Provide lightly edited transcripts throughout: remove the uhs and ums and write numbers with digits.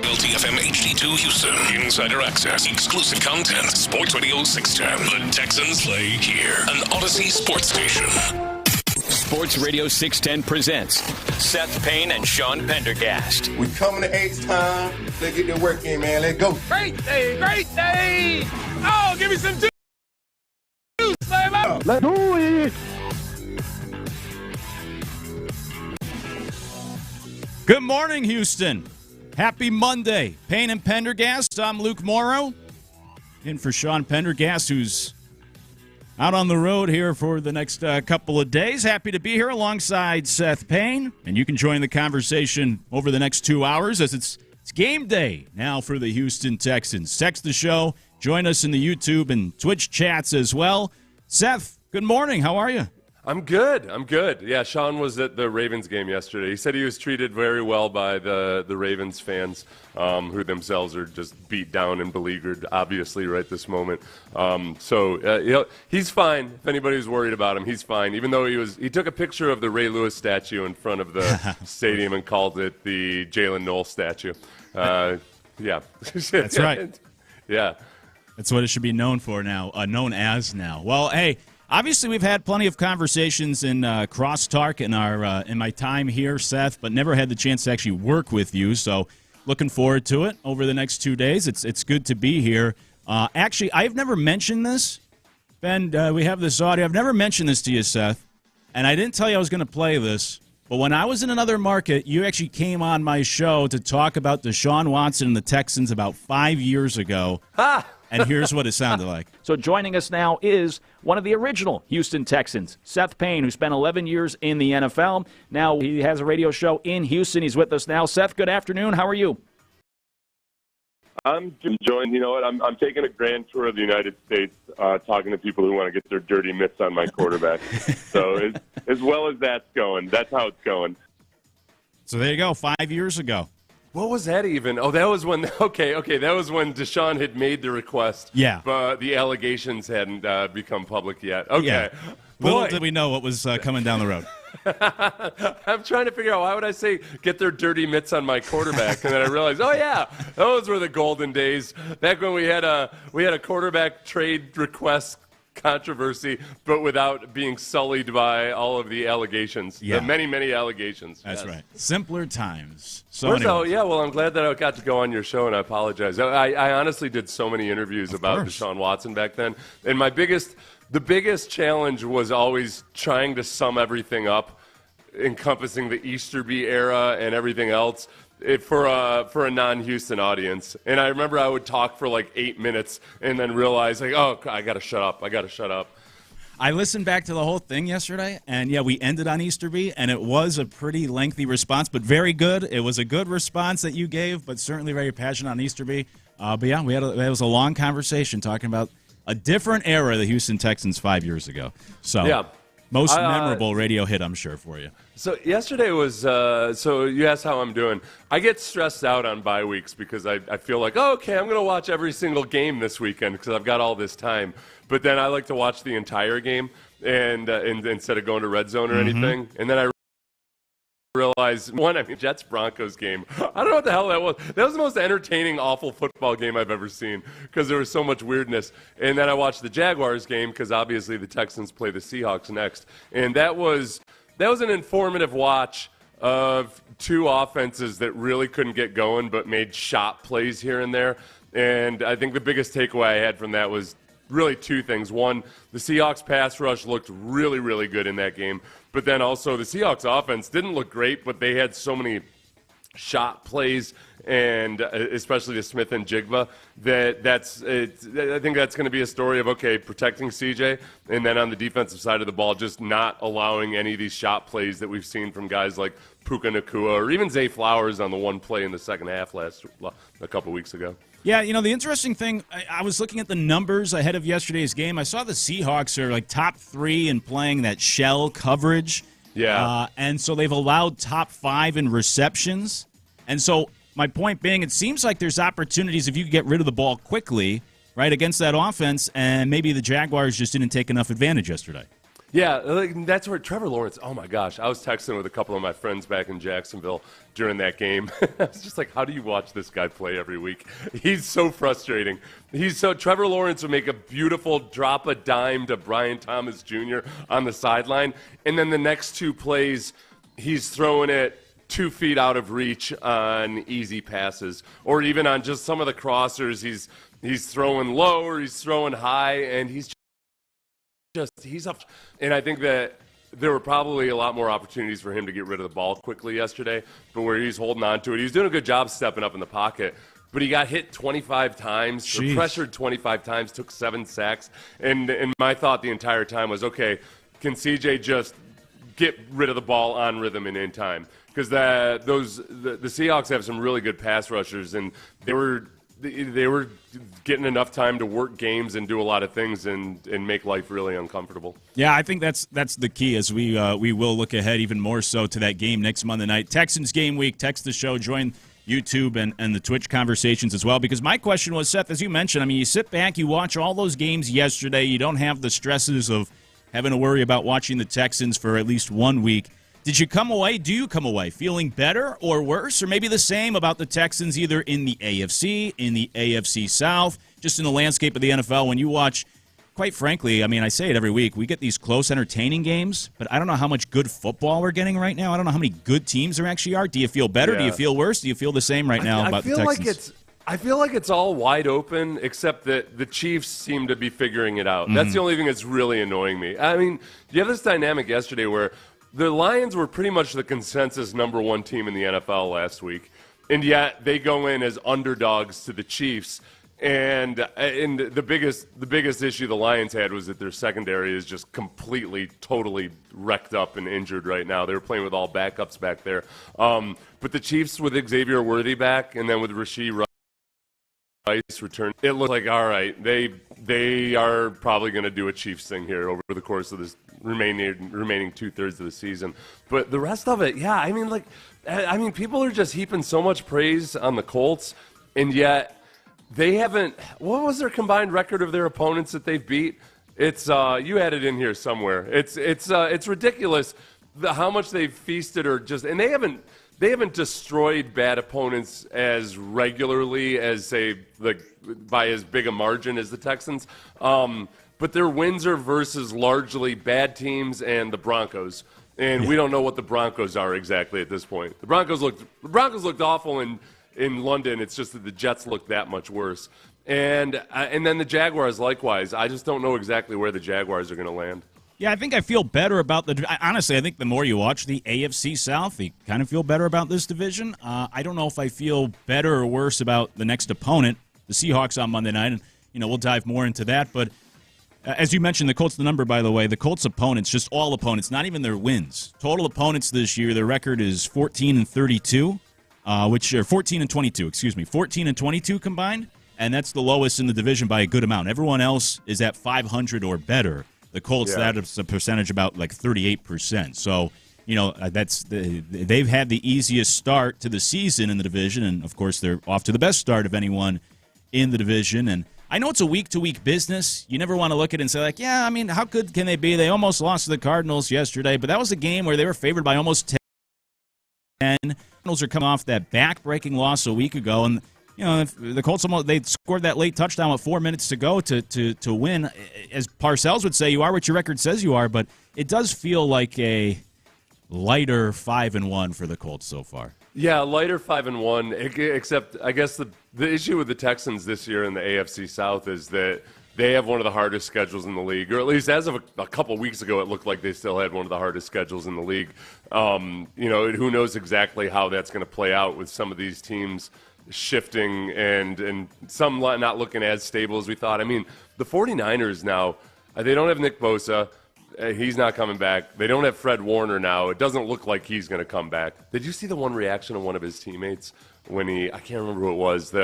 WLTFM HD2 Houston. Insider access, exclusive content. Sports Radio 610. The Texans play here. An Odyssey sports station. Sports Radio 610 presents Seth Payne and Sean Pendergast. We coming to H-time. Let's get the work in, man. Let's go. Great day, great day. Oh, give me some juice, baby. Let's do it. Good morning, Houston. Happy Monday. Payne and Pendergast. I'm Luke Morrow. In for Sean Pendergast, who's out on the road here for the next couple of days. Happy to be here alongside Seth Payne. And you can join the conversation over the next 2 hours as it's game day now for the Houston Texans. Text the show. Join us in the YouTube and Twitch chats as well. Seth, good morning. How are you? I'm good. Yeah, Sean was at the Ravens game yesterday. He said he was treated very well by the Ravens fans, who themselves are just beat down and beleaguered, obviously, right this moment. He's fine. If anybody's worried about him, he's fine. Even though he took a picture of the Ray Lewis statue in front of the stadium and called it the Jalen Knoll statue. Yeah. That's right. Yeah. That's what it should be known for now, known as now. Well, hey, obviously we've had plenty of conversations in crosstalk in my time here, Seth, but never had the chance to actually work with you. So looking forward to it over the next 2 days. It's good to be here. Actually, I've never mentioned this. Ben, we have this audio. I've never mentioned this to you, Seth, and I didn't tell you I was going to play this. But when I was in another market, you actually came on my show to talk about Deshaun Watson and the Texans about 5 years ago. Ha! And here's what it sounded like. So joining us now is one of the original Houston Texans, Seth Payne, who spent 11 years in the NFL. Now he has a radio show in Houston. He's with us now. Seth, good afternoon. How are you? I'm enjoying, you know what, I'm taking a grand tour of the United States, talking to people who want to get their dirty mitts on my quarterback. So as well as that's going, that's how it's going. So there you go, 5 years ago. What was that even? Oh, that was when, okay, that was when Deshaun had made the request. Yeah. But the allegations hadn't become public yet. Okay. Yeah. Little did we know what was coming down the road. I'm trying to figure out, why would I say get their dirty mitts on my quarterback? And then I realized, oh yeah, those were the golden days, back when we had a quarterback trade request controversy, but without being sullied by all of the allegations. Yeah. The many allegations. That's yes. right. Simpler times. So yeah, well, I'm glad that I got to go on your show, and I apologize. I honestly did so many interviews about Deshaun Watson back then, and the biggest challenge was always trying to sum everything up, encompassing the Easterby era and everything else, for a non-Houston audience. And I remember I would talk for like 8 minutes and then realize, like, oh, I got to shut up. I listened back to the whole thing yesterday, and yeah, we ended on Easterby, and it was a pretty lengthy response, but very good. It was a good response that you gave, but certainly very passionate on Easterby. But yeah, it was a long conversation talking about a different era of the Houston Texans 5 years ago. So yeah. Most memorable radio hit, I'm sure, for you. So yesterday was, so you asked how I'm doing. I get stressed out on bye weeks because I feel like, oh, okay, I'm going to watch every single game this weekend because I've got all this time. But then I like to watch the entire game and instead of going to red zone or anything. And then I realized, Jets-Broncos game. I don't know what the hell that was. That was the most entertaining, awful football game I've ever seen because there was so much weirdness. And then I watched the Jaguars game because obviously the Texans play the Seahawks next. And that was an informative watch of two offenses that really couldn't get going but made shot plays here and there. And I think the biggest takeaway I had from that was really two things. One, the Seahawks pass rush looked really, really good in that game. But then also the Seahawks offense didn't look great, but they had so many shot plays, and especially to Smith and Jigba, I think that's going to be a story of, okay, protecting CJ, and then on the defensive side of the ball, just not allowing any of these shot plays that we've seen from guys like Puka Nacua or even Zay Flowers on the one play in the second half a couple weeks ago. Yeah, you know, the interesting thing, I was looking at the numbers ahead of yesterday's game. I saw the Seahawks are like top 3 in playing that shell coverage. Yeah. And so they've allowed top 5 in receptions. And so my point being, it seems like there's opportunities if you could get rid of the ball quickly, right, against that offense, and maybe the Jaguars just didn't take enough advantage yesterday. Yeah, that's where Trevor Lawrence, oh my gosh, I was texting with a couple of my friends back in Jacksonville during that game. I was just like, how do you watch this guy play every week? He's so frustrating. Trevor Lawrence would make a beautiful drop a dime to Brian Thomas Jr. on the sideline, and then the next two plays, he's throwing it 2 feet out of reach on easy passes, or even on just some of the crossers, he's throwing low or he's throwing high, and he's up. And I think that there were probably a lot more opportunities for him to get rid of the ball quickly yesterday, but where he's holding on to it, he's doing a good job stepping up in the pocket. But he got hit 25 times, or pressured 25 times, took 7 sacks. And my thought the entire time was, okay, can CJ just get rid of the ball on rhythm and in time? Because the Seahawks have some really good pass rushers, and they were getting enough time to work games and do a lot of things and make life really uncomfortable. Yeah, I think that's the key as we will look ahead even more so to that game next Monday night. Texans game week. Text the show. Join YouTube and the Twitch conversations as well. Because my question was, Seth, as you mentioned, I mean, you sit back, you watch all those games yesterday. You don't have the stresses of having to worry about watching the Texans for at least 1 week. Do you come away feeling better or worse, or maybe the same about the Texans either in the AFC, in the AFC South, just in the landscape of the NFL when you watch, quite frankly, I mean, I say it every week, we get these close, entertaining games, but I don't know how much good football we're getting right now. I don't know how many good teams there actually are. Do you feel better? Yeah. Do you feel worse? Do you feel the same right now about the Texans? I feel like it's all wide open, except that the Chiefs seem to be figuring it out. Mm-hmm. That's the only thing that's really annoying me. I mean, you have this dynamic yesterday where the Lions were pretty much the consensus number 1 team in the NFL last week, and yet they go in as underdogs to the Chiefs. And the biggest issue the Lions had was that their secondary is just completely, totally wrecked up and injured right now. They were playing with all backups back there. But the Chiefs with Xavier Worthy back, and then with Rashee Rice return, it looked like, all right, they are probably going to do a Chiefs thing here over the course of this remaining 2/3 of the season. But the rest of it, yeah, I mean, people are just heaping so much praise on the Colts, and yet they haven't. What was their combined record of their opponents that they've beat? It's you had it in here somewhere. It's ridiculous how much they've feasted and they haven't destroyed bad opponents as regularly as, say, by as big a margin as the Texans. But their wins are versus largely bad teams and the Broncos. And we don't know what the Broncos are exactly at this point. The Broncos looked awful in London. It's just that the Jets looked that much worse. And then the Jaguars likewise. I just don't know exactly where the Jaguars are going to land. Yeah, I think I feel better about honestly, I think the more you watch the AFC South, you kind of feel better about this division. I don't know if I feel better or worse about the next opponent, the Seahawks on Monday night. And, we'll dive more into that. But as you mentioned, the Colts, the number, by the way, the Colts opponents, just all opponents, not even their wins. Total opponents this year, their record is 14-32, which are 14-22, excuse me, 14-22 combined. And that's the lowest in the division by a good amount. Everyone else is at 500 or better. The Colts, that's a percentage about like 38%. So, they've had the easiest start to the season in the division, and of course they're off to the best start of anyone in the division. And I know it's a week-to-week business. You never want to look at it and say, like, yeah, I mean, how good can they be? They almost lost to the Cardinals yesterday, but that was a game where they were favored by almost 10. The Cardinals are coming off that back-breaking loss a week ago, and the Colts they scored that late touchdown with 4 minutes to go to win. As Parcells would say, you are what your record says you are, but it does feel like a lighter 5-1 for the Colts so far. Yeah, lighter 5-1. Except I guess the issue with the Texans this year in the AFC South is that they have one of the hardest schedules in the league, or at least as of a couple weeks ago, it looked like they still had one of the hardest schedules in the league. Who knows exactly how that's going to play out with some of these teams shifting and some not looking as stable as we thought. I mean, the 49ers now, they don't have Nick Bosa. He's not coming back. They don't have Fred Warner now. It doesn't look like he's going to come back. Did you see the one reaction of one of his teammates when I can't remember who it was,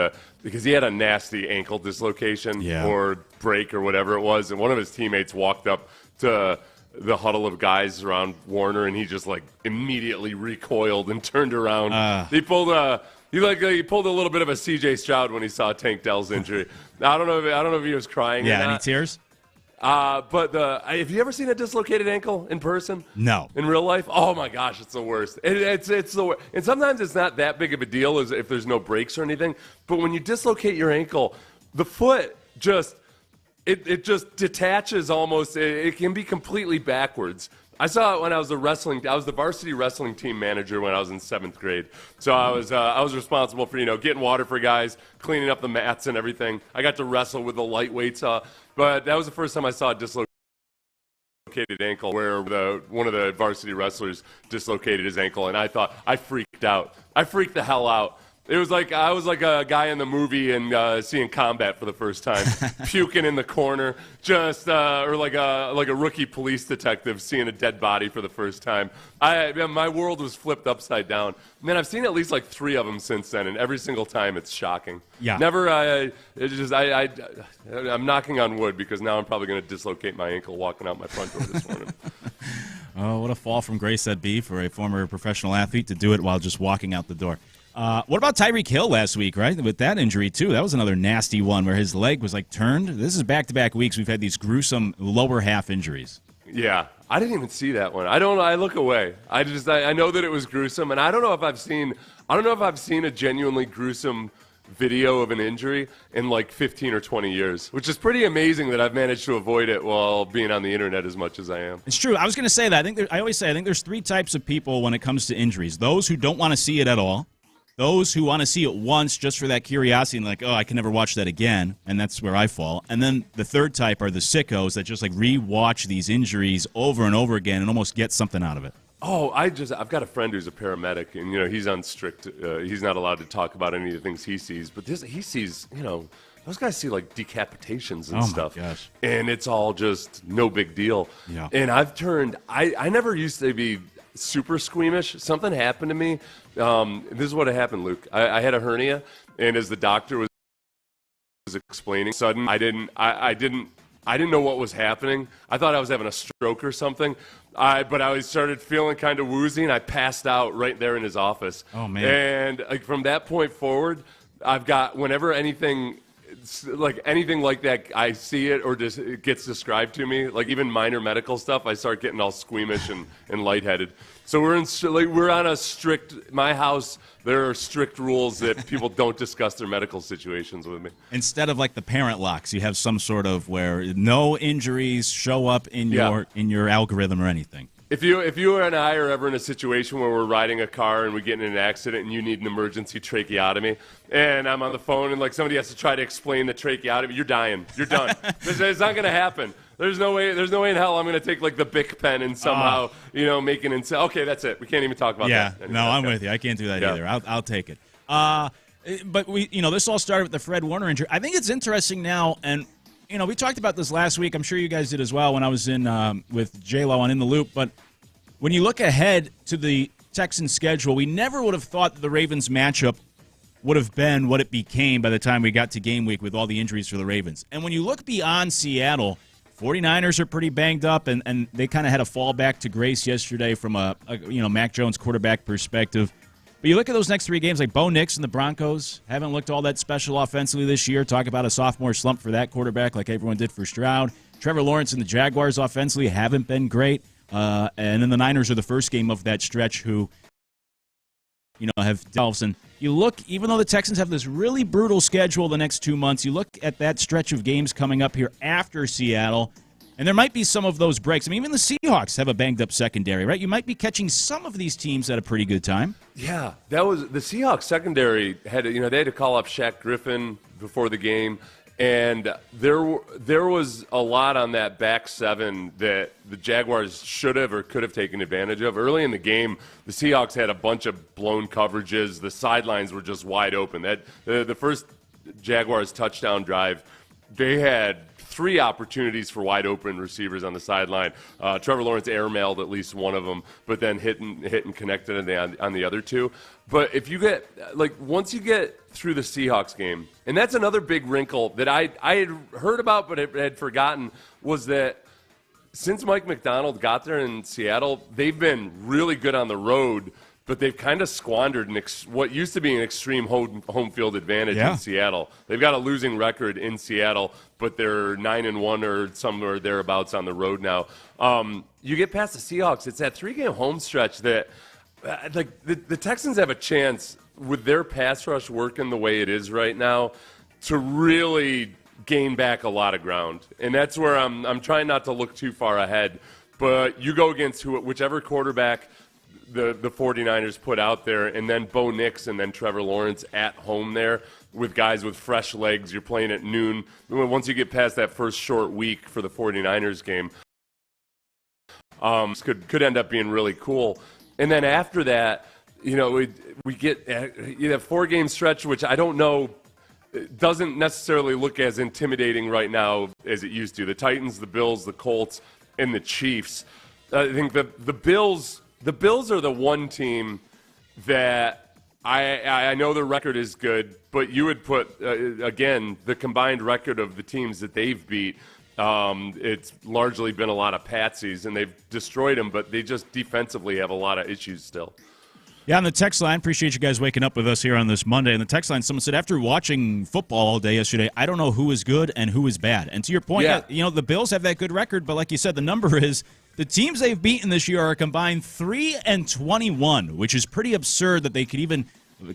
because he had a nasty ankle dislocation or break or whatever it was, and one of his teammates walked up to the huddle of guys around Warner, and he just like immediately recoiled and turned around. He pulled a little bit of a C.J. Stroud when he saw Tank Dell's injury. I don't know if he was crying. Yeah, or not. any tears? But have you ever seen a dislocated ankle in person? No. In real life? Oh my gosh, it's the worst. It's the worst. And sometimes it's not that big of a deal as if there's no breaks or anything. But when you dislocate your ankle, the foot just just detaches almost. It can be completely backwards. I saw it when I was the varsity wrestling team manager when I was in 7th grade. So I was responsible for getting water for guys, cleaning up the mats and everything. I got to wrestle with the lightweights, but that was the first time I saw a dislocated ankle where one of the varsity wrestlers dislocated his ankle, and I freaked out. I freaked the hell out. It was like I was like a guy in the movie and seeing combat for the first time, puking in the corner, or like a rookie police detective seeing a dead body for the first time. My world was flipped upside down. Man, I've seen at least like 3 of them since then, and every single time it's shocking. Yeah. Never. I'm knocking on wood because now I'm probably going to dislocate my ankle walking out my front door this morning. Oh, what a fall from grace that'd be for a former professional athlete to do it while just walking out the door. What about Tyreek Hill last week, right? With that injury, too. That was another nasty one where his leg was, turned. This is back-to-back weeks. We've had these gruesome lower half injuries. Yeah. I didn't even see that one. I look away. I know that it was gruesome, and I don't know if I've seen a genuinely gruesome video of an injury in 15 or 20 years, which is pretty amazing that I've managed to avoid it while being on the internet as much as I am. It's true. I was going to say that. I always say I think there's 3 types of people when it comes to injuries. Those who don't want to see it at all. Those who want to see it once just for that curiosity and I can never watch that again, and that's where I fall. And then the third type are the sickos that just re-watch these injuries over and over again and almost get something out of it. Oh, I've got a friend who's a paramedic, and he's on strict. He's not allowed to talk about any of the things he sees. But he sees, those guys see decapitations and stuff. Oh my gosh! And it's all just no big deal. Yeah. And I've turned. I never used to be super squeamish. Something happened to me. This is what happened, Luke. I had a hernia, and as the doctor was explaining, sudden I didn't know what was happening. I thought I was having a stroke or something. But I started feeling kind of woozy, and I passed out right there in his office. Oh man! And from that point forward, I've got whenever anything like that, I see it or just it gets described to me, even minor medical stuff, I start getting all squeamish and lightheaded. So we're on a strict. My house, there are strict rules that people don't discuss their medical situations with me. Instead of the parent locks, you have some sort of where no injuries show up in your algorithm or anything. If you and I are ever in a situation where we're riding a car and we get in an accident and you need an emergency tracheotomy, and I'm on the phone and somebody has to try to explain the tracheotomy, you're dying. You're done. It's not going to happen. There's no way in hell I'm going to take the Bic pen and somehow make an okay, that's it. We can't even talk about that. Yeah, no, I'm with you. I can't do that either. I'll take it. But this all started with the Fred Warner injury. I think it's interesting now, and we talked about this last week. I'm sure you guys did as well when I was in with J-Lo on In the Loop. But when you look ahead to the Texans' schedule, we never would have thought that the Ravens matchup would have been what it became by the time we got to game week with all the injuries for the Ravens. And when you look beyond Seattle, 49ers are pretty banged up, and they kind of had a fallback to grace yesterday from a Mac Jones quarterback perspective. But you look at those next 3 games, Bo Nix and the Broncos haven't looked all that special offensively this year. Talk about a sophomore slump for that quarterback like everyone did for Stroud. Trevor Lawrence and the Jaguars offensively haven't been great. And then the Niners are the first game of that stretch who, have delves. And you look, even though the Texans have this really brutal schedule the next 2 months, you look at that stretch of games coming up here after Seattle, and there might be some of those breaks. I mean, even the Seahawks have a banged-up secondary, right? You might be catching some of these teams at a pretty good time. Yeah, that was the Seahawks secondary they had to call up Shaq Griffin before the game, and there was a lot on that back 7 that the Jaguars should have or could have taken advantage of. Early in the game, the Seahawks had a bunch of blown coverages. The sidelines were just wide open. The first Jaguars touchdown drive, they had 3 opportunities for wide open receivers on the sideline. Trevor Lawrence airmailed at least one of them, but then hit and connected on the other 2. But if you get once you get through the Seahawks game, and that's another big wrinkle that I had heard about but had forgotten, was that since Mike McDonald got there in Seattle, they've been really good on the road but they've kind of squandered what used to be an extreme home field advantage in Seattle. They've got a losing record in Seattle, but they're 9-1 or somewhere thereabouts on the road now. You get past the Seahawks, it's that 3-game home stretch that the Texans have a chance with their pass rush working the way it is right now to really gain back a lot of ground. And that's where I'm trying not to look too far ahead. But you go against whichever quarterback the 49ers put out there, and then Bo Nix and then Trevor Lawrence at home there with guys with fresh legs. You're playing at noon. Once you get past that first short week for the 49ers game, could end up being really cool. And then after that, we get a 4-game stretch, which I don't know, doesn't necessarily look as intimidating right now as it used to. The Titans, the Bills, the Colts, and the Chiefs. I think the Bills are the one team that I know their record is good, but you would put, again, the combined record of the teams that they've beat, it's largely been a lot of patsies, and they've destroyed them, but they just defensively have a lot of issues still. Yeah, on the text line, appreciate you guys waking up with us here on this Monday. On the text line, someone said, after watching football all day yesterday, I don't know who is good and who is bad. And to your point, the Bills have that good record, but like you said, the number is the teams they've beaten this year are a combined 3-21, which is pretty absurd that they could even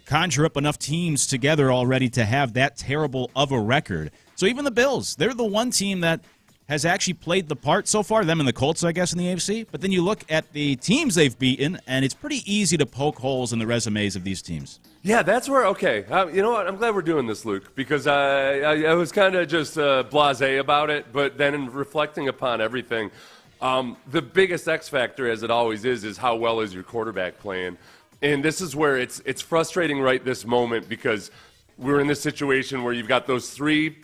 conjure up enough teams together already to have that terrible of a record. So even the Bills, they're the one team that has actually played the part so far, them and the Colts, I guess, in the AFC. But then you look at the teams they've beaten, and it's pretty easy to poke holes in the resumes of these teams. Yeah, that's where, you know what, I'm glad we're doing this, Luke, because I was kind of just blasé about it, but then in reflecting upon everything, the biggest X factor, as it always is how well is your quarterback playing. And this is where it's frustrating right this moment, because we're in this situation where you've got those 3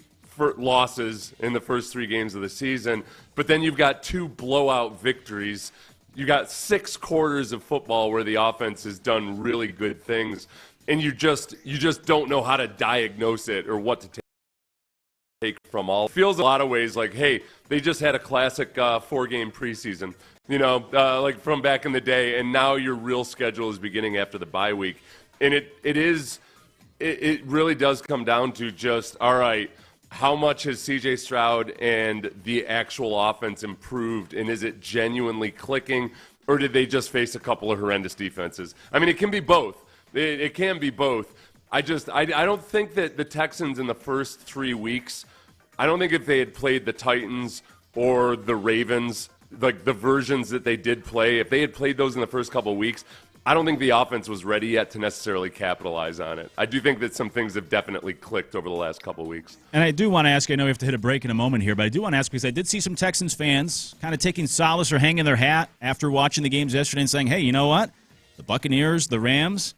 losses in the first 3 games of the season, but then you've got 2 blowout victories. You got 6 quarters of football where the offense has done really good things, and you just don't know how to diagnose it or what to take from all. It feels a lot of ways like, hey, they just had a classic 4-game preseason, like from back in the day, and now your real schedule is beginning after the bye week, and it really does come down to just, all right, how much has C.J. Stroud and the actual offense improved, and is it genuinely clicking, or did they just face a couple of horrendous defenses? I mean, it can be both. It can be both. I don't think that the Texans in the first 3 weeks, I don't think if they had played the Titans or the Ravens, like the versions that they did play, if they had played those in the first couple of weeks, I don't think the offense was ready yet to necessarily capitalize on it. I do think that some things have definitely clicked over the last couple of weeks. And I do want to ask, I know we have to hit a break in a moment here, but I do want to ask because I did see some Texans fans kind of taking solace or hanging their hat after watching the games yesterday and saying, hey, you know what? The Buccaneers, the Rams,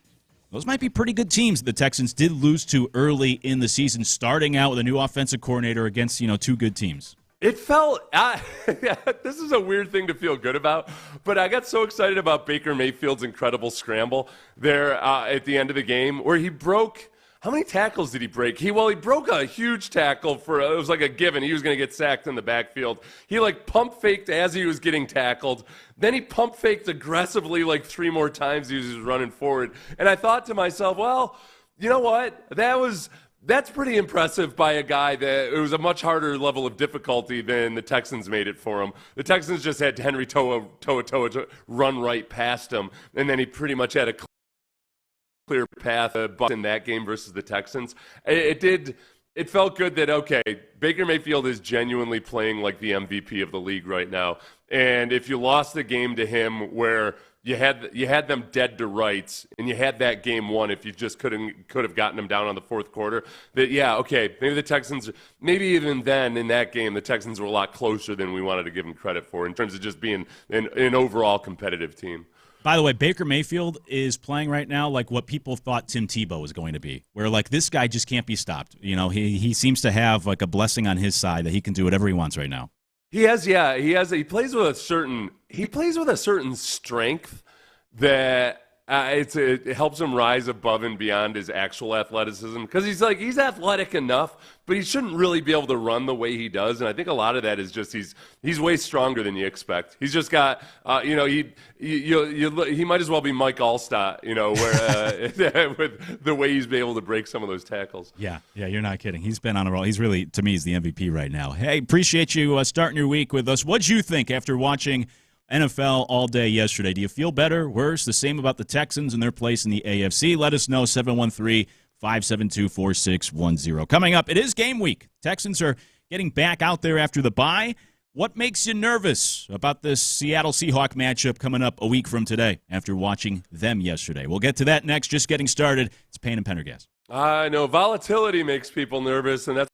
those might be pretty good teams the Texans did lose to early in the season, starting out with a new offensive coordinator against, 2 good teams. It felt this is a weird thing to feel good about, but I got so excited about Baker Mayfield's incredible scramble there at the end of the game where he broke. How many tackles did he break? He broke a huge tackle it was like a given. He was going to get sacked in the backfield. He pump faked as he was getting tackled. Then he pump faked aggressively 3 more times as he was running forward. And I thought to myself, well, you know what? That's pretty impressive by a guy that it was a much harder level of difficulty than the Texans made it for him. The Texans just had Henry Toa run right past him, and then he pretty much had a clear path in that game versus the Texans. It felt good that, okay, Baker Mayfield is genuinely playing like the MVP of the league right now. And if you lost the game to him where you had them dead to rights, and you had that game won if you just could have gotten them down on the fourth quarter, that, yeah, okay, maybe the Texans, maybe even then in that game, the Texans were a lot closer than we wanted to give them credit for in terms of just being an overall competitive team. By the way, Baker Mayfield is playing right now like what people thought Tim Tebow was going to be, where this guy just can't be stopped. He seems to have a blessing on his side that he can do whatever he wants right now. He plays with a certain strength that it helps him rise above and beyond his actual athleticism, because he's athletic enough, but he shouldn't really be able to run the way he does. And I think a lot of that is just he's way stronger than you expect. He's just got he might as well be Mike Allstott, where with the way he's been able to break some of those tackles. Yeah, you're not kidding. He's been on a roll. He's really, to me, he's the MVP right now. Hey, appreciate you starting your week with us. What'd you think after watching NFL all day yesterday? Do you feel better, worse, the same about the Texans and their place in the AFC? Let us know, 713-572-4610. Coming up, it is game week. Texans are getting back out there after the bye. What makes you nervous about this Seattle Seahawks matchup coming up a week from today after watching them yesterday? We'll get to that next. Just getting started. It's Payne and Pendergast. I know volatility makes people nervous, and that's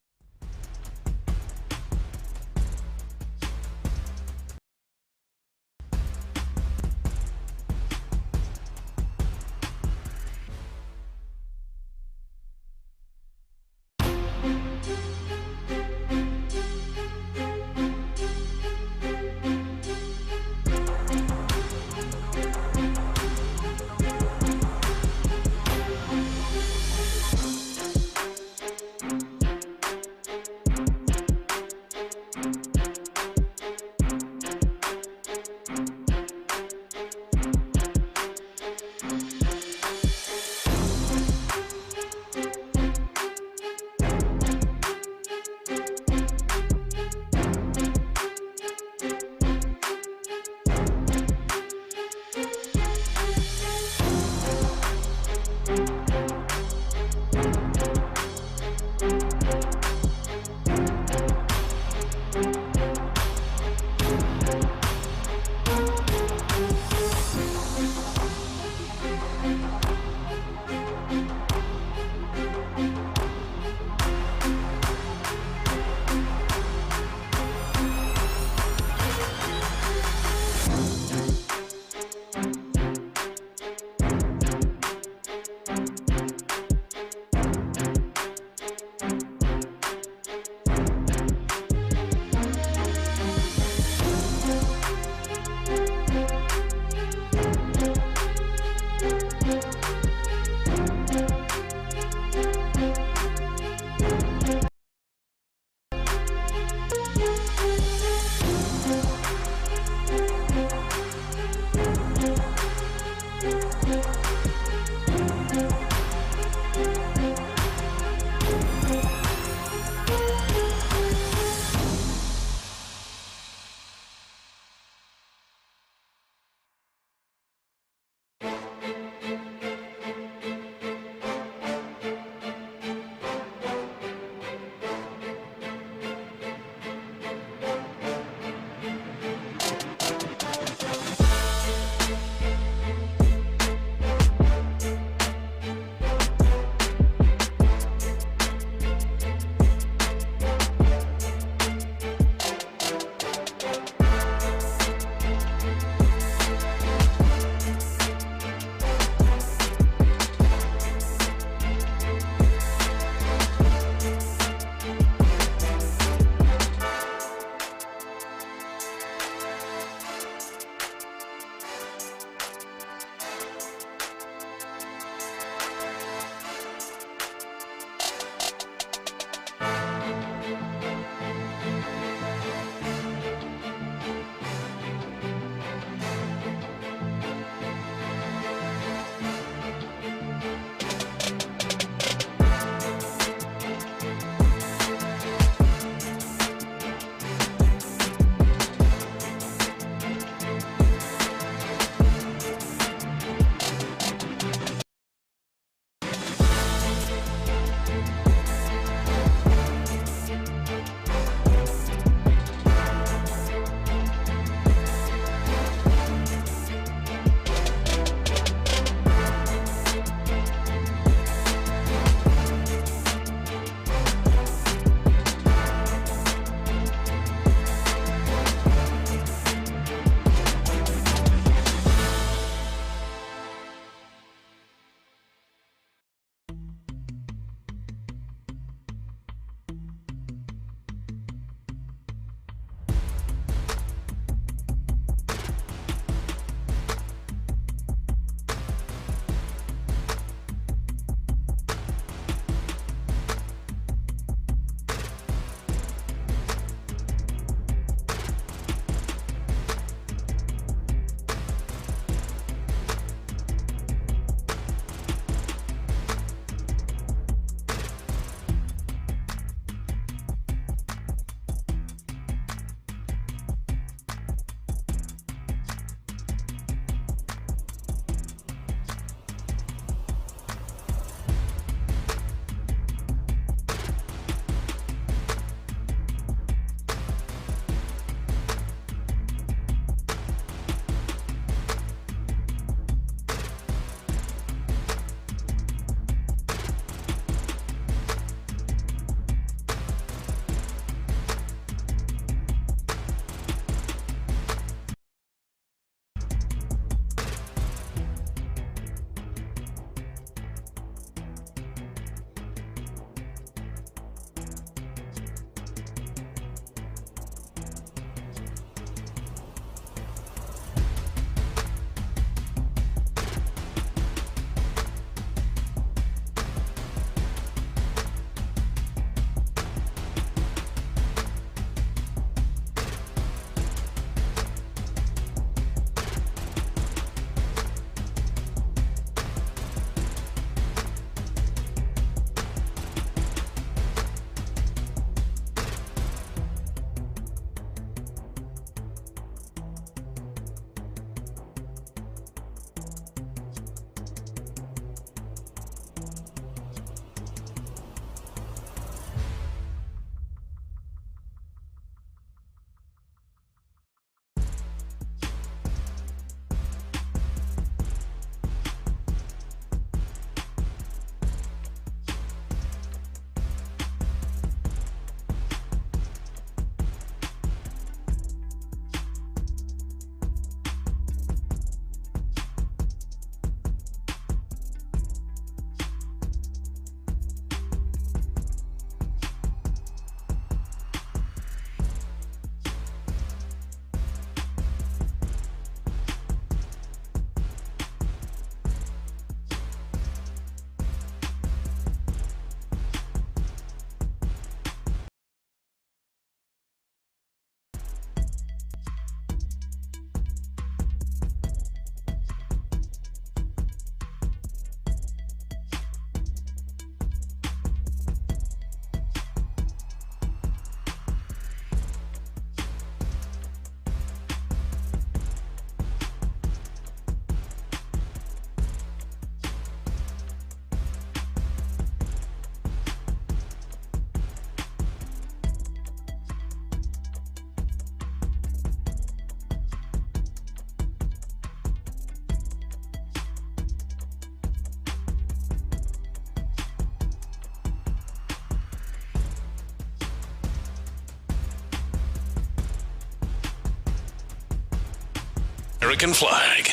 American flag.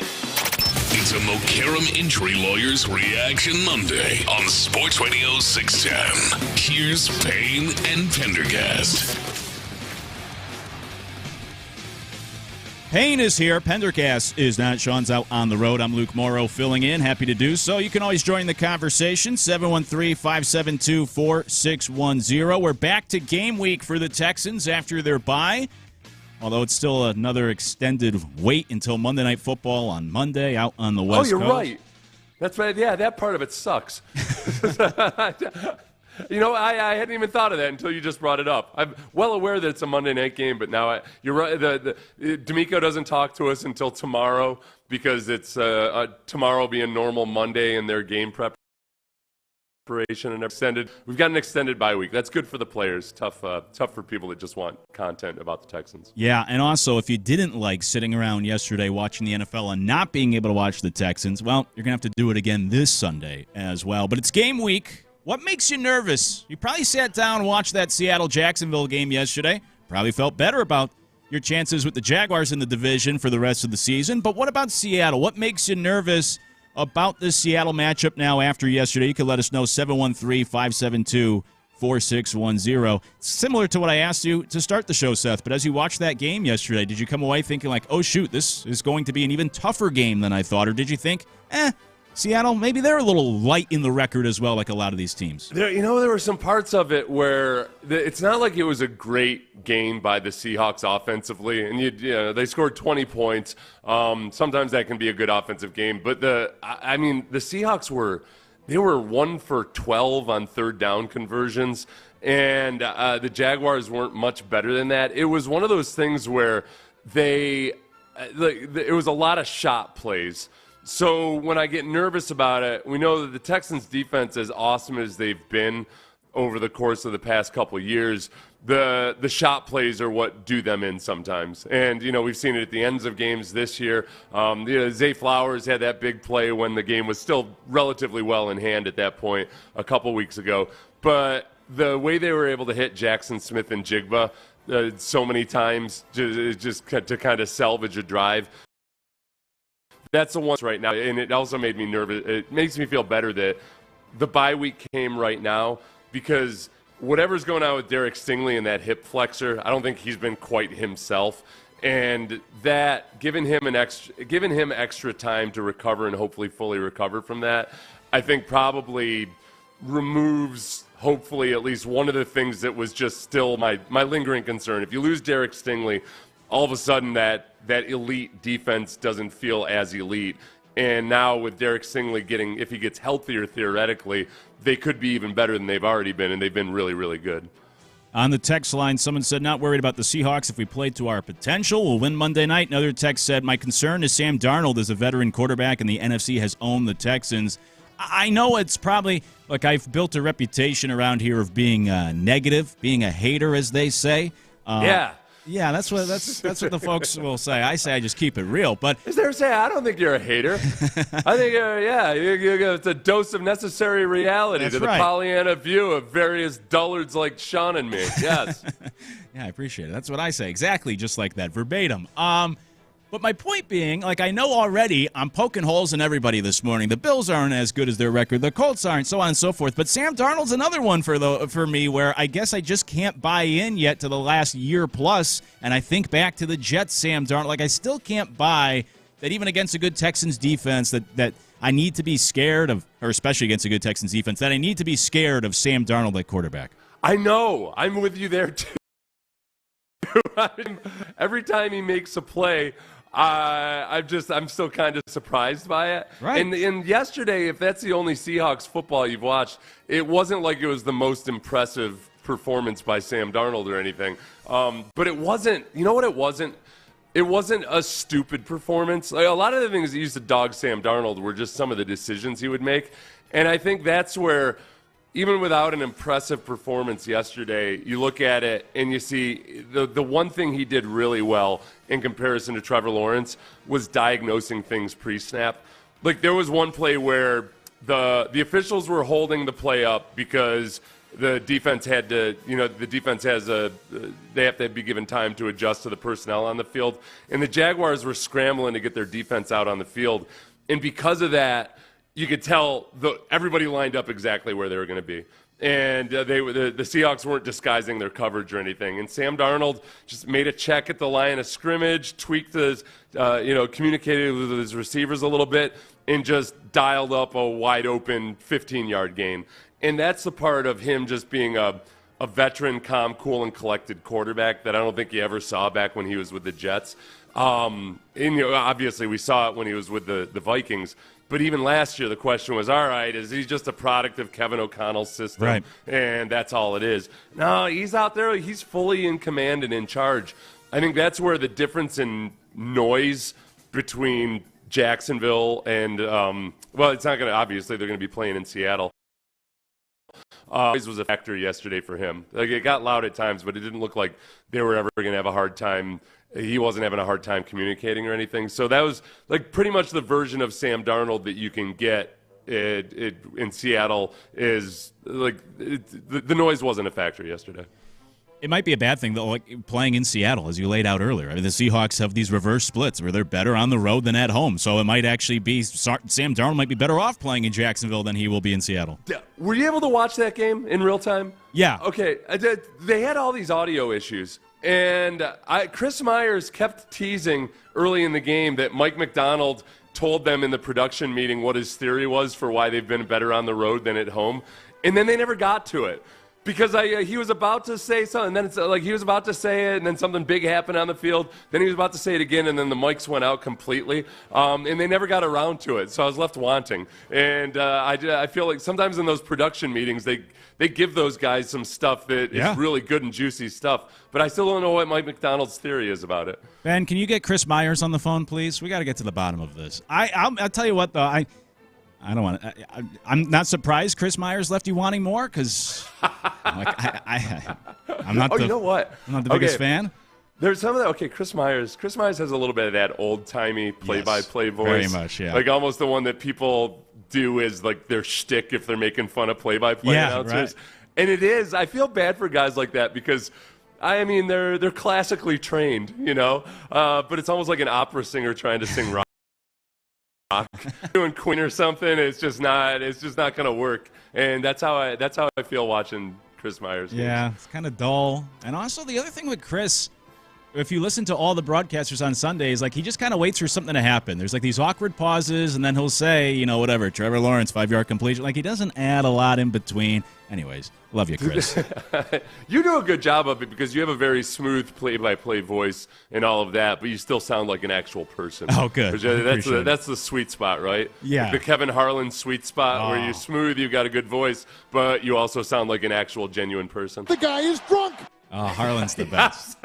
It's a Mokaram Injury Lawyers Reaction Monday on Sports Radio 610. Here's Payne and Pendergast. Payne is here. Pendergast is not. Sean's out on the road. I'm Luke Morrow filling in. Happy to do so. You can always join the conversation. 713-572-4610. We're back to game week for the Texans after their bye. Although it's still another extended wait until Monday Night Football on Monday out on the West Coast. Oh, you're right. That's right. Yeah, that part of it sucks. I hadn't even thought of that until you just brought it up. I'm well aware that it's a Monday night game, but now you're right. DeMeco doesn't talk to us until tomorrow because it's tomorrow being normal Monday and their game preparation and extended. We've got an extended bye week. That's good for the players. Tough for people that just want content about the Texans. Yeah, and also if you didn't like sitting around yesterday watching the NFL and not being able to watch the Texans, well, you're going to have to do it again this Sunday as well. But it's game week. What makes you nervous? You probably sat down and watched that Seattle-Jacksonville game yesterday. Probably felt better about your chances with the Jaguars in the division for the rest of the season. But what about Seattle? What makes you nervous about this Seattle matchup now after yesterday? You can let us know, 713-572-4610. Similar to what I asked you to start the show, Seth, but as you watched that game yesterday, did you come away thinking like, oh, shoot, this is going to be an even tougher game than I thought? Or did you think, Seattle, maybe they're a little light in the record as well, like a lot of these teams? There were some parts of it where it's not like it was a great game by the Seahawks offensively, and they scored 20 points. Sometimes that can be a good offensive game, but the Seahawks were 1 for 12 on third down conversions, and the Jaguars weren't much better than that. It was one of those things where it was a lot of shot plays. So when I get nervous about it, we know that the Texans' defense, as awesome as they've been over the course of the past couple of years, the shot plays are what do them in sometimes. And, we've seen it at the ends of games this year. Zay Flowers had that big play when the game was still relatively well in hand at that point a couple weeks ago. But the way they were able to hit Jackson Smith and Jigba so many times just to kind of salvage a drive, that's the one right now, and it also made me nervous. It makes me feel better that the bye week came right now because whatever's going on with Derek Stingley and that hip flexor, I don't think he's been quite himself. And that giving him extra time to recover and hopefully fully recover from that, I think probably removes hopefully at least one of the things that was just still my lingering concern. If you lose Derek Stingley, all of a sudden that elite defense doesn't feel as elite. And now with Derek Stingley if he gets healthier theoretically, they could be even better than they've already been, and they've been really, really good. On the text line, someone said, not worried about the Seahawks. If we play to our potential, we'll win Monday night. Another text said, my concern is Sam Darnold is a veteran quarterback, and the NFC has owned the Texans. I know it's probably, like I've built a reputation around here of being negative, being a hater, as they say. Yeah. Yeah, that's what the folks will say. I say I just keep it real. But is there say I don't think you're a hater. I think it's a dose of necessary reality to the Pollyanna view of various dullards like Sean and me. Yes. Yeah, I appreciate it. That's what I say. Exactly, just like that, verbatim. But my point being, like, I know already I'm poking holes in everybody this morning. The Bills aren't as good as their record. The Colts aren't, so on and so forth. But Sam Darnold's another one for me where I guess I just can't buy in yet to the last year plus. And I think back to the Jets, Sam Darnold. Like, I still can't buy that even against a good Texans defense that I need to be scared of, or especially against a good Texans defense, that I need to be scared of Sam Darnold at quarterback. I know. I'm with you there, too. Every time he makes a play, I'm still kind of surprised by it. Right. And yesterday, if that's the only Seahawks football you've watched, it wasn't like it was the most impressive performance by Sam Darnold or anything. But it wasn't. You know what it wasn't? It wasn't a stupid performance. Like, a lot of the things that used to dog Sam Darnold were just some of the decisions he would make. And I think that's where, even without an impressive performance yesterday, you look at it and you see the one thing he did really well in comparison to Trevor Lawrence was diagnosing things pre-snap. Like, there was one play where the officials were holding the play up because the defense had to, the defense they have to be given time to adjust to the personnel on the field. And the Jaguars were scrambling to get their defense out on the field. And because of that, you could tell everybody lined up exactly where they were going to be. And the Seahawks weren't disguising their coverage or anything. And Sam Darnold just made a check at the line of scrimmage, tweaked his, communicated with his receivers a little bit, and just dialed up a wide open 15-yard gain. And that's the part of him just being a veteran, calm, cool, and collected quarterback that I don't think you ever saw back when he was with the Jets. And obviously we saw it when he was with the Vikings. But even last year, the question was, all right, is he just a product of Kevin O'Connell's system? Right. And that's all it is. No, he's out there. He's fully in command and in charge. I think that's where the difference in noise between Jacksonville and, it's not going to, obviously, they're going to be playing in Seattle. Noise was a factor yesterday for him. Like, it got loud at times, but it didn't look like they were ever going to have a hard time. He wasn't having a hard time communicating or anything. So that was like pretty much the version of Sam Darnold that you can get in Seattle. Is like the noise wasn't a factor yesterday. It might be a bad thing, though, like playing in Seattle, as you laid out earlier. I mean, the Seahawks have these reverse splits where they're better on the road than at home. So it might actually be Sam Darnold might be better off playing in Jacksonville than he will be in Seattle. Were you able to watch that game in real time? Yeah. Okay. They had all these audio issues. And Chris Myers kept teasing early in the game that Mike McDonald told them in the production meeting what his theory was for why they've been better on the road than at home. And then they never got to it. Because he was about to say something, and then it's like he was about to say it, and then something big happened on the field. Then he was about to say it again, and then the mics went out completely, and they never got around to it. So I was left wanting. And I feel like sometimes in those production meetings, they give those guys some stuff that is really good and juicy stuff. But I still don't know what Mike McDonald's theory is about it. Ben, can you get Chris Myers on the phone, please? We got to get to the bottom of this. I'll tell you what, though. I don't want to. I'm not surprised Chris Myers left you wanting more because I'm not. You know what? I'm not the biggest fan. There's some of that. Okay, Chris Myers. Chris Myers has a little bit of that old-timey play-by-play voice. Very much, yeah. Like almost the one that people do is like their shtick if they're making fun of play-by-play announcers. Right. And it is. I feel bad for guys like that because, I mean, they're classically trained, but it's almost like an opera singer trying to sing rock. Doing Queen or something, it's just not going to work, and that's how I feel watching Chris Myers games. Yeah, it's kind of dull. And also the other thing with Chris, if you listen to all the broadcasters on Sundays, like he just kind of waits for something to happen. There's like these awkward pauses, and then he'll say, whatever, Trevor Lawrence 5-yard completion. Like he doesn't add a lot in between. Anyways, love you, Chris. You do a good job of it because you have a very smooth play-by-play voice and all of that, but you still sound like an actual person. Oh, good. That's the sweet spot, right? Yeah. Like the Kevin Harlan sweet spot where you're smooth, you've got a good voice, but you also sound like an actual genuine person. The guy is drunk. Oh, Harlan's the best.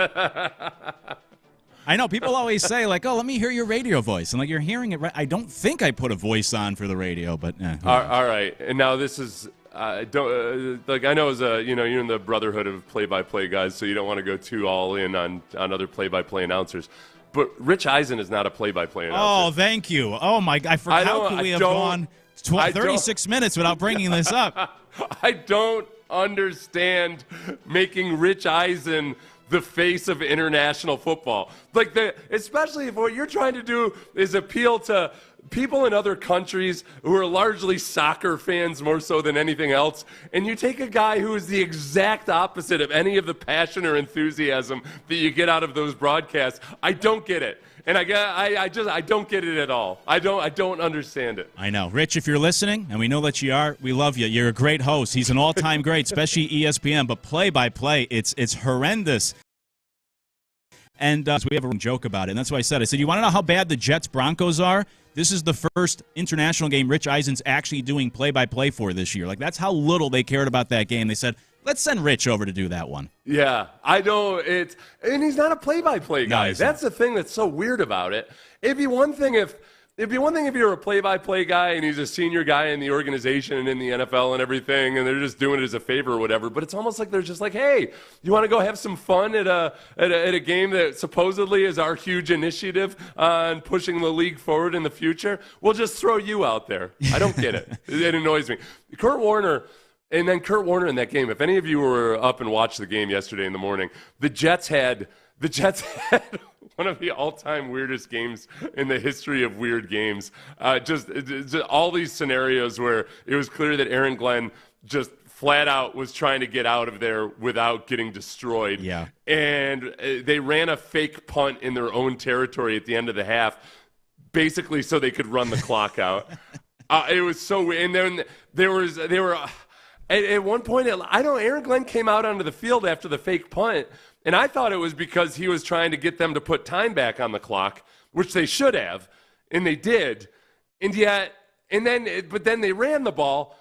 I know. People always say, like, let me hear your radio voice. And, like, you're hearing it right. I don't think I put a voice on for the radio, but all right. And now this is I know as you're in the brotherhood of play-by-play guys, so you don't want to go too all in on other play-by-play announcers. But Rich Eisen is not a play-by-play announcer. Oh, thank you. Oh, my God. How could we have gone 36 minutes without bringing this up? I don't understand making Rich Eisen the face of international football. Especially if what you're trying to do is appeal to people in other countries who are largely soccer fans more so than anything else, and you take a guy who is the exact opposite of any of the passion or enthusiasm that you get out of those broadcasts. I don't get it. And I don't get it at all. I don't understand it. I know. Rich, if you're listening, and we know that you are, we love you. You're a great host. He's an all-time great, especially ESPN, but play-by-play, it's horrendous. And so we have a joke about it, and that's why I said, you want to know how bad the Jets-Broncos are? This is the first international game Rich Eisen's actually doing play-by-play for this year. Like, that's how little they cared about that game. They said, let's send Rich over to do that one. Yeah, and he's not a play-by-play guy. That's the thing that's so weird about it. It'd be one thing if you're a play-by-play guy and he's a senior guy in the organization and in the NFL and everything, and they're just doing it as a favor or whatever. But it's almost like they're just like, hey, you want to go have some fun at a game that supposedly is our huge initiative on pushing the league forward in the future? We'll just throw you out there. I don't get it. It annoys me. Kurt Warner And then Kurt Warner in that game. If any of you were up and watched the game yesterday in the morning, the Jets had one of the all-time weirdest games in the history of weird games. Just all these scenarios where it was clear that Aaron Glenn just flat out was trying to get out of there without getting destroyed. Yeah. And they ran a fake punt in their own territory at the end of the half, basically so they could run the clock out. It was so weird. And then they were at one point, Aaron Glenn came out onto the field after the fake punt, and I thought it was because he was trying to get them to put time back on the clock, which they should have, and they did. But then they ran the ball.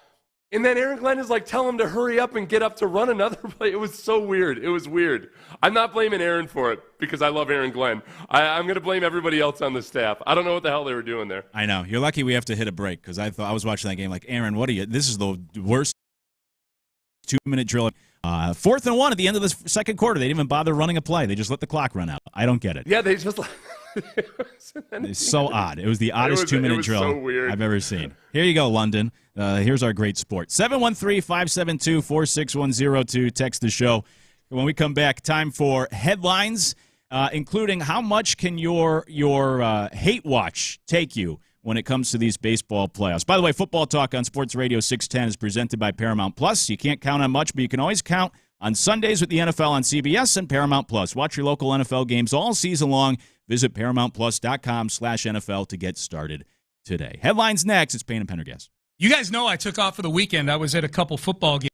And then Aaron Glenn is like, tell him to hurry up and get up to run another play. It was so weird. It was weird. I'm not blaming Aaron for it because I love Aaron Glenn. I'm going to blame everybody else on the staff. I don't know what the hell they were doing there. I know. You're lucky we have to hit a break because I was watching that game like, Aaron, what are you? This is the worst 2-minute drill. 4th and 1 at the end of the second quarter. They didn't even bother running a play. They just let the clock run out. I don't get it. Yeah, they just It's so odd. It was the oddest 2-minute drill so I've ever seen. Here you go, London. Here's our great sport. 713-572-4610 text the show. When we come back, time for headlines, including how much can your hate watch take you when it comes to these baseball playoffs. By the way, Football Talk on Sports Radio 610 is presented by Paramount Plus. You can't count on much, but you can always count on Sundays with the NFL on CBS and Paramount Plus. Watch your local NFL games all season long. Visit ParamountPlus.com/NFL to get started today. Headlines next. It's Payne and Pendergast. You guys know I took off for the weekend. I was at a couple football games.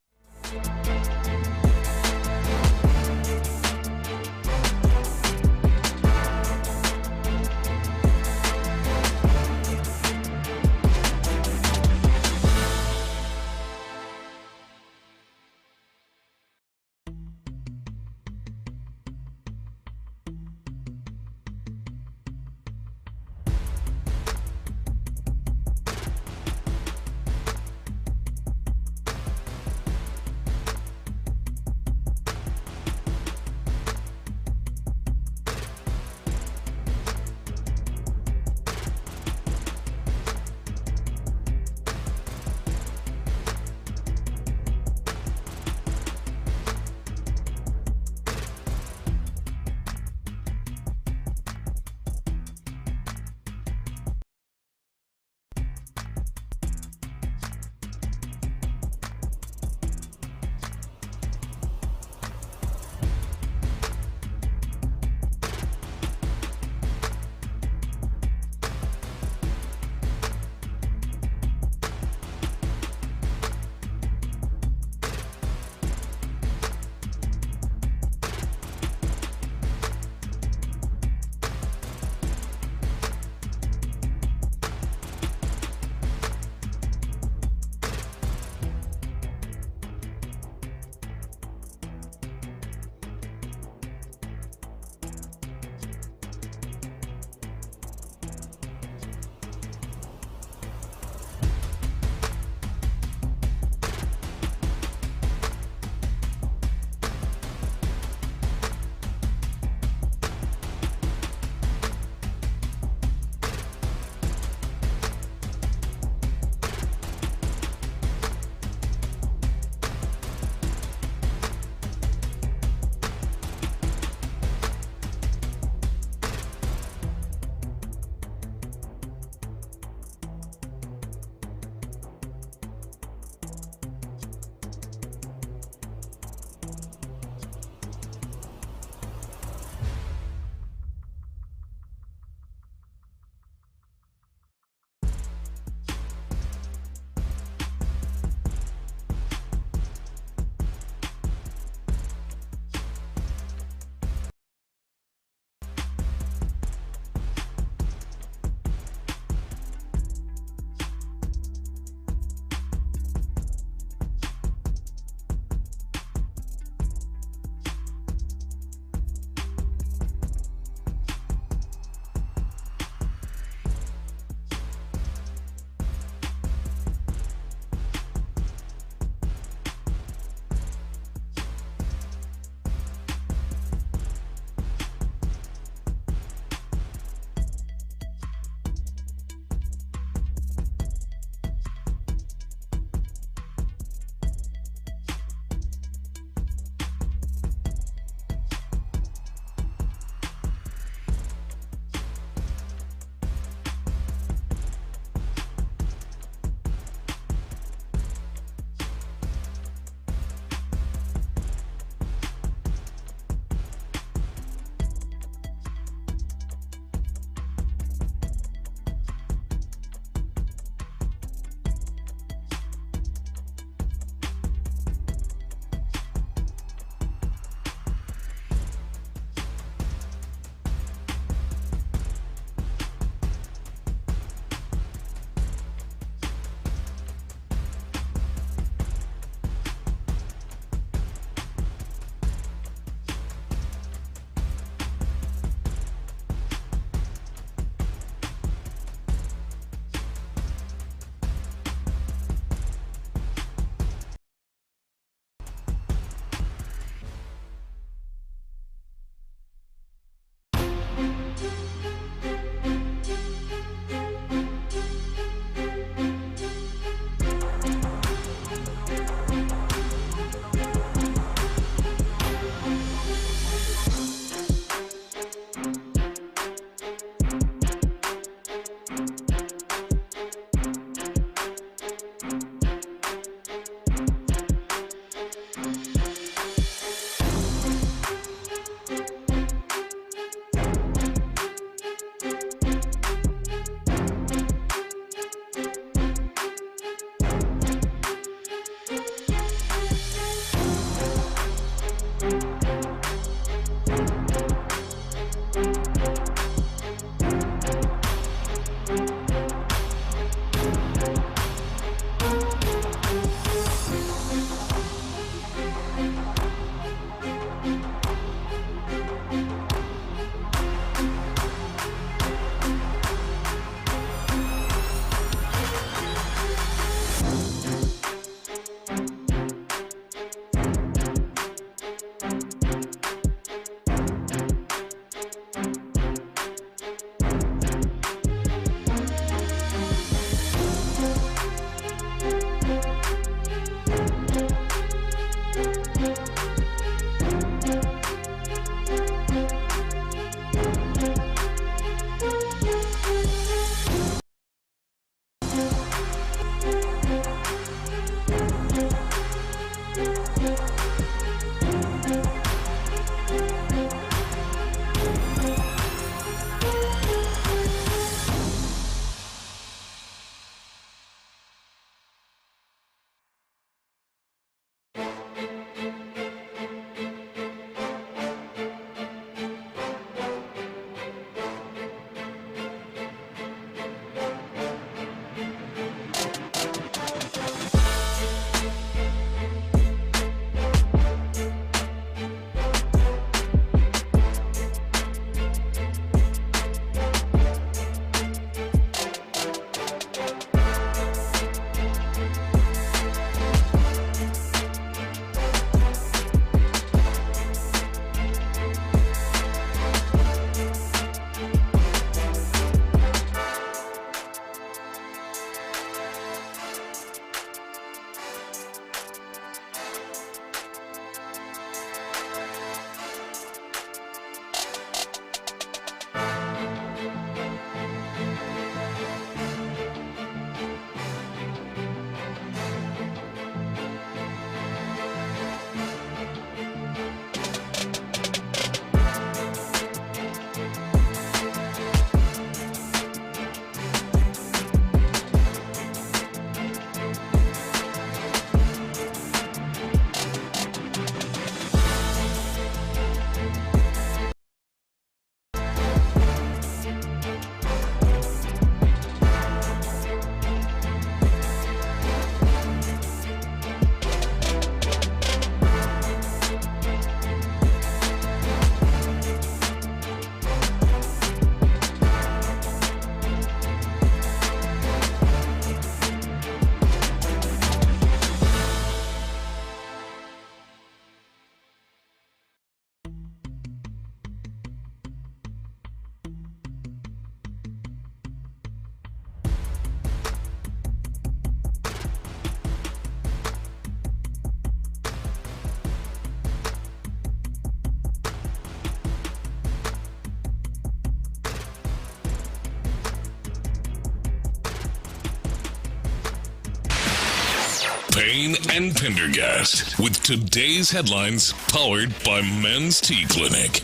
Payne and Pendergast with today's headlines powered by Men's Tea Clinic.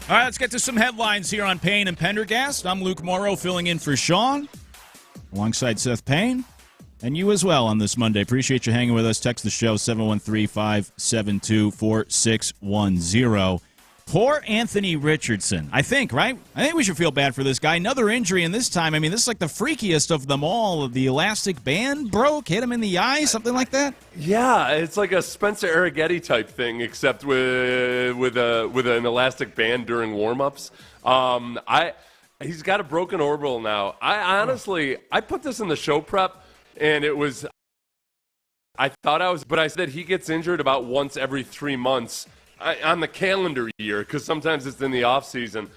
All right, let's get to some headlines here on Payne and Pendergast. I'm Luke Morrow filling in for Sean alongside Seth Payne. And you as well on this Monday. Appreciate you hanging with us. Text the show, 713-572-4610. Poor Anthony Richardson, I think, right? I think we should feel bad for this guy. Another injury, and this time, I mean, this is like the freakiest of them all. The elastic band broke, hit him in the eye, something like that? Yeah, it's like a Spencer Arrighetti type thing, except with an elastic band during warm-ups. He's got a broken orbital now. I honestly put this in the show prep. And I said he gets injured about once every 3 months on the calendar year because sometimes it's in the off season.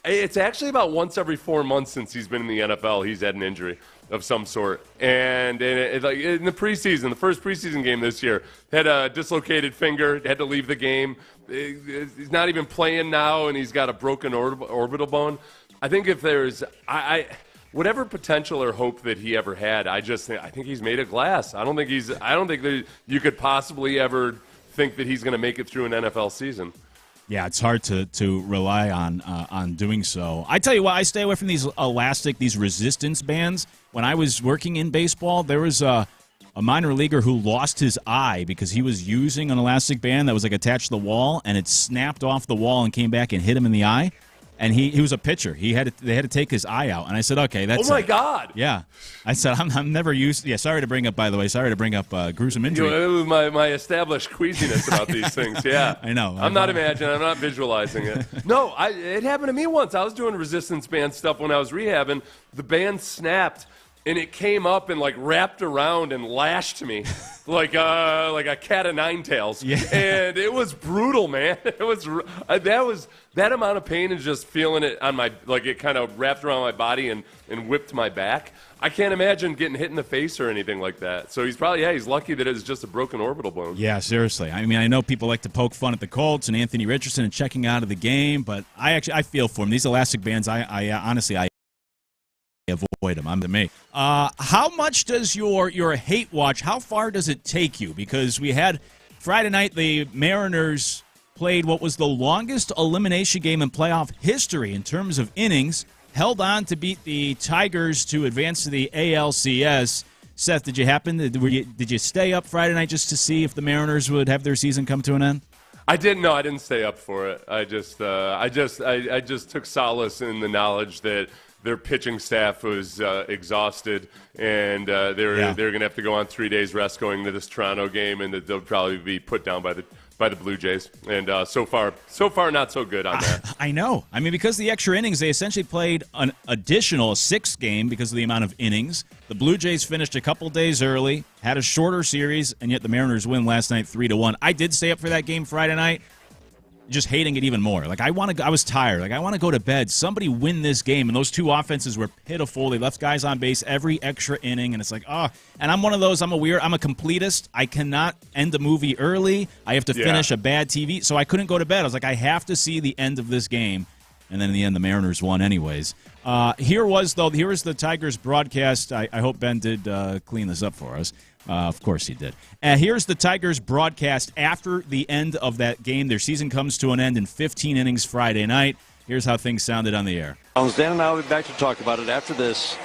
It's actually about once every 4 months since he's been in the NFL. He's had an injury of some sort. And like in the preseason, the first preseason game this year, had a dislocated finger, had to leave the game. He's not even playing now, and he's got a broken orbital bone. I think if there's whatever potential or hope that he ever had, I think he's made of glass. I don't think that you could possibly ever think that he's going to make it through an NFL season. Yeah, it's hard to rely on doing so. I tell you what, I stay away from these these resistance bands. When I was working in baseball, there was a minor leaguer who lost his eye because he was using an elastic band that was like attached to the wall, and it snapped off the wall and came back and hit him in the eye. And he was a pitcher. They had to take his eye out. And I said, okay, that's... Oh, my God. Yeah. I said, I'm never used... Yeah, sorry to bring up gruesome injury. My established queasiness about these things, yeah. I know. I'm not imagining. I'm not visualizing it. No, it happened to me once. I was doing resistance band stuff when I was rehabbing. The band snapped, and it came up and, like, wrapped around and lashed me like a cat of nine tails. Yeah. And it was brutal, man. It was that amount of pain and just feeling it on my, like it kind of wrapped around my body and whipped my back. I can't imagine getting hit in the face or anything like that. So he's lucky that it was just a broken orbital bone. Yeah, seriously. I mean, I know people like to poke fun at the Colts and Anthony Richardson and checking out of the game, but I feel for him. These elastic bands, I honestly avoid them. I'm to me. How much does your hate watch, how far does it take you? Because we had Friday night, the Mariners played what was the longest elimination game in playoff history in terms of innings, held on to beat the Tigers to advance to the ALCS. Seth, did you stay up Friday night just to see if the Mariners would have their season come to an end? I didn't stay up for it. I just took solace in the knowledge that their pitching staff was exhausted, and they're going to have to go on 3 days rest going to this Toronto game, and that they'll probably be put down by the Blue Jays. And so far not so good on that. I know. I mean, because of the extra innings, they essentially played an additional sixth game because of the amount of innings. The Blue Jays finished a couple days early, had a shorter series, and yet the Mariners win last night 3-1. I did stay up for that game Friday night, just hating it even more. Like, I was tired. Like, I want to go to bed. Somebody win this game. And those two offenses were pitiful. They left guys on base every extra inning. And it's like, oh. And I'm one of those. I'm a completist. I cannot end a movie early. I have to finish a bad TV. So I couldn't go to bed. I was like, I have to see the end of this game. And then in the end, the Mariners won anyways. Here was the Tigers broadcast. I hope Ben did clean this up for us. Of course he did. Here's the Tigers broadcast after the end of that game. Their season comes to an end in 15 innings Friday night. Here's how things sounded on the air. Dan and I will be back to talk about it after this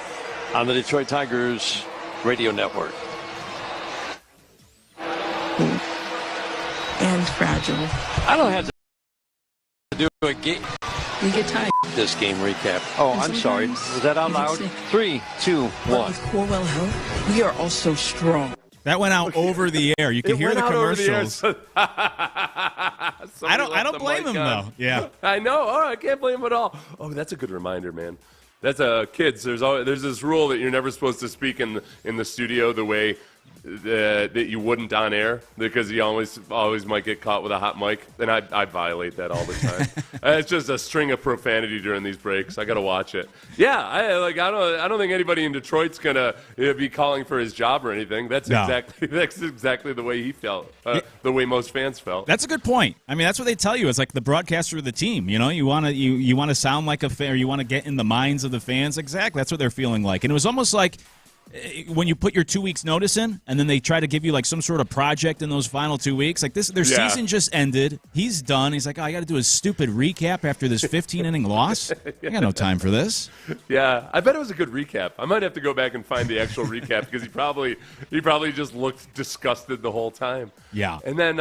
on the Detroit Tigers radio network. And fragile. I don't have to do a game. We get tired. This game recap. Oh, I'm sorry. Was that out loud? 3, 2, 1. With Corwell Health, we are also strong. That went out over the air. You can hear the commercials. I don't blame him though. Yeah, I know. Oh, I can't blame him at all. Oh, that's a good reminder, man. That's kids. There's this rule that you're never supposed to speak in the studio the way that you wouldn't on air, because you always might get caught with a hot mic, and I violate that all the time. It's just a string of profanity during these breaks. I got to watch it. Yeah, I don't think anybody in Detroit's gonna be calling for his job or anything. That's exactly the way he felt. The way most fans felt. That's a good point. I mean, that's what they tell you. It's like the broadcaster of the team. You know, you want to sound like a fan, or you want to get in the minds of the fans. Exactly. That's what they're feeling like. And it was almost like when you put your 2 weeks notice in, and then they try to give you like some sort of project in those final 2 weeks. Like their season just ended. He's done. He's like, oh, I got to do a stupid recap after this 15-inning loss. I got no time for this. Yeah, I bet it was a good recap. I might have to go back and find the actual recap because he probably just looked disgusted the whole time. Yeah. And then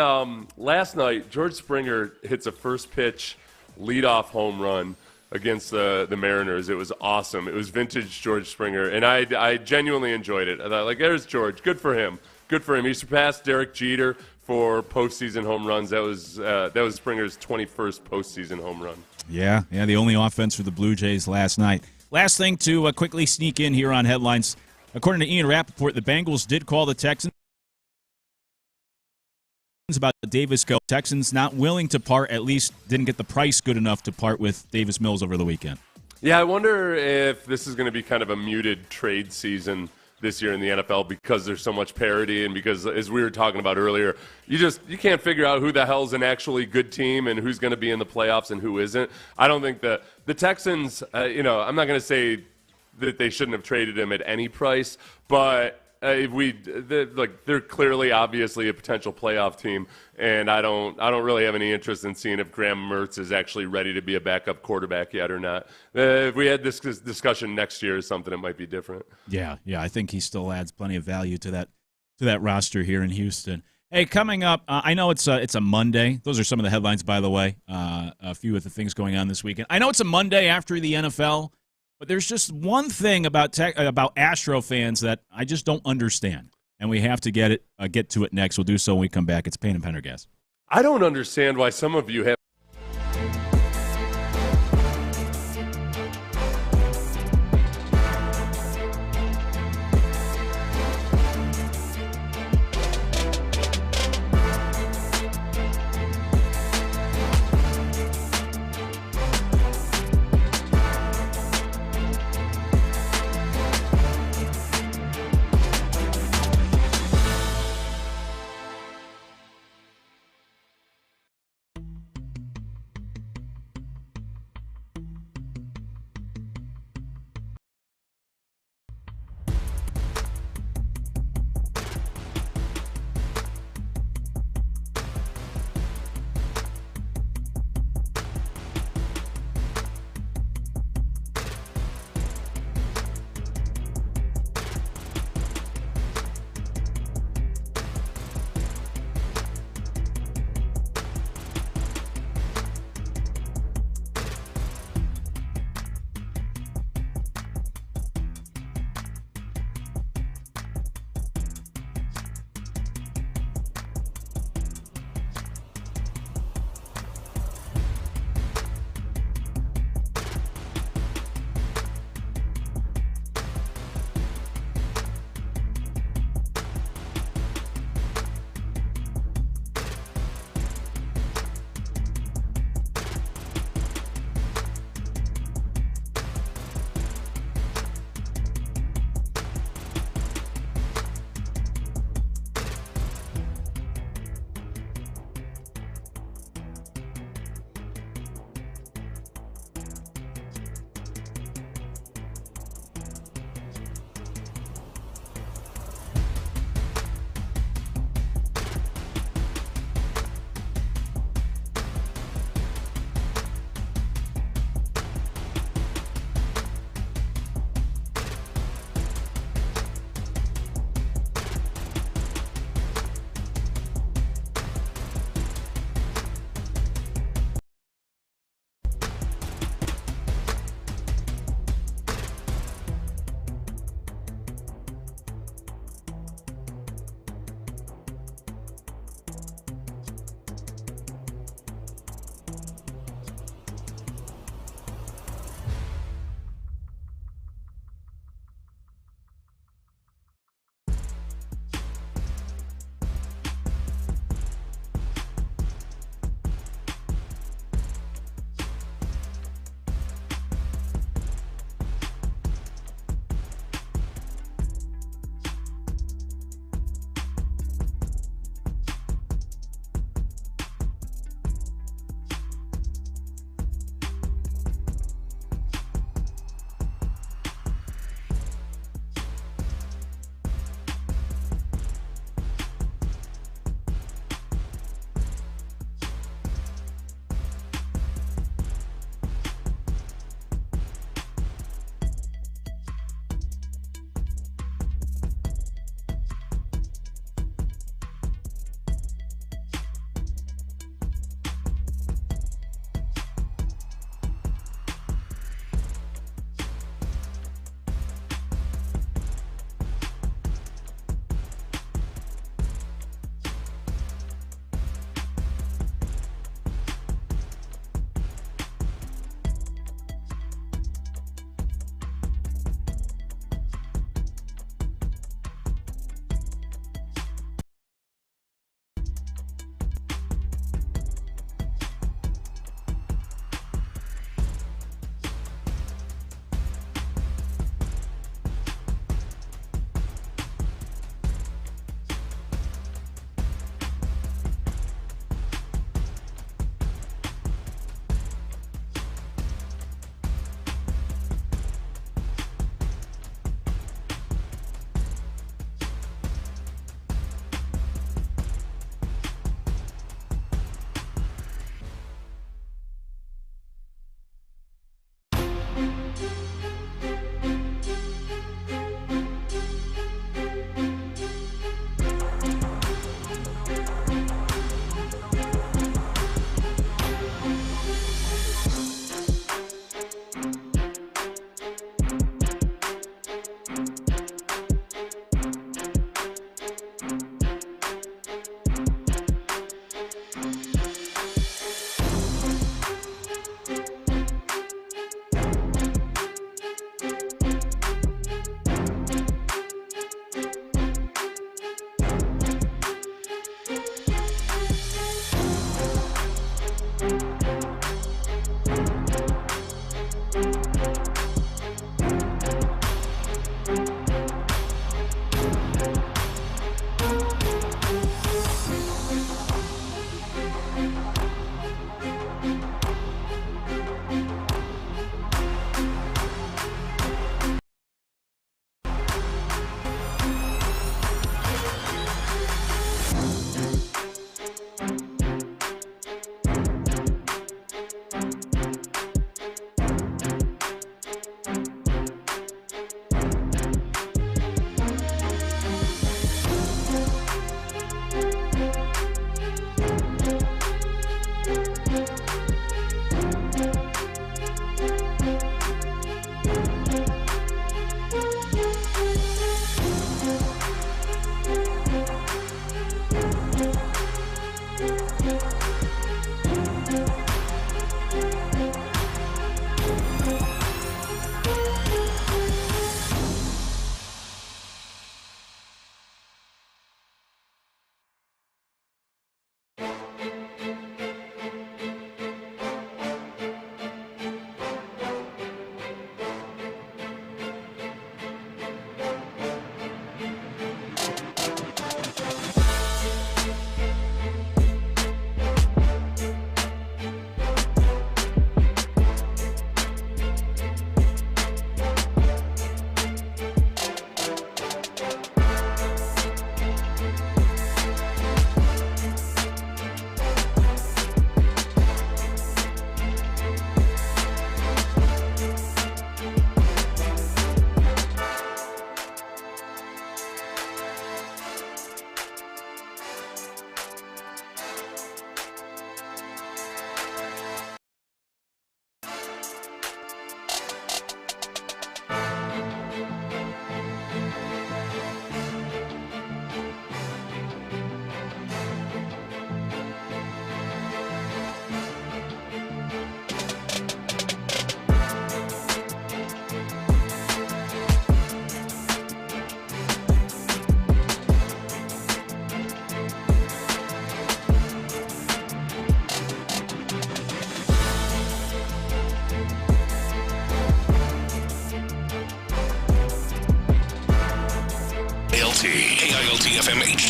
last night, George Springer hits a first pitch leadoff home run against the Mariners. It was awesome. It was vintage George Springer, and I genuinely enjoyed it. I thought, like, there's George. Good for him. Good for him. He surpassed Derek Jeter for postseason home runs. That was Springer's 21st postseason home run. Yeah, the only offense for the Blue Jays last night. Last thing to quickly sneak in here on headlines. According to Ian Rappaport, the Bengals did call the Texans about Davis Mills. Texans not willing to part, at least didn't get the price good enough to part with Davis Mills over the weekend. Yeah, I wonder if this is going to be kind of a muted trade season this year in the NFL because there's so much parity and because, as we were talking about earlier, you can't figure out who the hell's an actually good team and who's going to be in the playoffs and who isn't. I don't think the Texans, I'm not going to say that they shouldn't have traded him at any price, but they're clearly, obviously, a potential playoff team, and I don't really have any interest in seeing if Graham Mertz is actually ready to be a backup quarterback yet or not. If we had this discussion next year, or something, it might be different. Yeah, I think he still adds plenty of value to that roster here in Houston. Hey, coming up, I know it's a Monday. Those are some of the headlines, by the way. A few of the things going on this weekend. I know it's a Monday after the NFL. But there's just one thing about Astro fans that I just don't understand, and we have to get to it next. We'll do so when we come back. It's Payne and Pendergast. I don't understand why some of you have.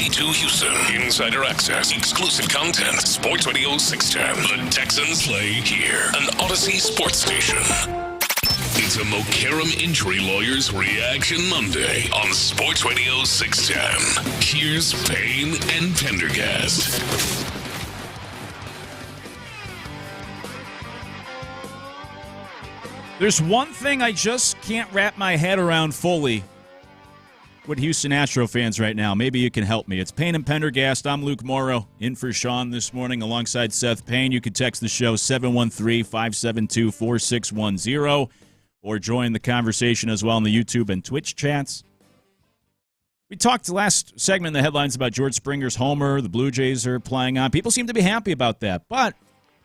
HD2 Houston. Insider access. Exclusive content. Sports Radio 610. The Texans play here. An Odyssey sports station. It's a Mokaram Injury Lawyers Reaction Monday on Sports Radio 610. Here's Payne and Pendergast. There's one thing I just can't wrap my head around fully with Houston Astro fans right now. Maybe you can help me. It's Payne and Pendergast. I'm Luke Morrow, in for Sean this morning alongside Seth Payne. You can text the show 713-572-4610 or join the conversation as well in the YouTube and Twitch chats. We talked last segment in the headlines about George Springer's homer. The Blue Jays are playing on. People seem to be happy about that. But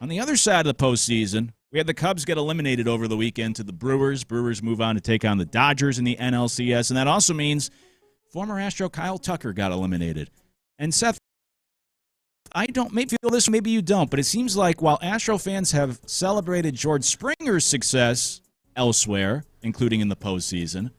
on the other side of the postseason, we had the Cubs get eliminated over the weekend to the Brewers. Brewers move on to take on the Dodgers in the NLCS, and that also means former Astro Kyle Tucker got eliminated. And Seth, I don't maybe feel this, maybe you don't, but it seems like while Astro fans have celebrated George Springer's success elsewhere, including in the postseason,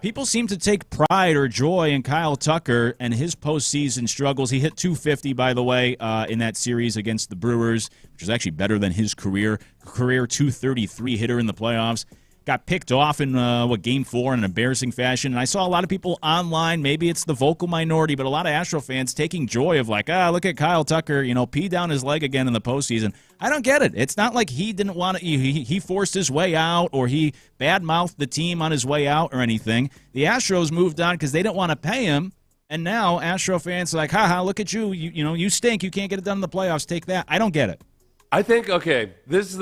people seem to take pride or joy in Kyle Tucker and his postseason struggles. He hit .250, by the way, in that series against the Brewers, which is actually better than his career .233 hitter in the playoffs. Got picked off in, Game 4 in an embarrassing fashion. And I saw a lot of people online, maybe it's the vocal minority, but a lot of Astro fans taking joy of like, look at Kyle Tucker, pee down his leg again in the postseason. I don't get it. It's not like he didn't want to, he forced his way out or he badmouthed the team on his way out or anything. The Astros moved on because they didn't want to pay him. And now Astro fans are like, look at you. You stink. You can't get it done in the playoffs. Take that. I don't get it. I think, this is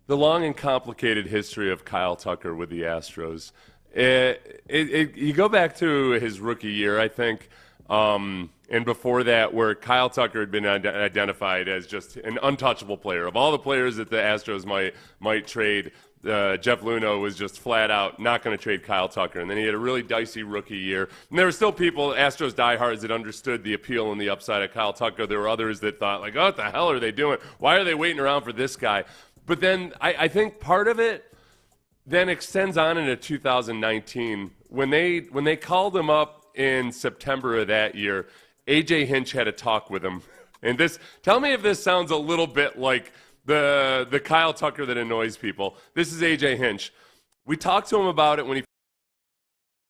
the long and complicated history of Kyle Tucker with the Astros. You go back to his rookie year, I think, and before that, where Kyle Tucker had been identified as just an untouchable player. Of all the players that the Astros might trade, Jeff Luhnow was just flat out not going to trade Kyle Tucker. And then he had a really dicey rookie year. And there were still people, Astros diehards, that understood the appeal and the upside of Kyle Tucker. There were others that thought, like, what the hell are they doing? Why are they waiting around for this guy? But then I think part of it then extends on into 2019. When they called him up in September of that year, A.J. Hinch had a talk with him. And tell me if this sounds a little bit like the Kyle Tucker that annoys people. This is A.J. Hinch. We talked to him about it when he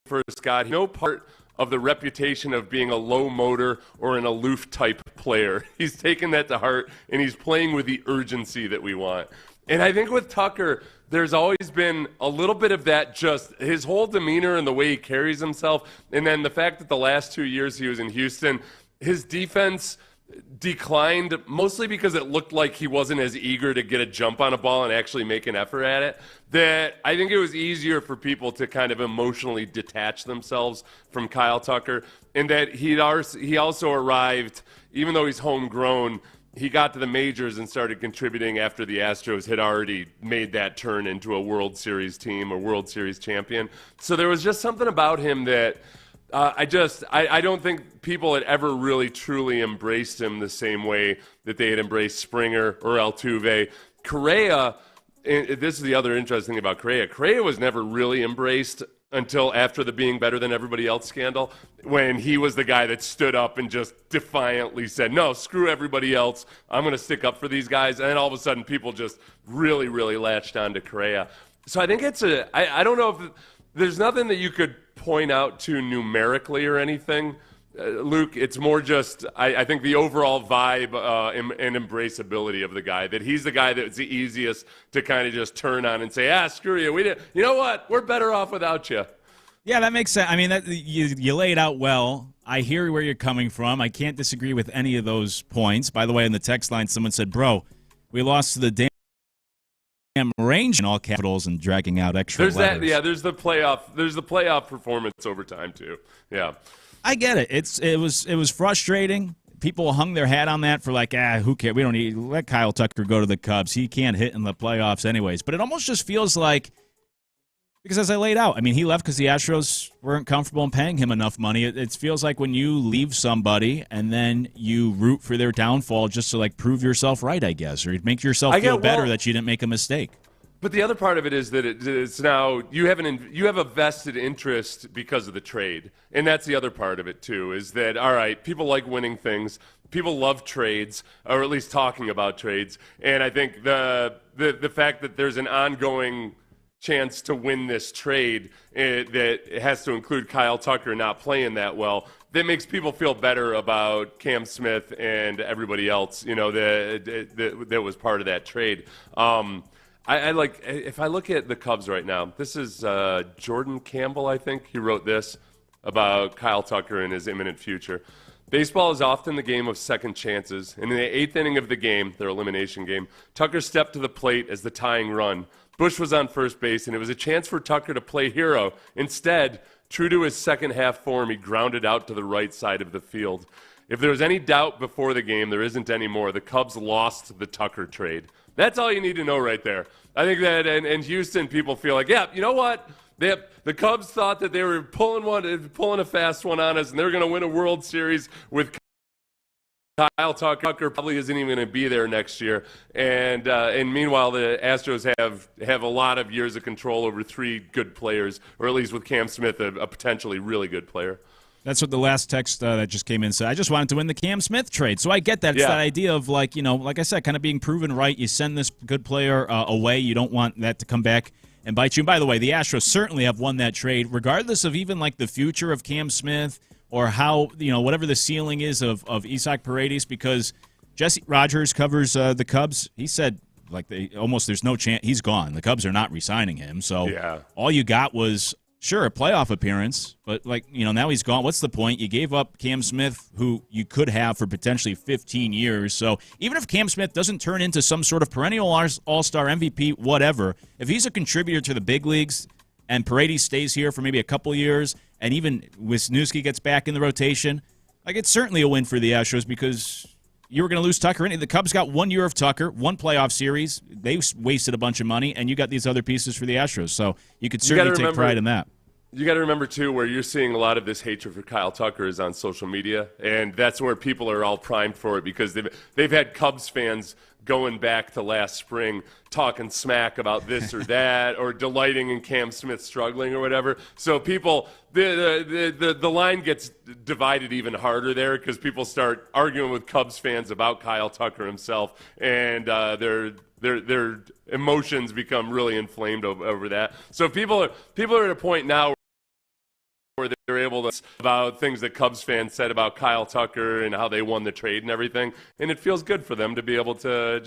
first got. No part of the reputation of being a low motor or an aloof type player. He's taken that to heart, and he's playing with the urgency that we want. And I think with Tucker, there's always been a little bit of that, just his whole demeanor and the way he carries himself. And then the fact that the last 2 years he was in Houston, his defense declined mostly because it looked like he wasn't as eager to get a jump on a ball and actually make an effort at it, that I think it was easier for people to kind of emotionally detach themselves from Kyle Tucker, and that he also arrived, even though he's homegrown, he got to the majors and started contributing after the Astros had already made that turn into a World Series team, a World Series champion. So there was just something about him that I don't think people had ever really truly embraced him the same way that they had embraced Springer or Altuve. Correa, this is the other interesting thing about Correa. Correa was never really embraced until after the being better than everybody else scandal, when he was the guy that stood up and just defiantly said, no, screw everybody else. I'm going to stick up for these guys. And then all of a sudden people just really, really latched on to Correa. So I think I don't know if there's nothing that you could point out to numerically or anything, Luke. It's more just, I think, the overall vibe and embraceability of the guy, that he's the guy that's the easiest to kind of just turn on and say, screw you. You know what? We're better off without you. Yeah, that makes sense. I mean, you lay it out well. I hear where you're coming from. I can't disagree with any of those points. By the way, in the text line, someone said, bro, we lost to the damn range in all capitals and dragging out extra letters. There's the playoff performance over time too. Yeah. I get it. It was frustrating. People hung their hat on that for like, who cares? We don't need, let Kyle Tucker go to the Cubs. He can't hit in the playoffs anyways. But it almost just feels like, because as I laid out, I mean, he left because the Astros weren't comfortable in paying him enough money. It feels like when you leave somebody and then you root for their downfall just to like prove yourself right, I guess, or make yourself feel better that you didn't make a mistake. But the other part of it is that it's now you have a vested interest because of the trade, and that's the other part of it too. Is that all right? People like winning things. People love trades, or at least talking about trades. And I think the fact that there's an ongoing chance to win this trade that has to include Kyle Tucker not playing that well, that makes people feel better about Cam Smith and everybody else, that was part of that trade. I like, if I look at the Cubs right now, this is Jordan Campbell, I think. He wrote this about Kyle Tucker and his imminent future. Baseball is often the game of second chances, and in the 8th inning of the game, their elimination game, Tucker stepped to the plate as the tying run. Bush was on first base, and it was a chance for Tucker to play hero. Instead, true to his second-half form, he grounded out to the right side of the field. If there was any doubt before the game, there isn't anymore. The Cubs lost the Tucker trade. That's all you need to know right there. I think that in Houston, people feel like, yeah, you know what? The Cubs thought that they were pulling a fast one on us, and they're going to win a World Series with Kyle Tucker. Probably isn't even going to be there next year. And meanwhile, the Astros have a lot of years of control over 3 good players, or at least with Cam Smith, a potentially really good player. That's what the last text that just came in said. I just wanted to win the Cam Smith trade. So I get that. It's that idea of, like I said, kind of being proven right. You send this good player away. You don't want that to come back and bite you. And by the way, the Astros certainly have won that trade, regardless of even like the future of Cam Smith or how, whatever the ceiling is of Isaac Paredes, because Jesse Rogers covers the Cubs. He said, there's no chance. He's gone. The Cubs are not re-signing him. So all you got was, sure, a playoff appearance, but now he's gone. What's the point? You gave up Cam Smith, who you could have for potentially 15 years. So even if Cam Smith doesn't turn into some sort of perennial all-star MVP, whatever, if he's a contributor to the big leagues and Paredes stays here for maybe a couple years, and even Wisniewski gets back in the rotation, it's certainly a win for the Astros, because you were going to lose Tucker. The Cubs got 1 year of Tucker, 1 playoff series. They wasted a bunch of money, and you got these other pieces for the Astros. So you could certainly take pride in that. You got to remember, too, where you're seeing a lot of this hatred for Kyle Tucker is on social media, and that's where people are all primed for it, because they've had Cubs fans going back to last spring talking smack about this or that, or delighting in Cam Smith struggling or whatever. So people, the line gets divided even harder there, because people start arguing with Cubs fans about Kyle Tucker himself, and their emotions become really inflamed over that. So people are at a point now where they're able to about things that Cubs fans said about Kyle Tucker and how they won the trade and everything, and it feels good for them to be able to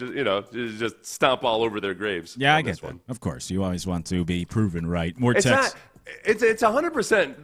just stomp all over their graves. Yeah, I get that. Of course, you always want to be proven right. More text. It's 100%.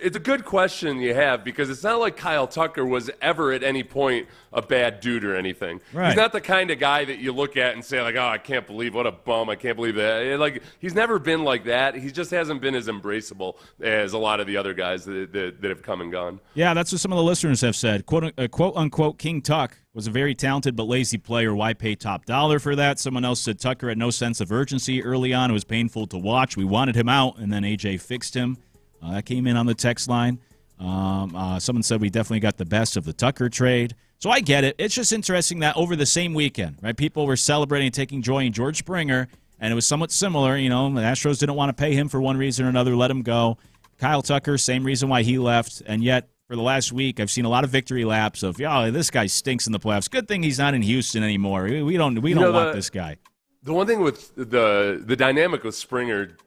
It's a good question you have, because it's not like Kyle Tucker was ever at any point a bad dude or anything. Right. He's not the kind of guy that you look at and say, like, oh, I can't believe, what a bum. I can't believe that. He's never been like that. He just hasn't been as embraceable as a lot of the other guys that have come and gone. Yeah, that's what some of the listeners have said. Quote unquote, King Tuck was a very talented but lazy player. Why pay top dollar for that? Someone else said Tucker had no sense of urgency early on. It was painful to watch. We wanted him out, and then AJ fixed him. That came in on the text line. Someone said we definitely got the best of the Tucker trade. So I get it. It's just interesting that over the same weekend, right, people were celebrating and taking joy in George Springer, and it was somewhat similar. The Astros didn't want to pay him for one reason or another, let him go. Kyle Tucker, same reason why he left, and yet for the last week, I've seen a lot of victory laps of, this guy stinks in the playoffs. Good thing he's not in Houston anymore. We don't want this guy. The one thing with the dynamic with Springer,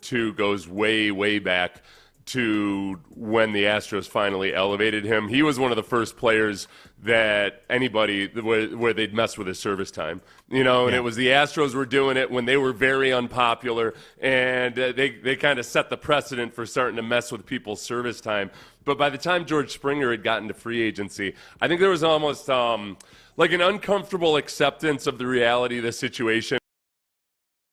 too, goes way, way back to when the Astros finally elevated him. He was one of the first players that anybody where they'd mess with his service time, and it was the Astros were doing it when they were very unpopular, and they kind of set the precedent for starting to mess with people's service time. But by the time George Springer had gotten to free agency, I think there was almost like an uncomfortable acceptance of the reality of the situation,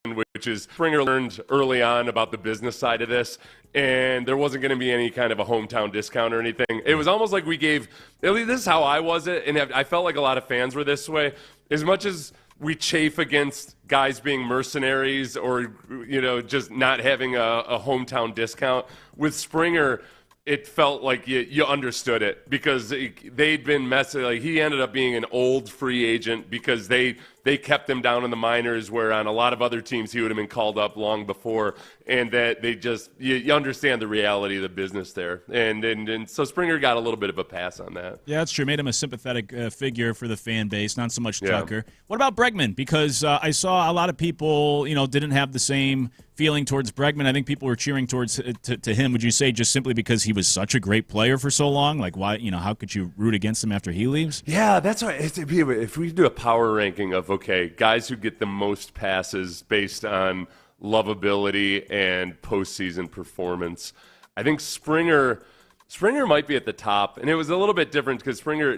which is Springer learned early on about the business side of this, and there wasn't going to be any kind of a hometown discount or anything. It was almost like we gave, at least this is how I was it, and I felt like a lot of fans were this way. As much as we chafe against guys being mercenaries or, just not having a hometown discount, with Springer, it felt like you understood it, because they'd been messing. Like, he ended up being an old free agent because they they kept him down in the minors, where on a lot of other teams he would have been called up long before, and that they just you understand the reality of the business there, and so Springer got a little bit of a pass on that. Yeah, that's true. Made him a sympathetic figure for the fan base, not so much Tucker. What about Bregman? Because I saw a lot of people, didn't have the same feeling towards Bregman. I think people were cheering towards to him. Would you say just simply because he was such a great player for so long? Like, why? How could you root against him after he leaves? Yeah, that's right. If we do a power ranking of guys who get the most passes based on lovability and postseason performance, I think Springer might be at the top, and it was a little bit different because Springer,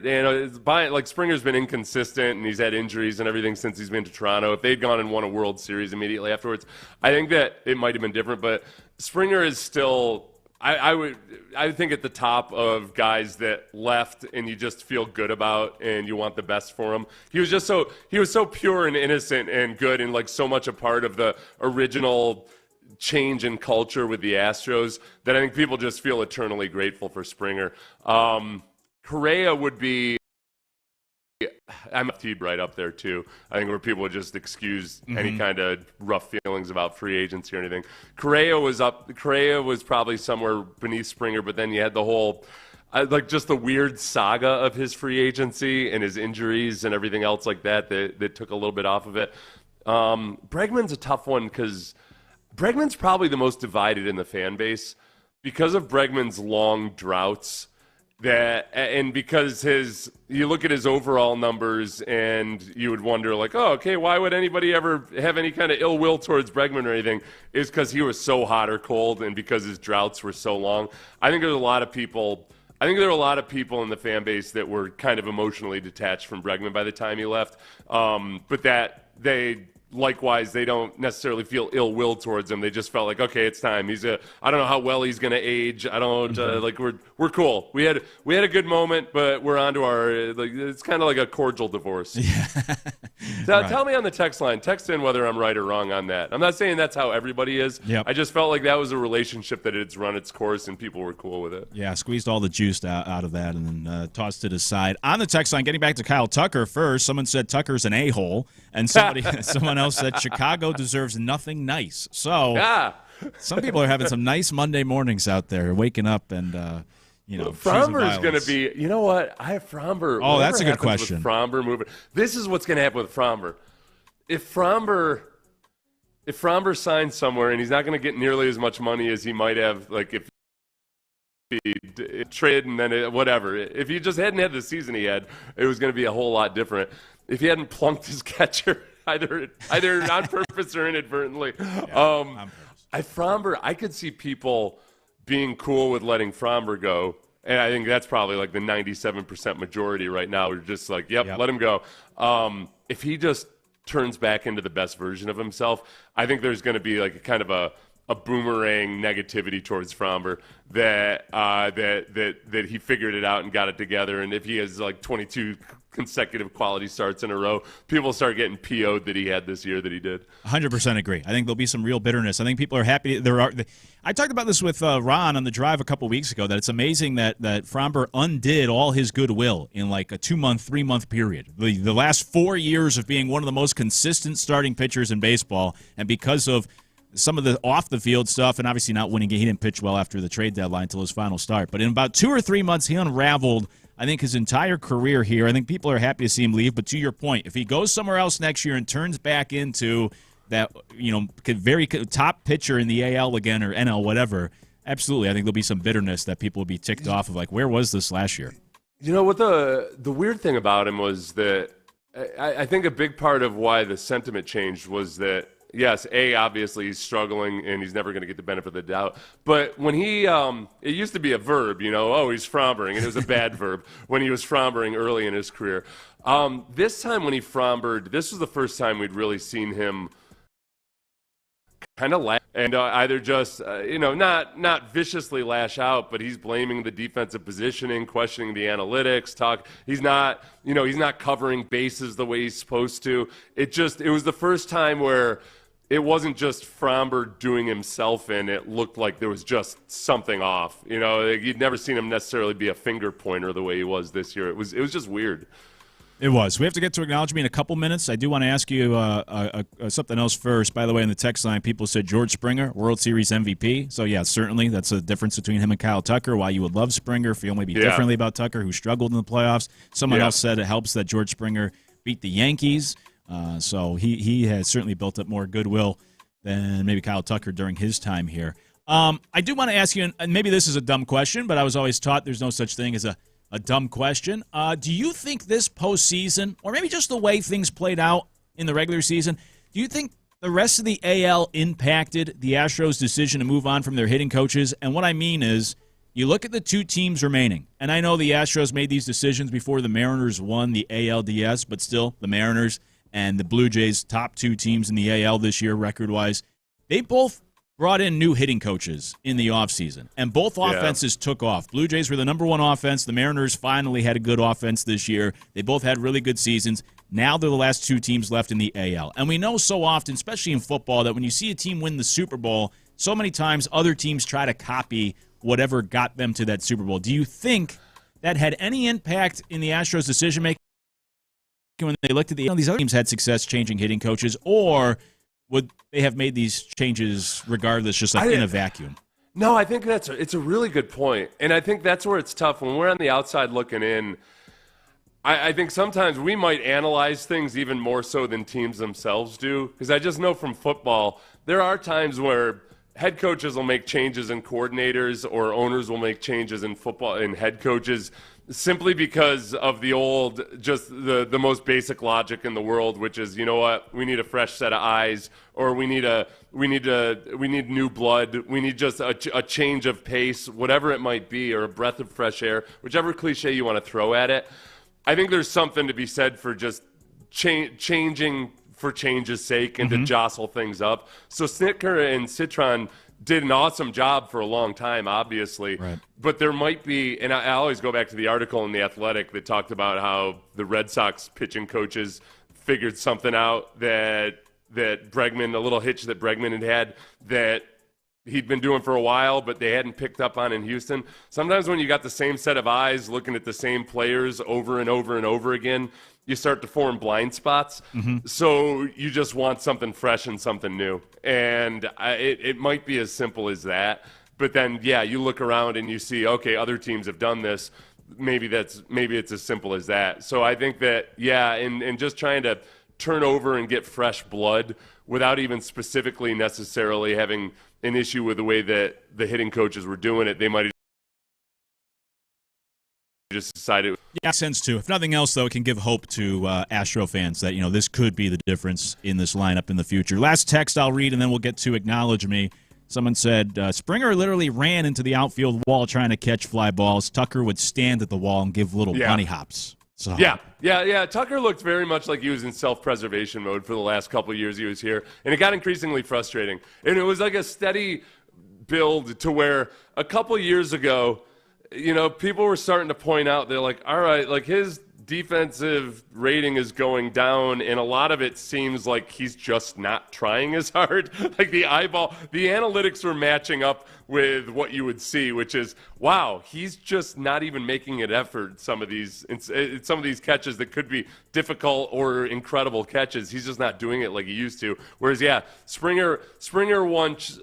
Springer's been inconsistent and he's had injuries and everything since he's been to Toronto. If they'd gone and won a World Series immediately afterwards, I think that it might have been different. But Springer is still, I think, at the top of guys that left and you just feel good about and you want the best for him. He was so pure and innocent and good and so much a part of the original change in culture with the Astros that I think people just feel eternally grateful for Springer. Correa would be, I'm teed right up there too. I think where people would just excuse any kind of rough feelings about free agency or anything. Correa was probably somewhere beneath Springer, but then you had the whole just the weird saga of his free agency and his injuries and everything else like that took a little bit off of it. Bregman's a tough one because Bregman's probably the most divided in the fan base because of Bregman's long droughts, and because you look at his overall numbers and you would wonder why would anybody ever have any kind of ill will towards Bregman or anything? Is because he was so hot or cold and because his droughts were so long. I think there were a lot of people in the fan base that were kind of emotionally detached from Bregman by the time he left, but that likewise, they don't necessarily feel ill will towards him. They just felt like, okay, it's time. I don't know how well he's going to age. I don't we're cool. We had a good moment, but we're on to our it's kind of like a cordial divorce. Yeah. Right. Tell me on the text line. Text in whether I'm right or wrong on that. I'm not saying that's how everybody is. Yep. I just felt like that was a relationship that had run its course and people were cool with it. Yeah, squeezed all the juice out of that and then tossed it aside. On the text line, getting back to Kyle Tucker first, someone said Tucker's an a-hole, and someone else said Chicago deserves nothing nice. So some people are having some nice Monday mornings out there, waking up and Fromber's going to be. You know what? I have Fromber. Oh, that's a good question. Fromber moving. This is what's going to happen with Fromber. If Fromber signs somewhere and he's not going to get nearly as much money as he might have, if he traded and then whatever. If he just hadn't had the season he had, it was going to be a whole lot different. If he hadn't plunked his catcher. Either on purpose or inadvertently. Fromber, I could see people being cool with letting Fromber go, and I think that's probably the 97% majority right now. We're just let him go. If he just turns back into the best version of himself, I think there's going to be kind of a boomerang negativity towards Fromber that he figured it out and got it together. And if he has 22 consecutive quality starts in a row, people start getting PO'd that he had this year that he did. 100% agree. I think there'll be some real bitterness. I think people are happy. I talked about this with Ron on the drive a couple weeks ago, that it's amazing that Fromber undid all his goodwill in a 2-month, 3-month period. The last 4 years of being one of the most consistent starting pitchers in baseball, and because of some of the off-the-field stuff, and obviously not winning, he didn't pitch well after the trade deadline until his final start. But in about 2 or 3 months, he unraveled, I think, his entire career here. I think people are happy to see him leave. But to your point, if he goes somewhere else next year and turns back into that, very top pitcher in the AL again or NL, whatever, absolutely, I think there'll be some bitterness that people will be ticked off of, where was this last year? What the weird thing about him was that I think a big part of why the sentiment changed was that, yes, obviously he's struggling and he's never going to get the benefit of the doubt. But when he, it used to be a verb, he's Frombering, and it was a bad verb when he was Frombering early in his career. This time when he Frombered, this was the first time we'd really seen him kind of lash and either just, not viciously lash out, but he's blaming the defensive positioning, questioning the analytics, he's not covering bases the way he's supposed to. It was the first time where it wasn't just Fromber doing himself in. It looked like there was just something off. You'd never seen him necessarily be a finger pointer the way he was this year. It was just weird. It was. We have to get to acknowledgement in a couple minutes. I do want to ask you something else first. By the way, in the text line, people said George Springer, World Series MVP. So, yeah, certainly that's a difference between him and Kyle Tucker. Why you would love Springer, feel maybe differently about Tucker, who struggled in the playoffs. Someone else said it helps that George Springer beat the Yankees. So he has certainly built up more goodwill than maybe Kyle Tucker during his time here. I do want to ask you, and maybe this is a dumb question, but I was always taught there's no such thing as a dumb question. Do you think this postseason, or maybe just the way things played out in the regular season, do you think the rest of the AL impacted the Astros' decision to move on from their hitting coaches? And what I mean is, you look at the two teams remaining, and I know the Astros made these decisions before the Mariners won the ALDS, but still, the Mariners and the Blue Jays, top two teams in the AL this year record-wise, they both brought in new hitting coaches in the offseason, and both offenses took off. Blue Jays were the number one offense. The Mariners finally had a good offense this year. They both had really good seasons. Now they're the last two teams left in the AL. And we know so often, especially in football, that when you see a team win the Super Bowl, so many times other teams try to copy whatever got them to that Super Bowl. Do you think that had any impact in the Astros' decision-making when they looked at these other teams had success changing hitting coaches, or would they have made these changes regardless, just like in a vacuum? No, I think it's a really good point. And I think that's where it's tough. When we're on the outside looking in, I think sometimes we might analyze things even more so than teams themselves do. Because I just know from football, there are times where head coaches will make changes in coordinators, or owners will make changes in football in head coaches, simply because of the the most basic logic in the world, which is, you know what, we need a fresh set of eyes, or we need new blood, we need just a change of pace, whatever it might be, or a breath of fresh air, whichever cliche you want to throw at it. I think there's something to be said for just changing for change's sake and to jostle things up. So Snitker and Citron did an awesome job for a long time, obviously. Right. But there might be, and I always go back to the article in The Athletic that talked about how the Red Sox pitching coaches figured something out that Bregman, a little hitch that Bregman had that he'd been doing for a while, but they hadn't picked up on in Houston. Sometimes when you got the same set of eyes looking at the same players over and over and over again, you start to form blind spots. So you just want something fresh and something new. And it might be as simple as that. But then, you look around and you see, okay, other teams have done this. Maybe it's as simple as that. So I think that, and just trying to turn over and get fresh blood without even specifically necessarily having an issue with the way that the hitting coaches were doing it, they might have just decided. Yeah, makes sense too. If nothing else, though, it can give hope to Astro fans that, this could be the difference in this lineup in the future. Last text I'll read, and then we'll get to Acknowledge Me. Someone said, Springer literally ran into the outfield wall trying to catch fly balls. Tucker would stand at the wall and give little bunny hops. So. Yeah. Tucker looked very much like he was in self-preservation mode for the last couple of years he was here, and it got increasingly frustrating. And it was like a steady build to where a couple of years ago, people were starting to point out, they're like, all right, like his defensive rating is going down, and a lot of it seems like he's just not trying as hard. Like the analytics were matching up with what you would see, which is, wow, he's just not even making an effort. Some of these catches that could be difficult or incredible catches, he's just not doing it like he used to. Whereas, Springer once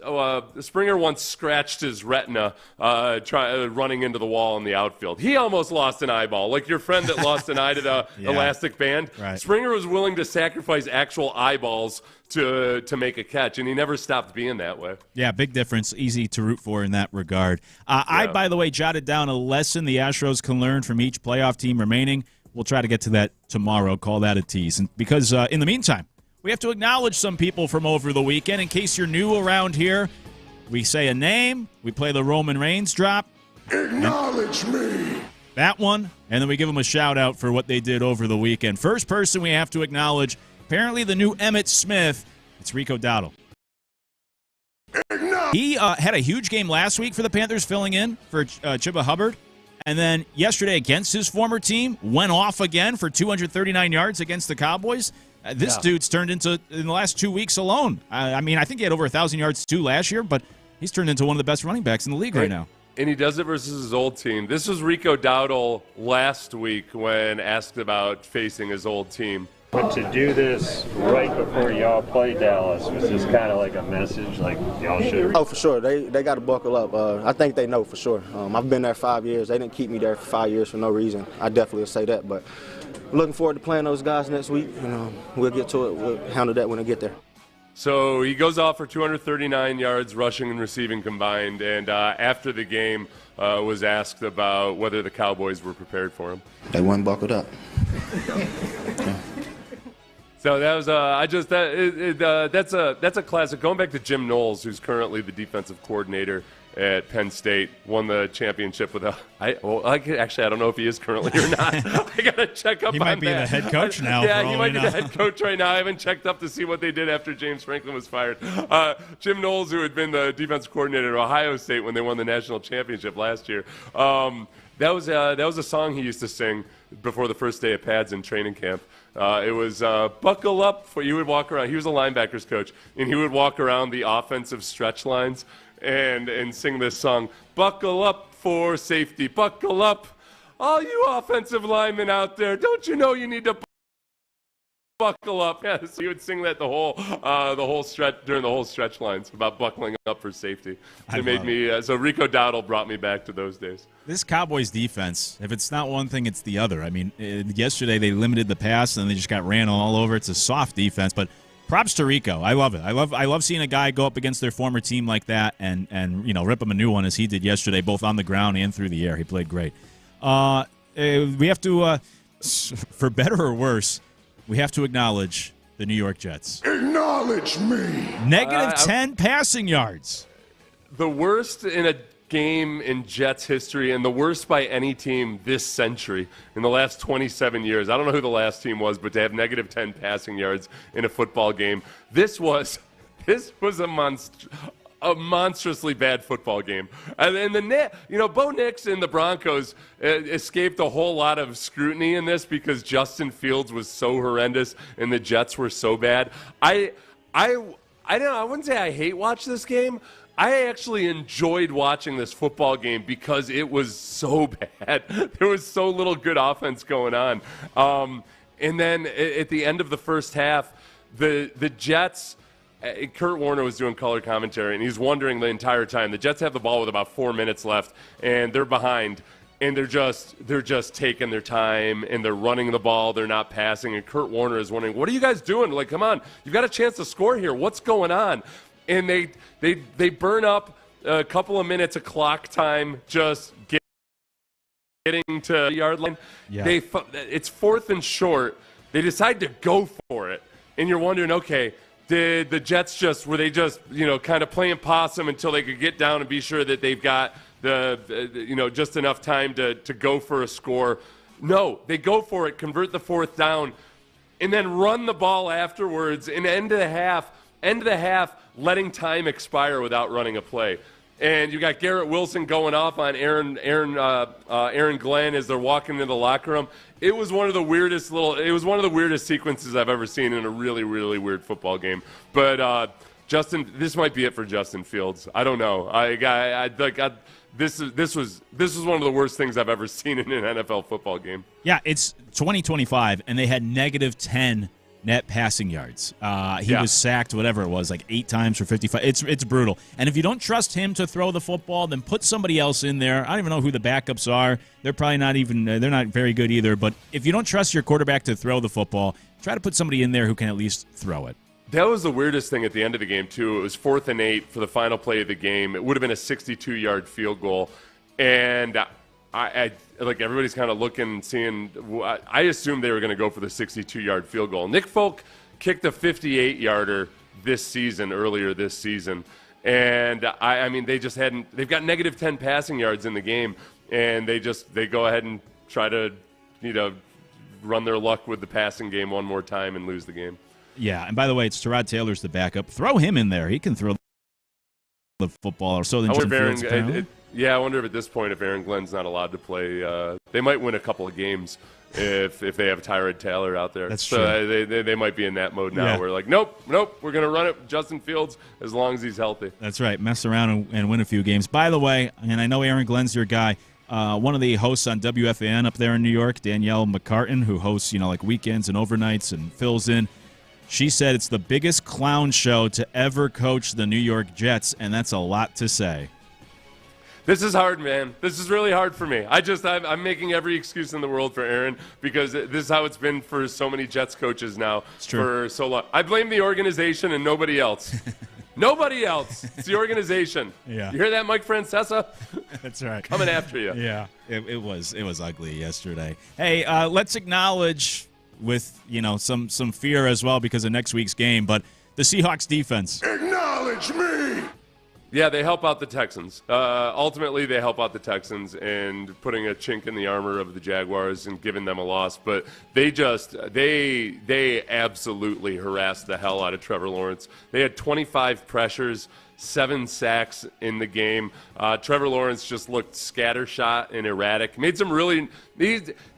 scratched his retina running into the wall in the outfield. He almost lost an eyeball, like your friend that lost an eye to the elastic band. Right. Springer was willing to sacrifice actual eyeballs to make a catch, and he never stopped being that way. Yeah, big difference. Easy to root for in that regard. I, by the way, jotted down a lesson the Astros can learn from each playoff team remaining. We'll try to get to that tomorrow. Call that a tease. And because in the meantime, we have to acknowledge some people from over the weekend. In case you're new around here, we say a name, we play the Roman Reigns drop. Acknowledge me. That one, and then we give them a shout-out for what they did over the weekend. First person we have to acknowledge, apparently the new Emmitt Smith, it's Rico Dowdle. He had a huge game last week for the Panthers, filling in for Chuba Hubbard. And then yesterday against his former team, went off again for 239 yards against the Cowboys. This dude's turned into, in the last 2 weeks alone, I think he had over 1,000 yards too last year, but he's turned into one of the best running backs in the league right now. And he does it versus his old team. This was Rico Dowdle last week when asked about facing his old team. But to do this right before y'all play Dallas, was this kind of like a message, like y'all should? Oh, for sure. They got to buckle up. I think they know for sure. I've been there 5 years. They didn't keep me there for 5 years for no reason. I definitely will say that. But looking forward to playing those guys next week. We'll get to it. We'll handle that when I get there. So he goes off for 239 yards rushing and receiving combined, and after the game was asked about whether the Cowboys were prepared for him. They weren't buckled up. So that was that's a classic. Going back to Jim Knowles, who's currently the defensive coordinator at Penn State, won the championship with I don't know if he is currently or not. I gotta check up on that. He might be the head coach now. Yeah, he might be the head coach right now. I haven't checked up to see what they did after James Franklin was fired. Jim Knowles, who had been the defensive coordinator at Ohio State when they won the national championship last year, that was a song he used to sing before the first day of pads in training camp. It was buckle up. You would walk around. He was a linebackers coach, and he would walk around the offensive stretch lines and sing this song, buckle up for safety, buckle up. All you offensive linemen out there, don't you know you need to buckle up? Yeah, so he would sing that the whole stretch during the whole stretch lines about buckling up for safety. It made me so Rico Dowdle brought me back to those days. This Cowboys defense, if it's not one thing, it's the other. I mean, yesterday they limited the pass and they just got ran all over. It's a soft defense, but props to Rico. I love it. I love seeing a guy go up against their former team like that and rip him a new one as he did yesterday, both on the ground and through the air. He played great. We have to, for better or worse, we have to acknowledge the New York Jets. Acknowledge me. Negative 10 passing yards. The worst in a game in Jets history, and the worst by any team this century in the last 27 years. I don't know who the last team was, but to have negative 10 passing yards in a football game, this was a monstrously bad football game. And Bo Nix and the Broncos escaped a whole lot of scrutiny in this because Justin Fields was so horrendous and the Jets were so bad. I wouldn't say I hate watch this game. I actually enjoyed watching this football game because it was so bad. There was so little good offense going on. And then at the end of the first half, the Jets, Kurt Warner was doing color commentary, and he's wondering the entire time. The Jets have the ball with about 4 minutes left, and they're behind. And they're just taking their time, and they're running the ball. They're not passing. And Kurt Warner is wondering, what are you guys doing? Like, come on. You've got a chance to score here. What's going on? And they burn up a couple of minutes of clock time just getting to the yard line. Yeah. It's 4th and short. They decide to go for it. And you're wondering, okay, did the Jets were they just kind of playing possum until they could get down and be sure that they've got just enough time to go for a score? No, they go for it, convert the 4th down, and then run the ball afterwards, and end of the half, letting time expire without running a play. And you got Garrett Wilson going off on Aaron Glenn as they're walking into the locker room. It was one of the weirdest sequences I've ever seen in a really, really weird football game. But this might be it for Justin Fields. I don't know. This was one of the worst things I've ever seen in an NFL football game. Yeah, it's 2025, and they had negative 10 net passing yards. He was sacked, whatever it was, like 8 times for 55. It's brutal. And if you don't trust him to throw the football, then put somebody else in there. I don't even know who the backups are. They're probably not even, they're not very good either. But if you don't trust your quarterback to throw the football, try to put somebody in there who can at least throw it. That was the weirdest thing at the end of the game, too. It was 4th and 8 for the final play of the game. It would have been a 62-yard field goal. And I like everybody's kind of looking and seeing. I assumed they were going to go for the 62-yard field goal. Nick Folk kicked a 58-yarder earlier this season, and I mean they just hadn't. They've got negative 10 passing yards in the game, and they go ahead and try to run their luck with the passing game one more time and lose the game. Yeah, and by the way, it's Tyrod Taylor's the backup. Throw him in there. He can throw the football, or so than Justin Fields. I wonder if at this point, if Aaron Glenn's not allowed to play, they might win a couple of games if they have Tyrod Taylor out there. That's so true. They might be in that mode now. Yeah. We're like, nope, we're going to run it with Justin Fields as long as he's healthy. That's right. Mess around and win a few games. By the way, and I know Aaron Glenn's your guy, one of the hosts on WFAN up there in New York, Danielle McCartan, who hosts, like weekends and overnights and fills in, she said it's the biggest clown show to ever coach the New York Jets, and that's a lot to say. This is hard, man. This is really hard for me. I'm making every excuse in the world for Aaron because this is how it's been for so many Jets coaches now for so long. I blame the organization and nobody else. Nobody else. It's the organization. Yeah. You hear that, Mike Francesa? That's right. Coming after you. Yeah. It was ugly yesterday. Hey, let's acknowledge with, some fear as well because of next week's game, but the Seahawks defense. Acknowledge me! Yeah, they help out the Texans. Ultimately, they help out the Texans and putting a chink in the armor of the Jaguars and giving them a loss. But they absolutely harassed the hell out of Trevor Lawrence. They had 25 pressures, 7 sacks in the game. Trevor Lawrence just looked scattershot and erratic. Made some really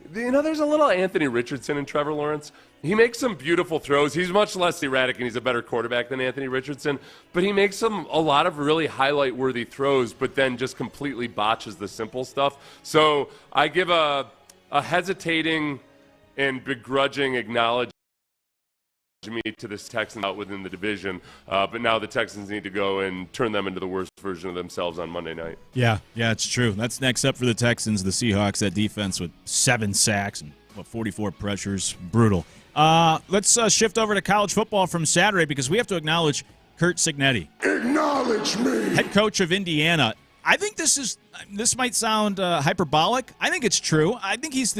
there's a little Anthony Richardson in Trevor Lawrence. He makes some beautiful throws. He's much less erratic, and he's a better quarterback than Anthony Richardson. But he makes a lot of really highlight-worthy throws, but then just completely botches the simple stuff. So I give a hesitating and begrudging acknowledgement to this Texans out within the division. But now the Texans need to go and turn them into the worst version of themselves on Monday night. Yeah, it's true. That's next up for the Texans, the Seahawks, that defense with 7 sacks and 44 pressures. Brutal. Let's shift over to college football from Saturday because we have to acknowledge Curt Cignetti. Acknowledge me! Head coach of Indiana. I think this might sound hyperbolic. I think it's true. I think he's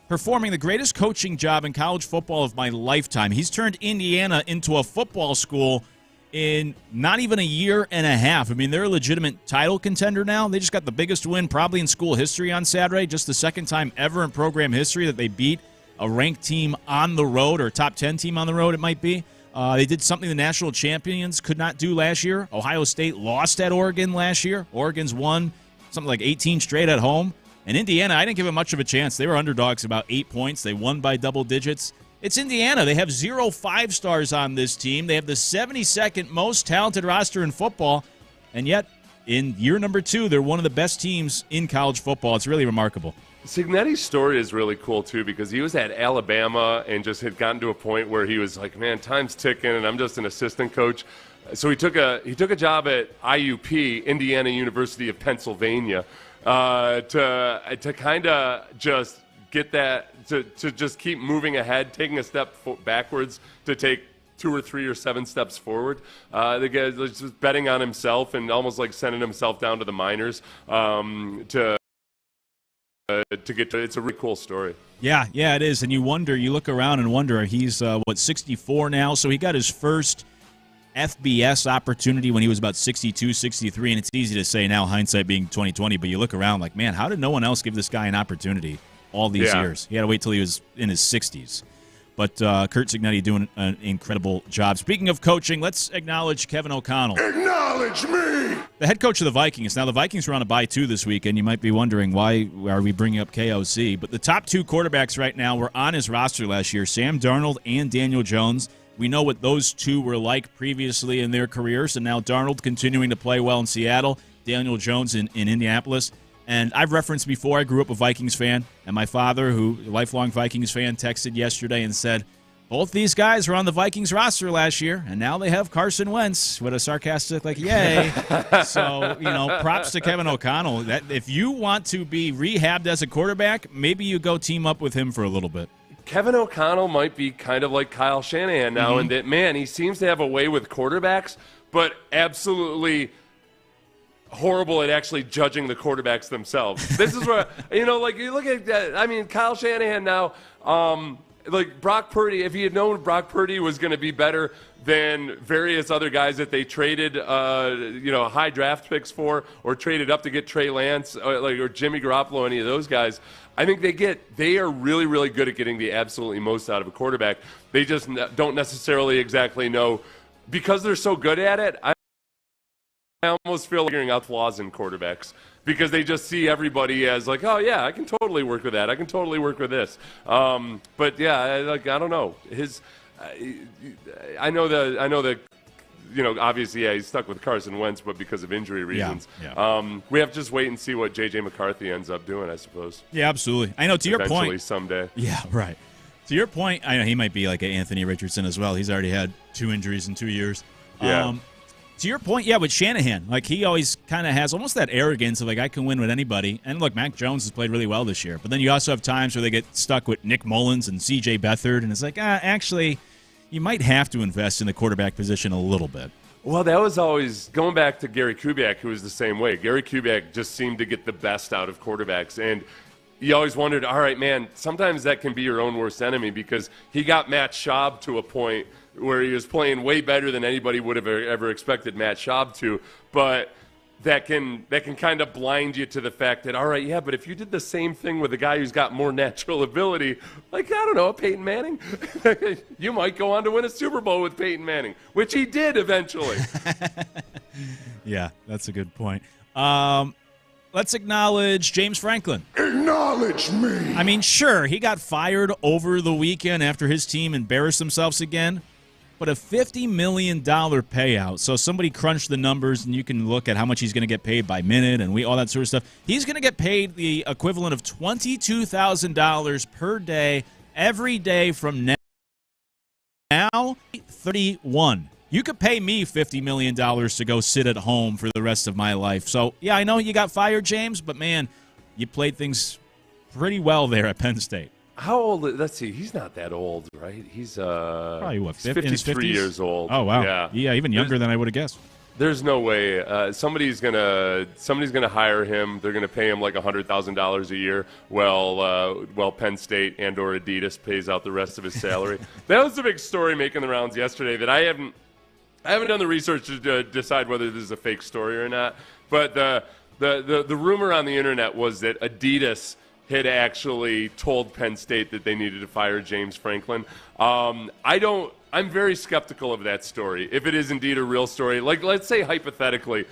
performing the greatest coaching job in college football of my lifetime. He's turned Indiana into a football school in not even a year and a half. I mean, they're a legitimate title contender now. They just got the biggest win probably in school history on Saturday, just the second time ever in program history that they beat a ranked team on the road or a top 10 team on the road, it might be. They did something the national champions could not do last year. Ohio State lost at Oregon last year. Oregon's won something like 18 straight at home. And Indiana, I didn't give them much of a chance. They were underdogs about 8 points. They won by double digits. It's Indiana. They have 0 5-stars on this team. They have the 72nd most talented roster in football. And yet, in year number 2, they're one of the best teams in college football. It's really remarkable. Cignetti's story is really cool, too, because he was at Alabama and just had gotten to a point where he was like, man, time's ticking, and I'm just an assistant coach. So he took a job at IUP, Indiana University of Pennsylvania, to kind of just get that, to just keep moving ahead, taking a step backwards to take 2 or 3 or 7 steps forward. The guy was just betting on himself and almost like sending himself down to the minors to get to. It's a really cool story. Yeah, it is. And you look around and wonder, he's 64 now, so he got his first FBS opportunity when he was about 62, 63, and it's easy to say now, hindsight being 2020, but you look around like, man, how did no one else give this guy an opportunity all these years? He had to wait till he was in his 60s. But Curt Cignetti doing an incredible job. Speaking of coaching, let's acknowledge Kevin O'Connell. Acknowledge me! The head coach of the Vikings. Now, the Vikings were on a bye, too, this weekend. You might be wondering, why are we bringing up KOC? But the top 2 quarterbacks right now were on his roster last year, Sam Darnold and Daniel Jones. We know what those two were like previously in their careers, and now Darnold continuing to play well in Seattle, Daniel Jones in Indianapolis. And I've referenced before, I grew up a Vikings fan, and my father, who a lifelong Vikings fan, texted yesterday and said, both these guys were on the Vikings roster last year, and now they have Carson Wentz with a sarcastic, like, yay. So, props to Kevin O'Connell. That if you want to be rehabbed as a quarterback, maybe you go team up with him for a little bit. Kevin O'Connell might be kind of like Kyle Shanahan now, in that, man, he seems to have a way with quarterbacks, but absolutely horrible at actually judging the quarterbacks themselves. This is where, you look at that. Kyle Shanahan now, like Brock Purdy, if he had known Brock Purdy was going to be better than various other guys that they traded, high draft picks for, or traded up to get Trey Lance, or Jimmy Garoppolo, any of those guys, I think they are really, really good at getting the absolutely most out of a quarterback. They just don't necessarily exactly know, because they're so good at it. I almost feel like figuring out flaws in quarterbacks. because they just see everybody as like, oh yeah, I can totally work with that. I can totally work with this. But yeah, I don't know. I know that. Obviously, yeah, he's stuck with Carson Wentz, but because of injury reasons. Yeah. We have to just wait and see what J.J. McCarthy ends up doing, I suppose. Yeah, absolutely. I know, to your point. Eventually, someday. Yeah, right. To your point, I know he might be like an Anthony Richardson as well. He's already had 2 injuries in 2 years. Yeah. To your point, yeah, with Shanahan, like he always kind of has almost that arrogance of like, I can win with anybody. And look, Mac Jones has played really well this year. But then you also have times where they get stuck with Nick Mullins and C.J. Beathard, and it's like, actually, you might have to invest in the quarterback position a little bit. Well, that was always going back to Gary Kubiak, who was the same way. Gary Kubiak just seemed to get the best out of quarterbacks. And you always wondered, all right, man, sometimes that can be your own worst enemy, because he got Matt Schaub to a point where he was playing way better than anybody would have ever expected Matt Schaub to. But that can kind of blind you to the fact that, all right, yeah, but if you did the same thing with a guy who's got more natural ability, like, I don't know, Peyton Manning, you might go on to win a Super Bowl with Peyton Manning, which he did eventually. Yeah, that's a good point. Let's acknowledge James Franklin. Acknowledge me. I mean, sure, he got fired over the weekend after his team embarrassed themselves again. But a $50 million payout, so somebody crunched the numbers, and you can look at how much he's going to get paid by minute and all that sort of stuff. He's going to get paid the equivalent of $22,000 per day, every day from now 31. You could pay me $50 million to go sit at home for the rest of my life. So, yeah, I know you got fired, James, but, man, you played things pretty well there at Penn State. How old? Let's see. He's not that old, right? He's probably what, he's 53 years old. Oh wow, yeah, even younger than I would have guessed. There's no way somebody's gonna hire him. They're gonna pay him like $100,000 a year. Well, Penn State and/or Adidas pays out the rest of his salary. That was the big story making the rounds yesterday. That I haven't done the research to decide whether this is a fake story or not. But the rumor on the internet was that Adidas had actually told Penn State that they needed to fire James Franklin. I'm very skeptical of that story. If it is indeed a real story, like let's say hypothetically,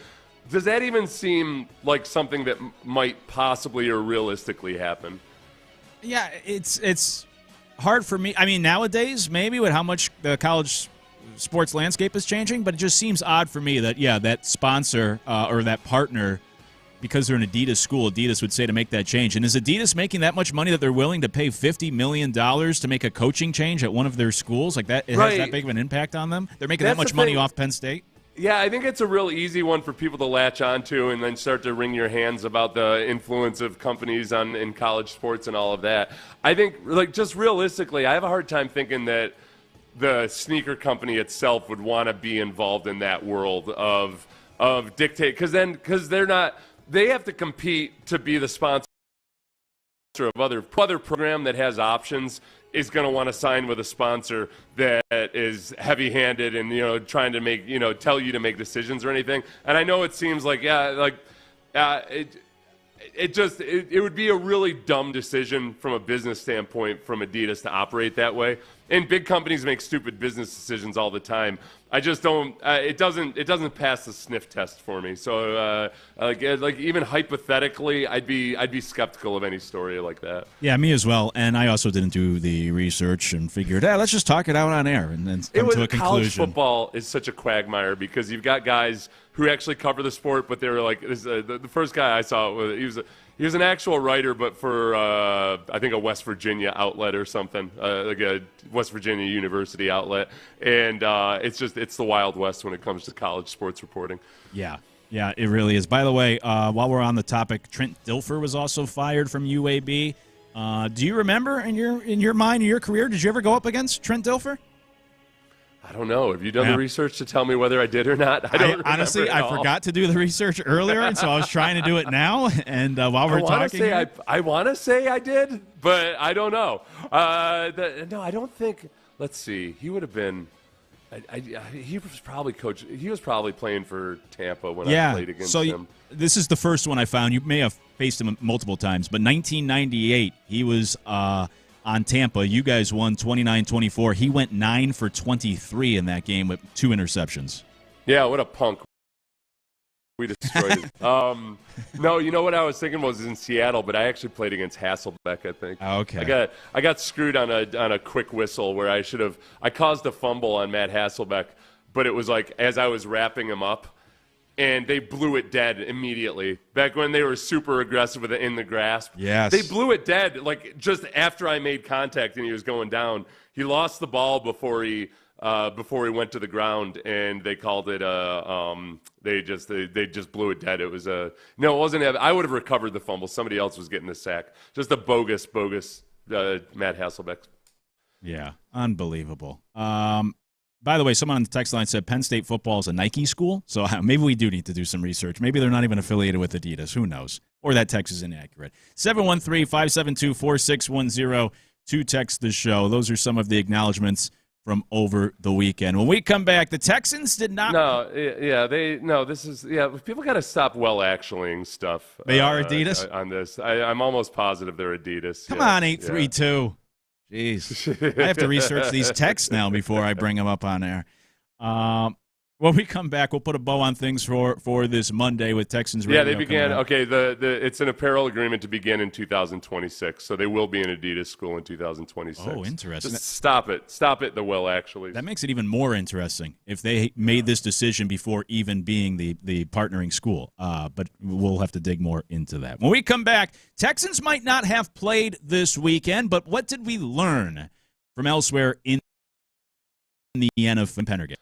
does that even seem like something that might possibly or realistically happen? Yeah, it's hard for me. I mean, nowadays, maybe with how much the college sports landscape is changing, but it just seems odd for me that, that sponsor or that partner, because they're an Adidas school, Adidas would say to make that change. And is Adidas making that much money that they're willing to pay $50 million to make a coaching change at one of their schools? Like that, it has that big of an impact on them? They're making that much money off Penn State? Yeah, I think it's a real easy one for people to latch onto and then start to wring your hands about the influence of companies in college sports and all of that. I think, like, just realistically, I have a hard time thinking that the sneaker company itself would want to be involved in that world of dictate, because they're not. They have to compete to be the sponsor of other program that has options is going to want to sign with a sponsor that is heavy-handed and trying to make tell you to make decisions or anything. And I know it seems like it would be a really dumb decision from a business standpoint from Adidas to operate that way. And big companies make stupid business decisions all the time. I just don't. It doesn't pass the sniff test for me. So, like even hypothetically, I'd be skeptical of any story like that. Yeah, me as well. And I also didn't do the research and figured, let's just talk it out on air and then come to a conclusion. College football is such a quagmire because you've got guys who actually cover the sport, but they were like the first guy I saw he was an actual writer, but for I think a West Virginia outlet or something, like a West Virginia University outlet, and it's the Wild West when it comes to college sports reporting. Yeah, it really is. By the way, while we're on the topic, Trent Dilfer was also fired from UAB. Do you remember in your mind, in your career, did you ever go up against Trent Dilfer? I don't know. Have you done the research to tell me whether I did or not? Honestly, I forgot to do the research earlier, and so I was trying to do it now. And while we're talking, I want to say I did, but I don't know. No, I don't think. Let's see. He would have been. He was probably coach. He was probably playing for Tampa when I played against him. This is the first one I found. You may have faced him multiple times, but 1998, he was on Tampa. You guys won 29-24. He went 9 for 23 in that game with 2 interceptions. Yeah, what a punk. We destroyed it. No, you know what I was thinking was in Seattle, but I actually played against Hasselbeck, I think. Okay. I got screwed on a quick whistle where I caused a fumble on Matt Hasselbeck, but it was like as I was wrapping him up, and they blew it dead immediately. Back when they were super aggressive with it in the grasp. Yes. They blew it dead, like just after I made contact and he was going down. He lost the ball before he went to the ground, and they called it they just blew it dead. It was no, it wasn't. I would have recovered the fumble. Somebody else was getting the sack. Just a bogus Matt Hasselbeck. Yeah, unbelievable. By the way, someone on the text line said Penn State football is a Nike school, so maybe we do need to do some research. Maybe they're not even affiliated with Adidas. Who knows? Or that text is inaccurate. 713-572-4610 to text the show. Those are some of the acknowledgments from over the weekend. When we come back, the Texans did not. People got to stop actuallying stuff. They are Adidas on this. I'm almost positive they're Adidas. Come on, 832. Jeez, I have to research these texts now before I bring them up on air. When we come back, we'll put a bow on things for this Monday with Texans Radio. Yeah, they began. Okay, it's an apparel agreement to begin in 2026, so they will be an Adidas school in 2026. Oh, interesting. Just stop it. Actually. That makes it even more interesting if they made this decision before even being the partnering school. But we'll have to dig more into that. When we come back, Texans might not have played this weekend, but what did we learn from elsewhere in the NFL? Pendergast.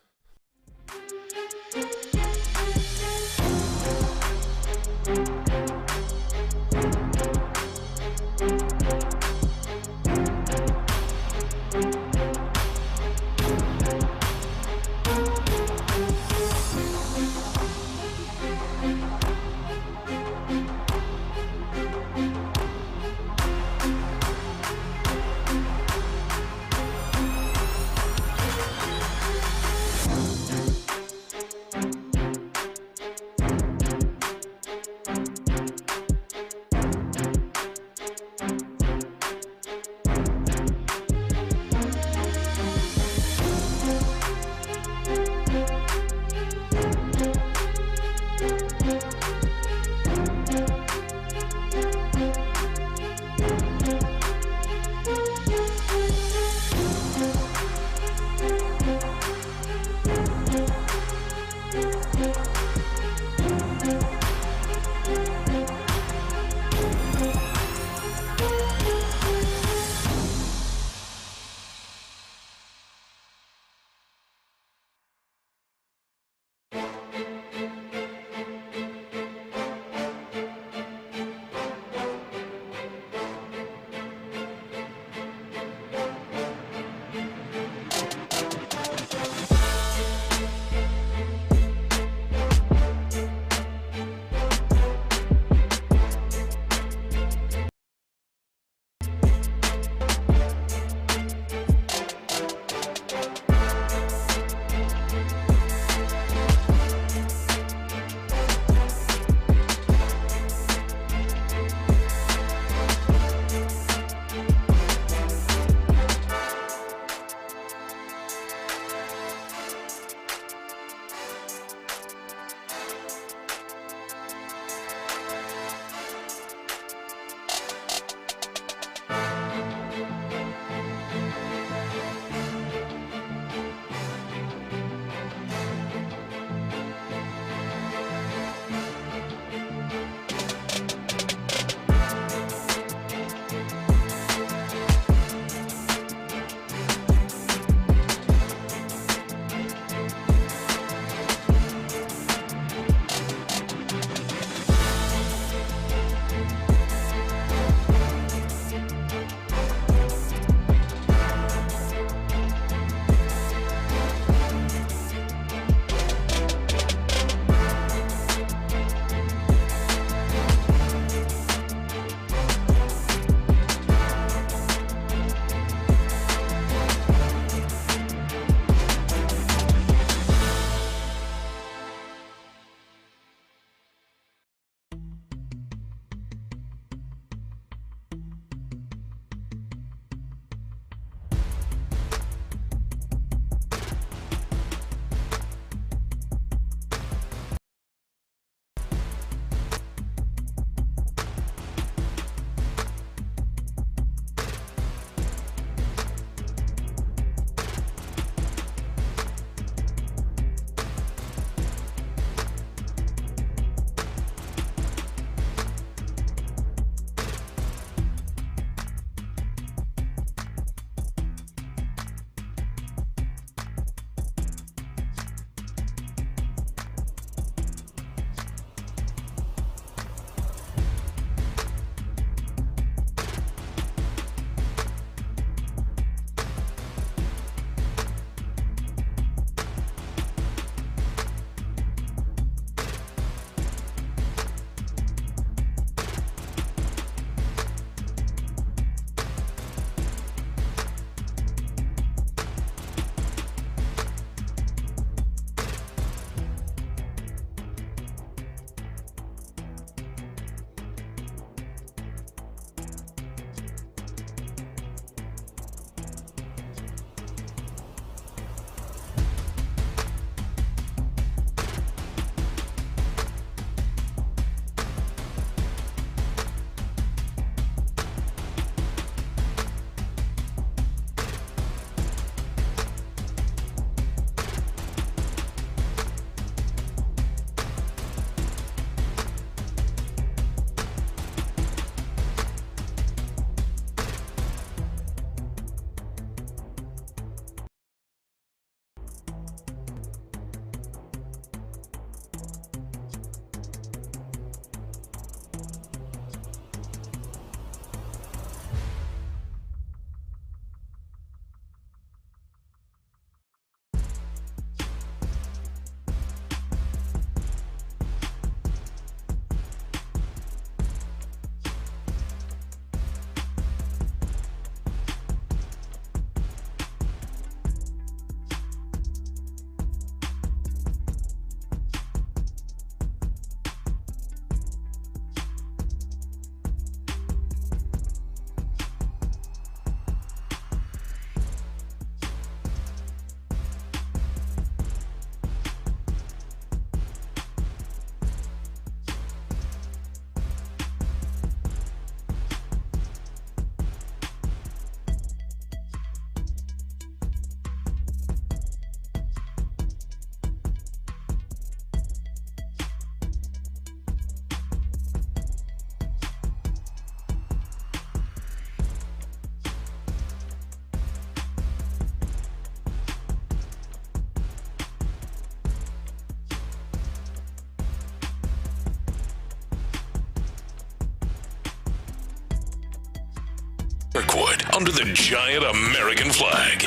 under the giant American flag.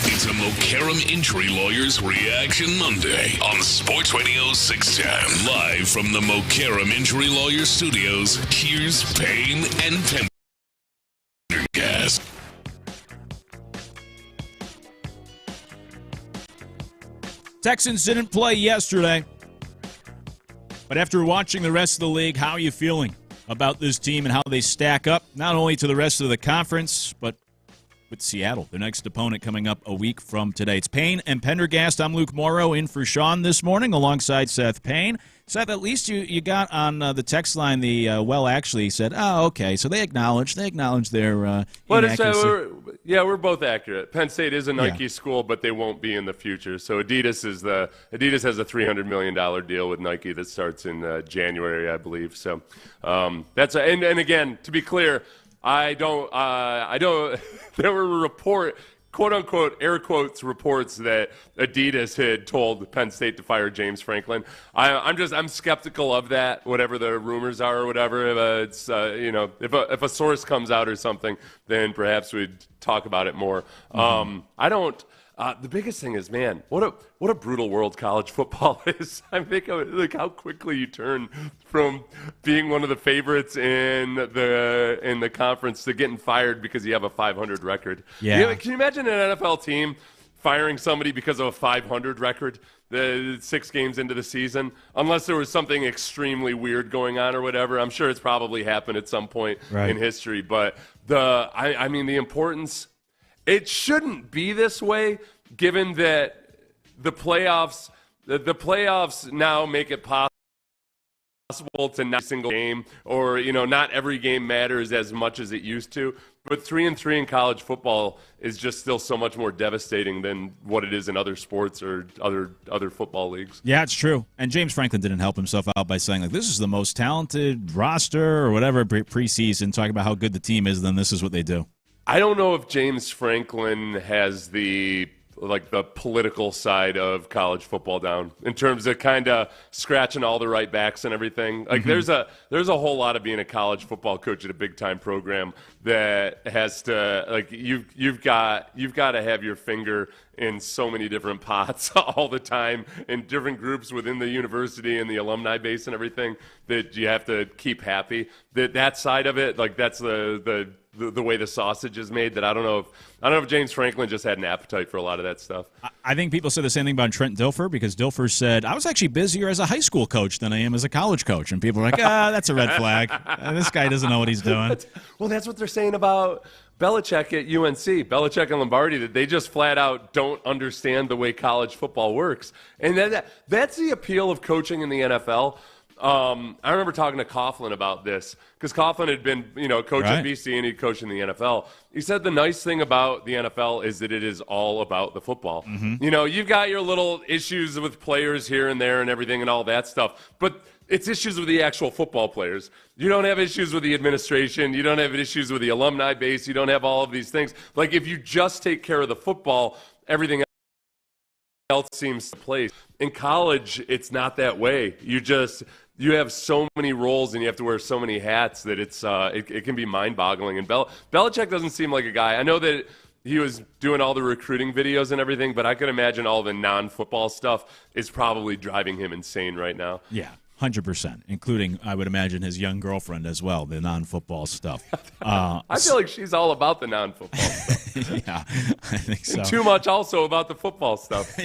It's a Mokaram Injury Lawyers Reaction Monday on Sports Radio 610. Live from the Mokaram Injury Lawyers Studios, here's Payne and Pendergast. Texans didn't play yesterday, but after watching the rest of the league, how are you feeling about this team and how they stack up, not only to the rest of the conference, but with Seattle, their next opponent coming up a week from today? It's Payne and Pendergast. I'm Luke Morrow in for Sean this morning alongside Seth Payne. Seth, at least you got on the text line the actually said, oh, okay, so they acknowledge their inaccuracy. We're both accurate. Penn State is a Nike school, but they won't be in the future. So Adidas has a $300 million deal with Nike that starts in January, I believe. So and again, to be clear, I don't. There were quote unquote, air quotes, reports that Adidas had told Penn State to fire James Franklin. I'm skeptical of that, whatever the rumors are or whatever. If a source comes out or something, then perhaps we'd talk about it more. The biggest thing is, man, what a brutal world college football is. I think like how quickly you turn from being one of the favorites in the conference to getting fired because you have a 500 record. Yeah. Can you imagine an NFL team firing somebody because of a 500 record 6 games into the season? Unless there was something extremely weird going on or whatever. I'm sure it's probably happened at some point in history. But the importance. It shouldn't be this way, given that the playoffs now make it possible to not a single game, or not every game matters as much as it used to. But 3-3 in college football is just still so much more devastating than what it is in other sports or other football leagues. Yeah, it's true. And James Franklin didn't help himself out by saying, like, this is the most talented roster or whatever preseason, talking about how good the team is, then this is what they do. I don't know if James Franklin has the political side of college football down in terms of kind of scratching all the right backs and everything. Like there's a whole lot of being a college football coach at a big time program that has to you've got to have your finger in so many different pots all the time in different groups within the university and the alumni base and everything that you have to keep happy. That side of it, like that's the way the sausage is made, that I don't know if James Franklin just had an appetite for a lot of that stuff. I think people say the same thing about Trent Dilfer, because Dilfer said, I was actually busier as a high school coach than I am as a college coach. And people are like, that's a red flag. This guy doesn't know what he's doing. That's what they're saying about Belichick at UNC. Belichick and Lombardi, that they just flat out don't understand the way college football works. And that's the appeal of coaching in the NFL. I remember talking to Coughlin about this, because Coughlin had been, coach at BC and he'd coached in the NFL. He said the nice thing about the NFL is that it is all about the football. Mm-hmm. You've got your little issues with players here and there and everything and all that stuff, but it's issues with the actual football players. You don't have issues with the administration. You don't have issues with the alumni base. You don't have all of these things. Like, if you just take care of the football, everything else seems to place. In college, it's not that way. You have so many roles and you have to wear so many hats that it can be mind-boggling. And Belichick doesn't seem like a guy. I know that he was doing all the recruiting videos and everything, but I can imagine all the non-football stuff is probably driving him insane right now. Yeah, 100%, including, I would imagine, his young girlfriend as well, the non-football stuff. I feel like she's all about the non-football stuff. Yeah, I think so. And too much also about the football stuff.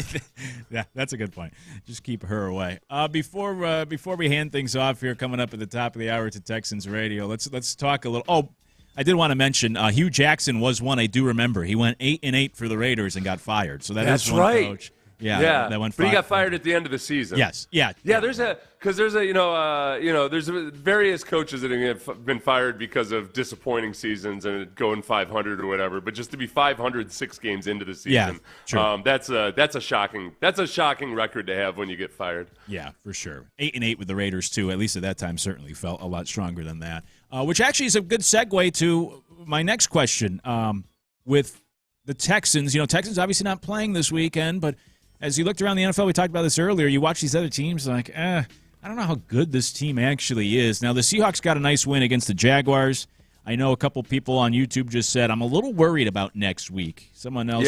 Yeah, that's a good point. Just keep her away. Before we hand things off here, coming up at the top of the hour to Texans Radio, let's talk a little. Oh, I did want to mention Hugh Jackson was one I do remember. He went 8-8 for the Raiders and got fired. So that's one right. Coach. Yeah, that went. But he got fired at the end of the season. Yes, yeah. There's various coaches that have been fired because of disappointing seasons and going 500 or whatever. But just to be 500 6 games into the season, true. That's a shocking record to have when you get fired. Yeah, for sure. 8-8 with the Raiders too. At least at that time, certainly felt a lot stronger than that. Which actually is a good segue to my next question. With the Texans, Texans obviously not playing this weekend, but as you looked around the NFL, we talked about this earlier, you watch these other teams like, I don't know how good this team actually is. Now, the Seahawks got a nice win against the Jaguars. I know a couple people on YouTube just said, I'm a little worried about next week. Someone else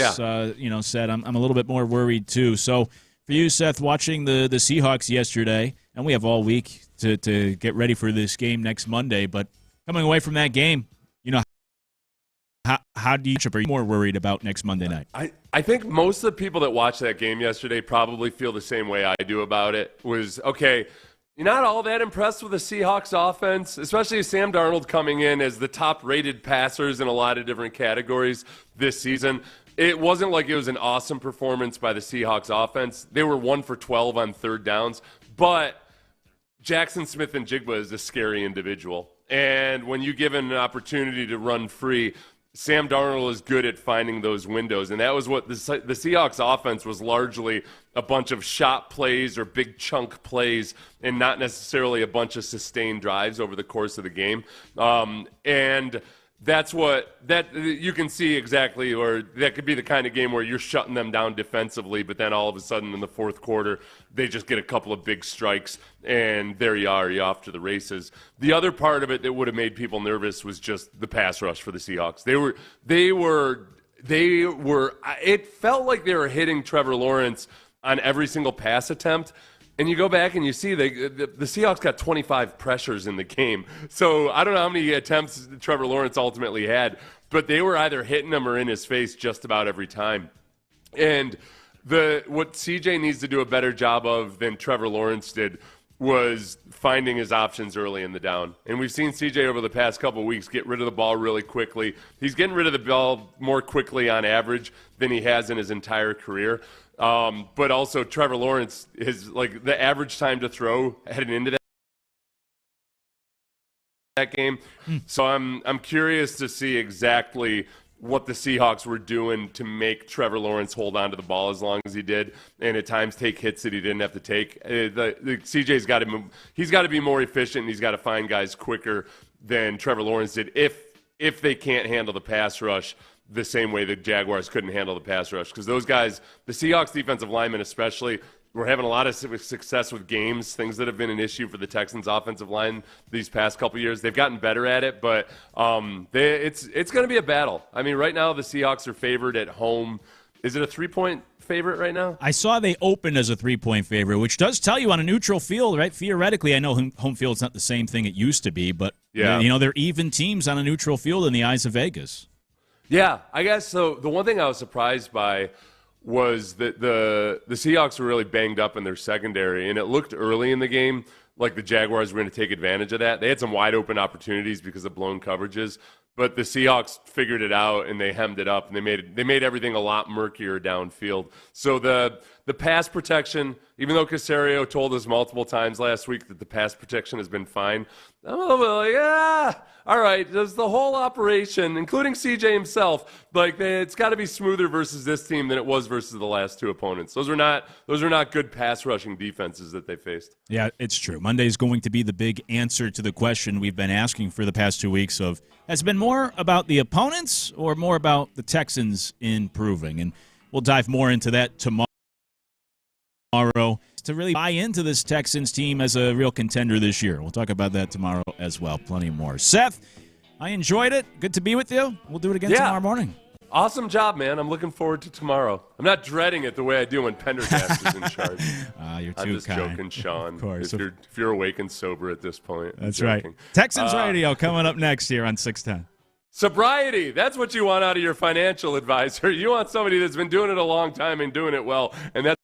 said, I'm a little bit more worried too. So for you, Seth, watching the Seahawks yesterday, and we have all week to get ready for this game next Monday, but coming away from that game, how do you are you more worried about next Monday night? I think most of the people that watched that game yesterday probably feel the same way I do about it. Was, okay, you're not all that impressed with the Seahawks offense, especially Sam Darnold coming in as the top-rated passers in a lot of different categories this season. It wasn't like it was an awesome performance by the Seahawks offense. They were 1 for 12 on third downs, but Jackson Smith-Njigba is a scary individual. And when you give him an opportunity to run free, Sam Darnold is good at finding those windows, and that was what the Seahawks offense was, largely a bunch of shot plays or big chunk plays and not necessarily a bunch of sustained drives over the course of the game. And that's what you can see exactly, or that could be the kind of game where you're shutting them down defensively, but then all of a sudden in the fourth quarter, they just get a couple of big strikes, and there you are, you're off to the races. The other part of it that would have made people nervous was just the pass rush for the Seahawks. They were. It felt like they were hitting Trevor Lawrence on every single pass attempt. And you go back and you see the Seahawks got 25 pressures in the game. So I don't know how many attempts Trevor Lawrence ultimately had, but they were either hitting him or in his face just about every time. And what CJ needs to do a better job of than Trevor Lawrence did was finding his options early in the down. And we've seen CJ over the past couple of weeks get rid of the ball really quickly. He's getting rid of the ball more quickly on average than he has in his entire career. But also Trevor Lawrence is like the average time to throw heading into that game. So I'm curious to see exactly what the Seahawks were doing to make Trevor Lawrence hold on to the ball as long as he did, and at times take hits that he didn't have to take. CJ's got to be more efficient, and he's got to find guys quicker than Trevor Lawrence did if they can't handle the pass rush the same way the Jaguars couldn't handle the pass rush. Because those guys, the Seahawks defensive linemen especially, were having a lot of success with games, things that have been an issue for the Texans offensive line these past couple years. They've gotten better at it, but it's going to be a battle. I mean, right now the Seahawks are favored at home. Is it a 3-point favorite right now? I saw they opened as a 3-point favorite, which does tell you on a neutral field, right? Theoretically, I know home field's not the same thing it used to be, but they're even teams on a neutral field in the eyes of Vegas. Yeah, I guess so. The one thing I was surprised by was that the Seahawks were really banged up in their secondary, and it looked early in the game like the Jaguars were going to take advantage of that. They had some wide open opportunities because of blown coverages, but the Seahawks figured it out and they hemmed it up, and they made everything a lot murkier downfield. So the pass protection, even though Caserio told us multiple times last week that the pass protection has been fine, I'm a little bit like, all right, does the whole operation, including CJ himself, like it's got to be smoother versus this team than it was versus the last two opponents. Those are not good pass rushing defenses that they faced. Yeah, it's true. Monday's going to be the big answer to the question we've been asking for the past 2 weeks of, has it been more about the opponents or more about the Texans improving? And we'll dive more into that tomorrow to really buy into this Texans team as a real contender this year. We'll talk about that tomorrow as well. Plenty more. Seth, I enjoyed it. Good to be with you. We'll do it again tomorrow morning. Awesome job, man. I'm looking forward to tomorrow. I'm not dreading it the way I do when Pendergast is in charge. You're too I'm just kind. joking, Sean. Of course. If you're awake and sober at this point. That's right. Texans Radio coming up next here on 610. Sobriety. That's what you want out of your financial advisor. You want somebody that's been doing it a long time and doing it well. And that's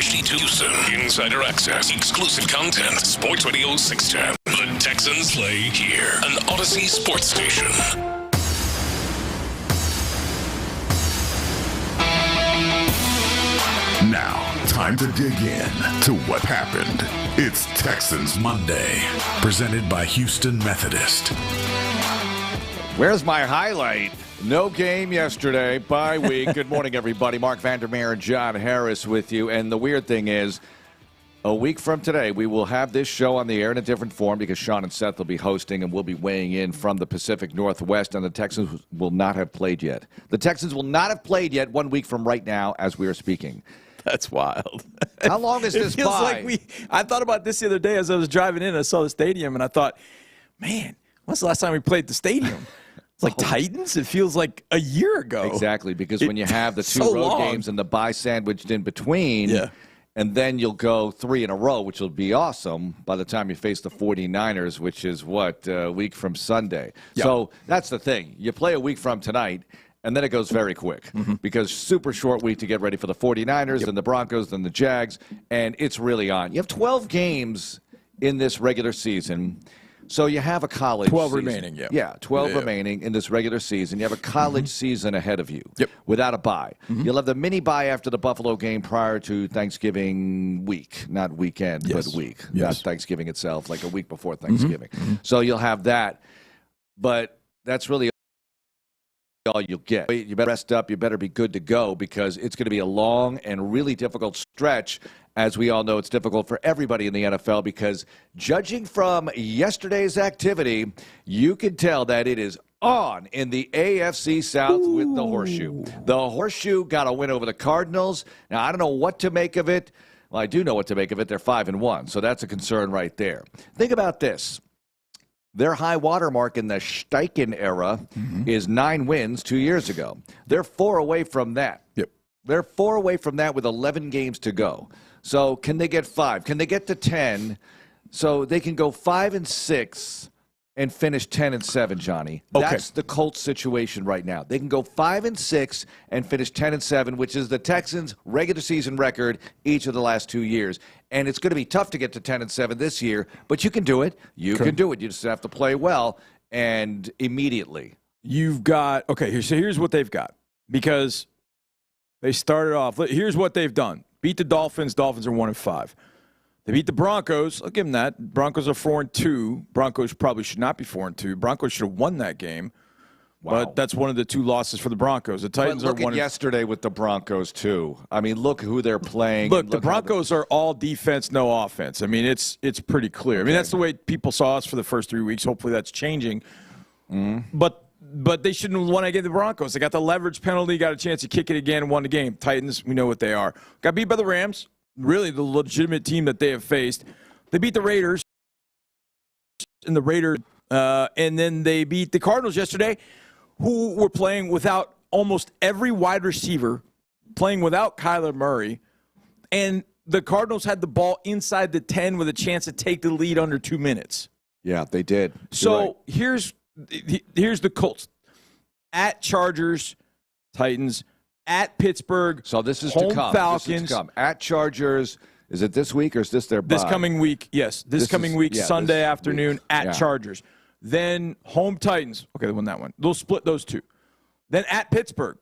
Houston. Insider access, exclusive content. Sports Radio 610. The Texans play here. An Odyssey sports station. Now, time to dig in to what happened. It's Texans Monday, presented by Houston Methodist. Where's my highlight? No game yesterday, bye week. Good morning, everybody. Mark Vandermeer and John Harris with you. And the weird thing is, a week from today, we will have this show on the air in a different form because Sean and Seth will be hosting and we'll be weighing in from the Pacific Northwest, and the Texans will not have played yet. The Texans will not have played yet 1 week from right now as we are speaking. That's wild. How long is this feels by? Like I thought about this the other day as I was driving in. I saw the stadium, and I thought, man, when's the last time we played the stadium? It's like Titans. It feels like a year ago. Exactly, because when you have the two road games and the bye sandwiched in between, and then you'll go 3 in a row, which will be awesome by the time you face the 49ers, which is, a week from Sunday. Yeah. So that's the thing. You play a week from tonight, and then it goes very quick because super short week to get ready for the 49ers and the Broncos and the Jags, and it's really on. You have 12 games in this regular season. So you have a college 12 season. remaining, Yeah, 12 remaining in this regular season. You have a college season ahead of you without a bye. You'll have the mini bye after the Buffalo game prior to Thanksgiving week. Not weekend, but week. Not Thanksgiving itself, like a week before Thanksgiving. So you'll have that. But that's really all you'll get. You better rest up. You better be good to go because it's going to be a long and really difficult stretch. As we all know, it's difficult for everybody in the NFL because judging from yesterday's activity, you can tell that it is on in the AFC South with the Horseshoe. The Horseshoe got a win over the Cardinals. Now, I don't know what to make of it. Well, I do know what to make of it. They're 5-1, so that's a concern right there. Think about this. Their high water mark in the Steichen era is 9 wins 2 years ago. They're 4 away from that. They're 4 away from that with 11 games to go. So can they get 5? Can they get to 10 so they can go 5-6 and finish 10-7, Johnny? Okay. That's the Colts situation right now. They can go 5-6 and finish 10-7, which is the Texans' regular season record each of the last 2 years. And it's going to be tough to get to 10-7 this year, but you can do it. You can do it. You just have to play well and immediately. You've got here's what they've got because they started off. Here's what they've done. Beat the Dolphins. Dolphins are 1-5. They beat the Broncos. I'll give them that. Broncos are 4-2. Broncos probably should not be 4-2. Broncos should have won that game. Wow. But that's one of the 2 losses for the Broncos. The Titans look are 1. At yesterday with the Broncos too. I mean, look who they're playing. Look, the Broncos are all defense, no offense. I mean, it's pretty clear. I mean, that's the way people saw us for the first 3 weeks. Hopefully, that's changing. But they shouldn't have won against the Broncos. They got the leverage penalty, got a chance to kick it again, and won the game. Titans, we know what they are. Got beat by the Rams, really the legitimate team that they have faced. They beat the Raiders, and then they beat the Cardinals yesterday, who were playing without almost every wide receiver, playing without Kyler Murray, and the Cardinals had the ball inside the 10 with a chance to take the lead under 2 minutes. Yeah, they did. So here's the Colts. At Chargers, Titans, at Pittsburgh. So this is home to come. Falcons. This is to come. At Chargers. Is it this week or is this their bye? This coming week, yes. This coming week, Sunday afternoon at Chargers. Then home Titans. Okay, they won that one. They'll split those 2. Then at Pittsburgh.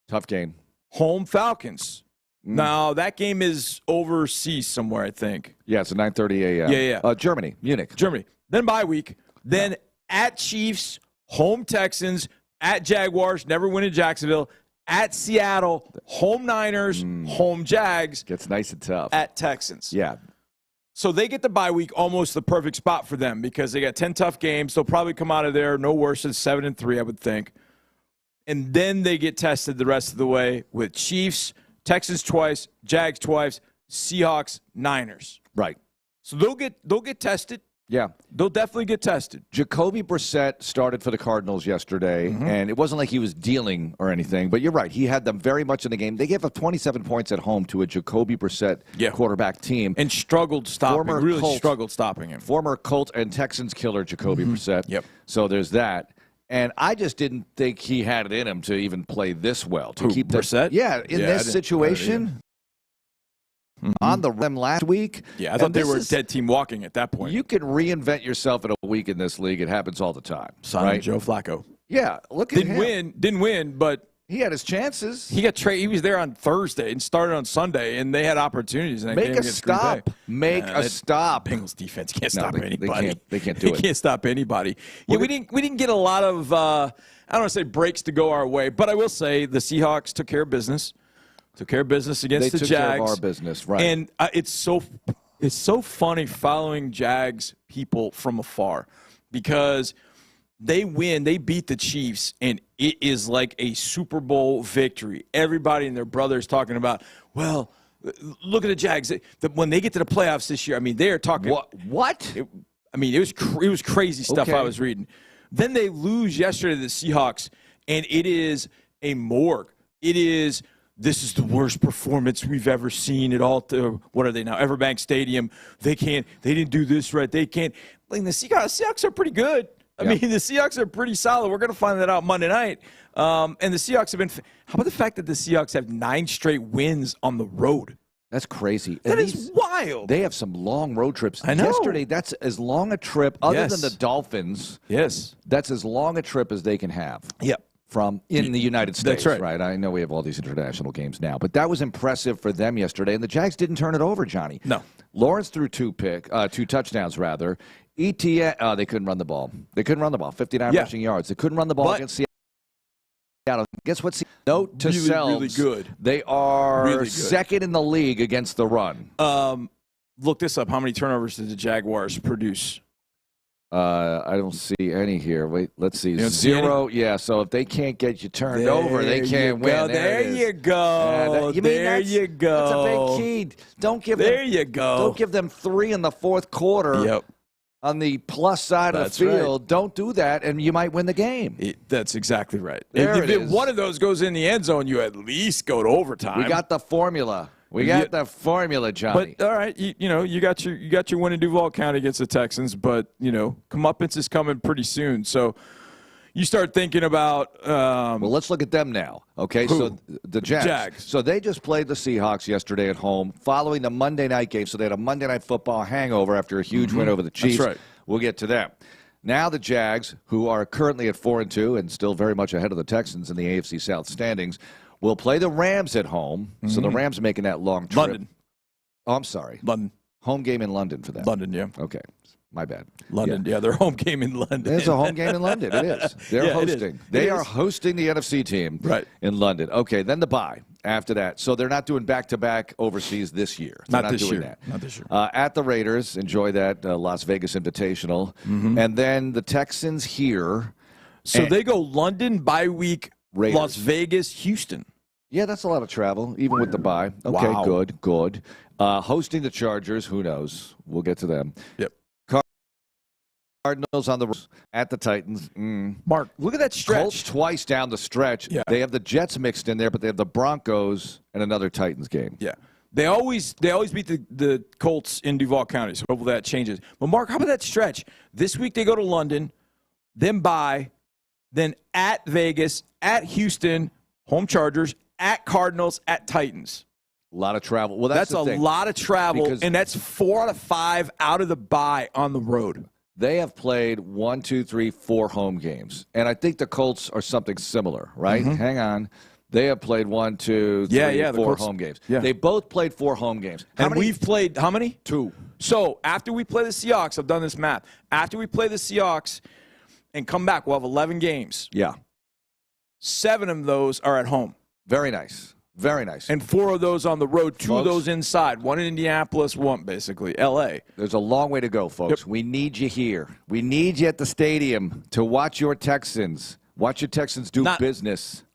Tough game. Home Falcons. Now, that game is overseas somewhere, I think. Yeah, it's at 9:30 a.m. Yeah. Germany, Munich. Then bye week. Then at Chiefs, home Texans, at Jaguars, never win in Jacksonville, at Seattle, home Niners, home Jags. Gets nice and tough. At Texans. Yeah. So they get the bye week, almost the perfect spot for them because they got 10 tough games. They'll probably come out of there no worse than 7-3, I would think. And then they get tested the rest of the way with Chiefs, Texans twice, Jags twice, Seahawks, Niners. Right. So they'll get tested. Yeah. They'll definitely get tested. Jacoby Brissett started for the Cardinals yesterday, and it wasn't like he was dealing or anything, but you're right. He had them very much in the game. They gave up 27 points at home to a Jacoby Brissett quarterback team. And struggled stopping him. Former Colt and Texans killer Jacoby Brissett. Yep. So there's that. And I just didn't think he had it in him to even play this well. To keep Brissett? Yeah, in this situation. on the rim last week. Yeah, I thought they were a dead team walking at that point. You can reinvent yourself in a week in this league. It happens all the time. Sign Joe Flacco. Yeah, look at him. Didn't win, but he had his chances. He was there on Thursday and started on Sunday, and they had opportunities. In that Make game a against stop. Green Bay. Make a stop. Bengals defense can't stop anybody. They can't do it. They can't stop anybody. Yeah, we didn't get a lot of I don't want to say breaks to go our way, but I will say the Seahawks took care of business. Took care of business against the Jags. They took care of our business, right? And it's so funny following Jags people from afar because they win, they beat the Chiefs, and it is like a Super Bowl victory. Everybody and their brothers talking about, well, look at the Jags. When they get to the playoffs this year, I mean, they're talking. What? It was crazy stuff I was reading. Then they lose yesterday to the Seahawks, and it is a morgue. This is the worst performance we've ever seen at all. What are they now? Everbank Stadium. They didn't do this right. They can't. Like the Seahawks are pretty good. I mean, the Seahawks are pretty solid. We're going to find that out Monday night. And the Seahawks have been. How about the fact that the Seahawks have 9 straight wins on the road? That's crazy. That is wild. They have some long road trips. I know. Yesterday, that's as long a trip, other than the Dolphins. Yes. That's as long a trip as they can have. Yep. From in the United States, That's right. I know we have all these international games now, but that was impressive for them yesterday, and the Jags didn't turn it over, Johnny. No. Lawrence threw 2 touchdowns, rather. ETN, they couldn't run the ball. 59 rushing yards. They couldn't run the ball against Seattle. Guess what? Note to selves. Really good. They are really good. second in the league against the run. Look this up. How many turnovers did the Jaguars produce? I don't see any here. Wait, let's see. 0. Yeah, so if they can't get you turned over, they can't win. There you go. There you go. That's a big key. Don't give them 3 in the fourth quarter. Yep. On the plus side of the field, right. Don't do that, and you might win the game. That's exactly right. If one of those goes in the end zone, you at least go to overtime. We got the formula. We got the formula, Johnny. But all right, you got your win in Duval County against the Texans, but comeuppance is coming pretty soon. So you start thinking about. Well, let's look at them now. Okay, so the Jags. So they just played the Seahawks yesterday at home, following the Monday night game. So they had a Monday Night Football hangover after a huge win over the Chiefs. That's right. We'll get to them. Now the Jags, who are currently at 4-2 and still very much ahead of the Texans in the AFC South standings, will play the Rams at home. So the Rams making that long trip. London. Oh, I'm sorry. London. Home game in London for them. London, yeah. Okay. My bad. London, yeah, their home game in London. There's a home game in London. It is. They're hosting. They are hosting the NFC team in London. Okay, then the bye after that. So they're not doing back-to-back overseas this year. They're not doing that. Not this year. At the Raiders, enjoy that Las Vegas Invitational. And then the Texans here. So they go London, bye week, Raiders. Las Vegas, Houston. Yeah, that's a lot of travel, even with the bye. Okay, Wow. good. Hosting the Chargers, who knows? We'll get to them. Yep. Cardinals on the at the Titans. Mark, look at that stretch. Colts twice down the stretch. Yeah. They have the Jets mixed in there, but they have the Broncos and another Titans game. Yeah. They always beat the Colts in Duval County, so hopefully that changes. But, Mark, how about that stretch? This week they go to London, then bye, then at Vegas, at Houston, home Chargers, at Cardinals, at Titans. A lot of travel. Well, that's a lot of travel, and that's 4 out of 5 out of the bye on the road. They have played 1, 2, 3, 4 home games. And I think the Colts are something similar, right? Hang on. They have played 1, 2, 3, 4 home games. Yeah. They both played 4 home games. We've played how many? 2. So after we play the Seahawks, I've done this math. After we play the Seahawks and come back, we'll have 11 games. Yeah. 7 of those are at home. Very nice. Very nice. And 4 of those on the road, 2 of those inside. 1 in Indianapolis, 1 basically, L.A. There's a long way to go, folks. Yep. We need you here. We need you at the stadium to watch your Texans. Watch your Texans do business.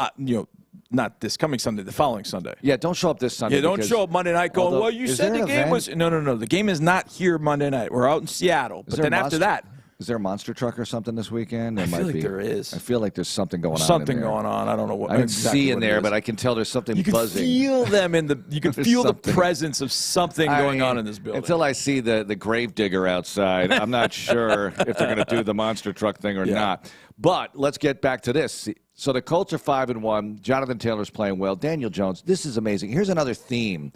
Not this coming Sunday, the following Sunday. Yeah, don't show up this Sunday. Yeah, don't show up Monday night going, well, you said the game was – No. The game is not here Monday night. We're out in Seattle. But then after that – is there a monster truck or something this weekend? I feel like there is. I feel like there's something going on. Something going on. I don't know what. I didn't see in there, but I can tell there's something buzzing. You can feel them in the. You can feel the presence of something going on in this building. Until I see the grave digger outside, I'm not sure if they're going to do the monster truck thing or not. But let's get back to this. So the Colts are 5-1. Jonathan Taylor's playing well. Daniel Jones. This is amazing. Here's another theme.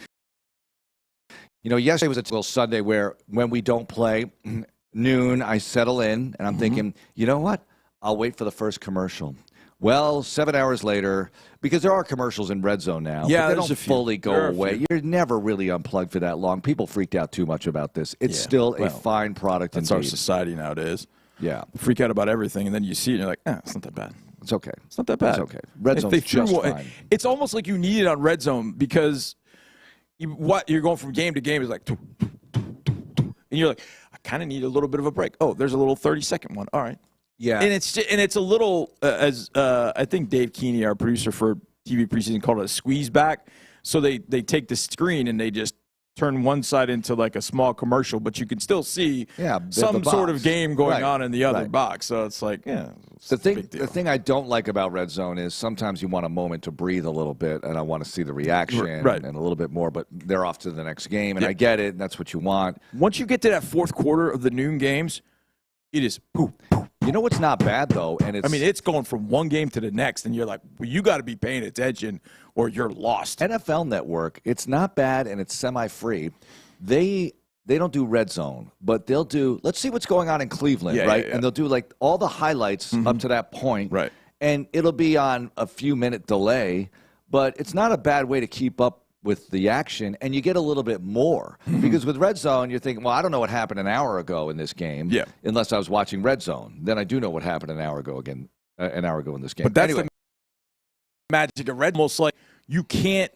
Yesterday was a little Sunday where when we don't play, noon, I settle in, and I'm thinking, you know what? I'll wait for the first commercial. Well, 7 hours later, because there are commercials in Red Zone now, yeah, but they don't fully go away. You're never really unplugged for that long. People freaked out too much about this. It's still a fine product. That's indeed. our society nowadays. Yeah. Freak out about everything, and then you see it, and you're like, it's not that bad. It's okay. It's not that bad. It's okay. Red Zone's just fine. It's almost like you need it on Red Zone because you're going from game to game is like, and you're like, I kind of need a little bit of a break. Oh, there's a little 30-second one. All right. Yeah. And it's a little, as I think Dave Keeney, our producer for TV preseason, called it a squeeze back. So they take the screen and they just turn one side into like a small commercial, but you can still see some sort of game going on in the other box. So it's like, the thing I don't like about Red Zone is sometimes you want a moment to breathe a little bit, and I want to see the reaction and a little bit more, but they're off to the next game, and I get it, and that's what you want. Once you get to that fourth quarter of the noon games, it is poof. You know what's not bad, though? And it's going from one game to the next, and you're like, well, you got to be paying attention or you're lost. NFL Network, it's not bad, and it's semi-free. They don't do Red Zone, but they'll do, let's see what's going on in Cleveland, right? And they'll do, like, all the highlights up to that point. Right. And it'll be on a few-minute delay, but it's not a bad way to keep up with the action, and you get a little bit more. Because with Red Zone, you're thinking, well, I don't know what happened an hour ago in this game unless I was watching Red Zone. Then I do know what happened an hour ago in this game. But that's the magic of Red Zone. Almost like you can't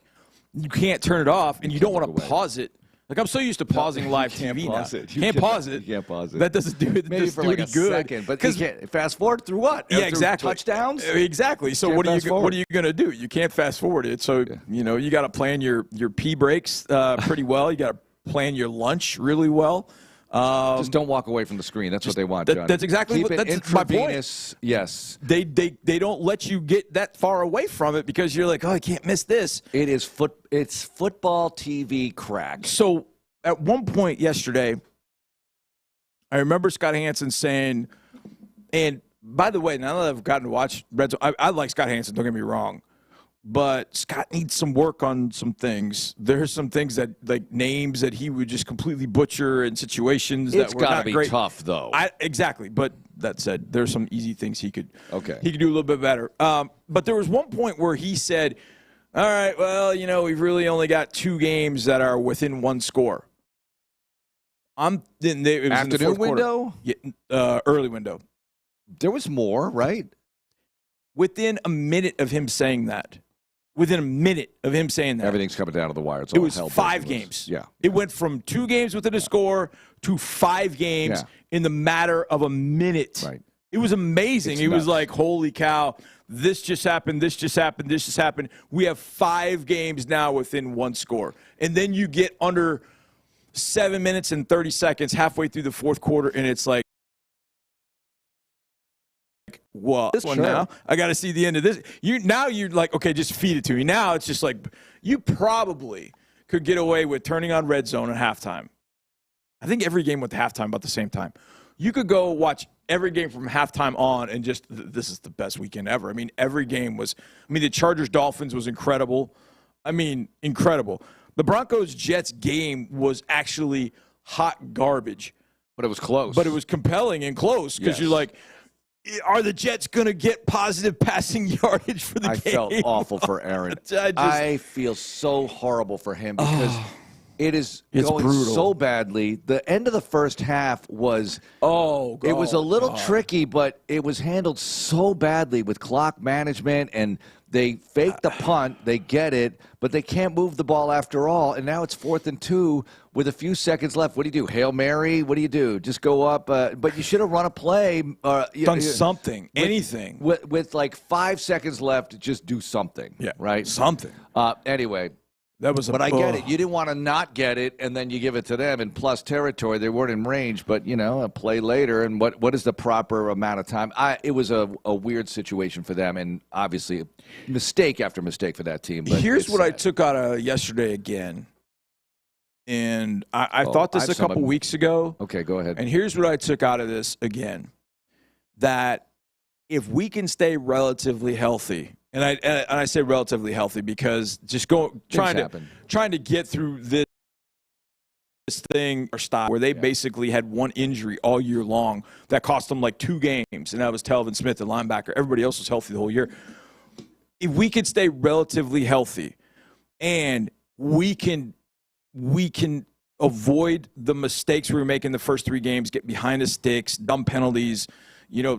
turn it off, and you don't want to pause it. Like, I'm so used to pausing live TV now. You can't pause it. You can't pause it. That doesn't do it. Maybe for like a second, but you can't fast forward through what? Yeah, exactly. Touchdowns? Exactly. So what are you going to do? You can't fast forward it. So, you got to plan your pee breaks pretty well. You got to plan your lunch really well. Just don't walk away from the screen. That's what they want, Johnny. That's exactly that's my point. Yes. They don't let you get that far away from it because you're like, oh, I can't miss this. It's football TV crack. So at one point yesterday, I remember Scott Hansen saying, and by the way, now that I've gotten to watch Red Zone, I like Scott Hansen, don't get me wrong. But Scott needs some work on some things. There's some things that, like names that he would just completely butcher in situations that were not great. It's got to be tough, though. Exactly. But that said, there's some easy things he could do a little bit better. But there was one point where he said, all right, well, we've really only got 2 games that are within 1 score. It was afternoon window? Yeah, early window. There was more, right? Within a minute of him saying that. Everything's coming down to the wire. It was 5 games. Yeah. It went from 2 games within a score to 5 games in the matter of a minute. Right. It was amazing. He was like, holy cow, this just happened, this just happened, this just happened. We have 5 games now within 1 score. And then you get under 7 minutes and 30 seconds halfway through the fourth quarter, and it's like, well, this one now, I got to see the end of this. You're like, okay, just feed it to me. Now it's just like, you probably could get away with turning on Red Zone at halftime. I think every game went to halftime about the same time. You could go watch every game from halftime on and just, this is the best weekend ever. I mean, every game was, the Chargers-Dolphins was incredible. Incredible. The Broncos-Jets game was actually hot garbage. But it was close. But it was compelling and close because you're like, are the Jets going to get positive passing yardage for the game? I felt awful for Aaron. I feel so horrible for him because it's going brutal. So badly. The end of the first half was it was a little tricky, but it was handled so badly with clock management, and they fake the punt, they get it, but they can't move the ball after all, and now it's 4th and 2 with a few seconds left. What do you do? Hail Mary? What do you do? Just go up? But you should have run a play. Done something. Anything. With like 5 seconds left, just do something. Yeah. Right? Something. Anyway. But I get it. You didn't want to not get it, and then you give it to them in plus territory. They weren't in range, but, a play later, and what is the proper amount of time? It was a weird situation for them, and obviously mistake after mistake for that team. But here's what I took out of yesterday again, and I thought this a couple weeks ago. Okay, go ahead. And here's what I took out of this again, that if we can stay relatively healthy, and I say relatively healthy because just trying to get through this thing or style where they basically had one injury all year long that cost them like 2 games, and that was Telvin Smith, the linebacker. Everybody else was healthy the whole year. If we could stay relatively healthy and we can avoid the mistakes we were making the first 3 games, get behind the sticks, dumb penalties,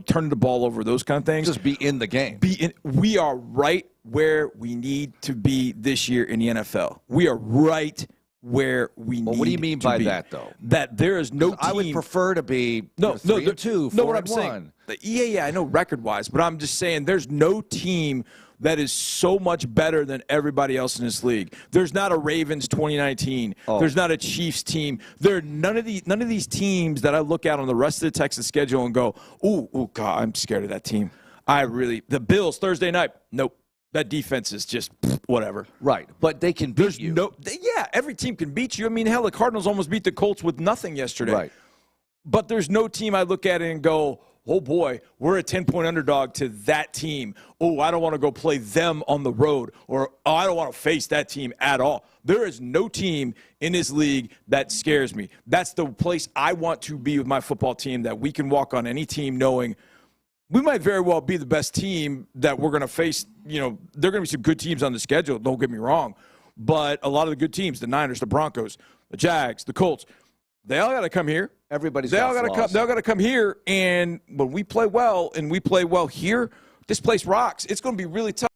turn the ball over, those kind of things. Just be in the game. We are right where we need to be this year in the NFL. We are right where we need to be. What do you mean by that, though? That there is no team. I would prefer to be 3-2, 4-1. No, what I'm saying. Yeah, I know record-wise, but I'm just saying there's no team that is so much better than everybody else in this league. There's not a Ravens 2019. There's not a Chiefs team. There are none of these teams that I look at on the rest of the Texas schedule and go, ooh, God, I'm scared of that team. The Bills Thursday night. Nope. That defense is just whatever. Right, but they can beat you. Every team can beat you. I mean, hell, the Cardinals almost beat the Colts with nothing yesterday. Right. But there's no team I look at it and go, oh, boy, we're a 10-point underdog to that team. Oh, I don't want to go play them on the road. Or, I don't want to face that team at all. There is no team in this league that scares me. That's the place I want to be with my football team, that we can walk on any team knowing we might very well be the best team that we're going to face. There are going to be some good teams on the schedule, don't get me wrong. But a lot of the good teams, the Niners, the Broncos, the Jags, the Colts, they all got to come here. They all got to come here. And when we play well and we play well here, this place rocks. It's going to be really tough.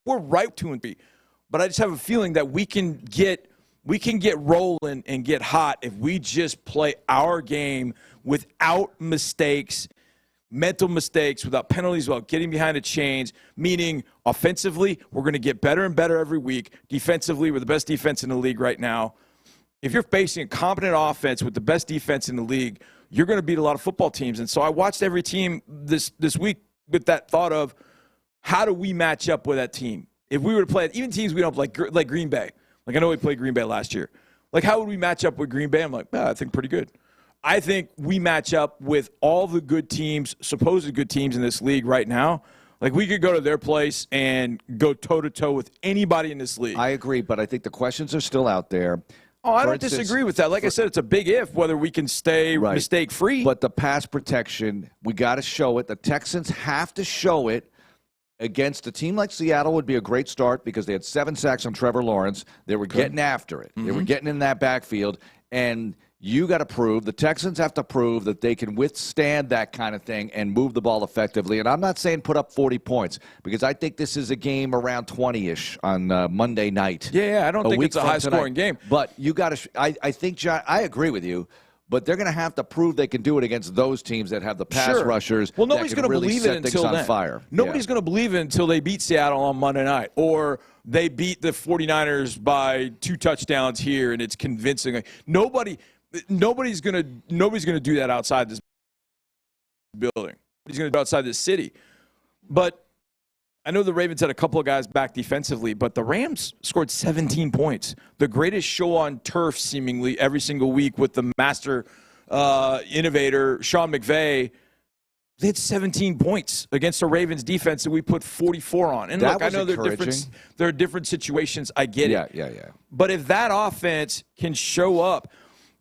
We're right to and be. But I just have a feeling that we can get rolling and get hot if we just play our game without mistakes. Mental mistakes, without penalties, without getting behind the chains, meaning offensively, we're going to get better and better every week. Defensively, we're the best defense in the league right now. If you're facing a competent offense with the best defense in the league, you're going to beat a lot of football teams. And so I watched every team this week with that thought of, how do we match up with that team? If we were to play, even teams we don't like Green Bay. Like, I know we played Green Bay last year. Like, how would we match up with Green Bay? I'm like, I think pretty good. I think we match up with all the good teams, supposed good teams in this league right now. Like, we could go to their place and go toe-to-toe with anybody in this league. I agree, but I think the questions are still out there. I don't disagree with that. Like I said, it's a big if whether we can stay mistake-free. But the pass protection, we got to show it. The Texans have to show it. Against a team like Seattle would be a great start because they had 7 sacks on Trevor Lawrence. They were getting after it. They were getting in that backfield. And you got to prove, the Texans have to prove that they can withstand that kind of thing and move the ball effectively. And I'm not saying put up 40 points because I think this is a game around 20-ish on Monday night. Yeah, I don't think it's a high-scoring game. But you got to I think, John, I agree with you. But they're going to have to prove they can do it against those teams that have the pass rushers. Well, nobody's going to really believe it until then. Fire. Nobody's going to believe it until they beat Seattle on Monday night, or they beat the 49ers by 2 touchdowns here, and it's convincing. Nobody's going to do that outside this building. Nobody's going to do it outside this city. But I know the Ravens had a couple of guys back defensively, but the Rams scored 17 points. The greatest show on turf, seemingly, every single week with the master innovator, Sean McVay. They had 17 points against the Ravens defense that we put 44 on. And look, I know there are different situations. I get it. Yeah. But if that offense can show up,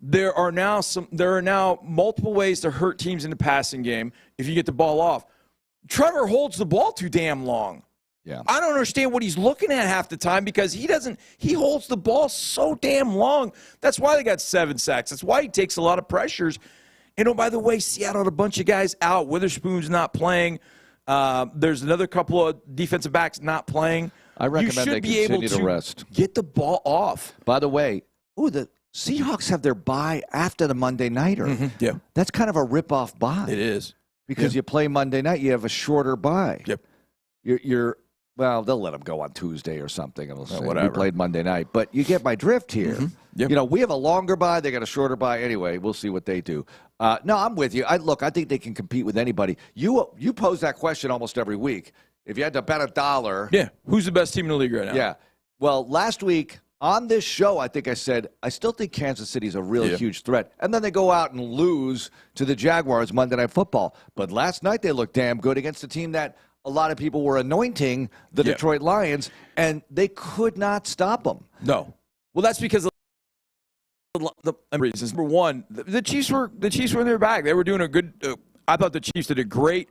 there are now multiple ways to hurt teams in the passing game if you get the ball off. Trevor holds the ball too damn long. Yeah. I don't understand what he's looking at half the time because he holds the ball so damn long. That's why they got 7 sacks. That's why he takes a lot of pressures. And, oh, by the way, Seattle had a bunch of guys out. Witherspoon's not playing. There's another couple of defensive backs not playing. I recommend they continue to rest. Get the ball off. By the way, the Seahawks have their bye after the Monday nighter. Yeah. That's kind of a rip-off bye. It is. Because you play Monday night, you have a shorter bye. Yep. Well, they'll let them go on Tuesday or something. And they'll say, whatever. We played Monday night. But you get my drift here. Yep. We have a longer bye. They got a shorter bye. Anyway, we'll see what they do. No, I'm with you. I think they can compete with anybody. You pose that question almost every week. If you had to bet $1. Yeah. Who's the best team in the league right now? Yeah. Well, last week on this show, I think I said, I still think Kansas City's a really huge threat. And then they go out and lose to the Jaguars Monday Night Football. But last night they looked damn good against a team that a lot of people were anointing, the Detroit Lions, and they could not stop them. No. Well, that's because the reasons. Number one, the Chiefs were in their bag. They were doing a good. I thought the Chiefs did a great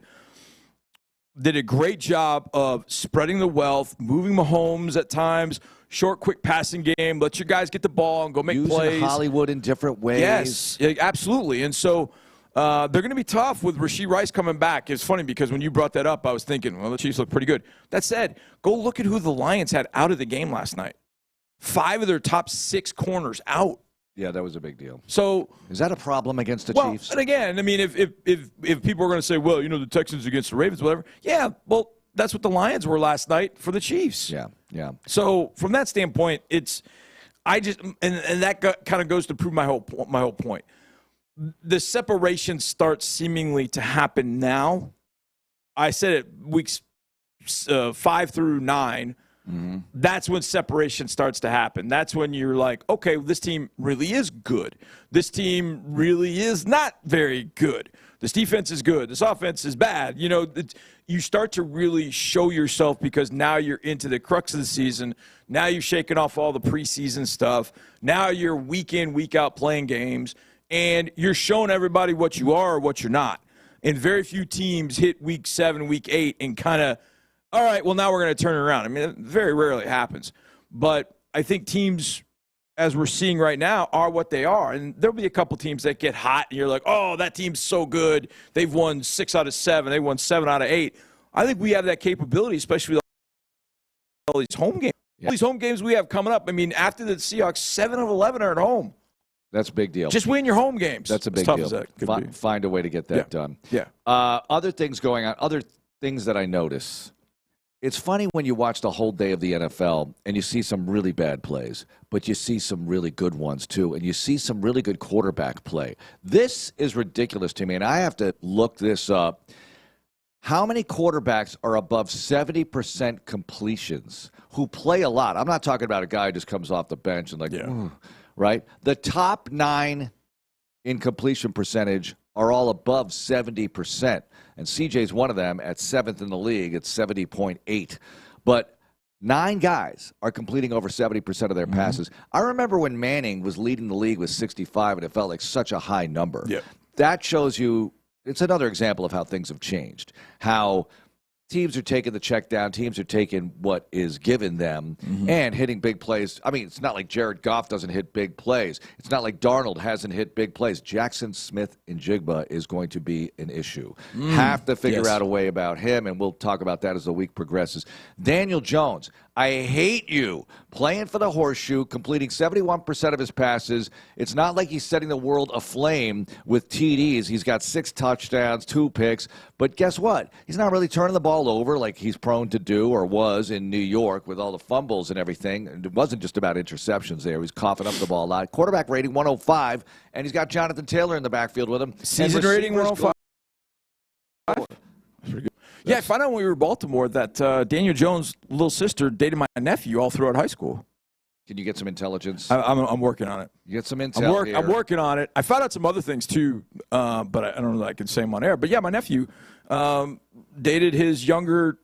job of spreading the wealth, moving Mahomes at times, short, quick passing game. Let your guys get the ball and go make Using plays. Hollywood in different ways. Yes, absolutely. And so they're going to be tough with Rashee Rice coming back. It's funny because when you brought that up, I was thinking, well, the Chiefs look pretty good. That said, go look at who the Lions had out of the game last night. 5 of their top 6 corners out. Yeah, that was a big deal. So is that a problem against the Chiefs? And again, I mean, if people are going to say, well, you know, the Texans against the Ravens, whatever. Yeah, well, that's what the Lions were last night for the Chiefs. Yeah. So from that standpoint, that kind of goes to prove my whole point. The separation starts seemingly to happen now. I said it weeks 5 through 9. Mm-hmm. That's when separation starts to happen. That's when you're like, okay, this team really is good. This team really is not very good. This defense is good. This offense is bad. You know, you start to really show yourself because now you're into the crux of the season. Now you're shaking off all the preseason stuff. Now you're week in, week out playing games, and you're showing everybody what you are or what you're not. And very few teams hit week 7, week 8 and kind of, all right, well, now we're going to turn it around. I mean, it very rarely happens. But I think teams, as we're seeing right now, are what they are. And there'll be a couple teams that get hot, and you're like, oh, that team's so good. They've won 6 out of 7. They won 7 out of 8. I think we have that capability, especially with all these home games. Yeah. All these home games we have coming up. I mean, after the Seahawks, 7 of 11 are at home. That's a big deal. Just win your home games. That's a big deal. Find a way to get that done. Yeah. Other things going on, other things that I notice. It's funny when you watch the whole day of the NFL and you see some really bad plays, but you see some really good ones too, and you see some really good quarterback play. This is ridiculous to me, and I have to look this up. How many quarterbacks are above 70% completions who play a lot? I'm not talking about a guy who just comes off the bench and right? The top 9 in completion percentage are all above 70%. And CJ's one of them at 7th in the league at 70.8. But 9 guys are completing over 70% of their passes. I remember when Manning was leading the league with 65, and it felt like such a high number. Yeah. That shows you, it's another example of how things have changed, how teams are taking the check down. Teams are taking what is given them and hitting big plays. I mean, it's not like Jared Goff doesn't hit big plays. It's not like Darnold hasn't hit big plays. Jackson Smith and Jigba is going to be an issue. Have to figure out a way about him, and we'll talk about that as the week progresses. Daniel Jones, I hate you. Playing for the horseshoe, completing 71% of his passes. It's not like he's setting the world aflame with TDs. He's got 6 touchdowns, 2 picks. But guess what? He's not really turning the ball over like he's prone to do or was in New York with all the fumbles and everything. And it wasn't just about interceptions there. He was coughing up the ball a lot. Quarterback rating 105, and he's got Jonathan Taylor in the backfield with him. Season rating 105. Yeah, I found out when we were in Baltimore that Daniel Jones' little sister dated my nephew all throughout high school. Can you get some intelligence? I'm working on it. You get some intel I'm working on it. I found out some other things, too, but I don't know that I can say them on air. But, yeah, my nephew dated his younger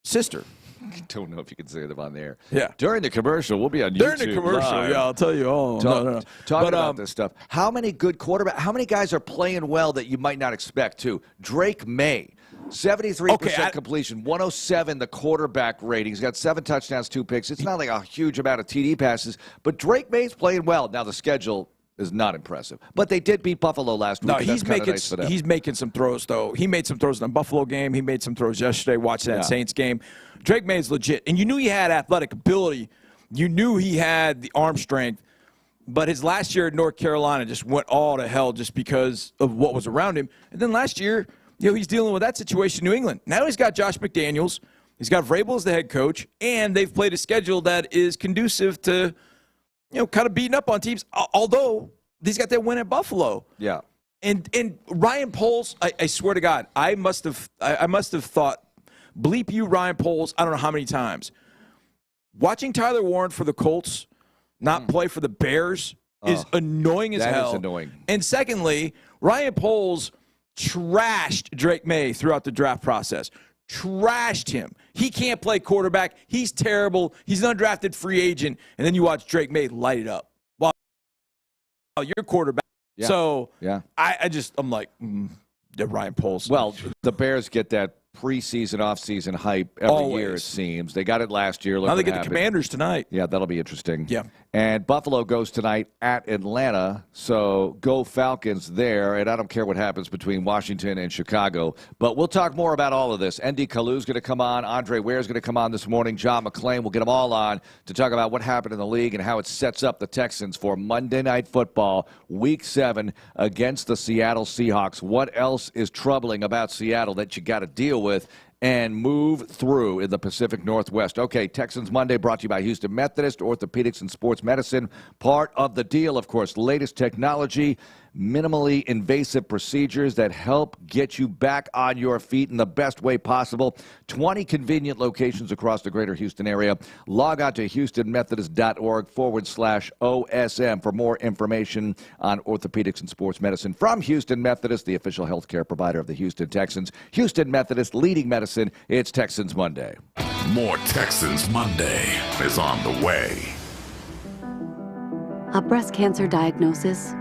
sister. I don't know if you can say them on there. Yeah. During the commercial, we'll be on YouTube. During the commercial, live. yeah, I'll tell you all. Talking about this stuff. How many good quarterbacks, how many guys are playing well that you might not expect, too? Drake May. 73% completion, 107 the quarterback rating. He's got 7 touchdowns, 2 picks. It's not like a huge amount of TD passes, but Drake May's playing well. Now, the schedule is not impressive. But they did beat Buffalo last week. No, he's making some throws, though. He made some throws in the Buffalo game. He made some throws yesterday watching that Saints game. Drake May's legit. And you knew he had athletic ability. You knew he had the arm strength. But his last year at North Carolina just went all to hell just because of what was around him. And then last year, he's dealing with that situation in New England. Now he's got Josh McDaniels. He's got Vrabel as the head coach. And they've played a schedule that is conducive to, kind of beating up on teams. Although he's got that win at Buffalo. Yeah. And Ryan Poles, I swear to God, I must have thought, bleep you, Ryan Poles, I don't know how many times. Watching Tyler Warren for the Colts not play for the Bears is annoying as hell. That is annoying. And secondly, Ryan Poles trashed Drake May throughout the draft process. Trashed him. He can't play quarterback. He's terrible. He's an undrafted free agent. And then you watch Drake May light it up. your quarterback. Yeah. So yeah. I'm like, Ryan Poles. Well, the Bears get that preseason, off-season hype every year, it seems. They got it last year. Now they get the Commanders tonight. Yeah, that'll be interesting. Yeah. And Buffalo goes tonight at Atlanta, so go Falcons there. And I don't care what happens between Washington and Chicago. But we'll talk more about all of this. Andy Kalu's going to come on. Andre Ware's going to come on this morning. John McClain. We'll get them all on to talk about what happened in the league and how it sets up the Texans for Monday Night Football, Week 7 against the Seattle Seahawks. What else is troubling about Seattle that you got to deal with and move through in the Pacific Northwest? Okay, Texans Monday brought to you by Houston Methodist Orthopedics and Sports Medicine. Part of the deal, of course, latest technology, minimally invasive procedures that help get you back on your feet in the best way possible. 20 convenient locations across the greater Houston area. Log on to houstonmethodist.org/OSM for more information on orthopedics and sports medicine from Houston Methodist, the official healthcare provider of the Houston Texans. Houston Methodist, leading medicine. It's Texans Monday. More Texans Monday is on the way. A breast cancer diagnosis,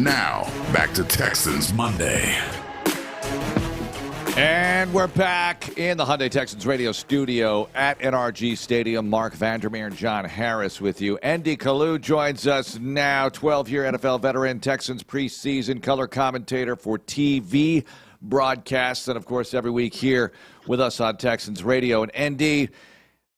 Now, back to Texans Monday. And we're back in the Hyundai Texans radio studio at NRG Stadium. Mark Vandermeer and John Harris with you. Andy Kalu joins us now, 12-year NFL veteran, Texans preseason color commentator for TV broadcasts, and, of course, every week here with us on Texans radio. And, Andy,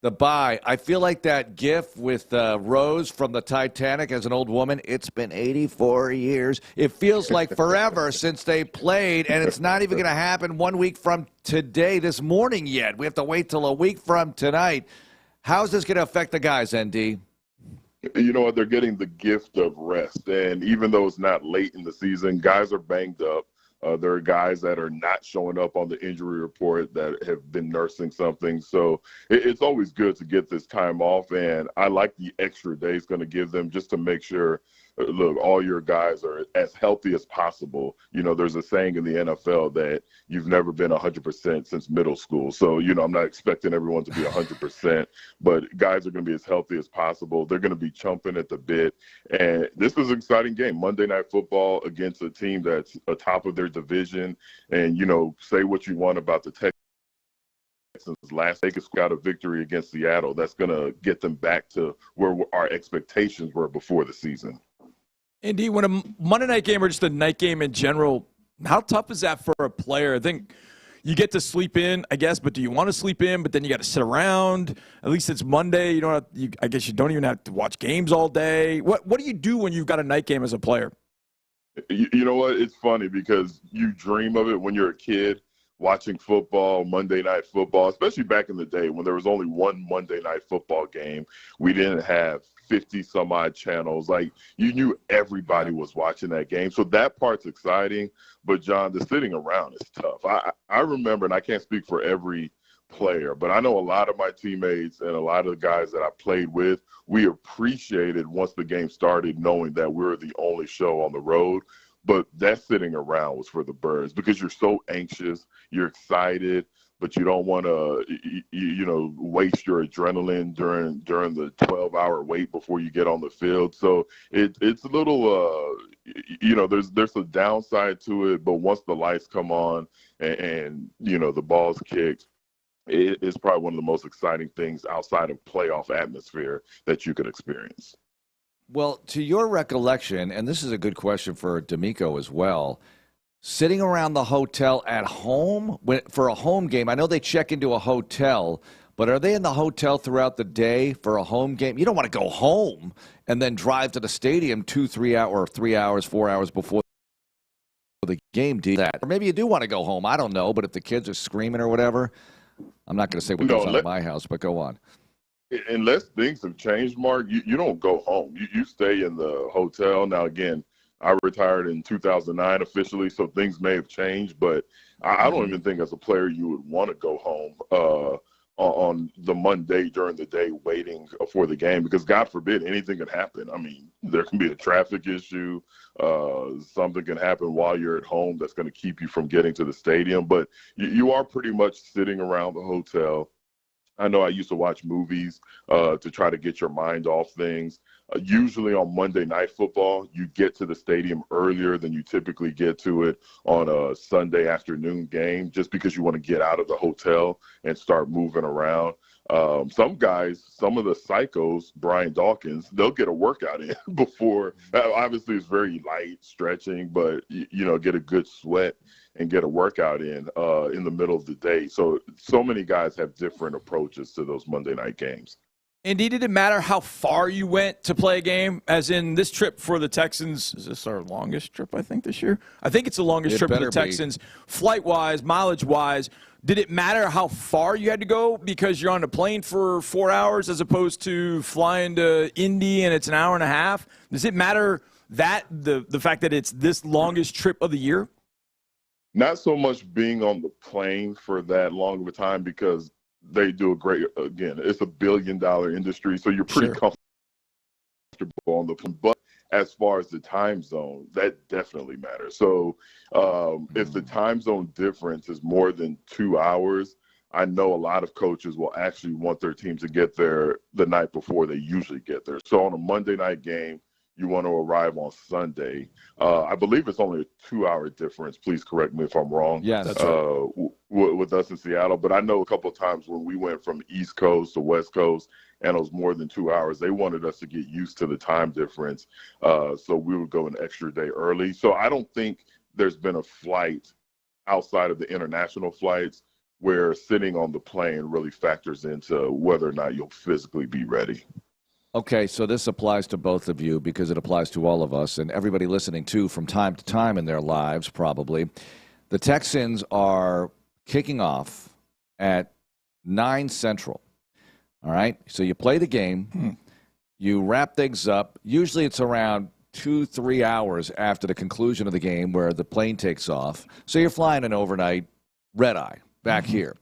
the bye, I feel like that gif with Rose from the Titanic as an old woman. It's been 84 years. It feels like forever since they played, and it's not even going to happen 1 week from today, this morning yet. We have to wait till a week from tonight. How's this going to affect the guys, ND? You know what? They're getting the gift of rest, and even though it's not late in the season, guys are banged up. There are guys that are not showing up on the injury report that have been nursing something. So it's always good to get this time off, and I like the extra day it's going to give them just to make sure, look, all your guys are as healthy as possible. You know, there's a saying in the NFL that you've never been 100% since middle school. So, you know, I'm not expecting everyone to be 100%, but guys are going to be as healthy as possible. They're going to be chomping at the bit. And this is an exciting game, Monday Night Football against a team that's atop of their division. And, you know, say what you want about the Texans last week, got a victory against Seattle. That's going to get them back to where our expectations were before the season. Indeed, when a Monday night game or just a night game in general, how tough is that for a player? I think you get to sleep in, I guess, but do you want to sleep in? But then you got to sit around. At least it's Monday. You don't have, I guess you don't even have to watch games all day. What do you do when you've got a night game as a player? You know what? It's funny because you dream of it when you're a kid, watching football, Monday Night Football, especially back in the day when there was only one Monday Night Football game. We didn't have 50-some-odd channels. Like, you knew everybody was watching that game. So that part's exciting. But, John, the sitting around is tough. I remember, and I can't speak for every player, but I know a lot of my teammates and a lot of the guys that I played with, we appreciated once the game started knowing that we were the only show on the road. But that sitting around was for the birds because you're so anxious, you're excited, but you don't want to, you know, waste your adrenaline during the 12-hour wait before you get on the field. So it's a little, you know, there's a downside to it, but once the lights come on and you know, the ball's kicked, it's probably one of the most exciting things outside of playoff atmosphere that you could experience. Well, to your recollection, and this is a good question for DeMeco as well, sitting around the hotel at home for a home game, I know they check into a hotel, but are they in the hotel throughout the day for a home game? You don't want to go home and then drive to the stadium 3 hours, 4 hours before the game, do that. Or maybe you do want to go home. I don't know, but if the kids are screaming or whatever, I'm not going to say what goes on at my house, but go on. Unless things have changed, Mark, you don't go home. You stay in the hotel. Now, again, I retired in 2009 officially, so things may have changed, but I don't even think as a player you would want to go home on the Monday during the day waiting for the game because, God forbid, anything can happen. I mean, there can be a traffic issue. Something can happen while you're at home that's going to keep you from getting to the stadium, but you are pretty much sitting around the hotel. I know I used to watch movies to try to get your mind off things. Usually on Monday Night Football, you get to the stadium earlier than you typically get to it on a Sunday afternoon game just because you want to get out of the hotel and start moving around. Some guys, some of the psychos, Brian Dawkins, they'll get a workout in before. Obviously, it's very light stretching, but, you know, get a good sweat and get a workout in the middle of the day. So many guys have different approaches to those Monday night games. Indeed, did it matter how far you went to play a game? As in this trip for the Texans, is this our longest trip, I think, this year? I think it's the longest trip for the Texans, flight-wise, mileage-wise. Did it matter how far you had to go because you're on a plane for 4 hours as opposed to flying to Indy and it's an hour and a half? Does it matter that the fact that it's this longest trip of the year? Not so much being on the plane for that long of a time because they do a great, again, it's $1 billion industry, so you're pretty comfortable on the plane. But as far as the time zone, that definitely matters. So if the time zone difference is more than 2 hours, I know a lot of coaches will actually want their team to get there the night before they usually get there. So on a Monday night game, you want to arrive on Sunday. I believe it's only a 2-hour difference. Please correct me if I'm wrong. Yes, that's right. With us in Seattle. But I know a couple of times when we went from East Coast to West Coast, and it was more than 2 hours, they wanted us to get used to the time difference. So we would go an extra day early. So I don't think there's been a flight outside of the international flights where sitting on the plane really factors into whether or not you'll physically be ready. Okay, so this applies to both of you because it applies to all of us and everybody listening, too, from time to time in their lives, probably. The Texans are kicking off at 9 Central, all right? So you play the game. You wrap things up. Usually it's around 2-3 hours after the conclusion of the game where the plane takes off. So you're flying an overnight red-eye back here.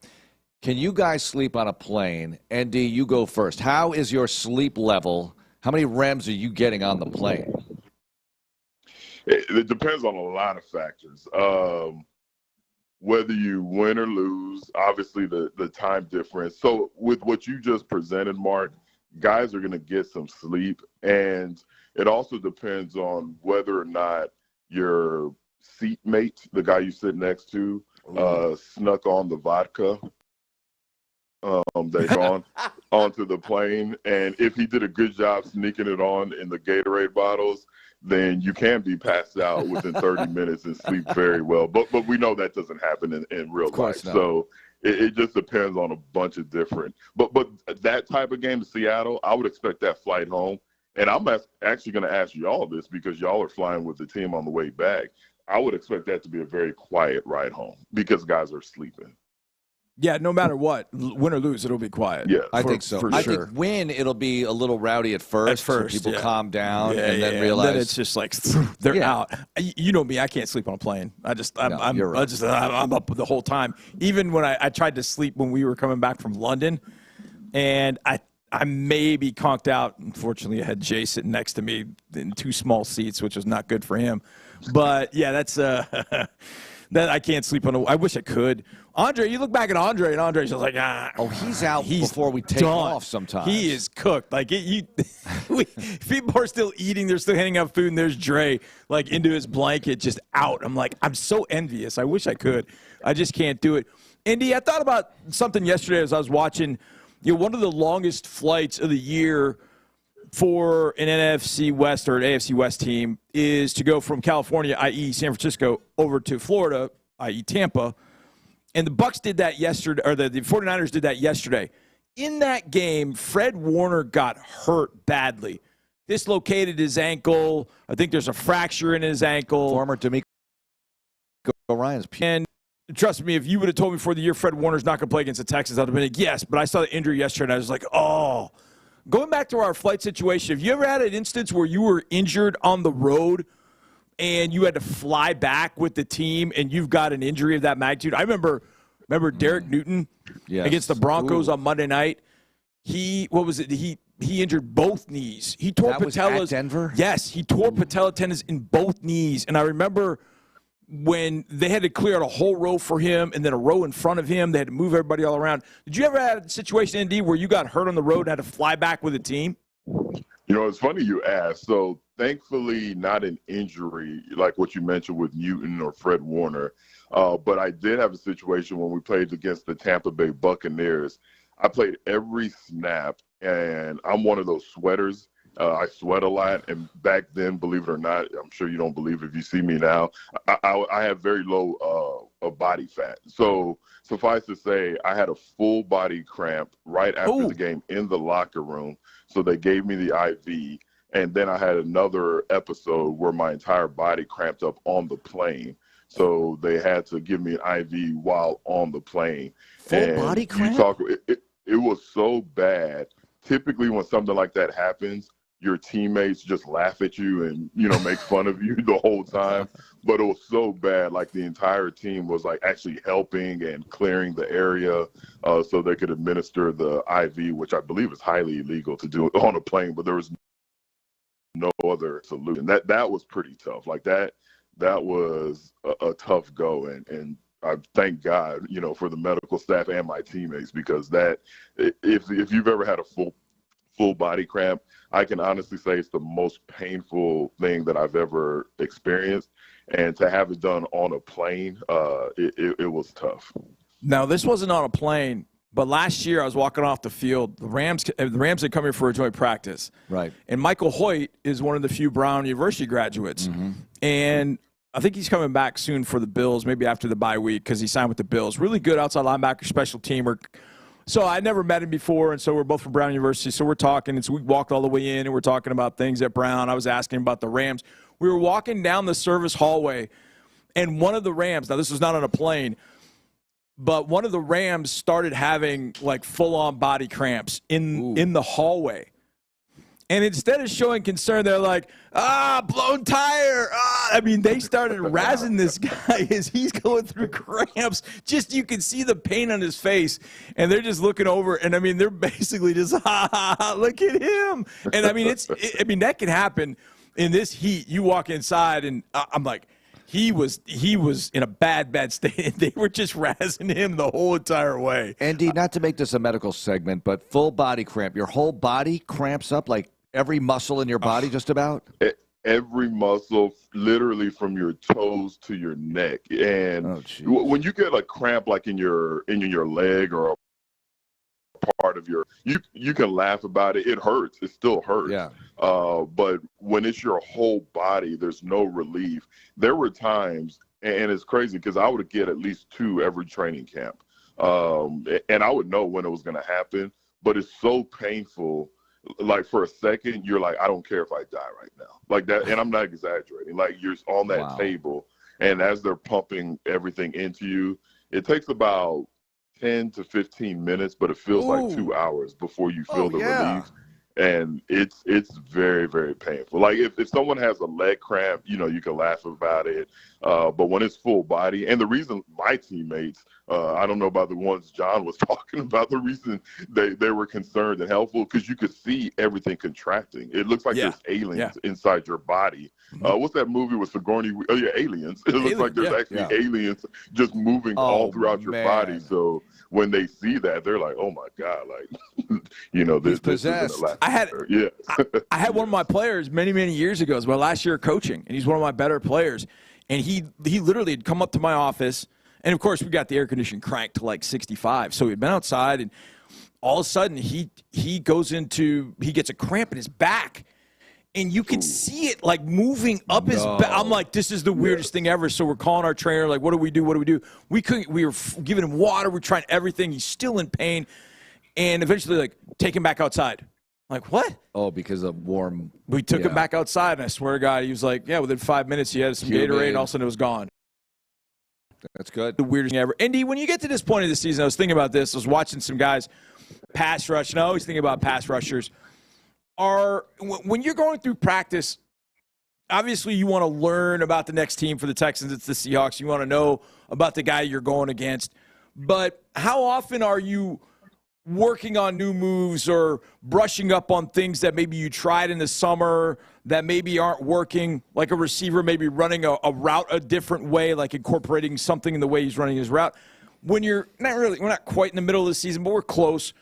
Can you guys sleep on a plane? Andy, you go first. How is your sleep level? How many REMs are you getting on the plane? It depends on a lot of factors. Whether you win or lose, obviously the time difference. So with what you just presented, Mark, guys are going to get some sleep. And it also depends on whether or not your seatmate, the guy you sit next to, snuck on the vodka. They've gone onto the plane, and if he did a good job sneaking it on in the Gatorade bottles, then you can be passed out within 30 minutes and sleep very well. But we know that doesn't happen in real life. Not. So it just depends on a bunch of different. But that type of game to Seattle, I would expect that flight home. And I'm actually going to ask you all this because y'all are flying with the team on the way back. I would expect that to be a very quiet ride home because guys are sleeping. Yeah, no matter what, win or lose, it'll be quiet. Yeah, I think so. I think win, it'll be a little rowdy at first. So people calm down and then realize. And then it's just like they're out. You know me, I can't sleep on a plane. I'm up the whole time. Even when I tried to sleep when we were coming back from London, and I maybe conked out. Unfortunately, I had Jay sitting next to me in 2 small seats, which was not good for him. But yeah, that's that I can't sleep on. I wish I could. Andre, you look back at Andre, and Andre's just like, Oh, he's out before we take off sometimes. He is cooked. Like, people are still eating. They're still handing out food, and there's Dre, like, into his blanket, just out. I'm like, I'm so envious. I wish I could. I just can't do it. Andy, I thought about something yesterday as I was watching, one of the longest flights of the year for an NFC West or an AFC West team is to go from California, i.e. San Francisco, over to Florida, i.e. Tampa. And the Bucs did that yesterday, or the 49ers did that yesterday. In that game, Fred Warner got hurt badly. Dislocated his ankle. I think there's a fracture in his ankle. Former DeMeco Ryans. And trust me, if you would have told me before the year Fred Warner's not going to play against the Texans, I would have been like, yes. But I saw the injury yesterday, and I was like, oh. Going back to our flight situation, have you ever had an instance where you were injured on the road and you had to fly back with the team and you've got an injury of that magnitude? I remember Derek Newton against the Broncos on Monday night. He injured both knees. He tore patellas. Was at Denver? Yes, he tore patella tendons in both knees. And I remember when they had to clear out a whole row for him and then a row in front of him, they had to move everybody all around. Did you ever have a situation, Andy, where you got hurt on the road and had to fly back with a team? It's funny you asked. So thankfully not an injury like what you mentioned with Newton or Fred Warner. But I did have a situation when we played against the Tampa Bay Buccaneers. I played every snap, and I'm one of those sweaters. I sweat a lot, and back then, believe it or not, I'm sure you don't believe if you see me now, I have very low body fat. So suffice to say, I had a full body cramp right after the game in the locker room. So they gave me the IV, and then I had another episode where my entire body cramped up on the plane. So they had to give me an IV while on the plane. Full body cramp? It was so bad. Typically when something like that happens, your teammates just laugh at you and, make fun of you the whole time. But it was so bad, like the entire team was like actually helping and clearing the area so they could administer the IV, which I believe is highly illegal to do on a plane, but there was no other solution. That was pretty tough. Like that was a tough go. And I thank God, for the medical staff and my teammates, because that if you've ever had a full full body cramp, I can honestly say it's the most painful thing that I've ever experienced. And to have it done on a plane, it was tough. Now, this wasn't on a plane, but last year I was walking off the field. The Rams had come here for a joint practice. Right. And Michael Hoyt is one of the few Brown University graduates. Mm-hmm. And I think he's coming back soon for the Bills, maybe after the bye week, because he signed with the Bills. Really good outside linebacker, special teamer. So I never met him before, and so we're both from Brown University. So we're talking, and so we walked all the way in, and we're talking about things at Brown. I was asking him about the Rams. We were walking down the service hallway, and one of the Rams, now this was not on a plane, but one of the Rams started having like full-on body cramps in the hallway. And instead of showing concern, they're like, blown tire. I mean, they started razzing this guy as he's going through cramps. Just you can see the pain on his face. And they're just looking over. And, I mean, they're basically just, look at him. And, I mean, that can happen in this heat. You walk inside, and I'm like, he was in a bad state. They were just razzing him the whole entire way. Andy, not to make this a medical segment, but full body cramp. Your whole body cramps up, like every muscle in your body just about? Every muscle, literally from your toes to your neck. And when you get a cramp like in your leg or a part of your, you can laugh about it. It hurts. It still hurts. Yeah. But when it's your whole body, there's no relief. There were times, and it's crazy because I would get at least 2 every training camp. And I would know when it was going to happen, but it's so painful. Like for a second, you're like, I don't care if I die right now. Like that, and I'm not exaggerating. Like you're on that table, and as they're pumping everything into you, it takes about 10 to 15 minutes, but it feels like 2 hours before you feel the relief. And it's very, very painful. Like if someone has a leg cramp, you can laugh about it. But when it's full body, and the reason my teammates, I don't know about the ones John was talking about, the reason they were concerned and helpful, because you could see everything contracting. It looks like there's aliens inside your body. What's that movie with Sigourney? Oh, yeah, Aliens. It looks like there's actually aliens just moving all throughout your body. So when they see that, they're like, oh, my God, like, this isn't a I had one of my players many, many years ago, as well, last year coaching, and he's one of my better players. And he literally had come up to my office, and of course we got the air conditioning cranked to like 65. So he'd been outside, and all of a sudden he gets a cramp in his back, and you can see it like moving up his back. I'm like, this is the weirdest thing ever. So we're calling our trainer, like, what do we do? What do we do? We were giving him water. We're trying everything. He's still in pain, and eventually, like, take him back outside. Like, what? Oh, because of warm. We took him back outside, and I swear to God, he was like, within 5 minutes, he had some Gatorade, and all of a sudden it was gone. That's good. The weirdest thing ever. Andy, when you get to this point of the season, I was thinking about this. I was watching some guys pass rush, and I always think about pass rushers. When you're going through practice, obviously you want to learn about the next team for the Texans. It's the Seahawks. You want to know about the guy you're going against. But how often are you working on new moves or brushing up on things that maybe you tried in the summer that maybe aren't working, like a receiver maybe running a route a different way, like incorporating something in the way he's running his route? When we're not quite in the middle of the season, but we're close.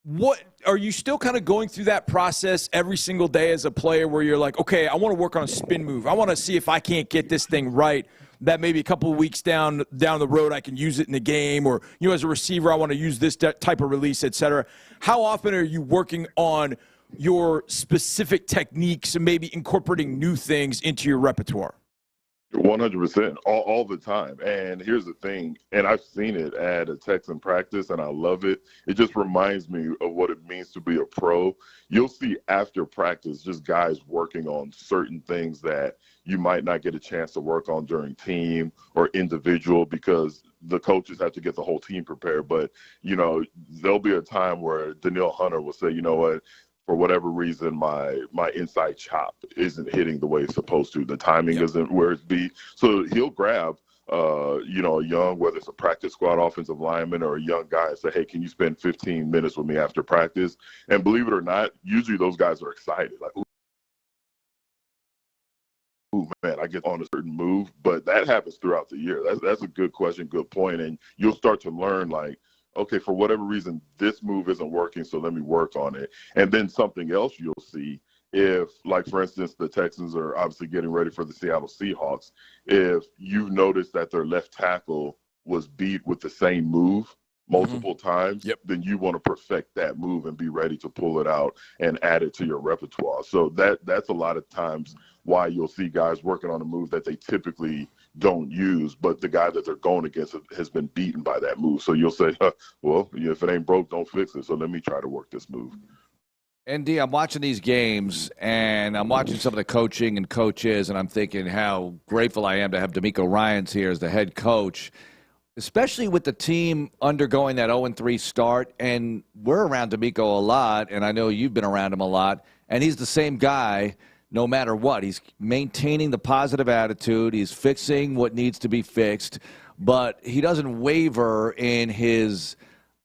What are you still kind of going through that process every single day as a player where you're like, okay, I want to work on a spin move. I want to see if I can't get this thing right, that maybe a couple of weeks down the road I can use it in the game, or as a receiver I want to use this type of release, etc. How often are you working on your specific techniques and maybe incorporating new things into your repertoire? 100%, all the time. And here's the thing, and I've seen it at a Texan practice, and I love it. It just reminds me of what it means to be a pro. You'll see after practice just guys working on certain things that you might not get a chance to work on during team or individual, because the coaches have to get the whole team prepared. But, there'll be a time where Danielle Hunter will say, you know what, for whatever reason, my inside chop isn't hitting the way it's supposed to. The timing isn't where it's be. So he'll grab, a young, whether it's a practice squad offensive lineman or a young guy, and say, hey, can you spend 15 minutes with me after practice? And believe it or not, usually those guys are excited. Like, ooh, man, I get on a certain move. But that happens throughout the year. That's a good question, good point. And you'll start to learn, like, okay, for whatever reason, this move isn't working, so let me work on it. And then something else you'll see if, like, for instance, the Texans are obviously getting ready for the Seattle Seahawks. If you've noticed that their left tackle was beat with the same move multiple times, then you want to perfect that move and be ready to pull it out and add it to your repertoire. So that's a lot of times why you'll see guys working on a move that they typically don't use, but the guy that they're going against has been beaten by that move. So you'll say, well, if it ain't broke, don't fix it. So let me try to work this move. ND, I'm watching these games, and I'm watching some of the coaching and coaches, and I'm thinking how grateful I am to have DeMeco Ryans here as the head coach, especially with the team undergoing that 0-3 start. And we're around DeMeco a lot, and I know you've been around him a lot, and he's the same guy no matter what. He's maintaining the positive attitude. He's fixing what needs to be fixed, but he doesn't waver in his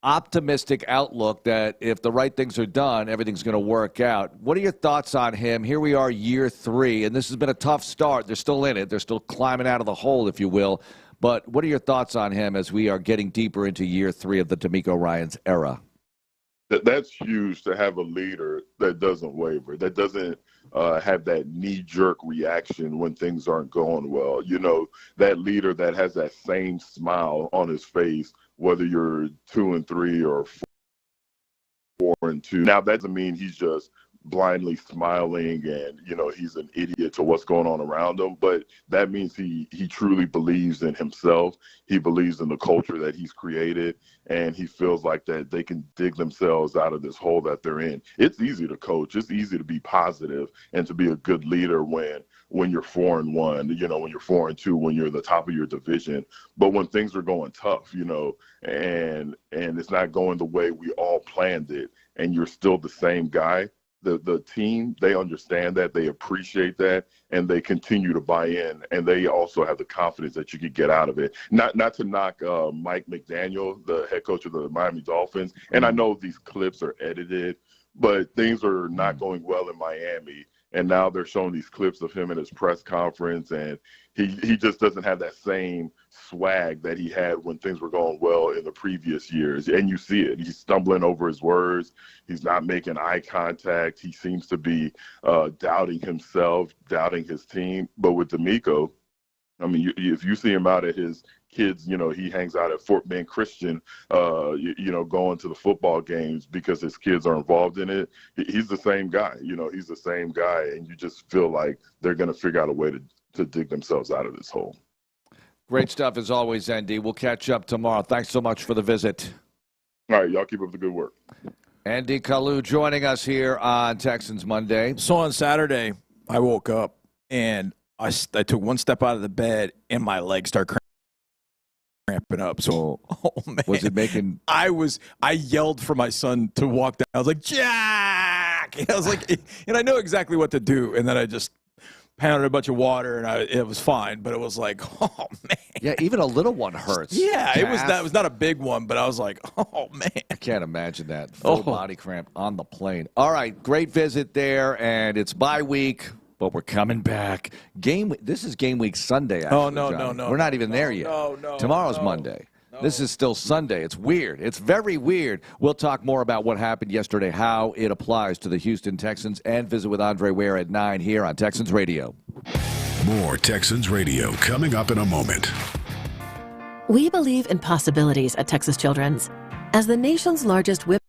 optimistic outlook that if the right things are done, everything's going to work out. What are your thoughts on him? Here we are, year 3, and this has been a tough start. They're still in it. They're still climbing out of the hole, if you will. But what are your thoughts on him as we are getting deeper into year 3 of the DeMeco Ryans era? That's huge to have a leader that doesn't waver, that doesn't have that knee-jerk reaction when things aren't going well. You know, that leader that has that same smile on his face, whether you're 2-3 or 4-2. Now, that doesn't mean he's just blindly smiling and, you know, he's an idiot to what's going on around him, but that means he truly believes in himself. He believes in the culture that he's created, and he feels like that they can dig themselves out of this hole that they're in. It's easy to coach. It's easy to be positive and to be a good leader when you're 4-1, you know, when you're 4-2, when you're the top of your division. But when things are going tough, you know, and it's not going the way we all planned it, and you're still the same guy, the team, they understand that, they appreciate that, and they continue to buy in, and they also have the confidence that you could get out of it. Not to knock Mike McDaniel, the head coach of the Miami Dolphins, and I know these clips are edited, but things are not going well in Miami, and now they're showing these clips of him in his press conference, and he just doesn't have that same swag that he had when things were going well in the previous years. And you see it. He's stumbling over his words. He's not making eye contact. He seems to be doubting himself, doubting his team. But with DeMeco, I mean, if you see him out at his kids, you know, he hangs out at Fort Bend Christian, you know, going to the football games because his kids are involved in it. He's the same guy. You know, he's the same guy. And you just feel like they're going to figure out a way to dig themselves out of this hole. Great stuff as always, Andy. We'll catch up tomorrow. Thanks so much for the visit. All right, y'all keep up the good work. Andy Kalu joining us here on Texans Monday. So on Saturday, I woke up and I took one step out of the bed and my legs start cramping up. So, oh man, was it making? I yelled for my son to walk down. I was like, Jack! And I was like, and I know exactly what to do. And then I just pounded a bunch of water, and it was fine. But it was like, oh man, yeah, even a little one hurts. Yeah, it was not a big one, but I was like, oh man, I can't imagine that full body cramp on the plane. All right, great visit there, and it's bye week, but we're coming back. This is game week Sunday. Actually, no, we're not even there yet. Tomorrow's Monday. This is still Sunday. It's weird. It's very weird. We'll talk more about what happened yesterday, how it applies to the Houston Texans, and visit with Andre Ware at 9 here on Texans Radio. More Texans Radio coming up in a moment. We believe in possibilities at Texas Children's. As the nation's largest whip.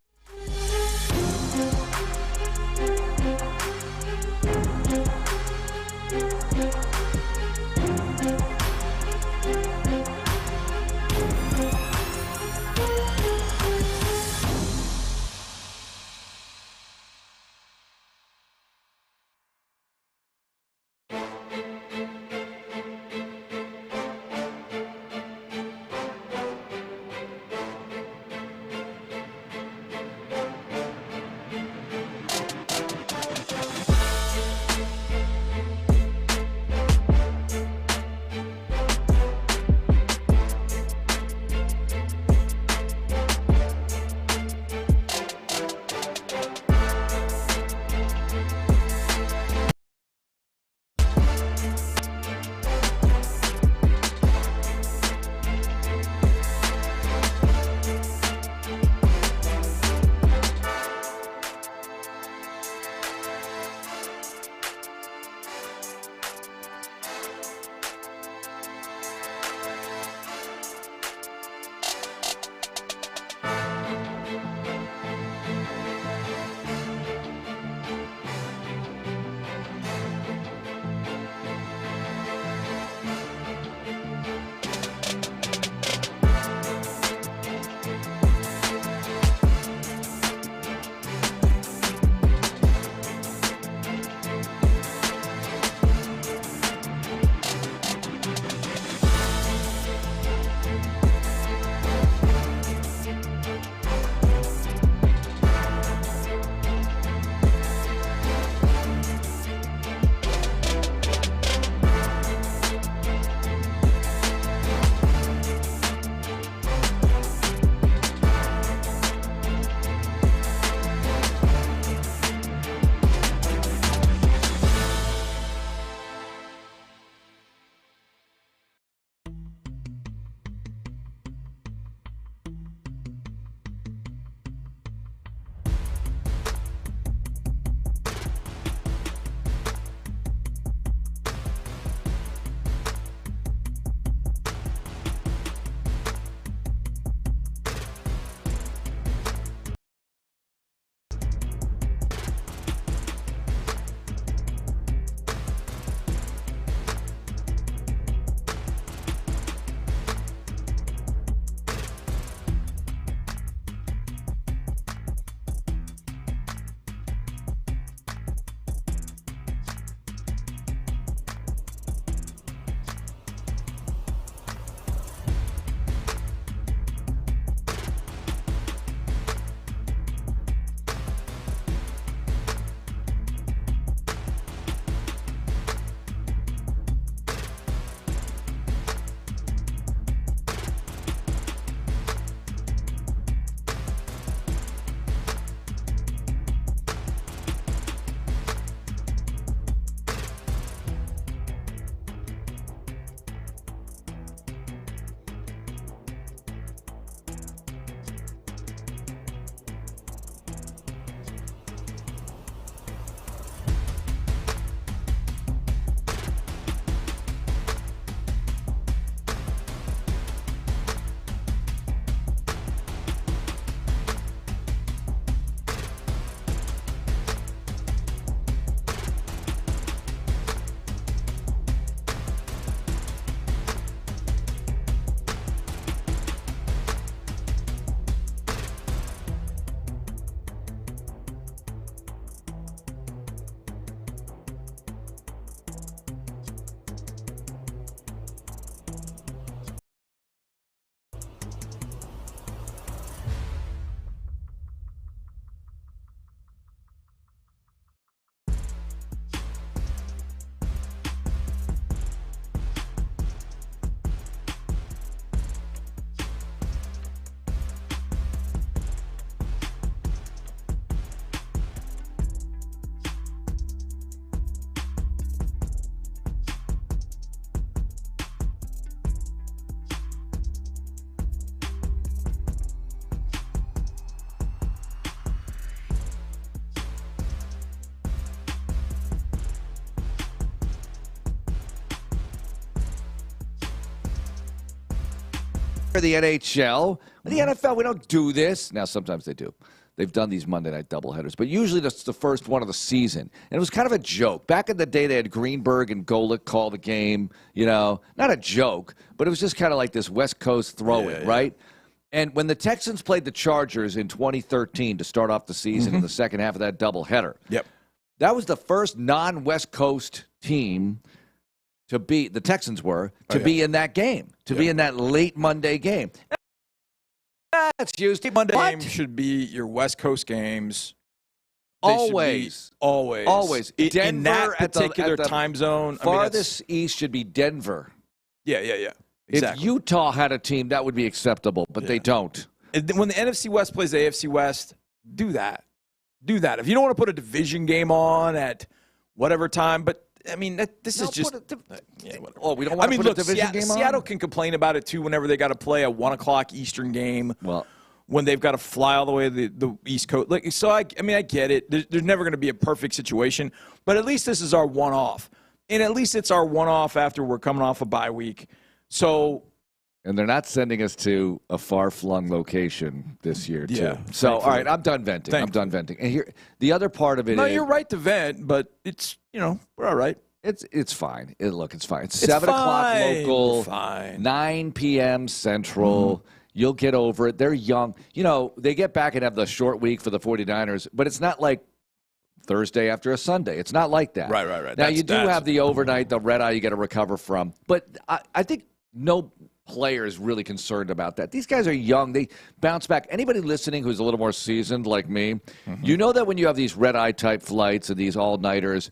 the NHL. In the NFL, we don't do this. Now, sometimes they do. They've done these Monday night doubleheaders, but usually that's the first one of the season. And it was kind of a joke. Back in the day, they had Greenberg and Golick call the game, not a joke, but it was just kind of like this West Coast throw-in, right? And when the Texans played the Chargers in 2013 to start off the season in the second half of that doubleheader, that was the first non-West Coast team to be, the Texans were, to be in that game, to be in that late Monday game. That's Tuesday. Monday game should be your West Coast games. Always. Always. In that particular time zone. Farthest east should be Denver. Yeah. Exactly. If Utah had a team, that would be acceptable, but they don't. When the NFC West plays the AFC West, do that. Do that. If you don't want to put a division game on at whatever time, but this is just. We don't want to put a division game on? Seattle can complain about it too whenever they got to play a 1 o'clock Eastern game. Well, when they've got to fly all the way to the East Coast. I get it. There's never going to be a perfect situation, but at least this is our one-off. And at least it's our one-off after we're coming off a bye week. And they're not sending us to a far-flung location this year, too. Yeah, so, all right, I'm done venting. I'm done venting. And here, the other part of it is... No, you're right to vent, but it's, we're all right. It's fine. It's fine. It's 7 o'clock local, 9 p.m. Central. You'll get over it. They're young. They get back and have the short week for the 49ers, but it's not like Thursday after a Sunday. It's not like that. Right. Now, you do have the overnight, the red eye you got to recover from, but I think no player is really concerned about that. These guys are young. They bounce back. Anybody listening who's a little more seasoned like me, you know that when you have these red eye type flights and these all-nighters,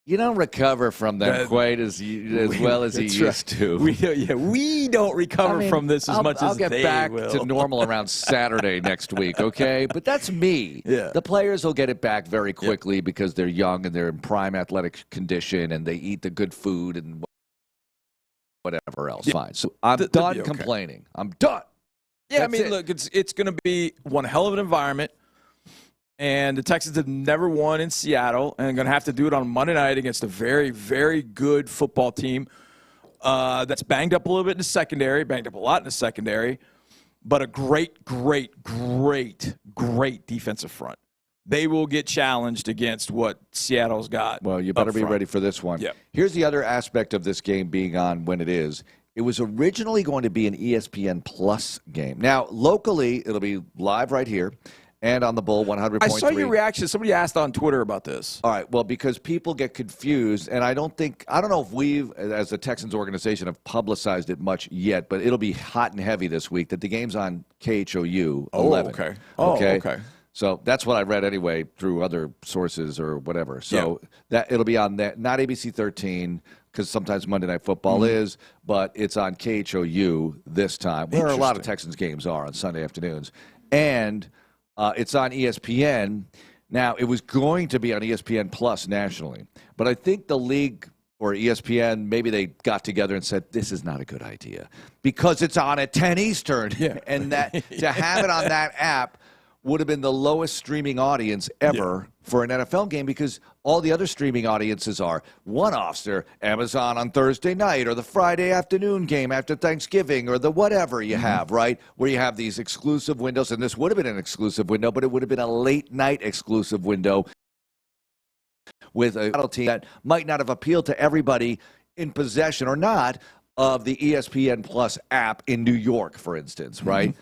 you don't recover from them quite as well as you used to. We don't recover from this as much as they will. I'll get back to normal around Saturday next week, okay? But that's me. Yeah. The players will get it back very quickly because they're young and they're in prime athletic condition and they eat the good food and whatever else. Fine. So I'm done complaining. I'm done. Yeah, look, it's going to be one hell of an environment. And the Texans have never won in Seattle and going to have to do it on Monday night against a very, very good football team that's banged up a little bit in the secondary, banged up a lot in the secondary, but a great, great, great, great defensive front. They will get challenged against what Seattle's got. Well, you better be ready for this one. Yeah. Here's the other aspect of this game being on when it is. It was originally going to be an ESPN Plus game. Now, locally, it'll be live right here. And on the Bull 100.3. I saw your reaction. Somebody asked on Twitter about this. All right. Well, because people get confused, and I don't know if we, as the Texans organization, have publicized it much yet, but it'll be hot and heavy this week that the game's on KHOU 11. Okay. So that's what I read anyway through other sources or whatever. So that it'll be on that, not ABC 13, because sometimes Monday Night Football is, but it's on KHOU this time, where a lot of Texans games are on Sunday afternoons. And it's on ESPN. Now, it was going to be on ESPN Plus nationally, but I think the league or ESPN, maybe they got together and said, this is not a good idea because it's on at 10 Eastern. And that to have it on that app would have been the lowest streaming audience ever for an NFL game because all the other streaming audiences are one-offs. They're Amazon on Thursday night or the Friday afternoon game after Thanksgiving or the whatever you have, right, where you have these exclusive windows. And this would have been an exclusive window, but it would have been a late-night exclusive window with a team that might not have appealed to everybody in possession or not of the ESPN Plus app in New York, for instance, right?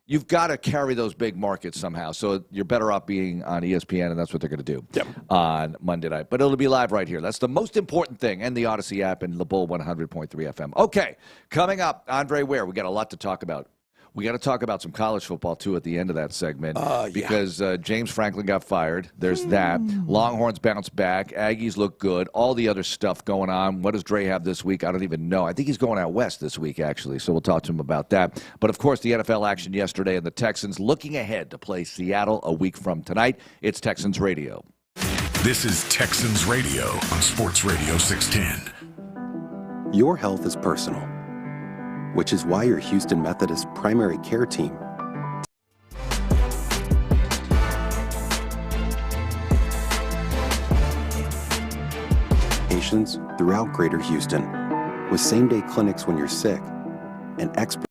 You've got to carry those big markets somehow. So you're better off being on ESPN, and that's what they're going to do on Monday night. But it'll be live right here. That's the most important thing, and the Odyssey app and the Bull 100.3 FM. Okay, coming up, Andre Ware. We got a lot to talk about. We got to talk about some college football, too, at the end of that segment because James Franklin got fired. There's that. Longhorns bounce back. Aggies look good. All the other stuff going on. What does Dre have this week? I don't even know. I think he's going out west this week, actually, so we'll talk to him about that. But, of course, the NFL action yesterday and the Texans looking ahead to play Seattle a week from tonight. It's Texans Radio. This is Texans Radio on Sports Radio 610. Your health is personal, which is why your Houston Methodist primary care team patients throughout Greater Houston with same-day clinics when you're sick and expert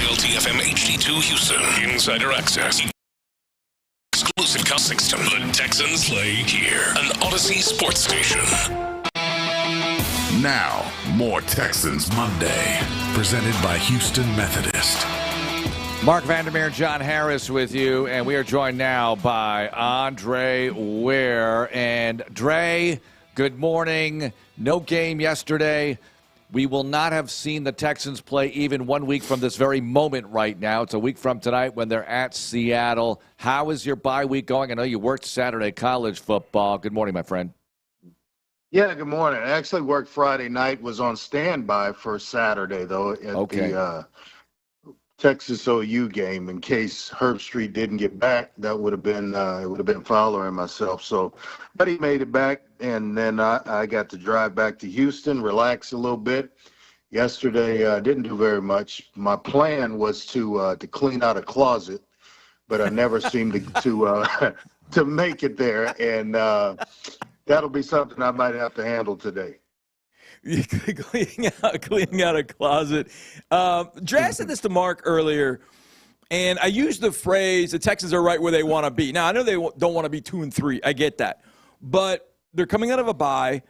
WLTFM HD2 Houston. Insider access. Exclusive system. The Texans play here. An Odyssey sports station. Now, more Texans Monday, presented by Houston Methodist. Mark Vandermeer, John Harris with you, and we are joined now by Andre Ware. And Dre, good morning. No game yesterday. We will not have seen the Texans play even 1 week from this very moment right now. It's a week from tonight when they're at Seattle. How is your bye week going? I know you worked Saturday college football. Good morning, my friend. Yeah, good morning. I actually worked Friday night, was on standby for Saturday, though, at the Texas OU game. In case Herb Street didn't get back, that would have been it would have been following myself. So, but he made it back, and then I got to drive back to Houston, relax a little bit. Yesterday, I didn't do very much. My plan was to clean out a closet, but I never seemed to make it there, and that'll be something I might have to handle today. cleaning out a closet. Dre, I said this to Mark earlier, and I used the phrase, the Texans are right where they want to be. Now, I know they don't want to be 2-3. I get that. But they're coming out of a bye.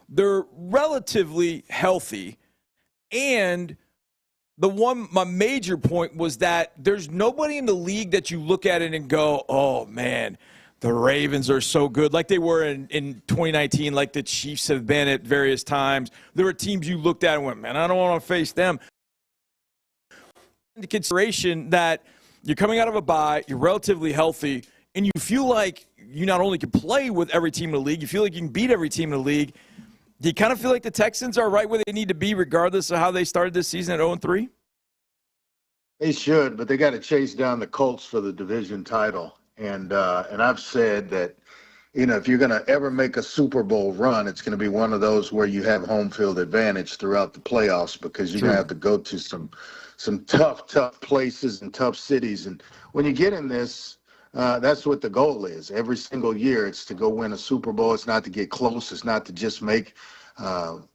They're relatively healthy. And my major point was that there's nobody in the league that you look at it and go, oh, man, the Ravens are so good, like they were in 2019, like the Chiefs have been at various times. There were teams you looked at and went, man, I don't want to face them. Into consideration that you're coming out of a bye, you're relatively healthy, and you feel like you not only can play with every team in the league, you feel like you can beat every team in the league. Do you kind of feel like the Texans are right where they need to be regardless of how they started this season at 0-3? They should, but they got to chase down the Colts for the division title. And I've said that, if you're going to ever make a Super Bowl run, it's going to be one of those where you have home field advantage throughout the playoffs, because you're going to have to go to some tough places and tough cities. And when you get in this, that's what the goal is. Every single year, it's to go win a Super Bowl. It's not to get close. It's not to just make the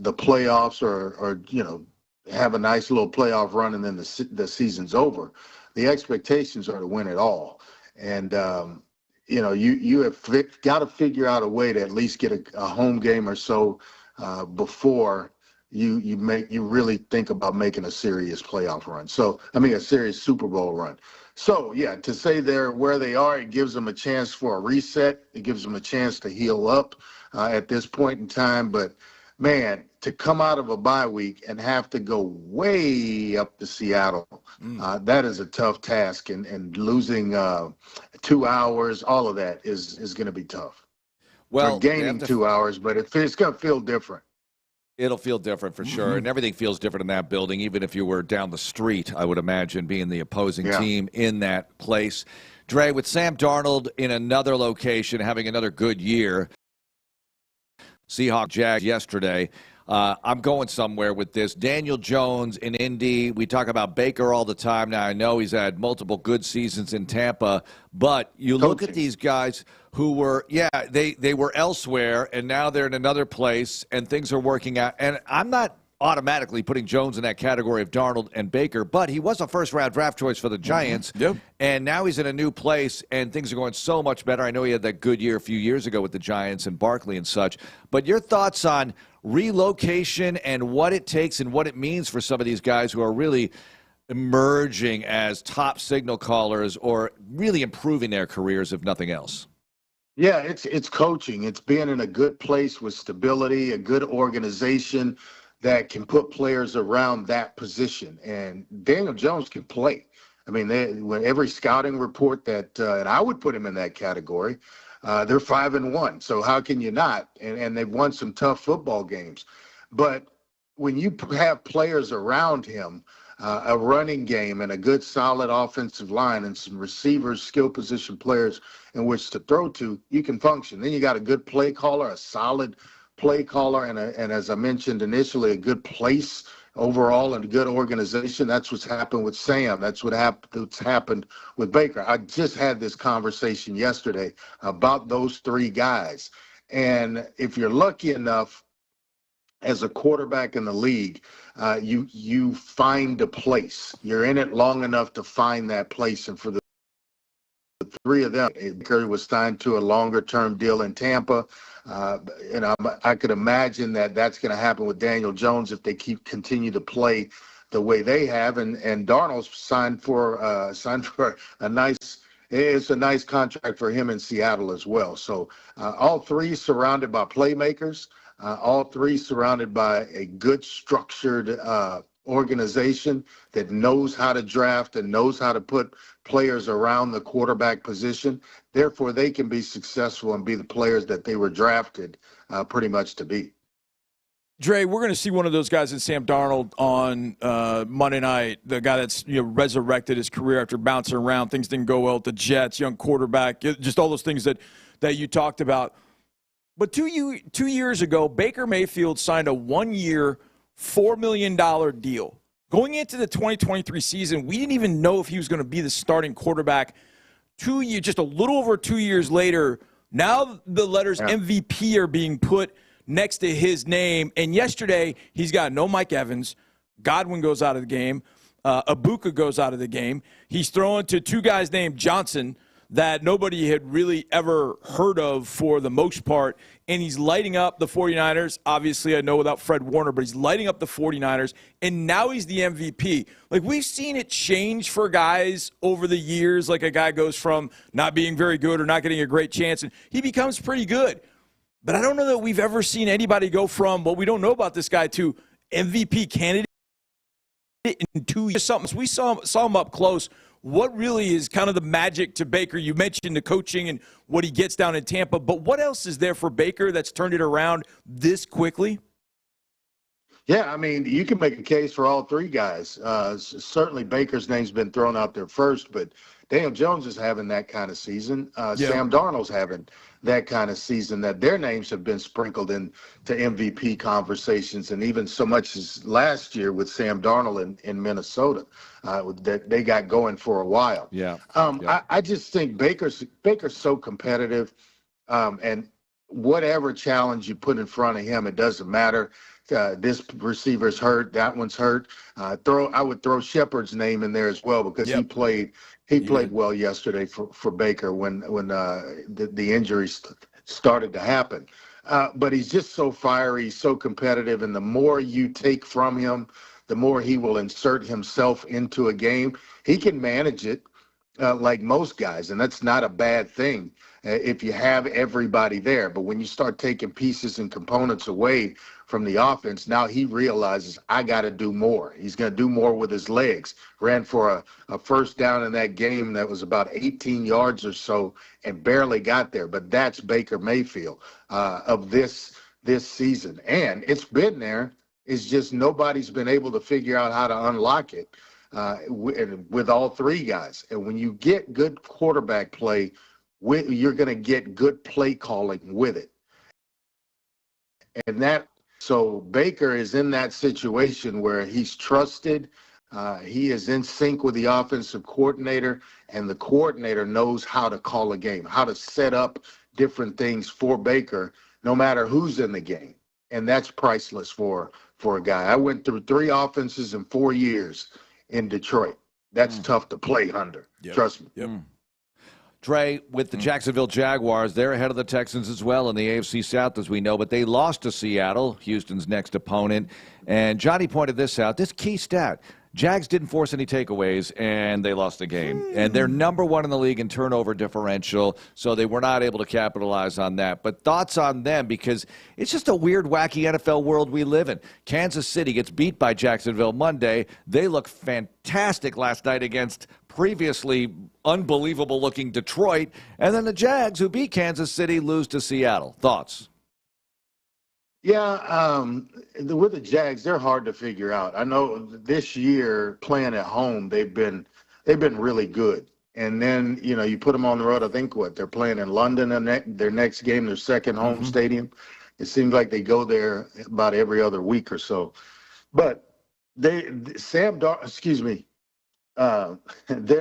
playoffs or have a nice little playoff run and then the season's over. The expectations are to win it all. And, you have got to figure out a way to at least get a home game or so before you really think about making a serious playoff run. So, a serious Super Bowl run. So, yeah, to say they're where they are, it gives them a chance for a reset. It gives them a chance to heal up at this point in time. But, man, to come out of a bye week and have to go way up to Seattle, that is a tough task. And losing 2 hours, all of that is going to be tough. Well, or gaining 2 hours, but it's going to feel different. It'll feel different for sure, and everything feels different in that building, even if you were down the street, I would imagine, being the opposing team in that place. Dre, with Sam Darnold in another location, having another good year, Seahawks Jags yesterday. I'm going somewhere with this. Daniel Jones in Indy. We talk about Baker all the time. Now, I know he's had multiple good seasons in Tampa, but you look at these guys who were, they were elsewhere, and now they're in another place, and things are working out. And I'm not automatically putting Jones in that category of Darnold and Baker, but he was a first-round draft choice for the Giants, and now he's in a new place, and things are going so much better. I know he had that good year a few years ago with the Giants and Barkley and such, but your thoughts on relocation and what it takes and what it means for some of these guys who are really emerging as top signal callers or really improving their careers, if nothing else? Yeah, it's coaching. It's being in a good place with stability, a good organization that can put players around that position. And Daniel Jones can play. When every scouting report that, and I would put him in that category, they're 5-1. So how can you not? And they've won some tough football games. But when you have players around him, a running game and a good solid offensive line and some receivers, skill position players in which to throw to, you can function. Then you got a good play caller, a solid play caller, and as I mentioned initially, a good place overall and a good organization. That's what's happened with Sam. That's what's happened with Baker. I just had this conversation yesterday about those three guys. And if you're lucky enough as a quarterback in the league, you find a place. You're in it long enough to find that place. And for the three of them, Curry was signed to a longer-term deal in Tampa. I could imagine that that's going to happen with Daniel Jones if they continue to play the way they have. And Darnold's signed for a nice contract for him in Seattle as well. So all three surrounded by playmakers. All three surrounded by a good structured organization that knows how to draft and knows how to put players around the quarterback position. Therefore, they can be successful and be the players that they were drafted pretty much to be. Dre, we're going to see one of those guys in Sam Darnold on Monday night, the guy that's resurrected his career after bouncing around. Things didn't go well with the Jets, young quarterback, just all those things that you talked about. But 2 years ago, Baker Mayfield signed a 1-year, $4 million deal. Going into the 2023 season, we didn't even know if he was going to be the starting quarterback. Just a little over 2 years later, now the letters MVP are being put next to his name. And yesterday, he's got no Mike Evans. Godwin goes out of the game. Ibuka goes out of the game. He's throwing to two guys named Johnson that nobody had really ever heard of for the most part, and he's lighting up the 49ers. Obviously, I know without Fred Warner, but he's lighting up the 49ers, and now he's the MVP. Like, we've seen it change for guys over the years. Like, a guy goes from not being very good or not getting a great chance, and he becomes pretty good. But I don't know that we've ever seen anybody go from what we don't know about this guy to MVP candidate in 2 years. We saw him up close. What really is kind of the magic to Baker? You mentioned the coaching and what he gets down in Tampa, but what else is there for Baker that's turned it around this quickly? Yeah, I mean, you can make a case for all three guys. Certainly Baker's name's been thrown out there first, but Daniel Jones is having that kind of season. Sam Darnold's having that kind of season, that their names have been sprinkled into MVP conversations, and even so much as last year with Sam Darnold in Minnesota, that they got going for a while. I just think Baker's so competitive, and whatever challenge you put in front of him, it doesn't matter. This receiver's hurt, that one's hurt. I would throw Shepard's name in there as well, because he played well yesterday for Baker when the injuries started to happen. But he's just so fiery, so competitive, and the more you take from him, the more he will insert himself into a game. He can manage it like most guys, and that's not a bad thing if you have everybody there. But when you start taking pieces and components away from the offense, now he realizes, I got to do more. He's going to do more with his legs. Ran for a first down in that game that was about 18 yards or so and barely got there. But that's Baker Mayfield of this season. And it's been there. It's just nobody's been able to figure out how to unlock it with all three guys. And when you get good quarterback play, you're going to get good play calling with it. And so Baker is in that situation where he's trusted. He is in sync with the offensive coordinator, and the coordinator knows how to call a game, how to set up different things for Baker, no matter who's in the game. And that's priceless for a guy. I went through 3 offenses in 4 years in Detroit. That's tough to play under. Trust me. Dre, with the Jacksonville Jaguars, they're ahead of the Texans as well in the AFC South, as we know, but they lost to Seattle, Houston's next opponent. And Johnny pointed this out, this key stat. Jags didn't force any takeaways, and they lost the game. And they're number 1 in the league in turnover differential, so they were not able to capitalize on that. But thoughts on them, because it's just a weird, wacky NFL world we live in. Kansas City gets beat by Jacksonville Monday. They look fantastic last night against previously unbelievable-looking Detroit. And then the Jags, who beat Kansas City, lose to Seattle. Thoughts? Yeah, with the Jags, they're hard to figure out. I know this year playing at home, they've been really good. And then, you put them on the road. I think they're playing in London their next game, their second home stadium. It seems like they go there about every other week or so. But they're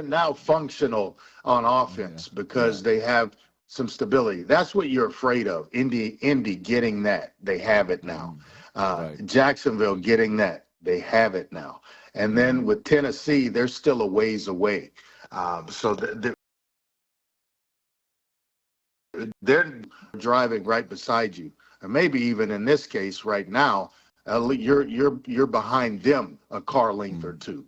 now functional on offense because they have some stability. That's what you're afraid of. Indy getting that. They have it now. Jacksonville getting that. They have it now. And then with Tennessee, they're still a ways away. So they're driving right beside you. Or maybe even in this case right now, you're behind them a car length or two.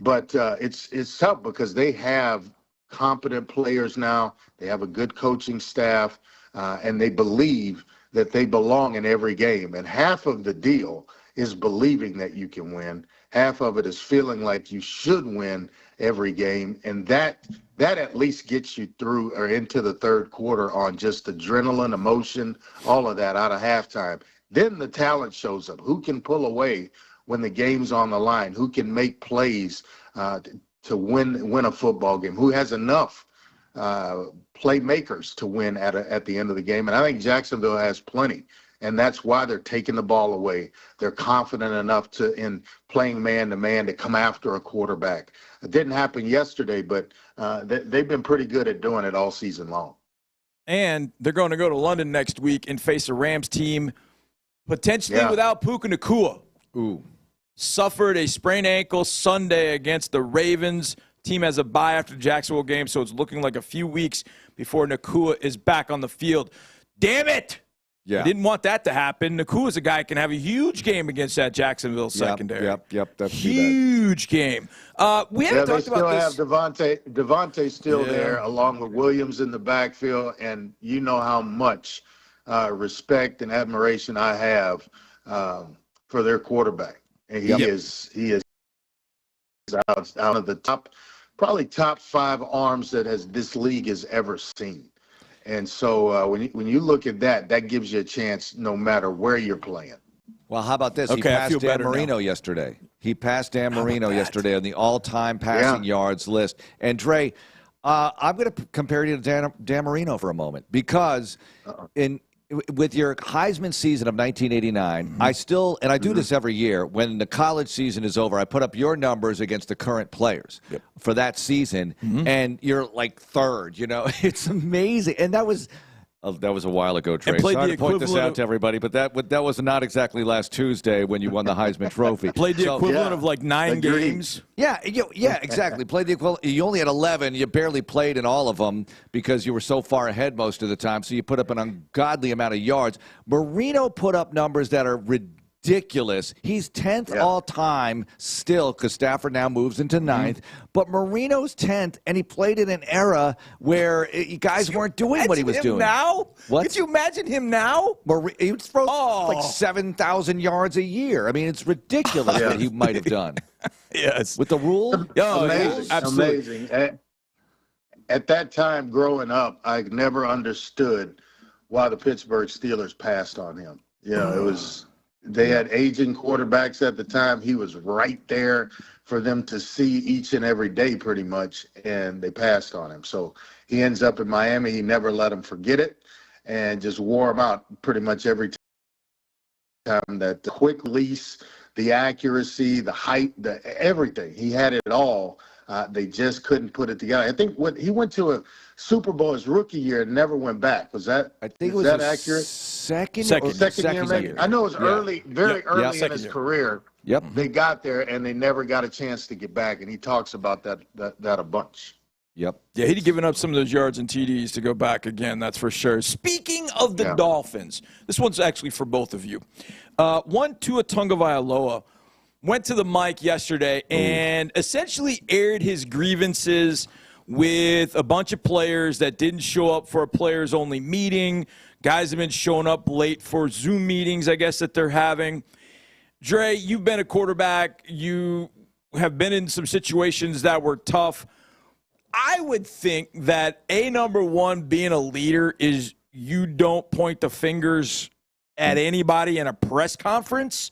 But it's tough because they have competent players now. They have a good coaching staff, and they believe that they belong in every game. And half of the deal is believing that you can win. Half of it is feeling like you should win every game. And that at least gets you through or into the third quarter on just adrenaline, emotion, all of that out of halftime. Then the talent shows up. Who can pull away when the game's on the line? Who can make plays to win a football game? Who has enough playmakers to win at the end of the game? And I think Jacksonville has plenty. And that's why they're taking the ball away. They're confident enough in playing man-to-man to come after a quarterback. It didn't happen yesterday, but they've been pretty good at doing it all season long. And they're going to go to London next week and face a Rams team potentially without Puka Nacua. Ooh. Suffered a sprained ankle Sunday against the Ravens. Team has a bye after the Jacksonville game, so it's looking like a few weeks before Nacua is back on the field. Damn it! Yeah. I didn't want that to happen. Nakua's a guy who can have a huge game against that Jacksonville secondary. Yep. That's huge game. We haven't talked about this. They still have Devontae still there, along with Williams in the backfield, and you know how much respect and admiration I have for their quarterback. And he is out of the top 5 arms that this league has ever seen. And so when you look at that gives you a chance no matter where you're playing. Well, how about this? He passed Dan Marino yesterday. He passed Dan Marino yesterday on the all-time passing yards list. And, Dre, I'm going to compare you to Dan Marino for a moment because with your Heisman season of 1989, I still, and I do this every year, when the college season is over, I put up your numbers against the current players for that season, and you're like third, It's amazing. And that was a while ago, Trey. Sorry to point this out to everybody, but that was not exactly last Tuesday when you won the Heisman Trophy. Played the equivalent of like 9 games. Yeah, exactly. Played the equivalent. You only had 11. You barely played in all of them because you were so far ahead most of the time, so you put up an ungodly amount of yards. Marino put up numbers that are ridiculous. He's 10th all-time still because Stafford now moves into 9th. But Marino's 10th, and he played in an era where guys weren't doing what he was doing. Now? What? Could you imagine him now? He would throw like 7,000 yards a year. I mean, it's ridiculous what he might have done. Yes. With the rule? Amazing. At that time growing up, I never understood why the Pittsburgh Steelers passed on him. It was... They had aging quarterbacks at the time. He was right there for them to see each and every day pretty much, and they passed on him. So he ends up in Miami. He never let him forget it and just wore him out pretty much every time. That quick release, the accuracy, the height, everything. He had it all. They just couldn't put it together. I think he went to a Super Bowl his rookie year and never went back. Was that? I think it was accurate? Second year, maybe. I know it was early, very early in his career. Yep. They got there and they never got a chance to get back, and he talks about that a bunch. Yep. Yeah, he'd given up some of those yards and TDs to go back again, that's for sure. Speaking of the Dolphins, this one's actually for both of you. Tua Tagovailoa went to the mic yesterday and essentially aired his grievances with a bunch of players that didn't show up for a players-only meeting. Guys have been showing up late for Zoom meetings, I guess, that they're having. Dre, you've been a quarterback. You have been in some situations that were tough. I would think that number one, being a leader is you don't point the fingers at anybody in a press conference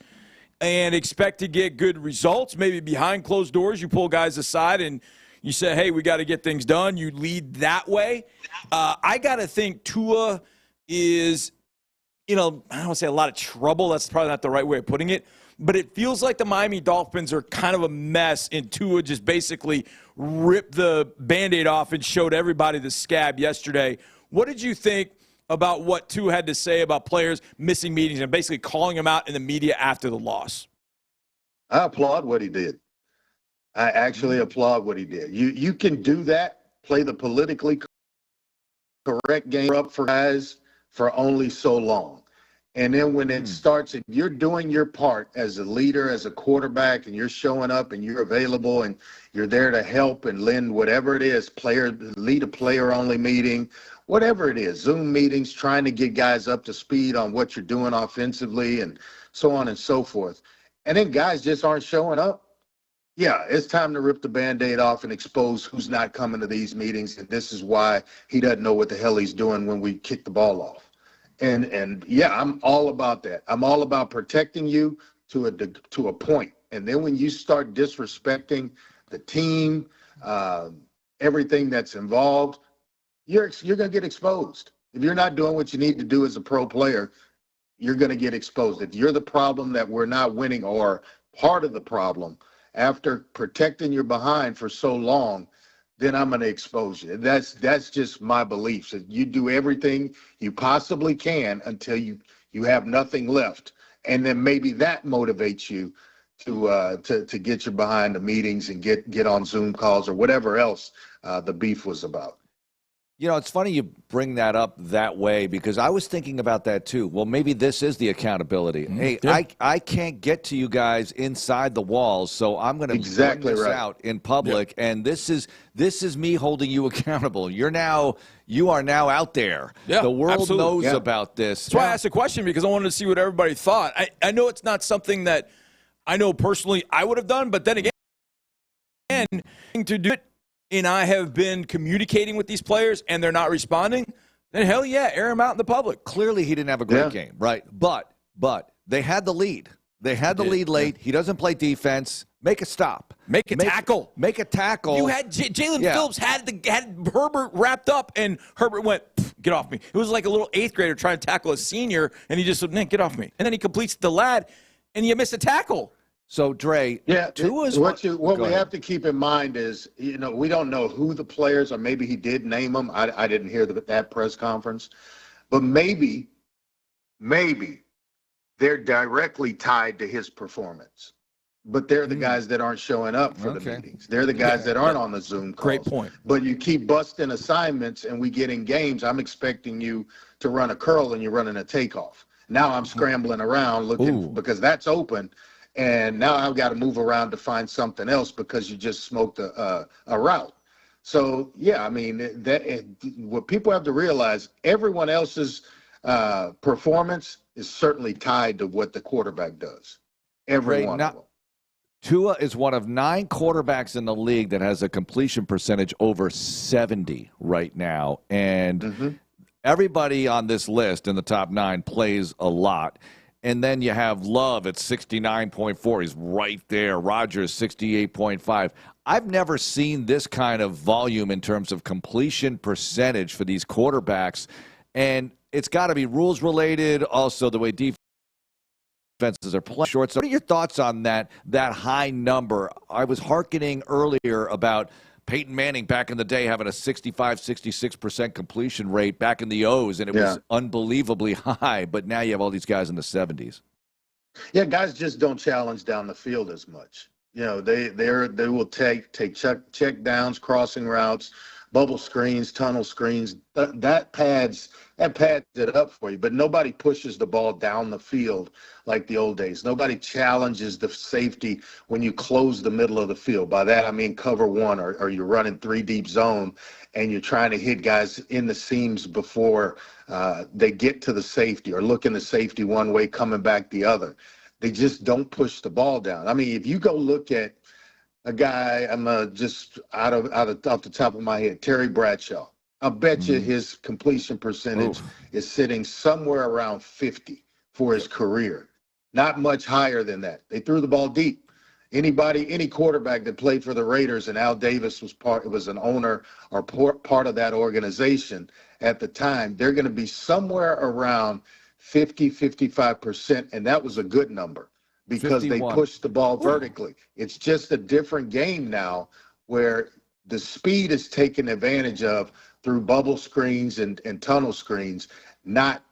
and expect to get good results. Maybe behind closed doors, you pull guys aside and you say, hey, we got to get things done. You lead that way. I got to think Tua is, I don't want to say a lot of trouble. That's probably not the right way of putting it. But it feels like the Miami Dolphins are kind of a mess, and Tua just basically ripped the Band-Aid off and showed everybody the scab yesterday. What did you think about what Tua had to say about players missing meetings and basically calling them out in the media after the loss. I applaud what he did. I actually applaud what he did. You can do that, play the politically correct game up for guys for only so long. And then when it starts, if you're doing your part as a leader, as a quarterback, and you're showing up and you're available and you're there to help and lend whatever it is, lead a player-only meeting, whatever it is, Zoom meetings, trying to get guys up to speed on what you're doing offensively and so on and so forth. And then guys just aren't showing up. Yeah, it's time to rip the Band-Aid off and expose who's not coming to these meetings, and this is why he doesn't know what the hell he's doing when we kick the ball off. And yeah, I'm all about that. I'm all about protecting you to a point. And then when you start disrespecting the team, everything that's involved, you're going to get exposed. If you're not doing what you need to do as a pro player, you're going to get exposed. If you're the problem that we're not winning or part of the problem, after protecting your behind for so long, then I'm going to expose you. That's just my beliefs. That you do everything you possibly can until you have nothing left, and then maybe that motivates you to get your behind the meetings and get on Zoom calls or whatever else the beef was about. You know, it's funny you bring that up that way because I was thinking about that too. Well, maybe this is the accountability. Hey, yeah. I can't get to you guys inside the walls, so I'm going to bring this out in public, and this is me holding you accountable. You are now out there. Yeah, the world knows about this. That's why I asked the question, because I wanted to see what everybody thought. I know it's not something that I know personally I would have done, but then again, to do it, and I have been communicating with these players and they're not responding, then hell yeah, air them out in the public. Clearly he didn't have a great game, right? But they had the lead. They had the lead late. He doesn't play defense. Make a stop. Make a tackle. Make a tackle. You had Jalen Phillips had Herbert wrapped up, and Herbert went, get off me. It was like a little 8th grader trying to tackle a senior, and he just said, Nick, get off me. And then he completes the lad, and you miss a tackle. So, Dre, what we have to keep in mind is, we don't know who the players are. Maybe he did name them. I didn't hear that press conference. But maybe they're directly tied to his performance. But they're the guys that aren't showing up for the meetings. They're the guys that aren't on the Zoom calls. Great point. But you keep busting assignments and we get in games. I'm expecting you to run a curl and you're running a takeoff. Now I'm scrambling around looking because that's open. And now I've got to move around to find something else because you just smoked a route. So, yeah, I mean, what people have to realize, everyone else's performance is certainly tied to what the quarterback does. Every one of them. Tua is one of 9 quarterbacks in the league that has a completion percentage over 70 right now. And everybody on this list in the top 9 plays a lot. And then you have Love at 69.4. He's right there. Rodgers, 68.5. I've never seen this kind of volume in terms of completion percentage for these quarterbacks. And it's got to be rules related. Also, the way defenses are playing short. So what are your thoughts on that high number? I was hearkening earlier about Peyton Manning back in the day having a 65, 66% completion rate back in the O's, and it was unbelievably high. But now you have all these guys in the 70s. Yeah, guys just don't challenge down the field as much. They will take check downs, crossing routes, bubble screens, tunnel screens. That pads it up for you. But nobody pushes the ball down the field like the old days. Nobody challenges the safety when you close the middle of the field. By that I mean cover one, or you're running 3 deep zone and you're trying to hit guys in the seams before they get to the safety, or looking the safety one way, coming back the other. They just don't push the ball down. I mean, if you go look at a guy, I'm just off the top of my head, Terry Bradshaw. I bet you his completion percentage is sitting somewhere around 50 for his career. Not much higher than that. They threw the ball deep. Any quarterback that played for the Raiders, and Al Davis was an owner or part of that organization at the time, they're going to be somewhere around 50, 55%, and that was a good number because 51. They pushed the ball vertically. It's just a different game now where the speed is taken advantage of through bubble screens and tunnel screens, not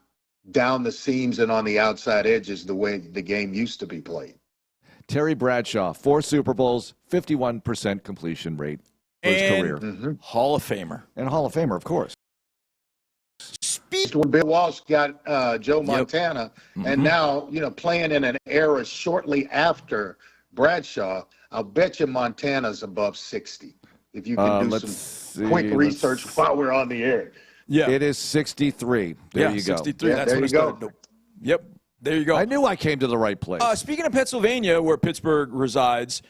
down the seams and on the outside edges the way the game used to be played. Terry Bradshaw, 4 Super Bowls, 51% completion rate for his career. Hall of Famer. And Hall of Famer, of course. When Bill Walsh got Joe Montana, and now, playing in an era shortly after Bradshaw, I'll bet you Montana's above 60. If you can do some quick research while we're on the air. Yeah. It is 63. There you go. 63. That's there what you I started. Yep. There you go. I knew I came to the right place. Speaking of Pennsylvania, where Pittsburgh resides,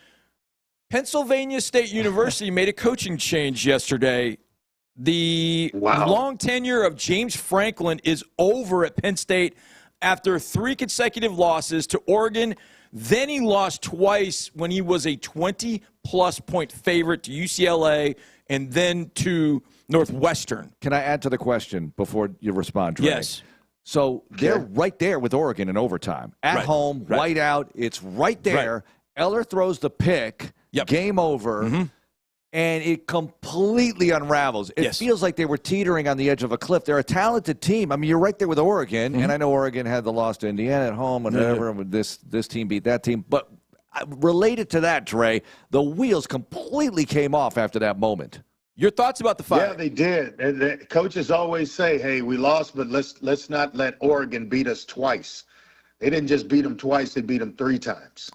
Pennsylvania State University made a coaching change yesterday. The long tenure of James Franklin is over at Penn State after 3 consecutive losses to Oregon. Then he lost twice when he was a 20-plus point favorite to UCLA and then to Northwestern. Can I add to the question before you respond, Trey? Yes. So they're right there with Oregon in overtime. At home, white out. It's right there. Eller throws the pick. Game over. And it completely unravels. It feels like they were teetering on the edge of a cliff. They're a talented team. I mean, you're right there with Oregon, and I know Oregon had the loss to Indiana at home and whatever, and this team beat that team. But related to that, Trey, the wheels completely came off after that moment. Your thoughts about the fight? Yeah, they did. And the coaches always say, hey, we lost, but let's not let Oregon beat us twice. They didn't just beat them twice, they beat them 3 times.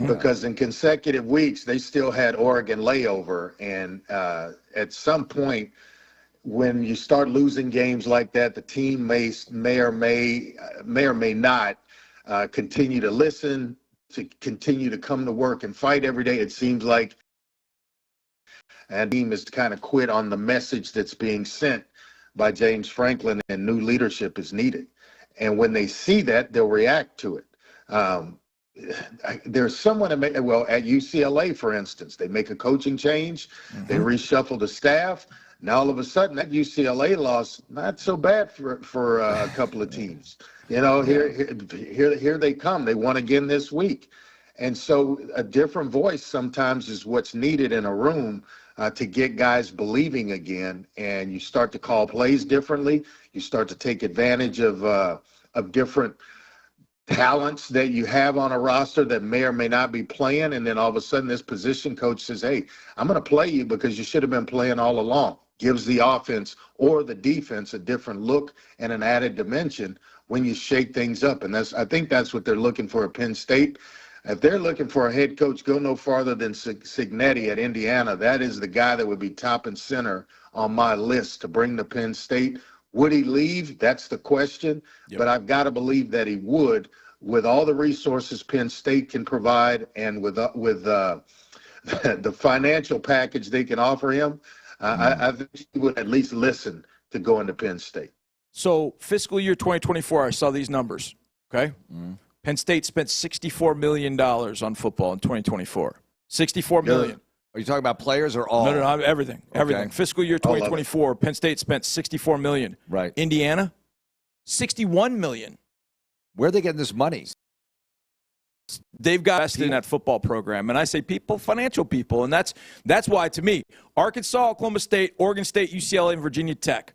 Because in consecutive weeks, they still had Oregon layover. And at some point, when you start losing games like that, the team may or may not continue to listen, to continue to come to work and fight every day. It seems like and the team has kind of quit on the message that's being sent by James Franklin, and new leadership is needed. And when they see that, they'll react to it. There's someone at UCLA, for instance, they make a coaching change, they reshuffle the staff. Now all of a sudden, that UCLA loss not so bad for a couple of teams. Here they come. They won again this week, and so a different voice sometimes is what's needed in a room to get guys believing again. And you start to call plays differently. You start to take advantage of different talents that you have on a roster that may or may not be playing. And then all of a sudden this position coach says, hey, I'm going to play you because you should have been playing all along. Gives the offense or the defense a different look and an added dimension when you shake things up. And I think that's what they're looking for at Penn State. If they're looking for a head coach, go no farther than Cignetti at Indiana. That is the guy that would be top and center on my list to bring to Penn State. Would he leave? That's the question. But I've got to believe that he would, with all the resources Penn State can provide and with the financial package they can offer him. I think he would at least listen to going to Penn State. So fiscal year 2024, I saw these numbers, okay? Penn State spent $64 million on football in 2024. $64 million. Are you talking about players or all? No, everything. Everything. Fiscal year 2024, Penn State spent $64 million. Right. Indiana, $61 million. Where are they getting this money? They've got invested in that football program. And I say people, financial people. And that's why, to me, Arkansas, Oklahoma State, Oregon State, UCLA, and Virginia Tech.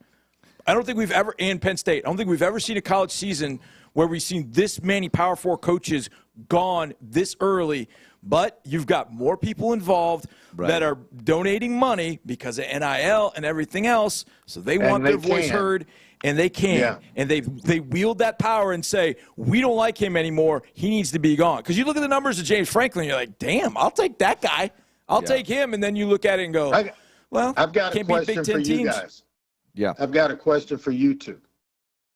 I don't think we've ever, and Penn State, I don't think we've ever seen a college season where we've seen this many Power 4 coaches gone this early. But you've got more people involved that are donating money because of NIL and everything else. So they want their voice heard, and they can. Yeah. And they wield that power and say, we don't like him anymore. He needs to be gone. Because you look at the numbers of James Franklin, you're like, damn, I'll take that guy. I'll take him. And then you look at it and go, I've got a question for you guys. Yeah. I've got a question for you two.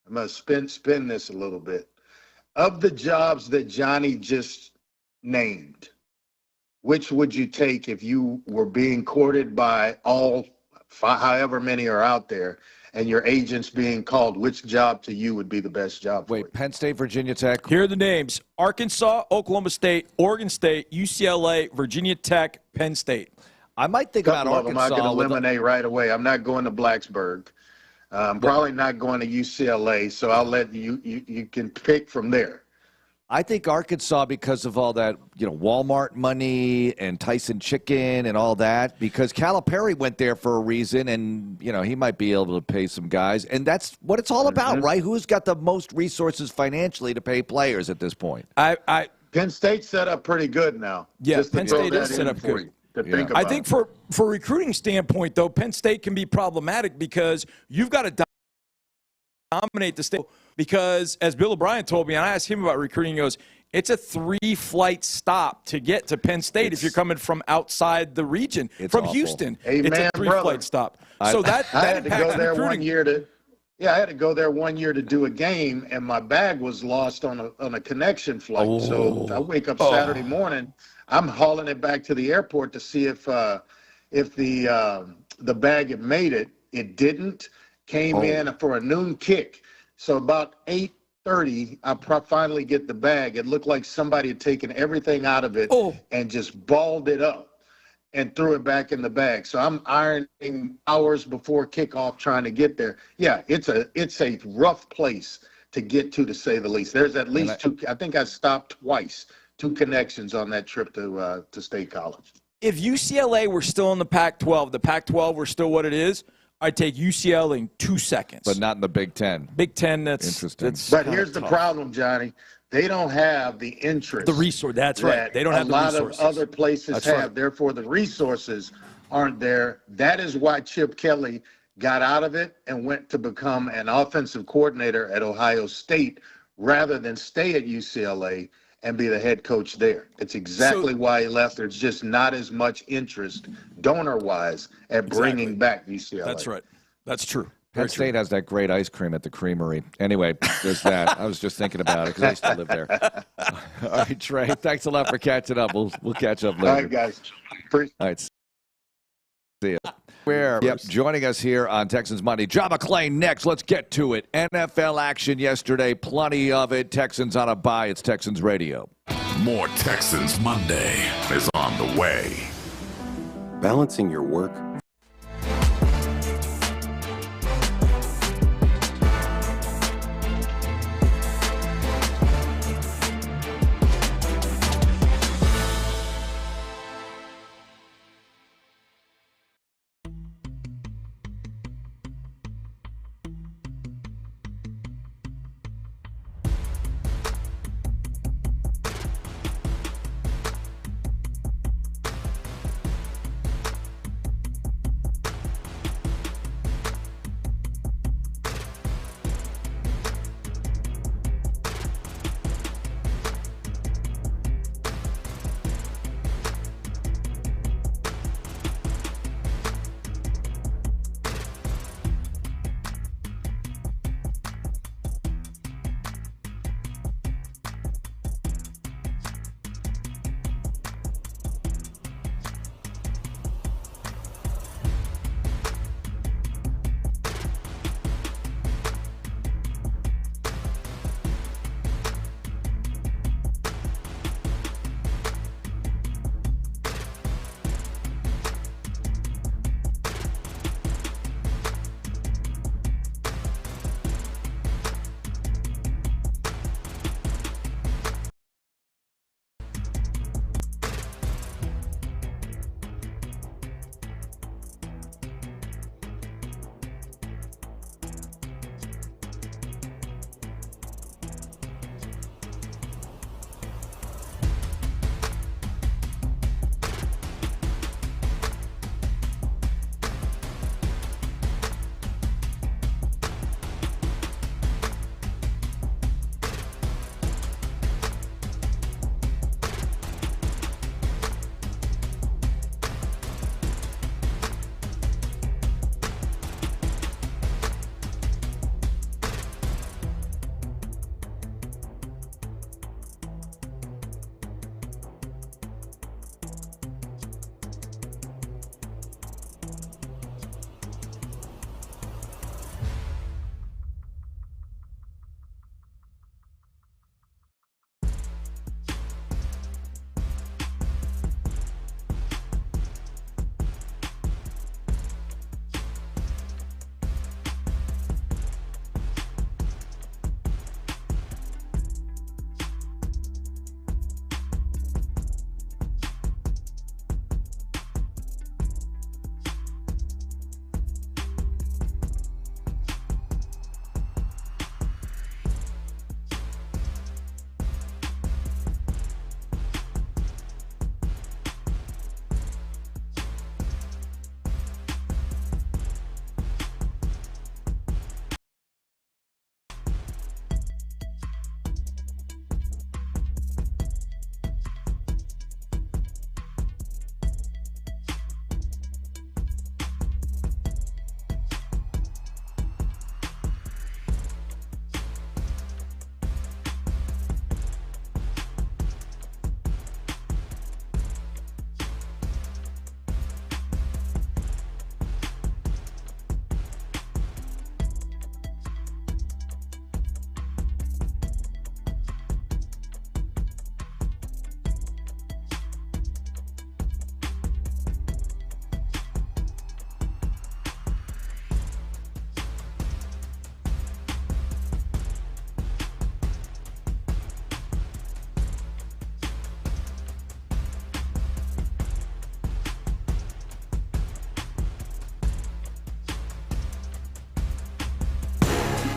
I'm going to spin this a little bit. Of the jobs that Johnny just named, which would you take if you were being courted by however many are out there, and your agents being called? Which job to you would be the best job for you? Penn State, Virginia Tech. Here are the names: Arkansas, Oklahoma State, Oregon State, UCLA, Virginia Tech, Penn State. I might think about Arkansas. I'm going to eliminate right away. I'm not going to Blacksburg. I'm probably not going to UCLA, so I'll let you can pick from there. I think Arkansas, because of all that, Walmart money and Tyson Chicken and all that, because Calipari went there for a reason, and, he might be able to pay some guys. And that's what it's all about, right? Who's got the most resources financially to pay players at this point? Penn State set up pretty good now. Yeah, Penn State is set up good. I think for recruiting standpoint, though, Penn State can be problematic because you've got to dominate the state. Because, as Bill O'Brien told me, and I asked him about recruiting, he goes, it's a 3-flight stop to get to Penn State if you're coming from outside the region. From awful. Houston, Hey, it's a 3-flight stop. So that had to go there recruiting. 1 year to. Yeah, I had to go there 1 year to do a game, and my bag was lost on a connection flight. So I wake up Saturday morning, I'm hauling it back to the airport to see if the bag had made it. It didn't. Came in for a noon kick. So about 8:30, I finally get the bag. It looked like somebody had taken everything out of it and just balled it up and threw it back in the bag. So I'm ironing hours before kickoff trying to get there. Yeah, it's a rough place to get to say the least. There's at least two. I think I stopped twice, 2 connections on that trip to State College. If UCLA were still in the Pac-12, the Pac-12 were still what it is, I'd take UCLA in 2 seconds. But not in the Big Ten. Big Ten, that's interesting. But here's the problem, Johnny. They don't have the interest. The resource. That's right. They don't have the resources. A lot of other places have. Right. Therefore, the resources aren't there. That is why Chip Kelly got out of it and went to become an offensive coordinator at Ohio State rather than stay at UCLA and be the head coach there. It's exactly why he left. There's just not as much interest, donor-wise, at bringing back UCLA. That's right. That's true. Penn State has that great ice cream at the Creamery. Anyway, there's that. I was just thinking about it because I used to live there. All right, Trey, thanks a lot for catching up. We'll catch up later. All right, guys. All right. See you. Joining us here on Texans Monday. John McClain next. Let's get to it. NFL action yesterday. Plenty of it. Texans on a bye. It's Texans Radio. More Texans Monday is on the way. Balancing your work,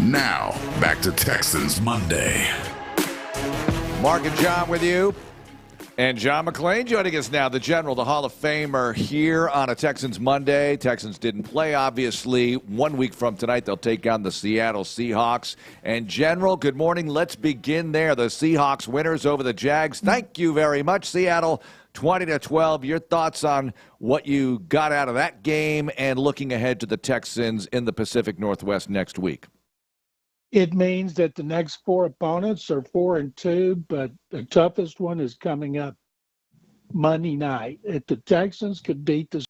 Now, back to Texans Monday. Mark and John with you. And John McClain joining us now, the General, the Hall of Famer, here on a Texans Monday. Texans didn't play, obviously. 1 week from tonight, they'll take on the Seattle Seahawks. And General, good morning. Let's begin there. The Seahawks winners over the Jags. Thank you very much, Seattle. 20-12. Your thoughts on what you got out of that game and looking ahead to the Texans in the Pacific Northwest next week? It means that the next four opponents are 4-2, but the toughest one is coming up Monday night. If the Texans could beat the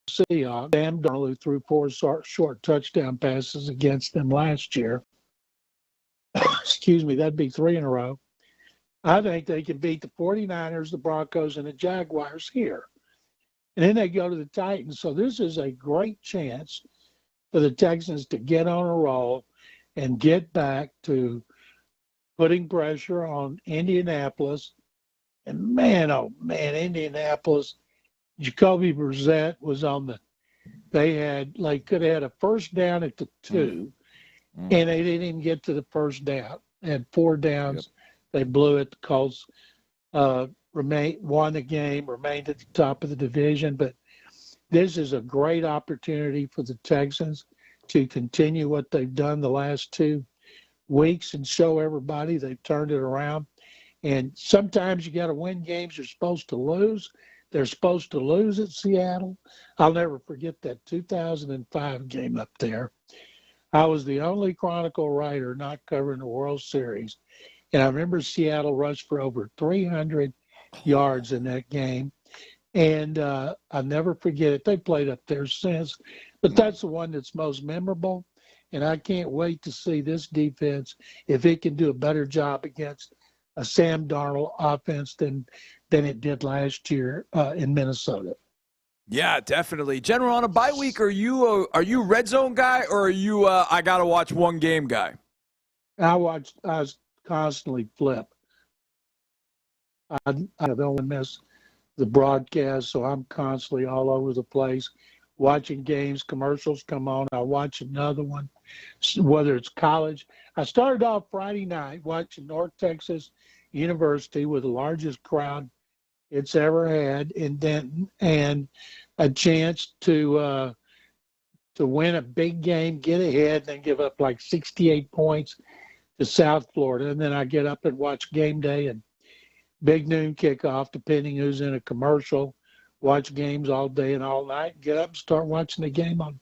Seahawks, Sam Darnold, who threw four short touchdown passes against them last year, excuse me, that'd be 3 in a row. I think they can beat the 49ers, the Broncos, and the Jaguars here. And then they go to the Titans. So this is a great chance for the Texans to get on a roll and get back to putting pressure on Indianapolis. And man, oh man, Indianapolis, Jacoby Brissett was on they could have had a first down at the 2, and they didn't even get to the first down. They had 4 downs. Yep. They blew it. The Colts won the game, remained at the top of the division. But this is a great opportunity for the Texans to continue what they've done the last 2 weeks and show everybody they've turned it around. And sometimes you got to win games you're supposed to lose. They're supposed to lose at Seattle. I'll never forget that 2005 game up there. I was the only Chronicle writer not covering the World Series. And I remember Seattle rushed for over 300 yards in that game. And I'll never forget it. They played up there since. But that's the one that's most memorable. And I can't wait to see this defense, if it can do a better job against a Sam Darnold offense than it did last year in Minnesota. Yeah, definitely. General, on a bye week, are you red zone guy or are you I got to watch one game guy? I was constantly flip. I don't miss the broadcast, so I'm constantly all over the place watching games. Commercials come on, I watch another one, whether it's college. I started off Friday night watching North Texas University with the largest crowd it's ever had in Denton, and a chance to win a big game, get ahead, and then give up like 68 points to South Florida. And then I get up and watch Game Day and Big Noon Kickoff, depending who's in a commercial. Watch games all day and all night. Get up and start watching the game on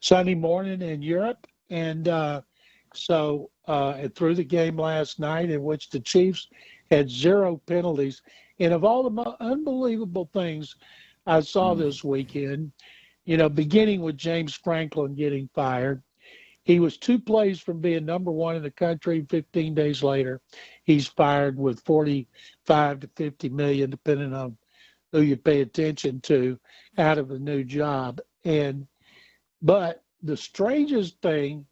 Sunday morning in Europe. And through the game last night, in which the Chiefs had 0 penalties. And of all the unbelievable things I saw this weekend, beginning with James Franklin getting fired. He was 2 plays from being number 1 in the country. 15 days later, he's fired with $45 to $50 million, depending on who you pay attention to, out of a new job. But the strangest thing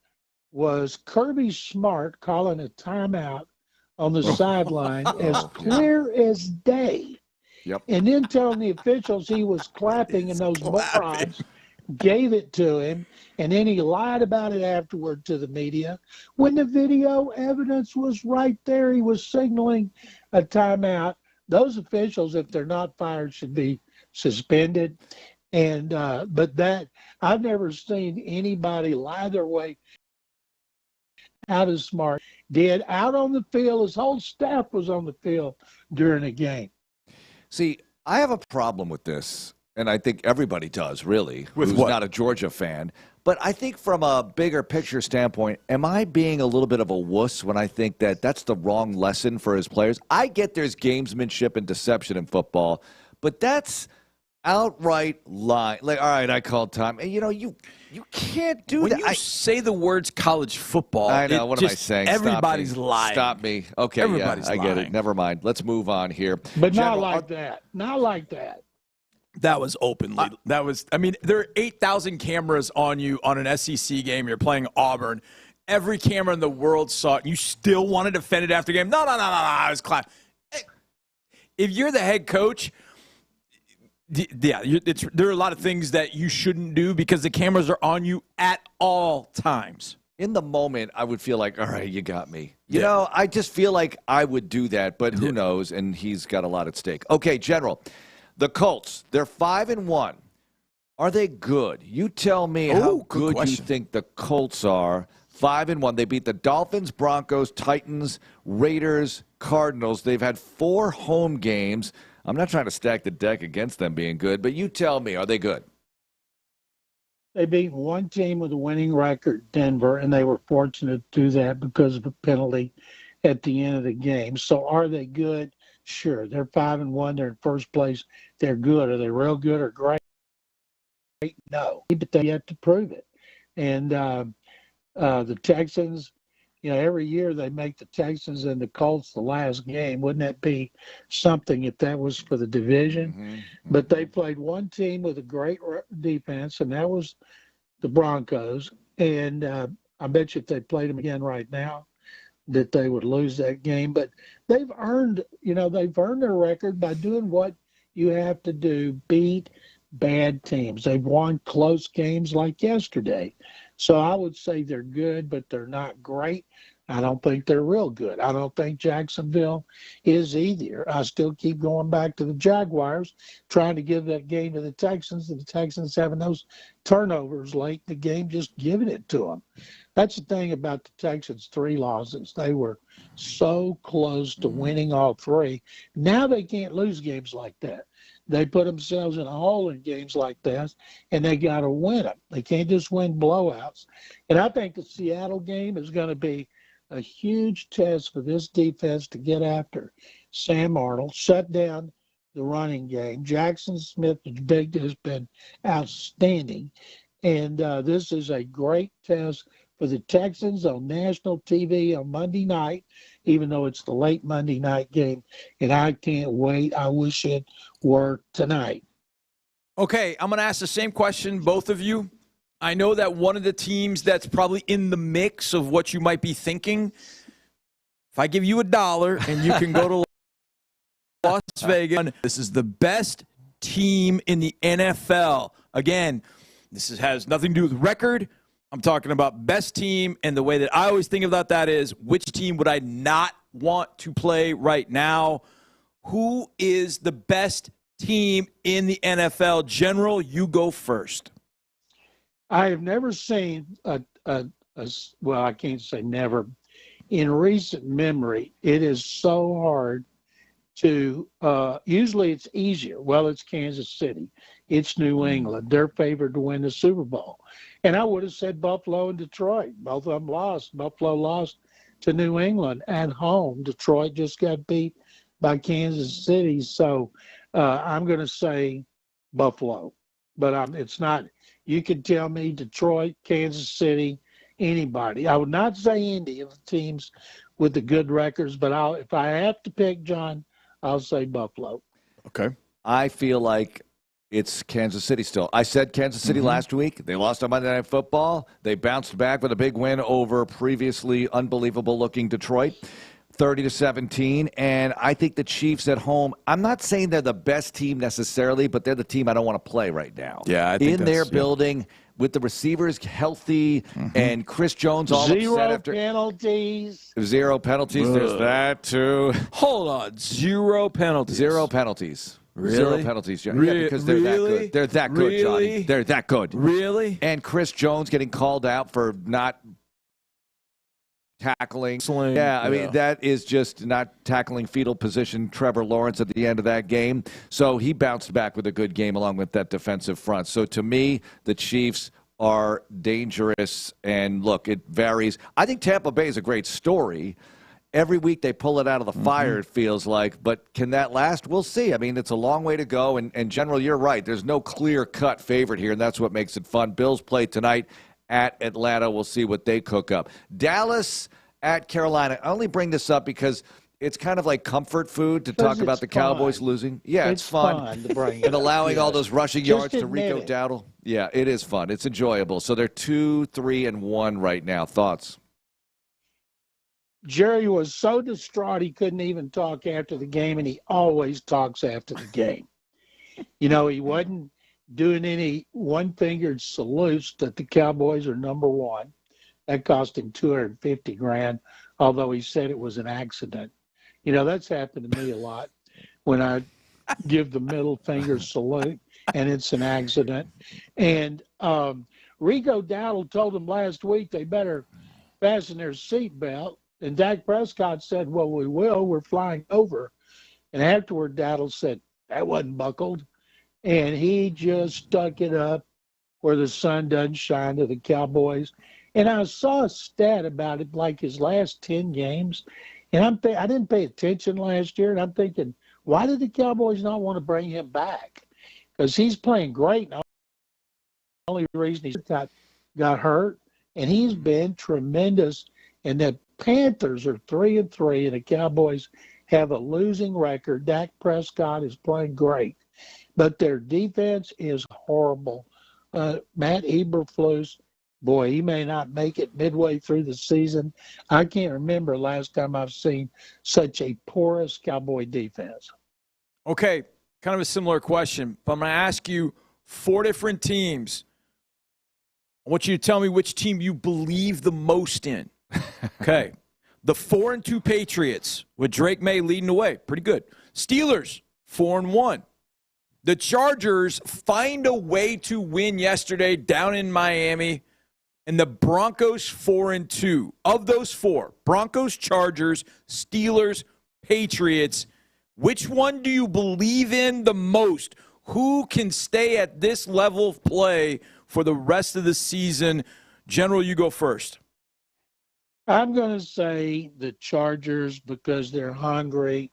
was Kirby Smart calling a timeout on the sideline as clear as day. Yep. And then telling the officials he was clapping, and those morons gave it to him. And then he lied about it afterward to the media. When the video evidence was right there, he was signaling a timeout. Those officials, if they're not fired, should be suspended. And but that I've never seen anybody lie their way out as Smart did out on the field. His whole staff was on the field during the game. See, I have a problem with this, and I think everybody does, really, with who's what? Not a Georgia fan. But I think from a bigger picture standpoint, am I being a little bit of a wuss when I think that that's the wrong lesson for his players? I get there's gamesmanship and deception in football, but that's outright lying. Like, all right, I called time. And, you can't do when that. When you say the words college football, I know. What am I saying? Everybody's lying. Stop me. Okay, everybody's I get it. Never mind. Let's move on here. But not like that. Not like that. That was openly. There are 8,000 cameras on you on an SEC game. You're playing Auburn. Every camera in the world saw it. And you still want to defend it after the game. No. I was clapping. If you're the head coach, there are a lot of things that you shouldn't do because the cameras are on you at all times. In the moment, I would feel like, all right, you got me. You know, I just feel like I would do that, but who knows? And he's got a lot at stake. Okay, General, the Colts, they're 5-1. Are they good? You tell me how good you think the Colts are. 5-1. They beat the Dolphins, Broncos, Titans, Raiders, Cardinals. They've had 4 home games. I'm not trying to stack the deck against them being good, but you tell me, are they good? They beat one team with a winning record, Denver, and they were fortunate to do that because of a penalty at the end of the game. So are they good? Sure. They're 5-1. They're in first place. They're good. Are they real good or great? No. But they have to prove it. And the Texans, you know, every year they make the Texans and the Colts the last game. Wouldn't that be something if that was for the division? Mm-hmm. But they played one team with a great defense, and that was the Broncos. And I bet you if they played them again right now, that they would lose that game. But they've earned their record by doing what you have to do, beat bad teams. They've won close games like yesterday. So I would say they're good, but they're not great. I don't think they're real good. I don't think Jacksonville is either. I still keep going back to the Jaguars, trying to give that game to the Texans, and the Texans having those turnovers late in the game, just giving it to them. That's the thing about the Texans' 3 losses. They were so close to winning all 3. Now they can't lose games like that. They put themselves in a hole in games like this, and they got to win them. They can't just win blowouts. And I think the Seattle game is going to be a huge test for this defense to get after Sam Darnold, shut down the running game. Jackson Smith has been outstanding. And this is a great test for the Texans on national TV on Monday night, even though it's the late Monday night game. And I can't wait. I wish it were tonight. Okay, I'm going to ask the same question, both of you. I know that one of the teams that's probably in the mix of what you might be thinking, if I give you $1 and you can go to Las Vegas, this is the best team in the NFL. Again, this has nothing to do with record. I'm talking about best team, and the way that I always think about that is, which team would I not want to play right now? Who is the best team in the NFL? General, you go first. I have never seen well, I can't say never. In recent memory, it is so hard to usually it's easier. Well, it's Kansas City. It's New England. They're favored to win the Super Bowl. And I would have said Buffalo and Detroit. Both of them lost. Buffalo lost to New England at home. Detroit just got beat by Kansas City. So I'm going to say Buffalo. But it's not. You could tell me Detroit, Kansas City, anybody. I would not say any of the teams with the good records, but if I have to pick, John, I'll say Buffalo. Okay. I feel like it's Kansas City still. I said Kansas City last week. They lost on Monday Night Football. They bounced back with a big win over previously unbelievable-looking Detroit, 30-17. And I think the Chiefs at home, I'm not saying they're the best team necessarily, but they're the team I don't want to play right now. Yeah, I think in their building, with the receivers healthy, and Chris Jones all upset after. Zero penalties. There's that, too. Hold on. 0 penalties. 0 penalties. Really? 0 penalties, Johnny. Yeah, because they're that good. They're that good, Johnny. They're that good. Really? And Chris Jones getting called out for not tackling. Yeah, I mean, that is just not tackling fetal position Trevor Lawrence at the end of that game. So he bounced back with a good game along with that defensive front. So to me, the Chiefs are dangerous. And look, it varies. I think Tampa Bay is a great story. Every week they pull it out of the fire, it feels like. But can that last? We'll see. I mean, it's a long way to go. And General, you're right. There's no clear-cut favorite here, and that's what makes it fun. Bills play tonight at Atlanta. We'll see what they cook up. Dallas at Carolina. I only bring this up because it's kind of like comfort food to talk about the Cowboys losing. Yeah, it's fun. To bring and allowing all those rushing yards to admit Rico it. Dowdle. Yeah, it is fun. It's enjoyable. So they're 2-3-1 right now. Thoughts? Jerry was so distraught he couldn't even talk after the game, and he always talks after the game. You know, he wasn't doing any one-fingered salutes that the Cowboys are number one. That cost him $250,000, although he said it was an accident. You know, that's happened to me a lot when I give the middle finger salute and it's an accident. And Rico Dowdle told them last week they better fasten their seatbelt. And Dak Prescott said, well, we will. We're flying over. And afterward, Dowdle said, that wasn't buckled. And he just stuck it up where the sun doesn't shine to the Cowboys. And I saw a stat about it, like his last 10 games. And I didn't pay attention last year. And I'm thinking, why did the Cowboys not want to bring him back? Because he's playing great. The only reason he got hurt. And he's been tremendous. And the Panthers are 3-3, and the Cowboys have a losing record. Dak Prescott is playing great, but their defense is horrible. Matt Eberflus, boy, he may not make it midway through the season. I can't remember last time I've seen such a porous Cowboy defense. Okay, kind of a similar question, but I'm going to ask you 4 different teams. I want you to tell me which team you believe the most in. Okay. The 4-2 Patriots with Drake May leading the way. Pretty good. Steelers, 4-1. The Chargers find a way to win yesterday down in Miami. And the Broncos, 4-2. Of those 4, Broncos, Chargers, Steelers, Patriots, which one do you believe in the most? Who can stay at this level of play for the rest of the season? General, you go first. I'm going to say the Chargers because they're hungry.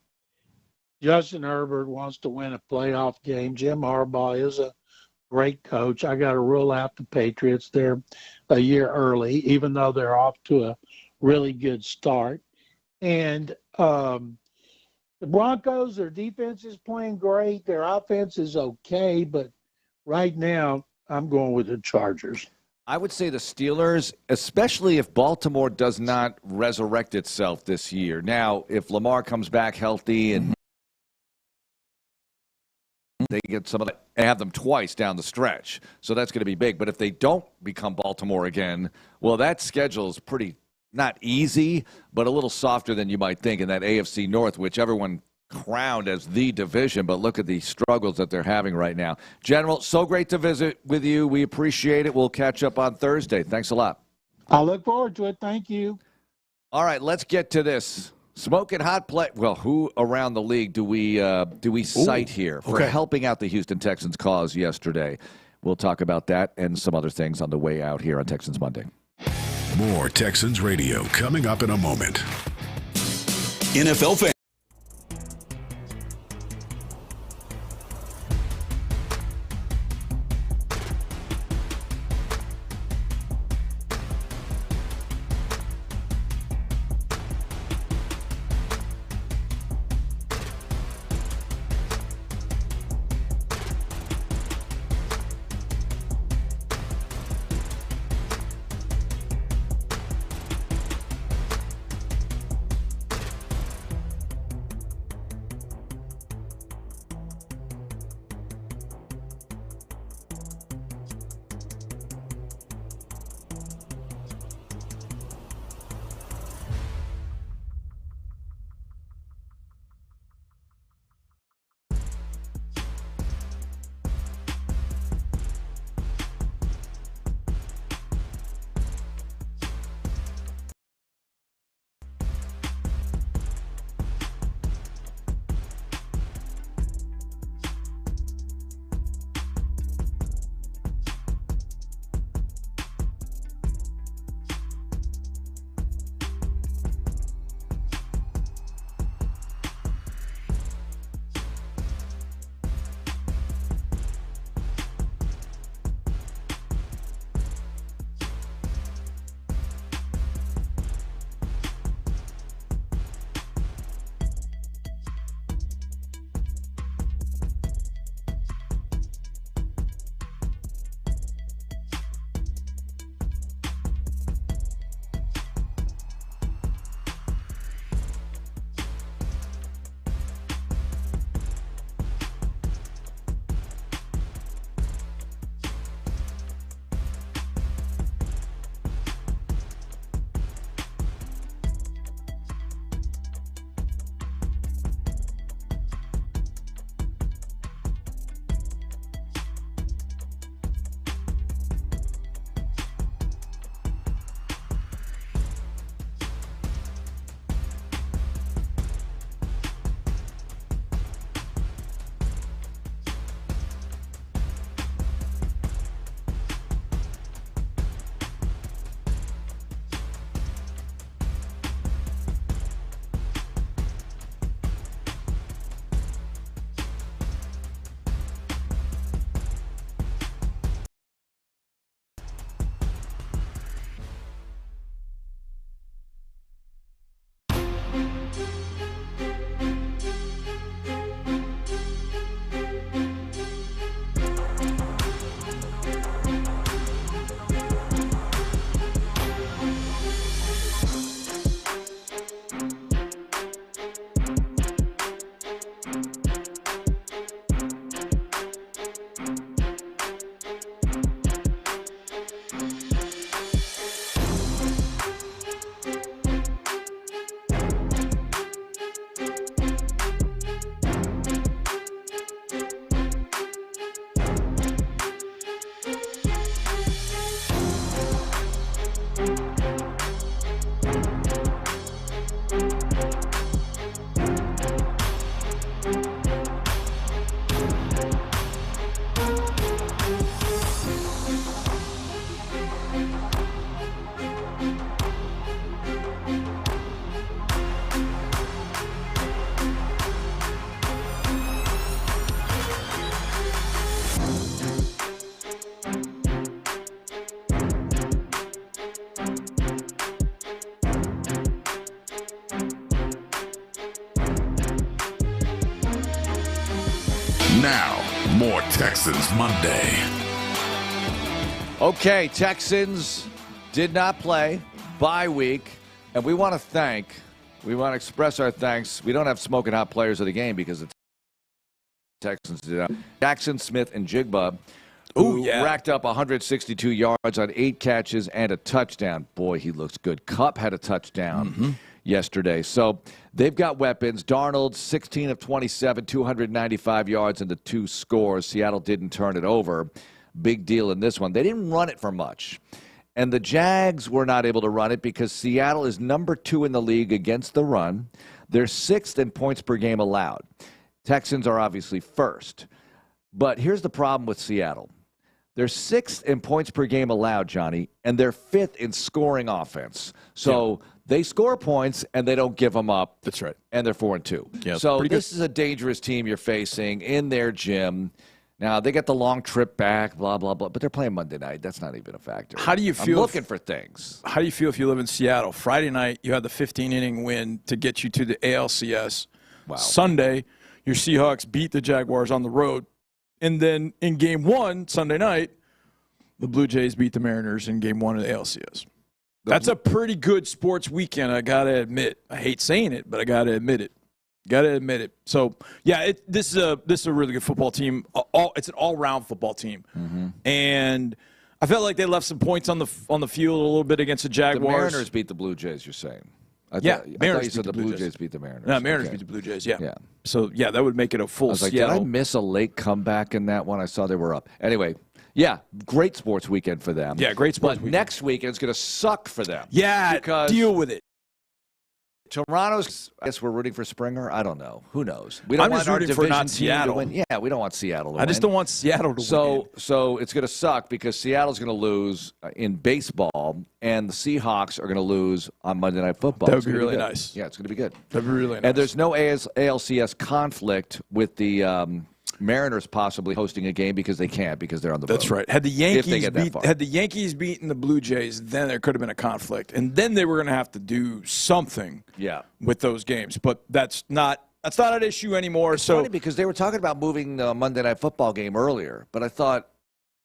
Justin Herbert wants to win a playoff game. Jim Harbaugh is a great coach. I got to rule out the Patriots. They're a year early, even though they're off to a really good start. And the Broncos, their defense is playing great. Their offense is okay, but right now I'm going with the Chargers. I would say the Steelers, especially if Baltimore does not resurrect itself this year. Now, if Lamar comes back healthy and they get some of that, and have them twice down the stretch, so that's going to be big. But if they don't become Baltimore again, well, that schedule is pretty not easy, but a little softer than you might think in that AFC North, which everyone crowned as the division, but look at the struggles that they're having right now. General, so great to visit with you. We appreciate it. We'll catch up on Thursday. Thanks a lot. I look forward to it. Thank you. All right, let's get to this. Smoking hot play. Well, who around the league do we cite here for helping out the Houston Texans cause yesterday? We'll talk about that and some other things on the way out here on Texans Monday. More Texans Radio coming up in a moment. NFL fans. Now, more Texans Monday. Okay, Texans did not play, bye week, and we want to express our thanks. We don't have smoking hot players of the game because the Texans did not. Jackson, Smith, and Jigba, who racked up 162 yards on 8 catches and a touchdown. Boy, he looks good. Kupp had a touchdown yesterday. So they've got weapons. Darnold, 16 of 27, 295 yards and the 2 scores. Seattle didn't turn it over. Big deal in this one. They didn't run it for much. And the Jags were not able to run it because Seattle is number 2 in the league against the run. They're 6th in points per game allowed. Texans are obviously first. But here's the problem with Seattle. They're 6th in points per game allowed, Johnny, and they're 5th in scoring offense. So they score points and they don't give them up. That's right. And they're 4-2. Yeah, so this is a dangerous team you're facing in their gym. Now, they get the long trip back, blah, blah, blah, but they're playing Monday night. That's not even a factor. How do you feel? I'm looking for things. How do you feel if you live in Seattle? Friday night, you had the 15-inning win to get you to the ALCS. Wow. Sunday, your Seahawks beat the Jaguars on the road. And then in Game 1, Sunday night, the Blue Jays beat the Mariners in Game 1 of the ALCS. That's a pretty good sports weekend, I got to admit. I hate saying it, but I got to admit it. So, yeah, this is a really good football team. It's an all-round football team. And I felt like they left some points on the field a little bit against the Jaguars. The Mariners beat the Blue Jays, you're saying. I thought you said the Blue Jays beat the Mariners. No, Mariners beat the Blue Jays, yeah. So, yeah, that would make it a full I was like, Seattle. did I miss a late comeback in that one? I saw they were up. Anyway, yeah, great sports weekend for them. Yeah, great sports But weekend. next weekend it's going to suck for them. Yeah, because deal with it. Toronto's, I guess we're rooting for Springer. I don't know. Who knows? We I'm don't just want our rooting for division not team Seattle. to win. Yeah, we don't want Seattle to win. I just don't want Seattle to win. So it's going to suck because Seattle's going to lose in baseball, and the Seahawks are going to lose on Monday Night Football. That would be really nice. Yeah, it's going to be good. That would be really nice. And there's no ALCS conflict with the Mariners possibly hosting a game because they can't because they're on the road. That's right. Had the Yankees beaten the Blue Jays, then there could have been a conflict, and then they were going to have to do something. With those games, but that's not an issue anymore. It's funny because they were talking about moving the Monday Night Football game earlier, but I thought,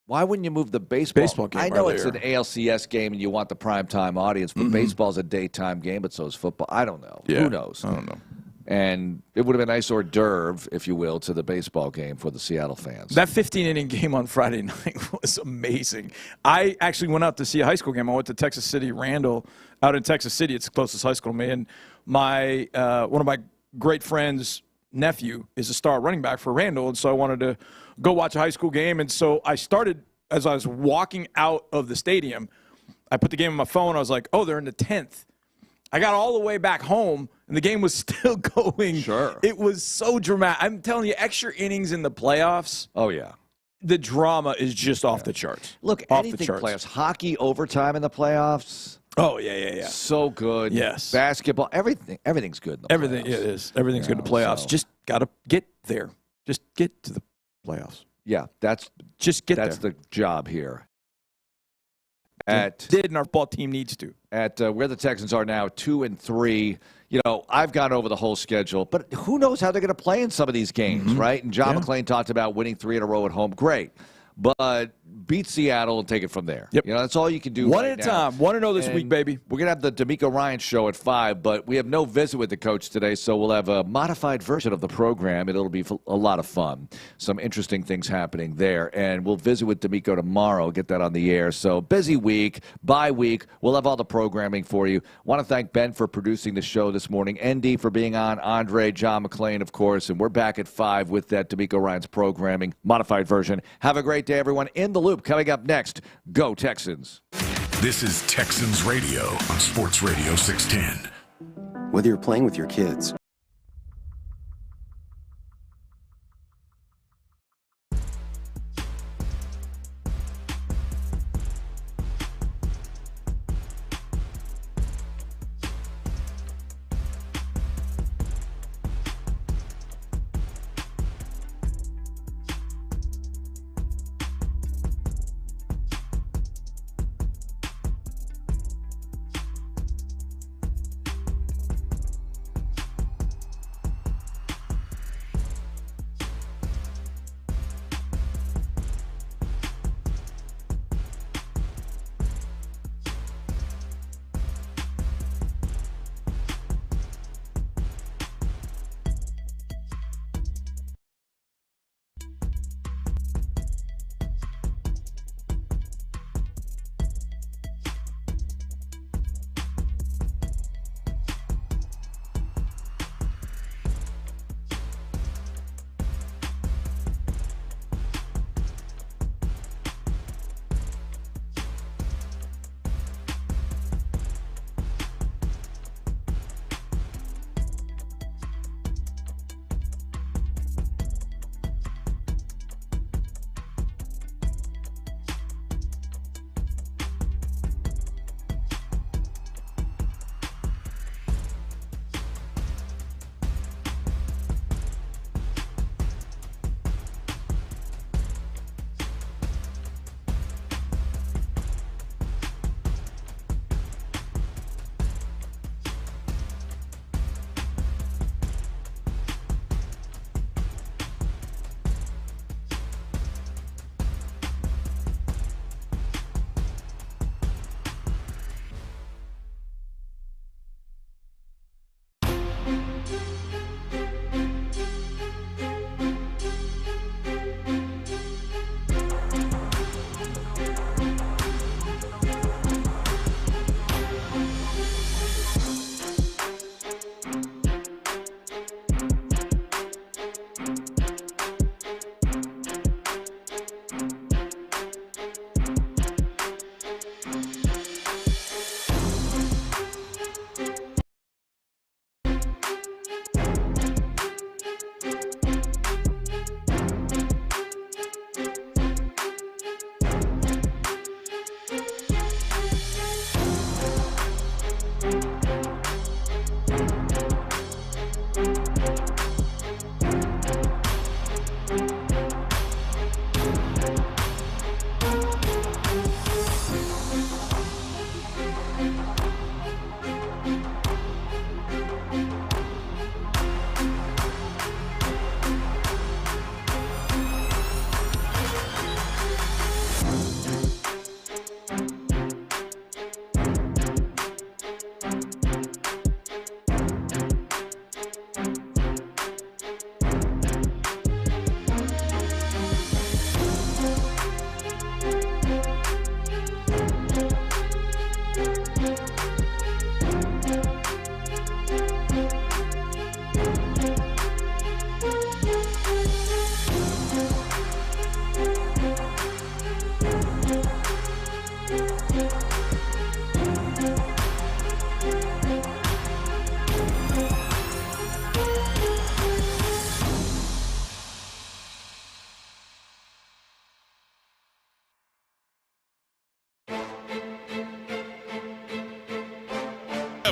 why wouldn't you move the baseball game? I know earlier. It's an ALCS game and you want the primetime audience, but baseball's a daytime game, but so is football. I don't know. Yeah. Who knows? I don't know. And it would have been a nice hors d'oeuvre, if you will, to the baseball game for the Seattle fans. That 15-inning game on Friday night was amazing. I actually went out to see a high school game. I went to Texas City, Randall, out in Texas City. It's the closest high school to me. And my one of my great friends' nephew is a star running back for Randall, and so I wanted to go watch a high school game. And so I started, as I was walking out of the stadium, I put the game on my phone. I was like, oh, they're in the 10th. I got all the way back home, and the game was still going. Sure. It was so dramatic. I'm telling you, extra innings in the playoffs. Oh, yeah. The drama is just off the charts. Look, off anything the charts. playoffs. Hockey overtime in the playoffs. Oh, yeah. So good. Yes. Basketball, everything's good in the Everything, playoffs. yeah, it is. Everything's good in the playoffs. so- Just got to get there. Just get to the playoffs. Yeah, that's the job here. And our football team needs to. At where the Texans are now, 2-3. You know, I've gone over the whole schedule, but who knows how they're going to play in some of these games, right? And John McClain talked about winning 3 in a row at home. Great. But beat Seattle and take it from there. Yep. You know, that's all you can do One right at a now. time. 1-0 this And week, baby. We're going to have the DeMeco Ryans Show at 5, but we have no visit with the coach today, so we'll have a modified version of the program, and it'll be a lot of fun. Some interesting things happening there, and we'll visit with DeMeco tomorrow, get that on the air. So busy week, bye week. We'll have all the programming for you. Want to thank Ben for producing the show this morning, ND for being on, Andre, John McClain, of course, and we're back at 5 with that DeMeco Ryans programming, modified version. Have a great day, everyone. In the Loop coming up next. Go Texans. This is Texans Radio on Sports Radio 610. Whether you're playing with your kids,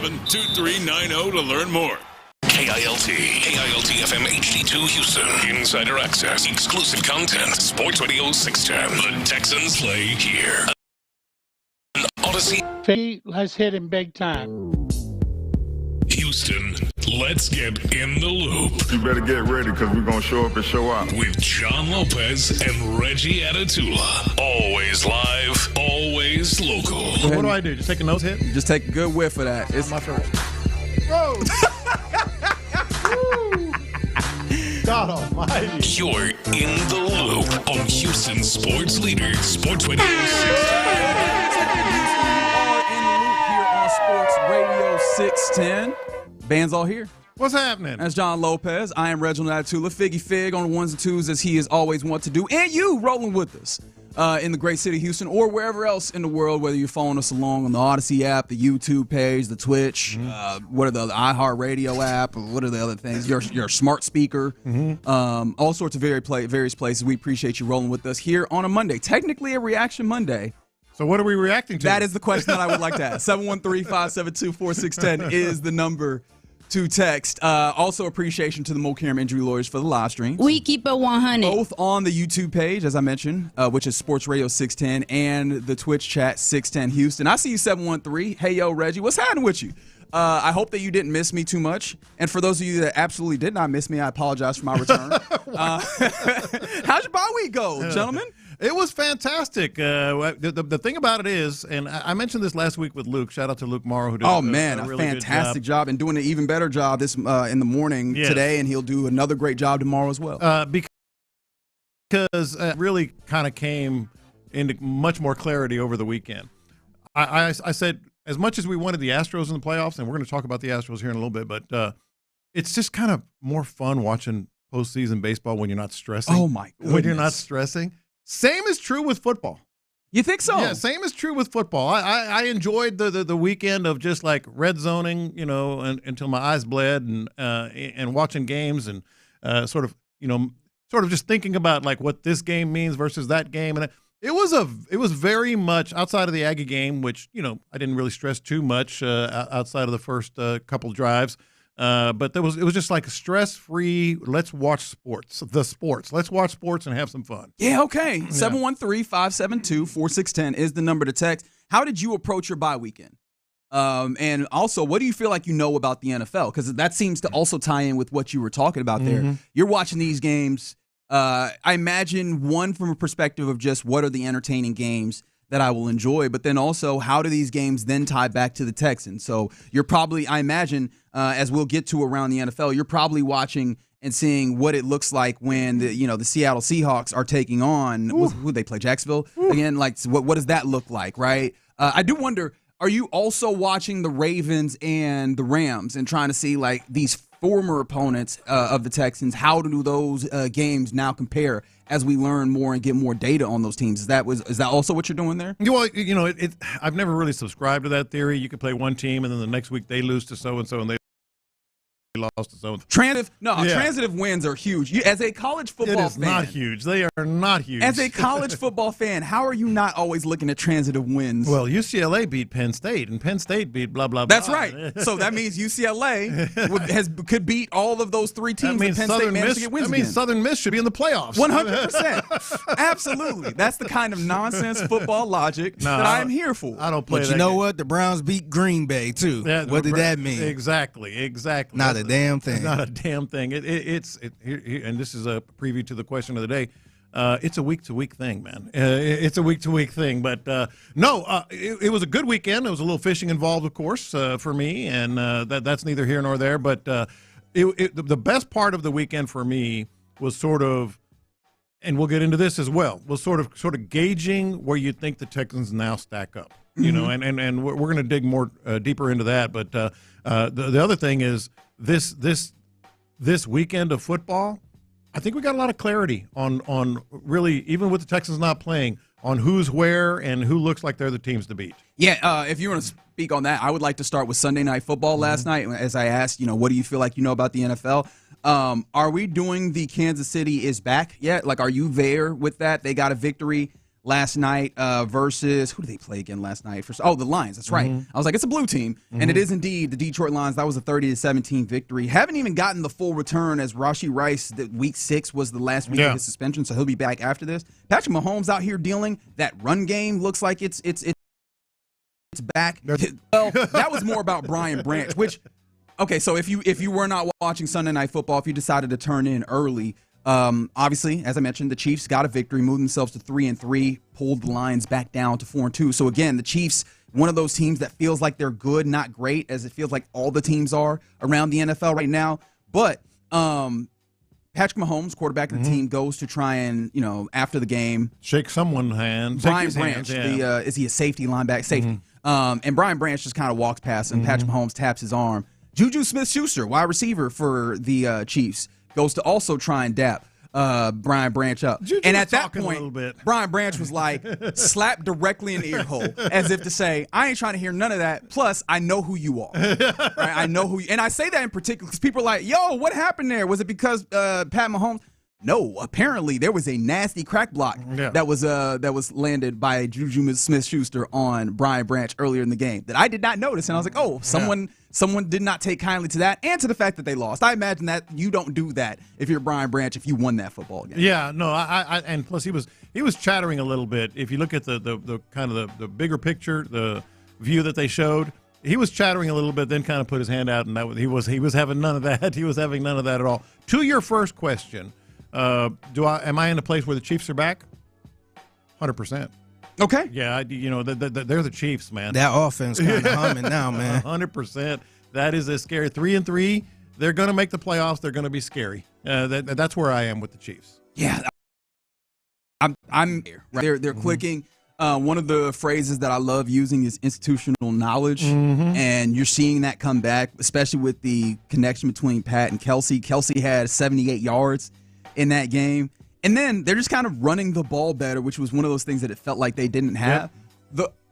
877-2390 to learn more. KILT FM HD2 Houston. Insider access, exclusive content. Sports Radio 610. The Texans play here. An Odyssey. Let's hit him big time. Houston, let's get in the loop. You better get ready because we're going to show up and show out. With John Lopez and Reggie Atatula. Always live, always local. What do I do? Just take a nose hit? Just take a good whiff of that. It's my first. Whoa! God almighty. You're in the loop on Houston Sports Leader, Sports Radio 610. Band's all here. What's happening? That's John Lopez. I am Reginald Atatula. Figgy Fig on the ones and twos as he is always want to do. And you rolling with us in the great city of Houston or wherever else in the world, whether you're following us along on the Odyssey app, the YouTube page, the Twitch, what are the iHeartRadio app, or what are the other things? Your smart speaker, all sorts of various places. We appreciate you rolling with us here on a Monday. Technically a Reaction Monday. So what are we reacting to? That is the question that I would like to ask. 713-572-4610 is the number to text. Also, appreciation to the Mokaram Injury Lawyers for the live stream. We keep it 100. Both on the YouTube page, as I mentioned, which is Sports Radio 610, and the Twitch chat 610 Houston. I see you 713. Hey, yo, Reggie, what's happening with you? I hope that you didn't miss me too much. And for those of you that absolutely did not miss me, I apologize for my return. How'd your bye week go, gentlemen? It was fantastic. The thing about it is, and I mentioned this last week with Luke. Shout out to Luke Morrow, who did a really fantastic good job and doing an even better job this in the morning today, and he'll do another great job tomorrow as well. Because it really kind of came into much more clarity over the weekend. I said, as much as we wanted the Astros in the playoffs, and we're going to talk about the Astros here in a little bit, but it's just kind of more fun watching postseason baseball when you're not stressing. Oh, my goodness. When you're not stressing. Same is true with football. You think so? Yeah, same is true with football. I enjoyed the weekend of just like red zoning, until my eyes bled, and watching games and sort of just thinking about like what this game means versus that game. And it was very much outside of the Aggie game, which I didn't really stress too much outside of the first couple drives. But it was just like a stress-free, let's watch sports. Let's watch sports and have some fun. Yeah, okay. 713-572-4610 is the number to text. How did you approach your bye weekend? And also, what do you feel like you know about the NFL? Because that seems to also tie in with what you were talking about there. You're watching these games, I imagine, one, from a perspective of just what are the entertaining games that I will enjoy, but then also how do these games then tie back to the Texans? So you're probably, I imagine, as we'll get to around the NFL, you're probably watching and seeing what it looks like when the Seattle Seahawks are taking on who they play, Jacksonville again. Like what does that look like, right? I do wonder, are you also watching the Ravens and the Rams and trying to see like these former opponents of the Texans? How do those games now compare as we learn more and get more data on those teams? Is that also what you're doing there? Well, I've never really subscribed to that theory. You could play one team and then the next week they lose to so and so and they lost to so and so. Transitive wins are huge. As a college football fan, it is not huge. They are not huge. As a college football fan, how are you not always looking at transitive wins? Well, UCLA beat Penn State, and Penn State beat blah blah blah. That's right. So that means UCLA could beat all of those three teams that Penn State managed to get wins against. That means Southern Miss should be in the playoffs. 100%. Absolutely. That's the kind of nonsense football logic that I am here for. I don't play that. But you know what? The Browns beat Green Bay too. What did that mean? Exactly. Not a damn thing. Not a damn thing. It's and this is a preview to the question of the day. It's a week-to-week thing, man. It's a week-to-week thing. But it was a good weekend. There was a little fishing involved, of course, for me, and that's neither here nor there. But the best part of the weekend for me was sort of, and we'll get into this as well, was sort of gauging where you think the Texans now stack up. And we're going to dig more deeper into that. But the other thing is this weekend of football, I think we got a lot of clarity on really, even with the Texans not playing, on who's where and who looks like they're the teams to beat. Yeah, if you want to speak on that, I would like to start with Sunday Night Football last night. As I asked, what do you feel like you know about the NFL? Are we doing the Kansas City is back yet? Like, are you there with that? They got a victory last night versus, who did they play again last night? The Lions. That's right. I was like, it's a blue team, and it is indeed the Detroit Lions. That was a 30-17 victory. Haven't even gotten the full return as Rashee Rice. Week 6 was the last week of his suspension, so he'll be back after this. Patrick Mahomes out here dealing. That run game looks like it's back. Well, that was more about Brian Branch, which, okay, so if you were not watching Sunday Night Football, if you decided to turn in early, obviously, as I mentioned, the Chiefs got a victory, moved themselves to 3-3, pulled the Lions back down to 4-2. So again, the Chiefs, one of those teams that feels like they're good, not great, as it feels like all the teams are around the NFL right now. But Patrick Mahomes, quarterback of the team, goes to try and, after the game, shake someone's hand. Brian Branch, is he a safety, linebacker? Safety. And Brian Branch just kind of walks past him. Patrick Mahomes taps his arm. Juju Smith-Schuster, wide receiver for the Chiefs, goes to also try and dap Brian Branch up. And at that point, Brian Branch was like, slapped directly in the ear hole, as if to say, I ain't trying to hear none of that. Plus, I know who you are. Right? I know who you, and I say that in particular because people are like, yo, what happened there? Was it because Pat Mahomes? No, apparently there was a nasty crack block that was landed by Juju Smith-Schuster on Brian Branch earlier in the game that I did not notice, and I was like, oh, someone did not take kindly to that and to the fact that they lost. I imagine that you don't do that if you're Brian Branch if you won that football game. Yeah, no, I and plus he was chattering a little bit. If you look at the kind of the bigger picture, the view that they showed, he was chattering a little bit, then kind of put his hand out, and he was having none of that. He was having none of that at all. To your first question. Am I in a place where the Chiefs are back? 100%. Okay. Yeah, they're the Chiefs, man. That offense kind of humming now, man. 100%. That is a scary 3-3. They're going to make the playoffs. They're going to be scary. That's where I am with the Chiefs. Yeah, I'm there. They're clicking. One of the phrases that I love using is institutional knowledge, and you're seeing that come back, especially with the connection between Pat and Kelsey. Kelsey had 78 yards in that game, and then they're just kind of running the ball better, which was one of those things that it felt like they didn't have.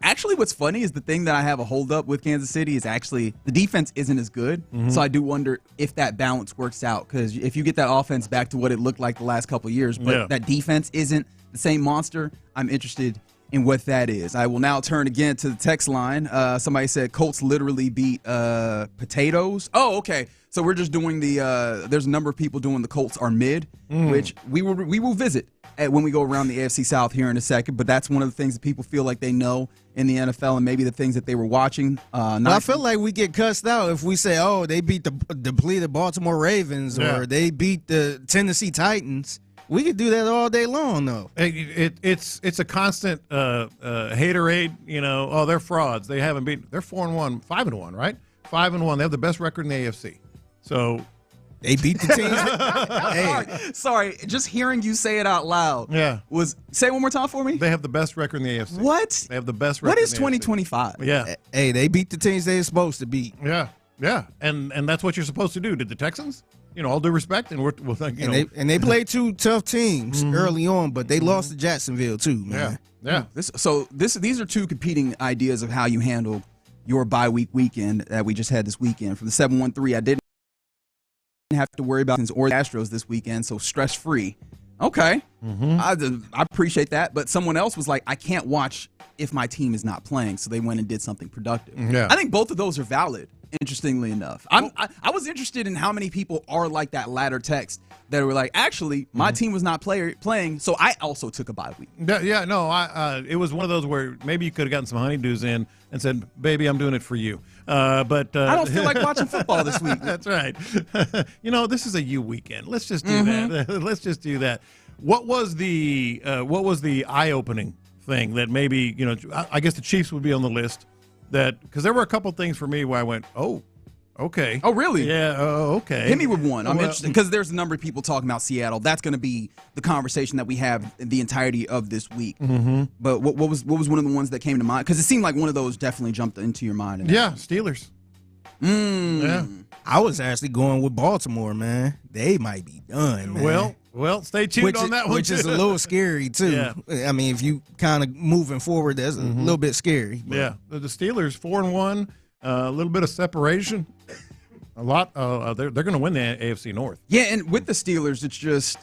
Actually, what's funny is the thing that I have a hold up with Kansas City is actually the defense isn't as good, so I do wonder if that balance works out, because if you get that offense back to what it looked like the last couple of years, but that defense isn't the same monster, I'm interested in what that is. I will now turn again to the text line. Somebody said Colts literally beat potatoes. Oh, okay. So we're just doing there's a number of people doing the Colts are mid, which we will visit when we go around the AFC South here in a second. But that's one of the things that people feel like they know in the NFL, and maybe the things that they were watching. I feel like we get cussed out if we say, oh, they beat the depleted Baltimore Ravens or they beat the Tennessee Titans. We could do that all day long, though. It's a constant haterade. Oh, they're frauds. They haven't beaten. They're 4-1, 5-1, right? 5-1. They have the best record in the AFC. So they beat the teams. Sorry, just hearing you say it out loud. Say it one more time for me. They have the best record in the AFC. What? They have the best record. What is 2025? Yeah. Hey, they beat the teams they're supposed to beat. Yeah, and that's what you're supposed to do. Did the Texans? All due respect, and they played two tough teams early on, but they lost to Jacksonville too, man. Yeah. These are two competing ideas of how you handle your bye week weekend that we just had this weekend. From the 713, I didn't have to worry about or the Astros this weekend, so stress free. Okay, I appreciate that, but someone else was like, I can't watch if my team is not playing, so they went and did something productive. I think both of those are valid. Interestingly enough, I was interested in how many people are like that latter text that were like, actually, my team was not playing, so I also took a bye week. It was one of those where maybe you could have gotten some honeydews in and said, baby, I'm doing it for you. But I don't feel like watching football this week. That's right. This is a you weekend. Let's just do that. Let's just do that. What was the eye-opening thing that maybe, I guess the Chiefs would be on the list? Because there were a couple things for me where I went, oh, okay. Oh, really? Yeah, okay. Hit me with one. I'm interested because there's a number of people talking about Seattle. That's going to be the conversation that we have the entirety of this week. But what was one of the ones that came to mind? Because it seemed like one of those definitely jumped into your mind. Steelers. Yeah. I was actually going with Baltimore, man. They might be done, man. Well, stay tuned on that one, which is a little scary, too. Yeah. I mean, if you kind of moving forward, that's a little bit scary. But. Yeah. The Steelers, 4-1, a little bit of separation. A lot. They're going to win the AFC North. Yeah, and with the Steelers, it's just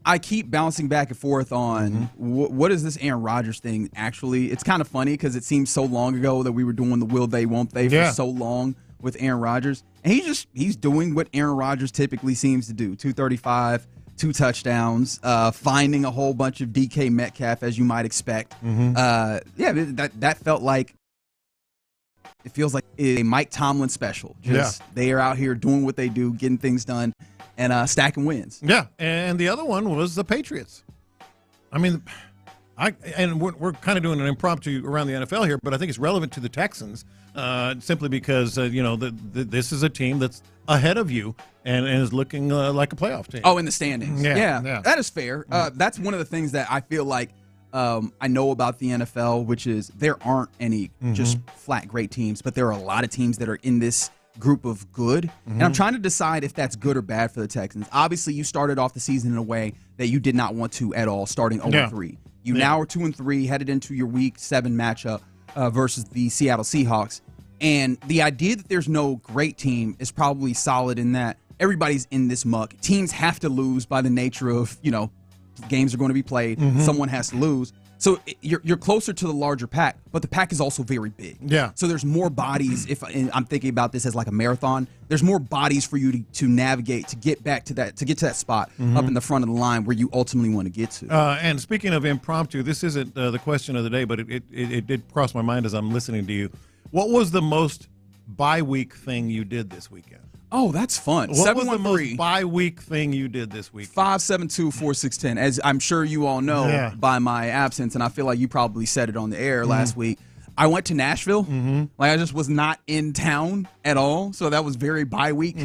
I keep bouncing back and forth on what is this Aaron Rodgers thing actually. It's kind of funny because it seems so long ago that we were doing the will they, won't they for so long with Aaron Rodgers. And he's doing what Aaron Rodgers typically seems to do. 235, 2 touchdowns, finding a whole bunch of DK Metcalf, as you might expect. That felt like, it feels like a Mike Tomlin special. They are out here doing what they do, getting things done, and stacking wins. Yeah, and the other one was the Patriots. I mean, we're kind of doing an impromptu around the NFL here, but I think it's relevant to the Texans simply because this is a team that's ahead of you and is looking like a playoff team. Oh, in the standings. Yeah. That is fair. That's one of the things that I feel like I know about the NFL, which is there aren't any just flat great teams, but there are a lot of teams that are in this group of good. And I'm trying to decide if that's good or bad for the Texans. Obviously, you started off the season in a way that you did not want to at all, starting 0-3. You now are 2-3, headed into your Week 7 matchup versus the Seattle Seahawks. And the idea that there's no great team is probably solid in that everybody's in this muck. Teams have to lose by the nature of, games are going to be played. Someone has to lose. So you're closer to the larger pack, but the pack is also very big. Yeah. So there's more bodies. And I'm thinking about this as like a marathon, there's more bodies for you to navigate to get back to that spot up in the front of the line where you ultimately want to get to. And speaking of impromptu, this isn't the question of the day, but it did cross my mind as I'm listening to you. What was the most bye week thing you did this weekend? Oh, that's fun. What was the most bye-week thing you did this week? 572-4610. As I'm sure you all know by my absence, and I feel like you probably said it on the air last week, I went to Nashville. Like I just was not in town at all, so that was very bye-week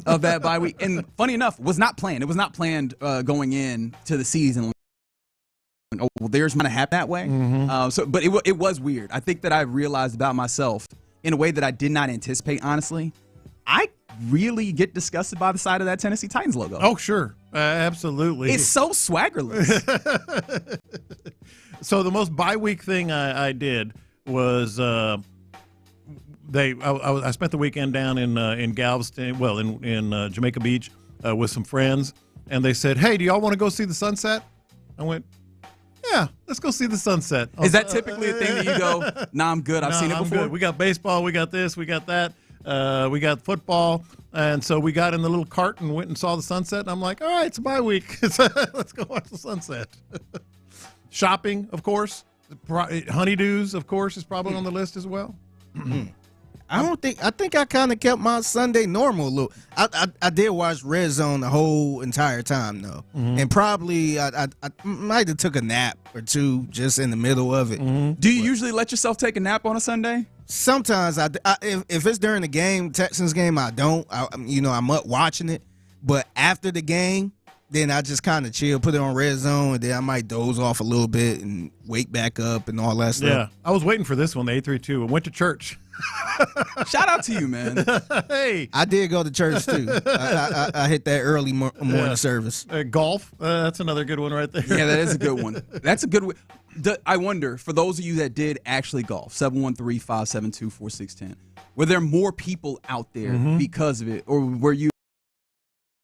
of that bye week. And funny enough, was not planned. It was not planned going in to the season. Oh, well, there's going to happen that way. But it was weird. I think that I realized about myself in a way that I did not anticipate, honestly. I really get disgusted by the side of that Tennessee Titans logo. Oh, sure. Absolutely. It's so swaggerless. So the most bye-week thing I did was I spent the weekend down in Galveston, in Jamaica Beach with some friends, and they said, hey, do y'all want to go see the sunset? I went, yeah, let's go see the sunset. Is that typically a thing that you go, nah, I'm good, I've seen it before? Good. We got baseball, we got this, we got that. We got football, and so we got in the little cart and went and saw the sunset. And I'm like, all right, it's a bye week. Let's go watch the sunset. Shopping, of course. Honeydews, of course, is probably on the list as well. I think I kind of kept my Sunday normal look. I did watch Red Zone the whole entire time though, and probably I might have took a nap or two just in the middle of it. Do you usually let yourself take a nap on a Sunday? Sometimes if it's during the game, Texans game, I don't. I'm up watching it, but after the game, then I just kind of chill, put it on Red Zone, and then I might doze off a little bit and wake back up and all that stuff. Yeah, I was waiting for this one, the 832. I went to church. Shout out to you, man. Hey, I did go to church too. I hit that early morning service. Golf, that's another good one right there. Yeah, that is a good one. That's a good one. I wonder, for those of you that did actually golf, 713-572-4610, were there more people out there because of it, or were you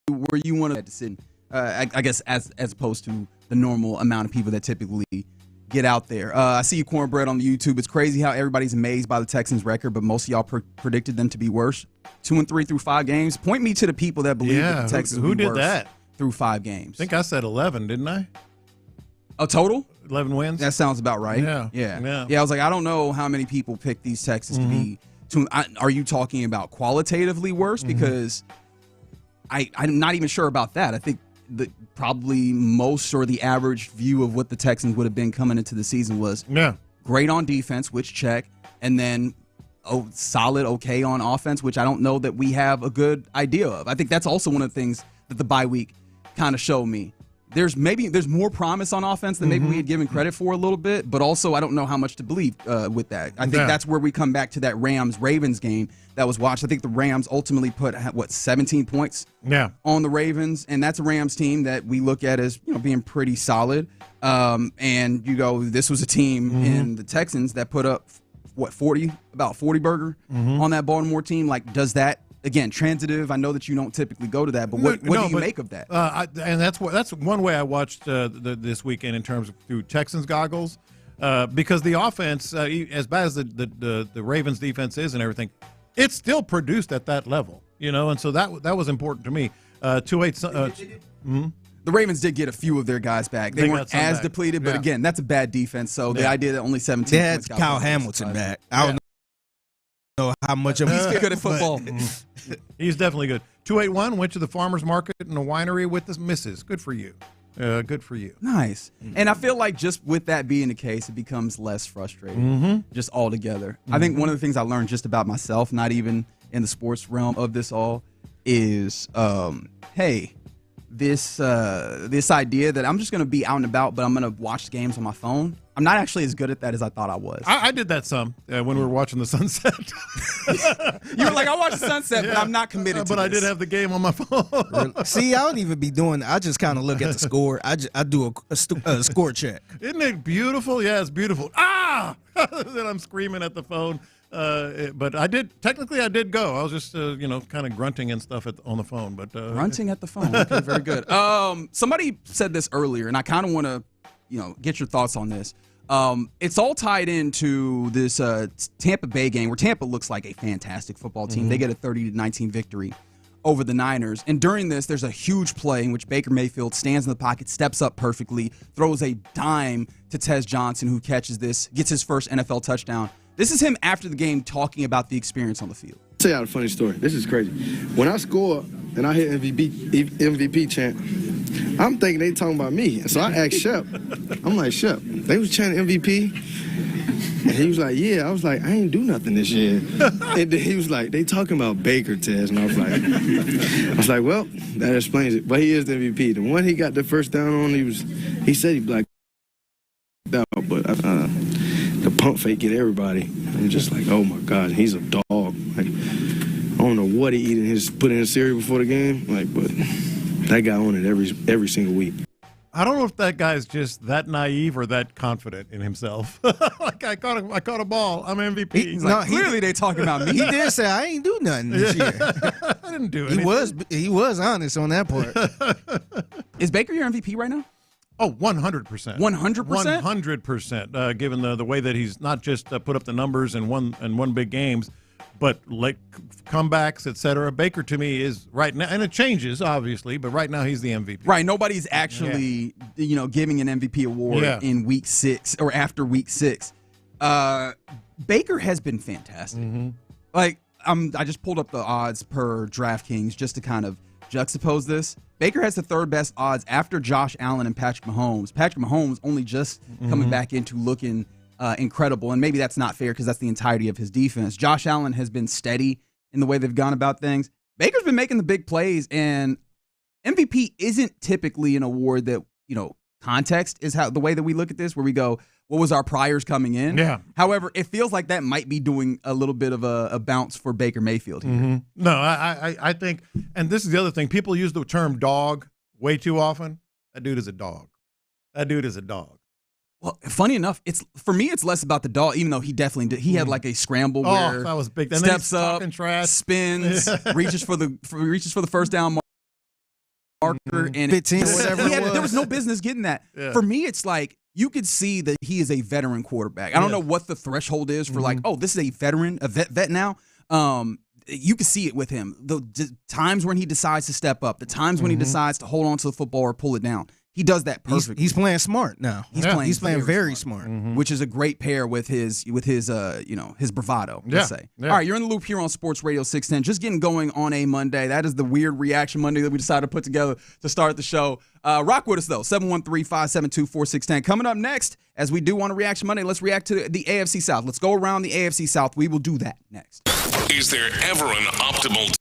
one of that decision? I guess as opposed to the normal amount of people that typically get out there. I see you, Cornbread, on the YouTube. It's crazy how everybody's amazed by the Texans' record, but most of y'all predicted them to be worse. 2-3 through 5 games. Point me to the people that believe that the Texans who will be did worse that through 5 games. I think I said 11, didn't I? A total? 11 wins. That sounds about right. Yeah. I was like, I don't know how many people picked these Texans to be. Are you talking about qualitatively worse? Because I'm not even sure about that. I think probably most or the average view of what the Texans would have been coming into the season was great on defense, which check, and then solid, okay on offense, which I don't know that we have a good idea of. I think that's also one of the things that the bye week kind of showed me. There's more promise on offense than maybe we had given credit for a little bit, but also I don't know how much to believe with that. I think that's where we come back to that Rams-Ravens game that was watched. I think the Rams ultimately put 17 points on the Ravens, and that's a Rams team that we look at as being pretty solid. And this was a team in the Texans that put up about 40 burger on that Baltimore team. Like, does that again, transitive. I know that you don't typically go to that, but what do you make of that? And that's one way I watched this weekend in terms of through Texans goggles, because the offense, as bad as the Ravens defense is and everything, it's still produced at that level, and so that was important to me. 2-8. The Ravens did get a few of their guys back. They weren't as depleted, but again, that's a bad defense. So the idea that only 17 they had points got Kyle Hamilton back. I don't know how much of he's good at football. He's definitely good. 281 went to the farmer's market and a winery with the missus. Good for you. Good for you. Nice. And I feel like just with that being the case, it becomes less frustrating just altogether. I think one of the things I learned just about myself, not even in the sports realm of this all, is, hey, this idea that I'm just going to be out and about, but I'm going to watch games on my phone. I'm not actually as good at that as I thought I was. I did that some when we were watching the sunset. You were like, I watched the sunset, but I'm not committed to But I did have the game on my phone. See, I don't even be doing I just kind of look at the score. I do a score check. Isn't it beautiful? Yeah, it's beautiful. Ah! Then I'm screaming at the phone. But I did go. I was just kind of grunting and stuff on the phone. But grunting at the phone. Okay, very good. Somebody said this earlier, and I kind of want to get your thoughts on this. It's all tied into this Tampa Bay game where Tampa looks like a fantastic football team. They get a 30-19 victory over the Niners. And during this, there's a huge play in which Baker Mayfield stands in the pocket, steps up perfectly, throws a dime to Tez Johnson, who catches this, gets his first NFL touchdown. This is him after the game talking about the experience on the field. I'll tell you a funny story. This is crazy. When I score and I hit MVP chant, I'm thinking they talking about me. So I asked Shep. I'm like, Shep, they was chanting MVP? And he was like, yeah. I was like, I ain't do nothing this year. And then he was like, they talking about Baker, Tez. And I was like, well, that explains it. But he is the MVP. The one he got the first down on, he said he blacked out, but the pump fake get everybody. I'm just like, oh my God, he's a dog. Like, I don't know what he put in his cereal before the game. Like, but that guy on it every single week. I don't know if that guy's just that naive or that confident in himself. Like I caught a ball. I'm MVP. Clearly they talking about me. He did say I ain't do nothing this year. I didn't do anything. He was honest on that part. Is Baker your MVP right now? Oh, 100%. 100%? 100%. Given the way that he's not just put up the numbers in one big games, but like comebacks, et cetera. Baker to me is right now, and it changes obviously, but right now he's the MVP. Right. Nobody's actually giving an MVP award in week 6 or after week 6. Baker has been fantastic. Like I just pulled up the odds per DraftKings just to kind of juxtapose this. Baker has the third best odds after Josh Allen and Patrick Mahomes. Patrick Mahomes only just coming back into looking incredible, and maybe that's not fair because that's the entirety of his defense. Josh Allen has been steady in the way they've gone about things. Baker's been making the big plays, and MVP isn't typically an award that, context is how the way that we look at this, where we go, what was our priors coming in? Yeah. However, it feels like that might be doing a little bit of a bounce for Baker Mayfield here. No, I think, and this is the other thing, people use the term dog way too often. That dude is a dog. Well, funny enough, for me, it's less about the dog, even though he definitely did. He had like a scramble where that was big. Then steps up, spins, reaches for the first down marker, and 15 or whatever it was. There was no business getting that. Yeah. For me, it's like you could see that he is a veteran quarterback. I don't know what the threshold is for this is a veteran, a vet now. You can see it with him. The times when he decides to step up, the times when he decides to hold on to the football or pull it down. He does that perfectly. He's playing smart now. He's playing very smart, which is a great pair with his bravado. Let's say. Yeah. All right, you're in the loop here on Sports Radio 610. Just getting going on a Monday. That is the weird reaction Monday that we decided to put together to start the show. Rock with us though. 713-572-4610. Coming up next, as we do on a Reaction Monday, let's react to the AFC South. Let's go around the AFC South. We will do that next. Is there ever an optimal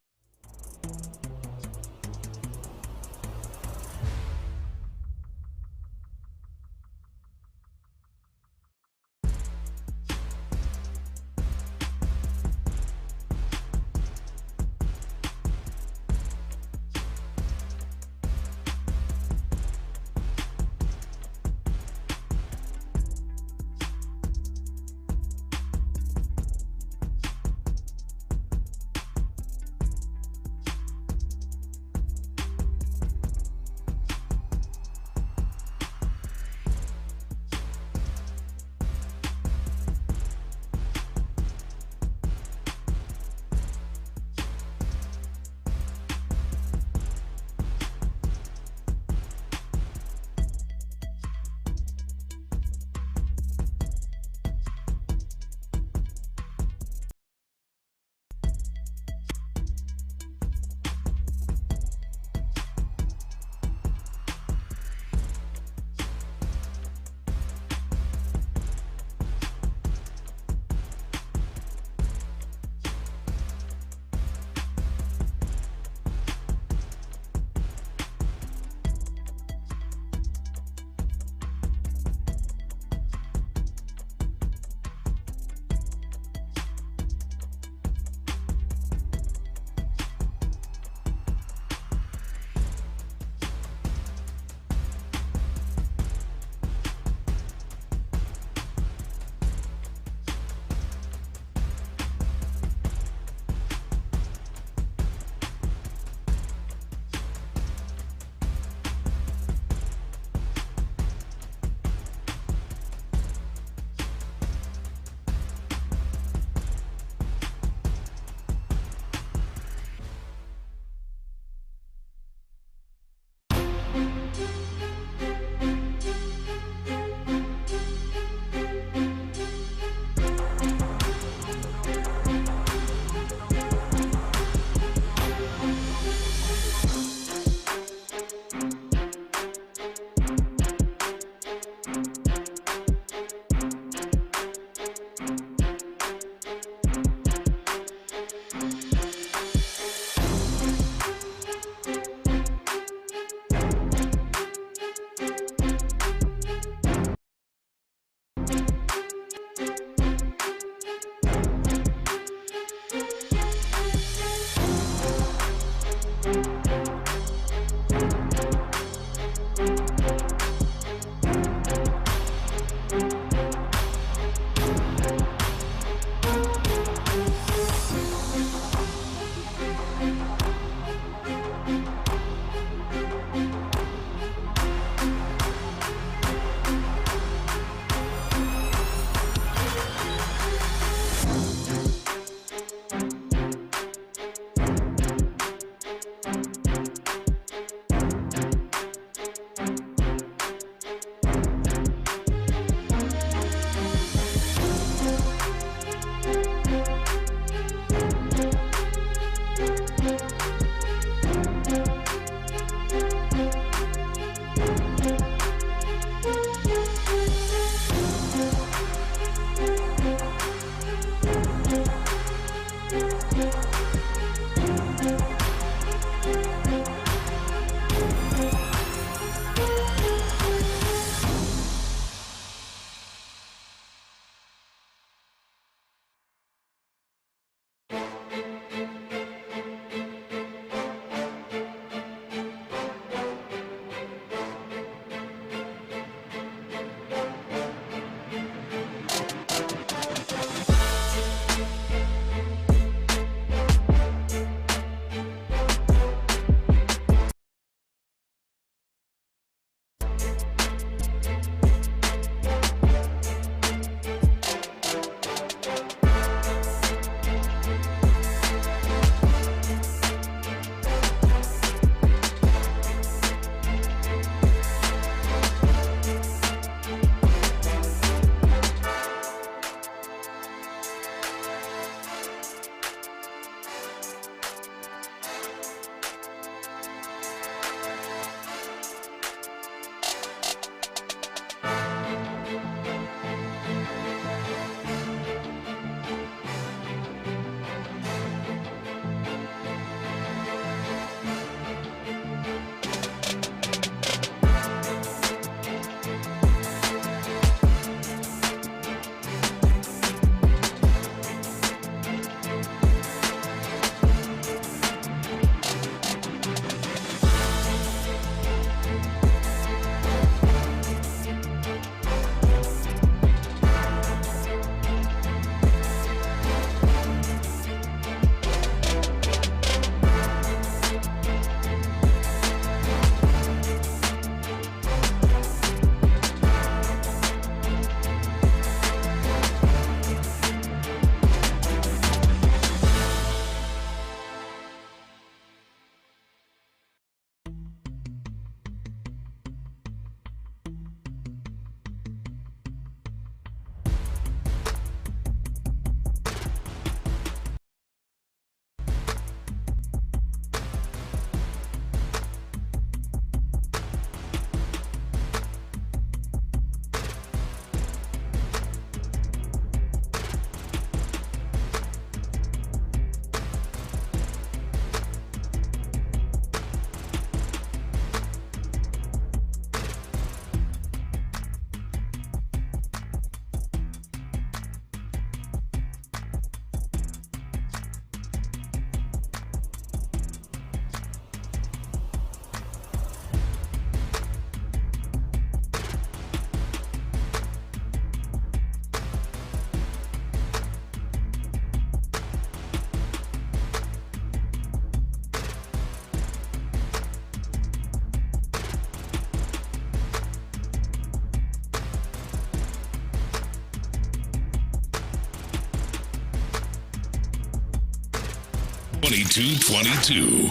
2222.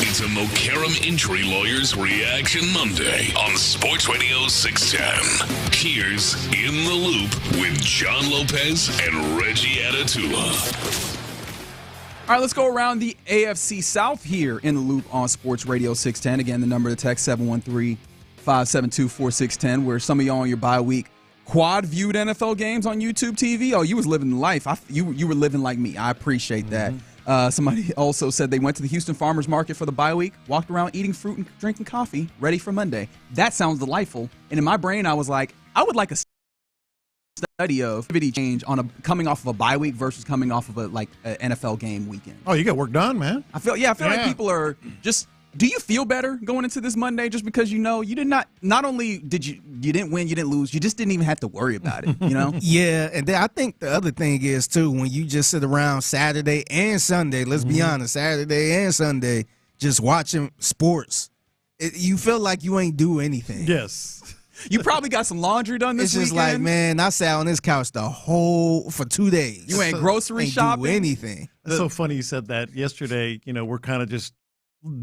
It's a Mokaram Injury Lawyers Reaction Monday on Sports Radio 610. Here's In the Loop with John Lopez and Reggie Atatula. All right, let's go around the AFC South here in the Loop on Sports Radio 610. Again, the number to text 713-572-4610, where some of y'all on your bye week quad-viewed NFL games on YouTube TV. Oh, you was living life. You were living like me. I appreciate that. Somebody also said they went to the Houston Farmers Market for the bye week, walked around eating fruit and drinking coffee, ready for Monday. That sounds delightful. And in my brain, I was like, I would like a study of activity change on coming off of a bye week versus coming off of an NFL game weekend. Oh, you got work done, man. I feel like people are just. Do you feel better going into this Monday just because you did not only did you didn't win, you didn't lose, you just didn't even have to worry about it, Yeah, and then I think the other thing is too, when you just sit around Saturday and Sunday, let's be honest, Saturday and Sunday, just watching sports, you feel like you ain't do anything. Yes. You probably got some laundry done this weekend. It's just like, man, I sat on this couch for 2 days. You ain't grocery shopping? Do anything. That's so funny you said that. Yesterday, we're kind of just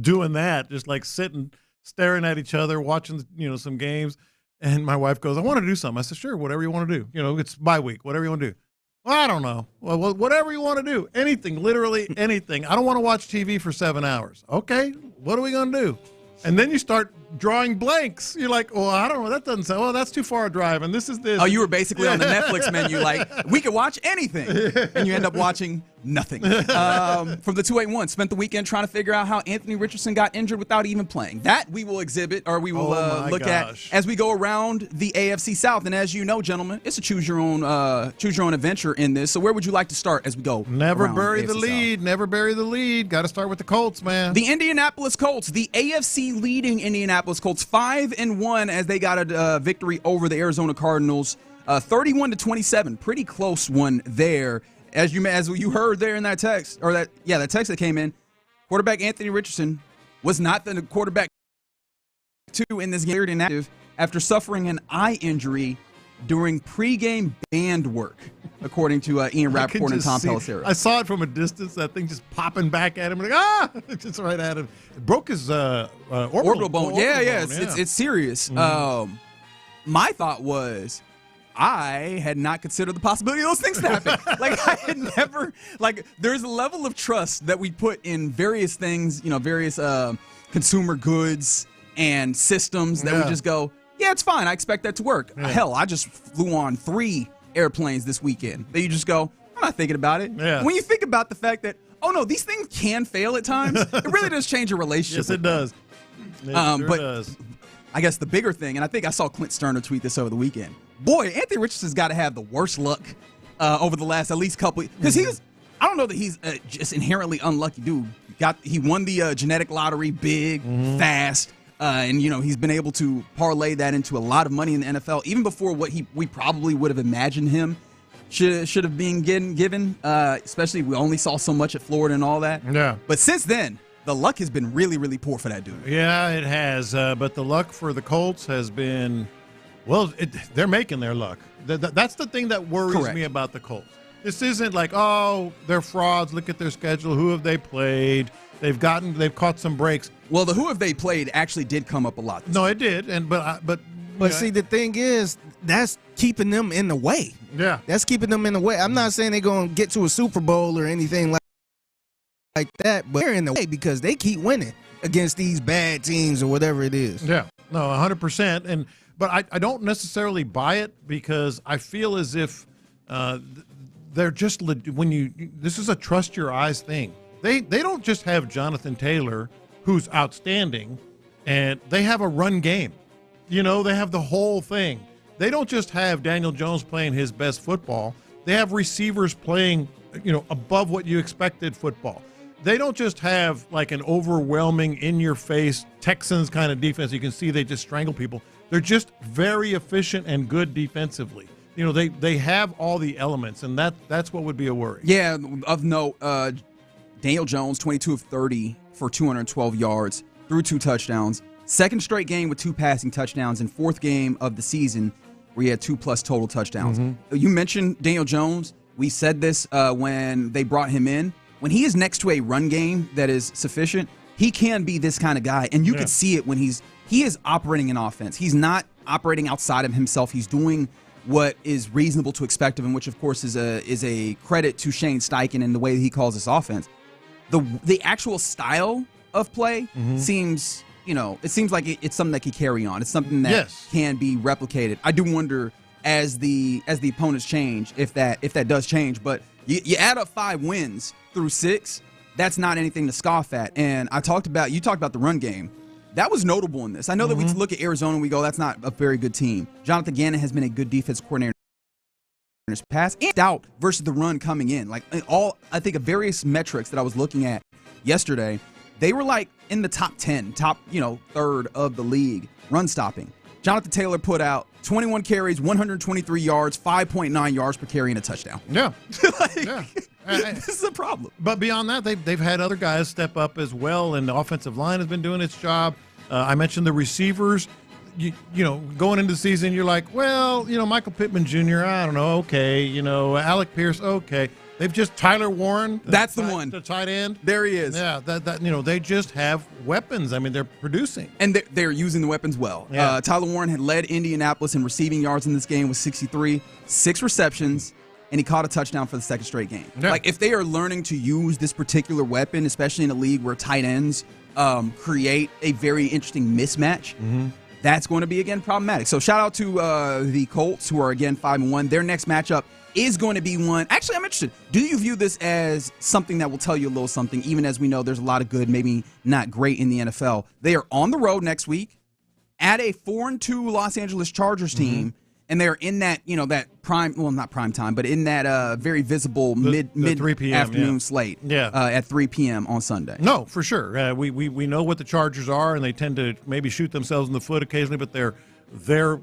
doing that, just like sitting, staring at each other, watching, some games. And my wife goes, I want to do something. I said, sure, whatever you want to do. It's bye week, whatever you want to do. Well, I don't know. Well, whatever you want to do. Anything, literally anything. I don't want to watch TV for 7 hours. Okay, what are we going to do? And then you start drawing blanks. You're like, well, I don't know. That doesn't sound, well, that's too far a drive. And this is this. Oh, you were basically on the Netflix menu like, we could watch anything. And you end up watching nothing. From the 281, spent the weekend trying to figure out how Anthony Richardson got injured without even playing. That we will exhibit, or we will look at as we go around the AFC South. And as you know, gentlemen, it's a choose your own adventure in this. So where would you like to start as we go? Never bury the lead. South? Never bury the lead. Got to start with the Colts, man. The Indianapolis Colts, the AFC leading Indianapolis Colts, 5-1 as they got a victory over the Arizona Cardinals, 31-27. Pretty close one there. As you heard there in that text, that text that came in, quarterback Anthony Richardson was not the quarterback in this game inactive after suffering an eye injury during pregame band work, according to Ian Rappaport and Tom Pelissero. I saw it from a distance, that thing just popping back at him. Like, just right at him. It broke his orbital bone. Yeah, it's serious. Mm-hmm. My thought was, I had not considered the possibility of those things to happen. I had never, there's a level of trust that we put in various things, various consumer goods and systems that we just go, yeah, it's fine. I expect that to work. Yeah. Hell, I just flew on 3 airplanes this weekend. That you just go, I'm not thinking about it. Yeah. When you think about the fact that, oh no, these things can fail at times, it really does change your relationship. Yes, it does. It sure does. I guess the bigger thing, and I think I saw Clint Stoerner tweet this over the weekend. Boy, Anthony Richardson's got to have the worst luck over the last at least couple. Because I don't know that he's just inherently unlucky dude. He won the genetic lottery big, fast, and he's been able to parlay that into a lot of money in the NFL, even before what we probably would have imagined him should have been given. Especially we only saw so much at Florida and all that. Yeah. But since then, the luck has been really, really poor for that dude. Yeah, it has. But the luck for the Colts has been, well, they're making their luck. That's the thing that worries me about the Colts. This isn't like, oh, they're frauds. Look at their schedule. Who have they played? They've caught some breaks. Well, the who have they played actually did come up a lot. No, it did. But see, the thing is, that's keeping them in the way. Yeah. That's keeping them in the way. I'm not saying they're going to get to a Super Bowl or anything like that, but they're in the way because they keep winning against these bad teams or whatever it is. Yeah, no, 100%. But I don't necessarily buy it because I feel as if they're just this is a trust your eyes thing. They don't just have Jonathan Taylor, who's outstanding, and they have a run game. They have the whole thing. They don't just have Daniel Jones playing his best football. They have receivers playing, above what you expected football. They don't just have an overwhelming, in-your-face Texans kind of defense. You can see they just strangle people. They're just very efficient and good defensively. They have all the elements, and that's what would be a worry. Yeah, of note, Daniel Jones, 22 of 30 for 212 yards, threw 2 touchdowns. Second straight game with 2 passing touchdowns, and 4th game of the season where he had 2+ total touchdowns. Mm-hmm. You mentioned Daniel Jones. We said this when they brought him in. When he is next to a run game that is sufficient, he can be this kind of guy. And you can see it when he is operating an offense. He's not operating outside of himself. He's doing what is reasonable to expect of him, which, of course, is a credit to Shane Steichen and the way that he calls this offense. The actual style of play seems, it seems like it's something that can carry on. It's something that can be replicated. I do wonder as the opponents change if that does change. But you add up 5 wins through 6, that's not anything to scoff at. And you talked about the run game. That was notable in this. I know that we look at Arizona and we go, that's not a very good team. Jonathan Gannon has been a good defense coordinator pass and out versus the run coming in. Like I think of various metrics that I was looking at yesterday, they were like in the top 10, third of the league run stopping. Jonathan Taylor put out 21 carries, 123 yards, 5.9 yards per carry and a touchdown. Yeah. Yeah. This is a problem. But beyond that, they've had other guys step up as well, and the offensive line has been doing its job. I mentioned the receivers. You know, going into the season, you're like, well, Michael Pittman Jr., I don't know, okay. Alec Pierce, okay. They've just Tyler Warren. That's the one. The tight end. There he is. Yeah, they just have weapons. I mean, they're producing. And they're using the weapons well. Yeah. Tyler Warren had led Indianapolis in receiving yards in this game with 63, 6 receptions, and he caught a touchdown for the second straight game. Yeah. Like, if they are learning to use this particular weapon, especially in a league where tight ends create a very interesting mismatch, that's going to be, again, problematic. So shout out to the Colts, who are, again, 5-1. Their next matchup is going to be one. Actually, I'm interested. Do you view this as something that will tell you a little something, even as we know there's a lot of good, maybe not great in the NFL? They are on the road next week at a 4-2 Los Angeles Chargers team, and they're in that, that prime, well, not prime time, but in that very visible mid 3 p.m. afternoon slate at 3 p.m. on Sunday. No, for sure. We know what the Chargers are, and they tend to maybe shoot themselves in the foot occasionally, but they're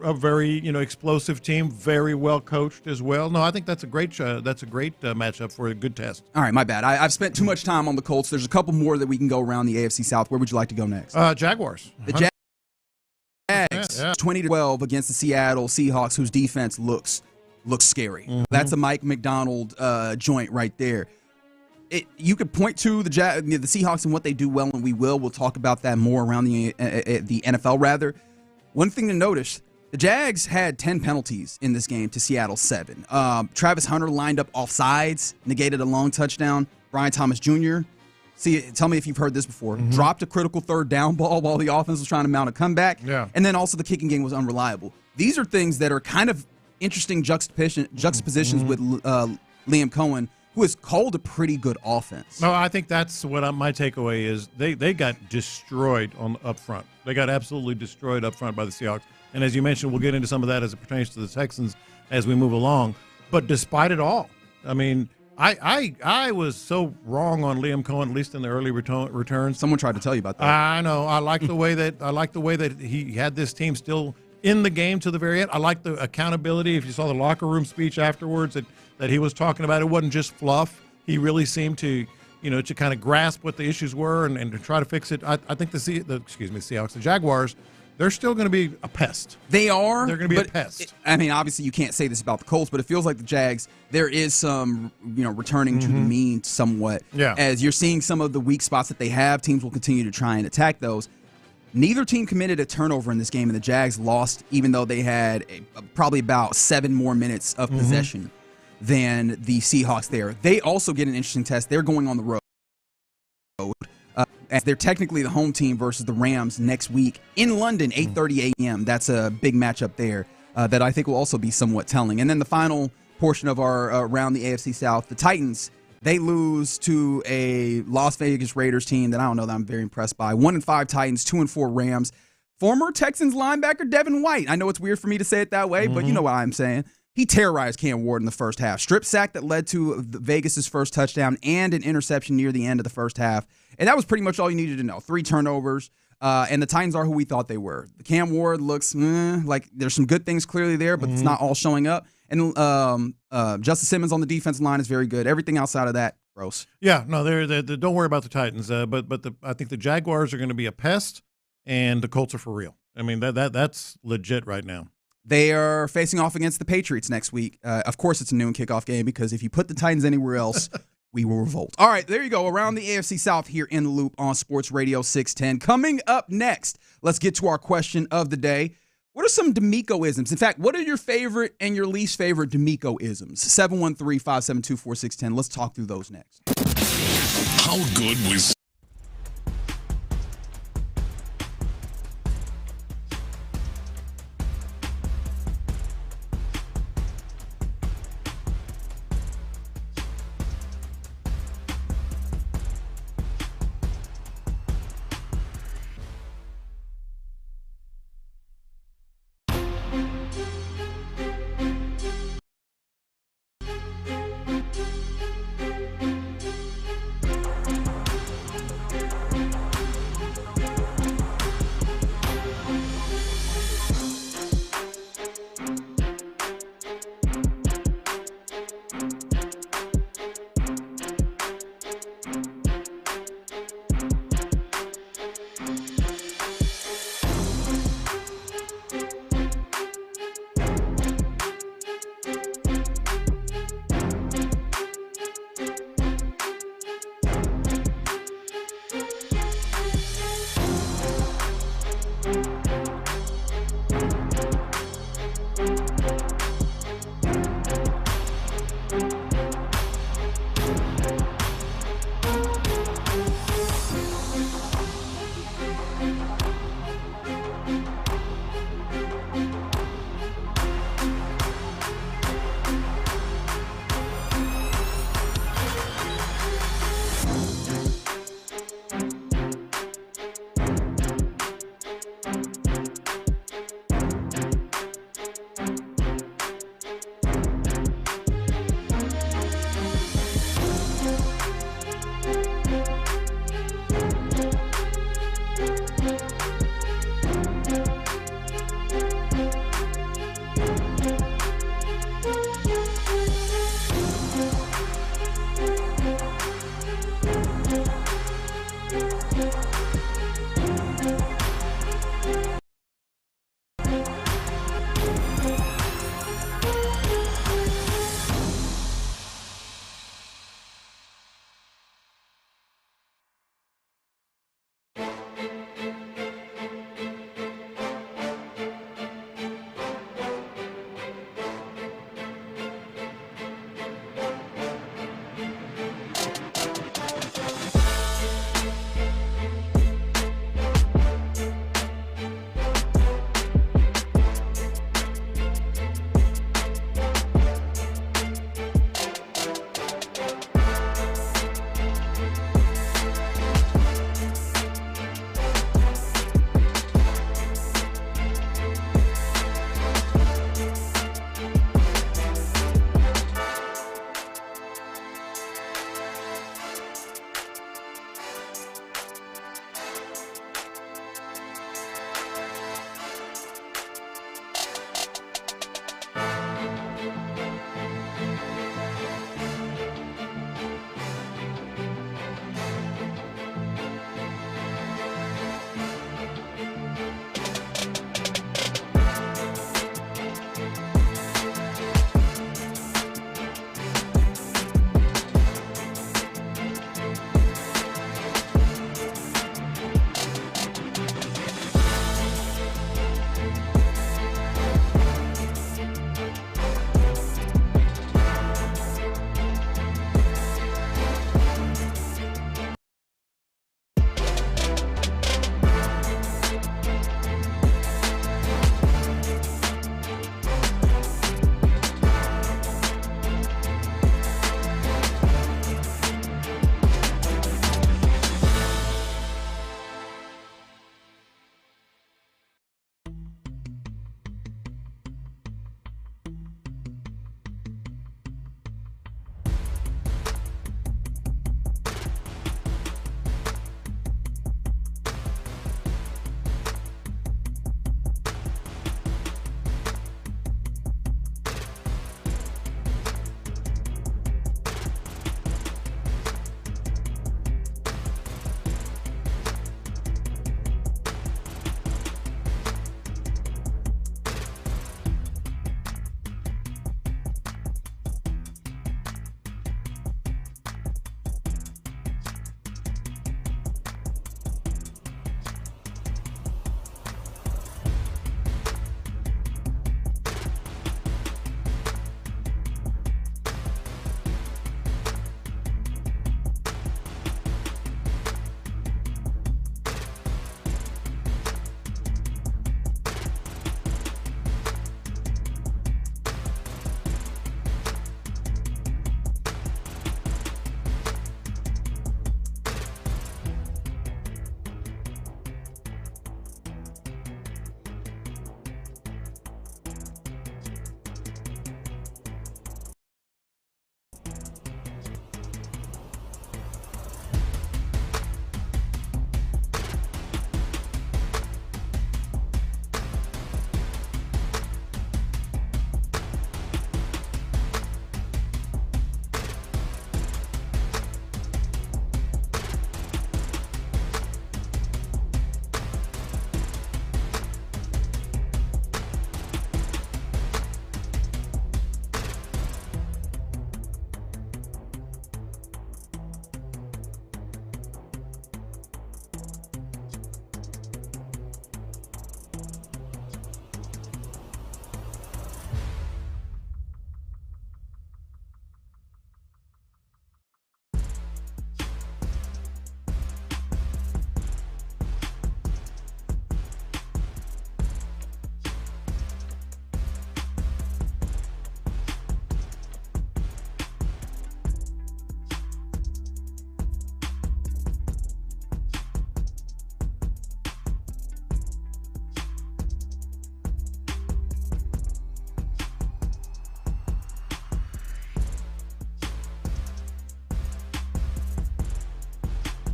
a very explosive team, very well coached as well. No, I think that's a great matchup for a good test. All right, my bad. I've spent too much time on the Colts. There's a couple more that we can go around the AFC South. Where would you like to go next? Jaguars. The Jags, 20-12 against the Seattle Seahawks, whose defense looks scary. That's a Mike McDonald joint right there. You could point to the Seahawks and what they do well, and we will. We'll talk about that more around the NFL rather. One thing to notice, the Jags had 10 penalties in this game to Seattle's 7. Travis Hunter lined up offsides, negated a long touchdown. Brian Thomas Jr., tell me if you've heard this before, dropped a critical third down ball while the offense was trying to mount a comeback. Yeah. And then also the kicking game was unreliable. These are things that are kind of interesting juxtapositions with Liam Cohen, who has called a pretty good offense. No, I think that's what my takeaway is. They got destroyed up front. They got absolutely destroyed up front by the Seahawks. And as you mentioned, we'll get into some of that as it pertains to the Texans as we move along. But despite it all, I mean, I was so wrong on Liam Cohen, at least in the early returns. Someone tried to tell you about that. I know. I like the way that he had this team still in the game to the very end. I like the accountability. If you saw the locker room speech afterwards that he was talking about, it wasn't just fluff. He really seemed to kind of grasp what the issues were and to try to fix it. I think the Seahawks, the Jaguars, they're still going to be a pest. They are. They're going to be a pest. I mean, obviously you can't say this about the Colts, but it feels like the Jags, there is some, returning to the mean somewhat. Yeah. As you're seeing some of the weak spots that they have, teams will continue to try and attack those. Neither team committed a turnover in this game, and the Jags lost, even though they had probably about 7 more minutes of possession than the Seahawks there. They also get an interesting test. They're going on the road. As they're technically the home team versus the Rams next week in London, 8:30 a.m. That's a big matchup there that I think will also be somewhat telling. And then the final portion of our around the AFC South, the Titans, they lose to a Las Vegas Raiders team that I don't know that I'm very impressed by. 1-5 Titans, 2-4 Rams. Former Texans linebacker Devin White. I know it's weird for me to say it that way, but you know what I'm saying. He terrorized Cam Ward in the first half. Strip sack that led to Vegas' first touchdown and an interception near the end of the first half. And that was pretty much all you needed to know. 3 turnovers. And the Titans are who we thought they were. Cam Ward looks like there's some good things clearly there, but it's not all showing up. And Justice Simmons on the defensive line is very good. Everything outside of that, gross. Yeah, no, they're don't worry about the Titans. But I think the Jaguars are going to be a pest, and the Colts are for real. I mean, that's legit right now. They are facing off against the Patriots next week. Of course, it's a noon kickoff game because if you put the Titans anywhere else, we will revolt. All right, there you go. Around the AFC South here in the Loop on Sports Radio 610. Coming up next, let's get to our question of the day. What are some DeMeco-isms? In fact, what are your favorite and your least favorite DeMeco-isms? 713-572-4610. Let's talk through those next. How good was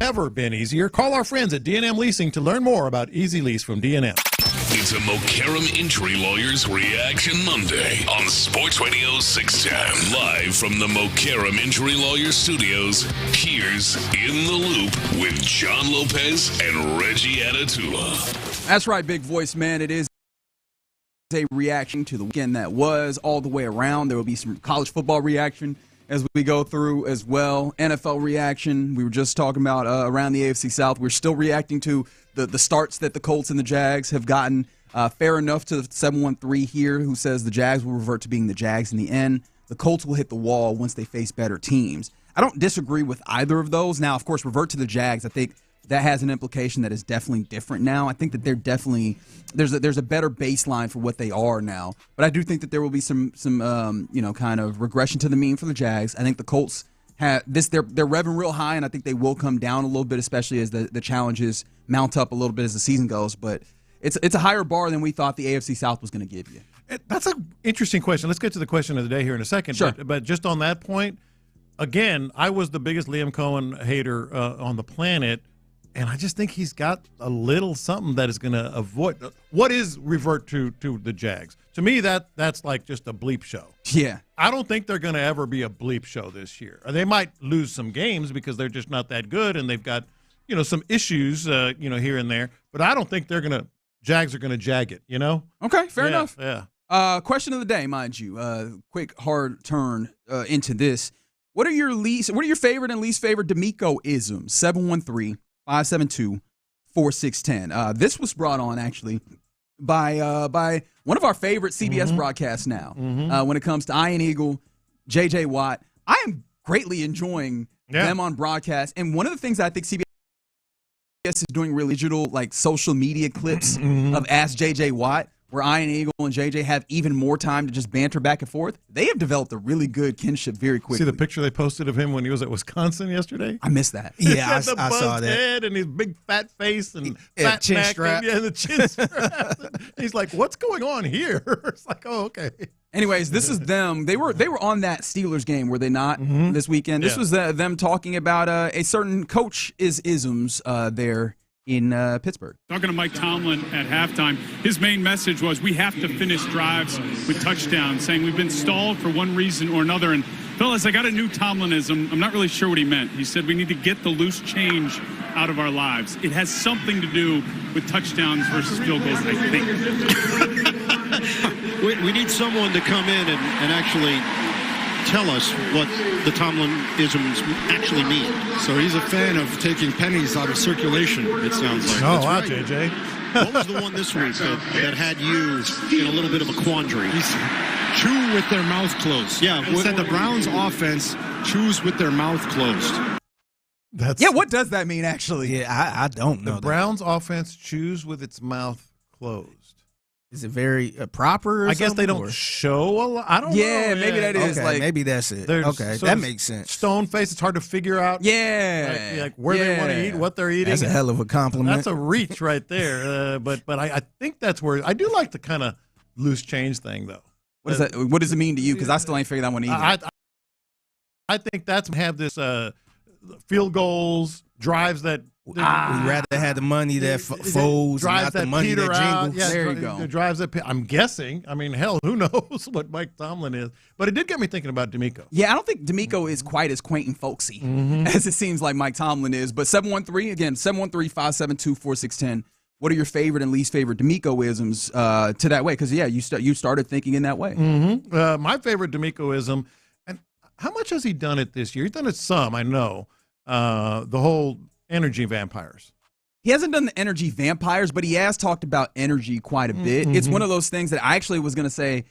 Never been easier. Call our friends at D&M Leasing to learn more about Easy Lease from D&M. It's a Mokaram Injury Lawyers Reaction Monday on Sports Radio 610. Live from the Mokaram Injury Lawyers Studios, here's In the Loop with John Lopez and Reggie Atatula. That's right, big voice man. It is a reaction to the weekend that was all the way around. There will be some college football reaction as we go through as well. NFL reaction. We were just talking about around the AFC South. We're still reacting to the starts that the Colts and the Jags have gotten. Fair enough to 713 here, who says the Jags will revert to being the Jags in the end. The Colts will hit the wall once they face better teams. I don't disagree with either of those. Now, of course, revert to the Jags. I think that has an implication that is definitely different now. I think that they're definitely there's a better baseline for what they are now. But I do think that there will be some kind of regression to the mean for the Jags. I think the Colts have this they're revving real high, and I think they will come down a little bit, especially as the challenges mount up a little bit as the season goes. But it's a higher bar than we thought the AFC South was going to give you. That's an interesting question. Let's get to the question of the day here in a second. Sure. But just on that point, again, I was the biggest Liam Cohen hater on the planet. And I just think he's got a little something that is going to avoid. What is revert to the Jags? To me, that's like just a bleep show. Yeah. I don't think they're going to ever be a bleep show this year. They might lose some games because they're just not that good, and they've got some issues here and there. But I don't think Jags are going to jag it. Okay, fair enough. Yeah. Question of the day, mind you. Quick hard turn into this. What are your favorite and least favorite DeMeco-isms? 713-572-4610. This was brought on actually by one of our favorite CBS broadcasts now. When it comes to Ian Eagle, J.J. Watt, I am greatly enjoying them on broadcast. And one of the things I think CBS is doing really digital, like social media clips of Ask J.J. Watt, where Ian Eagle and JJ have even more time to just banter back and forth. They have developed a really good kinship very quickly. See the picture they posted of him when he was at Wisconsin yesterday? I missed that. Yeah, I saw that. Head and his big fat face and fat chin neck strap. and the chin strap. He's like, "What's going on here?" It's like, "Oh, okay." Anyways, this is them. They were on that Steelers game, were they not, this weekend? This was them talking about a certain coach isms there in Pittsburgh. Talking to Mike Tomlin at halftime, his main message was we have to finish drives with touchdowns, saying we've been stalled for one reason or another. And fellas, I got a new Tomlinism. I'm not really sure what he meant. He said we need to get the loose change out of our lives. It has something to do with touchdowns versus field goals, I think. we need someone to come in and actually tell us what the Tomlinisms actually mean. So he's a fan of taking pennies out of circulation, it sounds like. Oh, wow, JJ. What was the one this week that had you in a little bit of a quandary? Chew with their mouth closed. Yeah. He said the Browns offense chews with their mouth closed. What does that mean, actually? Yeah, I don't know. The Browns offense chews with its mouth closed. Is it very proper? I guess they don't show a lot. I don't know. Yeah, maybe that is okay, maybe that's it. Okay, that makes sense. Stone face. It's hard to figure out. Yeah, like where they want to eat, what they're eating. That's a hell of a compliment. That's a reach right there. But I think that's where I do like the kind of loose change thing though. What is that? What does it mean to you? Because I still ain't figured that one either. I think that's have this field goals, drives that. We'd rather have the money that folds, drives not that the money peter that out. jingles. Yeah, there you go. Drives that. I'm guessing. I mean, hell, who knows what Mike Tomlin is? But it did get me thinking about DeMeco. Yeah, I don't think DeMeco is quite as quaint and folksy as it seems like Mike Tomlin is. But 713-572-4610. What are your favorite and least favorite DeMeco-isms to that way? Because, you started thinking in that way. My favorite DeMeco-ism, and how much has he done it this year? He's done it some, I know. The whole energy vampires. He hasn't done the energy vampires, but he has talked about energy quite a bit. It's one of those things that I actually was going to say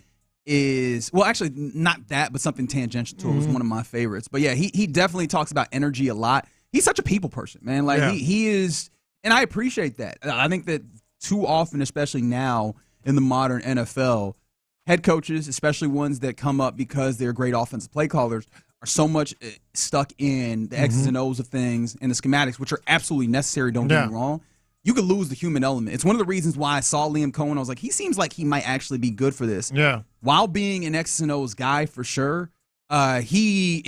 is, well, actually not that, but something tangential to it was one of my favorites. But yeah, he definitely talks about energy a lot. He's such a people person, man. Like he is, and I appreciate that. I think that too often, especially now in the modern NFL, head coaches, especially ones that come up because they're great offensive play callers, are so much stuck in the X's and O's of things and the schematics, which are absolutely necessary, don't get me wrong. You could lose the human element. It's one of the reasons why I saw Liam Cohen. I was like, he seems like he might actually be good for this. Yeah. While being an X's and O's guy for sure, he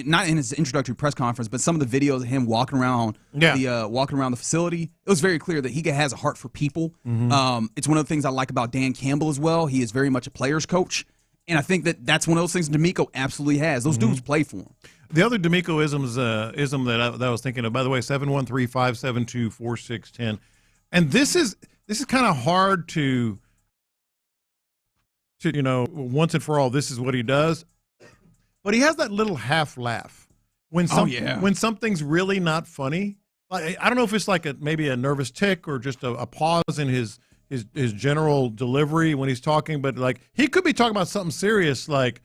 not in his introductory press conference, but some of the videos of him walking around the facility, it was very clear that he has a heart for people. It's one of the things I like about Dan Campbell as well. He is very much a player's coach, and I think that's one of those things DeMeco absolutely has. Those dudes play for him. The other DeMeco ism that I was thinking of, by the way, 713-572-4610, and this is kind of hard to once and for all. This is what he does. But he has that little half laugh when something's really not funny. I don't know if it's like maybe a nervous tick or just a pause in his general delivery when he's talking. But like he could be talking about something serious, like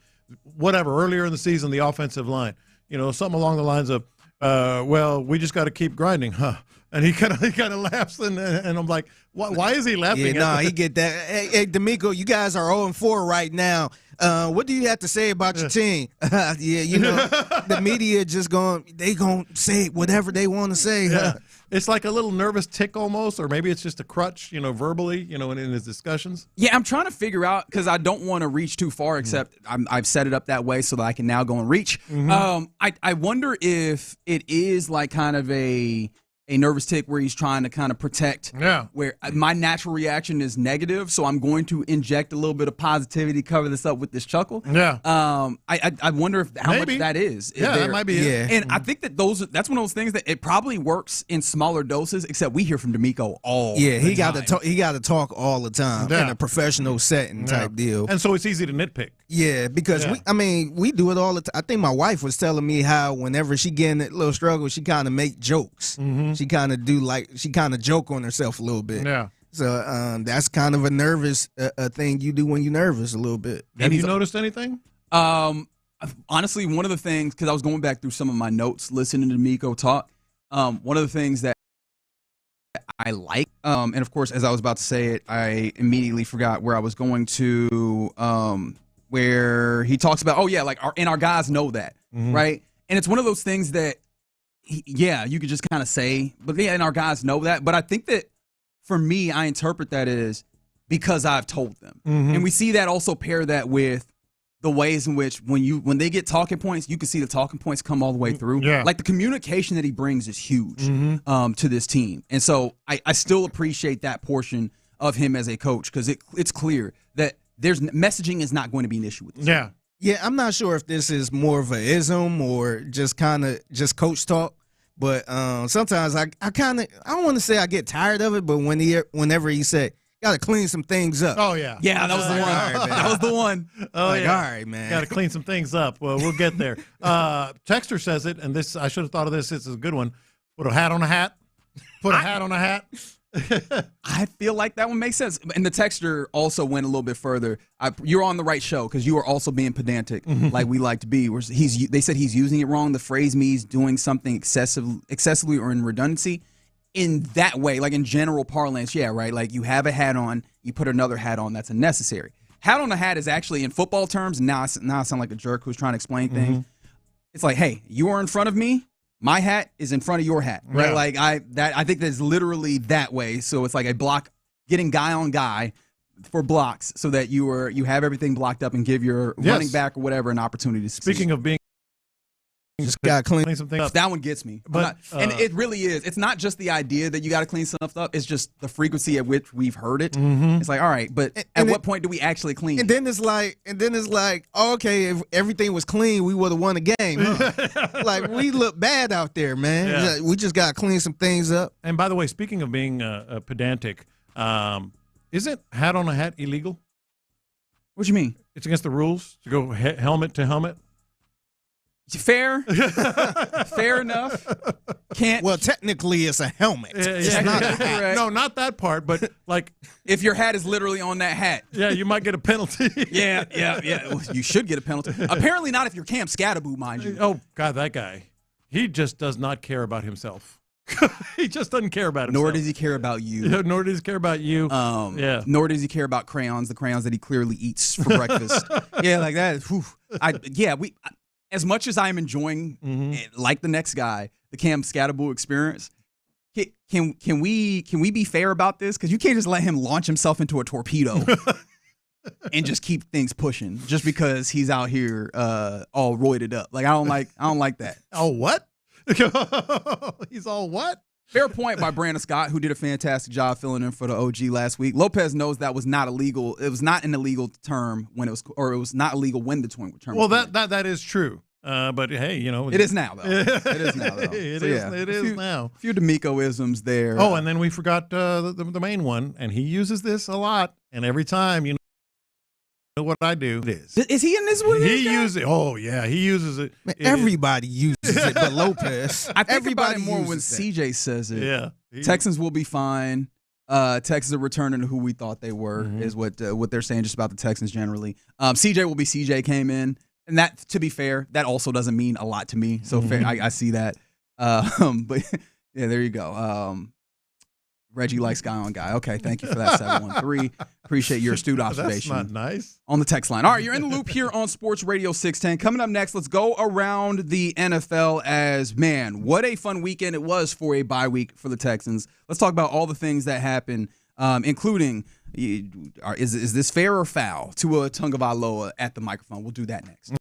whatever earlier in the season, the offensive line, something along the lines of, well, we just got to keep grinding, huh? And he kind of laughs, and I'm like, why is he laughing? Yeah, he get that. Hey, DeMeco, you guys are 0-4 right now. What do you have to say about your team? The media just they gonna say whatever they want to say. Yeah. It's like a little nervous tick almost, or maybe it's just a crutch, verbally, in his discussions. Yeah, I'm trying to figure out because I don't want to reach too far. Except I've set it up that way so that I can now go and reach. I wonder if it is like kind of a nervous tick where he's trying to kind of protect. Yeah. Where my natural reaction is negative, so I'm going to inject a little bit of positivity, cover this up with this chuckle. Yeah. I wonder how much that is. That might be it. And I think that that's one of those things that it probably works in smaller doses. Except we hear from DeMeco all. Yeah, he got time. to talk. He got to talk all the time in a professional setting type deal. And so it's easy to nitpick. Yeah, because we do it all the time. I think my wife was telling me how whenever she get in a little struggle, she kind of make jokes. She kind of joke on herself a little bit. Yeah. So that's kind of a nervous thing you do when you're nervous a little bit. Have you noticed anything? Honestly, one of the things, because I was going back through some of my notes listening to DeMeco talk, one of the things that I like, and of course, as I was about to say it, I immediately forgot where I was going to, where he talks about, our guys know that, right? And it's one of those things that, you could just kind of say, but and our guys know that. But I think that for me, I interpret that as because I've told them. And we see that also pair that with the ways in which when they get talking points, you can see the talking points come all the way through. Yeah. Like the communication that he brings is huge to this team. And so I still appreciate that portion of him as a coach because it's clear that messaging is not going to be an issue with this. Yeah. Yeah, I'm not sure if this is more of an ism or just kind of just coach talk, but sometimes I don't want to say I get tired of it, but whenever he said, got to clean some things up. Oh, yeah. Yeah, that was the one. Right, that was the one. Oh, all yeah. right, man. Got to clean some things up. Well, we'll get there. Texter says it, and this I should have thought of this. This is a good one. Put a hat on a hat. Put a hat on a hat. I feel like that one makes sense. And the texter also went a little bit further. You're on the right show because you are also being pedantic like we like to be. They said he's using it wrong. The phrase means doing something excessively or in redundancy. In that way, like in general parlance, yeah, right? Like you have a hat on, you put another hat on that's unnecessary. Hat on a hat is actually in football terms, now I sound like a jerk who's trying to explain things. It's like, hey, you are in front of me. My hat is in front of your hat, right? Yeah. Like I think that's literally that way. So it's like a block, getting guy on guy for blocks, so that you have everything blocked up and give your running back or whatever an opportunity to succeed. Speaking of being, just got to clean some things up. That one gets me. But and it really is. It's not just the idea that you got to clean stuff up. It's just the frequency at which we've heard it. It's like, all right, but at what point do we actually clean? And then it's like, oh, okay, if everything was clean, we would have won the game. Huh? Like we look bad out there, man. Yeah. We just got to clean some things up. And by the way, speaking of being pedantic, isn't hat on a hat illegal? What do you mean? It's against the rules to go helmet to helmet. Fair enough. Well, technically, it's a helmet. It's not a hat. No, not that part. But like, if your hat is literally on that hat, yeah, you might get a penalty. yeah. Well, you should get a penalty. Apparently, not if you're Cam Scatterboo, mind you. Oh God, that guy. He just does not care about himself. He just doesn't care about himself. Nor does he care about you. Yeah, nor does he care about you. Nor does he care about crayons, the crayons that he clearly eats for breakfast. Yeah, like that. As much as I'm enjoying, like the next guy, the Cam Scatterboo experience, can we be fair about this? Because you can't just let him launch himself into a torpedo. and just keep things pushing just because he's out here all roided up. Like I don't like that. Oh, what? He's all what? Fair point by Brandon Scott, who did a fantastic job filling in for the OG last week. Lopez knows that was not illegal. It was not an illegal term when it was not illegal when the term. Well, that is true. But hey, it is now though. It is now though. It is now. A few DeMeco-isms there. Oh, and then we forgot the main one, and he uses this a lot, and every time what I do it is. Is he in this one? He uses it. Oh yeah, he uses it. Man, everybody uses it, but Lopez. I think everybody about it more when uses that. CJ says it. Yeah, Texans will be fine. Texans are returning to who we thought they were, is what they're saying just about the Texans generally. CJ will be CJ came in, and that, to be fair, that also doesn't mean a lot to me. So fair, I see that. But yeah, there you go. Reggie likes guy on guy. Okay, thank you for that, 713. Appreciate your astute observation. That's not nice. On the text line. All right, you're in the loop here on Sports Radio 610. Coming up next, let's go around the NFL as, man, what a fun weekend it was for a bye week for the Texans. Let's talk about all the things that happened, including, is this fair or foul? Tua Tagovailoa at the microphone. We'll do that next.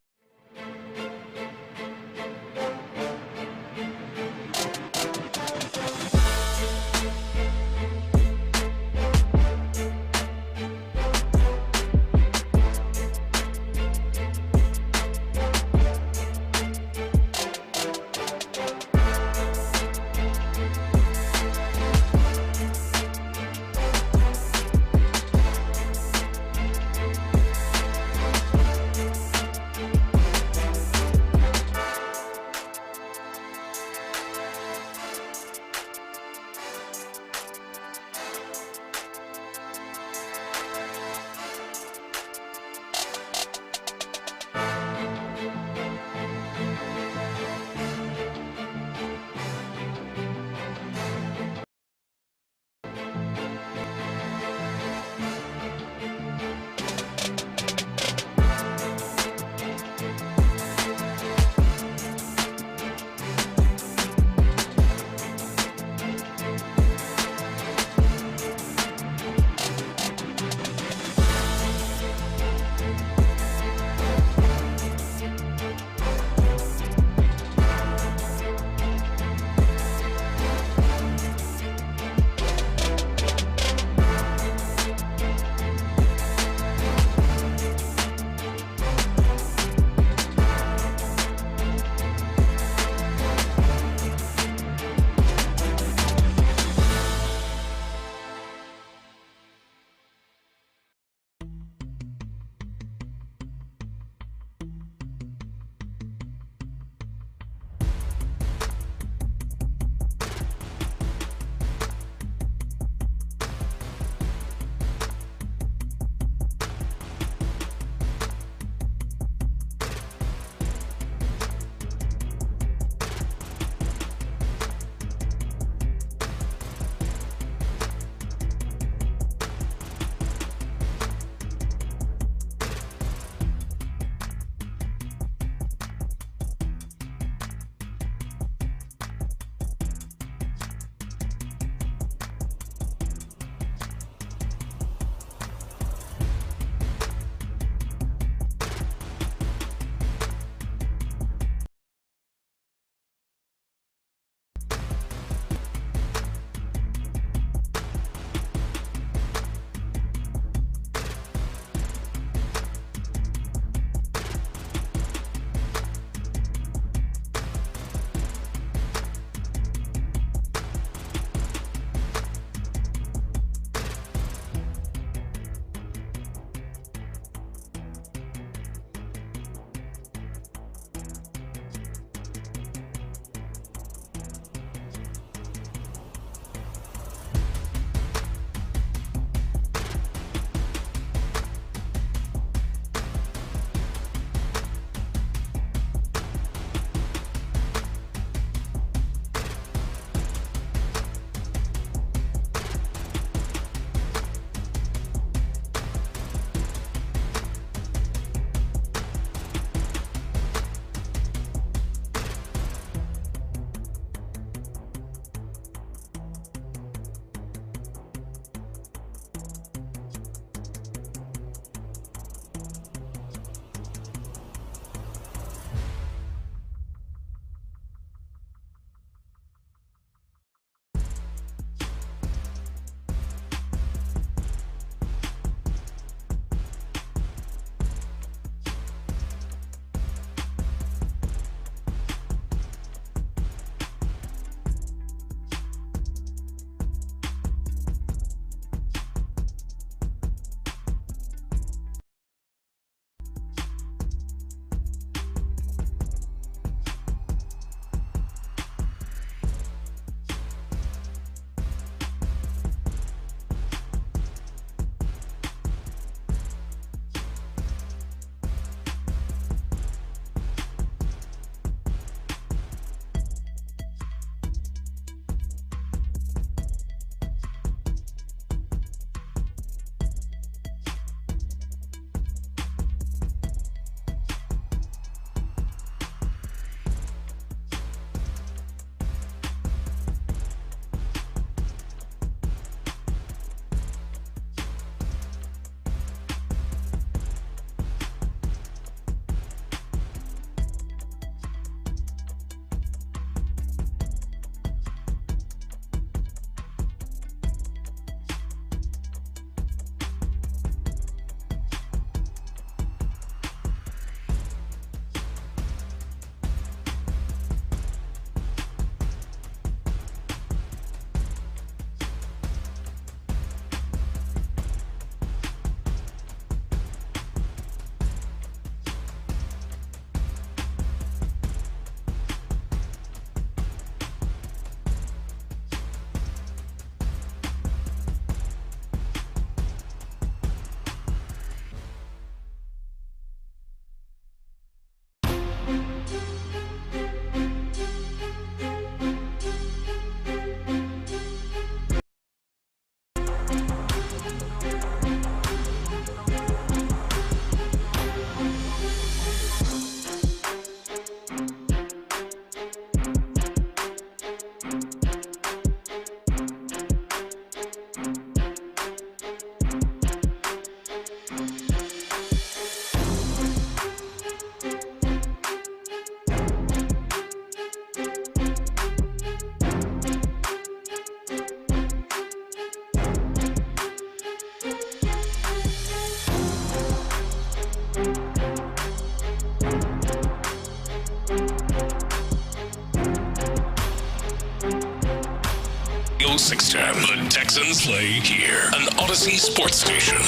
610. The Texans play here. An Odyssey sports station.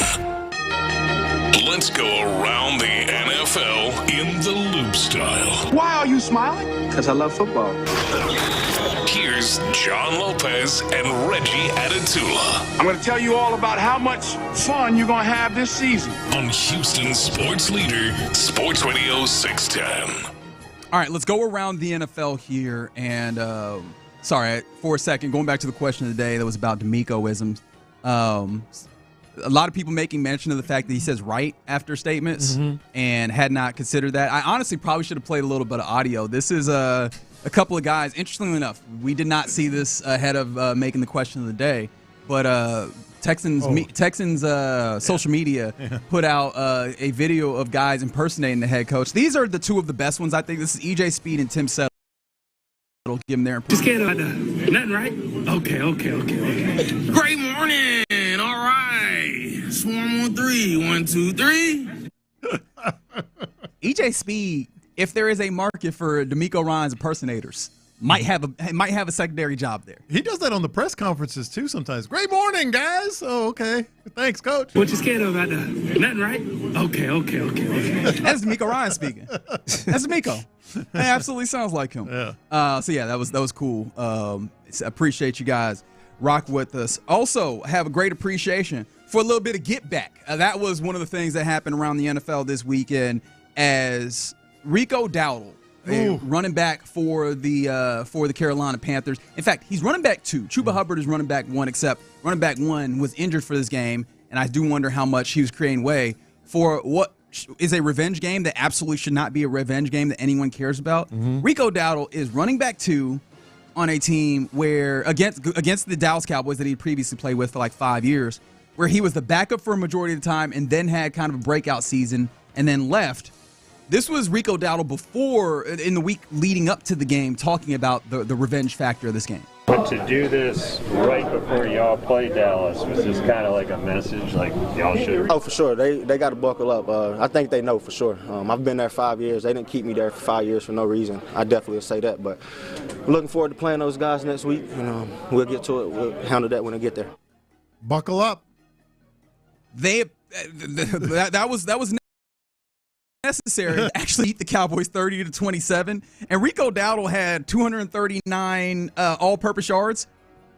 Let's go around the NFL in the loop style. Why are you smiling? Because I love football. Here's John Lopez and Reggie Adatula. I'm going to tell you all about how much fun you're going to have this season. On Houston sports leader, Sports Radio 610. All right, let's go around the NFL here. And, sorry, for a second, going back to the question of the day that was about DeMeco-isms. A lot of people making mention of the fact that he says right after statements and had not considered that. I honestly probably should have played a little bit of audio. This is a couple of guys. Interestingly enough, we did not see this ahead of making the question of the day, but Texans social media put out a video of guys impersonating the head coach. These are the two of the best ones, I think. This is EJ Speed and Tim Settle. Give them their Just scared about nothing, right? Okay. Great morning. All right. Swarm on 3. 1, 2, 3. EJ Speed, if there is a market for DeMeco Ryans impersonators, might have a secondary job there. He does that on the press conferences too sometimes. Great morning, guys. Oh, okay. Thanks, coach. What you scared about nothing, right? Okay. That's DeMeco Ryans speaking. That's DeMeco. It absolutely sounds like him. Yeah. So yeah, that was cool. Appreciate you guys rock with us. Also, have a great appreciation for a little bit of get back. That was one of the things that happened around the NFL this weekend as Rico Dowdle, running back for the Carolina Panthers. In fact, he's running back 2. Chuba Hubbard is running back 1, except running back 1 was injured for this game, and I do wonder how much he was creating way for what is a revenge game that absolutely should not be a revenge game that anyone cares about. Rico Dowdle is running back 2 on a team where against the Dallas Cowboys that he previously played with for like 5 years, where he was the backup for a majority of the time and then had kind of a breakout season and then left. This was Rico Dowdle before, in the week leading up to the game, talking about the revenge factor of this game. But to do this right before y'all play Dallas, was this kind of like a message, like y'all should? Oh, for sure. They got to buckle up. I think they know for sure. I've been there 5 years. They didn't keep me there for 5 years for no reason. I definitely will say that. But I'm looking forward to playing those guys next week. And we'll get to it. We'll handle that when I get there. Buckle up. That was necessary to actually beat the Cowboys 30-27, and Rico Dowdle had 239 all-purpose yards.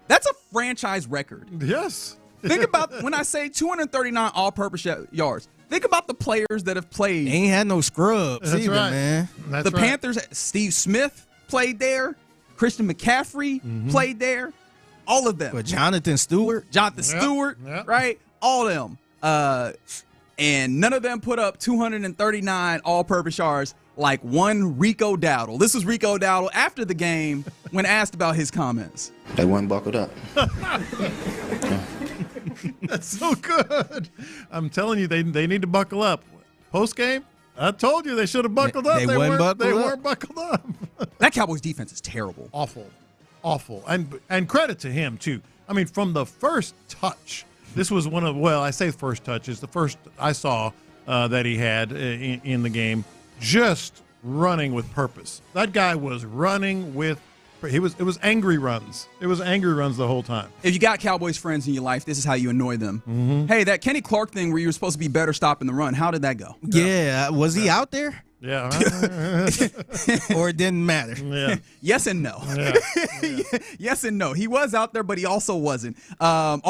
That's a franchise record. Yes. Think about when I say 239 all-purpose yards. Think about the players that have played. They ain't had no scrubs either, right, man. That's the Panthers, Steve Smith played there. Christian McCaffrey played there. All of them. But Jonathan Stewart, right? All of them. And none of them put up 239 all-purpose yards like one Rico Dowdle. This was Rico Dowdle after the game when asked about his comments. They weren't buckled up. That's so good. I'm telling you, they need to buckle up. Post-game, I told you they should have buckled up. They weren't buckled up. That Cowboys defense is terrible. Awful. And credit to him, too. I mean, from the first touch, this was I say first touch is the first I saw that he had in the game, just running with purpose. That guy was running with it was angry runs. It was angry runs the whole time. If you got Cowboys friends in your life, this is how you annoy them. Hey, that Kenny Clark thing where you were supposed to be better stopping the run, how did that go? Yeah, was he out there? Yeah. Or it didn't matter? Yeah. Yes and no. Yeah. Yes and no. He was out there, but he also wasn't. Ted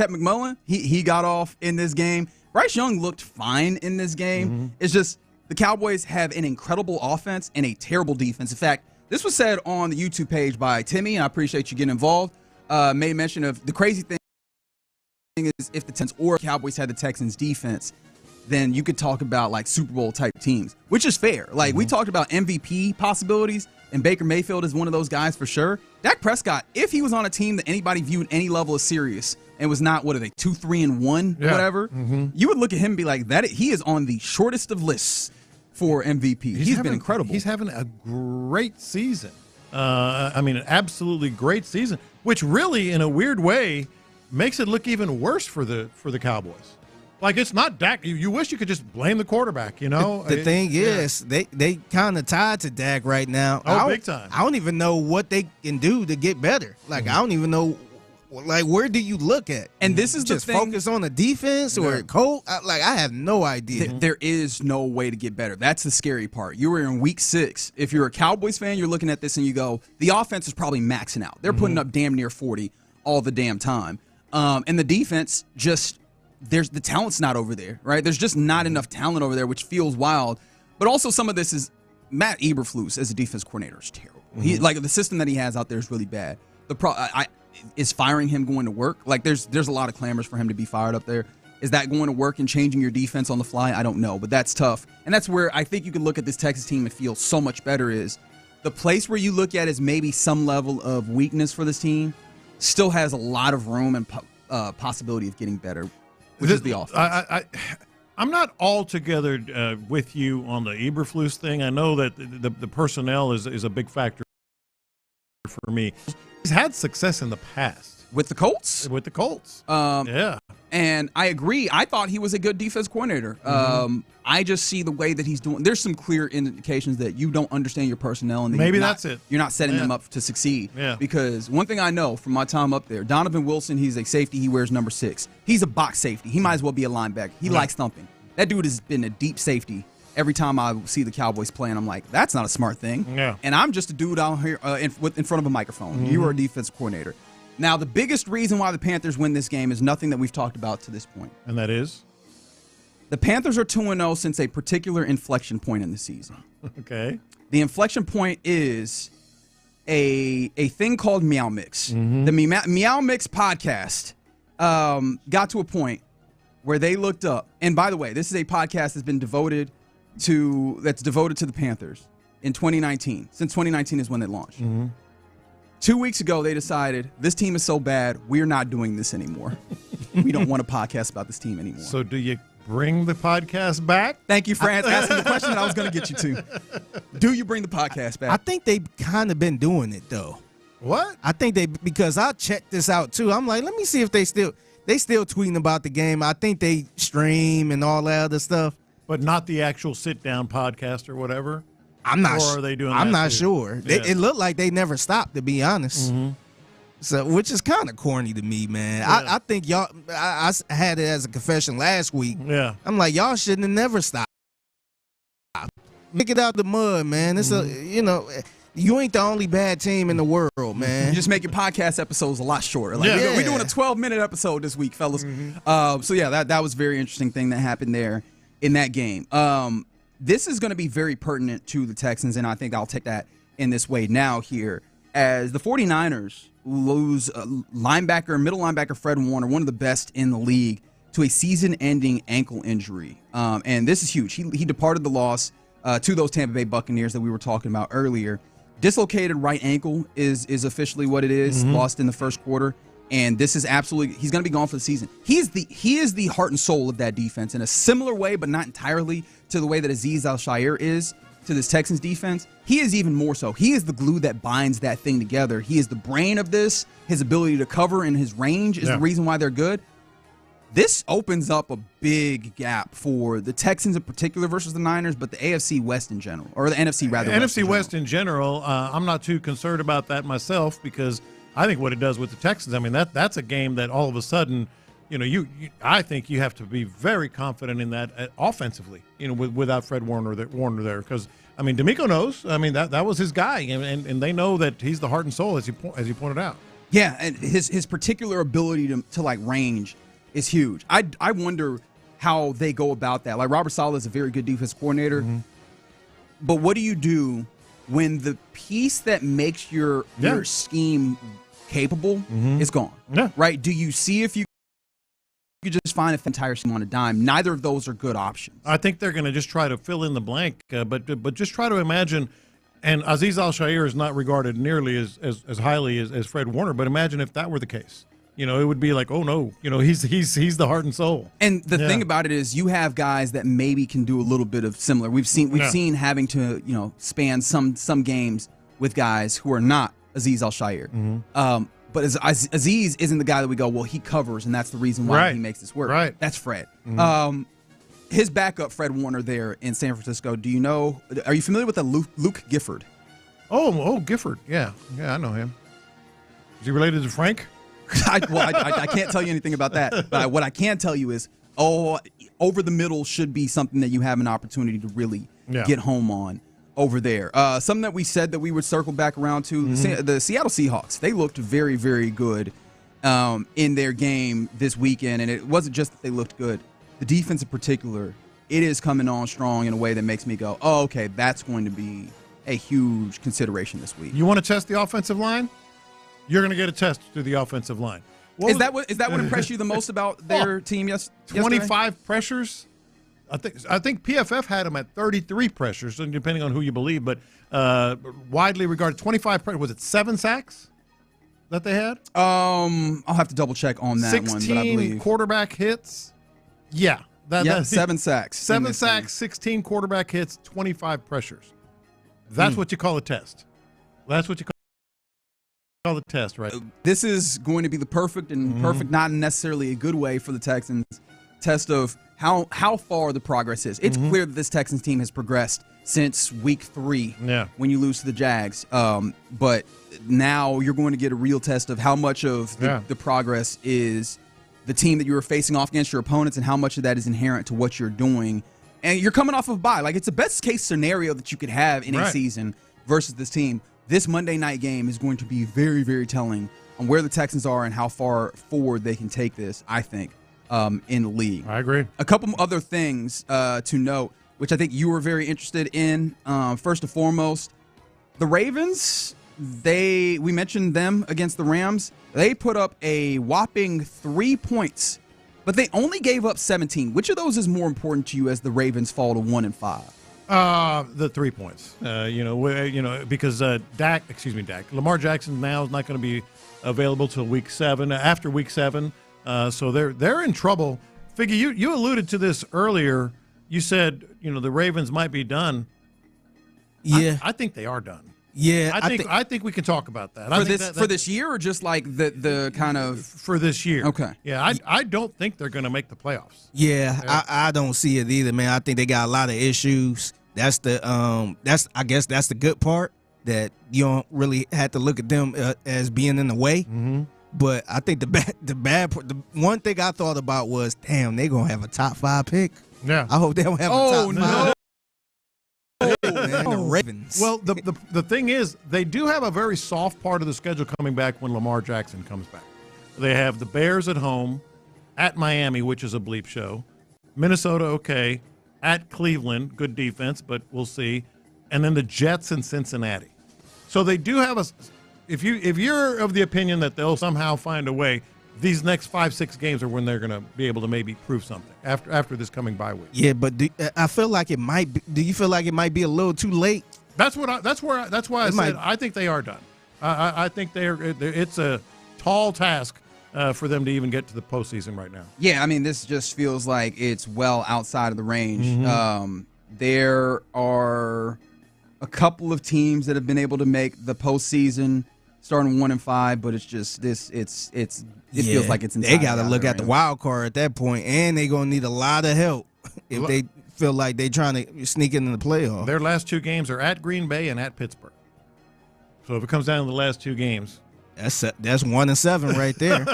McMullen, he got off in this game. Bryce Young looked fine in this game. It's just the Cowboys have an incredible offense and a terrible defense. In fact, this was said on the YouTube page by Timmy, and I appreciate you getting involved. Made mention of the crazy thing is if the Texans or Cowboys had the Texans defense, then you could talk about like Super Bowl type teams, which is fair. Like we talked about MVP possibilities, and Baker Mayfield is one of those guys for sure. Dak Prescott, if he was on a team that anybody viewed any level as serious and was not, what are they, 2-3-1, whatever, you would look at him and be like, that he is on the shortest of lists for MVP. He's been incredible. He's having a great season. An absolutely great season, which really, in a weird way, makes it look even worse for the Cowboys. Like, it's not Dak. You wish you could just blame the quarterback, you know? The thing is, they kind of tied to Dak right now. Big time. I don't even know what they can do to get better. Like, I don't even know Like, where do you look at? And this is just the thing. Focus on the defense or coach? I have no idea. There is no way to get better. That's the scary part. You were in week 6. If you're a Cowboys fan, you're looking at this and you go, the offense is probably maxing out. They're putting up damn near 40 all the damn time. And the defense the talent's not over there, right? There's just not enough talent over there, which feels wild. But also some of this is Matt Eberflus as a defense coordinator is terrible. The system that he has out there is really bad. Is firing him going to work? Like, there's a lot of clamors for him to be fired up there. Is that going to work in changing your defense on the fly? I don't know, but that's tough. And that's where I think you can look at this Texas team and feel so much better is the place where you look at is maybe some level of weakness for this team still has a lot of room and possibility of getting better, which is the offense. I'm not altogether with you on the Eberflus thing. I know that the personnel is a big factor for me. He's had success in the past. With the Colts? With the Colts. Yeah. And I agree. I thought he was a good defense coordinator. I just see the way that he's doing. There's some clear indications that you don't understand your personnel. And maybe that's it. You're not setting them up to succeed. Yeah. Because one thing I know from my time up there, Donovan Wilson, he's a safety. He wears number 6. He's a box safety. He might as well be a linebacker. He likes thumping. That dude has been a deep safety. Every time I see the Cowboys playing, I'm like, that's not a smart thing. Yeah. And I'm just a dude out here in front of a microphone. You are a defense coordinator. Now, the biggest reason why the Panthers win this game is nothing that we've talked about to this point. And that is? The Panthers are 2-0 since a particular inflection point in the season. Okay. The inflection point is a thing called Meow Mix. The Meow Mix podcast got to a point where they looked up. And by the way, this is a podcast that's been devoted to the Panthers in 2019. Since 2019 is when it launched. 2 weeks ago, they decided this team is so bad, we're not doing this anymore. We don't want a podcast about this team anymore. So do you bring the podcast back? Thank you, France, asking the question that I was going to get you to. Do you bring the podcast back? I think they've kind of been doing it, though. What? I think because I checked this out, too. I'm like, let me see if they still tweeting about the game. I think they stream and all that other stuff. But not the actual sit-down podcast or whatever? I'm not sure. Or are they doing I'm that not too? Sure. Yeah. It looked like they never stopped, to be honest. So, which is kind of corny to me, man. Yeah. I think y'all, I had it as a confession last week. Yeah. I'm like, y'all shouldn't have never stopped. Pick it out the mud, man. It's you ain't the only bad team in the world, man. You just make your podcast episodes a lot shorter. Like, we're doing a 12-minute episode this week, fellas. So, yeah, that was a very interesting thing that happened there in that game. This is going to be very pertinent to the Texans, and I think I'll take that in this way now here. As the 49ers lose middle linebacker Fred Warner, one of the best in the league, to a season-ending ankle injury. And this is huge. He departed the loss to those Tampa Bay Buccaneers that we were talking about earlier. Dislocated right ankle is officially what it is, lost in the first quarter. And this is absolutely, he's going to be gone for the season. He is the heart and soul of that defense in a similar way, but not entirely to the way that Azeez Al-Shaair is to this Texans defense. He is even more so. He is the glue that binds that thing together. He is the brain of this. His ability to cover and his range is the reason why they're good. This opens up a big gap for the Texans in particular versus the Niners, but the AFC West in general, or the NFC rather. NFC West in general, I'm not too concerned about that myself because I think what it does with the Texans, I mean, that's a game that all of a sudden, I think you have to be very confident in that offensively, without Fred Warner there. Because, I mean, DeMeco knows. I mean, that was his guy, and they know that he's the heart and soul, as you pointed out. Yeah, and his particular ability to like range is huge. I wonder how they go about that. Like, Robert Saleh is a very good defense coordinator, but what do you do when the piece that makes your scheme capable is gone? Yeah. Right? Do you see if you just find an entire scheme on a dime? Neither of those are good options. I think they're going to just try to fill in the blank, but just try to imagine. And Azeez Al-Shaair is not regarded nearly as highly as Fred Warner, but imagine if that were the case. It would be like, oh no, he's the heart and soul. And the thing about it is, you have guys that maybe can do a little bit of similar. We've seen having to span some games with guys who are not Azeez Al-Shaair. But Azeez isn't the guy that we go, well, he covers, and that's the reason why he makes this work. Right. That's Fred. His backup, Fred Warner, there in San Francisco. Are you familiar with Luke Gifford? Oh, Gifford. Yeah, I know him. Is he related to Frank? I can't tell you anything about that. But what I can tell you is, over the middle should be something that you have an opportunity to really get home on over there. Something that we said that we would circle back around to, the Seattle Seahawks. They looked very, very good in their game this weekend, and it wasn't just that they looked good. The defense in particular, it is coming on strong in a way that makes me go, oh, okay, that's going to be a huge consideration this week. You want to test the offensive line? You're going to get a test through the offensive line. Is that what impressed you the most about their team yesterday? 25 pressures. I think PFF had them at 33 pressures, depending on who you believe, but widely regarded 25 pressures. Was it 7 sacks that they had? I'll have to double check on that 16 one, but I believe quarterback hits. Yeah, that's 7 sacks. 7 sacks, 16 quarterback hits, 25 pressures. That's what you call a test. That's what you call the test, right? This is going to be the perfect, not necessarily a good way for the Texans, test of how far the progress is. It's clear that this Texans team has progressed since week 3 when you lose to the Jags. But now you're going to get a real test of how much of the progress is the team that you were facing off against your opponents and how much of that is inherent to what you're doing. And you're coming off of a bye. Like, it's the best case scenario that you could have in a season versus this team. This Monday night game is going to be very, very telling on where the Texans are and how far forward they can take this, I think, in the league. I agree. A couple other things to note, which I think you were very interested in. First and foremost, the Ravens, we mentioned them against the Rams. They put up a whopping 3 points, but they only gave up 17. Which of those is more important to you as the Ravens fall to 1-5? The 3 points. Because Lamar Jackson now is not going to be available till week 7. After week 7, so they're in trouble. Figgy, you alluded to this earlier. You said the Ravens might be done. Yeah, I think they are done. Yeah, I think we can talk about that. For this year, or just like the kind of for this year? Okay. Yeah, I don't think they're going to make the playoffs. Yeah, I don't see it either, man. I think they got a lot of issues. That's I guess that's the good part, that you don't really have to look at them as being in the way. Mm-hmm. But I think the one thing I thought about was, damn, they gonna have a top 5 pick. Yeah, I hope they don't have a top 5. No. Man, the Ravens. Well, the thing is, they do have a very soft part of the schedule coming back when Lamar Jackson comes back. They have the Bears at home, at Miami, which is a bleep show, Minnesota, okay, at Cleveland, good defense, but we'll see, and then the Jets and Cincinnati. So they do have a. If you're of the opinion that they'll somehow find a way, these next 5-6 games are when they're going to be able to maybe prove something after this coming bye week. Yeah, but I feel like it might be. Do you feel like it might be a little too late? That's why I said I think they are done. I think it's a tall task for them to even get to the postseason right now. Yeah, I mean, this just feels like it's well outside of the range. There are a couple of teams that have been able to make the postseason, starting 1-5, but it's just it feels like it's inside. They got to look at the wild card at that point, and they're gonna need a lot of help if they feel like they're trying to sneak into the playoff. Their last 2 games are at Green Bay and at Pittsburgh. So if it comes down to the last 2 games, that's 1-7 right there.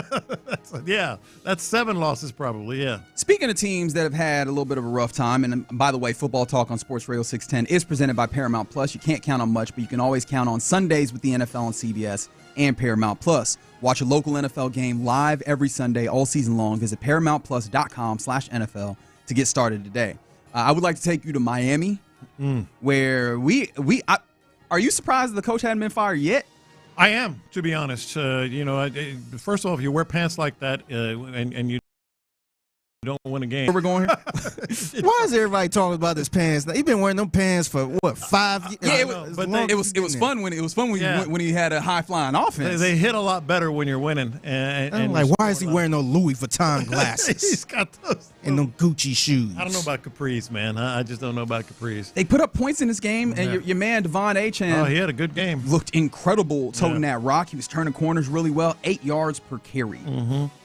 That's 7 losses probably. Yeah. Speaking of teams that have had a little bit of a rough time, and by the way, Football Talk on Sports Radio 610 is presented by Paramount Plus. You can't count on much, but you can always count on Sundays with the NFL on CBS and Paramount Plus. Watch a local NFL game live every Sunday all season long. Visit ParamountPlus.com/NFL to get started today. I would like to take you to Miami, where are you surprised the coach hadn't been fired yet? I am, to be honest. First of all, if you wear pants like that and you don't win a game. Where we're going here? Why is everybody talking about his pants? He's been wearing them pants for 5 years? Yeah, it was fun when he had a high flying offense. They hit a lot better when you're winning. And I'm like, why is he wearing those Louis Vuitton glasses? He's got those. And them Gucci shoes. I don't know about capris, man. I just don't know about capris. They put up points in this game, and your man Devon Achane. Oh, he had a good game. Looked incredible toting that rock. He was turning corners really well. 8 yards per carry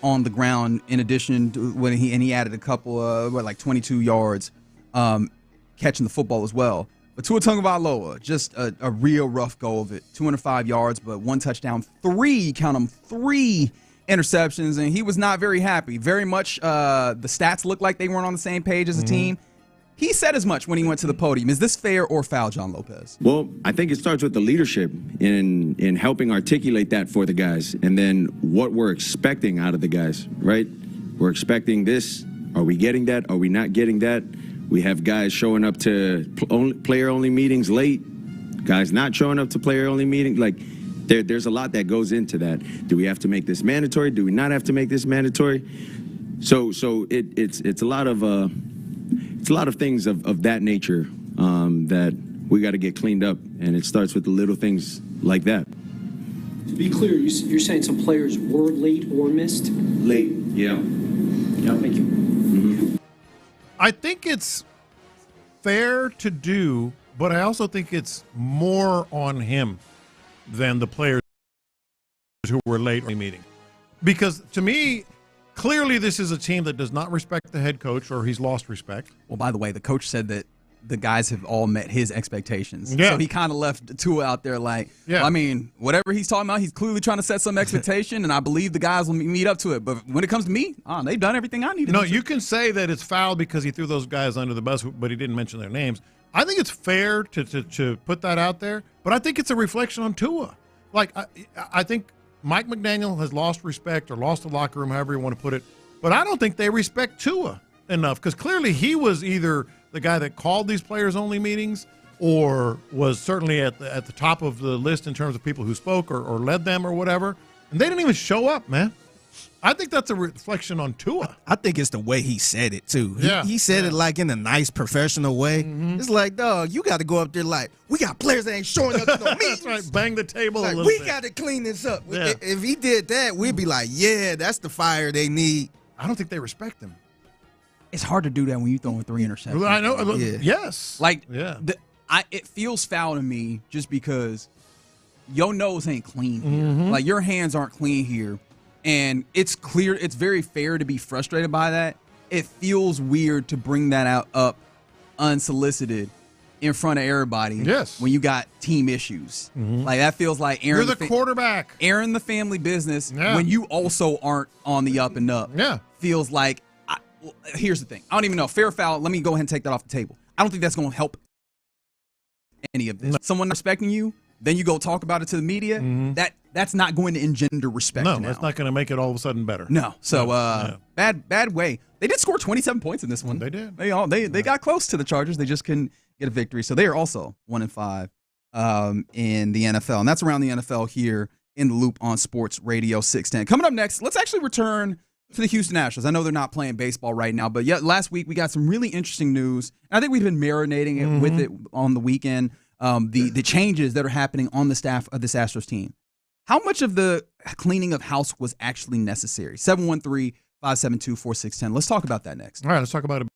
on the ground. In addition to when he added a couple of 22 yards catching the football as well. But Tua Tagovailoa, just a real rough go of it. 205 yards, but 1 touchdown, 3 interceptions, and he was not very happy. Very much the stats looked like they weren't on the same page as a team. He said as much when he went to the podium. Is this fair or foul, John Lopez? Well, I think it starts with the leadership in helping articulate that for the guys, and then what we're expecting out of the guys, right? We're expecting this. Are we getting that? Are we not getting that? We have guys showing up to player-only meetings late, guys not showing up to player-only meetings. Like, there's a lot that goes into that. Do we have to make this mandatory? Do we not have to make this mandatory? So it's a lot of it's a lot of things of that nature that we got to get cleaned up, and it starts with the little things like that. To be clear, you're saying some players were late or missed? Late, yeah. Thank you. Mm-hmm. I think it's fair to do, but I also think it's more on him than the players who were late in the meeting. Because to me, clearly this is a team that does not respect the head coach, or he's lost respect. Well, by the way, the coach said that the guys have all met his expectations. Yeah. So he kind of left Tua out there like, well, I mean, whatever he's talking about, he's clearly trying to set some expectation, and I believe the guys will meet up to it. But when it comes to me, they've done everything I need to do. No, you can say that it's foul because he threw those guys under the bus, but he didn't mention their names. I think it's fair to put that out there, but I think it's a reflection on Tua. Like, I think Mike McDaniel has lost respect or lost the locker room, however you want to put it, but I don't think they respect Tua enough, because clearly he was either the guy that called these players-only meetings or was certainly at the top of the list in terms of people who spoke or led them or whatever, and they didn't even show up, man. I think that's a reflection on Tua. I think it's the way he said it, too. Yeah. He said it like in a nice, professional way. Mm-hmm. It's like, dog, you got to go up there like, we got players that ain't showing up to no meetings. That's right. Bang the table like, a little we bit. got to clean this up. Yeah. If he did that, we'd be like, yeah, that's the fire they need. I don't think they respect him. It's hard to do that when you're throwing 3 interceptions. Well, I know. Yeah. Yes. Like, it feels foul to me just because your nose ain't clean here. Mm-hmm. Like, your hands aren't clean here. And it's clear, it's very fair to be frustrated by that. It feels weird to bring that up unsolicited in front of everybody. Yes. When you got team issues. Mm-hmm. Like, that feels like You're the quarterback. Airing the family business when you also aren't on the up and up. Yeah. Feels like, here's the thing. I don't even know. Fair foul, let me go ahead and take that off the table. I don't think that's going to help any of this. No. Someone respecting you, then you go talk about it to the media, that's not going to engender respect. No, that's not going to make it all of a sudden better. No. So, bad way. They did score 27 points in this one. They did. They got close to the Chargers. They just couldn't get a victory. So they are also 1-5 in the NFL. And that's around the NFL here in the Loop on Sports Radio 610. Coming up next, let's actually return to the Houston Astros. I know they're not playing baseball right now, but last week we got some really interesting news. And I think we've been marinating it with it on the weekend. The changes that are happening on the staff of this Astros team. How much of the cleaning of house was actually necessary? 713-572-4610. Let's talk about that next. All right, let's talk about it.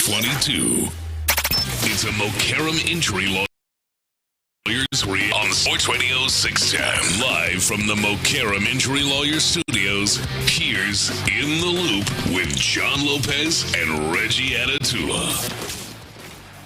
2022. It's a Mokaram Injury Lawyers on Sports Radio 610. Live from the Mokaram Injury Lawyers studios, here's In the Loop with John Lopez and Reggie Atatula.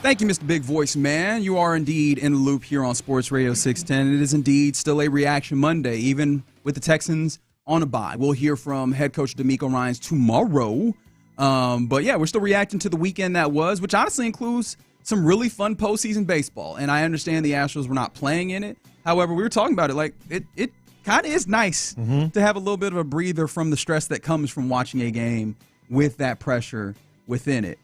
Thank you, Mr. Big Voice Man. You are indeed in the loop here on Sports Radio 610. It is indeed still a Reaction Monday, even with the Texans on a bye. We'll hear from head coach DeMeco Ryans tomorrow. But yeah, we're still reacting to the weekend that was, which honestly includes some really fun postseason baseball. And I understand the Astros were not playing in it. However, we were talking about it like it kind of is nice to have a little bit of a breather from the stress that comes from watching a game with that pressure within it.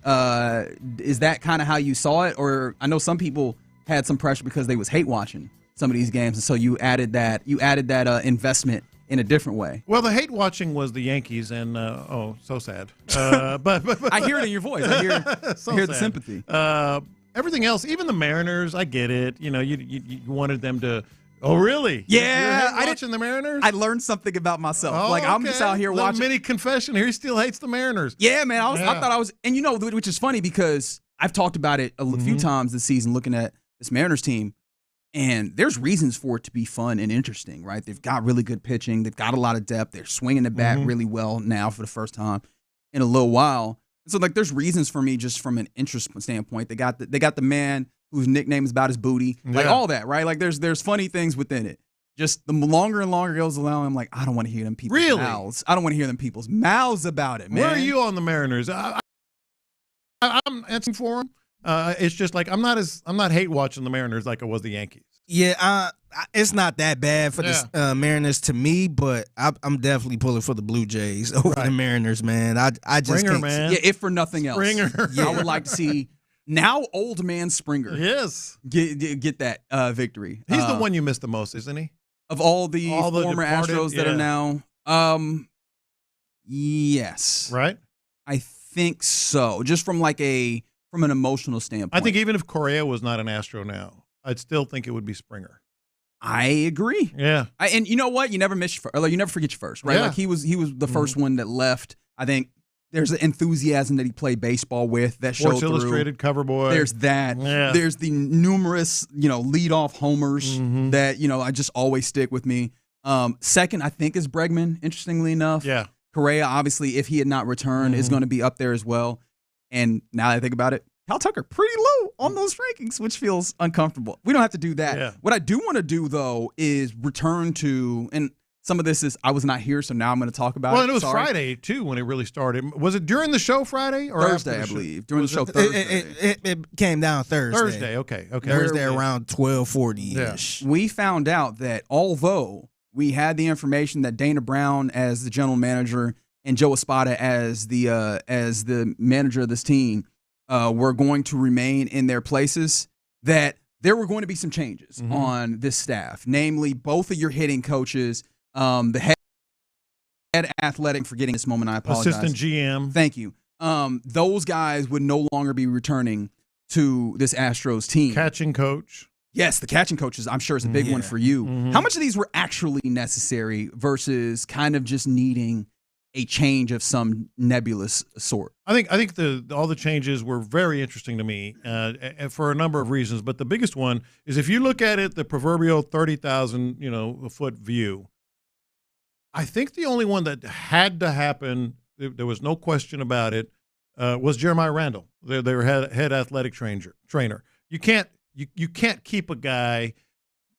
Is that kind of how you saw it? Or I know some people had some pressure because they was hate watching some of these games, and so you added that investment in a different way. Well, the hate watching was the Yankees, and so sad. But I hear it in your voice. I hear the sympathy. Everything else, even the Mariners, I get it. You know, you wanted them to. Oh, really? Yeah, You're watching the Mariners. I learned something about myself. I'm just out here watching. Mini confession here. He still hates the Mariners. Yeah, man. I thought I was, and you know, which is funny because I've talked about it a few times this season, looking at this Mariners team. And there's reasons for it to be fun and interesting, right? They've got really good pitching. They've got a lot of depth. They're swinging the bat really well now for the first time in a little while. So, like, there's reasons for me just from an interest standpoint. They got the man whose nickname is about his booty, like all that, right? Like, there's funny things within it. Just the longer and longer it goes along, I'm like, I don't want to hear them people's mouths. I don't want to hear them people's mouths about it, man. Where are you on the Mariners? I'm answering for them. It's just like I'm not hate watching the Mariners like I was the Yankees. Yeah, it's not that bad for the Mariners to me, but I'm definitely pulling for the Blue Jays over the Mariners, man. I just Springer, can't. Man. Yeah, if for nothing else, Springer. I would like to see now old man Springer. Yes, get that victory. He's the one you miss the most, isn't he? Of all the former departed, Astros that are now, yes, right. I think so. Just from an emotional standpoint, I think even if Correa was not an Astro now, I'd still think it would be Springer. I agree. Yeah, and you know what? You never you never forget your first, right? Yeah. Like he was the first one that left. I think there's the enthusiasm that he played baseball with that showed Sports through. Illustrated cover boy. There's that. Yeah. There's the numerous leadoff homers that I just always stick with me. Second, I think is Bregman. Interestingly enough, Yeah. Correa, obviously, if he had not returned, is going to be up there as well. And now that I think about it, Kyle Tucker pretty low on those rankings, which feels uncomfortable. We don't have to do that. Yeah. What I do want to do, though, is return to, and some of this is I was not here, so now I'm going to talk about it. Well, and it was Friday, too, when it really started. Was it during the show Friday? Or Thursday, I believe. During the show Thursday. It came down Thursday. Thursday, okay. Thursday around 12:40-ish. Yeah. We found out that although we had the information that Dana Brown as the general manager and Joe Espada as the manager of this team were going to remain in their places, that there were going to be some changes on this staff, namely both of your hitting coaches, the head athletic, forgetting this moment, I apologize. Assistant GM. Thank you. Those guys would no longer be returning to this Astros team. Catching coach. Yes, the catching coaches, I'm sure, is a big one for you. How much of these were actually necessary versus kind of just needing a change of some nebulous sort? I think all the changes were very interesting to me for a number of reasons. But the biggest one is if you look at it, the proverbial 30,000 foot view. I think the only one that had to happen, there was no question about it, was Jeremiah Randall, their head athletic trainer. You can't keep a guy.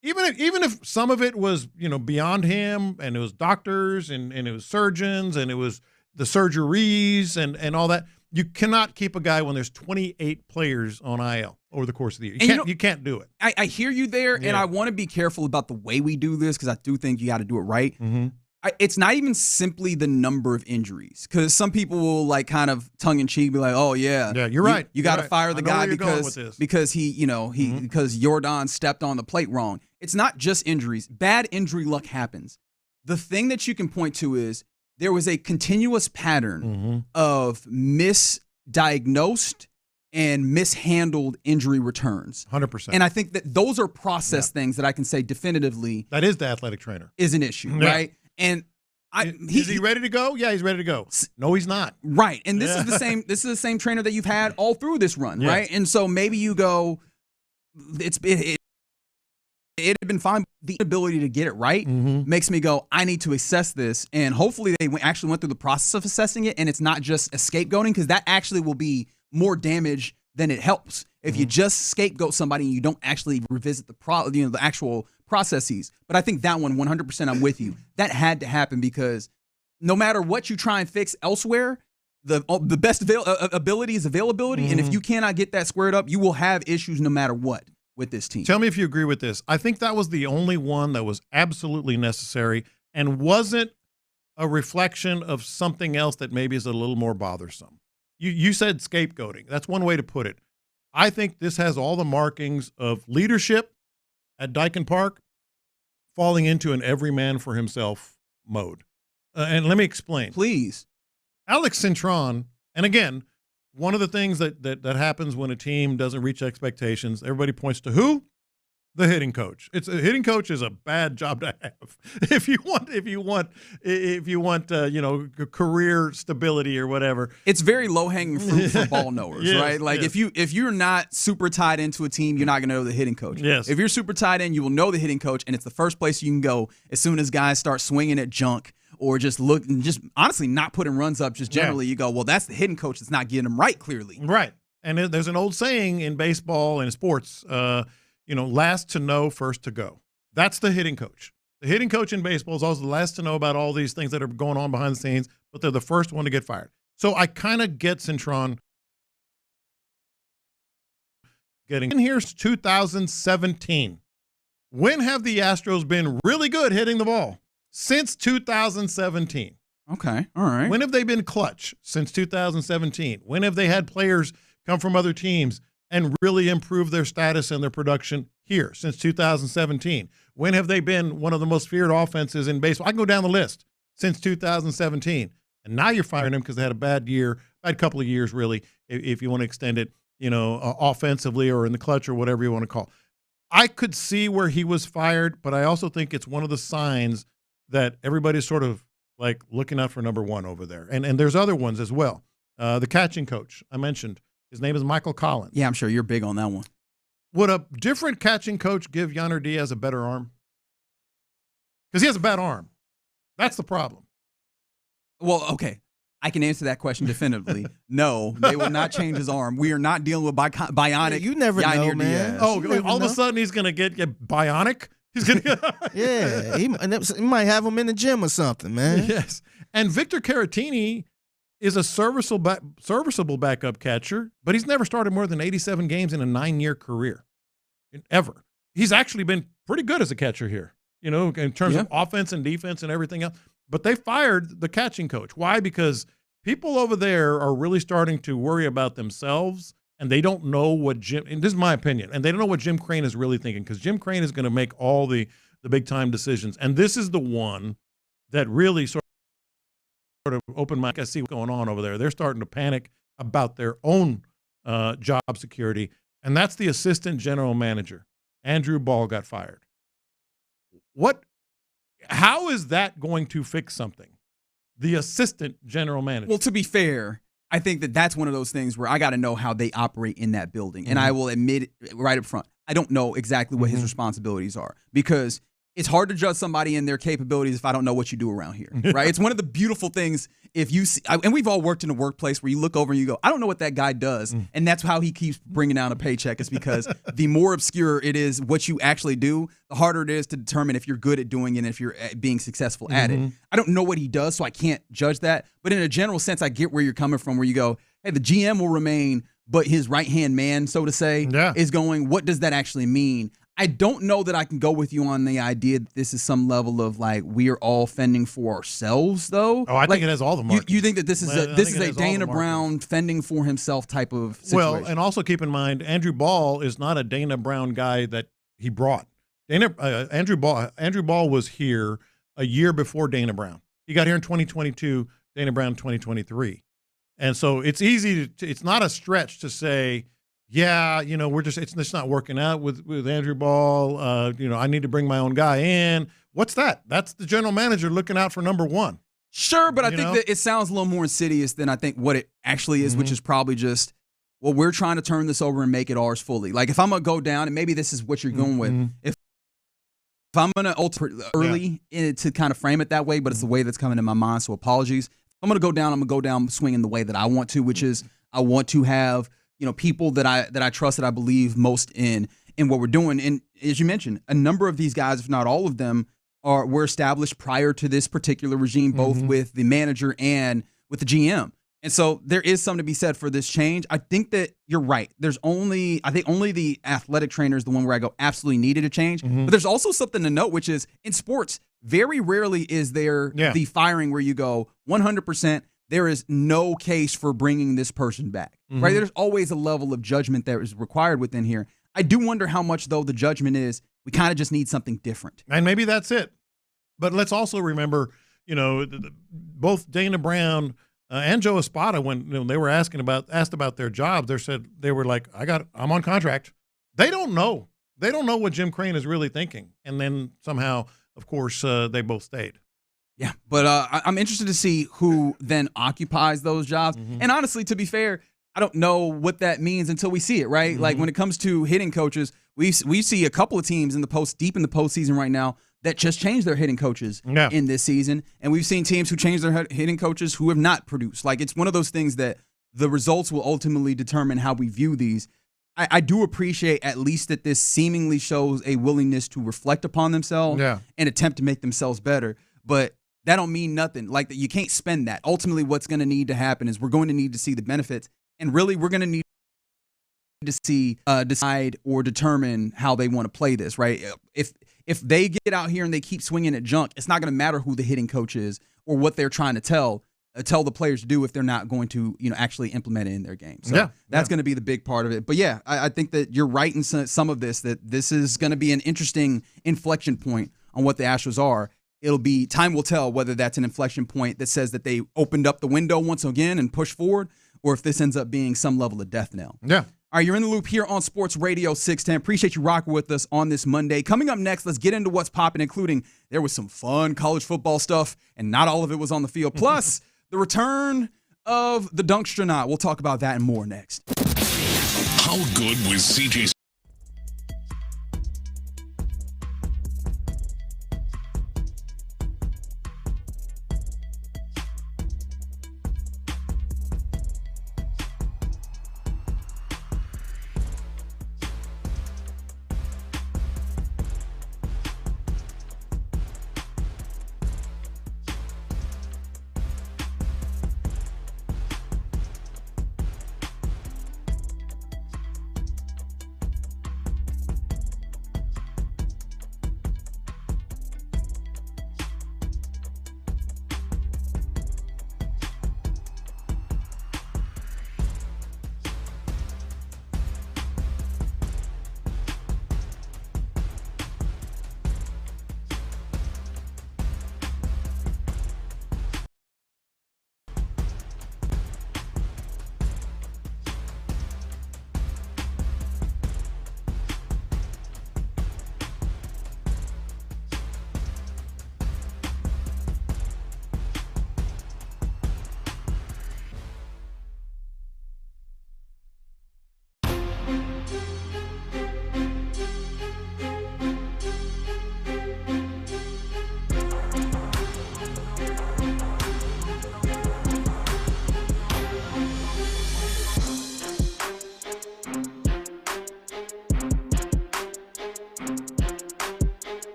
Even if some of it was, beyond him, and it was doctors and it was surgeons and it was the surgeries and all that, you cannot keep a guy when there's 28 players on IL over the course of the year. You can't do it. I hear you there, and I want to be careful about the way we do this because I do think you got to do it right. It's not even simply the number of injuries, because some people will kind of tongue in cheek be like, "Oh yeah, you're right. You got to fire the guy because he Mm-hmm. because Jordan stepped on the plate wrong." It's not just injuries. Bad injury luck happens. The thing that you can point to is there was a continuous pattern of misdiagnosed and mishandled injury returns. 100%. And I think that those are process things that I can say definitively that is the athletic trainer is an issue, right? And Is he ready to go? Yeah, he's ready to go. No, he's not. Right. And this is the same. This is the same trainer that you've had all through this run, Yes. right? And so maybe you go. It had been fine. The ability to get it right makes me go, I need to assess this. And hopefully they actually went through the process of assessing it, and it's not just a scapegoating, because that actually will be more damage than it helps. If you just scapegoat somebody and you don't actually revisit the actual processes. But I think that one, 100%, I'm with you. That had to happen, because no matter what you try and fix elsewhere, the best ability is availability. And if you cannot get that squared up, you will have issues no matter what with this team. Tell me if you agree with this. I think that was the only one that was absolutely necessary and wasn't a reflection of something else that maybe is a little more bothersome. You said scapegoating. That's one way to put it. I think this has all the markings of leadership at Dyken Park falling into an every man for himself mode. And let me explain. Please. Alex Cintron, and again, one of the things that happens when a team doesn't reach expectations, everybody points to who? The hitting coach. A hitting coach is a bad job to have if you want career stability or whatever. It's very low hanging fruit for ball knowers, right? Like if you're not super tied into a team, you're not going to know the hitting coach. Yes. If you're super tied in, you will know the hitting coach, and it's the first place you can go as soon as guys start swinging at junk or just honestly not putting runs up. Just generally, you go, well, that's the hitting coach that's not getting them right clearly. Right. And there's an old saying in baseball and sports. Last to know, first to go. That's the hitting coach. The hitting coach in baseball is always the last to know about all these things that are going on behind the scenes, but they're the first one to get fired. So I kind of get Cintron getting in here. 2017. When have the Astros been really good hitting the ball? Since 2017. Okay, all right. When have they been clutch? Since 2017. When have they had players come from other teams and really improve their status and their production here? Since 2017. When have they been one of the most feared offenses in baseball? I can go down the list. Since 2017. And now you're firing them because they had a bad couple of years, really, if you want to extend it, offensively or in the clutch or whatever you want to call. I could see where he was fired, but I also think it's one of the signs that everybody's sort of like looking out for number one over there. And there's other ones as well. The catching coach I mentioned, his name is Michael Collins. Yeah, I'm sure you're big on that one. Would a different catching coach give Yanner Diaz a better arm? Because he has a bad arm. That's the problem. Well, okay. I can answer that question definitively. No, they will not change his arm. We are not dealing with bionic. You never know, man. Diaz. Oh, all of a sudden he's going to get bionic? He's going to Yeah, he might have him in the gym or something, man. Yes. And Victor Caratini is a serviceable backup catcher, but he's never started more than 87 games in a 9-year career, ever. He's actually been pretty good as a catcher here, in terms of offense and defense and everything else. But they fired the catching coach. Why? Because people over there are really starting to worry about themselves, and they don't know what and this is my opinion, and they don't know what Jim Crane is really thinking, because Jim Crane is going to make all the big-time decisions. And this is the one that really sort of open mic. I see what's going on over there. They're starting to panic about their own job security, and that's the assistant general manager. Andrew Ball got fired. How is that going to fix something? The assistant general manager. Well, to be fair, I think that's one of those things where I got to know how they operate in that building. And I will admit right up front, I don't know exactly what his responsibilities are, because it's hard to judge somebody in their capabilities if I don't know what you do around here, right? It's one of the beautiful things if you see, and we've all worked in a workplace where you look over and you go, I don't know what that guy does. And that's how he keeps bringing down a paycheck, is because the more obscure it is what you actually do, the harder it is to determine if you're good at doing it and if you're being successful at it. I don't know what he does, so I can't judge that. But in a general sense, I get where you're coming from, where you go, hey, the GM will remain, but his right-hand man, so to say, is going, what does that actually mean? I don't know that I can go with you on the idea that this is some level of like we are all fending for ourselves, though. Oh, I think it has all the markings. You think that this is a Dana Brown fending for himself type of situation? Well, and also keep in mind, Andrew Ball is not a Dana Brown guy that he brought. Andrew Ball was here a year before Dana Brown. He got here in 2022. Dana Brown 2023, and so it's easy. It's not a stretch to say yeah, it's not working out with Andrew Ball. I need to bring my own guy in. What's that? That's the general manager looking out for number one. Sure, but I think that it sounds a little more insidious than I think what it actually is, which is probably just, well, we're trying to turn this over and make it ours fully. Like, if I'm going to go down, and maybe this is what you're going with, if I'm going to alter early to kind of frame it that way, but it's the way that's coming in my mind, so apologies. If I'm going to go down, I'm going to go down swinging the way that I want to, which is I want to have people that I trust, that I believe most in what we're doing. And as you mentioned, a number of these guys, if not all of them, were established prior to this particular regime, both with the manager and with the GM. And so there is something to be said for this change. I think that you're right. I think only the athletic trainer is the one where I go absolutely needed a change. But there's also something to note, which is in sports, very rarely is there the firing where you go 100%. There is no case for bringing this person back, right? There's always a level of judgment that is required within here. I do wonder how much, though, the judgment is we kind of just need something different. And maybe that's it. But let's also remember, both Dana Brown and Joe Espada, when they were asked about their jobs, they were like, I'm on contract. They don't know. They don't know what Jim Crane is really thinking. And then somehow, of course, they both stayed. Yeah, but I'm interested to see who then occupies those jobs. And honestly, to be fair, I don't know what that means until we see it, right? Like when it comes to hitting coaches, we see a couple of teams deep in the postseason right now that just changed their hitting coaches in this season. And we've seen teams who changed their hitting coaches who have not produced. Like, it's one of those things that the results will ultimately determine how we view these. I do appreciate at least that this seemingly shows a willingness to reflect upon themselves and attempt to make themselves better. But that don't mean nothing. Like, you can't spend that. Ultimately, what's going to need to happen is we're going to need to see the benefits. And really, we're going to need to see decide or determine how they want to play this, right? If they get out here and they keep swinging at junk, it's not going to matter who the hitting coach is or what they're trying to tell the players to do if they're not going to actually implement it in their game. So that's going to be the big part of it. But yeah, I think that you're right in some of this, that this is going to be an interesting inflection point on what the Astros are. Time will tell whether that's an inflection point that says that they opened up the window once again and pushed forward, or if this ends up being some level of death knell. Yeah. All right, you're in the loop here on Sports Radio 610. Appreciate you rocking with us on this Monday. Coming up next, let's get into what's popping, including there was some fun college football stuff, and not all of it was on the field. Plus, the return of the Dunkstronaut. We'll talk about that and more next. How good was CJ?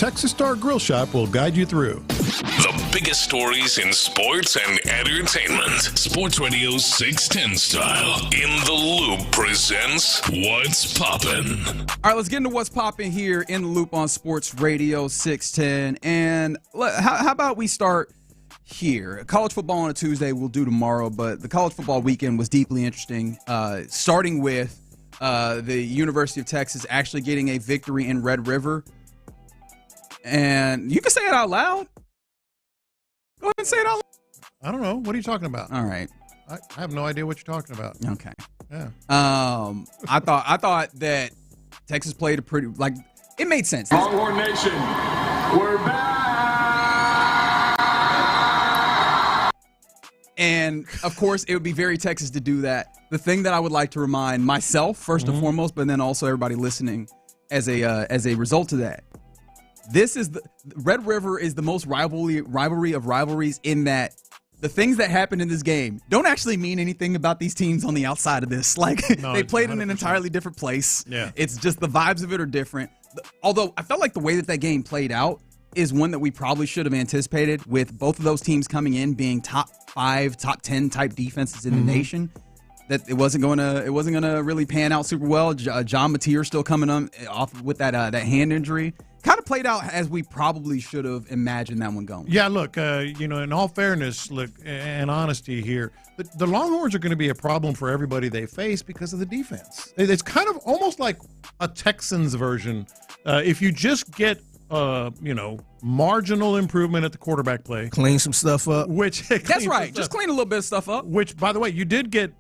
Texas Star Grill Shop will guide you through. The biggest stories in sports and entertainment. Sports Radio 610 style. In the Loop presents What's Poppin'. All right, let's get into What's Poppin' here in the Loop on Sports Radio 610. And how about we start here? College football on a Tuesday we'll do tomorrow, but the college football weekend was deeply interesting, starting with the University of Texas actually getting a victory in Red River. And you can say it out loud. Go ahead and say it out loud. I don't know. What are you talking about? All right. I have no idea what you're talking about. Okay. Yeah. I thought that Texas played a pretty, like, it made sense. Longhorn Nation, we're back. And of course, it would be very Texas to do that. The thing that I would like to remind myself first and foremost, but then also everybody listening as a result of that. This is Red River is the most rivalry of rivalries in that the things that happened in this game don't actually mean anything about these teams on the outside of this. Like, they played in an entirely different place. Yeah. It's just the vibes of it are different. Although I felt like the way that game played out is one that we probably should have anticipated, with both of those teams coming in being top 5, top 10 type defenses in the nation. That it wasn't going to really pan out super well. John Mateer still coming off with that hand injury. Kind of played out as we probably should have imagined that one going. Yeah, look, in all fairness, and honesty here, the Longhorns are going to be a problem for everybody they face because of the defense. It's kind of almost like a Texans version. If you just get, marginal improvement at the quarterback play. Clean some stuff up. That's right. Just clean a little bit of stuff up. Which, by the way, you did get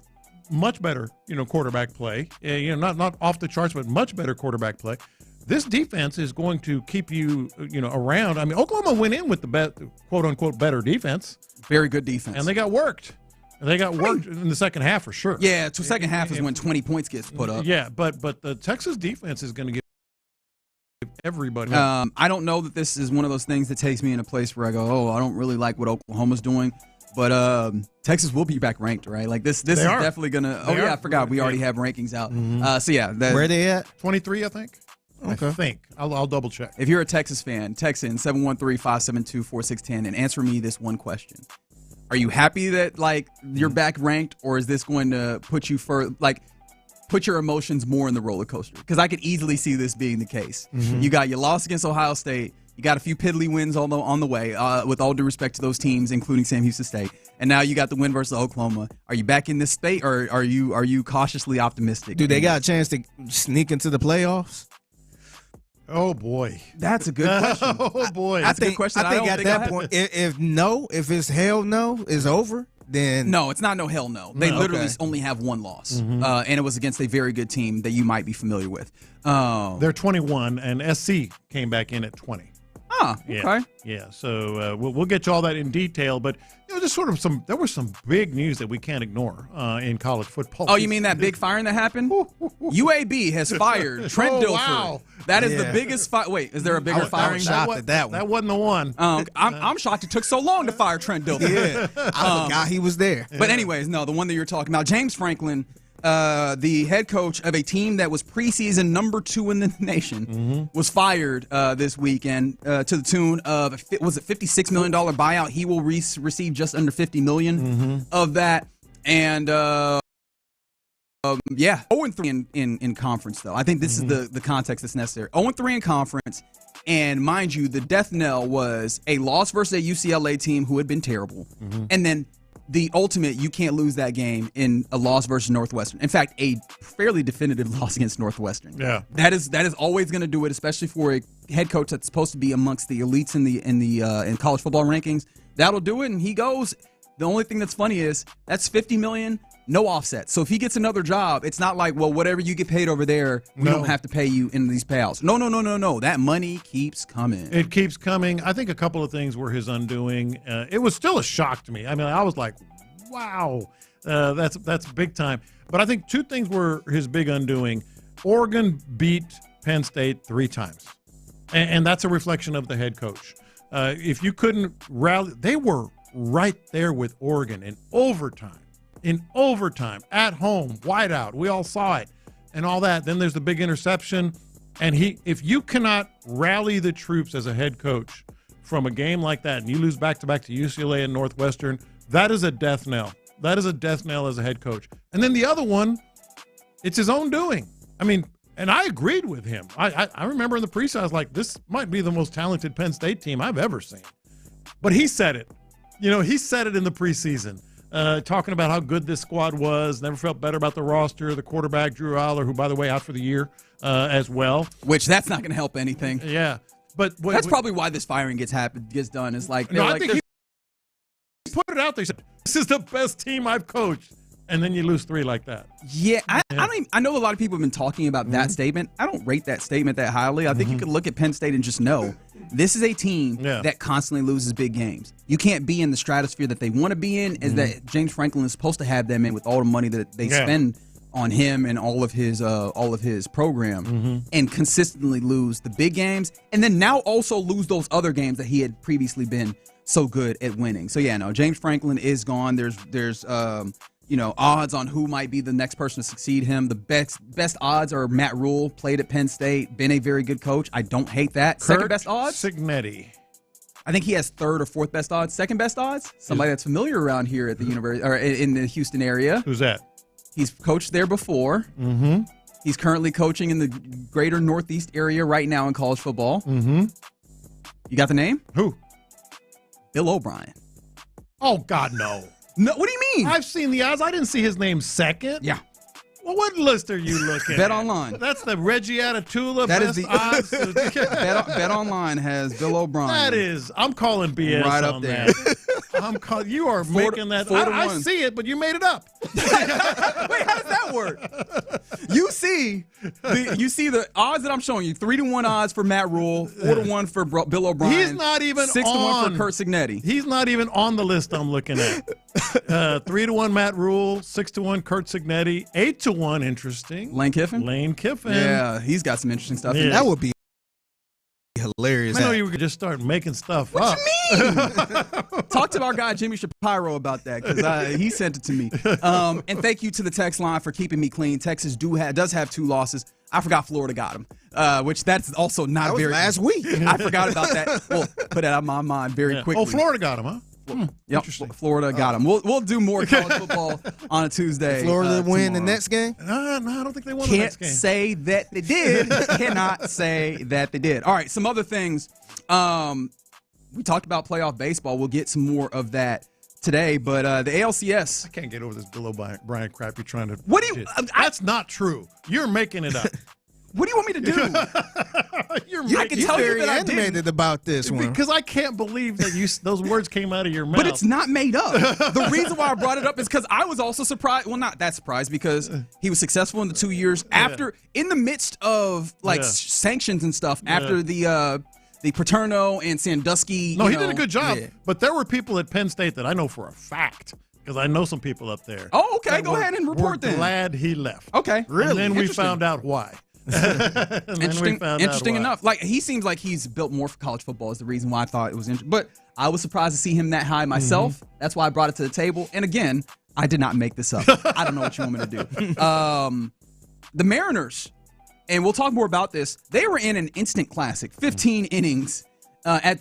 much better, quarterback play. Not off the charts, but much better quarterback play. This defense is going to keep you, around. I mean, Oklahoma went in with the quote-unquote better defense. Very good defense. And they got worked. In the second half for sure. Yeah, so second half is when 20 points gets put up. Yeah, but the Texas defense is going to give everybody. I don't know that this is one of those things that takes me in a place where I go, I don't really like what Oklahoma's doing. But Texas will be back ranked, right? Like this is definitely going to – I forgot. We already have rankings out. Where are they at? 23, I think. Okay. I think. I'll double check. If you're a Texas fan, text in 713-572-4610 and answer me this one question. Are you happy that, you're back ranked, or is this going to put you put your emotions more in the roller coaster? Because I could easily see this being the case. You got your loss against Ohio State. You got a few piddly wins on the way, with all due respect to those teams, including Sam Houston State. And now you got the win versus Oklahoma. Are you back in this state, or are you cautiously optimistic? Do they got a chance to sneak into the playoffs? Oh, boy. That's a good question. Oh, boy. That's a good question. I think at that point, if it's hell no, it's over, then... No, it's not no hell no. They literally only have one loss, and it was against a very good team that you might be familiar with. They're 21, and SC came back in at 20. Okay. Yeah, so we'll get you all that in detail, but just sort of there was some big news that we can't ignore in college football. Oh, you mean that big firing that happened? UAB has fired Trent Dilfer. Wow. That is the biggest fire. Wait, is there a bigger firing? Shocked at that one. That wasn't the one. I'm shocked it took so long to fire Trent Dilfer. Yeah, I forgot he was there. But anyways, no, the one that you're talking about, James Franklin, the head coach of a team that was preseason number 2 in the nation, was fired this weekend to the tune of, was it $56 million buyout? He will receive just under $50 million of that. And 0-3 in conference, though. I think this is the context that's necessary. 0-3 in conference. And mind you, the death knell was a loss versus a UCLA team who had been terrible. And then the ultimate, you can't lose that game in a loss versus Northwestern. In fact, a fairly definitive loss against Northwestern. Yeah, that is always going to do it, especially for a head coach that's supposed to be amongst the elites in college football rankings. That'll do it, and he goes. The only thing that's funny is that's $50 million, no offset. So if he gets another job, it's not like, well, whatever you get paid over there, we don't have to pay you in these payouts. No. That money keeps coming. It keeps coming. I think a couple of things were his undoing. It was still a shock to me. I mean, I was like, wow, that's big time. But I think 2 things were his big undoing. Oregon beat Penn State 3 times. And that's a reflection of the head coach. If you couldn't rally, they were right there with Oregon in overtime, at home, whiteout. We all saw it and all that. Then there's the big interception. And if you cannot rally the troops as a head coach from a game like that, and you lose back-to-back to UCLA and Northwestern, that is a death knell. That is a death knell as a head coach. And then the other one, it's his own doing. I mean, and I agreed with him. I remember in the preseason, I was like, this might be the most talented Penn State team I've ever seen. But he said it. He said it in the preseason, talking about how good this squad was, never felt better about the roster, the quarterback, Drew Aller, who, by the way, out for the year as well. Which that's not going to help anything. Yeah. But that's probably why this firing gets done. Is like, I think he put it out there. He said, this is the best team I've coached. And then you lose 3 like that. Yeah, I know a lot of people have been talking about that statement. I don't rate that statement that highly. I think you could look at Penn State and just know this is a team that constantly loses big games. You can't be in the stratosphere that they want to be in, is that James Franklin is supposed to have them in with all the money that they spend on him and all of his program, and consistently lose the big games, and then now also lose those other games that he had previously been so good at winning. So yeah, no, James Franklin is gone. There's odds on who might be the next person to succeed him. The best odds are Matt Rule, played at Penn State, been a very good coach. I don't hate that. Second best odds? Cignetti. I think he has third or fourth best odds. Second best odds? Somebody that's familiar around here at the university or in the Houston area. Who's that? He's coached there before. Mm-hmm. He's currently coaching in the greater Northeast area right now in college football. Mm-hmm. You got the name? Who? Bill O'Brien. Oh, God, no. No, what do you mean? I've seen the odds. I didn't see his name second. Yeah. Well, what list are you looking Bet at? Online. That's the Reggie Atatula That best is the odds. Bet Online has Bill O'Brien. That is. I'm calling BS right on up there. that. You are making that. I see it, but you made it up. Wait, how does that work? You see the odds that I'm showing you: 3-1 odds for Matt Rule, 4-1 for Bill O'Brien. He's not even 6-1 for Kurt Cignetti. He's not even on the list I'm looking at. 3-1 Matt Rule, 6-1 Kurt Cignetti, 8-1 interesting. Lane Kiffin. Yeah, he's got some interesting stuff. Yeah. In That would be hilarious. I know you could just start making stuff What up. you mean? Talk to our guy Jimmy Shapiro about that because he sent it to me. And thank you to the text line for keeping me clean. Texas does have 2 losses. I forgot Florida got them, which that's also not That was very. last week. I forgot about that. Well, put that out of my mind very quickly. Oh, Florida got him, huh? Yep, Florida got them. We'll do more college football on a Tuesday. Florida win the tomorrow. next game? No, I don't think they won the Can't next game. say that they did. Cannot say that they did. All right, some other things. We talked about playoff baseball. We'll get some more of that today, but the ALCS. I can't get over this Bill O'Brien crap you're trying to. What do you? That's not true. You're making it up. What do you want me to do? You're I can tell you very that I animated didn't. about this one. Because I can't believe that those words came out of your mouth. But it's not made up. The reason why I brought it up is because I was also surprised. Well, not that surprised because he was successful in the 2 years after, in the midst of sanctions and stuff. After the Paterno and Sandusky. No, he did a good job. Yeah. But there were people at Penn State that I know for a fact, because I know some people up there. Oh, okay. Go ahead and report then. Glad he left. Okay. Really? And then we found out why. Interesting enough. Like he seems like he's built more for college football is the reason why I thought it was interesting. But I was surprised to see him that high myself. Mm-hmm. That's why I brought it to the table. And again, I did not make this up. I don't know what you want me to do. The Mariners, and we'll talk more about this. They were in an instant classic, 15 innings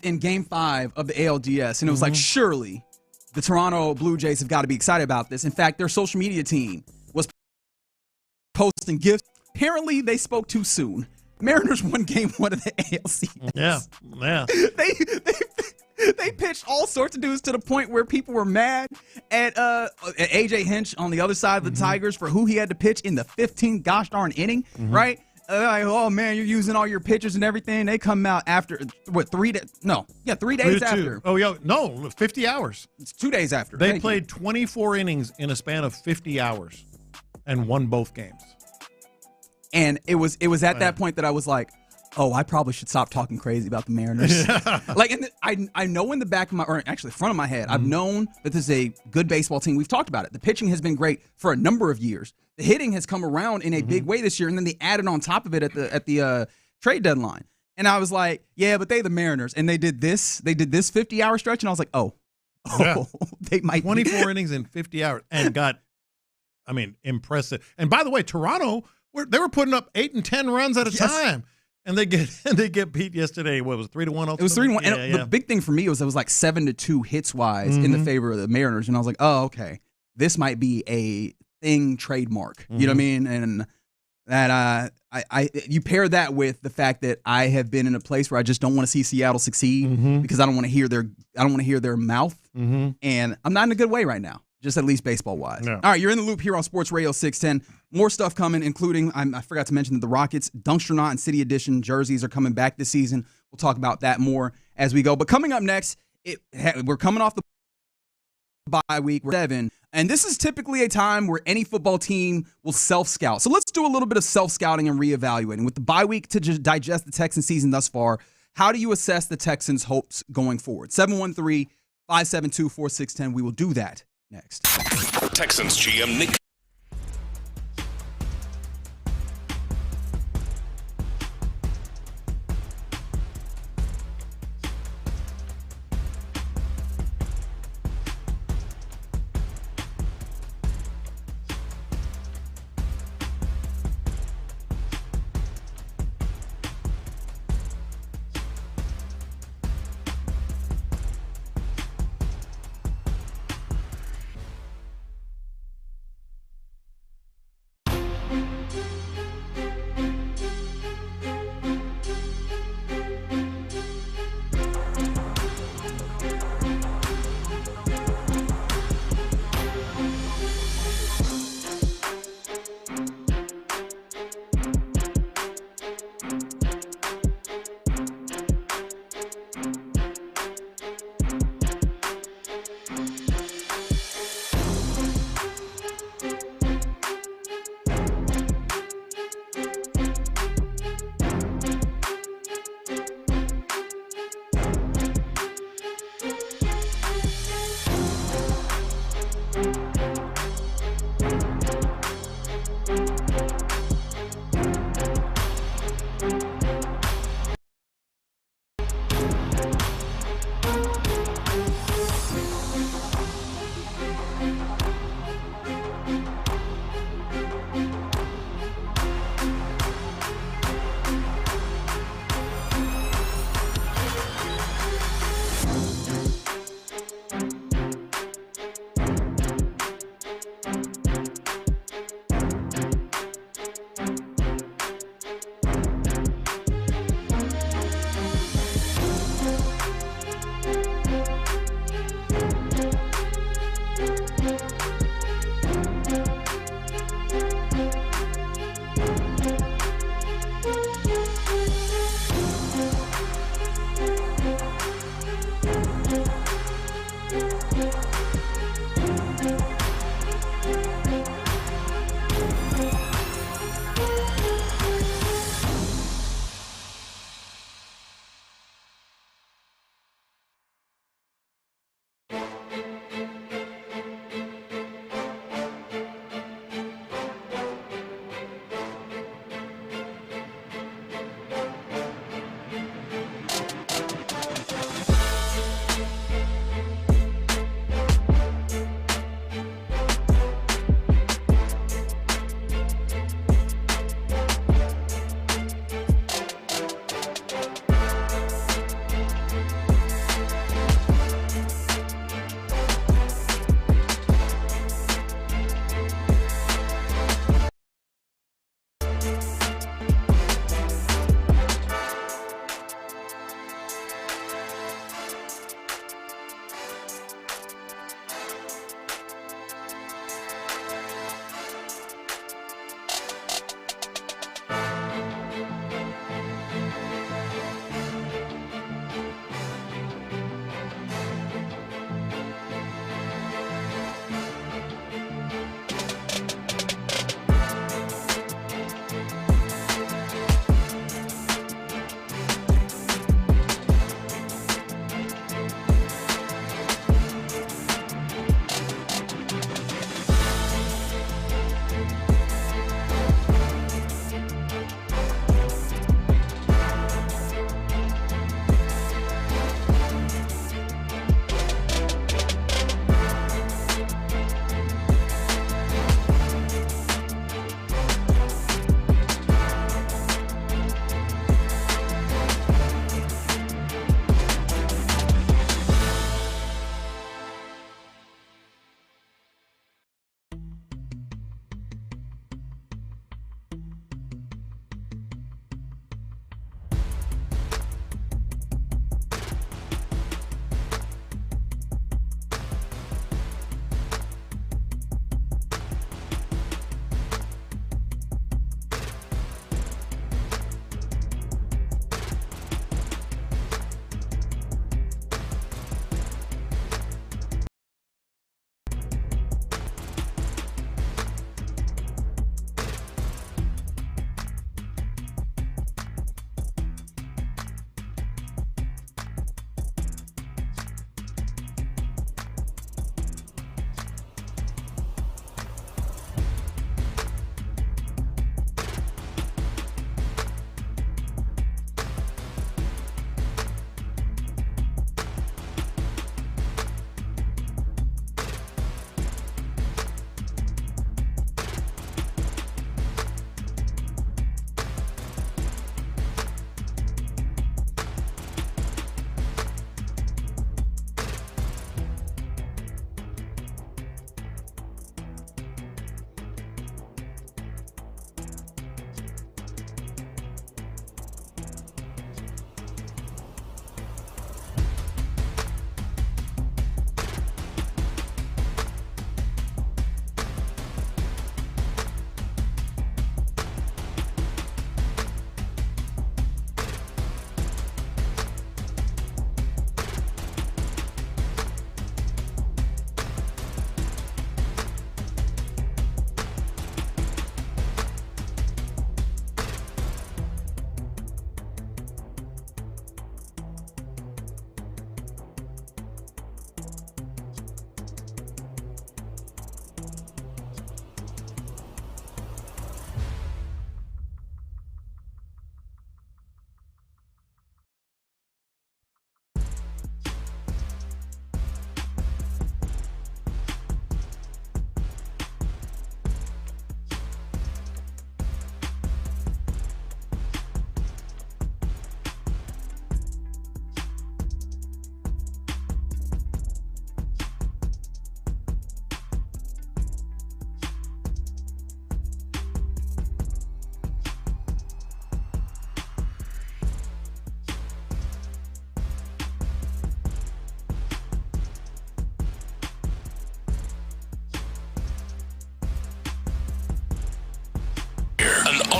in Game 5 of the ALDS, and it was like surely the Toronto Blue Jays have got to be excited about this. In fact, their social media team was posting gifts. Apparently, they spoke too soon. Mariners won Game 1 of the ALCS. Yeah. They pitched all sorts of dudes to the point where people were mad at A.J. Hinch on the other side of the Tigers for who he had to pitch in the 15th gosh darn inning, right? Like, oh, man, you're using all your pitchers and everything. They come out after, 3 days? No. Yeah, 3 days after. Oh, yeah. No, 50 hours. It's 2 days after. They played 24 innings in a span of 50 hours and won both games. And it was at that point that I was like, oh, I probably should stop talking crazy about the Mariners. Like, I know in the back of my, or actually front of my head, I've known that this is a good baseball team. We've talked about it. The pitching has been great for a number of years. The hitting has come around in a big way this year, and then they added on top of it at the trade deadline. And I was like, yeah, but the Mariners, and they did this 50-hour stretch, and I was like, oh, they might 24 innings in 50 hours and got, impressive. And by the way, Toronto, they were putting up 8 and 10 runs at a time. And they get beat yesterday. What was it, 3-1? It was 3-1. Yeah, And the big thing for me was it was like 7-2 hits wise in the favor of the Mariners, and I was like, oh, okay, this might be a thing trademark. You know what I mean? And that you pair that with the fact that I have been in a place where I just don't want to see Seattle succeed because I don't want to hear their mouth, and I'm not in a good way right now. Just at least baseball-wise. No. All right, you're in the loop here on Sports Radio 610. More stuff coming, including, I forgot to mention that the Rockets, Dunksternaut and City Edition jerseys are coming back this season. We'll talk about that more as we go. But coming up next, we're coming off the bye week. We're 7, and this is typically a time where any football team will self-scout. So let's do a little bit of self-scouting and reevaluating. With the bye week to just digest the Texans season thus far, how do you assess the Texans' hopes going forward? 713-572-4610. We will do that next. Texans GM Nick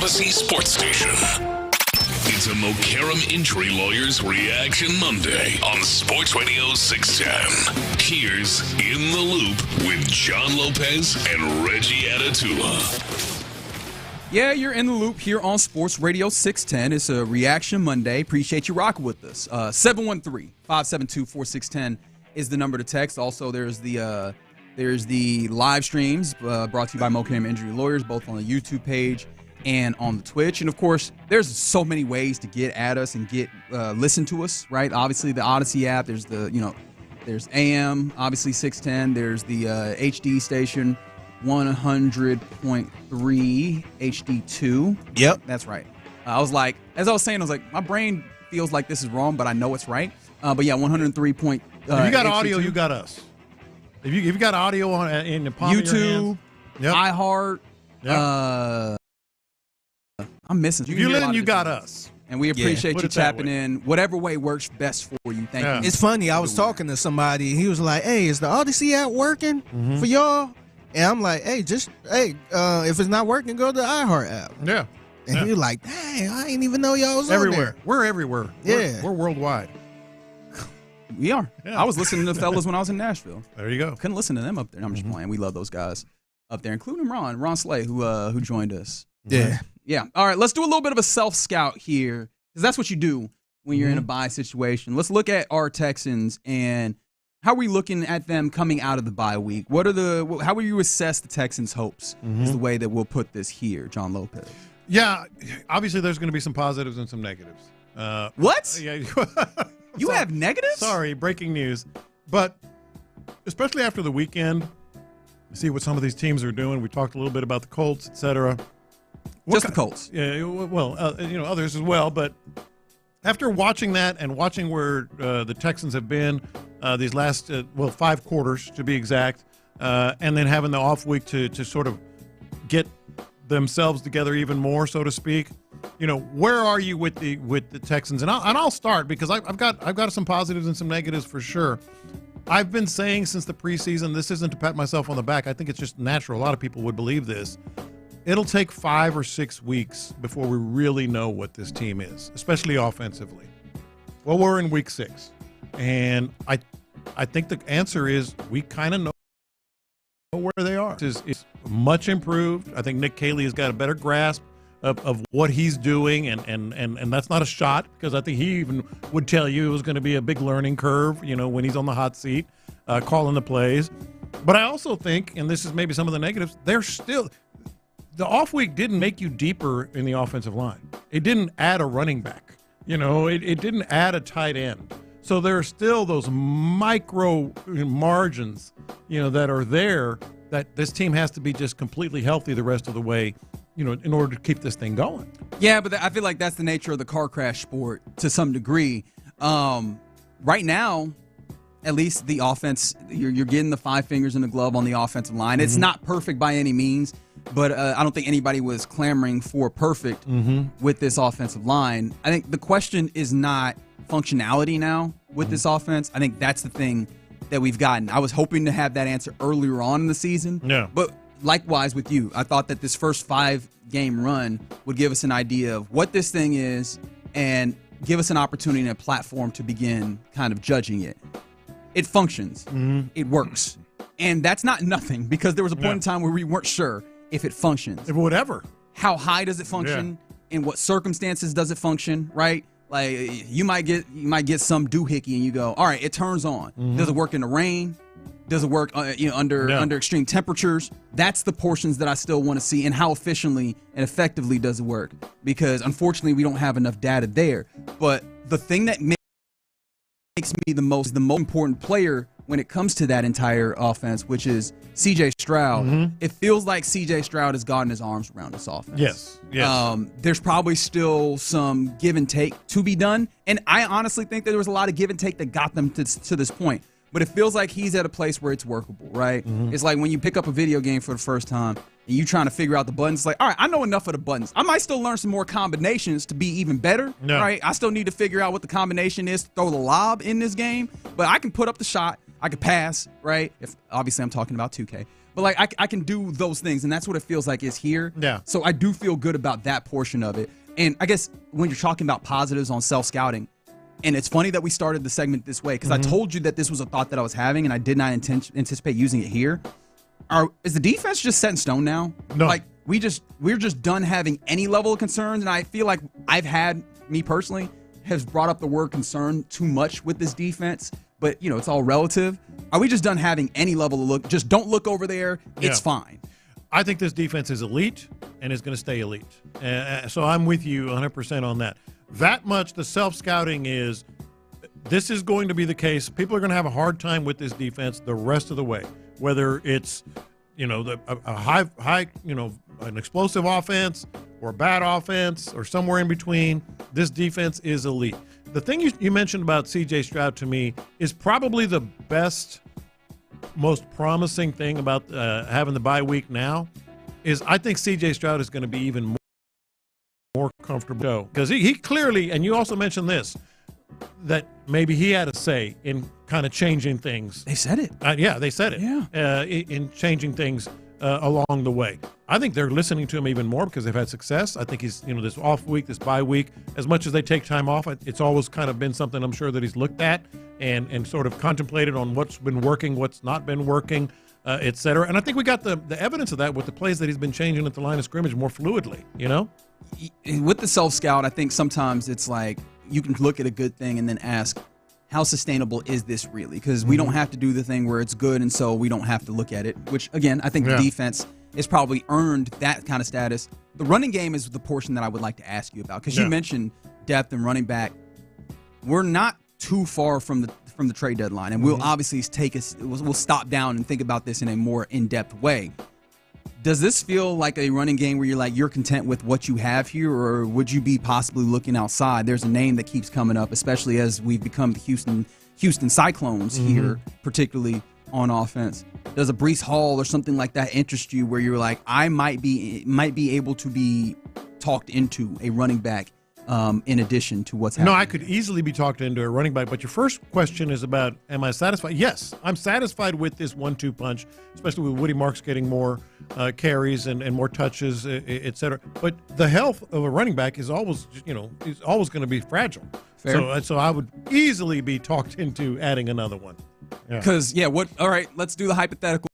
Odyssey Sports Station. It's a Mokaram Injury Lawyers Reaction Monday on Sports Radio 610. Here's In the Loop with John Lopez and Reggie Atatula. Yeah, you're in the loop here on Sports Radio 610. It's a Reaction Monday. Appreciate you rocking with us. 713-572-4610 is the number to text. Also, there's the live streams brought to you by Mokaram Injury Lawyers, both on the YouTube page and on the Twitch. And of course, there's so many ways to get at us and get listen to us, right? Obviously, the Odyssey app. There's there's AM, obviously 610. There's the HD station, 100.3 HD2. Yep, that's right. I was like, as I was saying, I was like, my brain feels like this is wrong, but I know it's right. But yeah, 103. If you got audio, you got us. If you got audio on in the palm YouTube, of your hands, iHeart. Yep. I'm missing. If you're in, you got us. And we appreciate you tapping in whatever way works best for you. Thank you. It's funny. I was talking to somebody. He was like, "Hey, is the Odyssey app working for y'all?" And I'm like, "Hey, if it's not working, go to the iHeart app." Yeah. And he was like, "Dang, I didn't even know y'all was everywhere. on there." We're everywhere. Yeah, we're worldwide. We are. Yeah. I was listening to the fellas when I was in Nashville. There you go. Couldn't listen to them up there. I'm just playing. We love those guys up there, including Ron Slay, who joined us. Yeah. Yeah. All right, let's do a little bit of a self-scout here, because that's what you do when you're in a bye situation. Let's look at our Texans and how are we looking at them coming out of the bye week? How will you assess the Texans' hopes is the way that we'll put this here, John Lopez. Yeah, obviously there's going to be some positives and some negatives. What? Yeah. You have negatives? Sorry, breaking news. But especially after the weekend, see what some of these teams are doing. We talked a little bit about the Colts, et cetera. Just the Colts. Yeah, well, others as well. But after watching that and watching where the Texans have been these last, 5 quarters to be exact, and then having the off week to sort of get themselves together even more, so to speak. Where are you with the Texans? And I'll start because I've got some positives and some negatives for sure. I've been saying since the preseason, this isn't to pat myself on the back. I think it's just natural. A lot of people would believe this. It'll take 5 or 6 weeks before we really know what this team is, especially offensively. Well, we're in week 6, and I think the answer is we kind of know where they are. It's much improved. I think Nick Caley has got a better grasp of what he's doing, and that's not a shot, because I think he even would tell you it was going to be a big learning curve, when he's on the hot seat, calling the plays. But I also think, and this is maybe some of the negatives, the off week didn't make you deeper in the offensive line. It didn't add a running back. It didn't add a tight end. So there are still those micro margins, that are there, that this team has to be just completely healthy the rest of the way, in order to keep this thing going. Yeah, but I feel like that's the nature of the car crash sport to some degree. Right now, at least the offense, you're getting the 5 fingers in the glove on the offensive line. It's not perfect by any means, but I don't think anybody was clamoring for perfect with this offensive line. I think the question is not functionality now with this offense. I think that's the thing that we've gotten. I was hoping to have that answer earlier on in the season. Yeah. But likewise with you, I thought that this first 5-game run would give us an idea of what this thing is and give us an opportunity and a platform to begin kind of judging it. It functions. It works. And that's not nothing, because there was a point in time where we weren't sure if it functions. If whatever. How high does it function? Yeah. In what circumstances does it function, right? Like you might get some doohickey and you go, all right, it turns on. Does it work in the rain? Does it work under extreme temperatures? That's the portions that I still want to see, and how efficiently and effectively does it work? Because unfortunately, we don't have enough data there. But the thing that makes me the most important player when it comes to that entire offense, which is C.J. Stroud. It feels like C.J. Stroud has gotten his arms around this offense. Yes. There's probably still some give and take to be done, and I honestly think that there was a lot of give and take that got them to this point. But it feels like he's at a place where it's workable, right? It's like when you pick up a video game for the first time and you trying to figure out the buttons. It's like, all right, I know enough of the buttons. I might still learn some more combinations to be even better, right? I still need to figure out what the combination is to throw the lob in this game. But I can put up the shot. I can pass, right? If obviously I'm talking about 2K. But like I can do those things, and that's what it feels like is here. Yeah. So I do feel good about that portion of it. And I guess when you're talking about positives on self-scouting, and it's funny that we started the segment this way because I told you that this was a thought that I was having, and I did not anticipate using it here. Is the defense just set in stone now? No. Like we're just done having any level of concerns, and I feel like me personally, has brought up the word concern too much with this defense. But, it's all relative. Are we just done having any level of look? Just don't look over there. It's fine. I think this defense is elite and is going to stay elite. So I'm with you 100% on that. That much, the self-scouting is, this is going to be the case. People are going to have a hard time with this defense the rest of the way. Whether it's, a high, an explosive offense or a bad offense or somewhere in between, this defense is elite. The thing you mentioned about C.J. Stroud to me is probably the best, most promising thing about having the bye week now is I think C.J. Stroud is going to be even more comfortable because he clearly, and you also mentioned this, that maybe he had a say in kind of changing things. They said it. Yeah, they said it. Yeah. In changing things along the way. I think they're listening to him even more because they've had success. I think he's, this off week, this bye week, as much as they take time off, it's always kind of been something I'm sure that he's looked at and sort of contemplated on what's been working, what's not been working, et cetera. And I think we got the evidence of that with the plays that he's been changing at the line of scrimmage more fluidly, With the self-scout, I think sometimes it's like you can look at a good thing and then ask, how sustainable is this really? Because we don't have to do the thing where it's good, and so we don't have to look at it, which, again, I think the defense has probably earned that kind of status. The running game is the portion that I would like to ask you about because you mentioned depth and running back. We're not too far from the trade deadline, and we'll obviously we'll stop down and think about this in a more in-depth way. Does this feel like a running game where you're content with what you have here, or would you be possibly looking outside? There's a name that keeps coming up, especially as we've become the Houston Cyclones here, particularly on offense. Does a Breece Hall or something like that interest you where you're like, I might be able to be talked into a running back in addition to what's happening? No, I could easily be talked into a running back, but your first question is about, am I satisfied? Yes, I'm satisfied with this 1-2 punch, especially with Woody Marks getting more carries and more touches, et cetera. But the health of a running back is always, is always going to be fragile. Fair. So I would easily be talked into adding another one. Because, all right, let's do the hypothetical.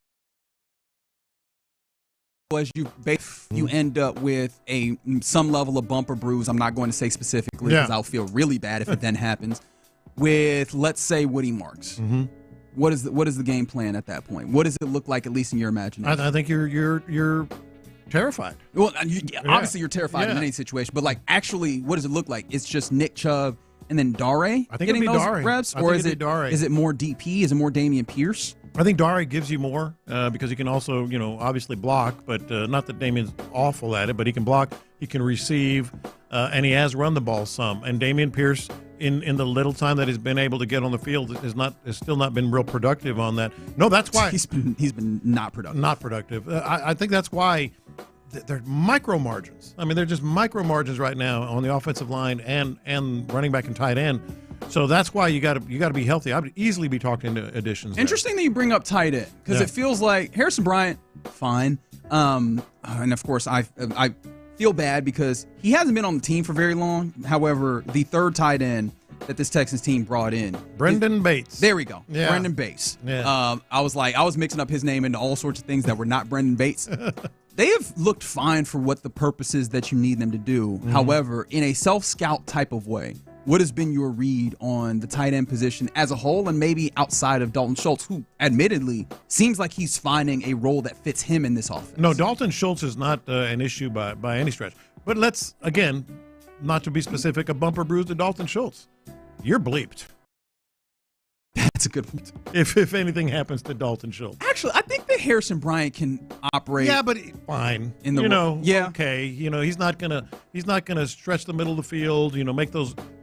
As you end up with some level of bump or bruise. I'm not going to say specifically because I'll feel really bad if it then happens. With, let's say, Woody Marks. What is the game plan at that point? What does it look like, at least in your imagination? I think you're terrified. Well, obviously you're terrified in any situation, but like actually, what does it look like? It's just Nick Chubb and then Dare getting those reps, or is it more DP? Is it more Dameon Pierce? I think Dare gives you more because he can also, obviously block, but not that Damien's awful at it, but he can block, he can receive, and he has run the ball some. And Dameon Pierce, in the little time that he's been able to get on the field, has still not been real productive on that. No, that's why he's been not productive. Not productive. I think that's why they're micro margins. I mean, they're just micro margins right now on the offensive line and running back and tight end. So that's why you got to be healthy. I would easily be talking to additions. Interesting that you bring up tight end because it feels like Harrison Bryant, fine, and of course I feel bad because he hasn't been on the team for very long. However, the third tight end that this Texans team brought in, Brendan Bates. There we go, yeah. Brendan Bates. Yeah. I was mixing up his name into all sorts of things that were not Brendan Bates. They have looked fine for what the purposes that you need them to do. However, in a self-scout type of way, what has been your read on the tight end position as a whole and maybe outside of Dalton Schultz, who admittedly seems like he's finding a role that fits him in this offense? No, Dalton Schultz is not an issue by any stretch. But let's, again, not to be specific, a bumper bruise to Dalton Schultz. You're bleeped. That's a good one. If anything happens to Dalton Schultz. Actually, I think that Harrison Bryant can operate. Yeah, but fine. In the okay. He's not gonna stretch the middle of the field.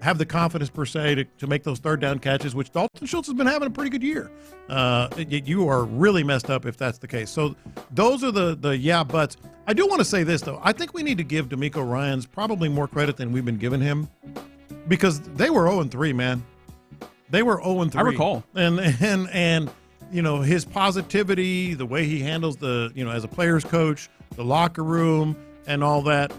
Have the confidence per se to make those third down catches, which Dalton Schultz has been having a pretty good year. You are really messed up if that's the case. So those are the buts. I do want to say this though. I think we need to give DeMeco Ryans probably more credit than we've been giving him because they were 0-3, man. They were 0-3. I recall. And his positivity, the way he handles as a player's coach, the locker room and all that,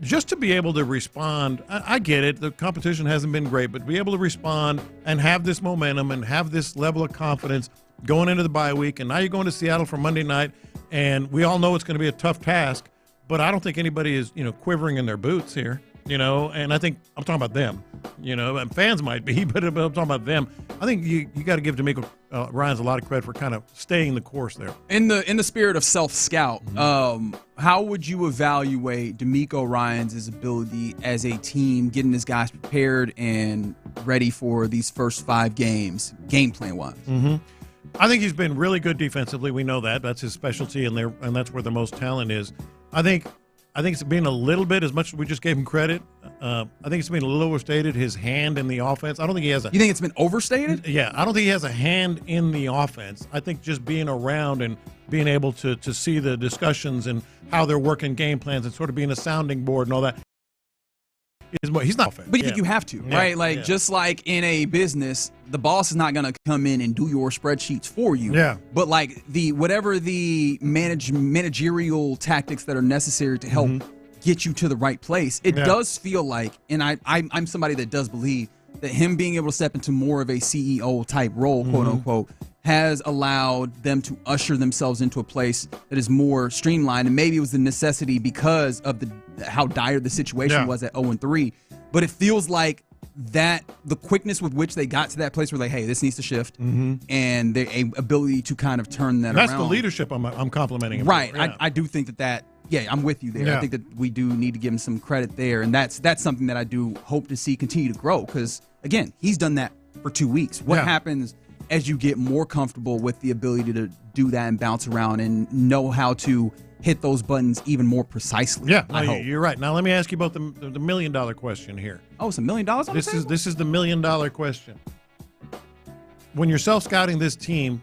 just to be able to respond. I get it. The competition hasn't been great, but be able to respond and have this momentum and have this level of confidence going into the bye week. And now you're going to Seattle for Monday night, and we all know it's going to be a tough task, but I don't think anybody is, quivering in their boots here. And I think I'm talking about them, and fans might be, but I'm talking about them. I think you got to give DeMeco Ryans a lot of credit for kind of staying the course there. In the spirit of self-scout, how would you evaluate DeMeco Ryans' ability as a team, getting his guys prepared and ready for these first 5 games, game plan-wise? Mm-hmm. I think he's been really good defensively. We know that. That's his specialty, and that's where the most talent is. I think it's been a little bit, as much as we just gave him credit, I think it's been a little overstated, his hand in the offense. I don't think he has a... You think it's been overstated? Yeah, I don't think he has a hand in the offense. I think just being around and being able to see the discussions and how they're working game plans and sort of being a sounding board and all that. He's not offense. But you have to, right? Just like in a business, the boss is not going to come in and do your spreadsheets for you. Yeah. But whatever the managerial tactics that are necessary to help get you to the right place, it does feel like, and I'm somebody that does believe that him being able to step into more of a CEO type role, quote unquote, has allowed them to usher themselves into a place that is more streamlined. And maybe it was the necessity because of how dire the situation was at 0-3. But it feels like that the quickness with which they got to that place where hey, this needs to shift, and their ability to kind of turn that around. That's the leadership I'm complimenting him. Right. I do think that I'm with you there. Yeah. I think that we do need to give him some credit there. And that's something that I do hope to see continue to grow because, again, he's done that for 2 weeks. What happens as you get more comfortable with the ability to do that and bounce around and know how to hit those buttons even more precisely? Yeah, I hope. You're right. Now let me ask you about the $1 million question here. Oh, it's $1 million on the table? This is the $1 million question. When you're self-scouting this team,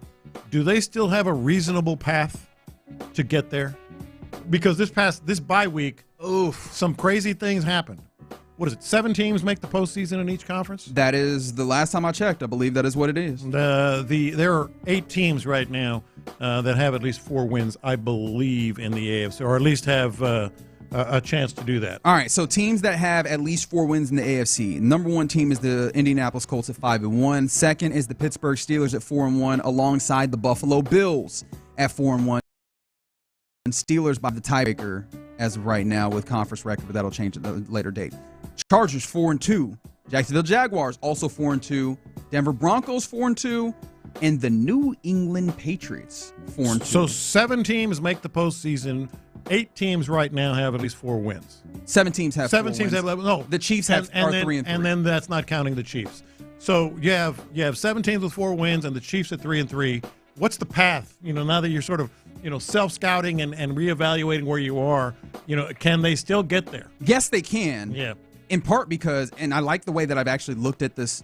do they still have a reasonable path to get there? Because this bye week, some crazy things happened. What is it? 7 teams make the postseason in each conference? That is the last time I checked. I believe that is what it is. There are 8 teams right now that have at least 4 wins, I believe, in the AFC, or at least have a chance to do that. All right, so teams that have at least 4 wins in the AFC. Number 1 team is the Indianapolis Colts at 5-1. Second is the Pittsburgh Steelers at 4-1, alongside the Buffalo Bills at 4-1. Steelers by the tiebreaker as of right now with conference record, but that'll change at a later date. Chargers 4-2. Jacksonville Jaguars also 4-2. Denver Broncos 4-2. And the New England Patriots 4-2. So 7 teams make the postseason. 8 teams right now have at least 4 wins. 7 teams have 7 4 teams wins. have no. The Chiefs are 3-3. And then that's not counting the Chiefs. So you have 7 teams with 4 wins and the Chiefs at 3-3. What's the path? Now that you're sort of self-scouting and reevaluating where you are, can they still get there? Yes, they can. Yeah. In part because, and I like the way that I've actually looked at this.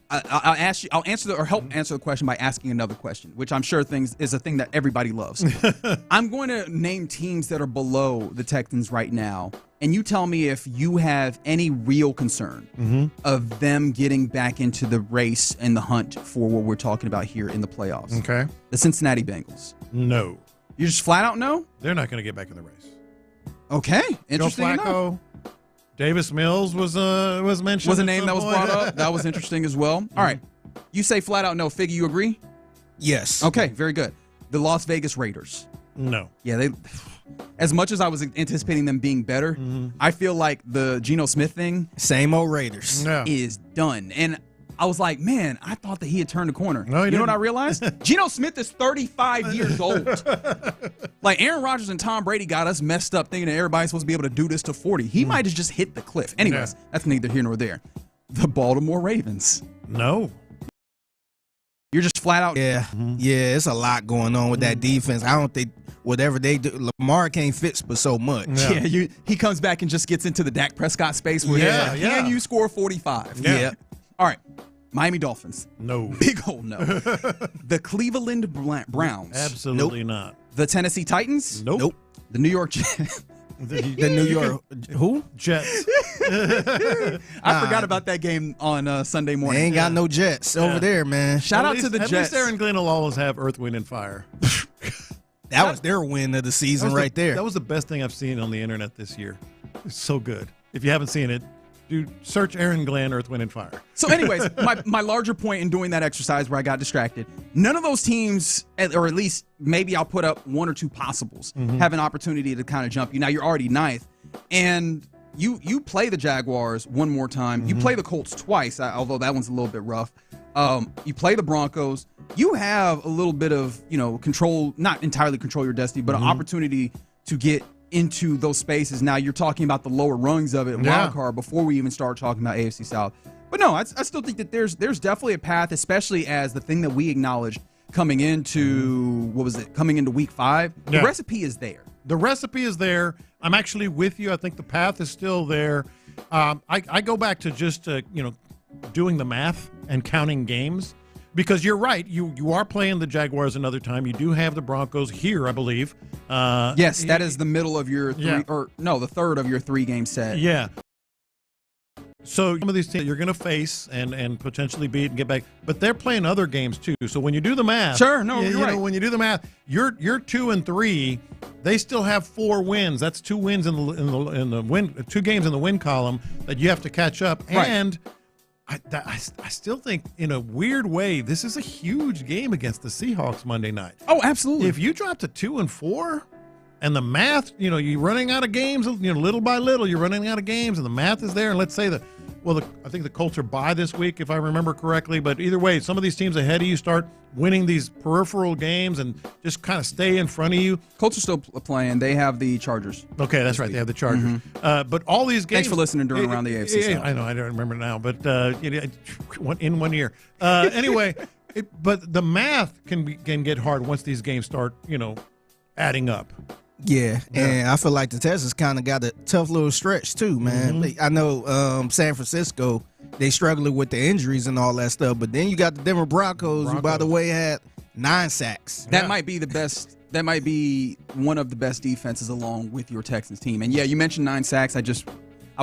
I'll help answer the question by asking another question, which I'm sure is a thing that everybody loves. I'm going to name teams that are below the Texans right now, and you tell me if you have any real concern of them getting back into the race and the hunt for what we're talking about here in the playoffs. Okay. The Cincinnati Bengals. No. You just flat out no? They're not going to get back in the race. Okay. Interesting Joe Flacco. enough. Davis Mills was mentioned. Was a name that was brought up. That was interesting as well. All right. You say flat out no. Figgy, you agree? Yes. Okay, very good. The Las Vegas Raiders. No. Yeah, they. As much as I was anticipating them being better, I feel like the Geno Smith thing, same old Raiders, is done. And I was like, man, I thought that he had turned the corner. No, you know what I realized? Geno Smith is 35 years old. Like Aaron Rodgers and Tom Brady got us messed up thinking that everybody's supposed to be able to do this to 40. He might have just hit the cliff. Anyways, that's neither here nor there. The Baltimore Ravens. No. You're just flat out. Yeah, it's a lot going on with that defense. I don't think whatever they do, Lamar can't fix but so much. Yeah, he comes back and just gets into the Dak Prescott space where can you score 45? Yeah. All right. Miami Dolphins. No. Big hole, no. The Cleveland Browns. Absolutely not. The Tennessee Titans. Nope. The New York Jets. The New York who? Jets. I forgot about that game on Sunday morning. They ain't got no Jets over there, man. Shout out to the Jets. At least Aaron Glenn will always have Earth, Wind, and Fire. That was their win of the season there. That was the best thing I've seen on the internet this year. It's so good. If you haven't seen it, dude, search Aaron Glenn, Earth, Wind, and Fire. So anyways, my larger point in doing that exercise where I got distracted, none of those teams, or at least maybe I'll put up one or two possibles, have an opportunity to kind of jump you. Now, you're already ninth, and you play the Jaguars one more time. You play the Colts twice, although that one's a little bit rough. You play the Broncos. You have a little bit of, control, not entirely control your destiny, but an opportunity to get into those spaces. Now you're talking about the lower rungs of it, wild card, before we even start talking about AFC South. But no, I still think that there's definitely a path, especially as the thing that we acknowledged coming into, coming into week 5. The recipe is there. The recipe is there. I'm actually with you. I think the path is still there. I go back to just, doing the math and counting games. Because you're right, you are playing the Jaguars another time. You do have the Broncos here, I believe. Yes, that is the middle of your the third of your 3-game set. Yeah. So some of these teams you're going to face and potentially beat and get back, but they're playing other games too. So when you do the math, you're right. When you do the math, you're 2-3. They still have 4 wins. That's 2 wins in the win, 2 games in the win column that you have to catch up. Right. And I still think, in a weird way, this is a huge game against the Seahawks Monday night. Oh, absolutely. If you drop to 2-4, and the math, you're running out of games, little by little, you're running out of games, and the math is there. And let's say I think the Colts are bye this week, if I remember correctly. But either way, some of these teams ahead of you start winning these peripheral games and just kind of stay in front of you. Colts are still playing. They have the Chargers. Okay, that's right. They have the Chargers. But all these games. Thanks for listening during Around the AFC South. I know. I don't remember now. But in 1 year. Anyway, but the math can get hard once these games start, adding up. Yeah, and I feel like the Texans kind of got a tough little stretch too, man. I know San Francisco, they struggling with the injuries and all that stuff, but then you got the Denver Broncos, who, by the way, had 9 sacks. That might be the best. That might be one of the best defenses along with your Texans team. And yeah, you mentioned 9 sacks. I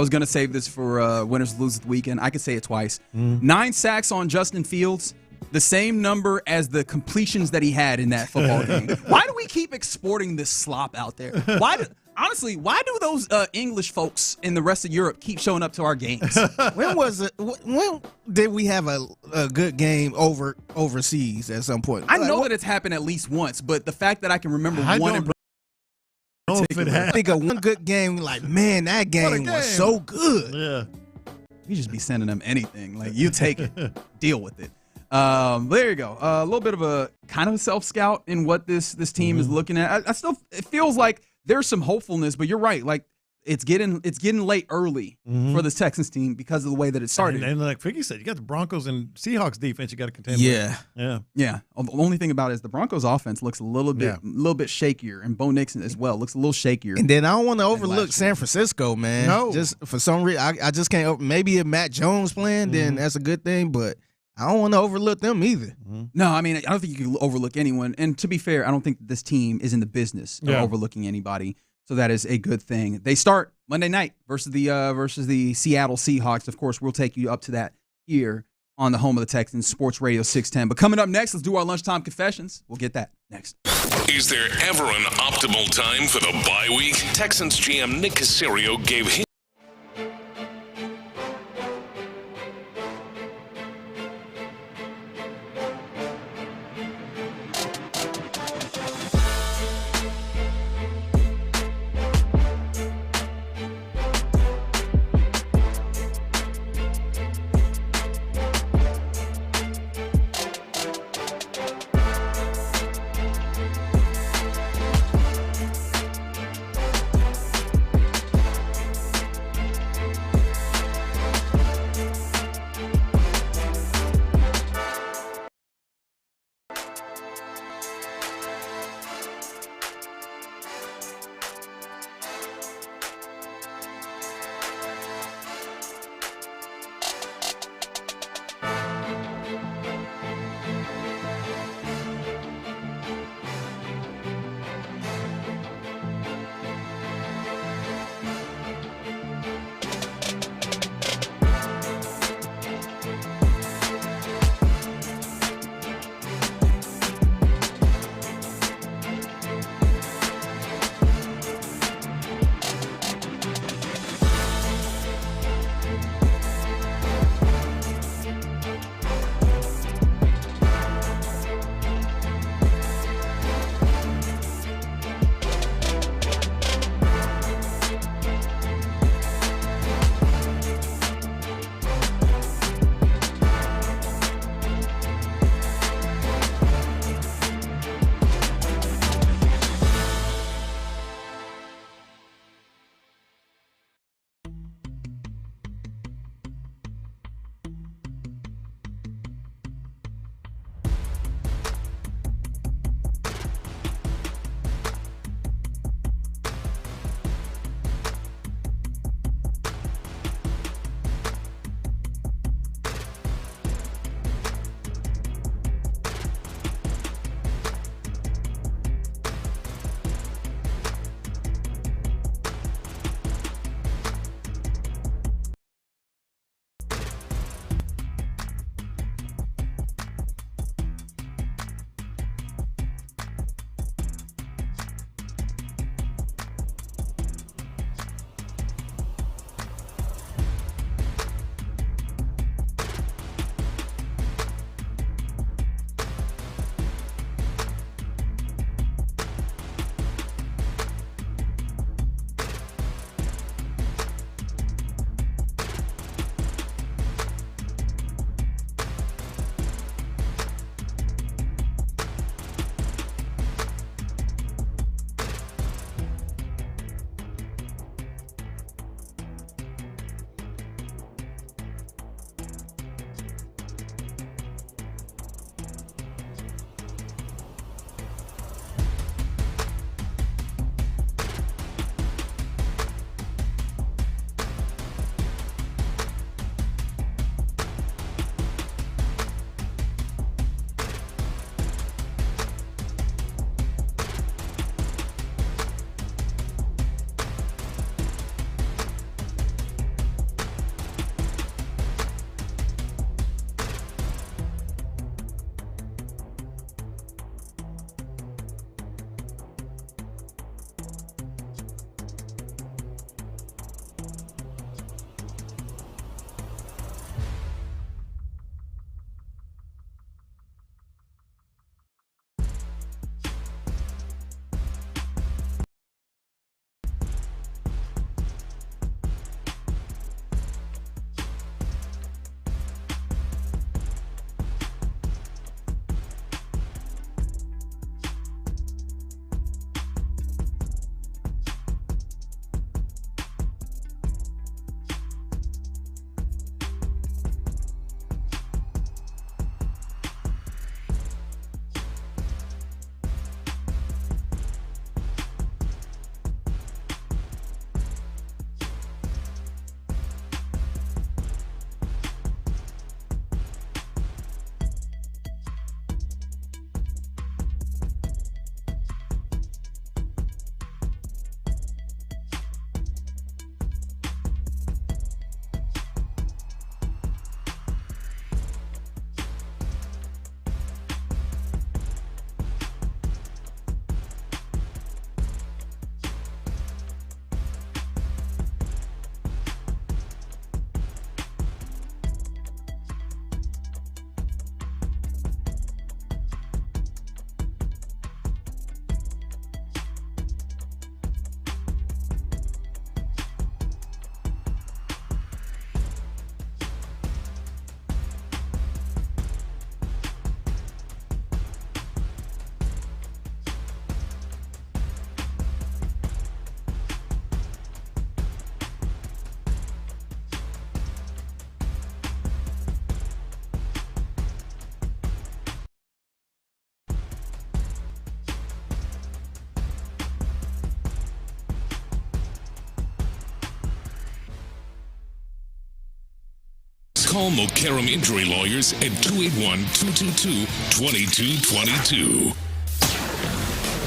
was going to save this for winners lose the weekend. I could say it twice. 9 sacks on Justin Fields. The same number as the completions that he had in that football game. Why do we keep exporting this slop out there? Why do those English folks in the rest of Europe keep showing up to our games? When did we have a good game overseas at some point? I know that it's happened at least once, but the fact that I can remember one in particular. I think of one good game, like, man, that game was so good. Yeah. You just be sending them anything. Like, you take it. Deal with it. There you go. A little bit of a kind of a self-scout in what this team is looking at. It feels like there's some hopefulness, but you're right. Like, it's getting late early for this Texans team because of the way that it started. And like Figgy said, you got the Broncos and Seahawks defense you got to contend with. Yeah. The only thing about it is the Broncos offense looks a little bit shakier, and Bo Nixon as well looks a little shakier. And then I don't want to overlook San Francisco, man. No. Just for some reason, I just can't. Maybe if Matt Jones playing, then that's a good thing, but I don't want to overlook them either. No, I mean, I don't think you can overlook anyone. And to be fair, I don't think this team is in the business of overlooking anybody. So that is a good thing. They start Monday night versus the Seattle Seahawks. Of course, we'll take you up to that here on the home of the Texans, Sports Radio 610. But coming up next, let's do our lunchtime confessions. We'll get that next. Is there ever an optimal time for the bye week? Texans GM Nick Caserio gave his Call Mokaram Injury Lawyers at 281-222-2222.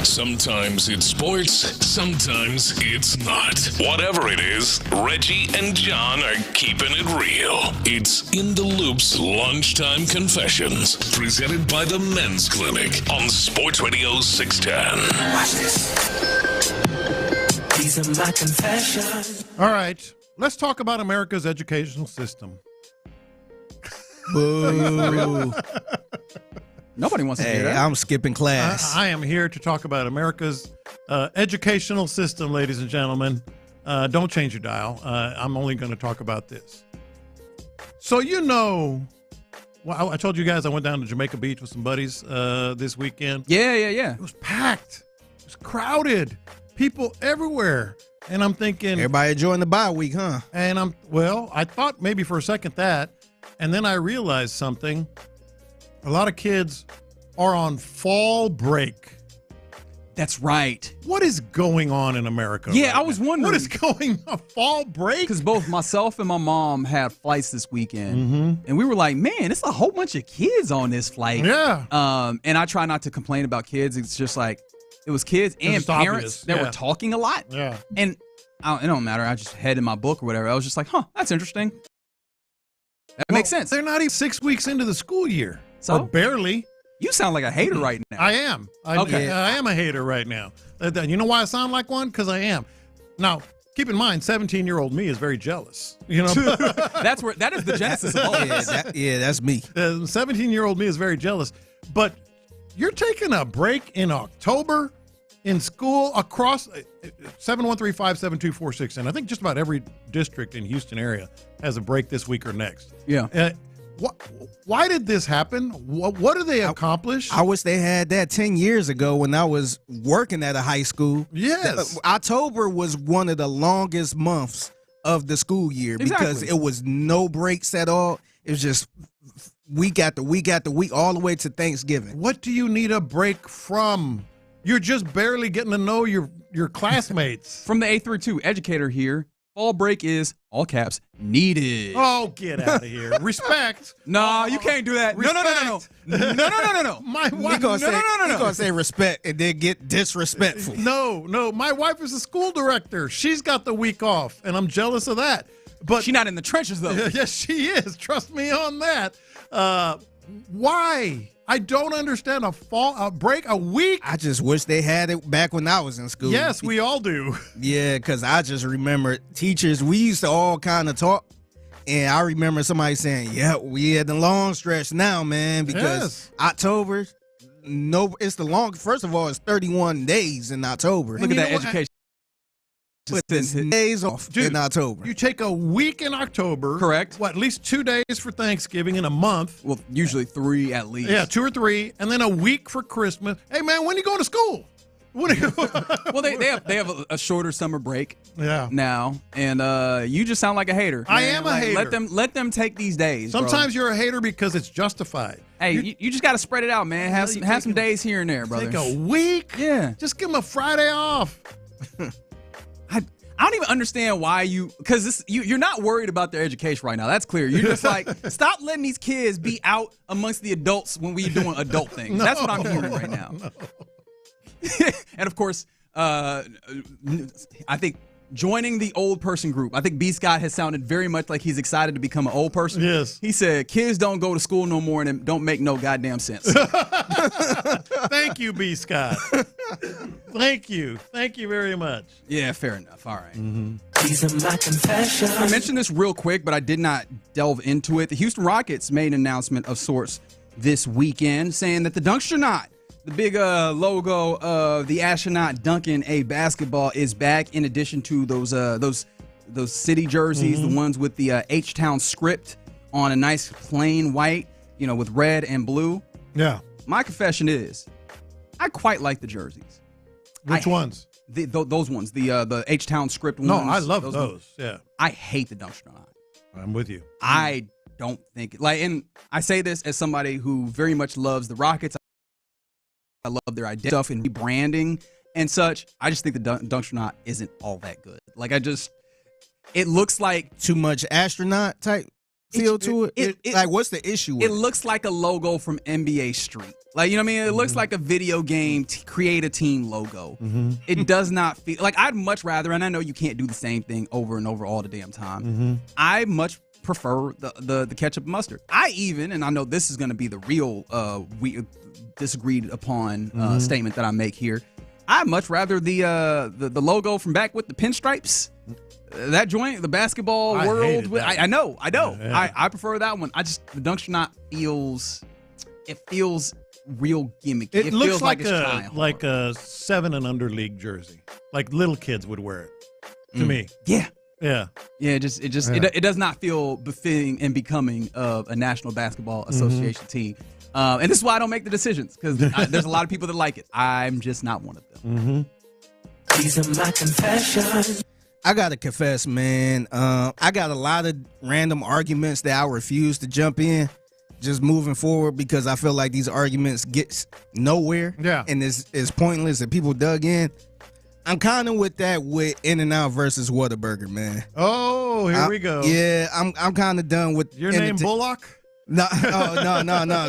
Sometimes it's sports, sometimes it's not. Whatever it is, Reggie and John are keeping it real. It's In the Loop's Lunchtime Confessions, presented by the Men's Clinic on Sports Radio 610. Watch this. These are my confessions. All right, let's talk about America's educational system. Boo. Nobody wants to hear that. I'm skipping class. I am here to talk about America's educational system, ladies and gentlemen. Don't change your dial. I'm only going to talk about this. So, well, I told you guys I went down to Jamaica Beach with some buddies this weekend. Yeah. It was packed. It was crowded. People everywhere. And I'm thinking... Everybody enjoying the bye week, huh? And I thought maybe for a second that. And then I realized something. A lot of kids are on fall break. That's right. What is going on in America? Yeah, right I was now? wondering. What is going on? Fall break? Because both myself and my mom had flights this weekend. And we were like, man, it's a whole bunch of kids on this flight. Yeah. And I try not to complain about kids. It's just like, it was kids and parents that were talking a lot. Yeah. And it don't matter. I just had in my book or whatever. I was just like, that's interesting. That makes sense. They're not even 6 weeks into the school year. So? Or barely. You sound like a hater right now. I am. Okay. I am a hater right now. You know why I sound like one? Because I am. Now, keep in mind, 17-year-old me is very jealous. That is the genesis of all this. That's me. 17-year-old me is very jealous. But you're taking a break in October in school across 713-572-4610. I think just about every district in Houston area has a break this week or next. Yeah. Why did this happen? What do they accomplish? I wish they had that 10 years ago when I was working at a high school. Yes. October was one of the longest months of the school year because it was no breaks at all. It was just week after week after week all the way to Thanksgiving. What do you need a break from? You're just barely getting to know your classmates. From the 832 educator here, fall break is, all caps, needed. Oh, get out of here. Respect. No, you can't do that. Respect. No. My wife. You're going to say respect and then get disrespectful. No. My wife is a school director. She's got the week off, and I'm jealous of that. But she's not in the trenches, though. Yes, she is. Trust me on that. Why? I don't understand a break, a week. I just wish they had it back when I was in school. Yes, we all do. Yeah, because I just remember teachers, we used to all kind of talk. And I remember somebody saying, we had the long stretch now, man, because October, it's the long. First of all, it's 31 days in October. Look at that education. Days off in October. You take a week in October. Correct. At least 2 days for Thanksgiving in a month. Well, usually 3 at least. Yeah, 2 or 3. And then a week for Christmas. Hey, man, when are you going to school? Well, they have a shorter summer break now. And you just sound like a hater. Man. I am a hater. Let them take these days. Sometimes you're a hater because it's justified. Hey, you just got to spread it out, man. Have some days here and there, brother. Take a week? Yeah. Just give them a Friday off. I don't even understand why because you're not worried about their education right now. That's clear. You're just like, stop letting these kids be out amongst the adults when we're doing adult things. That's what I'm hearing right now. No. And of course, I think joining the old person group, I think B. Scott has sounded very much like he's excited to become an old person. Yes. He said, kids don't go to school no more and it don't make no goddamn sense. Thank you, B. Scott. Thank you very much. Yeah, fair enough. All right. These are my confessions. I mentioned this real quick, but I did not delve into it. The Houston Rockets made an announcement of sorts this weekend saying that the Dunksternaut, the big logo of the astronaut dunking a basketball, is back. In addition to those city jerseys, the ones with the H-Town script on a nice plain white, with red and blue. Yeah. My confession is, I quite like the jerseys. Which ones? Those ones, the H-Town script ones. No, I love those. Yeah. I hate the Dunksternaut. I'm with you. I don't think and I say this as somebody who very much loves the Rockets. I love their identity stuff and rebranding and such. I just think the Dunksternaut isn't all that good. It looks like too much astronaut type. feel to it? Like, what's the issue with it? It looks like a logo from NBA Street. Like, you know what I mean? It looks like a video game create a team logo. It does not feel like I'd much rather, and I know you can't do the same thing over and over all the damn time. I much prefer the ketchup and mustard. And I know this is going to be the real we disagreed upon statement that I make here. I'd much rather the logo from back with the pinstripes. That joint, the basketball world. I know. Yeah. I prefer that one. The Dunkster Knot feels real gimmicky. It looks feels like it's a 7 and under league jersey. Like little kids would wear it. To me. Yeah. Yeah. Yeah, it does not feel befitting and becoming of a National Basketball Association team. And this is why I don't make the decisions, because there's a lot of people that like it. I'm just not one of them. These are my confessions. I gotta confess, man. I got a lot of random arguments that I refuse to jump in, just moving forward, because I feel like these arguments get nowhere. Yeah. And it's pointless, and people dug in. I'm kind of with that with In-N-Out versus Whataburger, man. Oh, here we go. Yeah, I'm kind of done with your name Bullock. No.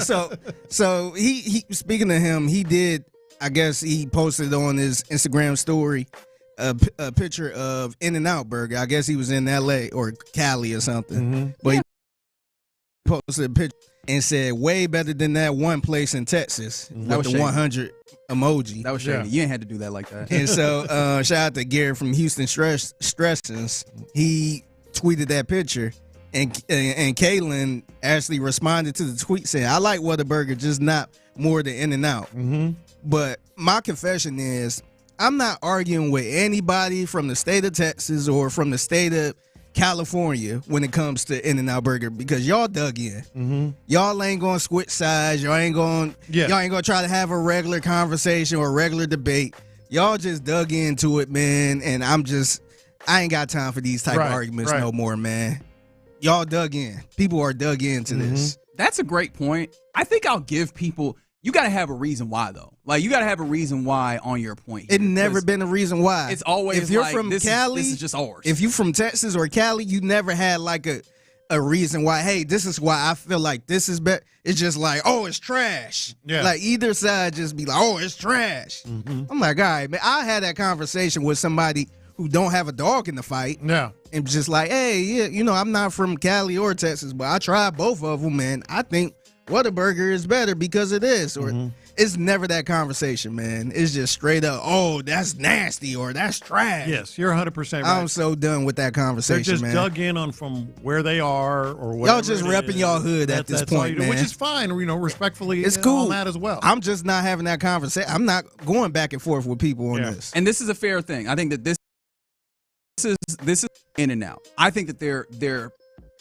So he speaking of him, he did. I guess he posted on his Instagram story a picture of In-N-Out Burger. I guess he was in L.A. or Cali or something. But he posted a picture and said, way better than that one place in Texas with the 100 emoji. That was shady. You ain't had to do that like that. And so shout out to Gary from Houston Stressins. He tweeted that picture. And Kaylin actually responded to the tweet saying, I like Whataburger, just not more than In-N-Out. But my confession is, I'm not arguing with anybody from the state of Texas or from the state of California when it comes to In-N-Out Burger, because y'all dug in. Y'all ain't gonna switch sides. Y'all ain't gonna try to have a regular conversation or a regular debate. Y'all just dug into it, man. And I ain't got time for these type of arguments no more, man. Y'all dug in. People are dug into this. That's a great point. I think I'll give people. You got to have a reason why, though. Like, you got to have a reason why on your point here. It never been a reason why. It's always if you're like, from Cali, this is just ours. If you from Texas or Cali, you never had like a reason why, hey, this is why I feel like this is better. It's just like, oh, it's trash. Yeah. Like, either side just be like, oh, it's trash. I'm like, all right, man. I had that conversation with somebody who don't have a dog in the fight. Yeah. And just like, hey, yeah, I'm not from Cali or Texas, but I tried both of them, and I think Whataburger is better because of this. Or it's never that conversation, man. It's just straight up, oh, that's nasty or that's trash. Yes, you're 100% right. I'm so done with that conversation, They're just man. dug in on from where they are or whatever. Y'all just repping y'all hood at this point, man. Which is fine, respectfully. It's cool. On that as well. I'm just not having that conversation. I'm not going back and forth with people on this. And this is a fair thing. I think that this is In-N-Out. I think that their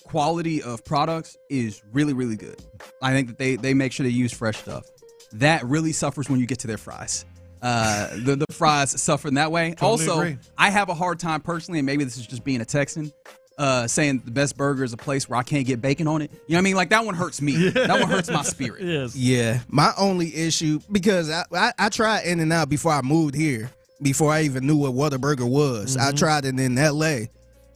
quality of products is really, really good. I think that they make sure they use fresh stuff. That really suffers when you get to their fries. The fries suffer in that way. Totally agree. I have a hard time personally, and maybe this is just being a Texan, saying the best burger is a place where I can't get bacon on it. You know what I mean? Like, that one hurts me. Yeah. That one hurts my spirit. Yes. Yeah. My only issue, because I tried In-N-Out before I moved here, before I even knew what Whataburger was. I tried it in L.A.,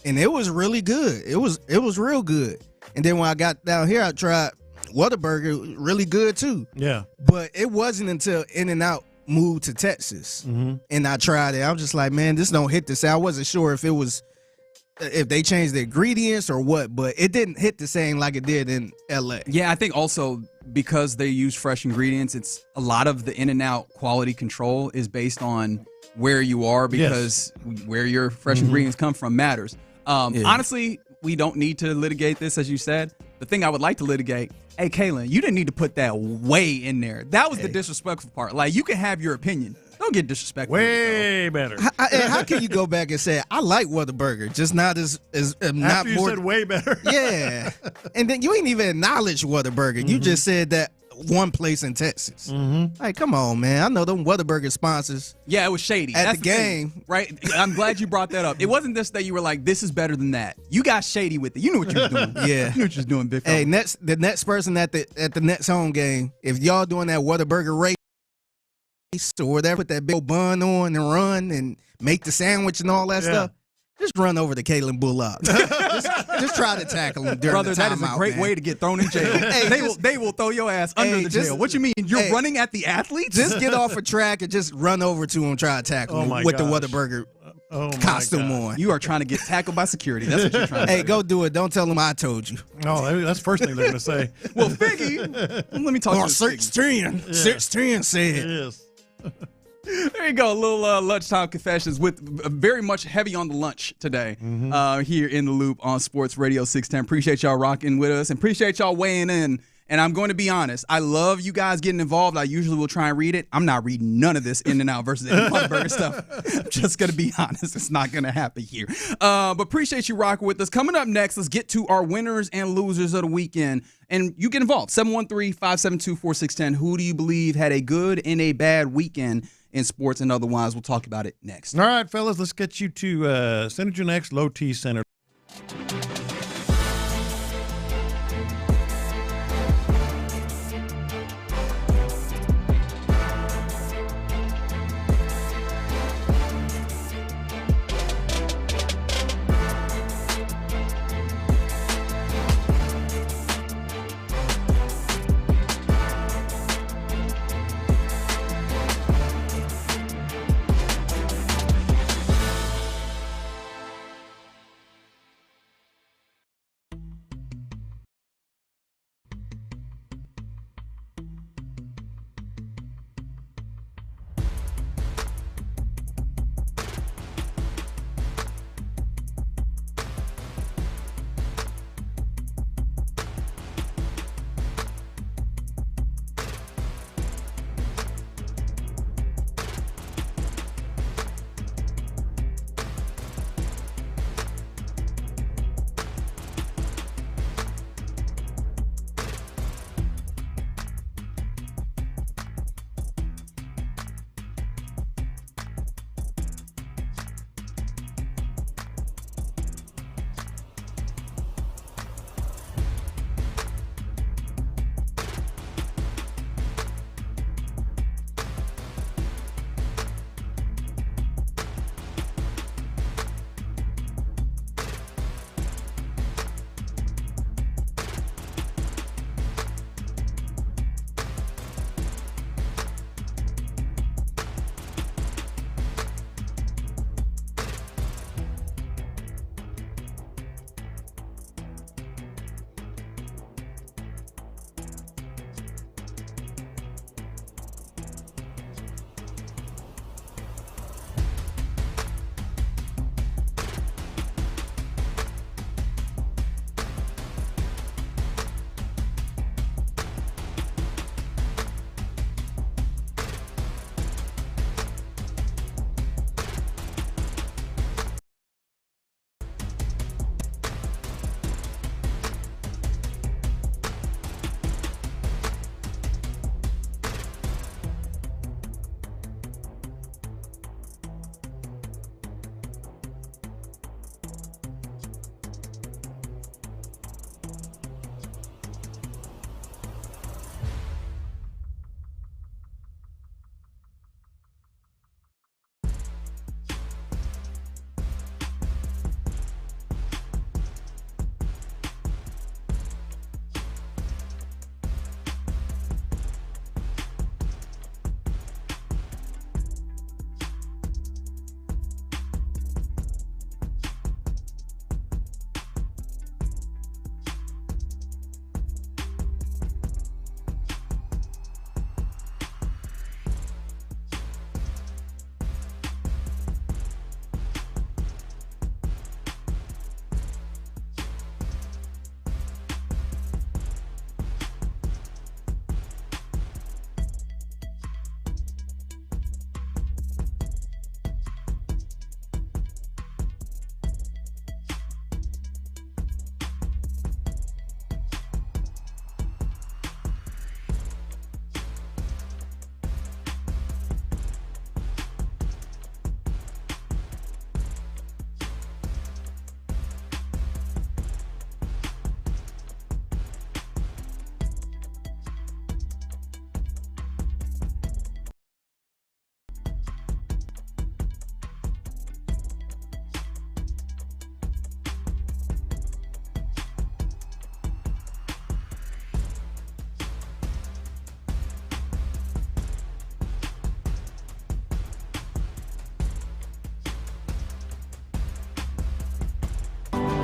and it was really good. It was real good. And then when I got down here, I tried Whataburger, really good too. Yeah. But it wasn't until In-N-Out moved to Texas, and I tried it. I was just like, man, this don't hit the same. I wasn't sure if they changed the ingredients or what, but it didn't hit the same like it did in L.A. Yeah, I think also because they use fresh ingredients, it's a lot of the In-N-Out quality control is based on where you are, because where your fresh ingredients come from matters. Honestly, we don't need to litigate this, as you said. The thing I would like to litigate, hey, Kaylin, you didn't need to put that way in there. That was the disrespectful part. Like, you can have your opinion. Don't get disrespectful. Way better. How can you go back and say, I like Whataburger, just not as not After you more. said way better. Yeah. And then you ain't even acknowledged Whataburger. You just said that one place in Texas. Like, come on, man. I know them Whataburger sponsors. Yeah, it was shady. At That's the game. thing, right? I'm glad you brought that up. It wasn't this that you were like, this is better than that. You got shady with it. You knew what you were doing. Yeah. You knew what you was doing, big fella. Hey, the next person at the Nets home game, if y'all doing that Whataburger race or whatever, put that big old bun on and run and make the sandwich and all that stuff, just run over to Kalen Bullock. just try to tackle him during Brother, the timeout, that is a great way to get thrown in jail. They will throw your ass under the jail. What you mean? You're running at the athletes? Just get off a track and just run over to him, try to tackle him with the Whataburger costume on. You are trying to get tackled by security. That's what you're trying to do. Hey, go do it. Don't tell them I told you. Oh, that's the first thing they're going to say. Well, Figgy, let me talk to you. 6'10" said. Yes. There you go, a little lunchtime confessions with very much heavy on the lunch today here in the Loop on Sports Radio 610. Appreciate y'all rocking with us and appreciate y'all weighing in. And I'm going to be honest, I love you guys getting involved. I usually will try and read it. I'm not reading none of this In-N-Out versus Whataburger stuff. I'm just going to be honest. It's not going to happen here. But appreciate you rocking with us. Coming up next, let's get to our winners and losers of the weekend. And you get involved. 713-572-4610. Who do you believe had a good and a bad weekend in sports and otherwise? We'll talk about it next. All right, fellas, let's get you to Senator Next, Low T Center.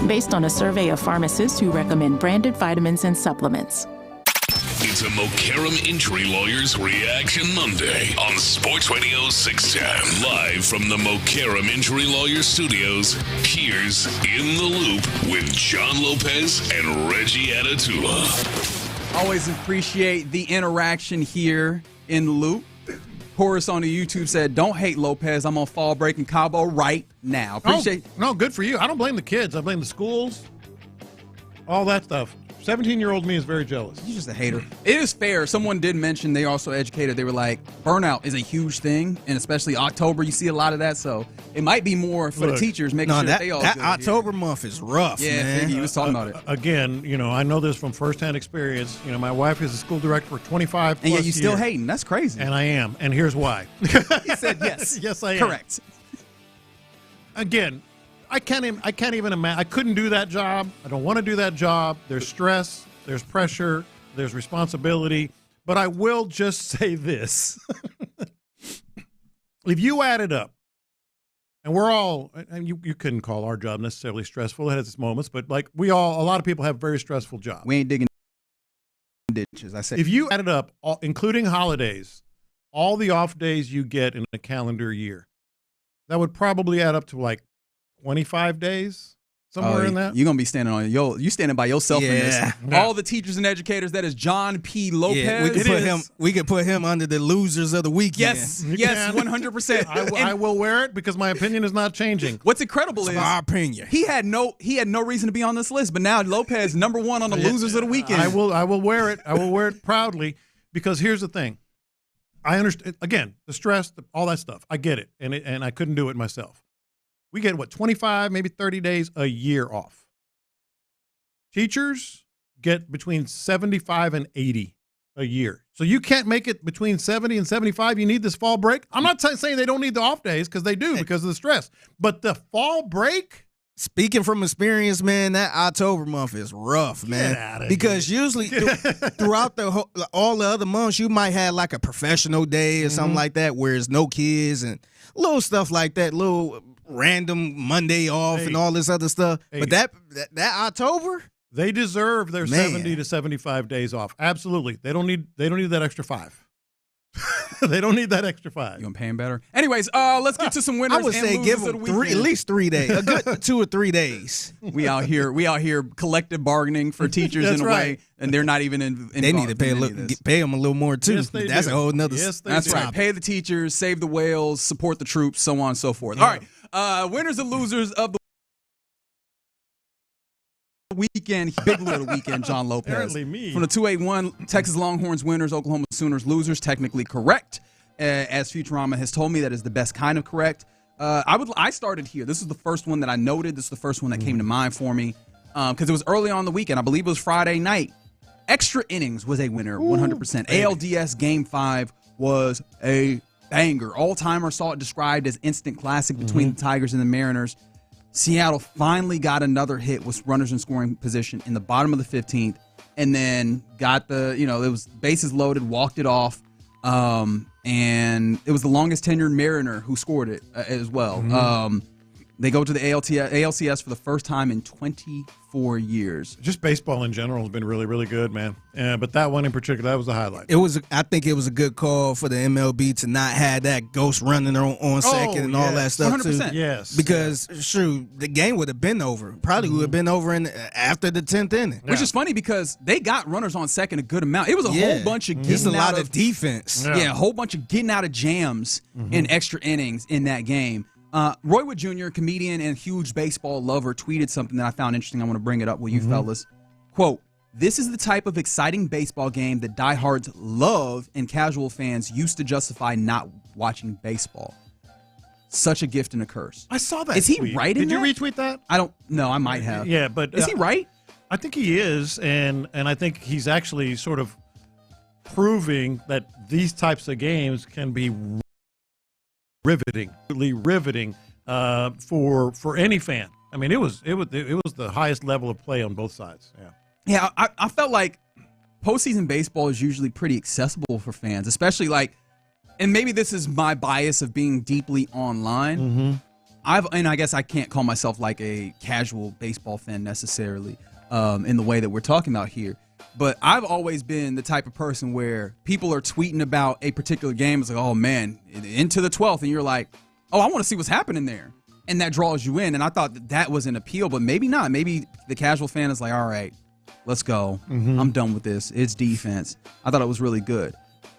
based on a survey of pharmacists who recommend branded vitamins and supplements. It's a Mokaram Injury Lawyers Reaction Monday on Sports Radio 610. Live from the Mokaram Injury Lawyers Studios, here's In the Loop with John Lopez and Reggie Atatula. Always appreciate the interaction here in the Loop. Horace on the YouTube said, "Don't hate Lopez. I'm on fall break in Cabo right now." Appreciate. No, good for you. I don't blame the kids. I blame the schools. All that stuff. 17-year-old me is very jealous. You're just a hater. It is fair. Someone did mention, they also educated, they were like, burnout is a huge thing, and especially October, you see a lot of that, so it might be more for the teachers, making sure that they all that good October month is rough, man. He was talking about it. Again, I know this from firsthand experience. My wife is a school director for 25 plus and yet you still years. hating. That's crazy. And I am, and here's why. He said yes. Yes, I am. Correct. Again, I can't even imagine. I couldn't do that job. I don't want to do that job. There's stress. There's pressure, there's responsibility, but I will just say this. If you add it up, and we're all, and you couldn't call our job necessarily stressful, it has its moments, but like a lot of people have very stressful jobs. We ain't digging ditches, I said. If you add it up, including holidays, all the off days you get in a calendar year, that would probably add up to like 25 days. Somewhere in that. You're going to be standing on you standing by yourself in this. All the teachers and educators, that is John P. Lopez. Yeah, we could put him under the losers of the weekend. Yes, 100%. I will wear it because my opinion is not changing. What's incredible is my opinion. He had no reason to be on this list, but now Lopez number one on the losers of the weekend. I will wear it. I will wear it proudly because here's the thing. I understand, again, the stress, all that stuff. I get it, and I couldn't do it myself. We get, 25, maybe 30 days a year off. Teachers get between 75 and 80 a year. So you can't make it between 70 and 75. You need this fall break. I'm not saying they don't need the off days because they do because of the stress. But the fall break? Speaking from experience, man, that October month is rough, man. Because usually throughout all the other months, you might have like a professional day or something like that where there's no kids and little stuff like that, little random Monday off and all this other stuff. But that October, they deserve their 70 to 75 days off. Absolutely. They don't need that extra 5. They don't need that extra 5. You gonna pay them better? Anyways, let's get to some winners. I would say give them at least 3 days, a good 2 or 3 days. We out here collective bargaining for teachers in a way, and they're not even in. They need to pay them a little more too. Yes, that's a whole nother. That's right. Pay the teachers, save the whales, support the troops, so on and so forth. Yeah. All right, winners and losers of the weekend, big little weekend, John Lopez. Apparently me. From the 281, Texas Longhorns winners, Oklahoma Sooners losers, technically correct. As Futurama has told me, that is the best kind of correct. I started here. This is the first one that I noted. This is the first one that came to mind for me because it was early on the weekend. I believe it was Friday night. Extra innings was a winner, 100%. ALDS Game 5 was a banger. All-timer saw it described as instant classic between the Tigers and the Mariners. Seattle finally got another hit with runners in scoring position in the bottom of the 15th, and then got it was bases loaded, walked it off, and it was the longest tenured Mariner who scored it as well. They go to the ALCS for the first time in 24 years. Just baseball in general has been really, really good, man. But that one in particular, that was the highlight. I think it was a good call for the MLB to not have that ghost running on second and all that stuff 100%. too. Yes. Because the game would have been over. Probably would have been over after the 10th inning. Which is funny because they got runners on second a good amount. It was a whole bunch of getting out of defense. Yeah, a whole bunch of getting out of jams in extra innings in that game. Roy Wood Jr., comedian and huge baseball lover, tweeted something that I found interesting. I want to bring it up with you fellas. Quote, "This is the type of exciting baseball game that diehards love and casual fans used to justify not watching baseball. Such a gift and a curse." I saw that. Is he tweet. right in Did you retweet that? I don't know. I might have. Yeah, but is he right? I think he is, and I think he's actually sort of proving that these types of games can be riveting for any fan. I mean, it was the highest level of play on both sides. Yeah, I felt like postseason baseball is usually pretty accessible for fans, especially and maybe this is my bias of being deeply online. and I guess I can't call myself like a casual baseball fan necessarily in the way that we're talking about here. But I've always been the type of person where people are tweeting about a particular game. It's like, oh, man, into the 12th. And you're like, oh, I want to see what's happening there. And that draws you in. And I thought that was an appeal, but maybe not. Maybe the casual fan is like, all right, let's go. I'm done with this. It's defense. I thought it was really good.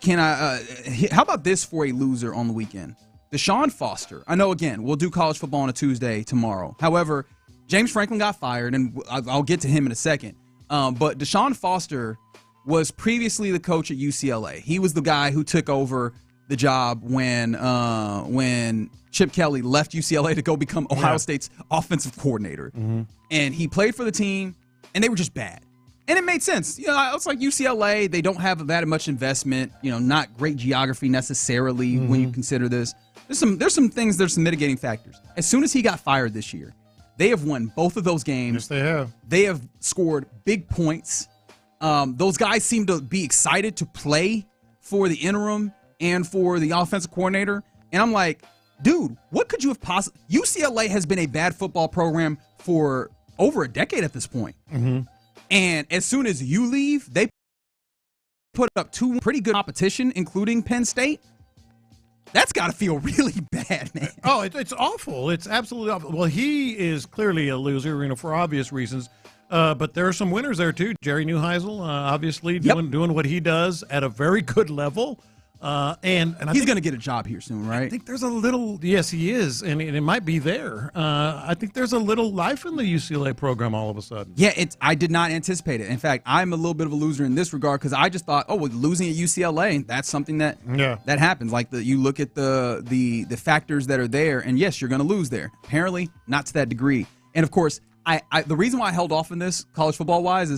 How about this for a loser on the weekend? Deshaun Foster. I know, again, we'll do college football on a Tuesday tomorrow. However, James Franklin got fired, and I'll get to him in a second. But Deshaun Foster was previously the coach at UCLA. He was the guy who took over the job when Chip Kelly left UCLA to go become Ohio State's offensive coordinator. And he played for the team, and they were just bad. And it made sense. You know, it's like UCLA, they don't have that much investment, you know, not great geography necessarily when you consider this. There's some mitigating factors. As soon as he got fired this year, they have won both of those games. Yes, they have. They have scored big points. Those guys seem to be excited to play for the interim and for the offensive coordinator. And I'm like, dude, what could you have possibly... UCLA has been a bad football program for over a decade at this point. And as soon as you leave, they put up two pretty good competition, including Penn State. That's got to feel really bad, man. Oh, it's awful. It's absolutely awful. Well, he is clearly a loser, you know, for obvious reasons. But there are some winners there, too. Jerry Neuheisel, obviously, doing what he does at a very good level. And he's going to get a job here soon, right? I think there's a little, yes, he is, and it might be there. I think there's a little life in the UCLA program all of a sudden. Yeah, I did not anticipate it. In fact, I'm a little bit of a loser in this regard because I just thought, oh, well, losing at UCLA, that's something that happens. Like you look at the factors that are there, and yes, you're going to lose there. Apparently, not to that degree. And of course, the reason why I held off on this college football wise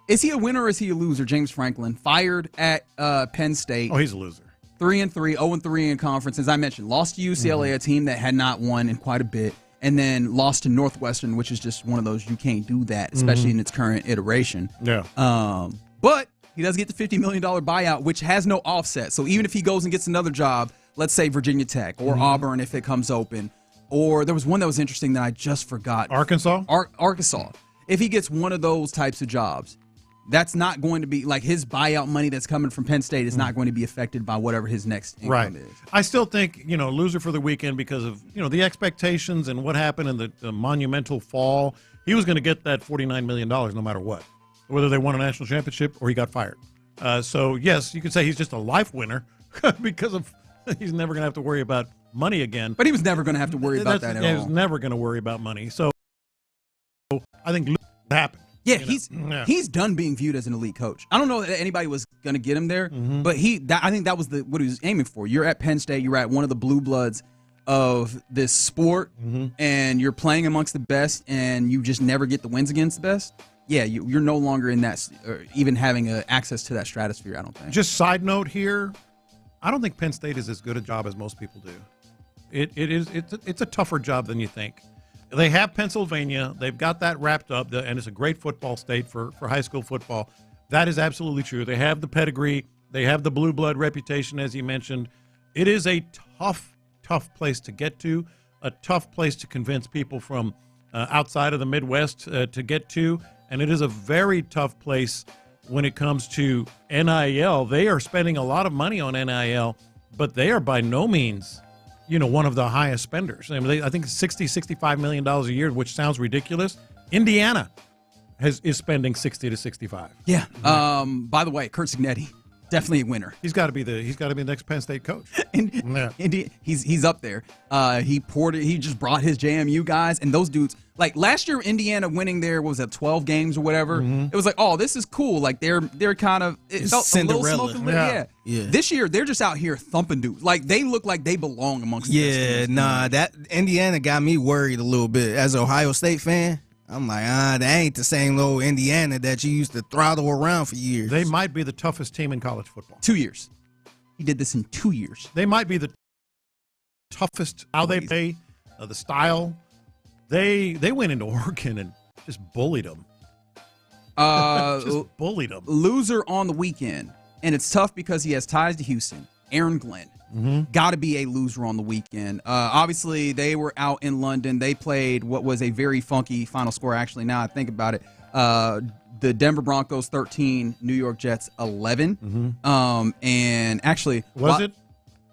is he a winner or is he a loser? James Franklin, fired at Penn State. Oh, he's a loser. 3-3, 0-3 in conference. As I mentioned, lost to UCLA, a team that had not won in quite a bit, and then lost to Northwestern, which is just one of those you can't do that, especially in its current iteration. Yeah. But he does get the $50 million buyout, which has no offset. So even if he goes and gets another job, let's say Virginia Tech or Auburn if it comes open, or there was one that was interesting that I just forgot. Arkansas? Arkansas. If he gets one of those types of jobs, that's not going to be like his buyout money that's coming from Penn State is not going to be affected by whatever his next income is. I still think, loser for the weekend because of, the expectations and what happened in the monumental fall. He was going to get that $49 million no matter what, whether they won a national championship or he got fired. So, yes, you could say he's just a life winner because of he's never going to have to worry about money again. But he was never going to have to worry about that at all. He was never going to worry about money. So, I think losing happened. Yeah, he's done being viewed as an elite coach. I don't know that anybody was going to get him there, but I think that was what he was aiming for. You're at Penn State. You're at one of the blue bloods of this sport, and you're playing amongst the best, and you just never get the wins against the best. Yeah, you're no longer in that, or even having access to that stratosphere, I don't think. Just side note here, I don't think Penn State is as good a job as most people do. It's a tougher job than you think. They have Pennsylvania. They've got that wrapped up, and it's a great football state for high school football. That is absolutely true. They have the pedigree. They have the blue blood reputation, as you mentioned. It is a tough place to get to, a tough place to convince people from outside of the Midwest to get to, and it is a very tough place when it comes to NIL. They are spending a lot of money on NIL, but they are by no means one of the highest spenders. I mean, I think $60, $65 million a year, which sounds ridiculous. Indiana is spending 60 to 65. Yeah. By the way, Curt Cignetti, definitely a winner. He's got to be the next Penn State coach. He's up there. He just brought his JMU guys, and those dudes. Like last year, Indiana winning there was at 12 games or whatever. It was like, oh, this is cool. Like they're kind of it felt Cinderella. A little smoke. Yeah. This year they're just out here thumping dudes. Like they look like they belong amongst. That Indiana got me worried a little bit as an Ohio State fan. I'm like, that ain't the same little Indiana that you used to throttle around for years. They might be the toughest team in college football. 2 years. He did this in 2 years. They might be the toughest. How they play, the style. They went into Oregon and just bullied them. Bullied them. Loser on the weekend, and it's tough because he has ties to Houston. Aaron Glenn. got to be a loser on the weekend. Obviously, they were out in London. They played what was a very funky final score, actually, now I think about it. The Denver Broncos 13, New York Jets 11. And actually... Was it?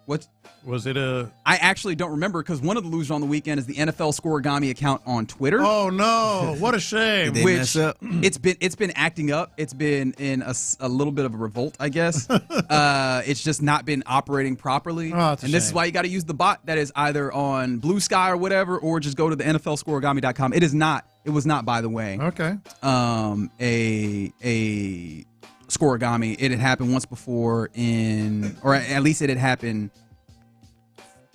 What? Was it a... I actually don't remember because one of the losers on the weekend is the NFL Scoregami account on Twitter. Oh, no. What a shame. Did they mess up? It's been acting up. It's been in a little bit of a revolt, I guess. It's just not been operating properly. Oh, it's a and this is shame. why you got to use the bot that is either on Blue Sky or whatever, or just go to the NFLscoregami.com. It was not, by the way. Okay. A Scoregami. It had happened once before or at least it had happened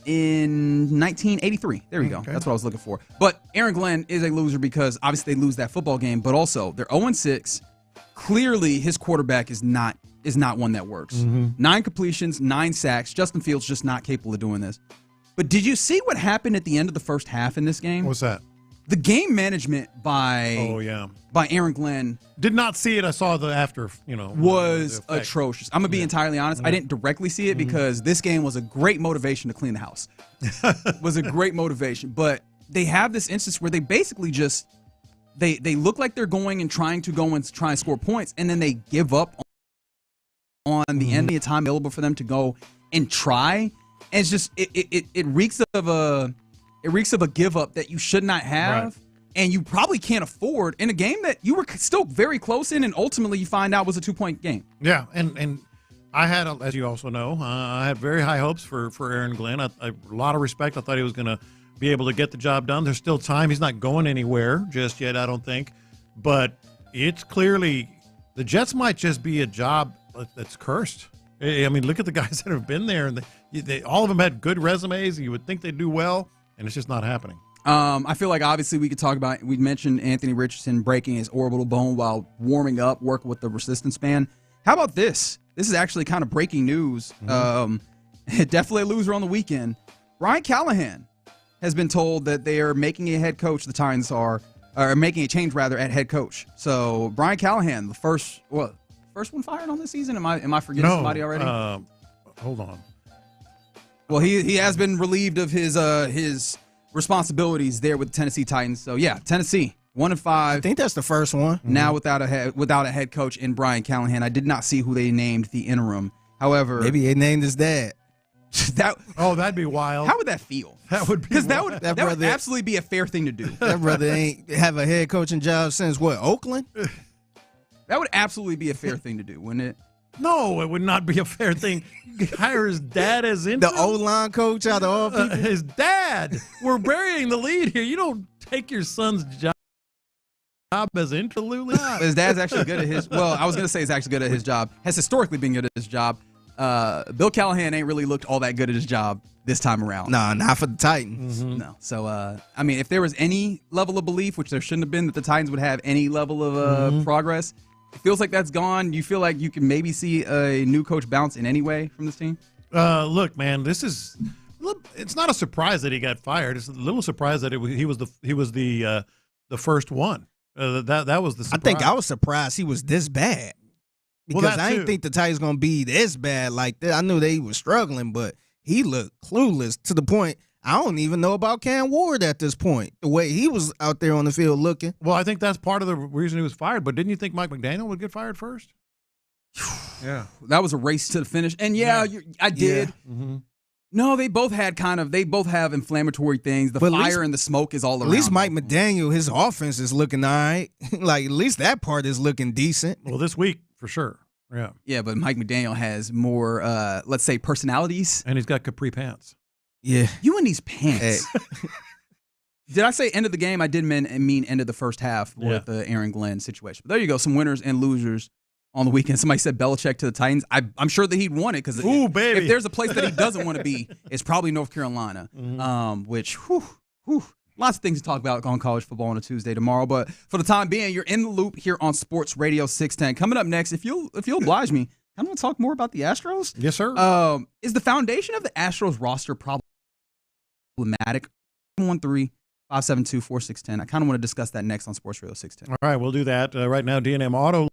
in 1983. There we go. Okay. That's what I was looking for. But Aaron Glenn is a loser because obviously they lose that football game, but also they're 0-6. Clearly his quarterback is not one that works. 9 completions, 9 sacks. Justin Fields just not capable of doing this. But did you see what happened at the end of the first half in this game? What's that? The game management by Aaron Glenn Did not see it. I saw the after, was atrocious. I'm going to be entirely honest. I didn't directly see it because this game was a great motivation to clean the house. Was a great motivation. But they have this instance where they basically just they look like they're going and trying to go and try and score points, and then they give up on the end of the time available for them to go and try. And it's just it reeks of a give up that you should not have. Right. And you probably can't afford in a game that you were still very close in, and ultimately you find out was a 2-point game. Yeah, and I had, as you also know, I had very high hopes for Aaron Glenn. A lot of respect. I thought he was going to be able to get the job done. There's still time. He's not going anywhere just yet, I don't think. But it's clearly the Jets might just be a job that's cursed. I mean, look at the guys that have been there, and they all of them had good resumes. You would think they'd do well, and it's just not happening. I feel like obviously we could talk about, we mentioned Anthony Richardson breaking his orbital bone while warming up, working with the resistance band. How about this? This is actually kind of breaking news. Definitely a loser on the weekend. Brian Callahan has been told that they are making a head coach, the Titans are making a change rather at head coach. So Brian Callahan, the first one fired on this season? Am I forgetting somebody already? Hold on. Well, he has been relieved of his responsibilities there with the Tennessee Titans. So yeah, Tennessee 1-5. I think that's the first one. Now without a head coach in Brian Callahan. I did not see who they named the interim. However, maybe they named his dad. That'd be wild. How would that feel? That would be because that would absolutely be a fair thing to do. That brother ain't have a head coaching job since what, Oakland? That would absolutely be a fair thing to do, wouldn't it? No, it would not be a fair thing. Hire his dad as interim. The O-line coach out of all people? His dad. We're burying the lead here. You don't take your son's job as interim. His dad's actually good at his. Well, I was going to say he's actually good at his job. Has historically been good at his job. Bill Callahan ain't really looked all that good at his job this time around. Nah, not for the Titans. No. So, I mean, if there was any level of belief, which there shouldn't have been, that the Titans would have any level of progress, it feels like that's gone. You feel like you can maybe see a new coach bounce in any way from this team? Look, man, it's not a surprise that he got fired. It's a little surprise that he was the first one. That was the surprise. I think I was surprised he was this bad. Because I didn't think the Titans going to be this bad like that. I knew they were struggling, but he looked clueless to the point I don't even know about Cam Ward at this point, the way he was out there on the field looking. Well, I think that's part of the reason he was fired. But didn't you think Mike McDaniel would get fired first? Yeah. That was a race to the finish. And I did. Yeah. No, they both have inflammatory things. The fire and the smoke is all around. At least Mike McDaniel, his offense is looking all right. Like, at least that part is looking decent. Well, this week, for sure. Yeah. Yeah, but Mike McDaniel has more, let's say, personalities. And he's got capri pants. Yeah. You and these pants. Hey. Did I say end of the game? I did mean end of the first half with the Aaron Glenn situation. But there you go, some winners and losers on the weekend. Somebody said Belichick to the Titans. I'm sure that he'd want it because if there's a place that he doesn't want to be, it's probably North Carolina, which, lots of things to talk about on college football on a Tuesday tomorrow. But for the time being, you're in the loop here on Sports Radio 610. Coming up next, if you'll oblige me, I want to talk more about the Astros. Yes, sir. Is the foundation of the Astros roster problematic? 1-3-572-4610. I kind of want to discuss that next on Sports Radio 610. All right, we'll do that. Right now, D&M Auto.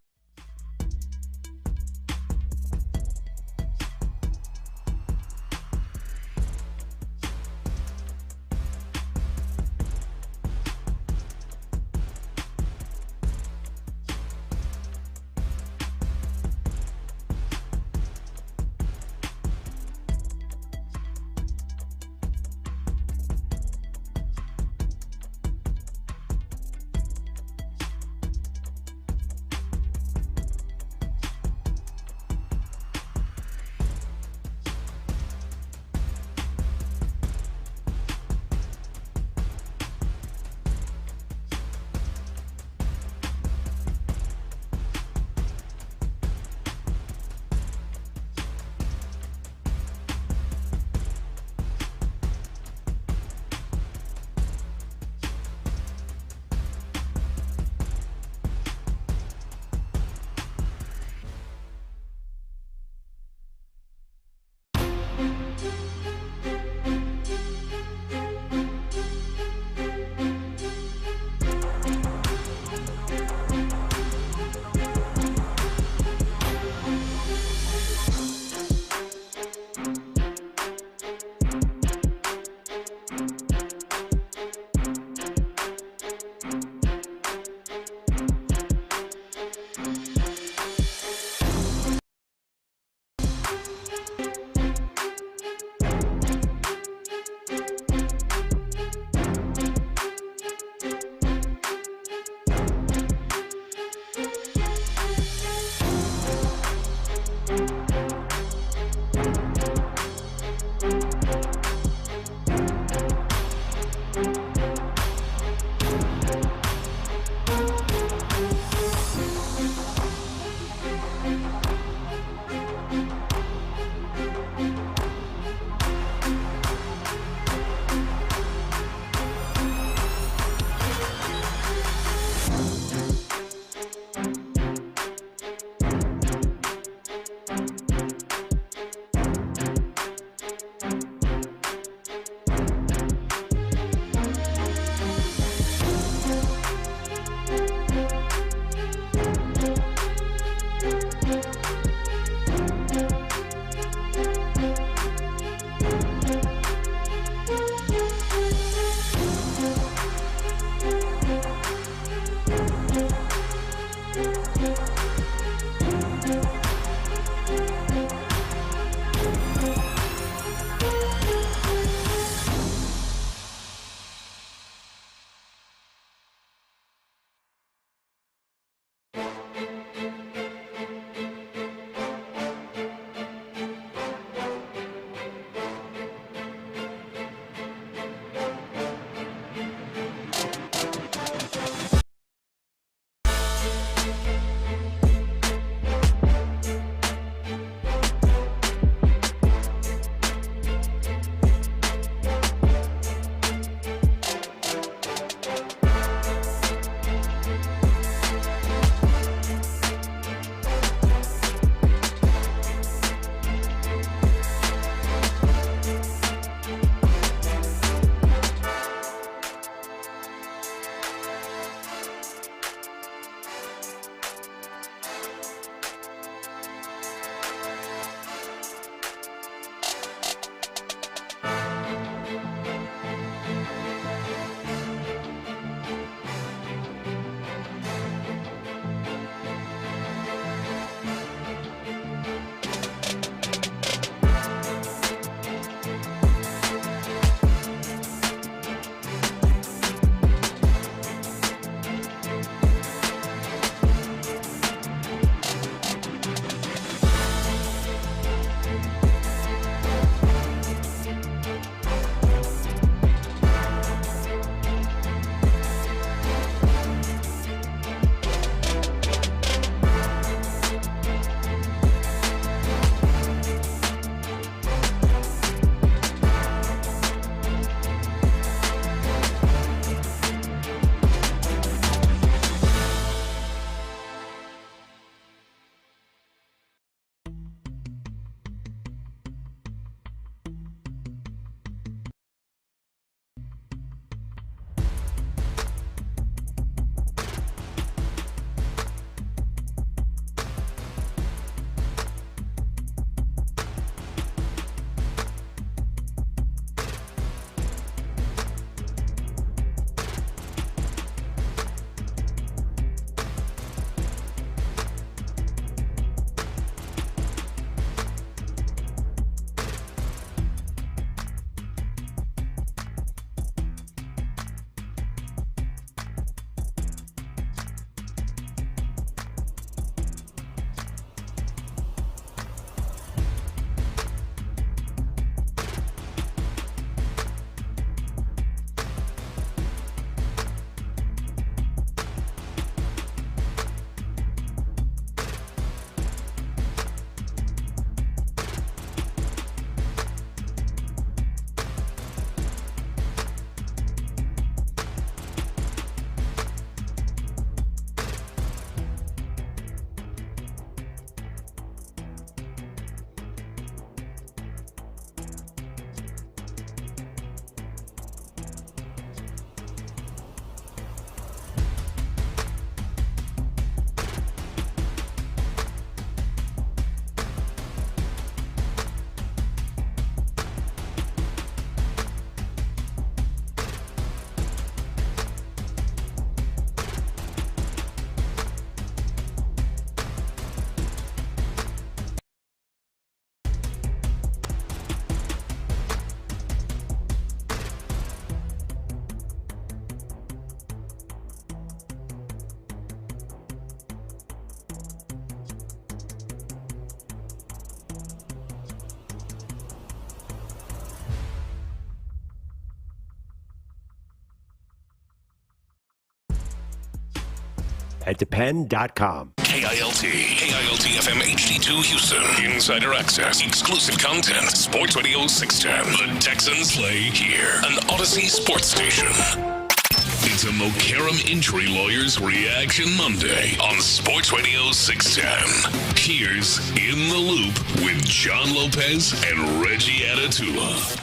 at depend.com. KILT FM HD2 Houston. Insider access, exclusive content. Sports Radio 610. The Texans play here. An Odyssey sports station. It's a Mokaram Injury Lawyers Reaction Monday on Sports Radio 610. Here's In the Loop with John Lopez and Reggie Atatula.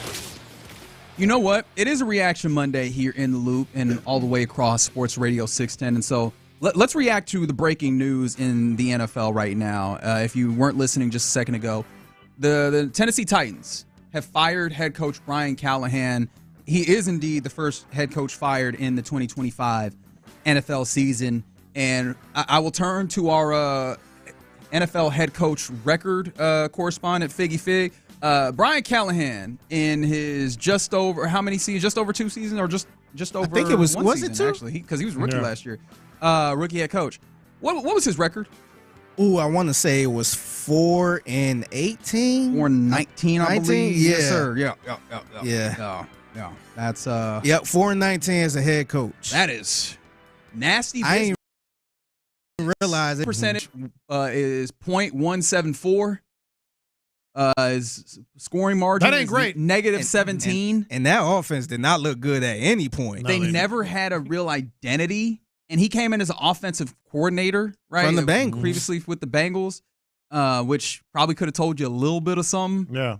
You know what? It is a Reaction Monday here in the Loop and all the way across Sports Radio 610. And so let's react to the breaking news in the NFL right now. If you weren't listening just a second ago, the Tennessee Titans have fired head coach Brian Callahan. He is indeed the first head coach fired in the 2025 NFL season. And I will turn to our NFL head coach record correspondent, Figgy Fig. Brian Callahan, in his just over 2 seasons, or just over? I think it was one season, it 2? Actually, because he was rookie last year. Rookie head coach. What was his record? Ooh, I want to say it was 4-18, 4-19, I believe. Yeah. Yes, sir. Yeah. That's 4-19 as a head coach. That is nasty. I ain't realize it. Percentage is .174. His scoring margin that ain't great. Negative 17. And that offense did not look good at any point. They never had a real identity. And he came in as an offensive coordinator, right? From the Bengals. Previously with the Bengals, which probably could have told you a little bit of something. Yeah.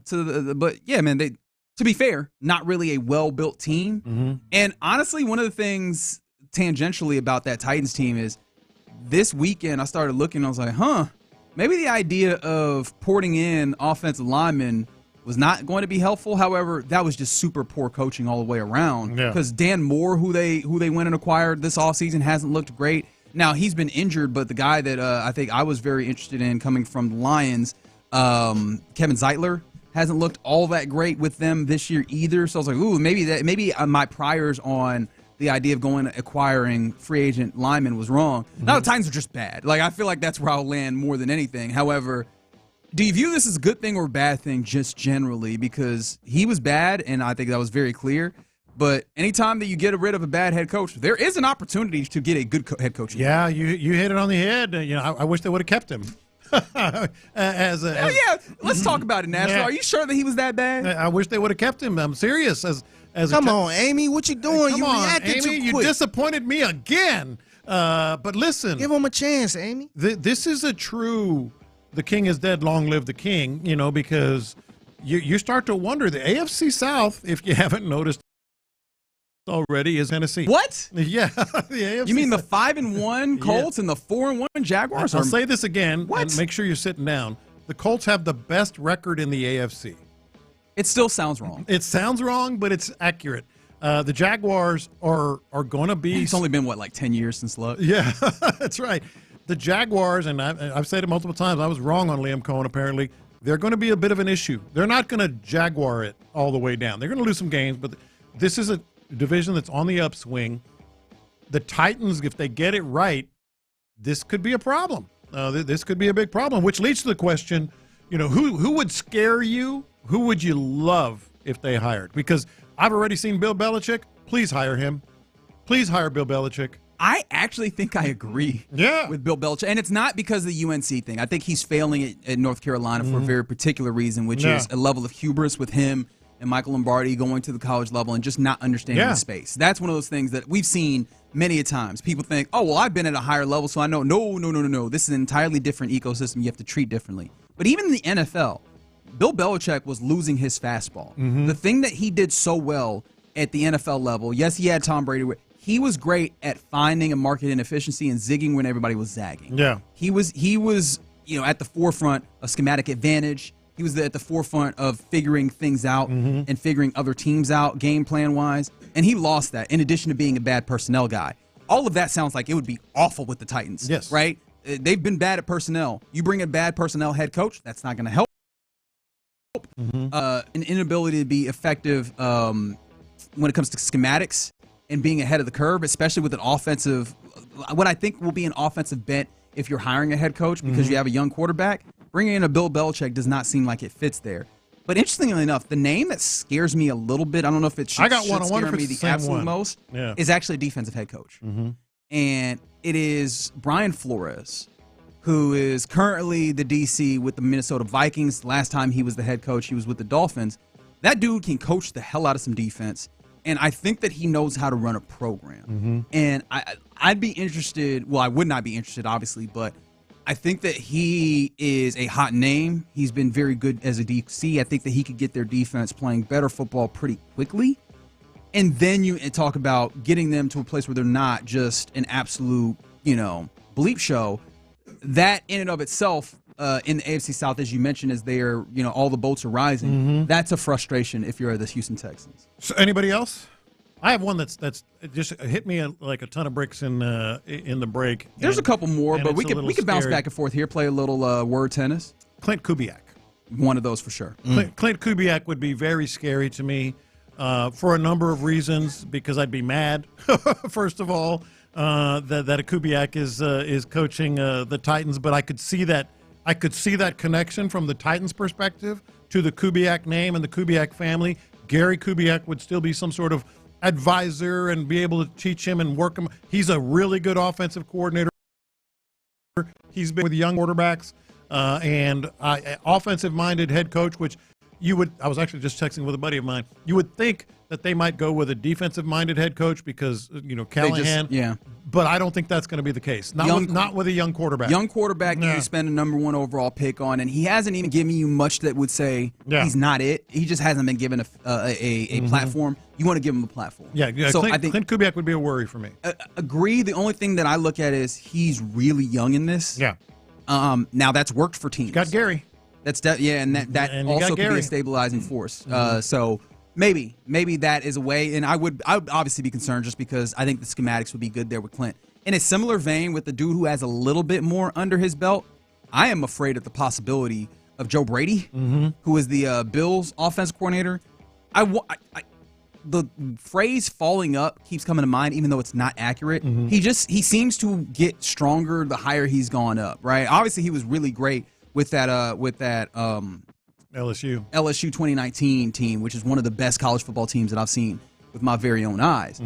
But yeah, man, to be fair, not really a well-built team. Mm-hmm. And honestly, one of the things tangentially about that Titans team is this weekend I started looking, I was like, maybe the idea of porting in offensive linemen was not going to be helpful. However, that was just super poor coaching all the way around. Because Dan Moore, who they went and acquired this offseason, hasn't looked great. Now, he's been injured, but the guy that I think I was very interested in coming from the Lions, Kevin Zeitler, hasn't looked all that great with them this year either. So I was like, ooh, maybe my priors on the idea of going acquiring free agent linemen was wrong. Mm-hmm. Now the Titans are just bad. Like, I feel like that's where I'll land more than anything. However, do you view this as a good thing or a bad thing just generally? Because he was bad, and I think that was very clear. But anytime that you get rid of a bad head coach, there is an opportunity to get a good head coach. Yeah, you hit it on the head. I wish they would have kept him. Let's talk about it, Nashville. Yeah. Are you sure that he was that bad? I wish they would have kept him. I'm serious. Come on, Amy, what you doing? Come on, Amy, you disappointed me again. But listen, give him a chance, Amy. This is a true "the king is dead, long live the king." Because you start to wonder, the AFC South, if you haven't noticed already, is Tennessee. What? Yeah, the AFC. You mean the 5-1 Colts and the 4-1 Jaguars? I'll say this again, and make sure you're sitting down. The Colts have the best record in the AFC. It still sounds wrong. It sounds wrong, but it's accurate. The Jaguars are going to be. It's only been 10 years since Luck. Yeah, that's right. The Jaguars, and I've said it multiple times. I was wrong on Liam Cohen. Apparently, they're going to be a bit of an issue. They're not going to Jaguar it all the way down. They're going to lose some games, but this is a division that's on the upswing. The Titans, if they get it right, this could be a problem. This could be a big problem, which leads to the question, who would scare you? Who would you love if they hired? Because I've already seen Bill Belichick. Please hire him. Please hire Bill Belichick. I actually think I agree with Bill Belichick. And it's not because of the UNC thing. I think he's failing at North Carolina for a very particular reason, which is a level of hubris with him and Michael Lombardi going to the college level and just not understanding the space. That's one of those things that we've seen many a times. People think, oh, well, I've been at a higher level, so I know. No. This is an entirely different ecosystem you have to treat differently. But even in the NFL, Bill Belichick was losing his fastball. Mm-hmm. The thing that he did so well at the NFL level, yes, he had Tom Brady. He was great at finding a market inefficiency and zigging when everybody was zagging. Yeah. He was at the forefront of schematic advantage. He was at the forefront of figuring things out and figuring other teams out game plan wise. And he lost that in addition to being a bad personnel guy. All of that sounds like it would be awful with the Titans. Yes. Right? They've been bad at personnel. You bring a bad personnel head coach, that's not going to help. An inability to be effective when it comes to schematics and being ahead of the curve, especially with what I think will be an offensive bent if you're hiring a head coach because you have a young quarterback. Bringing in a Bill Belichick does not seem like it fits there. But interestingly enough, the name that scares me a little bit, I don't know if it should, scare me the absolute most, is actually a defensive head coach. and it is Brian Flores, who is currently the DC with the Minnesota Vikings. Last time he was the head coach, he was with the Dolphins. That dude can coach the hell out of some defense, and I think that he knows how to run a program. And I'd be interested. Well, I would not be interested, obviously, but I think that he is a hot name. He's been very good as a DC. I think that he could get their defense playing better football pretty quickly. And then you talk about getting them to a place where they're not just an absolute, bleep show. That in and of itself, in the AFC South, as you mentioned, as they're, all the boats are rising, that's a frustration if you're the Houston Texans. So anybody else? I have one that's just hit me like a ton of bricks in the break. There's a couple more, but we could bounce back and forth here, play a little word tennis. Clint Kubiak. One of those for sure. Clint Kubiak would be very scary to me for a number of reasons, because I'd be mad, first of all, that a Kubiak is coaching the Titans, but I could see that connection from the Titans' perspective to the Kubiak name and the Kubiak family. Gary Kubiak would still be some sort of advisor and be able to teach him and work him. He's a really good offensive coordinator. He's been with young quarterbacks and offensive-minded head coach, which I was actually just texting with a buddy of mine. You would think that they might go with a defensive-minded head coach because, Callahan. But I don't think that's going to be the case. Not with a young quarterback. Young quarterback that you spend a number 1 overall pick on, and he hasn't even given you much that would say he's not it. He just hasn't been given a platform. You want to give him a platform. Yeah. So I think Clint Kubiak would be a worry for me. Agree. The only thing that I look at is he's really young in this. Yeah. Now that's worked for teams. He's got Gary. And that also could be a stabilizing force. So maybe that is a way, and I would obviously be concerned just because I think the schematics would be good there with Clint. In a similar vein with the dude who has a little bit more under his belt, I am afraid of the possibility of Joe Brady, who is the Bills offensive coordinator. The phrase "falling up" keeps coming to mind, even though it's not accurate. He seems to get stronger the higher he's gone up. Right? Obviously, he was really great with that LSU 2019 team, which is one of the best college football teams that I've seen with my very own eyes.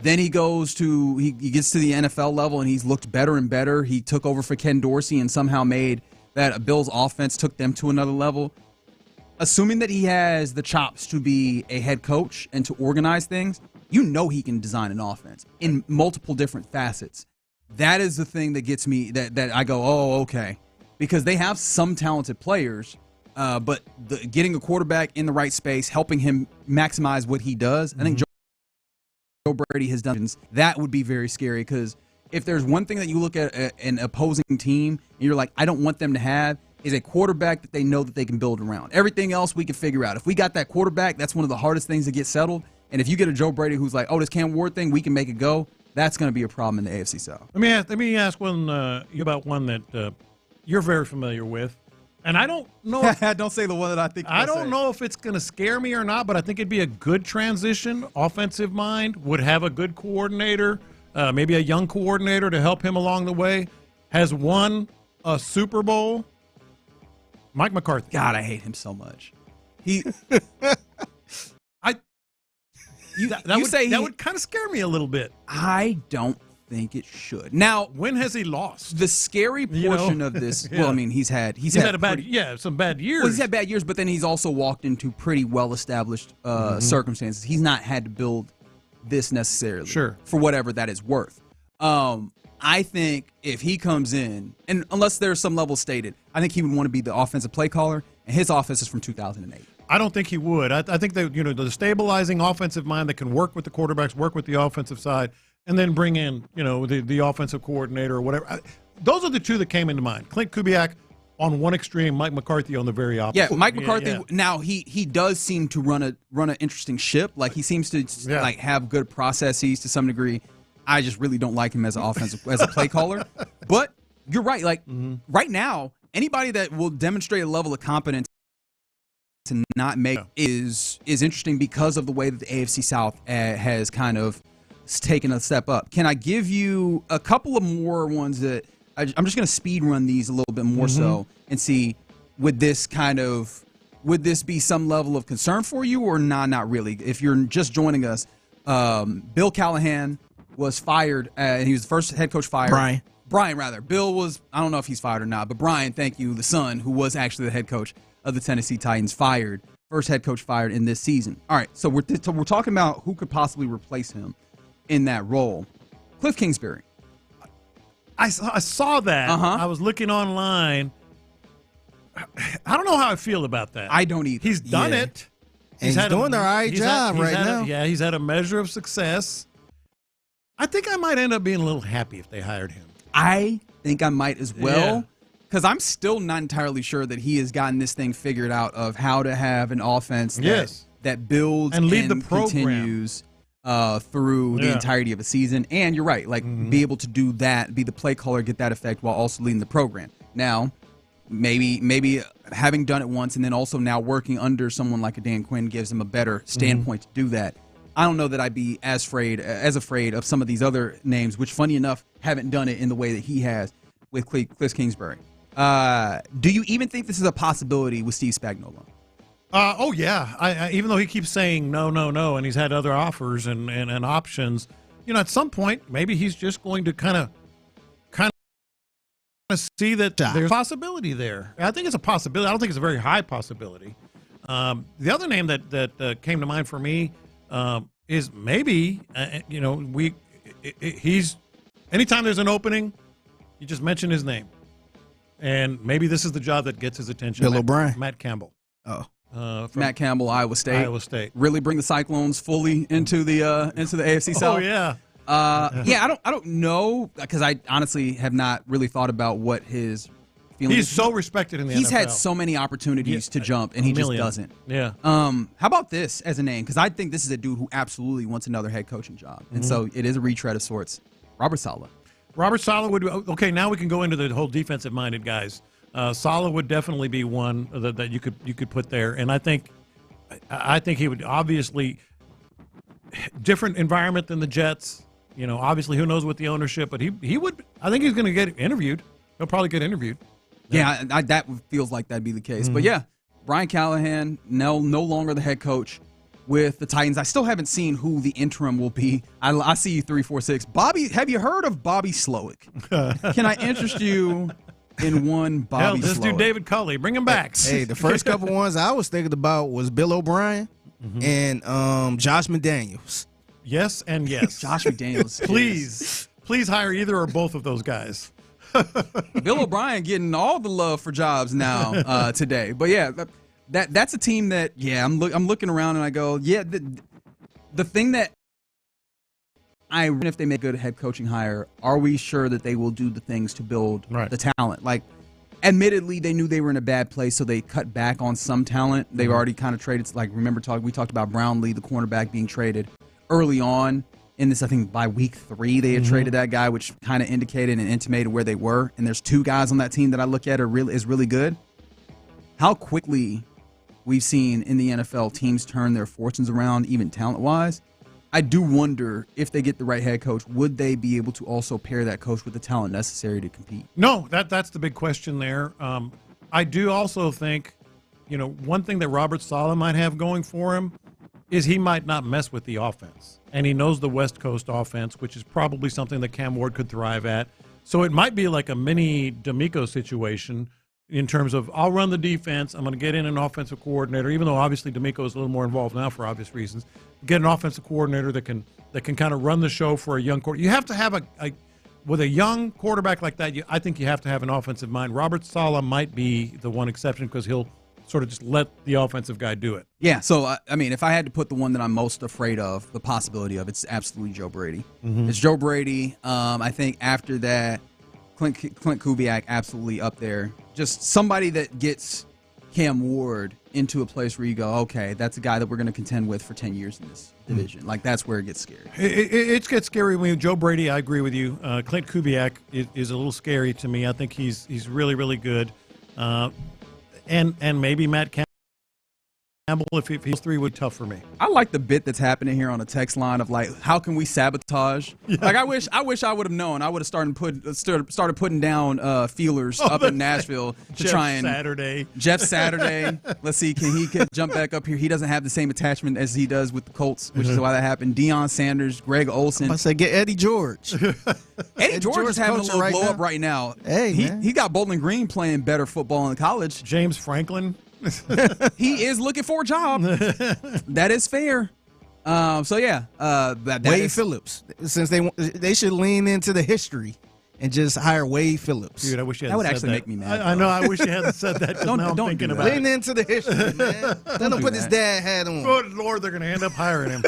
Then he gets to the NFL level and he's looked better and better. He took over for Ken Dorsey and somehow made that Bills offense, took them to another level. Assuming that he has the chops to be a head coach and to organize things, he can design an offense in multiple different facets. That is the thing that gets me, that I go, oh, okay. Because they have some talented players, but getting a quarterback in the right space, helping him maximize what he does, I think Joe Brady has done. That would be very scary, because if there's one thing that you look at an opposing team and you're like, I don't want them to have, is a quarterback that they know that they can build around. Everything else we can figure out. If we got that quarterback, that's one of the hardest things to get settled. And if you get a Joe Brady who's like, oh, this Cam Ward thing, we can make it go, that's going to be a problem in the AFC South. Let me ask one about one that you're very familiar with. And I don't know. Don't say the one that I think. I don't know if it's going to scare me or not, but I think it'd be a good transition. Offensive mind would have a good coordinator, maybe a young coordinator to help him along the way. Has won a Super Bowl. Mike McCarthy. God, I hate him so much. That would kind of scare me a little bit. I don't think it should. Now, when has he lost? The scary portion of this. Yeah. Well, I mean, he's had some bad years. Well, he's had bad years, but then he's also walked into pretty well-established circumstances. He's not had to build this necessarily. Sure. For whatever that is worth. I think if he comes in, and unless there's some level stated, I think he would want to be the offensive play caller, and his offense is from 2008. I don't think he would. I think that the stabilizing offensive mind that can work with the quarterbacks, work with the offensive side, and then bring in the offensive coordinator or whatever. Those are the two that came into mind. Clint Kubiak on one extreme, Mike McCarthy on the very opposite. Yeah, Mike McCarthy. Yeah. Now he does seem to run an interesting ship. Like he seems to like have good processes to some degree. I just really don't like him as a play caller. But you're right. Like right now, anybody that will demonstrate a level of competence to not make is interesting because of the way that the AFC South has kind of taken a step up. Can I give you a couple of more ones that I'm just going to speed run these a little bit more so and see would this be some level of concern for you or not really? If you're just joining us, Bill Callahan was fired. And he was the first head coach fired. Brian, rather. Bill was, I don't know if he's fired or not, but Brian, thank you, the son, who was actually the head coach of the Tennessee Titans, fired. First head coach fired in this season. All right, so we're talking about who could possibly replace him in that role. Cliff Kingsbury. I saw that. I was looking online. I don't know how I feel about that. I don't either. He's done it. He's doing an all right job right now. He's had a measure of success. I think I might end up being a little happy if they hired him. I think I might as well, because I'm still not entirely sure that he has gotten this thing figured out of how to have an offense that builds and lead the program. Continues through the entirety of a season. And you're right, like be able to do that, be the play caller, get that effect while also leading the program. Now, maybe having done it once and then also now working under someone like a Dan Quinn gives him a better standpoint to do that. I don't know that I'd be as afraid of some of these other names, which, funny enough, haven't done it in the way that he has with Cliff Kingsbury. Do you even think this is a possibility with Steve Spagnuolo? Oh, yeah. Even though he keeps saying no, and he's had other offers and options, at some point, maybe he's just going to kind of see that there's a possibility there. I think it's a possibility. I don't think it's a very high possibility. The other name that came to mind for me is maybe, he's anytime there's an opening, you just mention his name. And maybe this is the job that gets his attention. Bill O'Brien. Matt Campbell. Matt Campbell, Iowa State. Really bring the Cyclones fully into the AFC South. Oh, yeah. I don't know, because I honestly have not really thought about what his feeling He's so respected in the NFL. He's had so many opportunities to jump, and he just doesn't. Yeah. How about this as a name? Because I think this is a dude who absolutely wants another head coaching job. And so it is a retread of sorts. Robert Saleh. Robert Saleh would. Okay, now we can go into the whole defensive-minded guys. Saleh would definitely be one that you could put there, and I think he would obviously different environment than the Jets. Obviously, who knows what the ownership, but he would. I think he's going to get interviewed. He'll probably get interviewed. Yeah, that feels like that'd be the case. But yeah, Brian Callahan no longer the head coach with the Titans. I still haven't seen who the interim will be. I see you 346. Bobby, have you heard of Bobby Slowick? Can I interest you in one Bobby Slowick? Let's do David Culley. Bring him back. Hey, the first couple ones I was thinking about was Bill O'Brien and Josh McDaniels. Yes and yes. Josh McDaniels. Please hire either or both of those guys. Bill O'Brien getting all the love for jobs now today. But yeah, that's a team that I'm looking around and I go, the thing that if they make a good head coaching hire, are we sure that they will do the things to build the talent? Like, admittedly, they knew they were in a bad place, so they cut back on some talent. They've already kind of traded. Like, we talked about Brownlee, the cornerback, being traded early on in this. I think by week 3 they had traded that guy, which kind of indicated and intimated where they were. And there's 2 guys on that team that I look at is really good. How quickly we've seen in the NFL teams turn their fortunes around, even talent-wise. I do wonder if they get the right head coach, would they be able to also pair that coach with the talent necessary to compete? No, that's the big question there. I do also think, one thing that Robert Saleh might have going for him is he might not mess with the offense. And he knows the West Coast offense, which is probably something that Cam Ward could thrive at. So it might be like a mini DeMeco situation in terms of, I'll run the defense, I'm going to get in an offensive coordinator, even though obviously DeMeco is a little more involved now for obvious reasons. Get an offensive coordinator that can kind of run the show for a young quarterback. You have to have with a young quarterback like that, I think you have to have an offensive mind. Robert Saleh might be the one exception because he'll sort of just let the offensive guy do it. Yeah, so, if I had to put the one that I'm most afraid of, the possibility of, it's absolutely Joe Brady. It's Joe Brady. I think after that, Clint Kubiak absolutely up there. Just somebody that gets Cam Ward into a place where you go, okay, that's a guy that we're going to contend with for 10 years in this division. Like, that's where it gets scary. It gets scary when Joe Brady, I agree with you. Clint Kubiak is a little scary to me. I think he's really, really good. And maybe Matt Campbell If he's 3 would be tough for me. I like the bit that's happening here on the text line of like, how can we sabotage? Yeah. Like, I wish I would have known. I would have started putting down feelers up in Nashville to try and Jeff Saturday. Let's see, can he jump back up here? He doesn't have the same attachment as he does with the Colts, which is why that happened. Deion Sanders, Greg Olsen. I say get Eddie George. Eddie George is having a little blow up right now. Hey, he got Bowling Green playing better football in college. James Franklin. He is looking for a job. That is fair. So yeah, Wade Phillips. Since they should lean into the history and just hire Wade Phillips. Dude, I wish you that hadn't would said actually that. make me mad. I know. I wish you hadn't said that. Don't thinking about it. Lean into the history, man. Let him put his dad hat on. Good Lord, they're going to end up hiring him.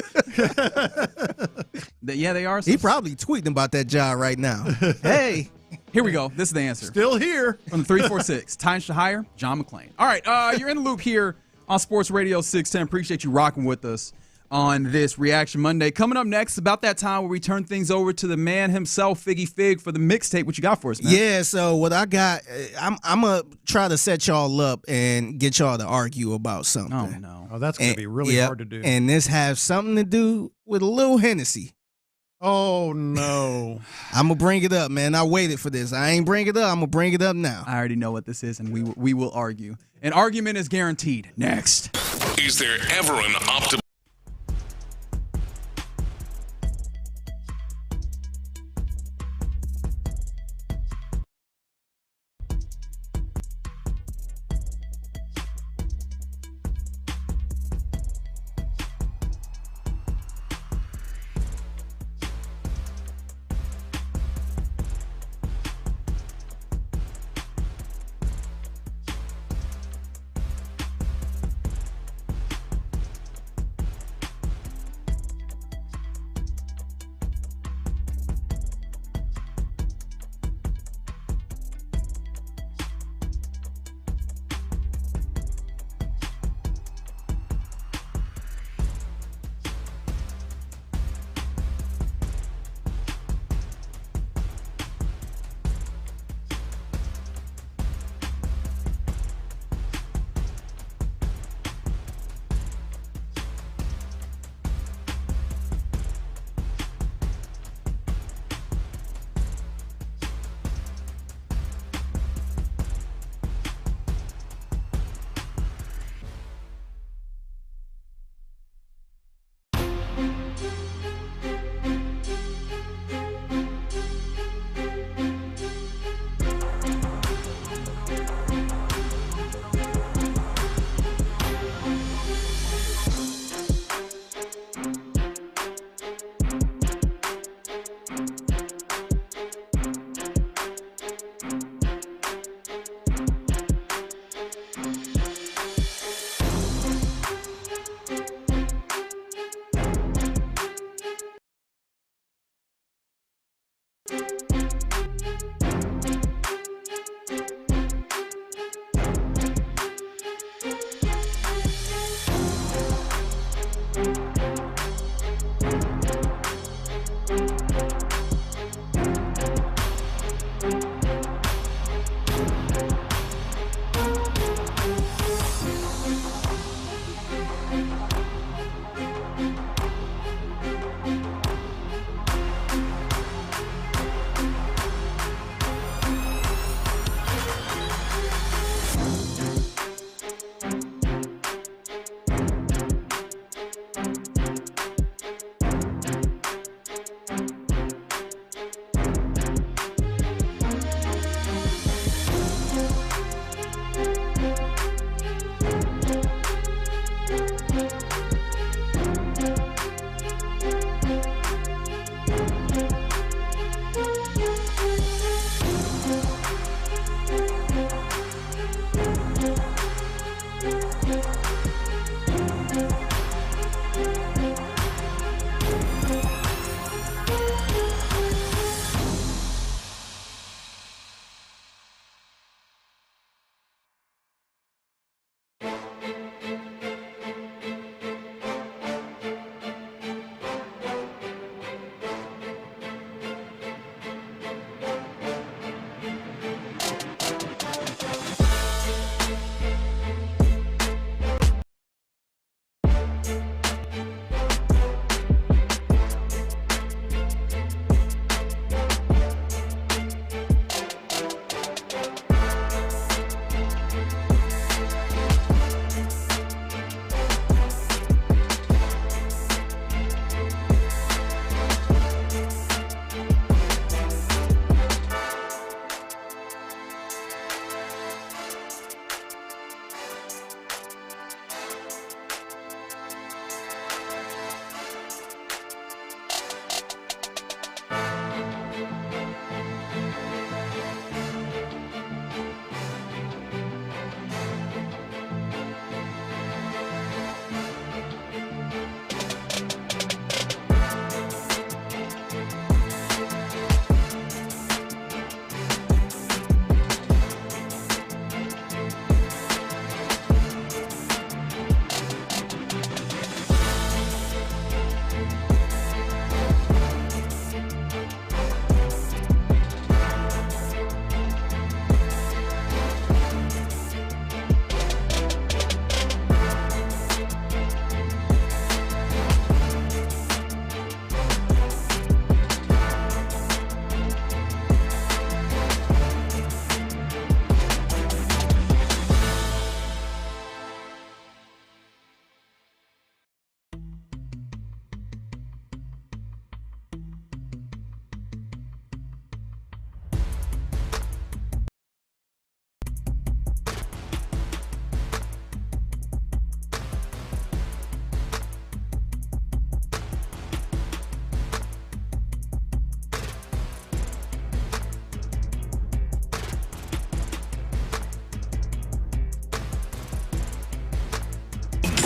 Yeah, they are. He probably tweeting about that job right now. Hey. Here we go. This is the answer. Still here. From the 346. Time to hire John McClain. All right, you're in the loop here on Sports Radio 610. Appreciate you rocking with us on this Reaction Monday. Coming up next, about that time where we turn things over to the man himself, Figgy Fig, for the mixtape. What you got for us, man? Yeah, so what I got, I'm going to try to set y'all up and get y'all to argue about something. Oh, no. Oh, that's going to be really hard to do. And this has something to do with a little Hennessy. Oh, no. I'm going to bring it up, man. I waited for this. I ain't bring it up. I'm going to bring it up now. I already know what this is, and we will argue. An argument is guaranteed. Next. Is there ever an optimal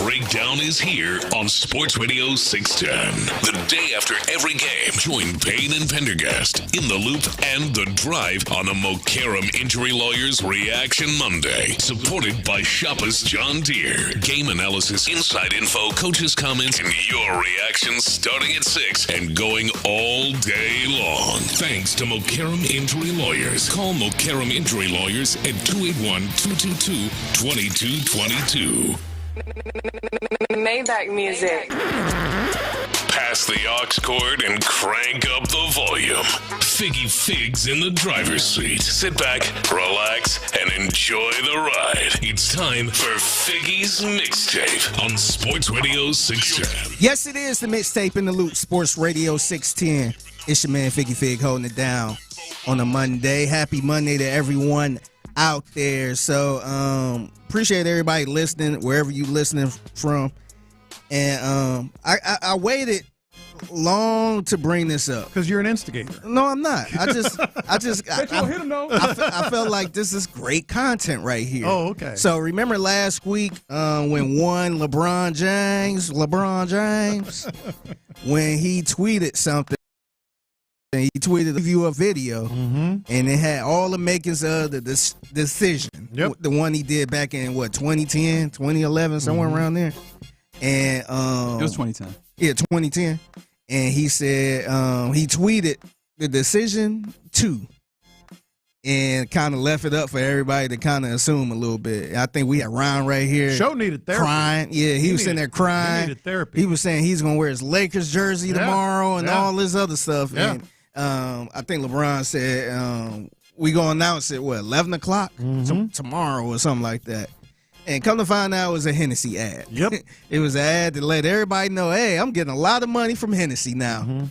breakdown is here on Sports Radio 610. The day after every game, join Payne and Pendergast in the loop and the drive on the Mokaram Injury Lawyers Reaction Monday. Supported by Shoppers John Deere. Game analysis, inside info, coaches' comments, and your reactions starting at 6 and going all day long. Thanks to Mokaram Injury Lawyers. Call Mokaram Injury Lawyers at 281-222-2222. Maybach music. Pass the aux cord and crank up the volume. Figgy Figs in the driver's seat. Sit back, relax, and enjoy the ride. It's time for Figgy's Mixtape on Sports Radio 610. Yes, it is the Mixtape in the Loop, Sports Radio 610. It's your man Figgy Fig holding it down on a Monday. Happy Monday to everyone out there. So appreciate everybody listening wherever you listening from. And I waited long to bring this up because you're an instigator. No, I'm not. I felt like this is great content right here. Oh, okay. So remember last week when LeBron James when he tweeted something. And he tweeted you a video, and it had all the makings of the decision. Yep. The one he did back in, 2010, 2011, somewhere around there. And it was 2010. Yeah, 2010. And he said he tweeted the decision 2 and kind of left it up for everybody to kind of assume a little bit. I think we had Ron right here. Show needed therapy. Crying. Yeah, he was sitting there crying. He needed therapy. He was saying he's going to wear his Lakers jersey tomorrow and all this other stuff. Yeah. And I think LeBron said we going to announce it, 11 o'clock tomorrow or something like that. And come to find out, it was a Hennessy ad. Yep. It was an ad to let everybody know, hey, I'm getting a lot of money from Hennessy now.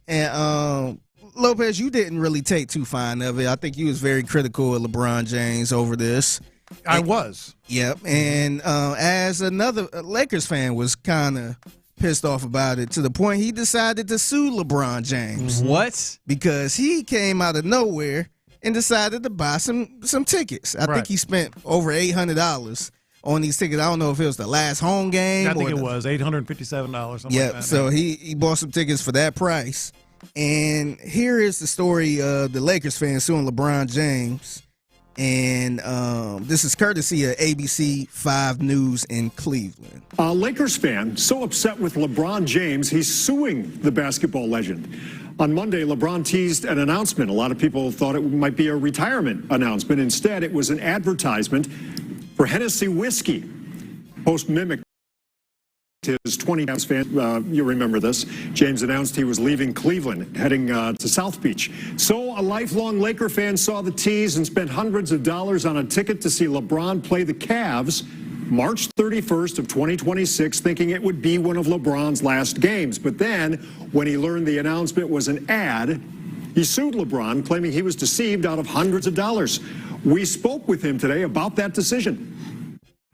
And Lopez, you didn't really take too fine of it. I think you was very critical of LeBron James over this. I was. Yep. And as another Lakers fan was kind of pissed off about it to the point he decided to sue LeBron James. What? Because he came out of nowhere and decided to buy some tickets. I think he spent over $800 on these tickets. I don't know if it was the last home game. I think it was $857. Yeah, like that. So he bought some tickets for that price. And here is the story of the Lakers fans suing LeBron James. And this is courtesy of ABC 5 News in Cleveland. A Lakers fan so upset with LeBron James, he's suing the basketball legend. On Monday, LeBron teased an announcement. A lot of people thought it might be a retirement announcement. Instead, it was an advertisement for Hennessy whiskey. Post mimicked his 20 Cavs fan. You remember this. James announced he was leaving Cleveland, heading to South Beach. So a lifelong Laker fan saw the tease and spent hundreds of dollars on a ticket to see LeBron play the Cavs March 31st of 2026, thinking it would be one of LeBron's last games. But then, when he learned the announcement was an ad, he sued LeBron, claiming he was deceived out of hundreds of dollars. We spoke with him today about that decision.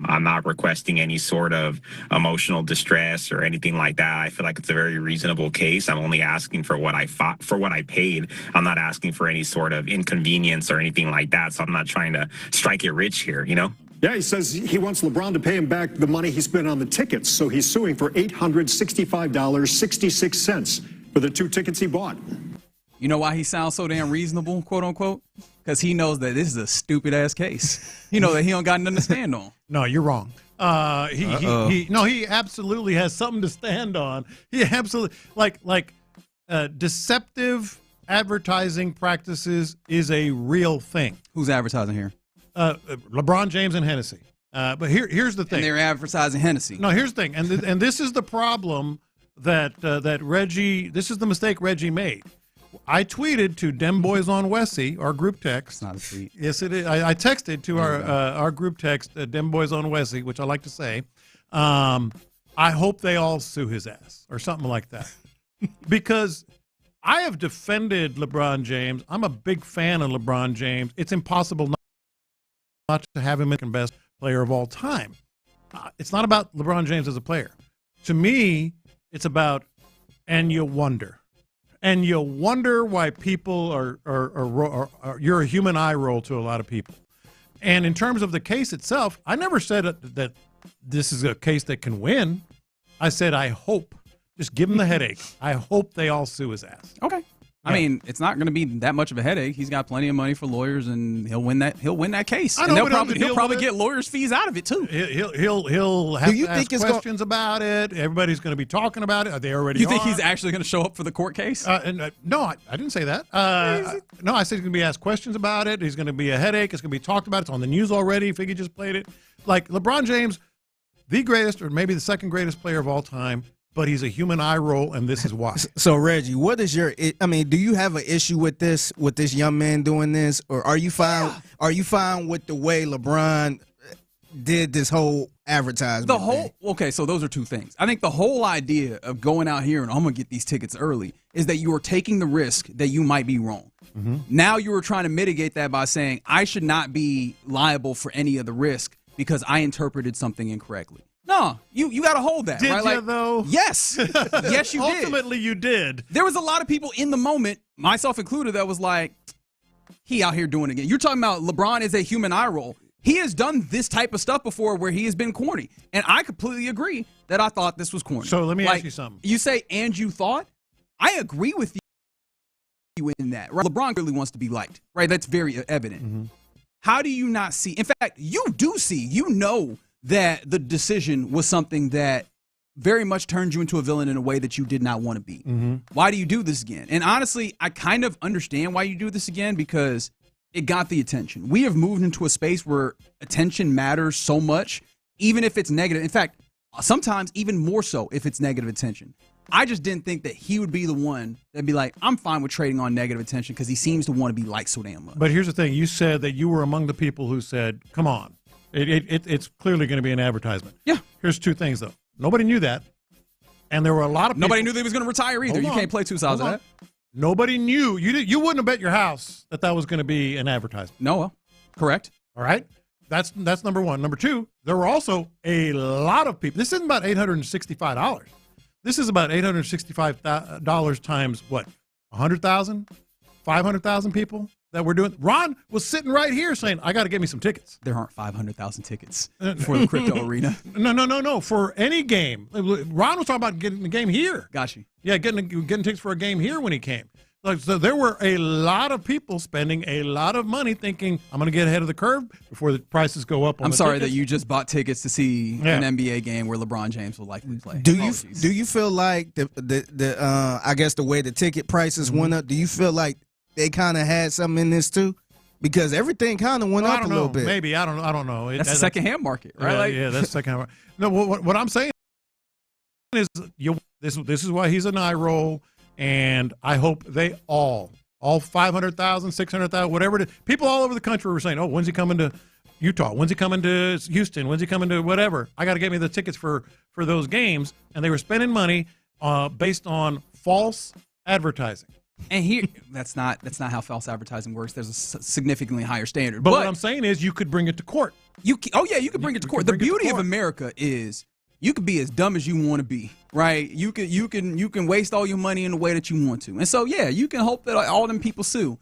I'm not requesting any sort of emotional distress or anything like that. I feel like it's a very reasonable case. I'm only asking for what I fought, for what I paid. I'm not asking for any sort of inconvenience or anything like that. So I'm not trying to strike it rich here, you know? Yeah, he says he wants LeBron to pay him back the money he spent on the tickets. So he's suing for $865.66 for the 2 tickets he bought. You know why he sounds so damn reasonable, quote unquote? Because he knows that this is a stupid ass case. You know that he don't got nothing to stand on. No, you're wrong. He absolutely has something to stand on. He absolutely deceptive advertising practices is a real thing. Who's advertising here? LeBron James and Hennessy. But here's the thing. And they're advertising Hennessy. No, here's the thing, and this is the problem that Reggie. This is the mistake Reggie made. I tweeted to Dem Boys on Wessie, our group text. It's not a tweet. Yes, it is. I texted to our group text, Dem Boys on Wessie, which I like to say. I hope they all sue his ass or something like that. Because I have defended LeBron James. I'm a big fan of LeBron James. It's impossible not to have him as the best player of all time. It's not about LeBron James as a player. To me, it's about, and you wonder. And you wonder why people are you're a human eye roll to a lot of people. And in terms of the case itself, I never said that this is a case that can win. I said, I hope. Just give him the headache. I hope they all sue his ass. Okay. I mean, it's not going to be that much of a headache. He's got plenty of money for lawyers, and he'll win that. He'll win that case, and he'll probably get lawyers' fees out of it too. He'll have to ask questions about it. Everybody's going to be talking about it. They already. You think he's actually going to show up for the court case? No, I didn't say that. No, I said he's going to be asked questions about it. He's going to be a headache. It's going to be talked about. It's on the news already. Figgy just played it. Like LeBron James, the greatest, or maybe the second greatest player of all time. But he's a human eye roll, and this is why. So, Reggie, what is your? I mean, do you have an issue with this young man doing this, or are you fine? Yeah. Are you fine with the way LeBron did this whole advertisement? Okay, so those are two things. I think the whole idea of going out here and I'm gonna get these tickets early is that you are taking the risk that you might be wrong. Mm-hmm. Now you are trying to mitigate that by saying I should not be liable for any of the risk because I interpreted something incorrectly. No, you got to hold that. Did right? you, though? Yes. Yes, you did. Ultimately, you did. There was a lot of people in the moment, myself included, that was like, he out here doing it again. You're talking about LeBron is a human eye roll. He has done this type of stuff before where he has been corny. And I completely agree that I thought this was corny. So let me ask you something. You say, and you thought? I agree with you in that. Right? LeBron really wants to be liked, right? That's very evident. Mm-hmm. How do you not see? In fact, you do see, that the decision was something that very much turned you into a villain in a way that you did not want to be. Mm-hmm. Why do you do this again? And honestly, I kind of understand why you do this again because it got the attention. We have moved into a space where attention matters so much, even if it's negative. In fact, sometimes even more so if it's negative attention. I just didn't think that he would be the one that'd be like, I'm fine with trading on negative attention because he seems to want to be liked so damn much. But here's the thing. You said that you were among the people who said, come on. It's clearly going to be an advertisement. Yeah. Here's two things, though. Nobody knew that. And there were a lot of people. Nobody knew that he was going to retire either. You can't play two sides of that. Nobody knew. You wouldn't have bet your house that was going to be an advertisement. No, correct. All right. That's number one. Number two, there were also a lot of people. This isn't about $865. This is about $865 times what? 100,000? 500,000 people that we're doing. Ron was sitting right here saying, I got to get me some tickets. There aren't 500,000 tickets for the crypto arena. No. For any game. Ron was talking about getting the game here. Got you. Yeah, getting tickets for a game here when he came. So there were a lot of people spending a lot of money thinking, I'm going to get ahead of the curve before the prices go up on I'm the sorry tickets. that you just bought tickets to see an NBA game where LeBron James will likely play. Do you feel like the I guess the way the ticket prices went up, do you feel like they kind of had something in this too? Because everything kind of went up a little bit. Maybe. I don't know. That's the secondhand market, right? Yeah, that's secondhand market. No, what I'm saying is this is why he's an eye roll, and I hope they all 500,000, 600,000, whatever it is. People all over the country were saying, oh, when's he coming to Utah? When's he coming to Houston? When's he coming to whatever? I got to get me the tickets for those games. And they were spending money based on false advertising. And here, that's not how false advertising works. There's a significantly higher standard. But what I'm saying is, you could bring it to court. You could bring it to court. The beauty of America is you could be as dumb as you want to be, right? You can waste all your money in the way that you want to, and so you can hope that all them people sue.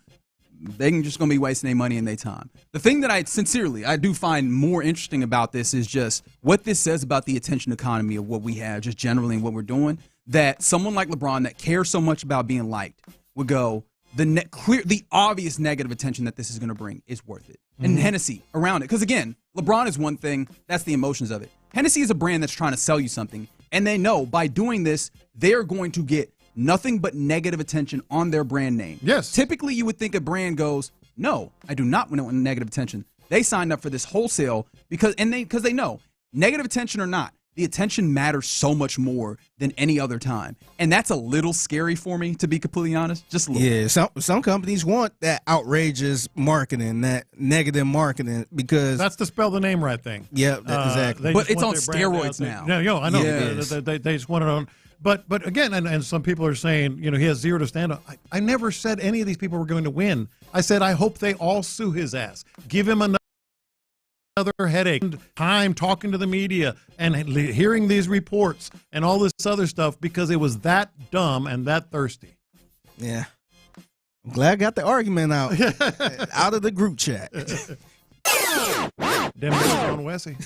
They can just gonna be wasting their money and their time. The thing that I do find more interesting about this is just what this says about the attention economy of what we have, just generally and what we're doing. That someone like LeBron that cares so much about being liked would go, the obvious negative attention that this is going to bring is worth it. And Hennessy around it. Because again, LeBron is one thing. That's the emotions of it. Hennessy is a brand that's trying to sell you something. And they know by doing this, they're going to get nothing but negative attention on their brand name. Yes. Typically, you would think a brand goes, no, I do not want negative attention. They signed up for this wholesale because they know, negative attention or not, the attention matters so much more than any other time. And that's a little scary for me, to be completely honest. Just a little. Yeah, some companies want that outrageous marketing, that negative marketing, because that's the spell the name right thing. Yeah, exactly. But it's on steroids now. No, I know. Yes. They just want it on. But again, and some people are saying, he has zero to stand on. I never said any of these people were going to win. I said I hope they all sue his ass. Give him another headache, time talking to the media and hearing these reports and all this other stuff because it was that dumb and that thirsty. Yeah. I'm glad I got the argument out of the group chat. Damn, John Wesley.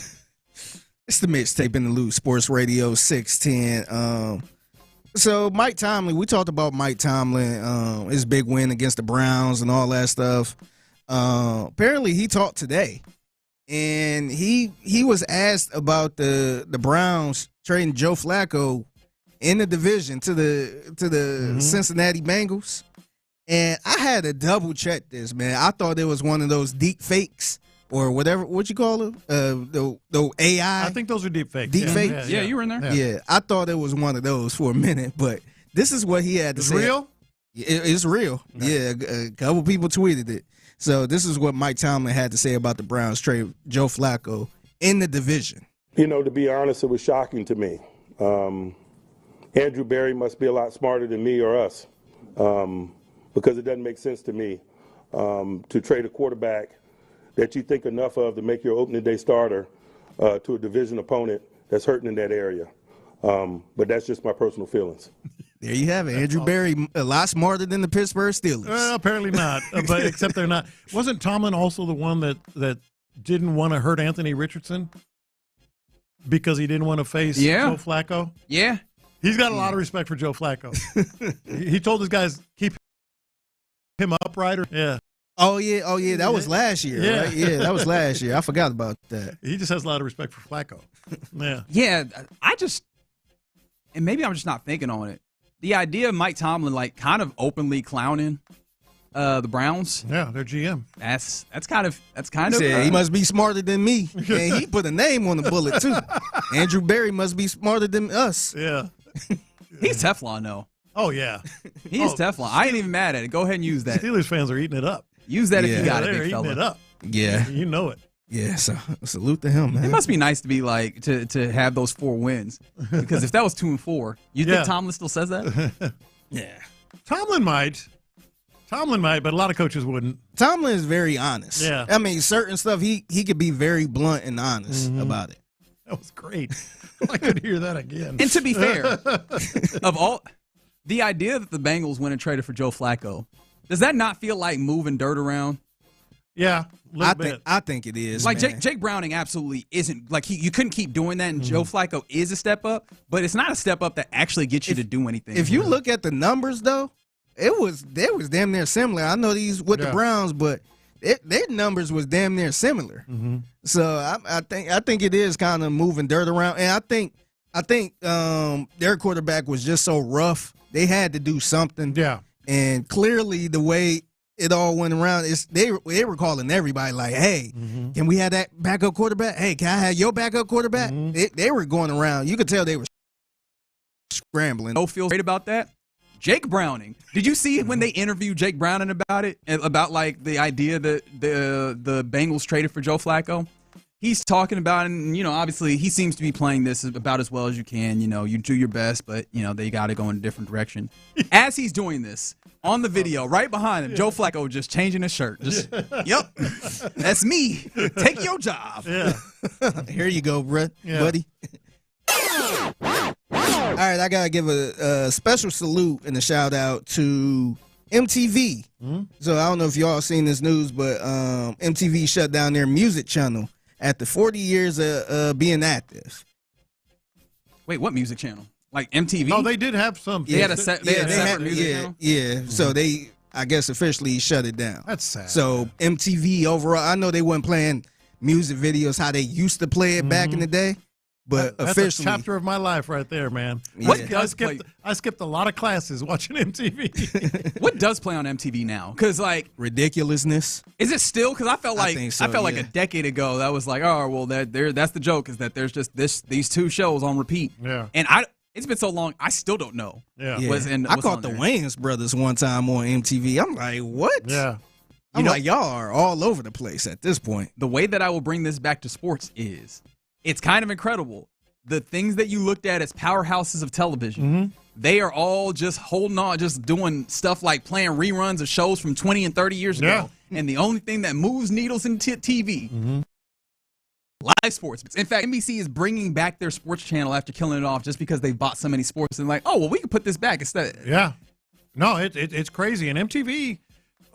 It's the Mixtape in the Loop, Sports Radio 610. So Mike Tomlin, we talked about Mike Tomlin, his big win against the Browns and all that stuff. Apparently he talked today, and he was asked about the Browns trading Joe Flacco in the division to the Cincinnati Bengals. And I had to double check this, man. I thought it was one of those deep fakes or whatever. What you call it? The AI. I think those are deep fakes. Deep fakes. Yeah, you were in there. Yeah, I thought it was one of those for a minute, but this is what he had to say. It's real? It's real. Yeah, a couple people tweeted it. So this is what Mike Tomlin had to say about the Browns trade Joe Flacco in the division. You know, to be honest, it was shocking to me. Andrew Berry must be a lot smarter than me or us. Because it doesn't make sense to me to trade a quarterback that you think enough of to make your opening day starter to a division opponent that's hurting in that area. But that's just my personal feelings. There you have it. Andrew Berry, a lot smarter than the Pittsburgh Steelers. Apparently not, but except they're not. Wasn't Tomlin also the one that didn't want to hurt Anthony Richardson because he didn't want to face Joe Flacco? Yeah. He's got a lot of respect for Joe Flacco. He told his guys, keep him upright. Yeah. Oh yeah. That was last year, right? Yeah, that was last year. I forgot about that. He just has a lot of respect for Flacco. Yeah. Yeah, and maybe I'm just not thinking on it. The idea of Mike Tomlin like kind of openly clowning the Browns. Yeah, their GM. That's kind of. He must be smarter than me, and he put a name on the bullet too. Andrew Berry must be smarter than us. Yeah. He's Teflon though. Oh yeah, he is Teflon. I ain't even mad at it. Go ahead and use that. Steelers fans are eating it up. Use that if you got it, they're big eating fella. it up. Yeah, you know it. Yeah, so salute to him, man. It must be nice to be like to have those 4 wins, because if that was 2-4, you think Tomlin still says that? Yeah, Tomlin might, but a lot of coaches wouldn't. Tomlin is very honest. Yeah, I mean, certain stuff he could be very blunt and honest about it. That was great. I could hear that again. And to be fair, the idea that the Bengals went and traded for Joe Flacco, does that not feel like moving dirt around? Yeah, I think it is. Like man. Jake Browning absolutely isn't. Like you couldn't keep doing that, and Joe Flacco is a step up, but it's not a step up that actually gets you to do anything. If you look at the numbers, though, they was damn near similar. I know these with the Browns, but their numbers was damn near similar. So I think it is kind of moving dirt around, and I think their quarterback was just so rough. They had to do something. Yeah, and clearly the way it all went around, they were calling everybody like, hey, can we have that backup quarterback? Hey, can I have your backup quarterback? They were going around. You could tell they were scrambling. No feels great about that. Jake Browning. Did you see when they interviewed Jake Browning about it? About like the idea that the Bengals traded for Joe Flacco? He's talking about it, and, obviously he seems to be playing this about as well as you can. You do your best, but, they got to go in a different direction. As he's doing this, on the video, right behind him, Joe Flacco just changing his shirt. Just, yep, that's me. Take your job. Yeah. Here you go, buddy. All right, I got to give a special salute and a shout out to MTV. So I don't know if y'all seen this news, but MTV shut down their music channel after 40 years of being active. Wait, what music channel? Like MTV? Oh, they did have some. They had a separate music channel? Yeah. So they, I guess, officially shut it down. That's sad. So MTV overall, I know they weren't playing music videos how they used to play it back in the day, but that's officially. a chapter of my life right there, man. Yeah. I skipped a lot of classes watching MTV. What does play on MTV now? Because ridiculousness. Is it still? Because I felt like like a decade ago that was like, oh well, that's the joke, is that there's just these 2 shows on repeat. Yeah. And it's been so long, I still don't know. Yeah. I caught the Wayans brothers one time on MTV. I'm like, what? Yeah. I'm like, y'all are all over the place at this point. The way that I will bring this back to sports is, it's kind of incredible. The things that you looked at as powerhouses of television, they are all just holding on, just doing stuff like playing reruns of shows from 20 and 30 years ago. And the only thing that moves needles in TV, live sports. In fact, NBC is bringing back their sports channel after killing it off just because they bought so many sports, and like, oh, well, we can put this back instead. Yeah. No, it's crazy. And MTV,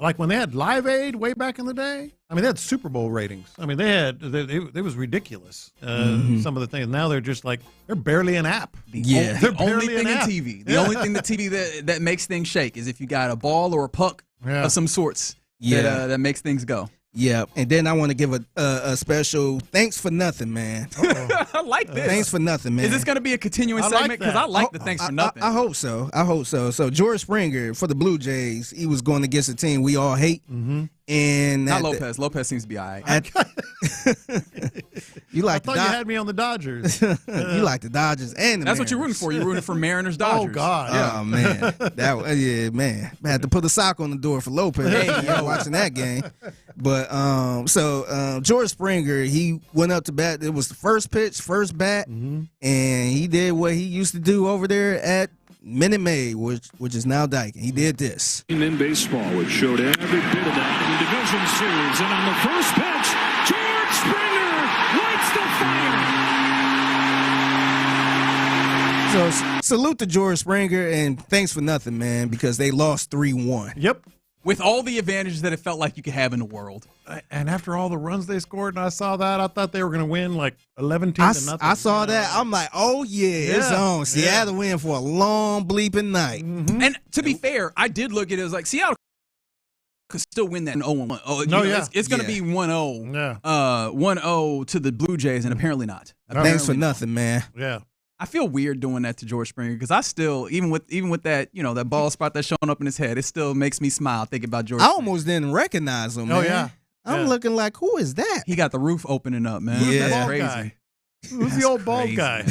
like when they had Live Aid way back in the day. I mean, they had Super Bowl ratings. I mean, it was ridiculous. Some of the things. Now they're just like, they're barely an app. The only thing in TV. The only thing the TV that makes things shake is if you got a ball or a puck of some sorts that makes things go. Yeah, and then I want to give a special thanks for nothing, man. I like this. Thanks for nothing, man. Is this going to be a continuing segment? Because I like the thanks for nothing. I hope so. So George Springer for the Blue Jays, he was going against a team we all hate. And not Lopez. Lopez seems to be all right. You like? I thought you had me on the Dodgers. You like the Dodgers and the That's Mariners. what you're rooting for. You're rooting for Mariners Dodgers. Oh God. Oh man, man. I had to put a sock on the door for Lopez. Watching that game. But George Springer, he went up to bat. It was the first pitch, first bat, and he did what he used to do over there at Minute Maid, which is now Daikin. He did this. In baseball, which showed every bit of that in the division series. And on the first pitch, George Springer lights the fire. So salute to George Springer, and thanks for nothing, man, because they lost 3-1. Yep. With all the advantages that it felt like you could have in the world. And after all the runs they scored, and I saw that, I thought they were going to win like 11-0. I saw that. I'm like, oh, it's on. Seattle win for a long bleeping night. And to be fair, I did look at it as like Seattle could still win that 0-1. It's going to be 1-0. 1-0 to the Blue Jays, and apparently not. Thanks for nothing, man. Yeah. I feel weird doing that to George Springer because I still, even with that, that ball spot that's showing up in his head, it still makes me smile thinking about George. I almost didn't recognize him, man. Oh, yeah. I'm looking like, who is that? He got the roof opening up, man. Yeah. That's crazy. Who's the old bald guy?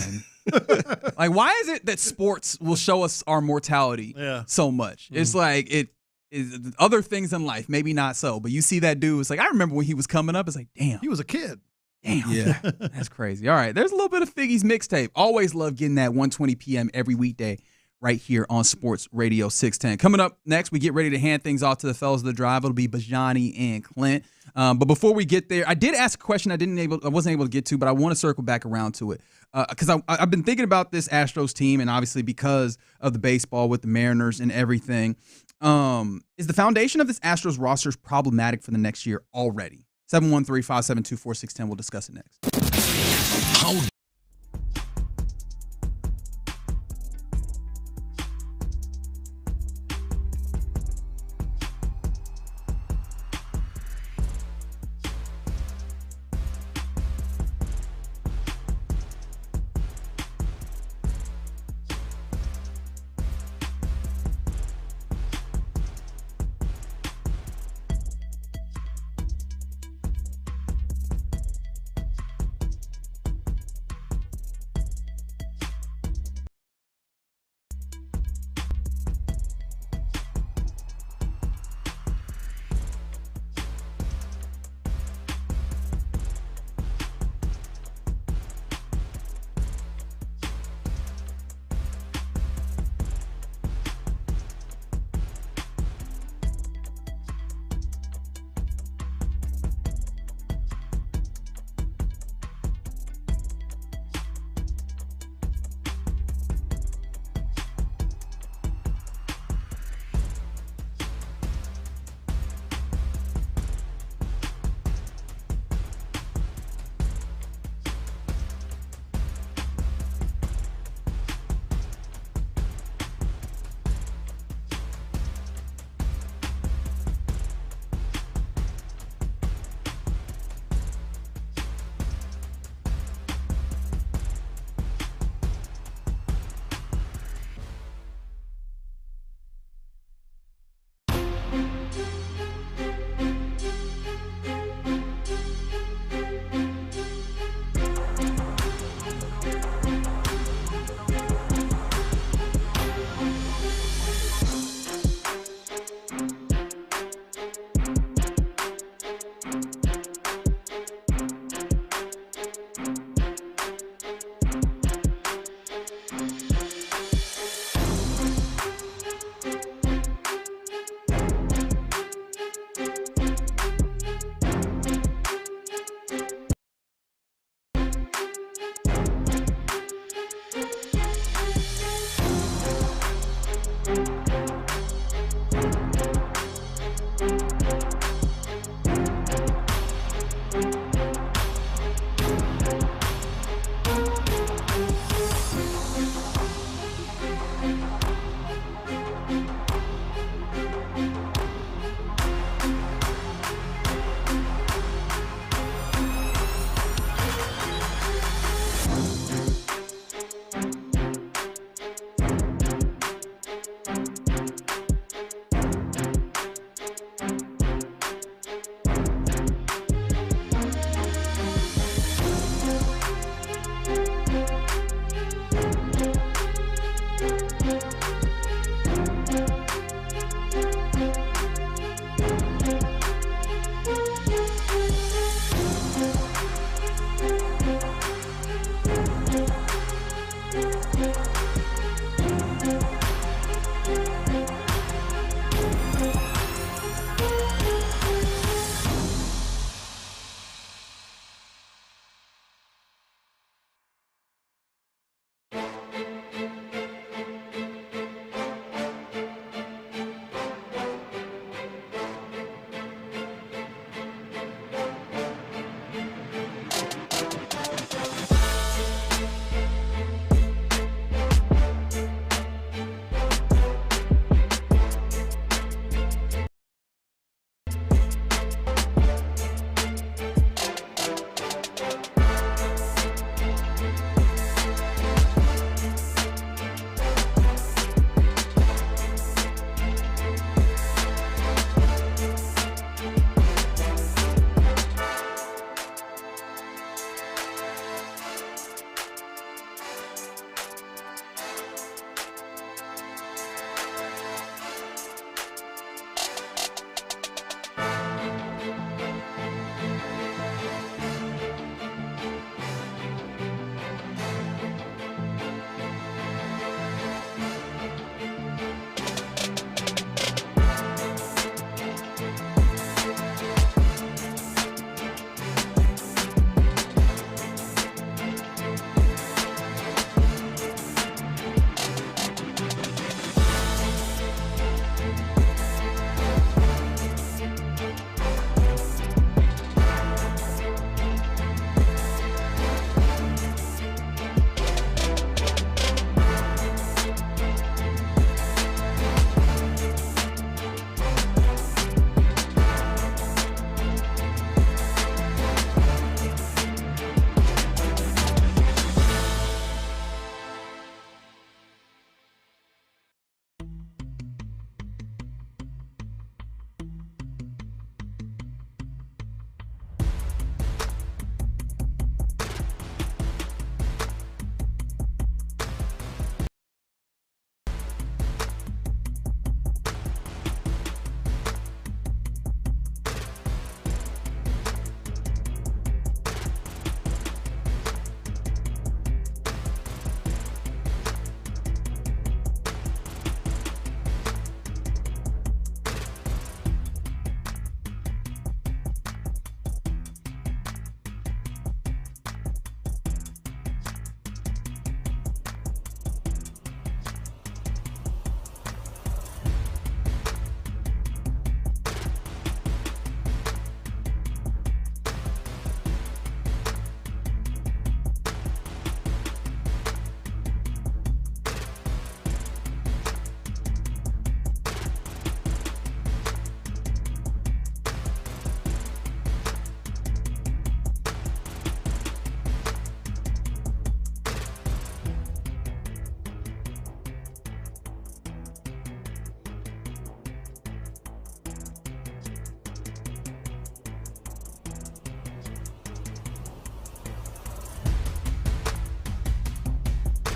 Like, why is it that sports will show us our mortality so much? It's like it is other things in life, maybe not so, but you see that dude. It's like, I remember when he was coming up. It's like, damn. He was a kid. Damn. Yeah. That's crazy. All right. There's a little bit of Figgy's mixtape. Always love getting that 1:20 p.m. every weekday right here on Sports Radio 610. Coming up next, we get ready to hand things off to the fellas of the drive. It'll be Bijani and Clint. But before we get there, I did ask a question I wasn't able to get to, but I want to circle back around to it. Because I've been thinking about this Astros team, and obviously because of the baseball with the Mariners and everything. Is the foundation of this Astros roster problematic for the next year already? 713-572-4610. We'll discuss it next. How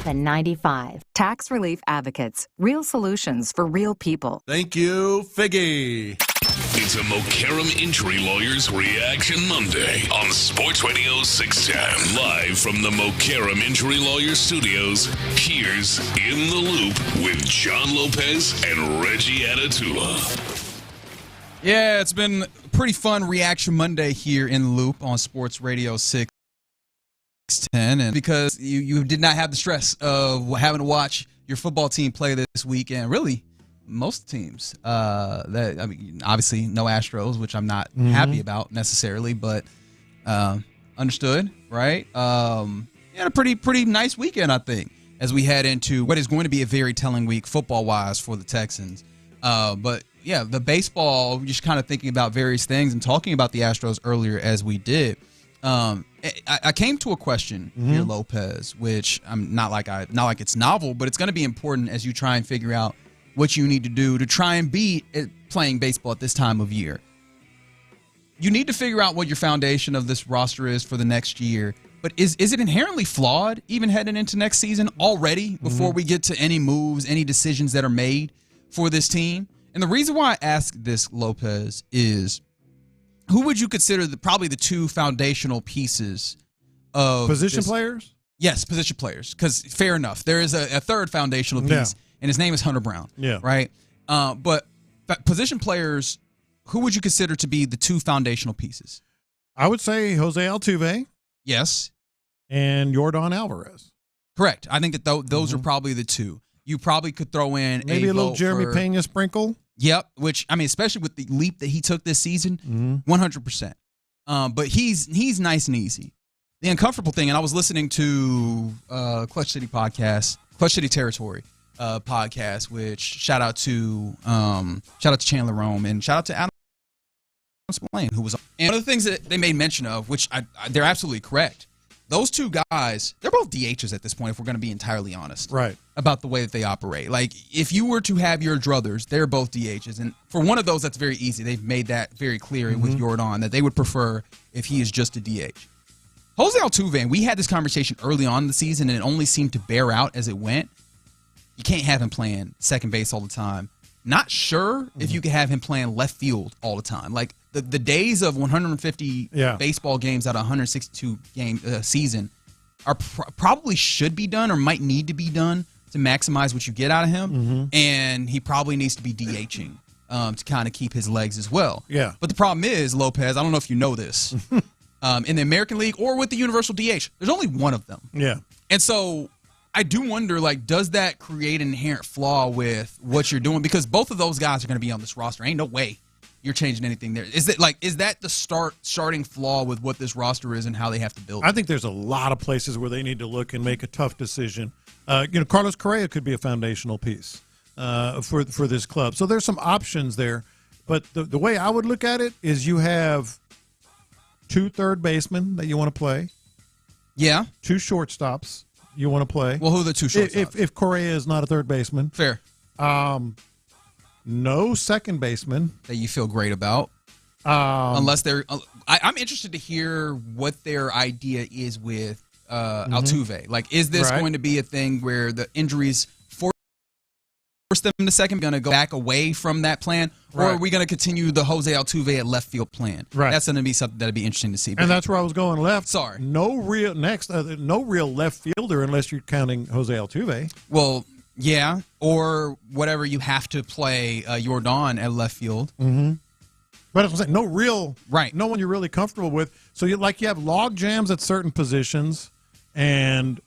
than 95. Tax Relief Advocates. Real solutions for real people. Thank you, Figgy. It's a Mokaram Injury Lawyers Reaction Monday on Sports Radio 610. Live from the Mokaram Injury Lawyers Studios, here's In the Loop with John Lopez and Reggie Atatula. Yeah, it's been a pretty fun Reaction Monday here in the Loop on Sports Radio 610. And because you did not have the stress of having to watch your football team play this weekend, really, most teams. Obviously, no Astros, which I'm not happy about necessarily, but understood, right? Had a pretty nice weekend, I think, as we head into what is going to be a very telling week football-wise for the Texans. But yeah, the baseball, just kind of thinking about various things and talking about the Astros earlier as we did. I came to a question here, Lopez, which I'm not like it's novel, but it's going to be important as you try and figure out what you need to do to try and beat playing baseball at this time of year. You need to figure out what your foundation of this roster is for the next year. But is it inherently flawed even heading into next season already before we get to any moves, any decisions that are made for this team? And the reason why I ask this, Lopez, is who would you consider probably the two foundational pieces of position players? Yes, position players. Because fair enough, there is a third foundational piece. Yeah. And his name is Hunter Brown. Yeah. Right? But position players, who would you consider to be the two foundational pieces? I would say Jose Altuve. Yes. And Yordan Alvarez. Correct. I think that those are probably the two. You probably could throw in maybe a little Jeremy Pena sprinkle. Yep. Which, I mean, especially with the leap that he took this season, 100%. But he's nice and easy. The uncomfortable thing, and I was listening to Clutch City Territory podcast, which shout out to Chandler Rome and shout out to Adam Spillane, who was on. And one of the things that they made mention of, which they're absolutely correct, those two guys, they're both DHs at this point, if we're going to be entirely honest, right, about the way that they operate. Like, if you were to have your druthers, they're both DHs, and for one of those, that's very easy. They've made that very clear with Yordan that they would prefer if he is just a DH. Jose Altuve, and we had this conversation early on in the season, and it only seemed to bear out as it went. You can't have him playing second base all the time. Not sure if you could have him playing left field all the time. Like, the days of 150 baseball games out of 162 game season are probably should be done or might need to be done to maximize what you get out of him. And he probably needs to be DHing to kind of keep his legs as well. Yeah. But the problem is, Lopez, I don't know if you know this, in the American League or with the Universal DH, there's only one of them. Yeah. And so I do wonder, like, does that create an inherent flaw with what you're doing? Because both of those guys are going to be on this roster. Ain't no way you're changing anything there. Is that the starting flaw with what this roster is and how they have to build it? I think there's a lot of places where they need to look and make a tough decision. Carlos Correa could be a foundational piece for this club. So there's some options there. But the way I would look at it is you have 2 third basemen that you want to play. Yeah. 2 shortstops you want to play. Well, who are the 2 shortstops? If Correa is not a third baseman. Fair. No second baseman that you feel great about, unless they're. I'm interested to hear what their idea is with Altuve. Like, is this going to be a thing where the injuries force them to second? Going to go back away from that plan, or are we going to continue the Jose Altuve at left field plan? Right. That's going to be something that'll be interesting to see. And that's where I was going left. Sorry, no real left fielder unless you're counting Jose Altuve. Well. Yeah, or whatever you have to play Yordan at left field. But as I'm saying, no one you're really comfortable with. So you have log jams at certain positions, and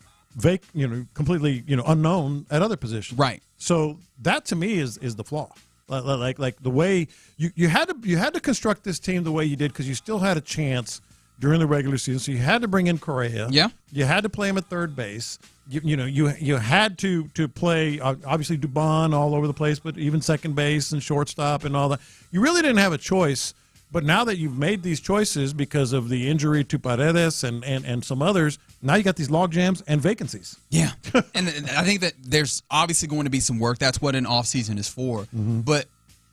completely unknown at other positions. Right. So that to me is the flaw. Like the way you had to construct this team the way you did because you still had a chance during the regular season. So you had to bring in Correa. Yeah. You had to play him at third base. You had to play obviously Dubon all over the place, but even second base and shortstop and all that. You really didn't have a choice. But now that you've made these choices because of the injury to Paredes and some others, now you got these log jams and vacancies. Yeah, and I think that there's obviously going to be some work. That's what an offseason is for. But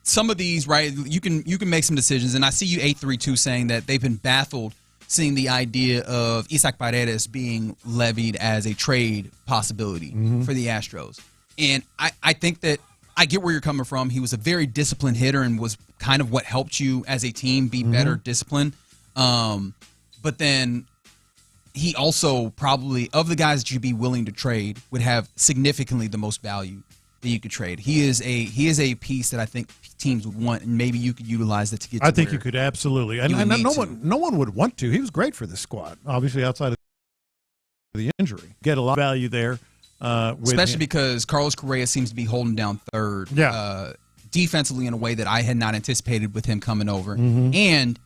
some of these, right, you can make some decisions. And I see you 832 saying that they've been baffled seeing the idea of Isaac Paredes being levied as a trade possibility for the Astros. And I think that I get where you're coming from. He was a very disciplined hitter and was kind of what helped you as a team be better disciplined. But then he also probably, of the guys that you'd be willing to trade, would have significantly the most value that you could trade. He is a piece that I think teams would want, and maybe you could utilize that to get to I think you could absolutely. And no one would want to. He was great for this squad, obviously outside of the injury. Get a lot of value there. Especially because Carlos Correa seems to be holding down third defensively in a way that I had not anticipated with him coming over. And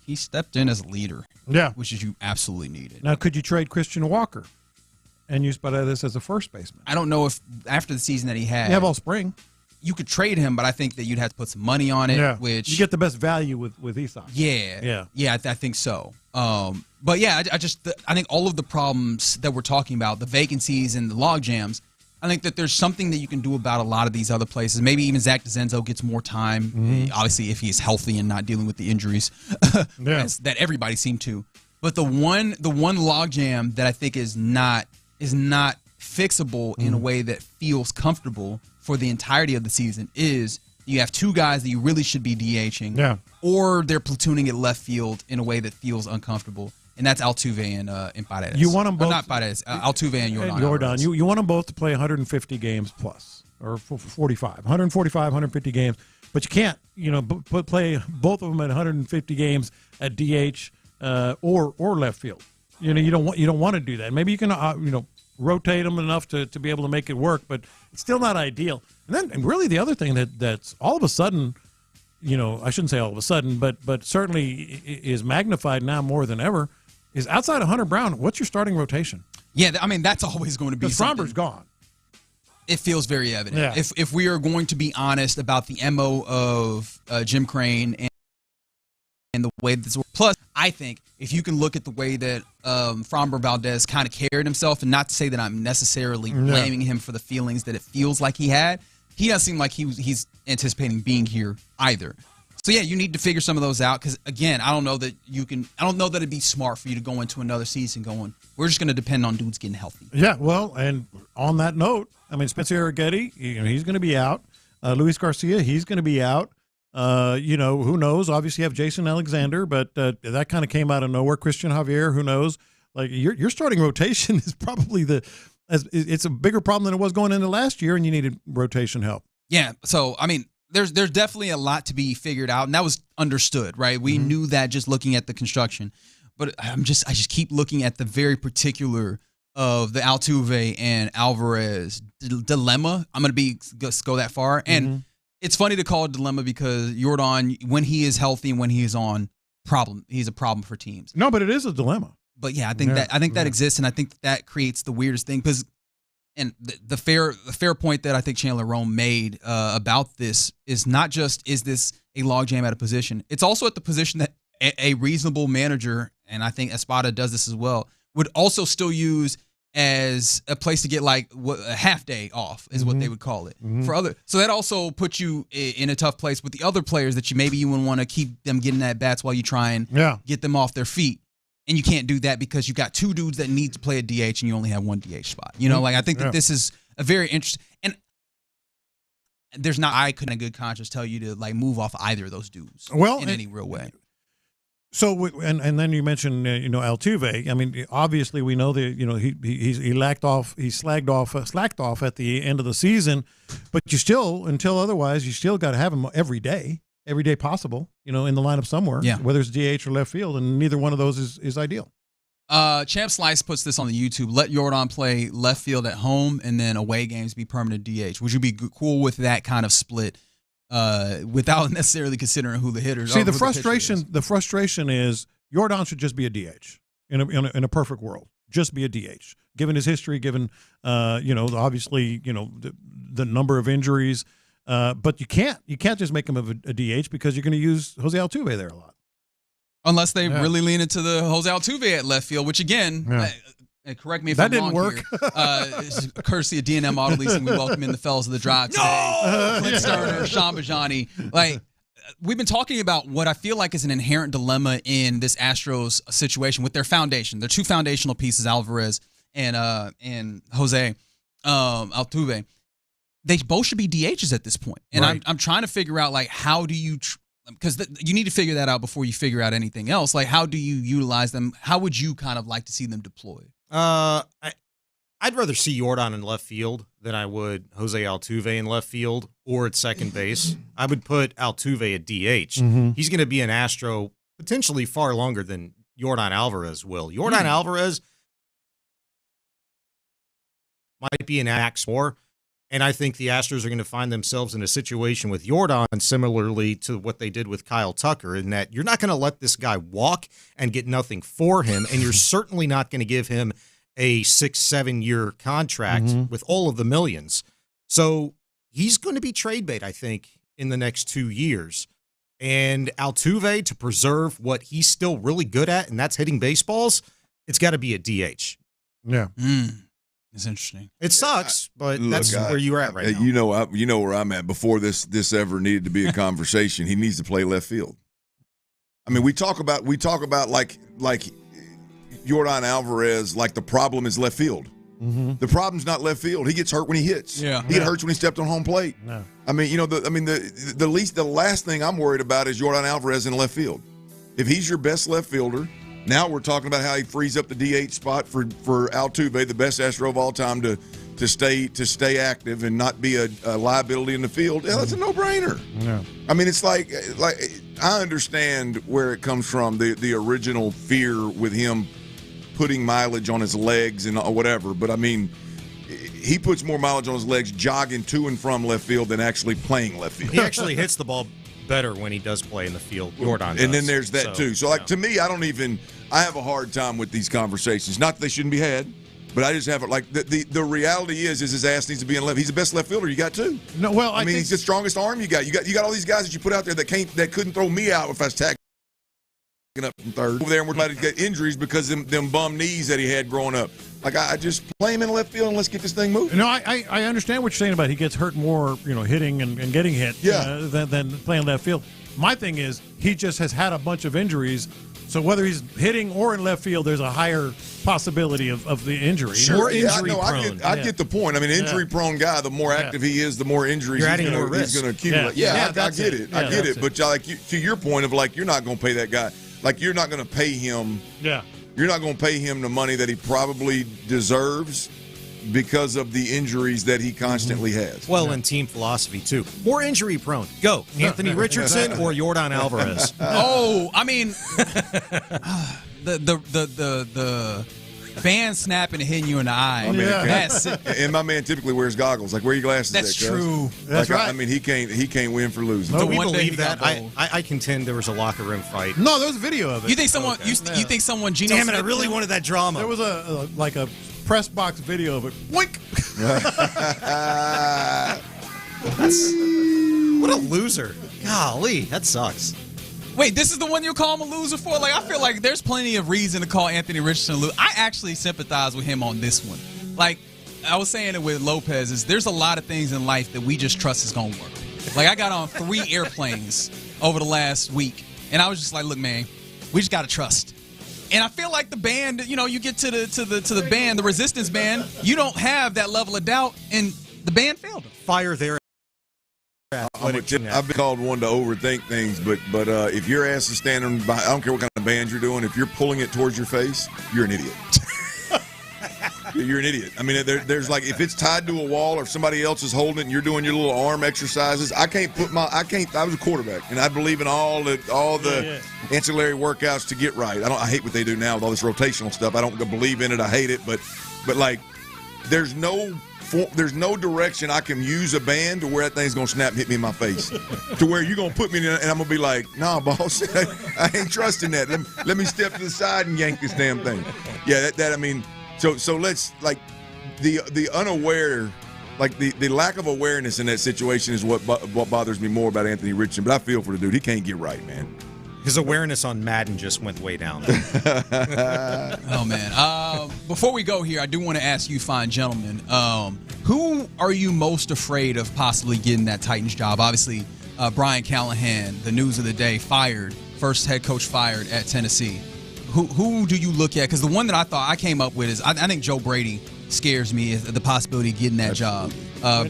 he stepped in as a leader, which is you absolutely needed. Now, could you trade Christian Walker and use Paredes as a first baseman? I don't know if after the season that he had. You have all spring. You could trade him, but I think that you'd have to put some money on it. Which you get the best value with Isak. Yeah. I think so. But yeah, I think all of the problems that we're talking about, the vacancies and the log jams, I think that there's something that you can do about a lot of these other places. Maybe even Zach DeZenzo gets more time, obviously if he's healthy and not dealing with the injuries that everybody seemed to. But the one log jam that I think is not fixable in a way that feels comfortable for the entirety of the season is you have two guys that you really should be DHing, or they're platooning at left field in a way that feels uncomfortable, and that's Altuve and Paredes. You want them both, or not Paredes, Altuve and Yordan. Yordan. You want them both to play 150 games plus, or 145, 150 games, but you can't, play both of them at 150 games at DH or left field. You don't want to do that. Maybe you can rotate them enough to be able to make it work, but it's still not ideal. And really the other thing that's all of a sudden, I shouldn't say all of a sudden, but certainly is magnified now more than ever, is outside of Hunter Brown, what's your starting rotation? Yeah, I mean, that's always going to be something. Fromber's gone. It feels very evident. Yeah. If we are going to be honest about the MO of Jim Crane and the way this works. Plus, I think if you can look at the way that Framber Valdez kind of carried himself, and not to say that I'm necessarily blaming him for the feelings that it feels like he had, he doesn't seem like he's anticipating being here either. So yeah, you need to figure some of those out because again, I don't know that it'd be smart for you to go into another season going, we're just going to depend on dudes getting healthy. Yeah, well, and on that note, I mean, Spencer Arrighetti, he's going to be out. Luis Garcia, he's going to be out. Who knows? Obviously, you have Jason Alexander, but that kind of came out of nowhere. Christian Javier, who knows? Like your starting rotation is probably it's a bigger problem than it was going into last year, and you needed rotation help. Yeah. So I mean, there's definitely a lot to be figured out, and that was understood, right? We knew that just looking at the construction, but I just keep looking at the very particular of the Altuve and Alvarez dilemma. I'm going to go that far, and it's funny to call it a dilemma because Yordan, when he is healthy and when he is on, he's a problem for teams. No, but it is a dilemma. But yeah, I think that exists, and I think that creates the weirdest thing because, and the fair point that I think Chandler Rome made about this is not just is this a logjam at a position, it's also at the position that a reasonable manager, and I think Espada does this as well, would also still use as a place to get like a half day off is what they would call it for other. So that also puts you in a tough place with the other players that you wouldn't want to keep them getting at bats while you try and get them off their feet. And you can't do that because you got two dudes that need to play a DH and you only have one DH spot. I think that this is a very interesting, and I couldn't in good conscience tell you to like move off either of those dudes in any real way. So and then you mentioned Altuve. I mean, obviously we know that he slacked off at the end of the season, but you still, until otherwise, you still got to have him every day possible. In the lineup somewhere. Yeah. Whether it's DH or left field, and neither one of those is ideal. Champ Slice puts this on the YouTube. Let Yordan play left field at home, and then away games be permanent DH. Would you be cool with that kind of split? Without necessarily considering who the hitters are. See, the frustration is Yordan should just be a DH in a perfect world. Just be a DH. Given his history, given obviously the number of injuries, but you can't just make him a DH because you're going to use Jose Altuve there a lot. Unless they really lean into the Jose Altuve at left field, which again. Correct me if that I'm wrong didn't work. Courtesy of D&M Auto Leasing, we welcome in the fellas of the drive today. Clint Stoerner, Sean Bijani. we've been talking about what I feel like is an inherent dilemma in this Astros situation with their foundation. They're two foundational pieces, Alvarez and Jose Altuve. They both should be DHs at this point. And Right. I'm trying to figure out, like, how do you because you need to figure that out before you figure out anything else. Like, how do you utilize them? How would you kind of like to see them deployed? I'd rather see Jordan in left field than I would Jose Altuve in left field or at second base. I would put Altuve at DH. Mhm. He's going to be an Astro potentially far longer than Jordan Alvarez will. Jordan Alvarez might be an axe more, and I think the Astros are going to find themselves in a situation with Jordan similarly to what they did with Kyle Tucker, in that you're not going to let this guy walk and get nothing for him, and you're certainly not going to give him a 6-7 year contract with all of the millions. So he's going to be trade bait, I think, in the next 2 years. And Altuve, to preserve what he's still really good at, and that's hitting baseballs, it's got to be a DH. Yeah. It's interesting. It sucks, but that's Look, where you're at right now. You know where I'm at. Before this ever needed to be a conversation, he needs to play left field. I mean, we talk about like Jordan Alvarez, like the problem is left field. The problem's not left field. He gets hurt when he hits. Yeah. He hurts when he stepped on home plate. No. I mean, the last thing I'm worried about is Jordan Alvarez in left field. If he's your best left fielder, now we're talking about how he frees up the DH spot for Altuve, the best Astro of all time, to stay active and not be a liability in the field. Yeah, that's a no-brainer. Yeah. I mean, it's like I understand where it comes from, the original fear with him putting mileage on his legs and whatever. But, I mean, he puts more mileage on his legs jogging to and from left field than actually playing left field. He actually hits the ball better when he does play in the field. Jordan does. And then there's that, too. So, to me, I have a hard time with these conversations. Not that they shouldn't be had, but I just have it like the reality is his ass needs to be in left. He's the best left fielder you got, too. No, well, I mean, he's the strongest arm you got. You got all these guys that you put out there that couldn't throw me out if I was tagging up from third over there, and we're about to get injuries because of them bum knees that he had growing up. Like, I just play him in left field and let's get this thing moving. No, I understand what you're saying about he gets hurt more, hitting and getting hit than playing left field. My thing is he just has had a bunch of injuries, so whether he's hitting or in left field, there's a higher possibility of the injury. Sure, More injury prone. I get the point. I mean, injury-prone guy, the more active he is, the more injuries he's going to accumulate. I get it. I get it. But to your point of, like, you're not going to pay that guy. Like, you're not going to pay him. Yeah. You're not going to pay him the money that he probably deserves because of the injuries that he constantly has. Well, in team philosophy, too. More injury prone. Go. Anthony Richardson or Jordan Alvarez. Oh, I mean, the fan snapping and hitting you in the eye. And my man typically wears goggles. Like, wear your glasses. That's true. That's like, right. I mean, he can't win for losing. Do we believe that? I contend there was a locker room fight. No, there was a video of it. You think someone? You think someone? Geno Damn it! I Smith really did? wanted that drama. There was a press box video of it. Wink. What a loser! Golly, that sucks. Wait, this is the one you call him a loser for? Like, I feel like there's plenty of reason to call Anthony Richardson a loser. I actually sympathize with him on this one. Like, I was saying it with Lopez, is there's a lot of things in life that we just trust is going to work. Like, I got on 3 airplanes over the last week, and I was just like, look, man, we just got to trust. And I feel like the band, you get to the band, the resistance band, you don't have that level of doubt, and the band failed them. Fire there. I've been called one to overthink things, but if your ass is standing by, I don't care what kind of band you're doing, if you're pulling it towards your face, you're an idiot. You're an idiot. I mean, there's like, if it's tied to a wall or if somebody else is holding it and you're doing your little arm exercises, I was a quarterback, and I believe in all the ancillary workouts to get right. I hate what they do now with all this rotational stuff. I don't believe in it. I hate it, but like, there's no direction I can use a band to where that thing's going to snap and hit me in my face. To where you're going to put me in and I'm going to be like, nah, boss, I ain't trusting that. Let me step to the side and yank this damn thing. Yeah, I mean, so let's, like, the unaware, like, the lack of awareness in that situation is what bothers me more about Anthony Richardson. But I feel for the dude. He can't get right, man. His awareness on Madden just went way down. Oh, man. Before we go here, I do want to ask you fine gentlemen, who are you most afraid of possibly getting that Titans job? Obviously, Brian Callahan, the news of the day, fired, first head coach fired at Tennessee. Who do you look at? Because the one that I came up with is I think Joe Brady scares me, is the possibility of getting that job.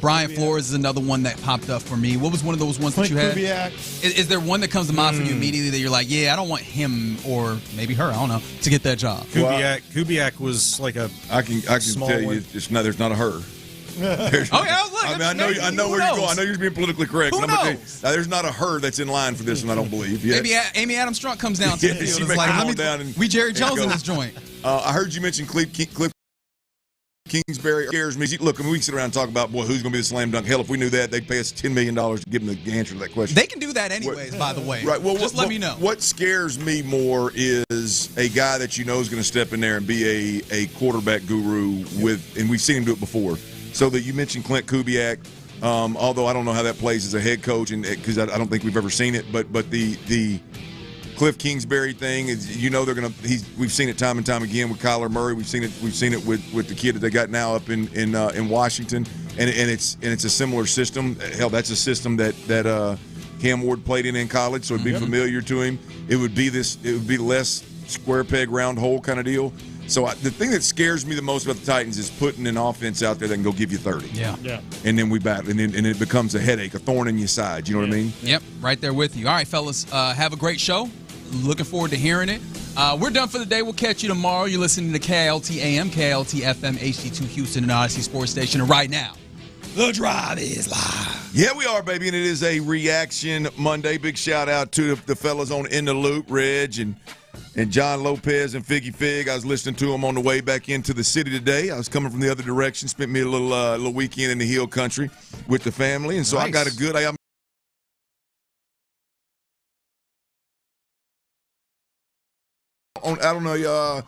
Brian Flores is another one that popped up for me. What was one of those ones that you had? Is there one that comes to mind for you immediately that you're like, yeah, I don't want him or maybe her, I don't know, to get that job? Kubiak was like a I can tell you, there's not a her. I know where you're going. I know you're being politically correct. Who knows? There's not a her that's in line for this one, I don't believe. Maybe Amy Adams Strunk comes down to the field. It's like, we Jerry Jones in this joint. I heard you mention Cliff Kingsbury scares me. Look, I mean, we can sit around and talk about, who's going to be the slam dunk. Hell, if we knew that, they'd pay us $10 million to give them the answer to that question. They can do that anyways, by the way. Right. Well, just let me know. What scares me more is a guy that you know is going to step in there and be a quarterback guru and we've seen him do it before. So that you mentioned Clint Kubiak, although I don't know how that plays as a head coach, and because I don't think we've ever seen it. But the Cliff Kingsbury thing is, they're gonna. We've seen it time and time again with Kyler Murray. We've seen it with the kid that they got now up in Washington, and it's a similar system. Hell, that's a system that Cam Ward played in college, so it'd be familiar to him. It would be less square peg round hole kind of deal. So the thing that scares me the most about the Titans is putting an offense out there that can go give you 30. Yeah. And then we battle, and it becomes a headache, a thorn in your side. You know what I mean? Yep, right there with you. All right, fellas, have a great show. Looking forward to hearing it. We're done for the day. We'll catch you tomorrow. You're listening to KLT AM, KLT FM, HD2 Houston, and Odyssey Sports Station. And right now, The Drive is live. Yeah, we are, baby, and it is a Reaction Monday. Big shout-out to the fellas on In the Loop, Reg and John Lopez and Figgy Fig. I was listening to them on the way back into the city today. I was coming from the other direction, spent me a little weekend in the Hill Country with the family, and so nice. I got a good. I'm out on the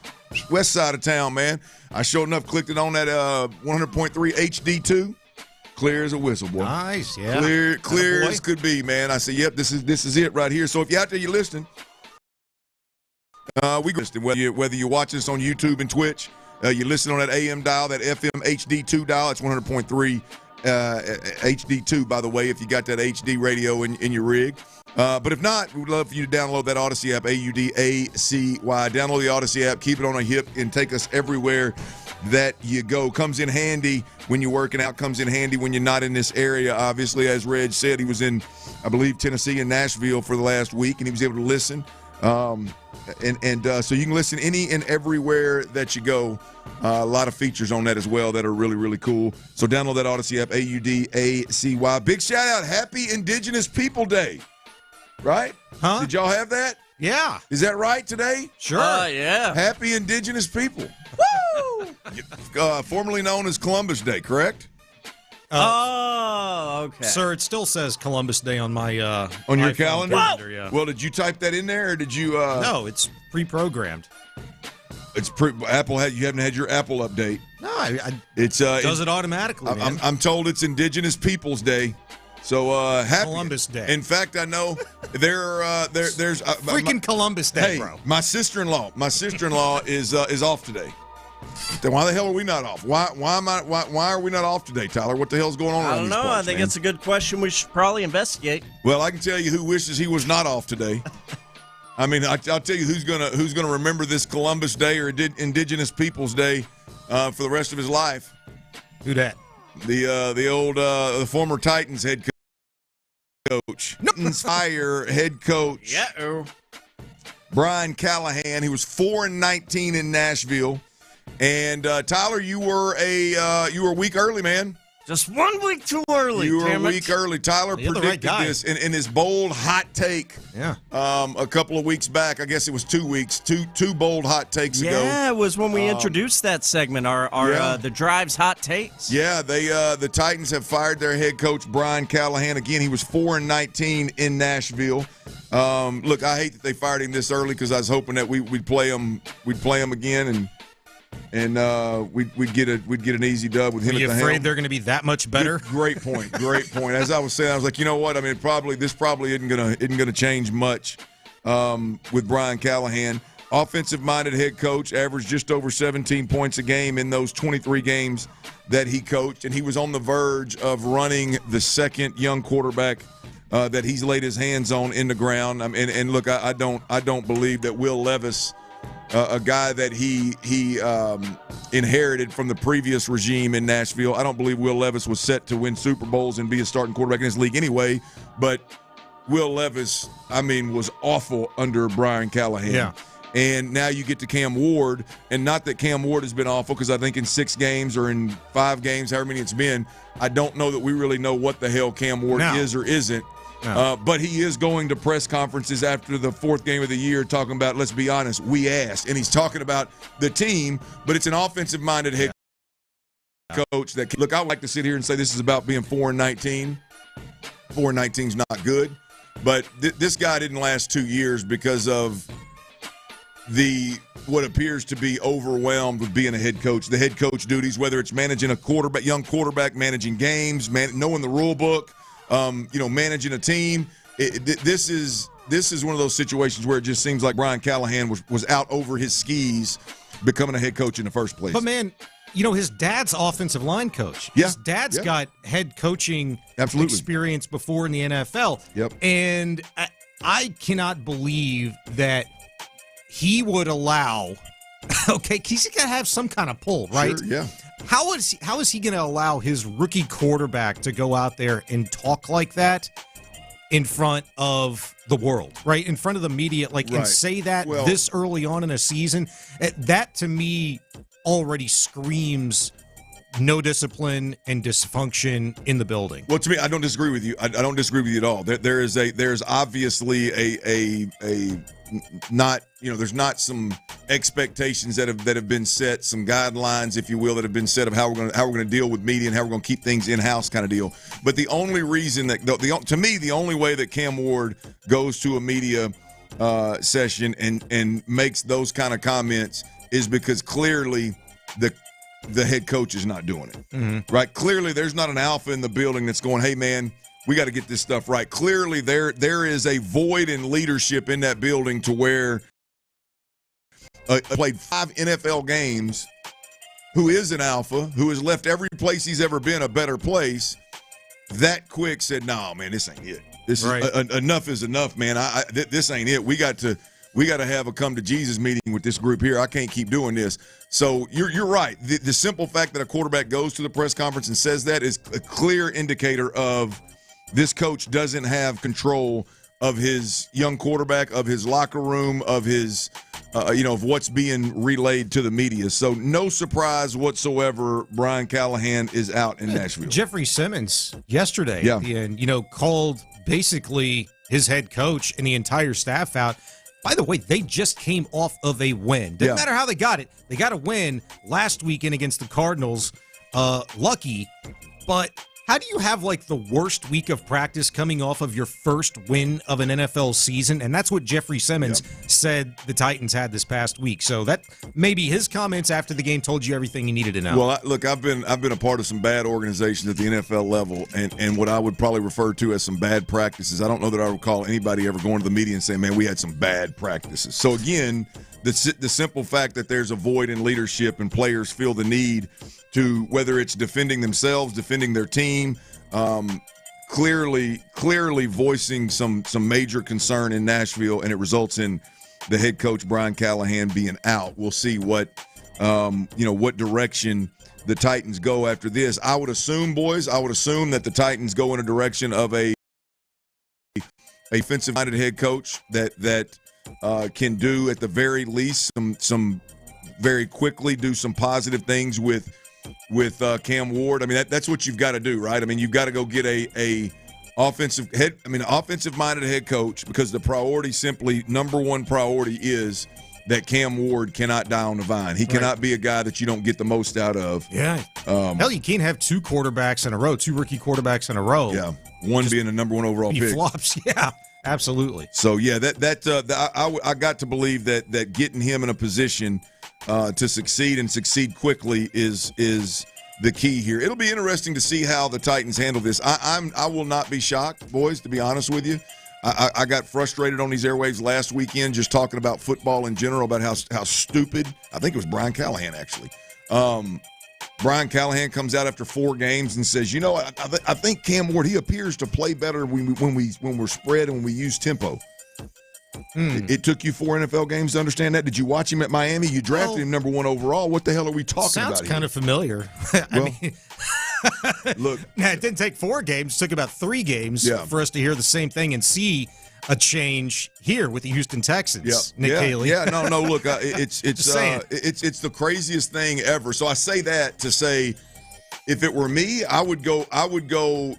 west side of town, man. I sure enough clicked it on that 100.3 HD2. Clear as a whistle, boy. Nice, yeah. Clear as could be, man. I said, yep, this is it right here. So if you're out there, you're listening. Whether you watch us on YouTube and Twitch, you listen on that AM dial, that FM HD2 dial. It's 100.3 HD2, by the way, if you got that HD radio in your rig. But if not, we'd love for you to download that Odyssey app, AUDACY. Download the Odyssey app, keep it on a hip, and take us everywhere that you go. Comes in handy when you're working out, comes in handy when you're not in this area. Obviously, as Reg said, he was in, I believe, Tennessee and Nashville for the last week, and he was able to listen. So you can listen any and everywhere that you go. A lot of features on that as well that are really, really cool. So download that Odyssey app, AUDACY. Big shout out, Happy Indigenous People Day. Right? Huh? Did y'all have that? Yeah. Is that right today? Sure. Yeah. Happy Indigenous People. Woo! Formerly known as Columbus Day, correct? Okay. Sir, it still says Columbus Day on my on your calendar. Yeah. Well, did you type that in there, or did you? No, it's pre-programmed. It's Apple. You haven't had your Apple update. No, it does it automatically. I'm told it's Indigenous Peoples Day. So happy Columbus Day. In fact, I know there's freaking Columbus Day, bro. My sister-in-law is off today. Then why the hell are we not off? Why are we not off today, Tyler? What the hell's going on? I don't know. I think it's a good question. We should probably investigate. Well, I can tell you who wishes he was not off today. I mean, I'll tell you who's gonna remember this Columbus Day or Indigenous Peoples Day for the rest of his life. Who that? The former Titans head coach, Titans Fire head coach, Brian Callahan. He was 4-19 in Nashville, and Tyler, you were a week early, man. Just 1 week too early. You were a week early. Tyler predicted this in his bold hot take. Yeah. A couple of weeks back. I guess it was 2 weeks. Two bold hot takes ago. Yeah, it was when we introduced that segment. The Drive's hot takes. Yeah, the Titans have fired their head coach Brian Callahan again. He was 4-19 in Nashville. Look, I hate that they fired him this early because I was hoping that we'd play him again and we'd get an easy dub with him. Are you at the afraid helm. They're going to be that much better? Great point. As I was saying, I was like, you know what? I mean, this probably isn't gonna change much with Brian Callahan. Offensive-minded head coach, averaged just over 17 points a game in those 23 games that he coached, and he was on the verge of running the second young quarterback that he's laid his hands on in the ground. And look, I don't believe that Will Levis, a guy that he inherited from the previous regime in Nashville, I don't believe Will Levis was set to win Super Bowls and be a starting quarterback in this league anyway. But Will Levis, was awful under Brian Callahan. Yeah. And now you get to Cam Ward, and not that Cam Ward has been awful, because I think in 6 games or in 5 games, however many it's been, I don't know that we really know what the hell Cam Ward is or isn't. No. But he is going to press conferences after the 4th game of the year talking about, let's be honest, we asked. And he's talking about the team, but it's an offensive-minded head coach that, look, I would like to sit here and say this is about being 4-19. 4-19 is not good. But this guy didn't last 2 years because of what appears to be overwhelmed with being a head coach, the head coach duties, whether it's managing a young quarterback, managing games, knowing the rule book, managing a team. This is one of those situations where it just seems like Brian Callahan was out over his skis becoming a head coach in the first place. But man, his dad's offensive line coach. Yeah. His dad's got head coaching experience before in the NFL. Yep. And I cannot believe that he would allow, he's got to have some kind of pull, right? Sure, yeah. How is he going to allow his rookie quarterback to go out there and talk like that in front of the world, right? In front of the media, and say that this early on in a season? That, to me, already screams no discipline and dysfunction in the building. Well, to me, I don't disagree with you. I don't disagree with you at all. There's obviously a not, there's not some expectations that have been set, some guidelines, if you will, that have been set of how we're going to deal with media and how we're going to keep things in-house kind of deal. But the only reason that to me, the only way that Cam Ward goes to a media session and makes those kind of comments is because clearly the head coach is not doing it. Mm-hmm. Right? Clearly there's not an alpha in the building that's going, hey man, we got to get this stuff right. Clearly there is a void in leadership in that building to where played 5 NFL games, who is an alpha, who has left every place he's ever been a better place, that quick said, no, man, this ain't it. This is enough is enough, man. This ain't it. We got to have a come to Jesus meeting with this group here. I can't keep doing this. So you're right. The simple fact that a quarterback goes to the press conference and says that is a clear indicator of this coach doesn't have control of his young quarterback, of his locker room, of his, of what's being relayed to the media. So no surprise whatsoever Brian Callahan is out in Nashville. Jeffrey Simmons yesterday at the end, called basically his head coach and the entire staff out. By the way, they just came off of a win. Doesn't matter how they got it. They got a win last weekend against the Cardinals. Lucky. But how do you have the worst week of practice coming off of your first win of an NFL season? And that's what Jeffrey Simmons said the Titans had this past week. So that maybe his comments after the game told you everything you needed to know. Well, look, I've been a part of some bad organizations at the NFL level, and what I would probably refer to as some bad practices. I don't know that I recall anybody ever going to the media and saying, man, we had some bad practices. So again, the simple fact that there's a void in leadership and players feel the need to, whether it's defending themselves, defending their team, clearly voicing some major concern in Nashville, and it results in the head coach Brian Callahan being out. We'll see what direction the Titans go after this. I would assume that the Titans go in a direction of a offensive-minded head coach that can do at the very least some very quickly do some positive things with Cam Ward. I mean, that's what you've got to do, right? I mean, you've got to go get a offensive-minded head coach, because the priority, simply number one priority, is that Cam Ward cannot die on the vine. He cannot be a guy that you don't get the most out of. Yeah. Hell, you can't have 2 quarterbacks in a row, 2 rookie quarterbacks in a row. Yeah. One being the number 1 overall pick. Flops. Yeah. Absolutely. So yeah, I got to believe that getting him in a position to succeed and succeed quickly is the key here. It'll be interesting to see how the Titans handle this. I will not be shocked, boys, to be honest with you. I got frustrated on these airwaves last weekend just talking about football in general, about how stupid. I think it was Brian Callahan actually. Brian Callahan comes out after 4 games and says, you know, I think Cam Ward, he appears to play better when we're spread and when we use tempo. It took you 4 NFL games to understand that. Did you watch him at Miami? You drafted him number 1 overall. What the hell are we talking about? Sounds kind of familiar. Look, it didn't take 4 games. It took about 3 games for us to hear the same thing and see a change here with the Houston Texans. Nick Haley. No. Look, it's the craziest thing ever. So I say that to say, if it were me, I would go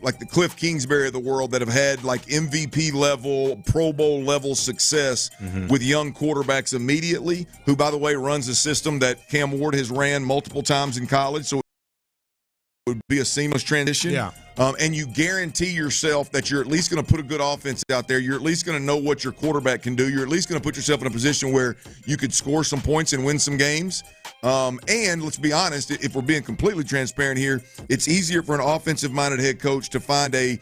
like the Cliff Kingsbury of the world that have had like MVP level, Pro Bowl level success with young quarterbacks immediately, who, by the way, runs a system that Cam Ward has ran multiple times in college. So it would be a seamless transition. Yeah. And you guarantee yourself that you're at least going to put a good offense out there. You're at least going to know what your quarterback can do. You're at least going to put yourself in a position where you could score some points and win some games. And let's be honest, if we're being completely transparent here, it's easier for an offensive-minded head coach to find a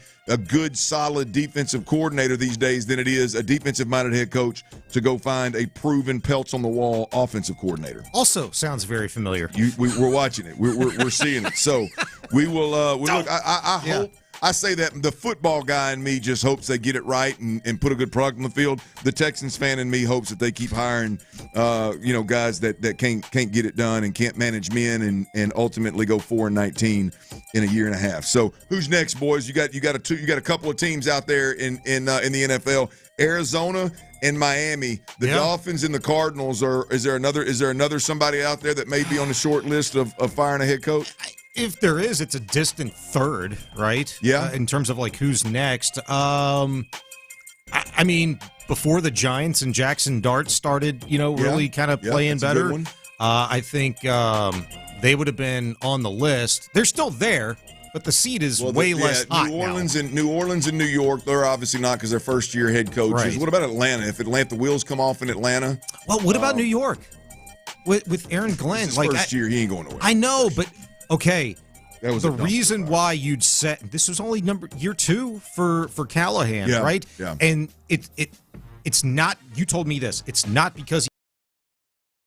good, solid defensive coordinator these days than it is a defensive-minded head coach to go find a proven pelts-on-the-wall offensive coordinator. Also sounds very familiar. We're watching it. We're seeing it. So we will look, I hope. I say that the football guy in me just hopes they get it right and put a good product on the field. The Texans fan in me hopes that they keep hiring, guys that can't get it done and can't manage men and ultimately go 4-19 in a year and a half. So who's next, boys? You got a couple of teams out there in the NFL. Arizona and Miami. The Dolphins and the Cardinals is there another somebody out there that may be on the short list of firing a head coach? If there is, it's a distant third, right? Yeah. In terms of like who's next. I mean, before the Giants and Jackson Dart started, really kind of playing better, I think they would have been on the list. They're still there, but the seat is way less hot New Orleans and New York, they're obviously not because they're first-year head coaches. Right. What about Atlanta? If the wheels come off in Atlanta? Well, what about New York with Aaron Glenn? His first year, he ain't going nowhere. I know, but okay. That was the reason why you'd set this was only year 2 for Callahan, right? Yeah. And it's not. You told me this. It's not because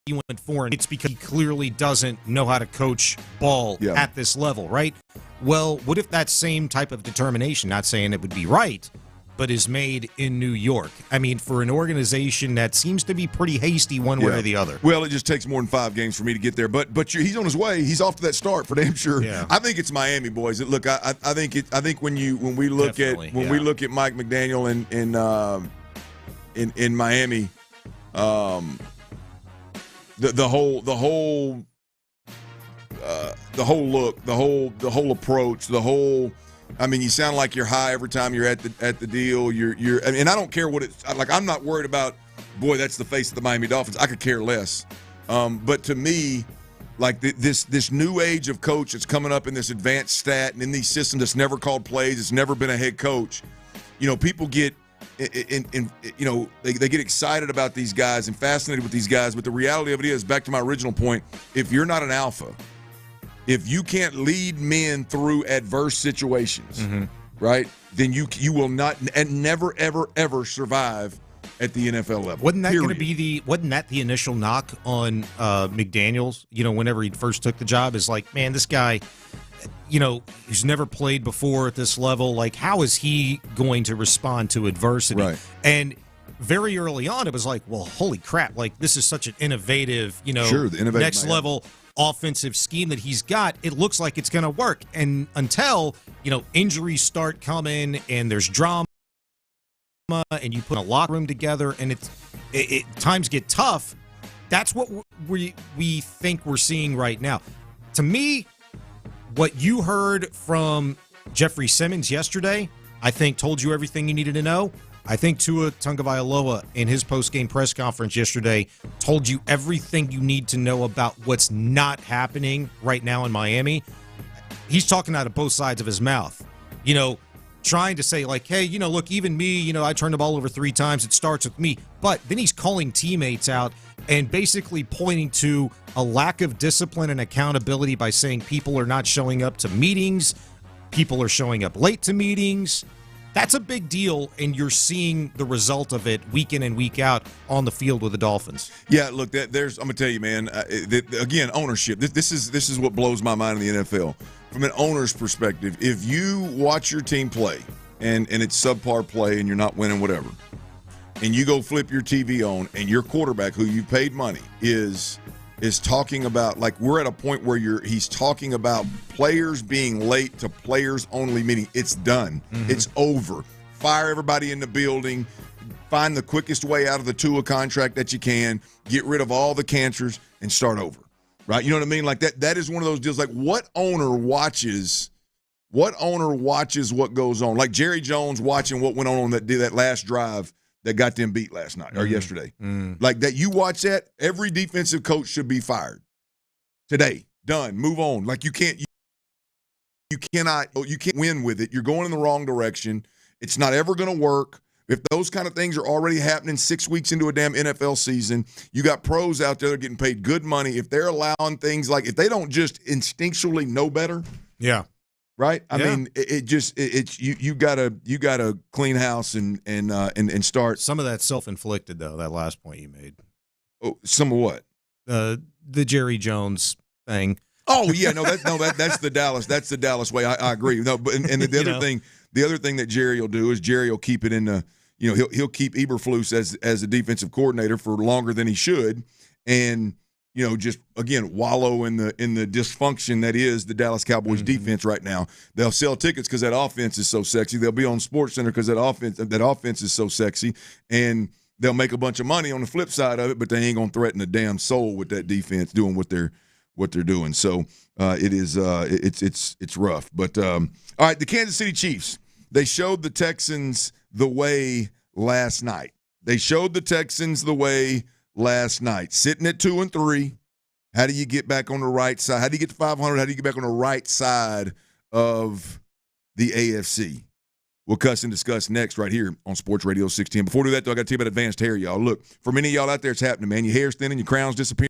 he went foreign. It's because he clearly doesn't know how to coach ball at this level, right? Well, what if that same type of determination? Not saying it would be right, but is made in New York. I mean, for an organization that seems to be pretty hasty one way or the other. Well, it just takes more than 5 games for me to get there. But he's on his way. He's off to that start for damn sure. Yeah. I think it's Miami, boys. Look, I think when we look at Mike McDaniel in Miami, the whole look, the whole approach, the whole. I mean, you sound like you're high every time you're at the deal. And I don't care what it's like. I'm not worried about. Boy, that's the face of the Miami Dolphins. I could care less. But to me, like this new age of coach that's coming up in this advanced stat and in these systems that's never called plays, it's never been a head coach. People get they get excited about these guys and fascinated with these guys. But the reality of it is, back to my original point, if you're not an alpha. If you can't lead men through adverse situations, right, then you will not and never, ever, ever survive at the NFL level. Wasn't that the initial knock on McDaniels? Whenever he first took the job, is like, man, this guy, who's never played before at this level. Like, how is he going to respond to adversity? Right. And very early on, it was like, well, holy crap! Like, this is such an innovative, the innovative next level offensive scheme that he's got. It looks like it's going to work, and until injuries start coming and there's drama and you put a locker room together and it times get tough. That's what we think we're seeing right now. To me, what you heard from Jeffrey Simmons yesterday, I think told you everything you needed to know. I think Tua Tagovailoa in his post-game press conference yesterday told you everything you need to know about what's not happening right now in Miami. He's talking out of both sides of his mouth, trying to say like, hey, look, even me, I turned the ball over 3 times. It starts with me. But then he's calling teammates out and basically pointing to a lack of discipline and accountability by saying people are not showing up to meetings. People are showing up late to meetings. That's a big deal, and you're seeing the result of it week in and week out on the field with the Dolphins. Yeah, look, I'm going to tell you, man, again, ownership. This is what blows my mind in the NFL. From an owner's perspective, if you watch your team play and it's subpar play and you're not winning whatever, and you go flip your TV on and your quarterback, who you paid money, is talking about, like, we're at a point where he's talking about players being late to players only, meaning it's done. Mm-hmm. It's over. Fire everybody in the building. Find the quickest way out of the Tua contract that you can. Get rid of all the cancers and start over. Right? You know what I mean? Like that is one of those deals. Like, what owner watches what goes on? Like Jerry Jones watching what went on that last drive that got them beat last night or yesterday. Like that, you watch that, every defensive coach should be fired today. Done. Move on. Like you can't win with it. You're going in the wrong direction. It's not ever going to work. If those kind of things are already happening 6 weeks into a damn NFL season, you got pros out there that are getting paid good money. If they're allowing things like, if they don't just instinctually know better. Yeah. Right? I mean, you gotta clean house and start. Some of that's self-inflicted, though, that last point you made. Oh, some of what? The Jerry Jones thing. Oh yeah, that's the Dallas. That's the Dallas way. I agree. No, but and the other thing that Jerry will do is Jerry will keep it in the, he'll keep Eberflus as a defensive coordinator for longer than he should, and just again wallow in the dysfunction that is the Dallas Cowboys defense right now. They'll sell tickets because that offense is so sexy. They'll be on SportsCenter because that offense is so sexy, and they'll make a bunch of money on the flip side of it. But they ain't gonna threaten a damn soul with that defense doing what they're doing. So it's rough. But all right, the Kansas City Chiefs, they showed the Texans the way last night. Sitting at 2-3. How do you get back on the right side? How do you get to 500? How do you get back on the right side of the AFC? We'll cuss and discuss next right here on Sports Radio 610. Before we do that, though, I got to tell you about advanced hair, y'all. Look, for many of y'all out there, it's happening, man. Your hair's thinning, your crown's disappearing.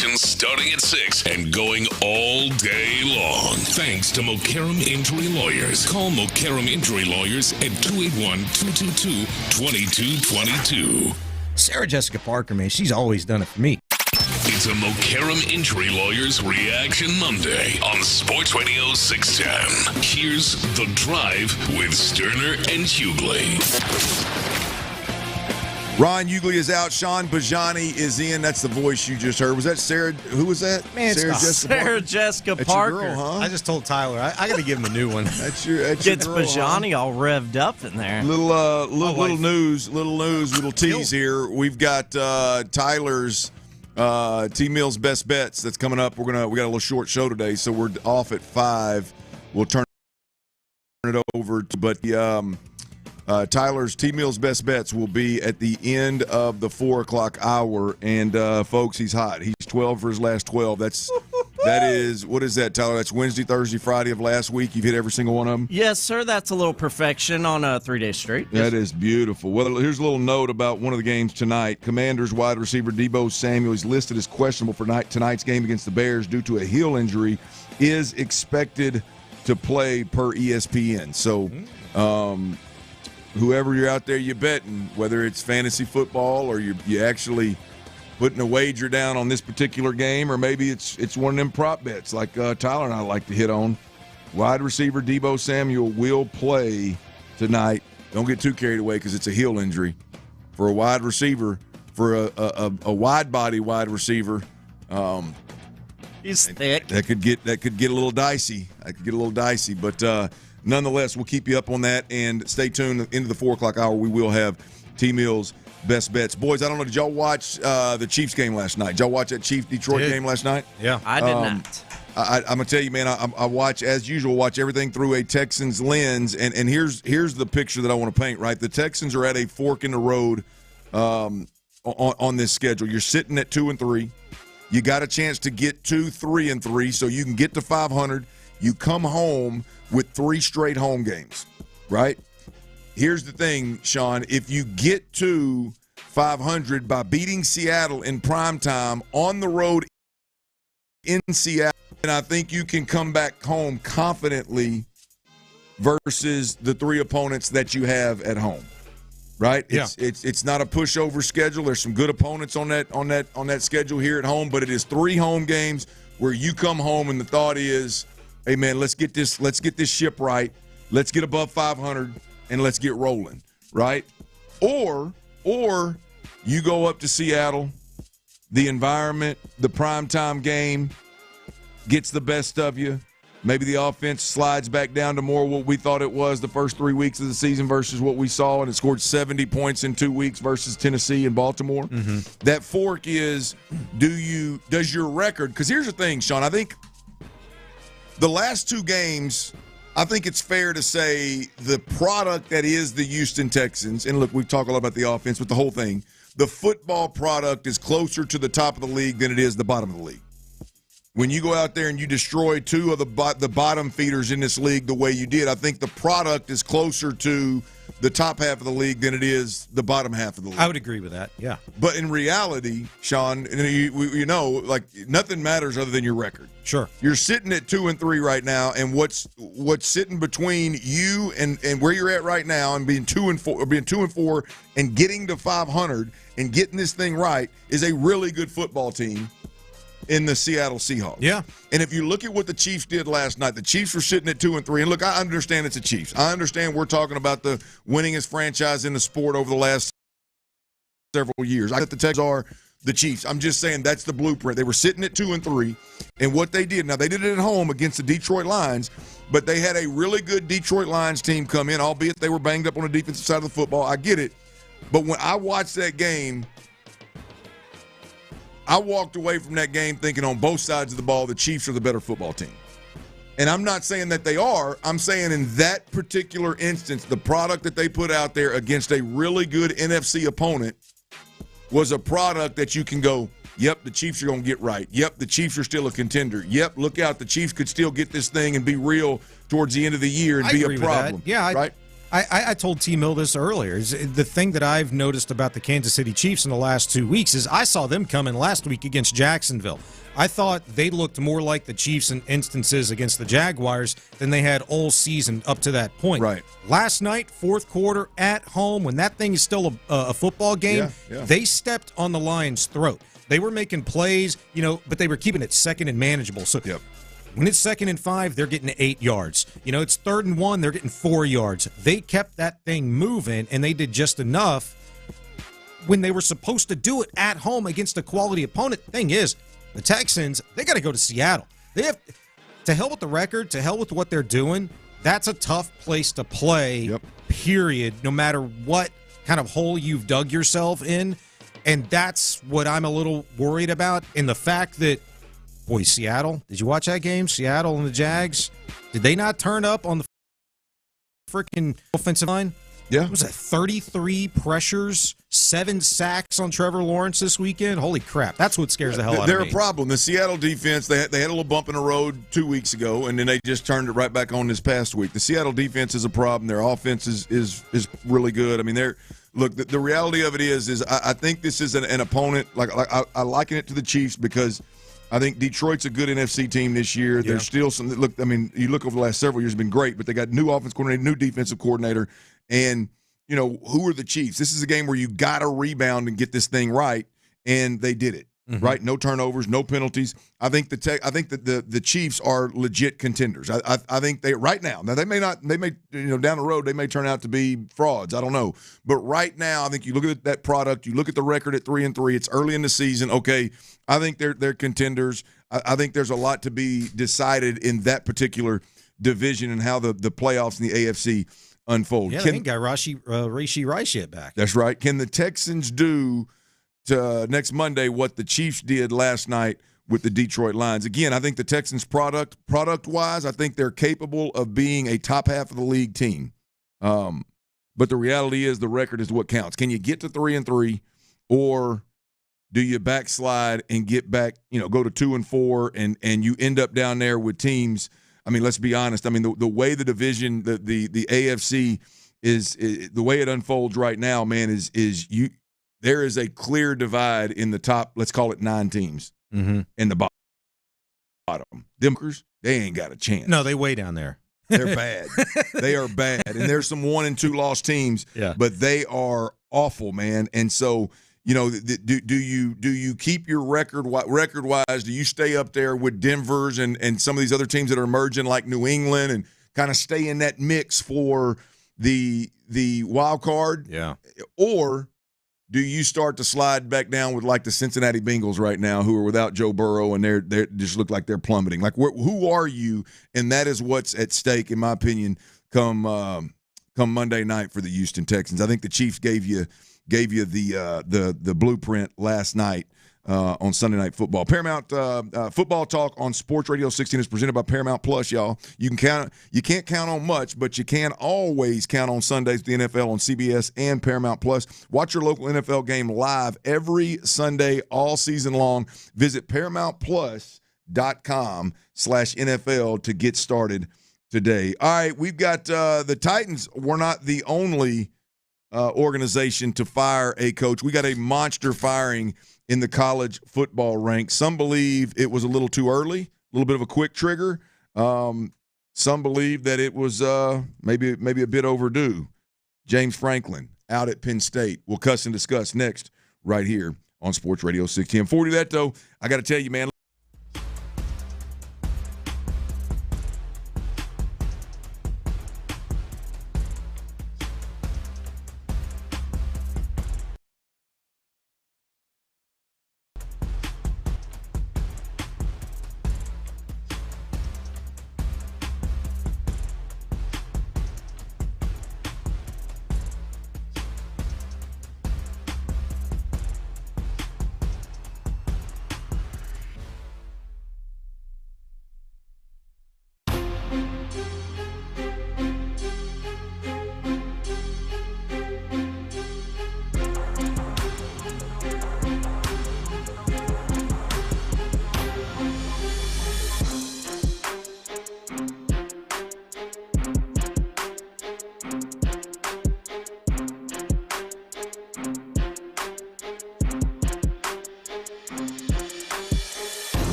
action starting at 6 and going all day long. Thanks to Mokaram Injury Lawyers. Call Mokaram Injury Lawyers at 281-222-2222. Sarah Jessica Parker, man, she's always done it for me. It's a Mokaram Injury Lawyers Reaction Monday on Sports Radio 610. Here's The Drive with Stoerner and Hughley. Ryan Hughley is out. Sean Bijani is in. That's the voice you just heard. Was that Sarah? Who was that? Man, Sarah Jessica That's Parker. Your girl, huh? I just told Tyler I got to give him a new one. That's Gets your girl, Bijani all revved up in there. Little tease here. We've got Tyler's T-Mill's Best Bets that's coming up. We got a little short show today, so we're off at 5. We'll turn it over to Tyler's T-Mill's Best Bets will be at the end of the 4 o'clock hour. And, folks, he's hot. He's 12 for his last 12. That is, what is that, Tyler? That's Wednesday, Thursday, Friday of last week. You've hit every single one of them? Yes, sir. That's a little perfection on a 3-day straight. That is beautiful. Well, here's a little note about one of the games tonight. Commanders wide receiver Deebo Samuel is listed as questionable for tonight's game against the Bears due to a heel injury, is expected to play per ESPN. So, whoever you're out there you betting, whether it's fantasy football or you actually putting a wager down on this particular game, or maybe it's one of them prop bets like Tyler and I like to hit on. Wide receiver Deebo Samuel will play tonight. Don't get too carried away because it's a heel injury. For a wide receiver, for a wide body wide receiver, he's thick. That could get a little dicey. But nonetheless, we'll keep you up on that, and stay tuned into the 4 o'clock hour. We will have T-Mill's Best Bets. Boys, I don't know, did y'all watch the Chiefs game last night? Did y'all watch that Chiefs-Detroit game last night? Yeah. I did not. I'm going to tell you, man, I watch, as usual, everything through a Texans lens, and here's the picture that I want to paint, right? The Texans are at a fork in the road on this schedule. You're sitting at 2-3. You got a chance to get to 3-3, so you can get to 500. You come home with 3 straight home games, right? Here's the thing, Sean. If you get to 500 by beating Seattle in primetime on the road in Seattle, then I think you can come back home confidently versus the 3 opponents that you have at home, right? Yeah. It's not a pushover schedule. There's some good opponents on that schedule here at home, but it is 3 home games where you come home and the thought is, hey, man, let's get this ship right. Let's get above 500 and let's get rolling, right? Or you go up to Seattle, the environment, the primetime game gets the best of you. Maybe the offense slides back down to more what we thought it was the first 3 weeks of the season versus what we saw, and it scored 70 points in 2 weeks versus Tennessee and Baltimore. Mm-hmm. That fork is, does your record – because here's the thing, Sean, I think – the last 2 games, I think it's fair to say the product that is the Houston Texans, and look, we've talked a lot about the offense, but the whole thing, the football product is closer to the top of the league than it is the bottom of the league. When you go out there and you destroy 2 of the bottom feeders in this league the way you did, I think the product is closer to the top half of the league than it is the bottom half of the league. I would agree with that, yeah. But in reality, Sean, you know, like nothing matters other than your record. Sure. You're sitting at 2-3 right now, and what's sitting between you and where you're at right now and being 2-4 and getting to 500 and getting this thing right is a really good football team in the Seattle Seahawks. Yeah. And if you look at what the Chiefs did last night, the Chiefs were sitting at 2-3. And look, I understand it's the Chiefs. I understand we're talking about the winningest franchise in the sport over the last several years. I think the Texans are the Chiefs. I'm just saying that's the blueprint. They were sitting at 2-3. And what they did, now they did it at home against the Detroit Lions, but they had a really good Detroit Lions team come in, albeit they were banged up on the defensive side of the football. I get it. But when I watched that game, I walked away from that game thinking on both sides of the ball, the Chiefs are the better football team. And I'm not saying that they are. I'm saying in that particular instance, the product that they put out there against a really good NFC opponent was a product that you can go, yep, the Chiefs are going to get right. Yep, the Chiefs are still a contender. Yep, look out, the Chiefs could still get this thing and be real towards the end of the year and be a problem. Yeah, right? I told T-Mill this earlier. The thing that I've noticed about the Kansas City Chiefs in the last 2 weeks is I saw them come in last week against Jacksonville. I thought they looked more like the Chiefs in instances against the Jaguars than they had all season up to that point. Right. Last night, fourth quarter, at home, when that thing is still a football game, they stepped on the Lions' throat. They were making plays, but they were keeping it second and manageable. So when it's 2nd and 5, they're getting 8 yards. It's 3rd and 1, they're getting 4 yards. They kept that thing moving, and they did just enough when they were supposed to do it at home against a quality opponent. The thing is, the Texans, they got to go to Seattle. They have to hell with the record, to hell with what they're doing. That's a tough place to play, period, no matter what kind of hole you've dug yourself in. And that's what I'm a little worried about. And the fact that, boy, Seattle, did you watch that game? Seattle and the Jags, did they not turn up on the freaking offensive line? Yeah. What was that, 33 pressures, 7 sacks on Trevor Lawrence this weekend? Holy crap. That's what scares the hell out of me. They're a problem. The Seattle defense, they had a little bump in the road 2 weeks ago, and then they just turned it right back on this past week. The Seattle defense is a problem. Their offense is really good. I mean, the reality of it is I think this is an opponent, like I liken it to the Chiefs because I think Detroit's a good NFC team this year. Yeah. There's still some – you look over the last several years, it's been great, but they got new offense coordinator, new defensive coordinator. And, who are the Chiefs? This is a game where you got to rebound and get this thing right, and they did it, right? No turnovers, no penalties. I think the Chiefs are legit contenders. I think they right now. Now they may down the road they may turn out to be frauds. I don't know, but right now I think you look at that product, you look at the record at 3-3. It's early in the season. Okay, I think they're contenders. I think there's a lot to be decided in that particular division and how the playoffs in the AFC unfold. Yeah, they ain't got Rashee Rice yet back. That's right. Can the Texans do to next Monday what the Chiefs did last night with the Detroit Lions? Again, I think the Texans product-wise, I think they're capable of being a top half of the league team. But the reality is the record is what counts. Can you get to 3-3, or do you backslide and get back, go to 2-4, and you end up down there with teams? I mean, let's be honest. I mean, the way the division, the AFC is the way it unfolds right now, man, there is a clear divide in the top, let's call it 9 teams, in the bottom. Demkers, they ain't got a chance. No, they way down there. They're bad. They are bad. And there's some 1 and 2 loss teams, but they are awful, man. And so, do you keep your record-wise? Do you stay up there with Denver's and some of these other teams that are emerging like New England and kind of stay in that mix for the wild card? Yeah. Or do you start to slide back down with like the Cincinnati Bengals right now, who are without Joe Burrow and they just look like they're plummeting? Like, who are you? And that is what's at stake, in my opinion, come Monday night for the Houston Texans. I think the Chiefs gave you the blueprint last night on Sunday Night Football. Paramount Football Talk on Sports Radio 16 is presented by Paramount Plus, y'all. You can't count on much, but you can always count on Sundays with the NFL on CBS and Paramount Plus. Watch your local NFL game live every Sunday all season long. Visit ParamountPlus.com/NFL to get started today. All right, we've got the Titans. We're not the only organization to fire a coach. We got a monster firing in the college football ranks. Some believe it was a little too early, a little bit of a quick trigger. Some believe that it was maybe a bit overdue. James Franklin out at Penn State. We'll cuss and discuss next right here on Sports Radio 610. Before we do that, though, I got to tell you, man,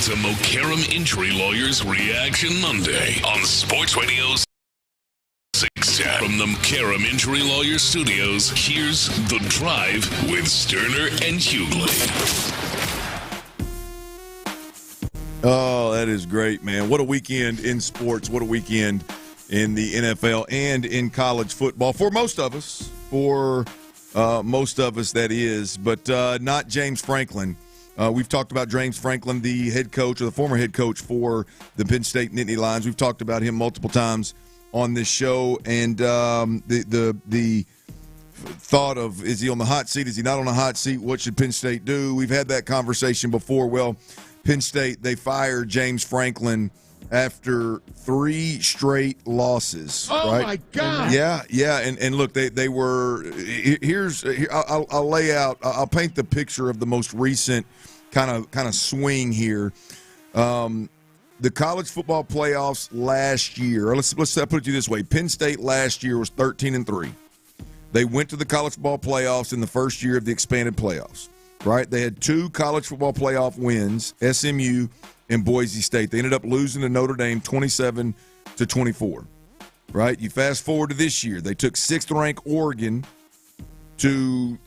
It's a Mokaram Injury Lawyers Reaction Monday on Sports Radio 610. From the Mokaram Injury Lawyers Studios, here's The Drive with Stoerner and Hughley. Oh, that is great, man. What a weekend in sports. What a weekend in the NFL and in college football. For most of us, that is, but not James Franklin. We've talked about James Franklin, the head coach or the former head coach for the Penn State Nittany Lions. We've talked about him multiple times on this show, and the thought of, is he on the hot seat? Is he not on the hot seat? What should Penn State do? We've had that conversation before. Well, Penn State, they fired James Franklin after 3 straight losses. Oh, right? My God. Yeah. And look, they were I'll lay out, I'll paint the picture of the most recent kind of swing here. The college football playoffs last year, let's put it to you this way. Penn State last year was 13-3. They went to the college football playoffs in the first year of the expanded playoffs. Right, they had 2 college football playoff wins, SMU and Boise State. They ended up losing to Notre Dame 27-24. Right, you fast forward to this year, they took 6th-ranked Oregon to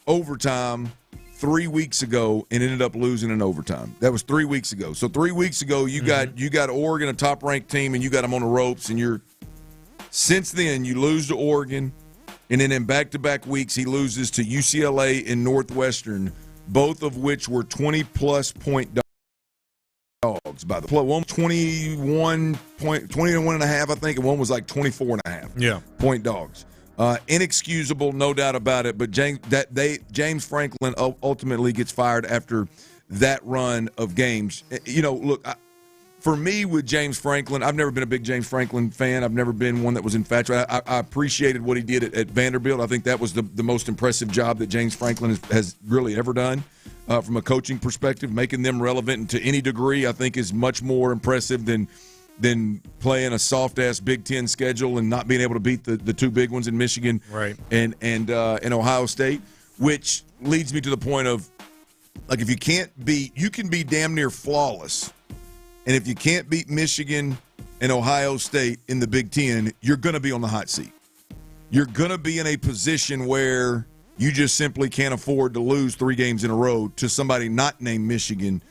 overtime 3 weeks ago and ended up losing in overtime. That was 3 weeks ago. So 3 weeks ago, you got Oregon, a top-ranked team, and you got them on the ropes. And since then you lose to Oregon. And then in back-to-back weeks, he loses to UCLA and Northwestern, both of which were 20-plus point dogs. By the way, one 21.5, I think, and one was like 24.5 point dogs. Inexcusable, no doubt about it. But James Franklin ultimately gets fired after that run of games. Look. For me, with James Franklin, I've never been a big James Franklin fan. I've never been one that was infatuated. I appreciated what he did at Vanderbilt. I think that was the most impressive job that James Franklin has really ever done from a coaching perspective. Making them relevant to any degree, I think, is much more impressive than playing a soft-ass Big Ten schedule and not being able to beat the 2 big ones in Michigan and Ohio State, which leads me to the point of, like, if you can be damn near flawless. And if you can't beat Michigan and Ohio State in the Big Ten, you're going to be on the hot seat. You're going to be in a position where you just simply can't afford to lose 3 games in a row to somebody not named Michigan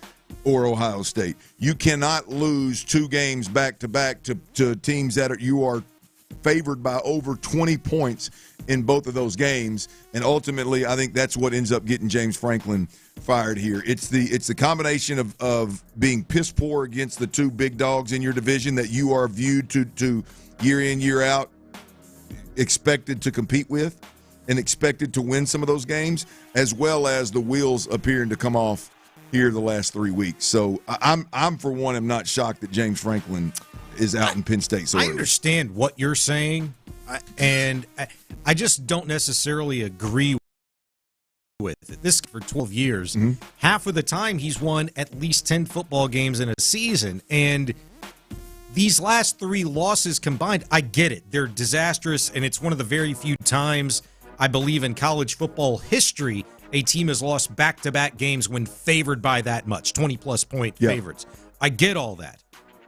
or Ohio State. You cannot lose 2 games back-to-back to teams that you are favored by over 20 points in both of those games. And ultimately, I think that's what ends up getting James Franklin fired here. It's the combination of being piss poor against the 2 big dogs in your division that you are viewed to year in, year out, expected to compete with and expected to win some of those games, as well as the wheels appearing to come off here the last 3 weeks. So I'm for one, am not shocked that James Franklin is out in Penn State. So I understand what you're saying, and I just don't necessarily agree with it. This for 12 years, half of the time he's won at least 10 football games in a season, and these last 3 losses combined, I get it. They're disastrous, and it's one of the very few times, I believe, in college football history a team has lost back-to-back games when favored by that much, 20-plus point favorites. I get all that.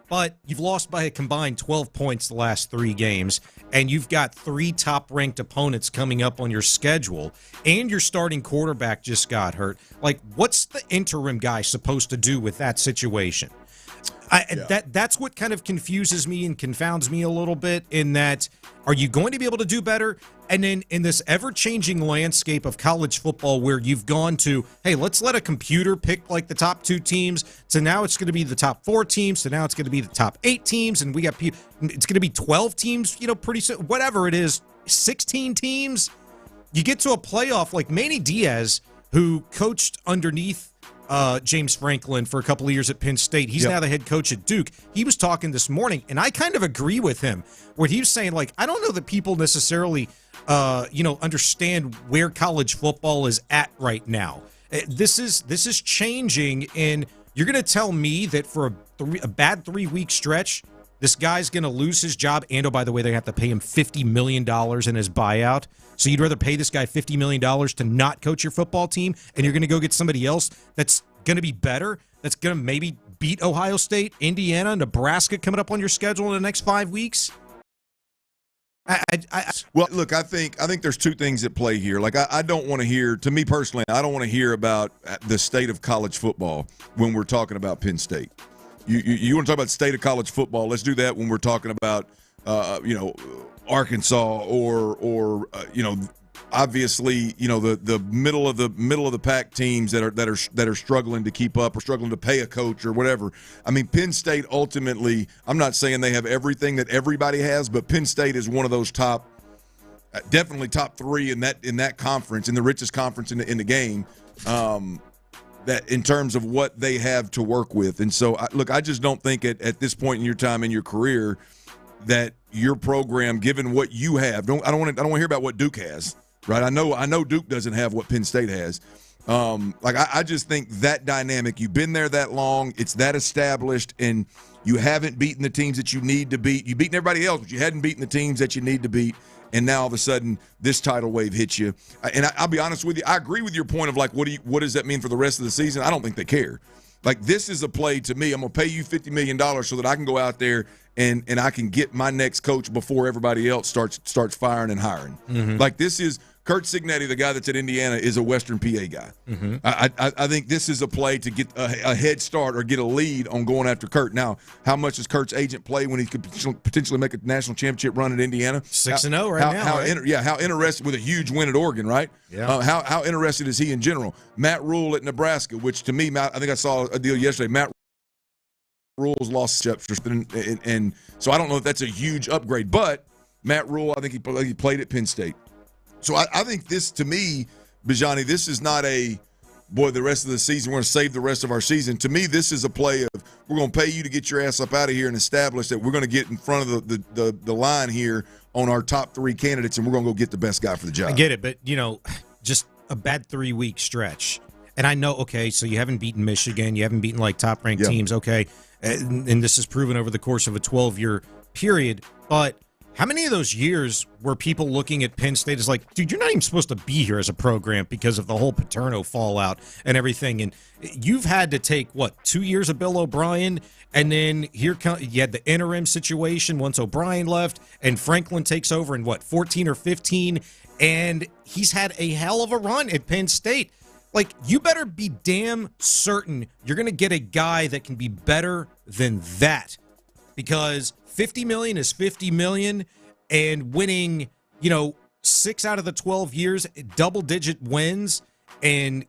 But you've lost by a combined 12 points the last 3 games, and you've got 3 top-ranked opponents coming up on your schedule, and your starting quarterback just got hurt. Like, what's the interim guy supposed to do with that situation? That's what kind of confuses me and confounds me a little bit, in that, are you going to be able to do better? And then in this ever-changing landscape of college football where you've gone to, hey, let's let a computer pick like the top 2 teams, to now it's going to be the top 4 teams, to now it's going to be the top 8 teams, and we got it's going to be 12 teams, pretty soon, whatever it is, 16 teams. You get to a playoff like Manny Diaz, who coached underneath James Franklin for a couple of years at Penn State. He's now the head coach at Duke. He was talking this morning, and I kind of agree with him, where he was saying, like, I don't know that people necessarily, understand where college football is at right now. This is changing, and you're going to tell me that for a bad 3-week stretch, this guy's going to lose his job, and, oh, by the way, they have to pay him $50 million in his buyout. So you'd rather pay this guy $50 million to not coach your football team, and you're going to go get somebody else that's going to be better, that's going to maybe beat Ohio State, Indiana, Nebraska coming up on your schedule in the next 5 weeks? Well, look, I think there's two things at play here. Like, I don't want to hear, to me personally, I don't want to hear about the state of college football when we're talking about Penn State. You want to talk about the state of college football? Let's do that when we're talking about, Arkansas or obviously, the middle of the pack teams that are struggling to keep up or struggling to pay a coach or whatever. I mean, Penn State ultimately, I'm not saying they have everything that everybody has, but Penn State is one of those definitely top three in that conference, in the richest conference in the game. That in terms of what they have to work with. And so, I just don't think at this point in your time in your career that your program, given what you have, I don't want to hear about what Duke has, right? I know Duke doesn't have what Penn State has. I just think that dynamic, you've been there that long, it's that established, and you haven't beaten the teams that you need to beat. You've beaten everybody else, but you hadn't beaten the teams that you need to beat. And now all of a sudden, this tidal wave hits you. And I'll be honest with you, I agree with your point of like, what does that mean for the rest of the season? I don't think they care. Like, this is a play to me. I'm going to pay you $50 million so that I can go out there and I can get my next coach before everybody else starts firing and hiring. Mm-hmm. Like, this is Curt Cignetti, the guy that's at Indiana, is a Western PA guy. Mm-hmm. I think this is a play to get a head start or get a lead on going after Curt. Now, how much does Curt's agent play when he could potentially make a national championship run at Indiana? 6-0 right now. How interested with a huge win at Oregon, right? Yeah. How interested is he in general? Matt Rule at Nebraska, which to me, I think I saw a deal yesterday. Matt Rule's lost and so I don't know if that's a huge upgrade. But Matt Rule, I think he played at Penn State. So I think this, to me, Bijani, this is not the rest of the season, we're going to save the rest of our season. To me, this is a play of we're going to pay you to get your ass up out of here and establish that we're going to get in front of the line here on our top three candidates, and we're going to go get the best guy for the job. I get it, but, just a bad 3-week stretch. And I know, okay, so you haven't beaten Michigan, you haven't beaten, like, top-ranked teams, okay, and this is proven over the course of a 12-year period, but how many of those years were people looking at Penn State as like, dude, you're not even supposed to be here as a program because of the whole Paterno fallout and everything? And you've had to take, 2 years of Bill O'Brien, and then you had the interim situation once O'Brien left, and Franklin takes over in, 14 or 15, and he's had a hell of a run at Penn State. Like, you better be damn certain you're going to get a guy that can be better than that, because $50 million is $50 million, and winning, 6 out of the 12 years, double-digit wins, and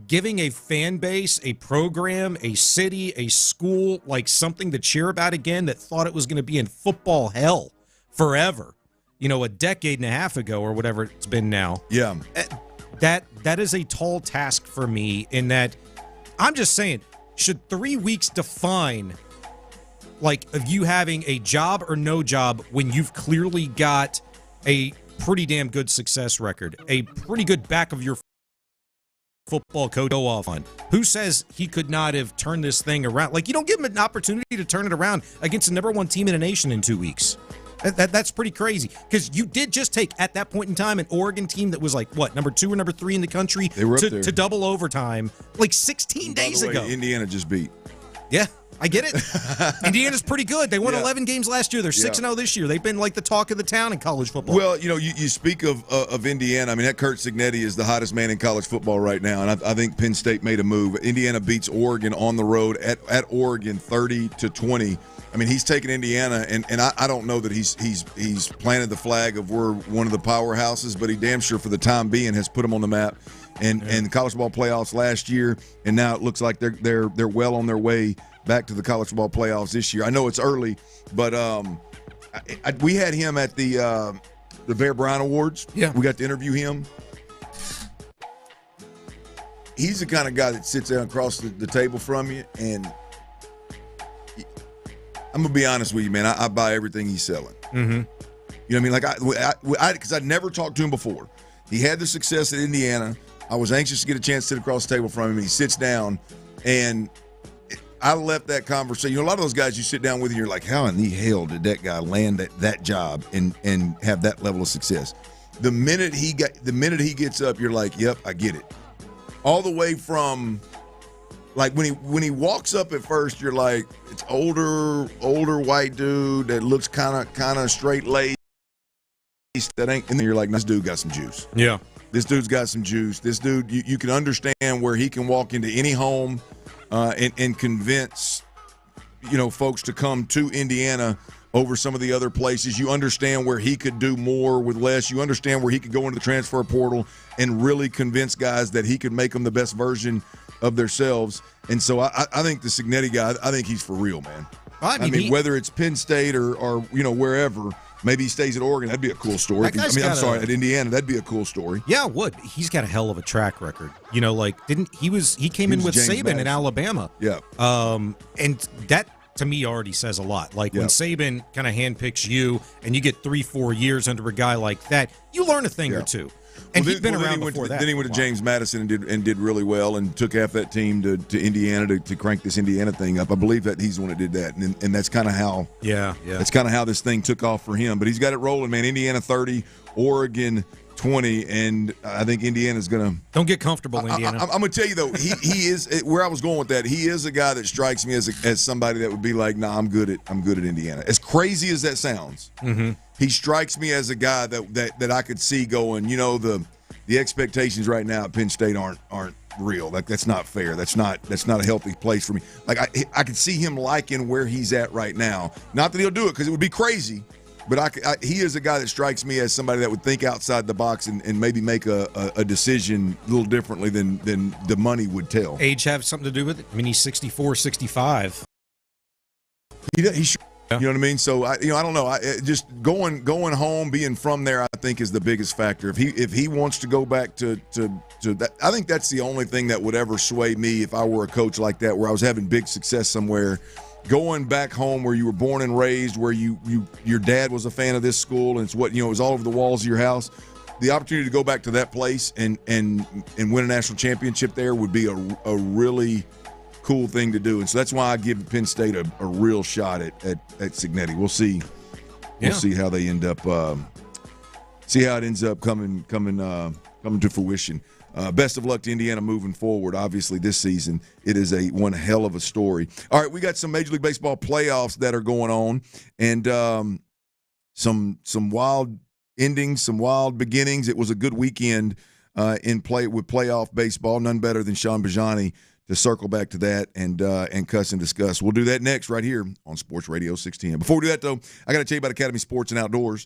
giving a fan base, a program, a city, a school, like something to cheer about again that thought it was going to be in football hell forever, a decade and a half ago or whatever it's been now. Yeah. That is a tall task for me, in that I'm just saying, should 3 weeks define of you having a job or no job when you've clearly got a pretty damn good success record, a pretty good back of your football coach go off on? Who says he could not have turned this thing around? Like, you don't give him an opportunity to turn it around against the number one team in the nation in 2 weeks. That's pretty crazy, because you did just take, at that point in time, an Oregon team that was number 2 or number 3 in the country to double overtime 16 days ago. Indiana just beat. Yeah. I get it. Indiana's pretty good. They won 11 games last year. They're 6-0 this year. They've been the talk of the town in college football. Well, you speak of Indiana. I mean, that Curt Cignetti is the hottest man in college football right now, and I think Penn State made a move. Indiana beats Oregon on the road at Oregon 30-20. I mean, he's taken Indiana, and I don't know that he's planted the flag of we're one of the powerhouses, but he damn sure for the time being has put them on the map. And the college football playoffs last year, and now it looks like they're well on their way back to the college football playoffs this year. I know it's early, but we had him at the Bear Bryant Awards. Yeah, we got to interview him. He's the kind of guy that sits there across the table from you, and I'm gonna be honest with you, man. I buy everything he's selling. Mm-hmm. You know what I mean? Because I'd never talked to him before. He had the success at Indiana. I was anxious to get a chance to sit across the table from him, and he sits down, and I left that conversation. A lot of those guys you sit down with, and you're like, how in the hell did that guy land that job and have that level of success? The minute he gets up, you're like, yep, I get it. All the way from like when he walks up at first, you're like, it's older white dude that looks kind of straight laced. That ain't, and then you're like, this dude got some juice. Yeah, this dude's got some juice. This dude, you can understand where he can walk into any home and convince folks to come to Indiana over some of the other places. You understand where he could do more with less. You understand where he could go into the transfer portal and really convince guys that he could make them the best version of themselves. And so I think the Cignetti guy, I think he's for real, man. I mean whether it's Penn State or wherever, maybe he stays at Oregon, that'd be a cool story. At Indiana, that'd be a cool story. Yeah, it would. He's got a hell of a track record. He came in with James Saban Madison in Alabama. Yeah. And that to me already says a lot. Like when Saban kind of handpicks you and you get 3-4 years under a guy like that, you learn a thing or two. And he'd been around before that. Then he went to James Madison and did really well and took half that team to Indiana to crank this Indiana thing up. I believe that he's the one that did that, and that's kind of how that's kind of how this thing took off for him. But he's got it rolling, man. Indiana 30, Oregon 20, and I think Indiana's gonna don't get comfortable. Indiana. I'm gonna tell you though, he is where I was going with that. He is a guy that strikes me as somebody that would be like, nah, I'm good at Indiana. As crazy as that sounds. Mm-hmm. He strikes me as a guy that I could see going, the expectations right now at Penn State aren't real. Like that's not fair. That's not a healthy place for me. Like I could see him liking where he's at right now. Not that he'll do it because it would be crazy, but he is a guy that strikes me as somebody that would think outside the box and maybe make a decision a little differently than the money would tell. Age have something to do with it? I mean, he's 64, 65. He should. You know what I mean? So I don't know. Just going home, being from there, I think is the biggest factor. If he wants to go back to that, I think that's the only thing that would ever sway me if I were a coach like that, where I was having big success somewhere. Going back home where you were born and raised, where your dad was a fan of this school, and it's what it was all over the walls of your house. The opportunity to go back to that place and win a national championship there would be a really cool thing to do, and so that's why I give Penn State a real shot at Cignetti. We'll see. We'll see how they end up. See how it ends up coming to fruition. Best of luck to Indiana moving forward. Obviously, this season it is one hell of a story. All right, we got some Major League Baseball playoffs that are going on, and some wild endings, some wild beginnings. It was a good weekend with playoff baseball. None better than Sean Bijani to circle back to that and cuss and discuss. We'll do that next right here on Sports Radio 610. Before we do that, though, I got to tell you about Academy Sports and Outdoors.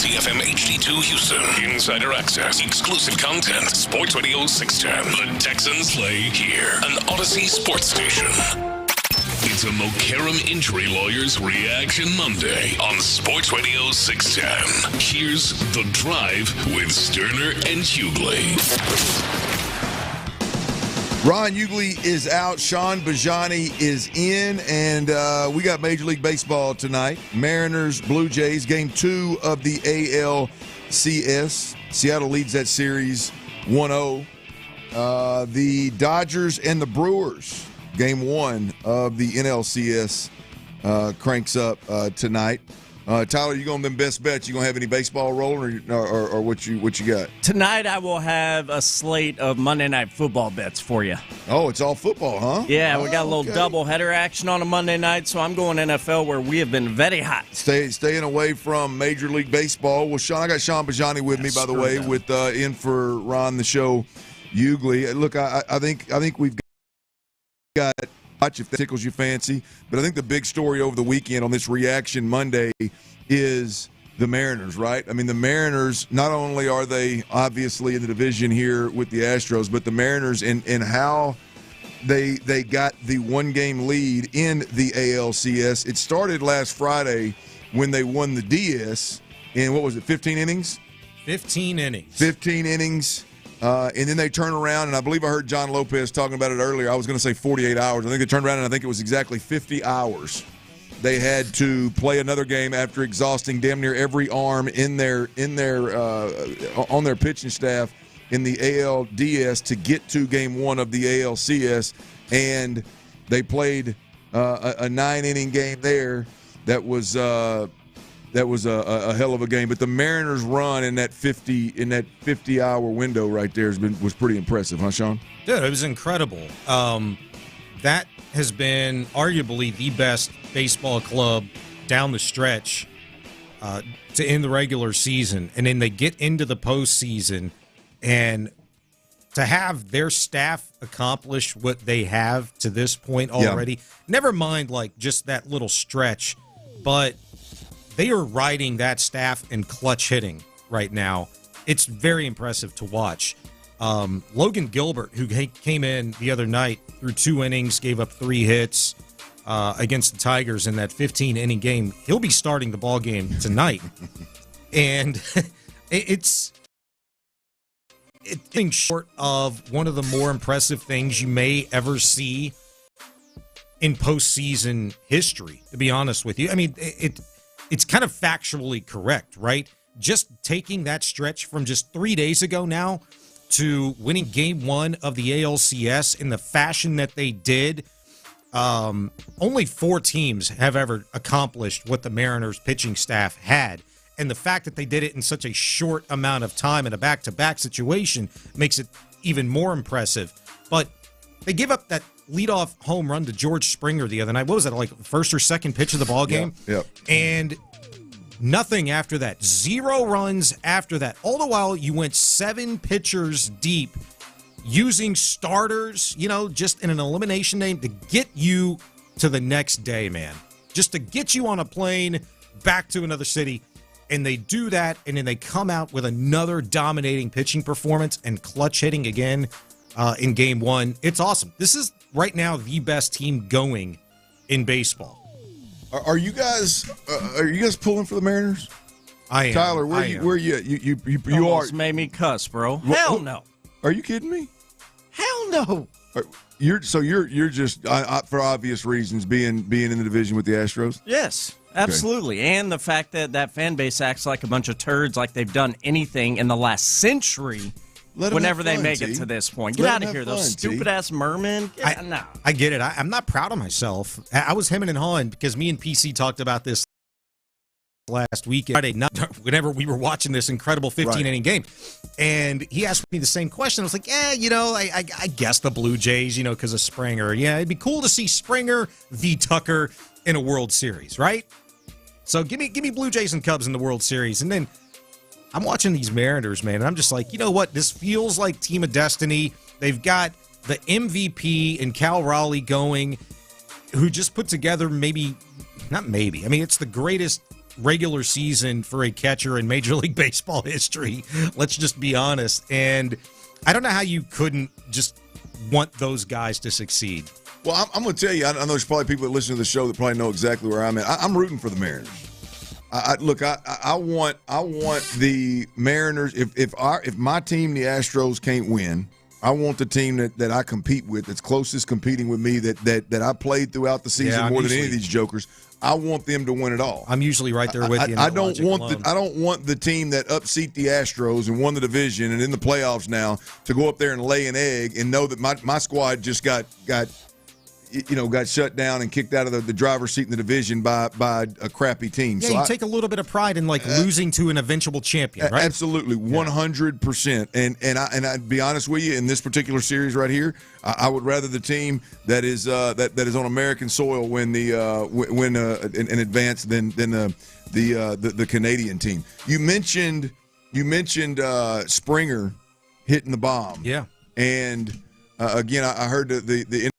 Odyssey FM HD2 Houston. Insider access, exclusive content. Sports Radio 610. The Texans play here. An Odyssey sports station. It's a Mokaram Injury Lawyers Reaction Monday on Sports Radio 610. Here's The Drive with Stoerner and Hughley. Ron Hughley is out. Sean Bijani is in. And we got Major League Baseball tonight. Mariners, Blue Jays, Game 2 of the ALCS. Seattle leads that series 1-0. The Dodgers and the Brewers, Game 1 of the NLCS, cranks up tonight. Tyler, you going them best bets? You gonna have any baseball rolling, or what you got? Tonight I will have a slate of Monday Night Football bets for you. Oh, it's all football, huh? Yeah, we got a little doubleheader action on a Monday night, so I'm going NFL where we have been very hot. Staying away from Major League Baseball. Well, Sean, I got Sean Bijani with me, by the way, with in for Ron the Show Hughley. Look, I think we've got. Watch if that tickles your fancy. But I think the big story over the weekend on this Reaction Monday is the Mariners, right? I mean, the Mariners, not only are they obviously in the division here with the Astros, but the Mariners and how they got the one-game lead in the ALCS. It started last Friday when they won the DS in, what was it, 15 innings? 15 innings. 15 innings. And then they turn around, and I believe I heard John Lopez talking about it earlier. I was going to say 48 hours. I think they turned around, and I think it was exactly 50 hours. They had to play another game after exhausting damn near every arm on their pitching staff in the ALDS to get to Game 1 of the ALCS, and they played a 9-inning game there. That was a hell of a game. But the Mariners' run in that 50-hour window right there was pretty impressive, huh, Sean? Dude, it was incredible. That has been arguably the best baseball club down the stretch to end the regular season. And then they get into the postseason, and to have their staff accomplish what they have to this point already, never mind like just that little stretch, but they are riding that staff in clutch hitting right now. It's very impressive to watch. Logan Gilbert, who came in the other night through 2 innings, gave up 3 hits against the Tigers in that 15-inning game. He'll be starting the ball game tonight. And it's short of one of the more impressive things you may ever see in postseason history, to be honest with you. I mean, it's kind of factually correct, right? Just taking that stretch from just 3 days ago now to winning Game 1 of the ALCS in the fashion that they did, only 4 teams have ever accomplished what the Mariners pitching staff had. And the fact that they did it in such a short amount of time in a back-to-back situation makes it even more impressive. But they give up that leadoff home run to George Springer the other night. What was that, like first or second pitch of the ball game? Yep. And nothing after that. 0 runs after that. All the while, you went 7 pitchers deep using starters, just in an elimination game to get you to the next day, man. Just to get you on a plane back to another city. And they do that, and then they come out with another dominating pitching performance and clutch hitting again in Game 1. It's awesome. This is right now the best team going in baseball. Are you guys pulling for the Mariners? I am. Tyler, where are you? You almost made me cuss, bro. Hell no. Are you kidding me? Hell no. You're just for obvious reasons being in the division with the Astros? Yes, absolutely. Okay. And the fact that fan base acts like a bunch of turds, like they've done anything in the last century. Whenever they make it to this point. Get out of here, those stupid-ass mermen. I get it. I'm not proud of myself. I was hemming and hawing because me and PC talked about this last weekend, Friday night, whenever we were watching this incredible 15-inning game. And he asked me the same question. I was like, I guess the Blue Jays, because of Springer. Yeah, it'd be cool to see Springer v. Tucker in a World Series, right? So give me Blue Jays and Cubs in the World Series. And then I'm watching these Mariners, man, and I'm just like, you know what? This feels like Team of Destiny. They've got the MVP and Cal Raleigh going, who just put together it's the greatest regular season for a catcher in Major League Baseball history. Let's just be honest. And I don't know how you couldn't just want those guys to succeed. Well, I'm going to tell you, I know there's probably people that listen to the show that probably know exactly where I'm at. I'm rooting for the Mariners. I want the Mariners. If my team, the Astros, can't win, I want the team that I compete with, that's closest competing with me, that I played throughout the season more than any of these jokers. I want them to win it all. I'm usually right there with you. I don't want the team that upseat the Astros and won the division and in the playoffs now to go up there and lay an egg and know that my squad just got shut down and kicked out of the driver's seat in the division by a crappy team. Yeah, so you take a little bit of pride in losing to an eventual champion, right? Absolutely, 100%. And I'd be honest with you, in this particular series right here, I would rather the team that is that is on American soil win an advance than the Canadian team. You mentioned Springer hitting the bomb. Yeah, and again, I heard the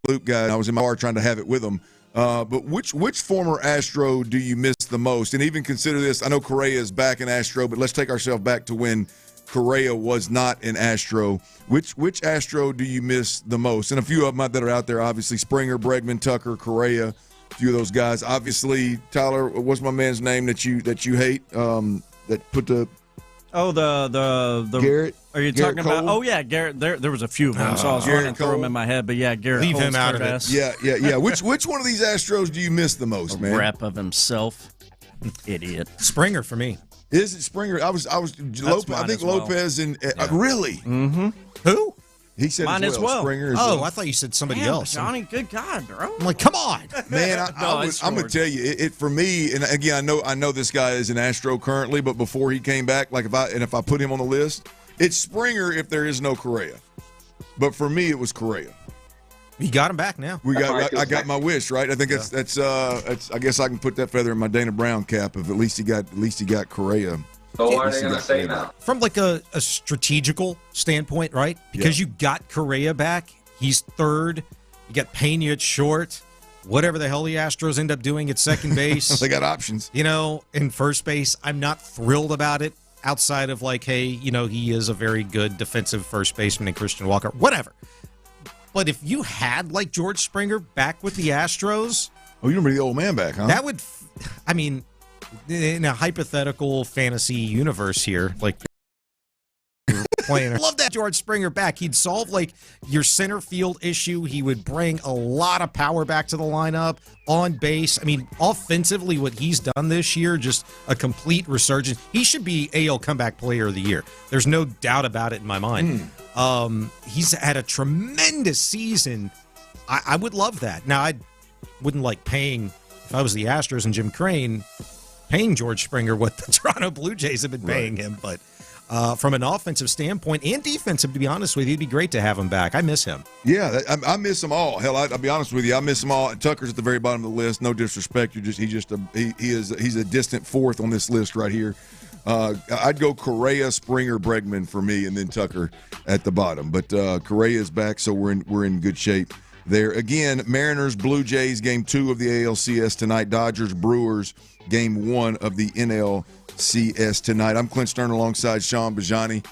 loop guy. I was in my car trying to have it with him. But which former Astro do you miss the most? And even consider this. I know Correa is back in Astro, but let's take ourselves back to when Correa was not an Astro. Which Astro do you miss the most? And a few of them that are out there, obviously Springer, Bregman, Tucker, Correa, a few of those guys. Obviously, Tyler, what's my man's name that you hate? That put the Garrett. Are you Garrett talking about? Cole? Oh yeah, Garrett. There was a few of them, so I was running through them in my head. But yeah, Garrett. Leave Cole's him out of it. ass. Yeah. Which one of these Astros do you miss the most, man? Rep of himself, idiot. Springer for me. Is it Springer? I think Lopez and really. Mm-hmm. Who? He said mine as well. Springer as Oh, well. I thought you said somebody else. Johnny, good God, bro. I'm like, come on, man. I'm gonna tell you, it for me. And again, I know this guy is an Astro currently, but before he came back, if I put him on the list, it's Springer if there is no Correa. But for me, it was Correa. You got him back now. I got my wish, right? I think that's I guess I can put that feather in my Dana Brown cap if at least he got Correa. So what are they going to say now? From a strategical standpoint, right? Because you got Correa back. He's third. You got Pena at short. Whatever the hell the Astros end up doing at second base. They got options. In first base, I'm not thrilled about it outside of he is a very good defensive first baseman in Christian Walker. Whatever. But if you had George Springer back with the Astros. Oh, you remember the old man back, huh? That would, in a hypothetical fantasy universe here, playing. I love that George Springer back. He'd solve your center field issue. He would bring a lot of power back to the lineup on base. Offensively, what he's done this year, just a complete resurgence. He should be AL Comeback Player of the Year. There's no doubt about it in my mind. He's had a tremendous season. I would love that. Now, I wouldn't like paying, if I was the Astros and Jim Crane, paying George Springer what the Toronto Blue Jays have been paying him. But from an offensive standpoint and defensive, to be honest with you, it'd be great to have him back. I miss him. Yeah, I miss them all. Hell, I'll be honest with you, I miss them all. Tucker's at the very bottom of the list. No disrespect, he's a distant fourth on this list right here. I'd go Correa, Springer, Bregman for me, and then Tucker at the bottom. But Correa is back, so we're in good shape there. Again, Mariners, Blue Jays, Game 2 of the ALCS tonight. Dodgers, Brewers, Game 1 of the NLCS tonight. I'm Clint Stoerner alongside Sean Bijani.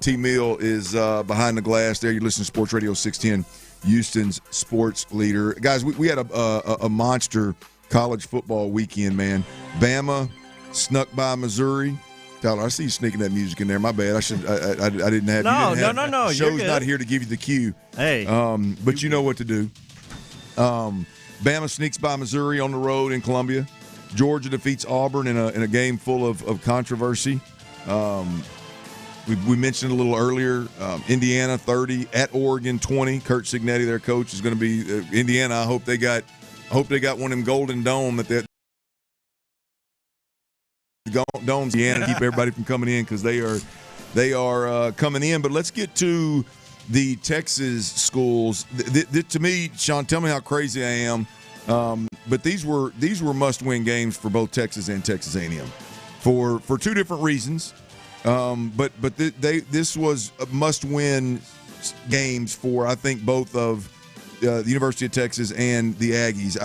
T-Mill is behind the glass there. You listen to Sports Radio 610, Houston's sports leader. Guys, we had a monster college football weekend, man. Bama snuck by Missouri. Tyler, I see you sneaking that music in there. My bad. I didn't have. No. Show's not here to give you the cue. Hey. But you know what to do. Bama sneaks by Missouri on the road in Columbia. Georgia defeats Auburn in a game full of controversy. We mentioned a little earlier. Indiana 30 at Oregon 20. Kurt Cignetti, their coach, is going to be Indiana. I hope they got one of them Golden Dome that domes Indiana keep everybody from coming in because they are coming in. But let's get to the Texas schools. To me, Sean, tell me how crazy I am. But these were must-win games for both Texas and Texas A&M for two different reasons. But this was must-win games for, I think, both of the University of Texas and the Aggies.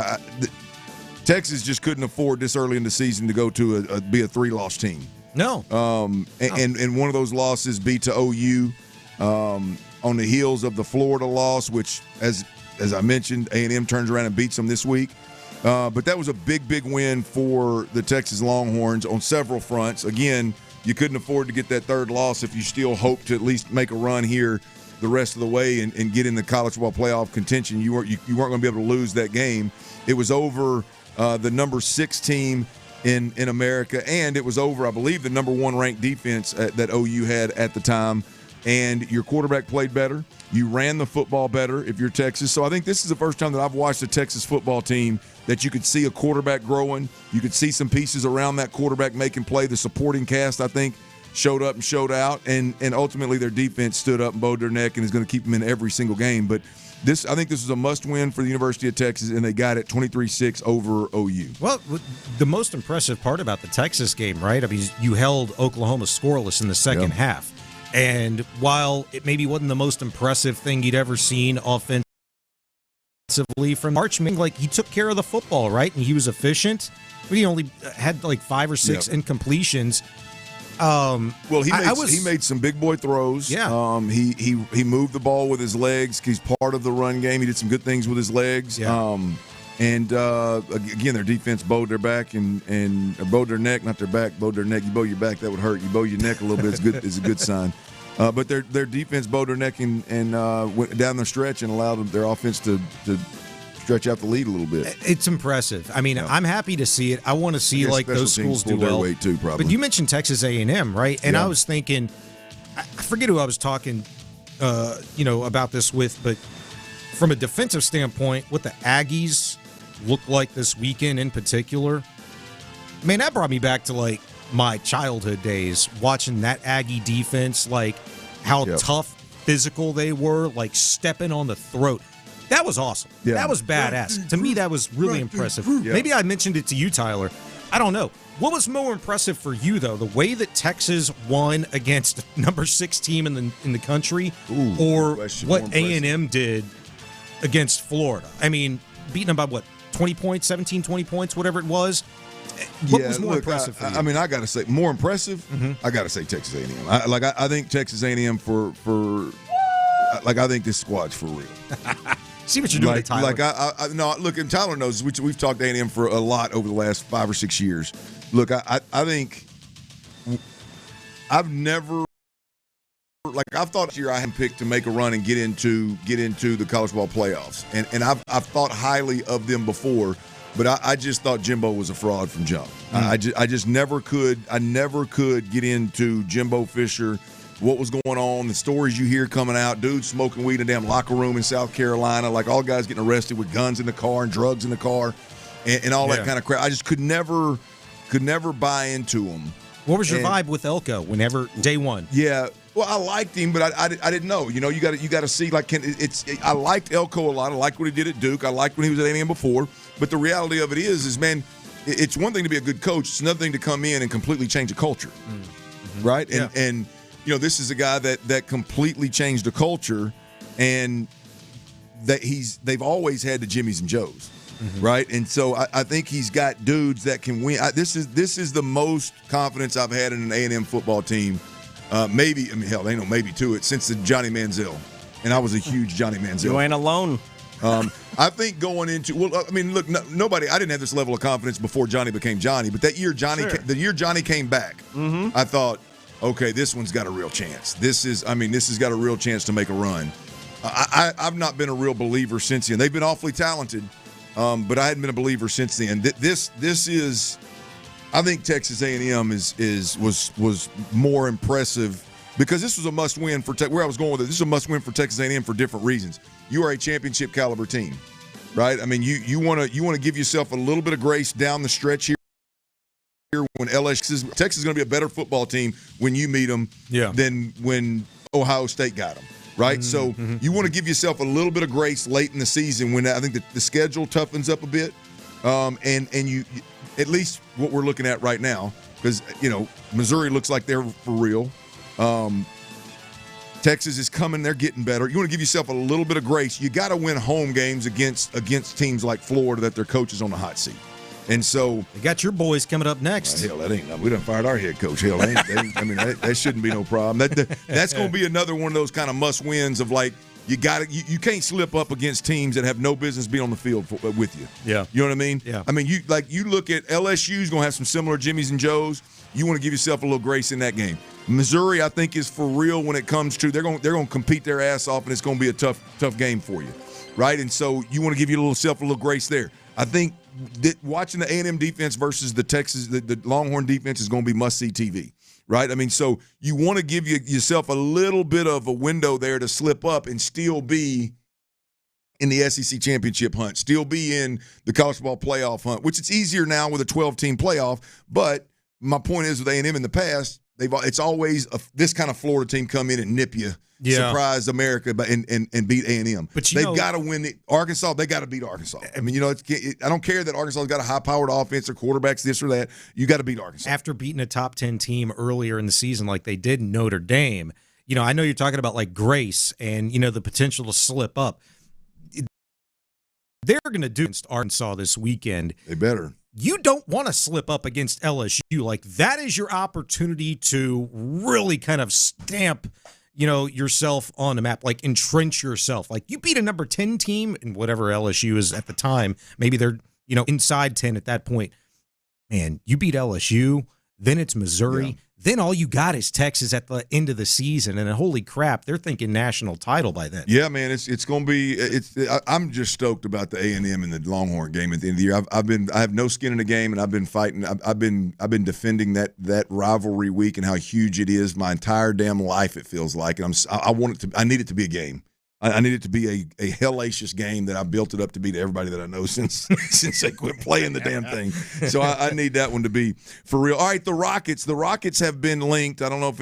Texas just couldn't afford this early in the season to go to be a 3-loss team. No. And one of those losses be to OU on the heels of the Florida loss, which, as I mentioned, A&M turns around and beats them this week. But that was a big, big win for the Texas Longhorns on several fronts. Again, you couldn't afford to get that third loss if you still hope to at least make a run here the rest of the way and get in the college football playoff contention. You weren't going to be able to lose that game. It was over the number 6 team in America, and it was over, I believe, the number 1 ranked defense that OU had at the time. And your quarterback played better. You ran the football better if you're Texas. So I think this is the first time that I've watched a Texas football team that you could see a quarterback growing. You could see some pieces around that quarterback making play. The supporting cast, I think, showed up and showed out. And ultimately their defense stood up and bowed their neck and is going to keep them in every single game. But I think this was a must-win for the University of Texas, and they got it 23-6 over OU. Well, the most impressive part about the Texas game, right? I mean, you held Oklahoma scoreless in the second half. And while it maybe wasn't the most impressive thing you'd ever seen offensively from Marchman, like, he took care of the football, right? And he was efficient. But he only had like 5 or 6 incompletions. Well, he made some big boy throws. Yeah. He moved the ball with his legs. He's part of the run game. He did some good things with his legs. Yeah. And again, their defense bowed their back and bowed their neck, not their back, bowed their neck. You bow your back, that would hurt. You bow your neck a little bit, it's good. Is a good sign. But their defense bowed their neck and went down the stretch and allowed their offense to stretch out the lead a little bit. It's impressive. I mean, I'm happy to see it. I want to see like those schools do well. Weight too, probably. But you mentioned Texas A&M, right? And I was thinking, I forget who I was talking, about this with, but from a defensive standpoint, what the Aggies looked like this weekend in particular, man, that brought me back to like my childhood days, watching that Aggie defense, like how tough, physical they were, like stepping on the throat. That was awesome. Yeah. That was badass. To me, that was really impressive. Yeah. Maybe I mentioned it to you, Tyler. I don't know. What was more impressive for you, though? The way that Texas won against number 6 team in the country, or what A&M did against Florida? I mean, beating them by what, 20 points, 17, 20 points, whatever it was? What was more impressive for you? I mean, I got to say, more impressive, I got to say Texas A&M. I think Texas A&M I think this squad's for real. See what you're doing, Tyler. No, look, and Tyler knows we've talked to A&M for a lot over the last 5 or 6 years. Look, I think I've never I've thought this year I had picked to make a run and get into the college football playoffs, and I've thought highly of them before, but I just thought Jimbo was a fraud from jump. I just never could. I never could get into Jimbo Fisher. What was going on, the stories you hear coming out, dudes smoking weed in a damn locker room in South Carolina, like all guys getting arrested with guns in the car and drugs in the car and all that kind of crap. I just could never buy into them. What was your vibe with Elko whenever day one? Yeah, well, I liked him, but I didn't know. You know, you got to see, like, I liked Elko a lot. I liked what he did at Duke. I liked when he was at A&M before. But the reality of it is, man, it's one thing to be a good coach. It's another thing to come in and completely change a culture, right? And you know, this is a guy that completely changed the culture, and that they've always had the Jimmies and Joes, right? And so I think he's got dudes that can win. This is the most confidence I've had in an A&M football team. Maybe, I mean, hell, ain't no maybe to it, since the Johnny Manziel, and I was a huge Johnny Manziel. You ain't alone. I think going into, well, I mean, look, nobody. I didn't have this level of confidence before Johnny became Johnny, but that year the year Johnny came back, I thought, okay, this one's got a real chance. This has got a real chance to make a run. I've not been a real believer since then. They've been awfully talented, but I hadn't been a believer since then. This is, I think Texas A&M was more impressive because this was a must-win for where I was going with it. This is a must-win for Texas A&M for different reasons. You are a championship caliber team, right? I mean, you want to give yourself a little bit of grace down the stretch here. When Texas is going to be a better football team when you meet them than when Ohio State got them, right? So you want to give yourself a little bit of grace late in the season when I think the schedule toughens up a bit, and you at least what we're looking at right now, because Missouri looks like they're for real. Texas is coming; they're getting better. You want to give yourself a little bit of grace. You got to win home games against teams like Florida that their coach is on the hot seat. And so you got your boys coming up next. Hell, that ain't. We done fired our head coach. Hell, that shouldn't be no problem. That's going to be another one of those kind of must wins of like you can't slip up against teams that have no business being on the field with you. Yeah, you know what I mean. Yeah, I mean you look at LSU's going to have some similar Jimmies and Joes. You want to give yourself a little grace in that game. Missouri, I think, is for real when it comes to they're going to compete their ass off, and it's going to be a tough game for you, right? And so you want to give yourself a little grace there. I think that watching the A&M defense versus the Texas, the Longhorn defense is going to be must-see TV, right? I mean, so you want to give yourself a little bit of a window there to slip up and still be in the SEC championship hunt, still be in the college football playoff hunt, which it's easier now with a 12-team playoff. But my point is with A&M in the past, it's always this kind of Florida team come in and nip you, surprise America, and beat A&M. But they've got to win Arkansas. They got to beat Arkansas. I mean, I don't care that Arkansas's got a high-powered offense or quarterbacks this or that. You got to beat Arkansas. After beating a top 10 team earlier in the season, like they did in Notre Dame, I know you're talking about like grace and the potential to slip up. They're going to do against Arkansas this weekend. They better. You don't want to slip up against LSU. Like, that is your opportunity to really kind of stamp, yourself on the map, like entrench yourself. Like, you beat a number 10 team and whatever LSU is at the time. Maybe they're, inside 10 at that point. Man, you beat LSU, then it's Missouri. Yeah. Then all you got is Texas at the end of the season, and holy crap, they're thinking national title by then. Yeah, man, it's going to be. I'm just stoked about the A&M and the Longhorn game at the end of the year. I have no skin in the game, and I've been fighting. I've been defending that rivalry week and how huge it is my entire damn life. It feels like, and I need it to be a game. I need it to be a hellacious game that I built it up to be to everybody that I know since they quit playing the damn thing. So I need that one to be for real. All right, the Rockets. The Rockets have been linked. I don't know if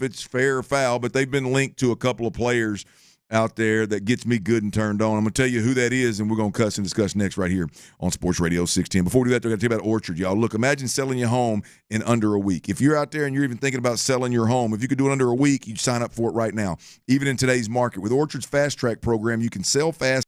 it's fair or foul, but they've been linked to a couple of players out there that gets me good and turned on. I'm going to tell you who that is, and we're going to cuss and discuss next right here on Sports Radio 610. Before we do that, I got to tell you about Orchard, y'all. Look, imagine selling your home in under a week. If you're out there and you're even thinking about selling your home, if you could do it under a week, you'd sign up for it right now. Even in today's market. With Orchard's Fast Track program, you can sell fast.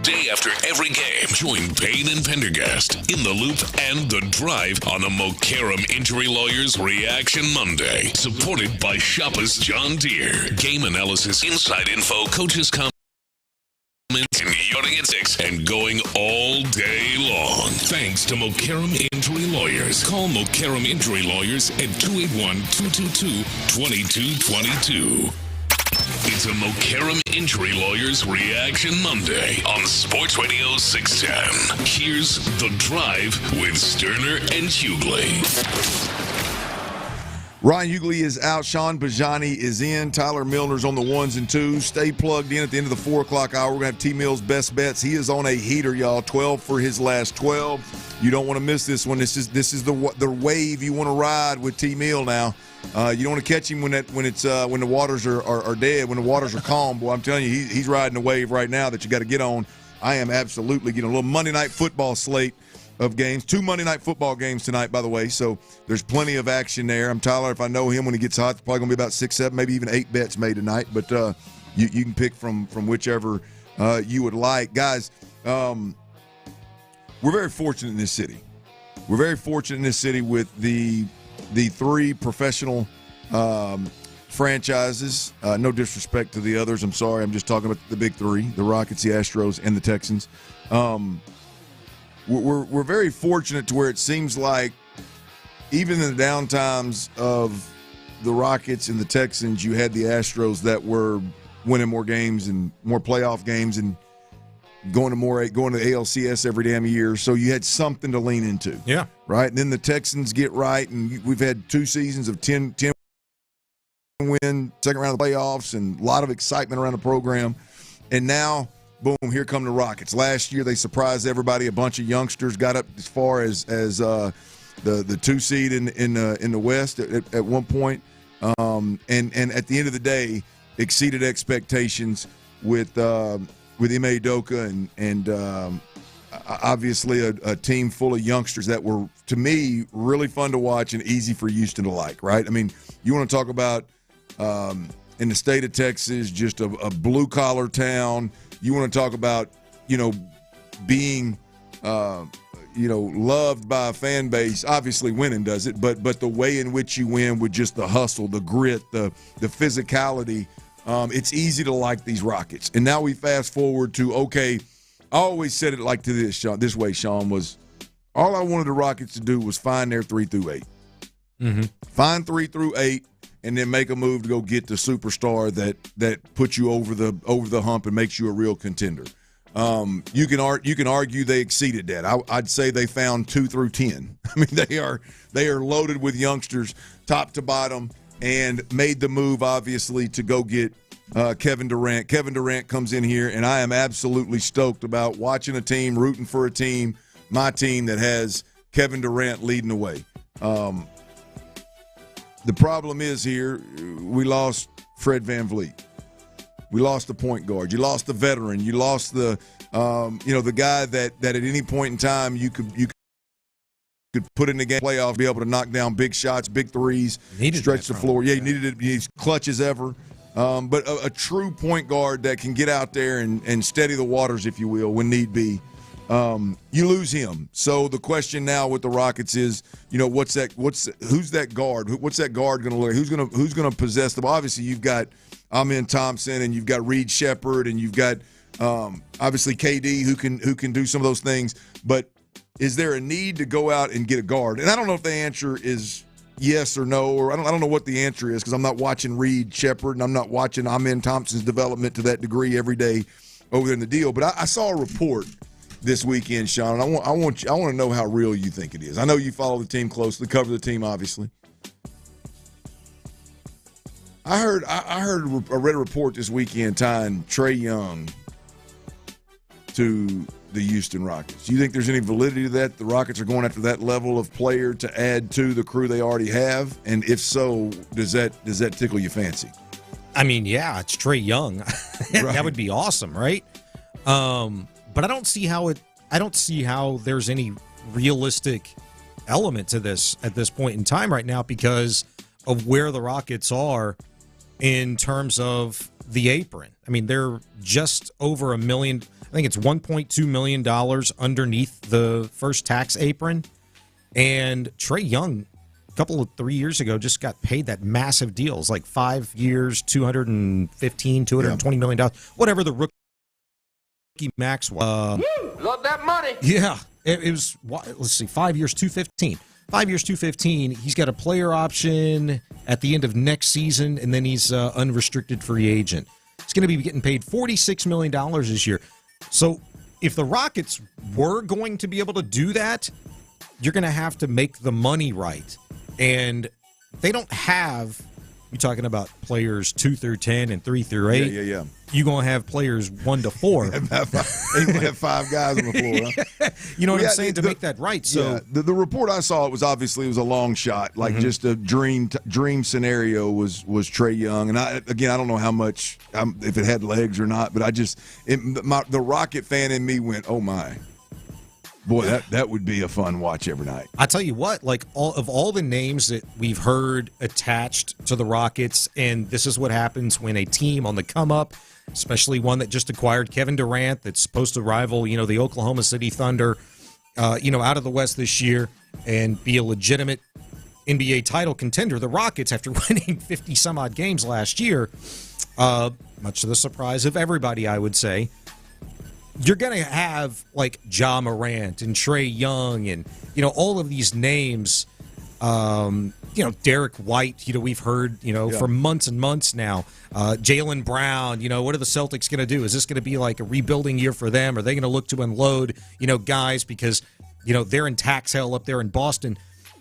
day after every game. Join Payne and Pendergast in the Loop and The Drive on a Mokaram Injury Lawyers Reaction Monday. Supported by Shoppers John Deere. Game analysis, inside info, coaches comments, and yarding at 6 and going all day long. Thanks to Mokaram Injury Lawyers. Call Mokaram Injury Lawyers at 281-222-2222. It's a Mokaram Injury Lawyers Reaction Monday on Sports Radio 610. Here's The Drive with Stoerner and Hughley. Ryan Hughley is out. Sean Bijani is in. Tyler Milner's on the 1s and 2s. Stay plugged in at the end of the 4 o'clock hour. We're going to have T-Mill's best bets. He is on a heater, y'all. 12 for his last 12. You don't want to miss this one. This is the wave you want to ride with T-Mill now. You don't want to catch him when the waters are dead, when the waters are calm. Boy, I'm telling you, he's riding a wave right now that you got to get on. I am absolutely getting a little Monday night football slate of games. 2 Monday night football games tonight, by the way, so there's plenty of action there. I'm Tyler. If I know him when he gets hot, it's probably going to be about 6, 7, maybe even 8 bets made tonight, but you can pick from whichever you would like. Guys, we're very fortunate in this city. We're very fortunate in this city with the 3 professional franchises. No disrespect to the others. I'm sorry. I'm just talking about the big 3, the Rockets, the Astros, and the Texans. We're very fortunate to where it seems like even in the downtimes of the Rockets and the Texans, you had the Astros that were winning more games and more playoff games and going to ALCS every damn year. So you had something to lean into. Yeah. Right? And then the Texans get right, and we've had 2 seasons of 10 win, second round of the playoffs, and a lot of excitement around the program. And now, boom, here come the Rockets. Last year they surprised everybody. A bunch of youngsters got up as far as the 2 seed in the West at one point. And at the end of the day, exceeded expectations with Ime Udoka and obviously a team full of youngsters that were, to me, really fun to watch and easy for Houston to like, right? I mean, you want to talk about in the state of Texas, just a blue-collar town. You want to talk about, being, loved by a fan base. Obviously, winning does it, but the way in which you win with just the hustle, the grit, the physicality, it's easy to like these Rockets. And now we fast forward to, okay, I always said it like this way, Sean, was all I wanted the Rockets to do was find their 3 through 8. Mm-hmm. Find 3 through 8. And then make a move to go get the superstar that puts you over the hump and makes you a real contender. You can argue they exceeded that. I'd say they found 2 through 10. I mean, they are loaded with youngsters, top to bottom, and made the move obviously to go get Kevin Durant. Kevin Durant comes in here, and I am absolutely stoked about watching a team, rooting for a team, my team that has Kevin Durant leading the way. The problem is here, we lost Fred VanVleet. We lost the point guard. You lost the veteran. You lost the guy that at any point in time you could put in the game playoff, be able to knock down big shots, big threes, stretch the floor. Yeah, he needed it. He's clutch as ever. But a true point guard that can get out there and steady the waters, if you will, when need be. You lose him. So the question now with the Rockets is, who's that guard? What's that guard going to look? Who's going to possess them? Obviously, you've got Amen Thompson and you've got Reed Shepherd and you've got obviously KD who can do some of those things. But is there a need to go out and get a guard? And I don't know if the answer is yes or no, or I don't know what the answer is because I'm not watching Reed Shepherd and I'm not watching Amen Thompson's development to that degree every day over there in the deal. But I saw a report this weekend, Sean, and I want to know how real you think it is. I know you follow the team closely, cover the team, obviously. I read a report this weekend tying Trae Young to the Houston Rockets. Do you think there's any validity to that? The Rockets are going after that level of player to add to the crew they already have, and if so, does that tickle your fancy? I mean, yeah, it's Trae Young. Right. That would be awesome, right? But I don't see how there's any realistic element to this at this point in time right now because of where the Rockets are in terms of the apron. I mean, they're just over $1 million. I think it's $1.2 million underneath the first tax apron. And Trae Young, $3 years ago, just got paid that massive deal. It was like 5 years, $220 million, whatever the rookie max was. Love that money. Yeah, it was. Let's see, 5 years, $215. 5 years, $215. He's got a player option at the end of next season, and then he's unrestricted free agent. He's going to be getting paid $46 million this year. So if the Rockets were going to be able to do that, you're going to have to make the money right. And they don't have, you're talking about players 2 through 10 and 3 through 8. Yeah. You're going to have players 1 to 4. They're going to have 5 guys on the floor. Huh? You know what I'm saying? To make that right. So the report I saw, it was a long shot, like just a dream scenario was Trae Young. And I don't know how much, if it had legs or not, but the Rocket fan in me went, oh my. Boy, that would be a fun watch every night. I tell you what, like all the names that we've heard attached to the Rockets, and this is what happens when a team on the come up, especially one that just acquired Kevin Durant, that's supposed to rival, the Oklahoma City Thunder, out of the West this year and be a legitimate NBA title contender. The Rockets, after winning 50 some odd games last year, much to the surprise of everybody, I would say, you're going to have like Ja Morant and Trae Young and, all of these names, Derek White, we've heard, for months and months now. Jaylen Brown, what are the Celtics going to do? Is this going to be like a rebuilding year for them? Are they going to look to unload, guys because, they're in tax hell up there in Boston?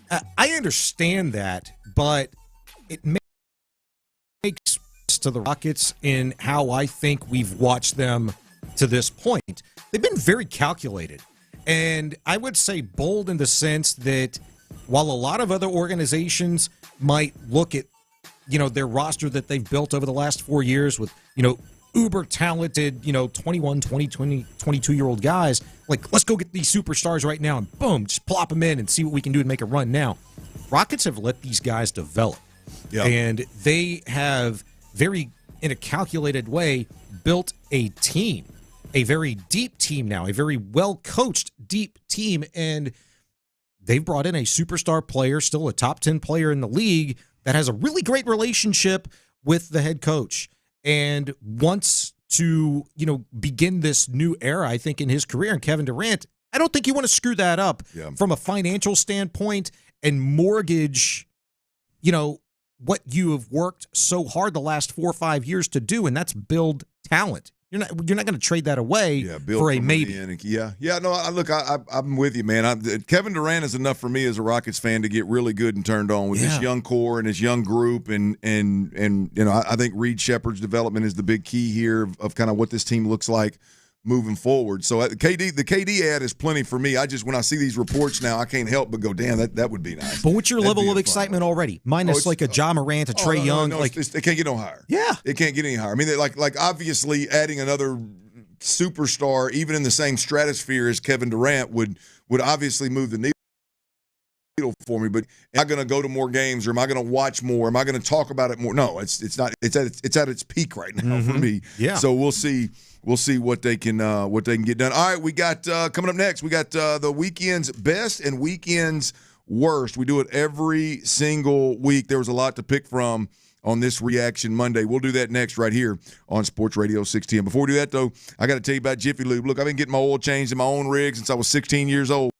I understand that, but it makes sense to the Rockets in how I think we've watched them to this point. They've been very calculated, and I would say bold in the sense that while a lot of other organizations might look at their roster that they've built over the last 4 years with uber talented 21, 20, 22-year-old guys, like, let's go get these superstars right now and boom, just plop them in and see what we can do to make a run. Now Rockets have let these guys develop, and they have very, in a calculated way, built a team, a very deep team now, a very well-coached, deep team, and they've brought in a superstar player, still a top 10 player in the league, that has a really great relationship with the head coach and wants to, begin this new era, I think, in his career. And Kevin Durant, I don't think you want to screw that up from a financial standpoint and mortgage, what you have worked so hard the last 4 or 5 years to do, and that's build talent. You're not going to trade that away for a maybe. I'm with you, man. Kevin Durant is enough for me as a Rockets fan to get really good and turned on with this young core and his young group, and I think Reed Shepherd's development is the big key here of kind of what this team looks like moving forward. So the KD ad is plenty for me. When I see these reports now, I can't help but go, damn, that would be nice. But what's your level of excitement already? Minus like a Ja Morant, a Trae Young. It can't get no higher. Yeah. It can't get any higher. I mean, like obviously adding another superstar, even in the same stratosphere as Kevin Durant, would obviously move the needle for me. But am I going to go to more games, or am I going to watch more? Am I going to talk about it more? No, it's not. It's at its peak right now for me. Yeah. So we'll see. We'll see what they can get done. All right, we got coming up next. We got the weekend's best and weekend's worst. We do it every single week. There was a lot to pick from on this Reaction Monday. We'll do that next right here on Sports Radio 610. Before we do that, though, I got to tell you about Jiffy Lube. Look, I've been getting my oil changed in my own rig since I was 16 years old.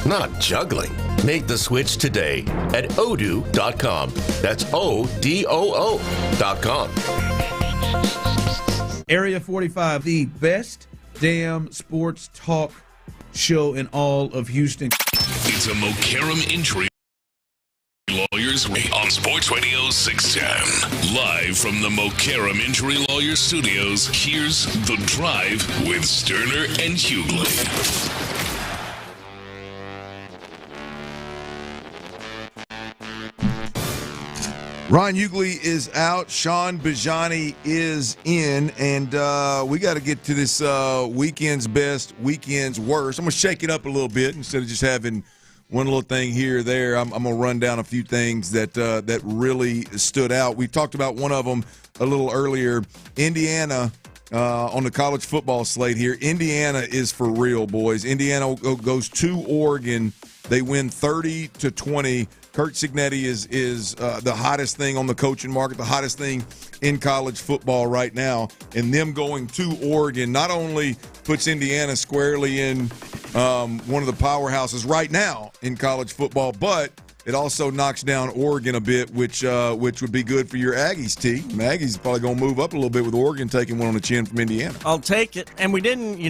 not juggling. Make the switch today at odoo.com. That's ODOO.com. Area 45, the best damn sports talk show in all of Houston. It's a Mokaram Injury Lawyers Week on Sports Radio 610. Live from the Mokaram Injury Lawyers Studios, here's The Drive with Stoerner and Hughley. Ron Hughley is out. Sean Bijani is in. And we got to get to this weekend's best, weekend's worst. I'm going to shake it up a little bit instead of just having one little thing here or there. I'm going to run down a few things that really stood out. We talked about one of them a little earlier. Indiana on the college football slate here. Indiana is for real, boys. Indiana goes to Oregon. They win 30-20. Kurt Cignetti is the hottest thing on the coaching market, the hottest thing in college football right now. And them going to Oregon not only puts Indiana squarely in one of the powerhouses right now in college football, but it also knocks down Oregon a bit, which would be good for your Aggies, T. Aggies probably going to move up a little bit with Oregon taking one on the chin from Indiana. I'll take it. And we didn't,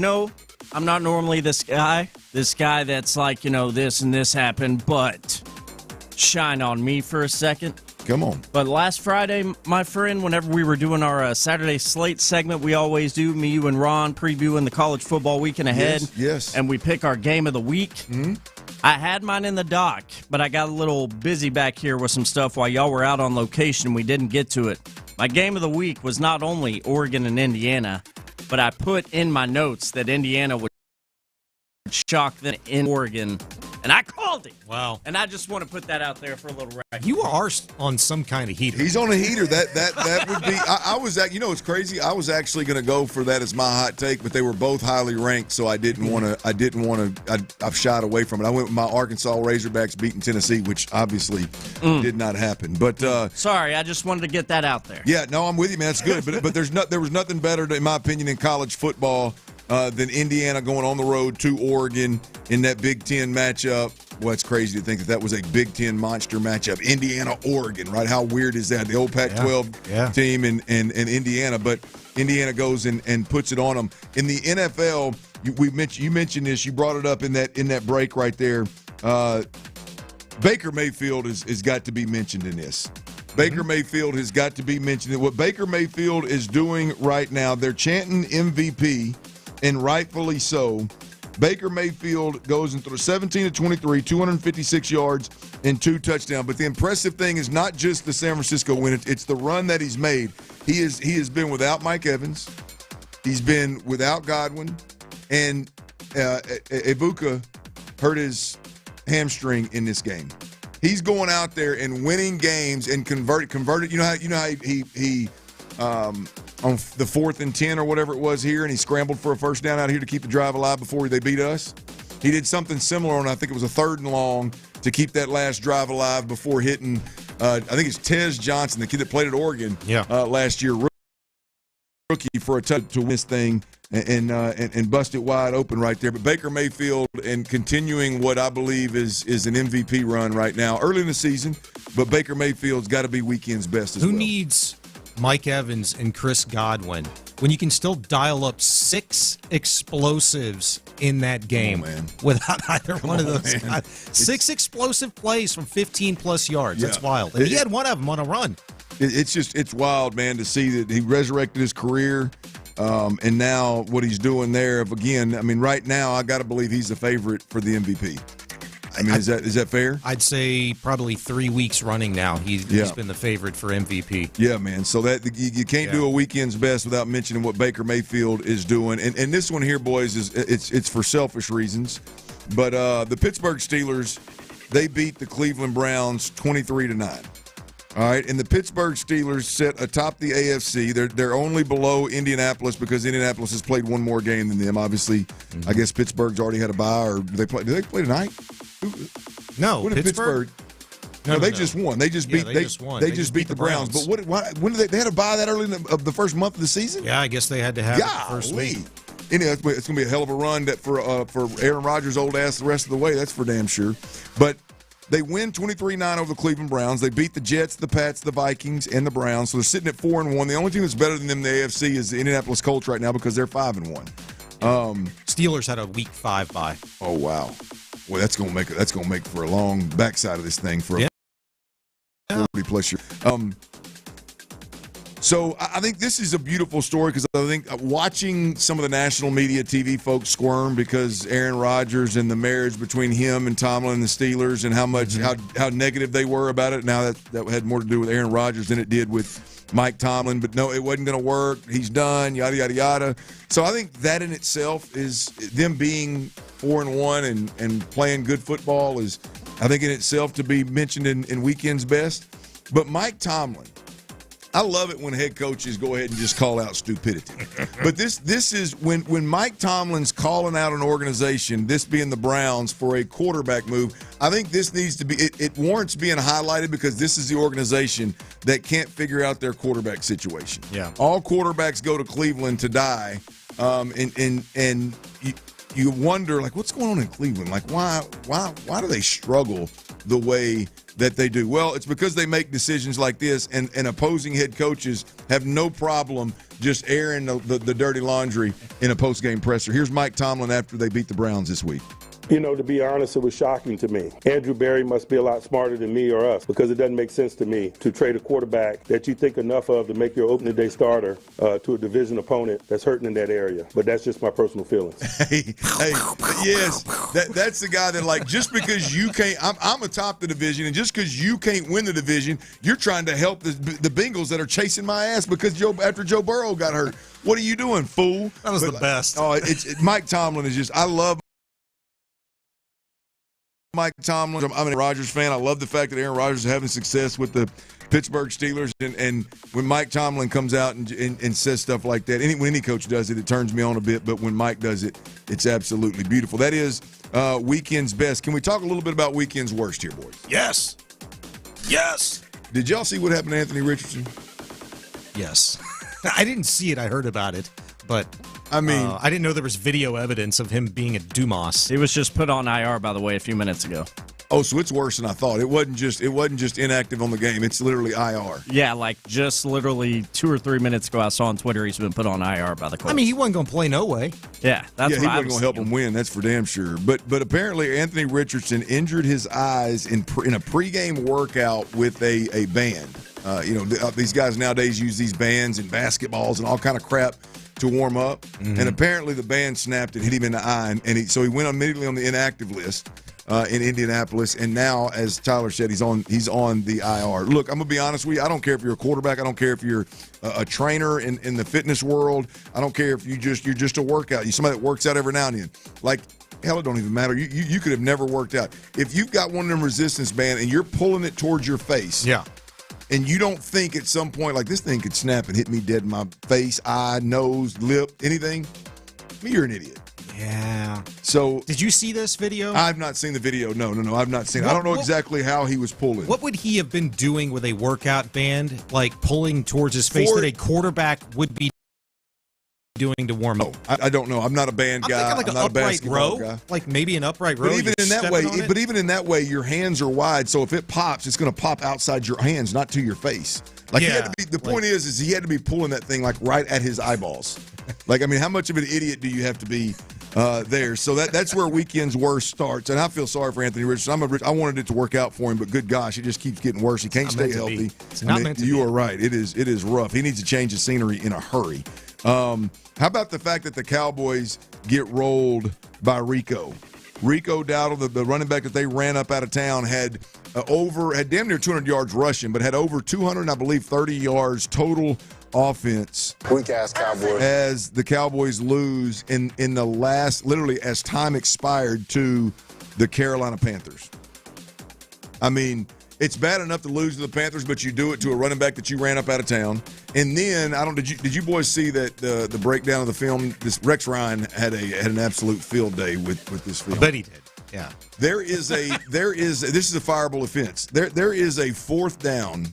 I'm not normally this guy that's like, this and this happened, but shine on me for a second. Come on. But last Friday, my friend, whenever we were doing our Saturday slate segment, we always do, me, you, and Ron, previewing the college football weekend ahead. Yes. And we pick our game of the week. Mm-hmm. I had mine in the dock, but I got a little busy back here with some stuff while y'all were out on location. We didn't get to it. My game of the week was not only Oregon and Indiana, but I put in my notes that Indiana would shock them in Oregon. And I called it. Wow. And I just want to put that out there for a little record. You are on some kind of heater. He's on a heater. That would be. I was at. It's crazy. I was actually going to go for that as my hot take, but they were both highly ranked, so I didn't want to. I've shied away from it. I went with my Arkansas Razorbacks beating Tennessee, which obviously did not happen. But sorry, I just wanted to get that out there. Yeah, no, I'm with you, man. It's good, but there was nothing better, in my opinion, in college football than Indiana going on the road to Oregon in that Big Ten matchup. Well, it's crazy to think that was a Big Ten monster matchup. Indiana-Oregon, right? How weird is that? The old Pac-12 team and Indiana. But Indiana goes and puts it on them. In the NFL, you mentioned this. You brought it up in that break right there. Baker Mayfield has got to be mentioned in this. Baker Mayfield has got to be mentioned. What Baker Mayfield is doing right now, they're chanting MVP, and rightfully so. Baker Mayfield goes and throws 17-23, 256 yards, and 2 touchdowns. But the impressive thing is not just the San Francisco win; it's the run that he's made. He has been without Mike Evans, he's been without Godwin, and Ibuka hurt his hamstring in this game. He's going out there and winning games and converted. You know how he on the 4th and 10 or whatever it was here, and he scrambled for a first down out here to keep the drive alive before they beat us. He did something similar on, I think it was a 3rd and long, to keep that last drive alive before hitting, I think it's Tez Johnson, the kid that played at Oregon last year, rookie for a touch to win this thing and bust it wide open right there. But Baker Mayfield and continuing what I believe is an MVP run right now, early in the season, but Baker Mayfield's got to be weekend's best as well. Who needs Mike Evans and Chris Godwin when you can still dial up 6 explosives in that game without either one of those guys? 6 explosive plays from 15-plus yards. That's wild. And he had one of them on a run. It's wild, man, to see that he resurrected his career, and now what he's doing there. Right now, I got to believe he's the favorite for the MVP. Is that fair? I'd say probably 3 weeks running now. He's been the favorite for MVP. Yeah, man. So that you can't do a weekend's best without mentioning what Baker Mayfield is doing. And this one here, boys, it's for selfish reasons. But the Pittsburgh Steelers, they beat the Cleveland Browns 23-9. All right, and the Pittsburgh Steelers sit atop the AFC. They're only below Indianapolis because Indianapolis has played one more game than them. Obviously, I guess Pittsburgh's already had a bye, or do they play tonight? No, Pittsburgh. No, they just won. They just beat. They just beat the Browns. But when did they had a bye that early in the first month of the season? Yeah, I guess they had to have it the first week. Anyway, it's going to be a hell of a run that for Aaron Rodgers' old ass the rest of the way. That's for damn sure. But they win 23-9 over the Cleveland Browns. They beat the Jets, the Pats, the Vikings, and the Browns. So they're sitting at 4-1. The only team that's better than them in the AFC is the Indianapolis Colts right now because they're 5-1. Steelers had a Week 5 bye. Oh wow! Well, that's going to make for a long backside of this thing for a 40+ year. So I think this is a beautiful story because I think watching some of the national media TV folks squirm because Aaron Rodgers and the marriage between him and Tomlin and the Steelers and how negative they were about it. Now that had more to do with Aaron Rodgers than it did with Mike Tomlin. But no, it wasn't going to work. He's done. Yada yada yada. So I think that in itself is them being 4-1 and playing good football is I think in itself to be mentioned in Weekend's Best. But Mike Tomlin. I love it when head coaches go ahead and just call out stupidity. But this is when Mike Tomlin's calling out an organization, this being the Browns, for a quarterback move, I think this needs to be it warrants being highlighted because this is the organization that can't figure out their quarterback situation. Yeah. All quarterbacks go to Cleveland to die. And you wonder, like, what's going on in Cleveland? Like, why do they struggle the way that they do? Well, it's because they make decisions like this, and opposing head coaches have no problem just airing the dirty laundry in a post-game presser. Here's Mike Tomlin after they beat the Browns this week. You know, to be honest, it was shocking to me. Andrew Berry must be a lot smarter than me or us because it doesn't make sense to me to trade a quarterback that you think enough of to make your opening day starter to a division opponent that's hurting in that area. But that's just my personal feelings. Hey, yes, that's the guy that, like, just because you can't, I'm atop the division, and just because you can't win the division, you're trying to help the Bengals that are chasing my ass because after Joe Burrow got hurt. What are you doing, fool? That was the best. Oh, Mike Tomlin is just, I love Mike Tomlin. I'm an Aaron Rodgers fan. I love the fact that Aaron Rodgers is having success with the Pittsburgh Steelers. And when Mike Tomlin comes out and says stuff like that, when any coach does it, it turns me on a bit. But when Mike does it, it's absolutely beautiful. That is Weekend's Best. Can we talk a little bit about Weekend's Worst here, boys? Yes. Yes. Did y'all see what happened to Anthony Richardson? Yes. I didn't see it. I heard about it. But I mean, I didn't know there was video evidence of him being a Dumas. He was just put on IR, by the way, a few minutes ago. Oh, so it's worse than I thought. It wasn't just inactive on the game. It's literally IR. Yeah, like just literally 2 or 3 minutes ago, I saw on Twitter he's been put on IR by the Colts. I mean, he wasn't going to play no way. Yeah, that's what he I wasn't going to help him win. That's for damn sure. But apparently Anthony Richardson injured his eyes in a pregame workout with a band. These guys nowadays use these bands and basketballs and all kind of crap to warm up. Mm-hmm. And apparently the band snapped and hit him in the eye, and so he went immediately on the inactive list in Indianapolis. And now, as Tyler said, he's on the IR. Look, I'm gonna be honest with you. I don't care if you're a quarterback. I don't care if you're a trainer in the fitness world. I don't care if you're just a workout. You're somebody that works out every now and then. Like, hell, it don't even matter. You could have never worked out. If you've got one of them resistance bands and you're pulling it towards your face, yeah, and you don't think at some point, like, this thing could snap and hit me dead in my face, eye, nose, lip, anything, you're an idiot. Yeah. So, did you see this video? I've not seen the video. No, I've not seen it. I don't know exactly how he was pulling. What would he have been doing with a workout band, like pulling towards his face, that a quarterback would be doing to warm up? I don't know. I'm not a band guy. I'm not a basketball guy. Like maybe an upright row. But even in that way, your hands are wide. So if it pops, it's going to pop outside your hands, not to your face. Like, the point is he had to be pulling that thing like right at his eyeballs. Like, I mean, how much of an idiot do you have to be there? So that's where Weekend's Worst starts. And I feel sorry for Anthony Richardson. I wanted it to work out for him, but good gosh, it just keeps getting worse. He can't stay healthy. It's not meant to be. You are right. It is rough. He needs to change the scenery in a hurry. How about the fact that the Cowboys get rolled by Rico? Rico Dowdle, the running back that they ran up out of town, had damn near 200 yards rushing, but had over 200, I believe, 30 yards total offense. Weak ass Cowboys. As the Cowboys lose in the last, literally as time expired, to the Carolina Panthers. I mean, it's bad enough to lose to the Panthers, but you do it to a running back that you ran up out of town. And then did you boys see that the breakdown of the film? This Rex Ryan had an absolute field day with this film. I bet he did. Yeah. This is a fireable offense. There is a fourth down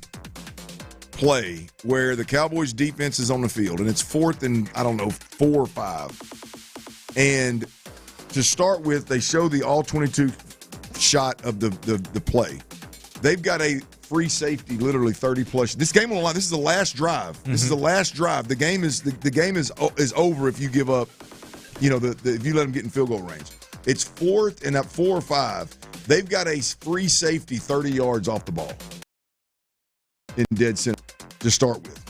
play where the Cowboys defense is on the field, and it's 4th and 4 or 5. And to start with, they show the all-22 shot of the play. They've got a free safety, literally 30-plus. This game on the line. This is the last drive. This is the last drive. The game is over if you give up. If you let them get in field goal range. It's fourth and at 4 or 5. They've got a free safety 30 yards off the ball in dead center to start with.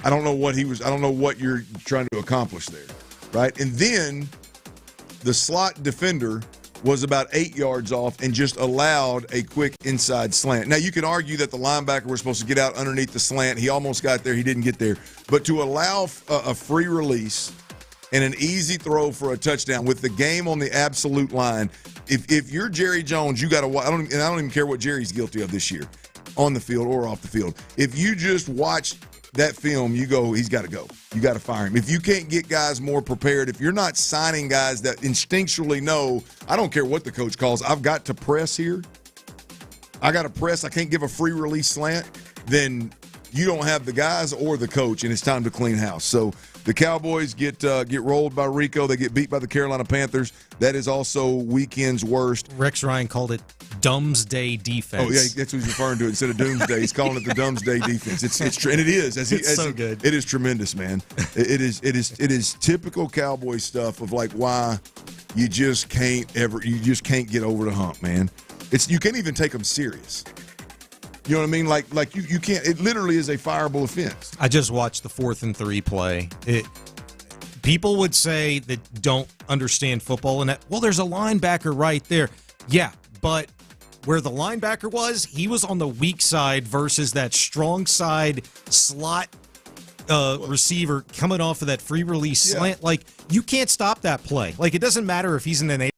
I don't know what you're trying to accomplish there, right? And then the slot defender was about 8 yards off and just allowed a quick inside slant. Now, you can argue that the linebacker was supposed to get out underneath the slant. He almost got there. He didn't get there. But to allow a free release and an easy throw for a touchdown with the game on the absolute line, if you're Jerry Jones, you got to – I don't even care what Jerry's guilty of this year, on the field or off the field. If you just watch that film, you go, he's got to go. You got to fire him. If you can't get guys more prepared, if you're not signing guys that instinctually know, I don't care what the coach calls, I've got to press here, I got to press, I can't give a free release slant, then you don't have the guys or the coach, and it's time to clean house. So the Cowboys get rolled by Rico. They get beat by the Carolina Panthers. That is also weekend's worst. Rex Ryan called it Doomsday defense. Oh, yeah, that's what he's referring to it. Instead of Doomsday, he's calling it the Doomsday defense. It's and it is. It's so good. It is tremendous, man. It is typical Cowboy stuff of like why you just can't get over the hump, man. You can't even take them serious. You know what I mean? Like you can't. It literally is a fireable offense. I just watched the 4th and 3 play. People would say that don't understand football and that, well, there's a linebacker right there. Yeah, but where the linebacker was, he was on the weak side versus that strong side slot receiver coming off of that free release slant. Like, you can't stop that play. Like, it doesn't matter if he's in the neighborhood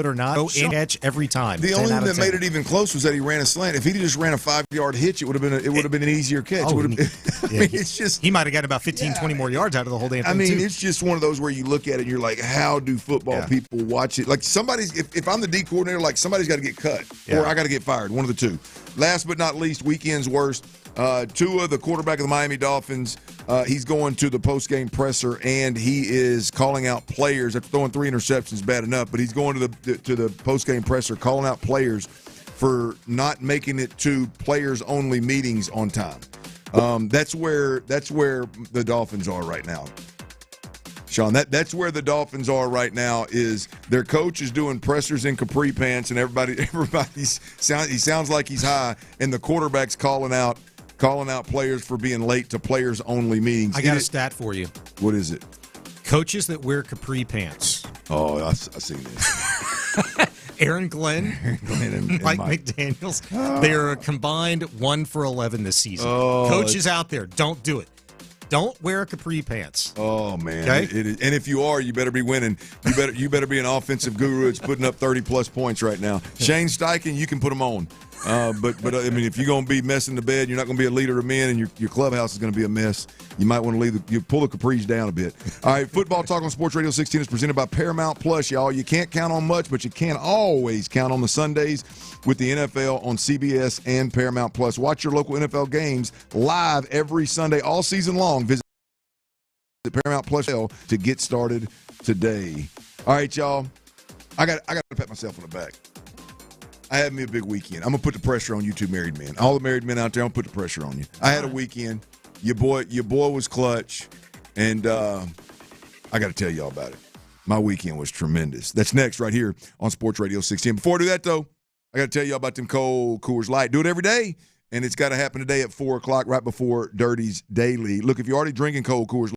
or not. Go and catch every time. The only thing that made it even close was that he ran a slant. If he just ran a 5-yard hitch, it would have been an easier catch. It's just he might have got about 15, 20 more yards out of the whole damn thing. I mean, it's just one of those where you look at it and you're like, how do football people watch it? Like if I'm the D coordinator, like somebody's got to get cut or I got to get fired. One of the two. Last but not least, weekend's worst. Tua, the quarterback of the Miami Dolphins, he's going to the post-game presser, and he is calling out players. After throwing 3 interceptions, bad enough, but he's going to the post-game presser, calling out players for not making it to players-only meetings on time. That's where the Dolphins are right now. Sean, that's where the Dolphins are right now. Is their coach is doing pressers in capri pants, and he sounds like he's high, and the quarterback's calling out players for being late to players-only meetings. I got a stat for you. What is it? Coaches that wear capri pants. Oh, I've seen this. Aaron Glenn and Mike McDaniels. They are a combined 1 for 11 this season. Coaches out there, don't do it. Don't wear capri pants. Oh, man. Okay? And if you are, you better be winning. You better be an offensive guru that's putting up 30-plus points right now. Shane Steichen, you can put them on. But I mean, if you're going to be messing the bed, you're not going to be a leader of men, and your clubhouse is going to be a mess. You might want to you pull the capris down a bit. All right, Football Talk on Sports Radio 16 is presented by Paramount Plus, y'all. You can't count on much, but you can always count on the Sundays with the NFL on CBS and Paramount Plus. Watch your local NFL games live every Sunday all season long. Visit Paramount Plus to get started today. All right, y'all. I got to pat myself on the back. I had me a big weekend. I'm going to put the pressure on you two married men. All the married men out there, I'm going to put the pressure on you. I had a weekend. Your boy was clutch, and I got to tell y'all about it. My weekend was tremendous. That's next right here on Sports Radio 16. Before I do that, though, I got to tell y'all about them cold Coors Light. Do it every day, and it's got to happen today at 4 o'clock right before Dirty's Daily. Look, if you're already drinking cold Coors Light,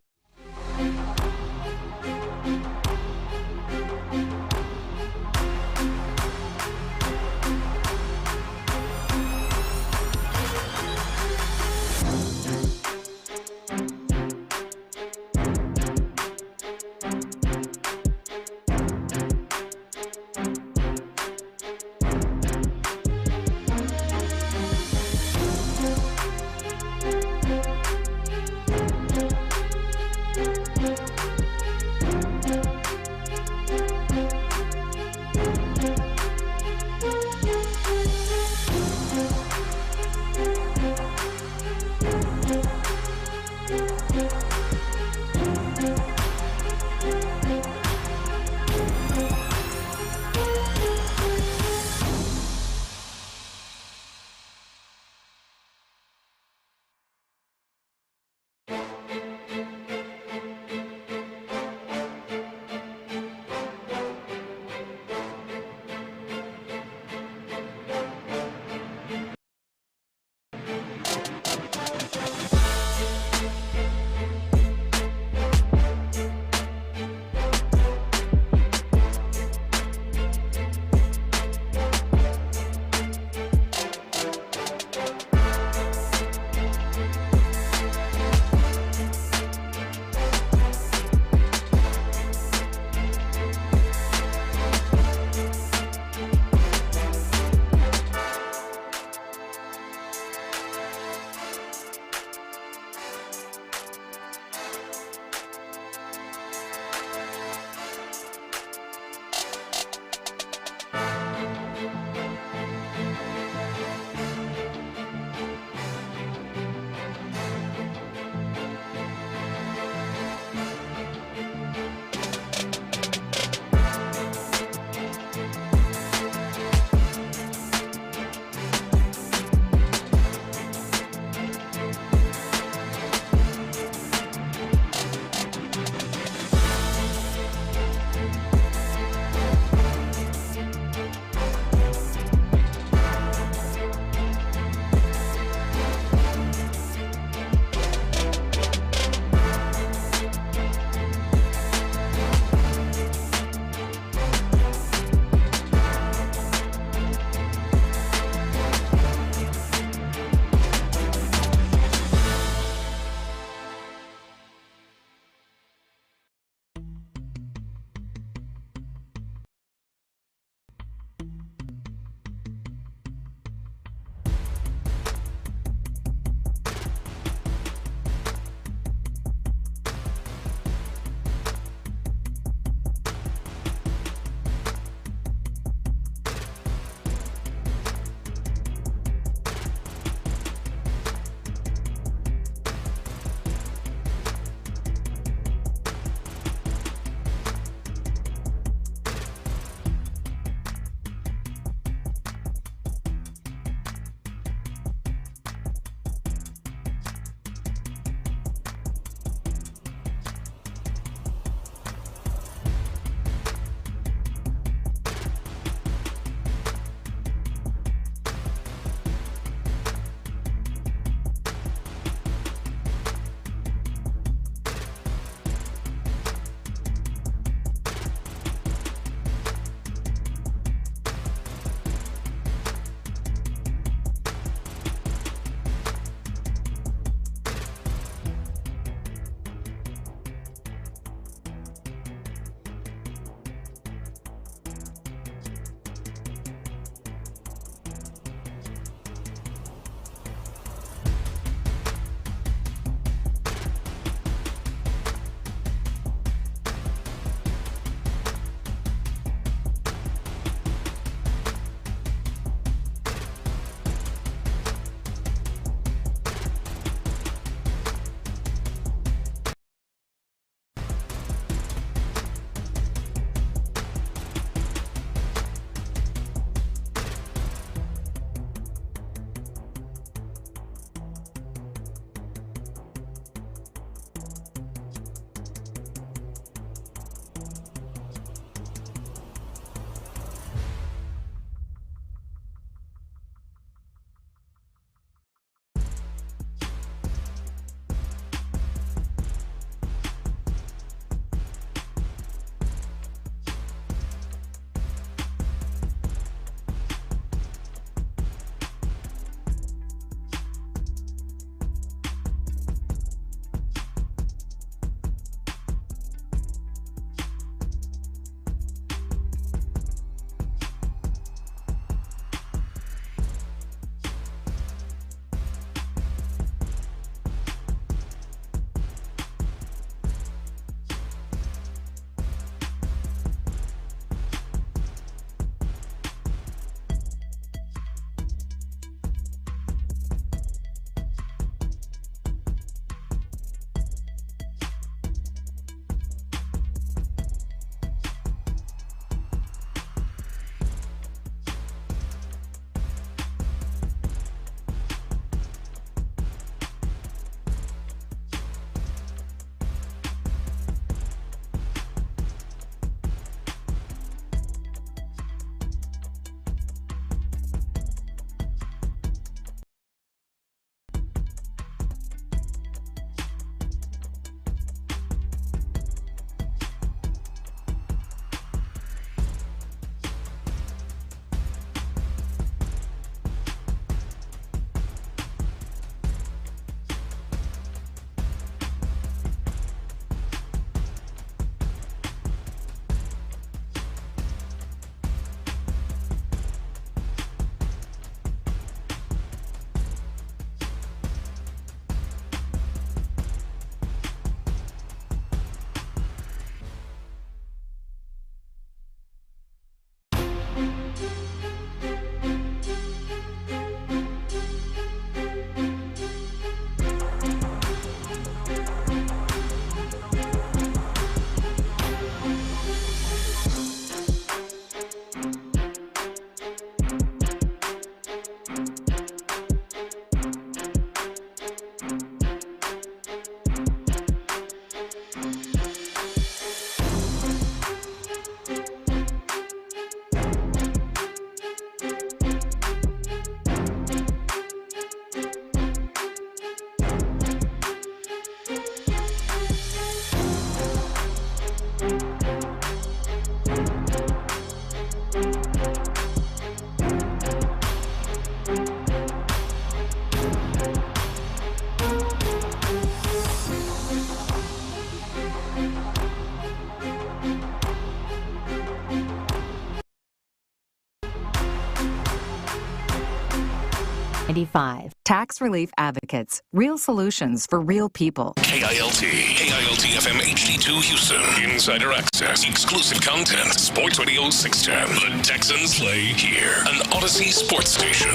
Tax Relief Advocates. Real solutions for real people. KILT FM HD2 Houston. Insider access, exclusive content. Sports Radio 610. The Texans play here. An Odyssey sports station.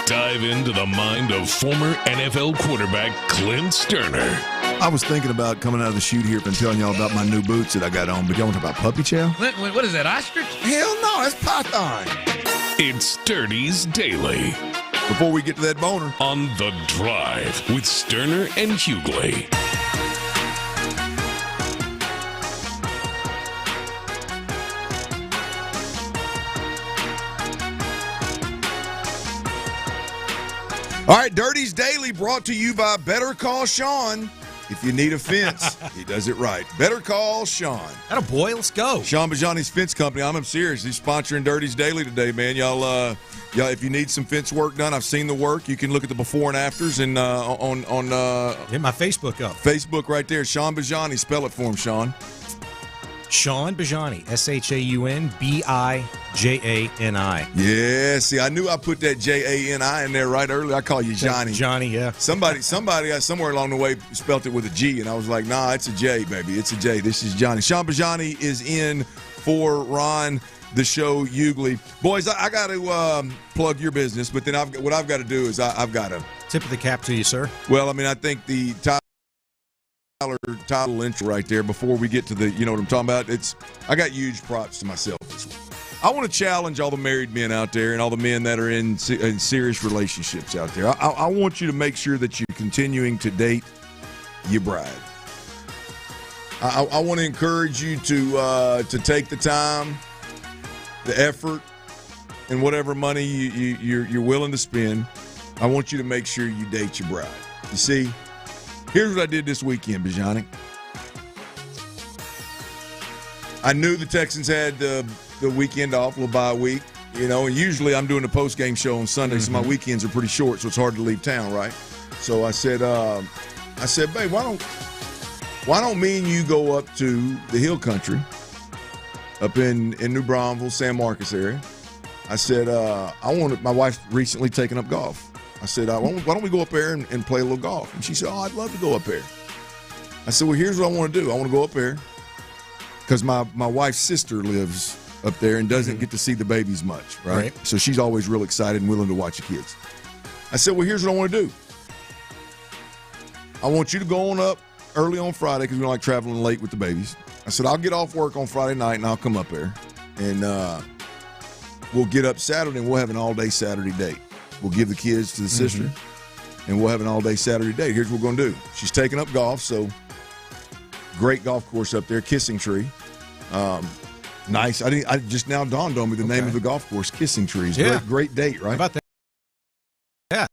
Dive into the mind of former NFL quarterback Clint Stoerner. I was thinking about coming out of the chute here and telling y'all about my new boots that I got on, but y'all want to talk about puppy chow? What is that, ostrich? Hell no, that's python. It's Dirty's Daily. Before we get to that boner. On The Drive with Stoerner and Hughley. All right, Dirty's Daily brought to you by Better Call Sean. If you need a fence, he does it right. Better call Sean. That a boy. Let's go. Sean Bijani's Fence Company. I'm serious. He's sponsoring Dirty's Daily today, man. Y'all, if you need some fence work done, I've seen the work. You can look at the before and afters and on hit my Facebook up. Facebook right there. Sean Bijani. Spell it for him, Sean. Sean Bijani. ShaunBijani. Yeah, see, I knew I put that Jani in there right early. I call you Johnny. Johnny, yeah. Somebody somewhere along the way spelt it with a G, and I was like, nah, it's a J, baby. It's a J. This is Johnny. Sean Bijani is in for Ron, the show, Hughley. Boys, I got to plug your business, but then what I've got to do is I've got to. Tip of the cap to you, sir. Well, I mean, I think the title intro right there before we get to the, you know what I'm talking about? I got huge props to myself this week. I want to challenge all the married men out there and all the men that are in serious relationships out there. I want you to make sure that you're continuing to date your bride. I want to encourage you to take the time, the effort, and whatever money you're willing to spend. I want you to make sure you date your bride. You see, here's what I did this weekend, Bijani. I knew the Texans had the weekend off, a little bye week, and usually I'm doing a post-game show on Sunday, so my weekends are pretty short, so it's hard to leave town, right? So I said, babe, why don't me and you go up to the Hill Country up in New Braunfels, San Marcos area? I said, my wife's recently taken up golf. I said, why don't we go up there and play a little golf? And she said, I'd love to go up there. I said, well, here's what I want to do. I want to go up there because my wife's sister lives up there and doesn't get to see the babies much, right? So she's always real excited and willing to watch the kids. I said, well, here's what I want to do. I want you to go on up early on Friday because we don't like traveling late with the babies. I said, I'll get off work on Friday night and I'll come up there. And we'll get up Saturday and we'll have an all-day Saturday date. We'll give the kids to the sister and we'll have an all-day Saturday date. Here's what we're going to do. She's taking up golf, so great golf course up there, Kissing Tree. Nice. I just now dawned on me the name of the golf course, Kissing Trees. Yeah. Great date, right? How about that? Yeah.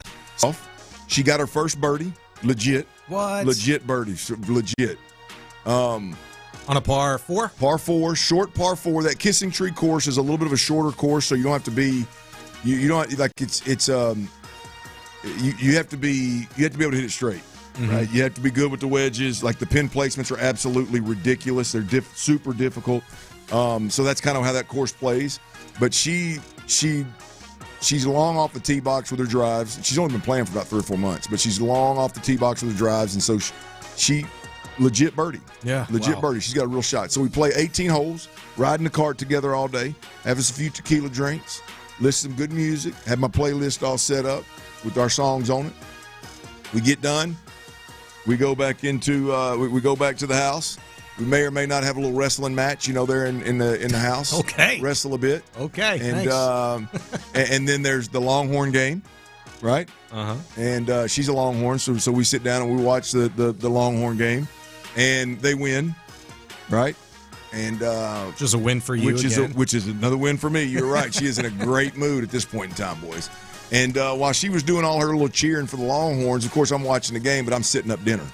She got her first birdie. Legit. What? Legit birdie. Legit. On a par 4? Par 4, short par 4. That Kissing Tree course is a little bit of a shorter course, so you don't have to be you don't like you have to be able to hit it straight. Right? You have to be good with the wedges. Like the pin placements are absolutely ridiculous. They're super difficult. So that's kind of how that course plays. But she's long off the tee box with her drives. She's only been playing for about 3 or 4 months, but she's long off the tee box with her drives, and so she legit birdie. Yeah, legit birdie. She's got a real shot. So we play 18 holes, ride in the cart together all day, have us a few tequila drinks, listen to some good music, have my playlist all set up with our songs on it. We get done. We go back into we go back to the house. We may or may not have a little wrestling match, there in the house. Okay. Wrestle a bit. Okay. And thanks. And then there's the Longhorn game. right? And she's a Longhorn, so we sit down and we watch the Longhorn game, and they win, right? And which is a win for you, which is another win for me. You're right. She is in a great mood at this point in time, boys. And while she was doing all her little cheering for the Longhorns, of course, I'm watching the game, but I'm sitting up dinner.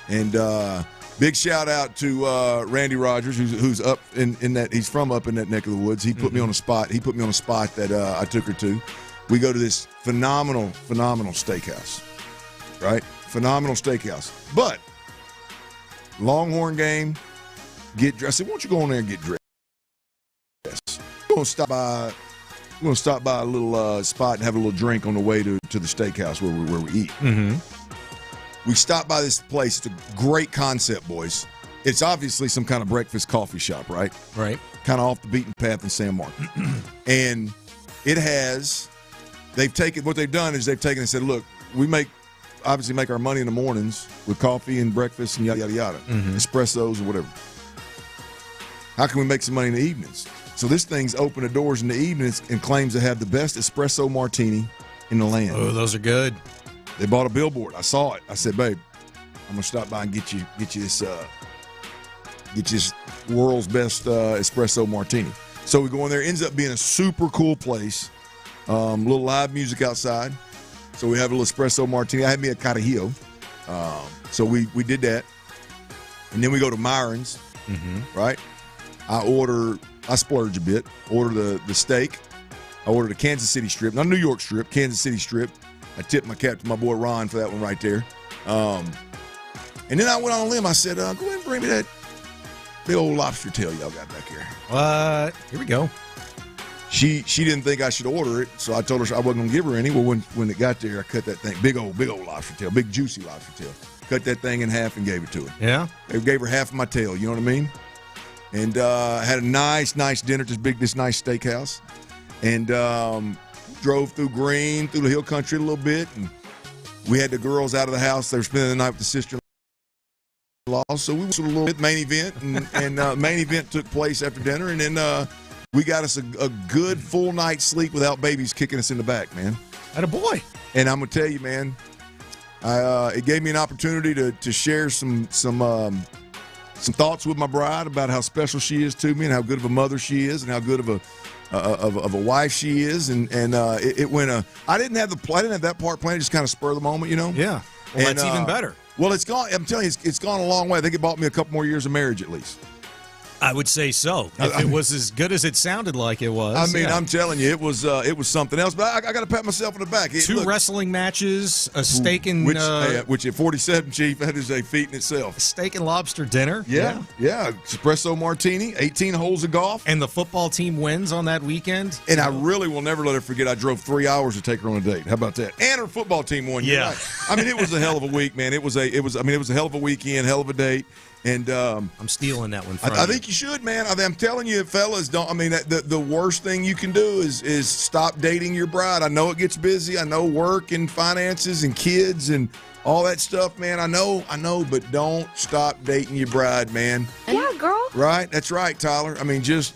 And big shout out to Randy Rogers, who's up in that. He's from up in that neck of the woods. He put me on a spot. He put me on a spot that I took her to. We go to this phenomenal steakhouse, right? Phenomenal steakhouse. But Longhorn game, get dressed. I said, why don't you go in there and get dressed? We're gonna stop by a little spot and have a little drink on the way to the steakhouse where we eat. We stopped by this place. It's a great concept, boys. It's obviously some kind of breakfast coffee shop, right? Right. Kind of off the beaten path in San Marcos. And it has, what they've done is they've taken and said, look, we obviously make our money in the mornings with coffee and breakfast and yada, yada, yada. Espressos or whatever. How can we make some money in the evenings? So this thing's opened the doors in the evenings and claims to have the best espresso martini in the land. Oh, those are good. They bought a billboard. I saw it. I said, babe, I'm gonna stop by and get you this world's best espresso martini. So we go in there. It ends up being a super cool place. Little live music outside. So we have a little espresso martini. I had me a Carajillo. So we did that. And then we go to Myron's, right? I splurge a bit. Order the steak. I ordered a Kansas City strip. Not a New York strip, Kansas City strip. I tipped my cap to my boy Ron for that one right there. And then I went on a limb. I said, go ahead and bring me that big old lobster tail y'all got back here. What? Here we go. She didn't think I should order it, so I told her I wasn't going to give her any. Well, when it got there, I cut that thing. Big old lobster tail. Big juicy lobster tail. Cut that thing in half and gave it to her. Yeah? I gave her half of my tail, you know what I mean? And had a nice dinner at this nice steakhouse. And drove through the hill country a little bit. And we had the girls out of the house. They were spending the night with the sister-in-law. So we went to a little bit main event. And main event took place after dinner. And then we got us a good full night's sleep without babies kicking us in the back, man. Attaboy. And I'm going to tell you, man, it gave me an opportunity to share some thoughts with my bride about how special she is to me and how good of a mother she is and how good of a wife she is, and it went I didn't have that part planned. Just kind of spur of the moment, you know. Yeah, well, that's even better. Well, it's gone. I'm telling you, it's gone a long way. I think it bought me a couple more years of marriage at least. I would say so. If it was as good as it sounded like it was. I mean, I'm telling you, it was something else. But I got to pat myself on the back. Two wrestling matches, a steak and which at 47, Chief, that is a feat in itself. Steak and lobster dinner. Yeah. Espresso martini, 18 holes of golf, and the football team wins on that weekend. And I really will never let her forget. I drove 3 hours to take her on a date. How about that? And her football team won. Yeah. Right. I mean, it was a hell of a week, man. It was a hell of a weekend, hell of a date. And I'm stealing that one from I think you should, man. I'm telling you, fellas, don't. I mean, the worst thing you can do is stop dating your bride. I know it gets busy. I know work and finances and kids and all that stuff, man. I know, but don't stop dating your bride, man. Yeah, girl. Right? That's right, Tyler. I mean, just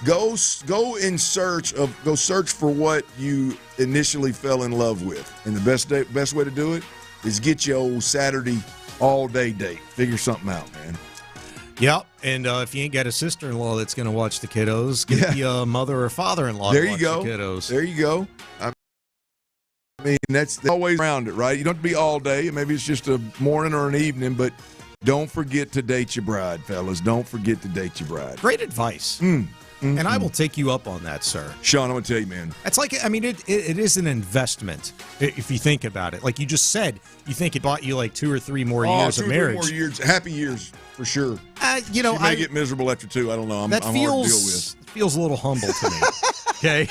go search for what you initially fell in love with, and the best way to do it is get your old Saturday all-day date. Figure something out, man. Yep, and if you ain't got a sister-in-law that's going to watch the kiddos, get the mother or father-in-law to watch the kiddos. There you go. I mean, that's always around it, right? You don't have to be all day. Maybe it's just a morning or an evening, but don't forget to date your bride, fellas. Don't forget to date your bride. Great advice. And I will take you up on that, sir. Sean, I'm going to tell you, man. It's like, I mean, it is an investment, if you think about it. Like you just said, you think it bought you like 2 or 3 more years of marriage. 2 or 3 more years. Happy years, for sure. You know, you may get miserable after 2. I don't know. I'm hard to deal with. Feels a little humble to me. Okay?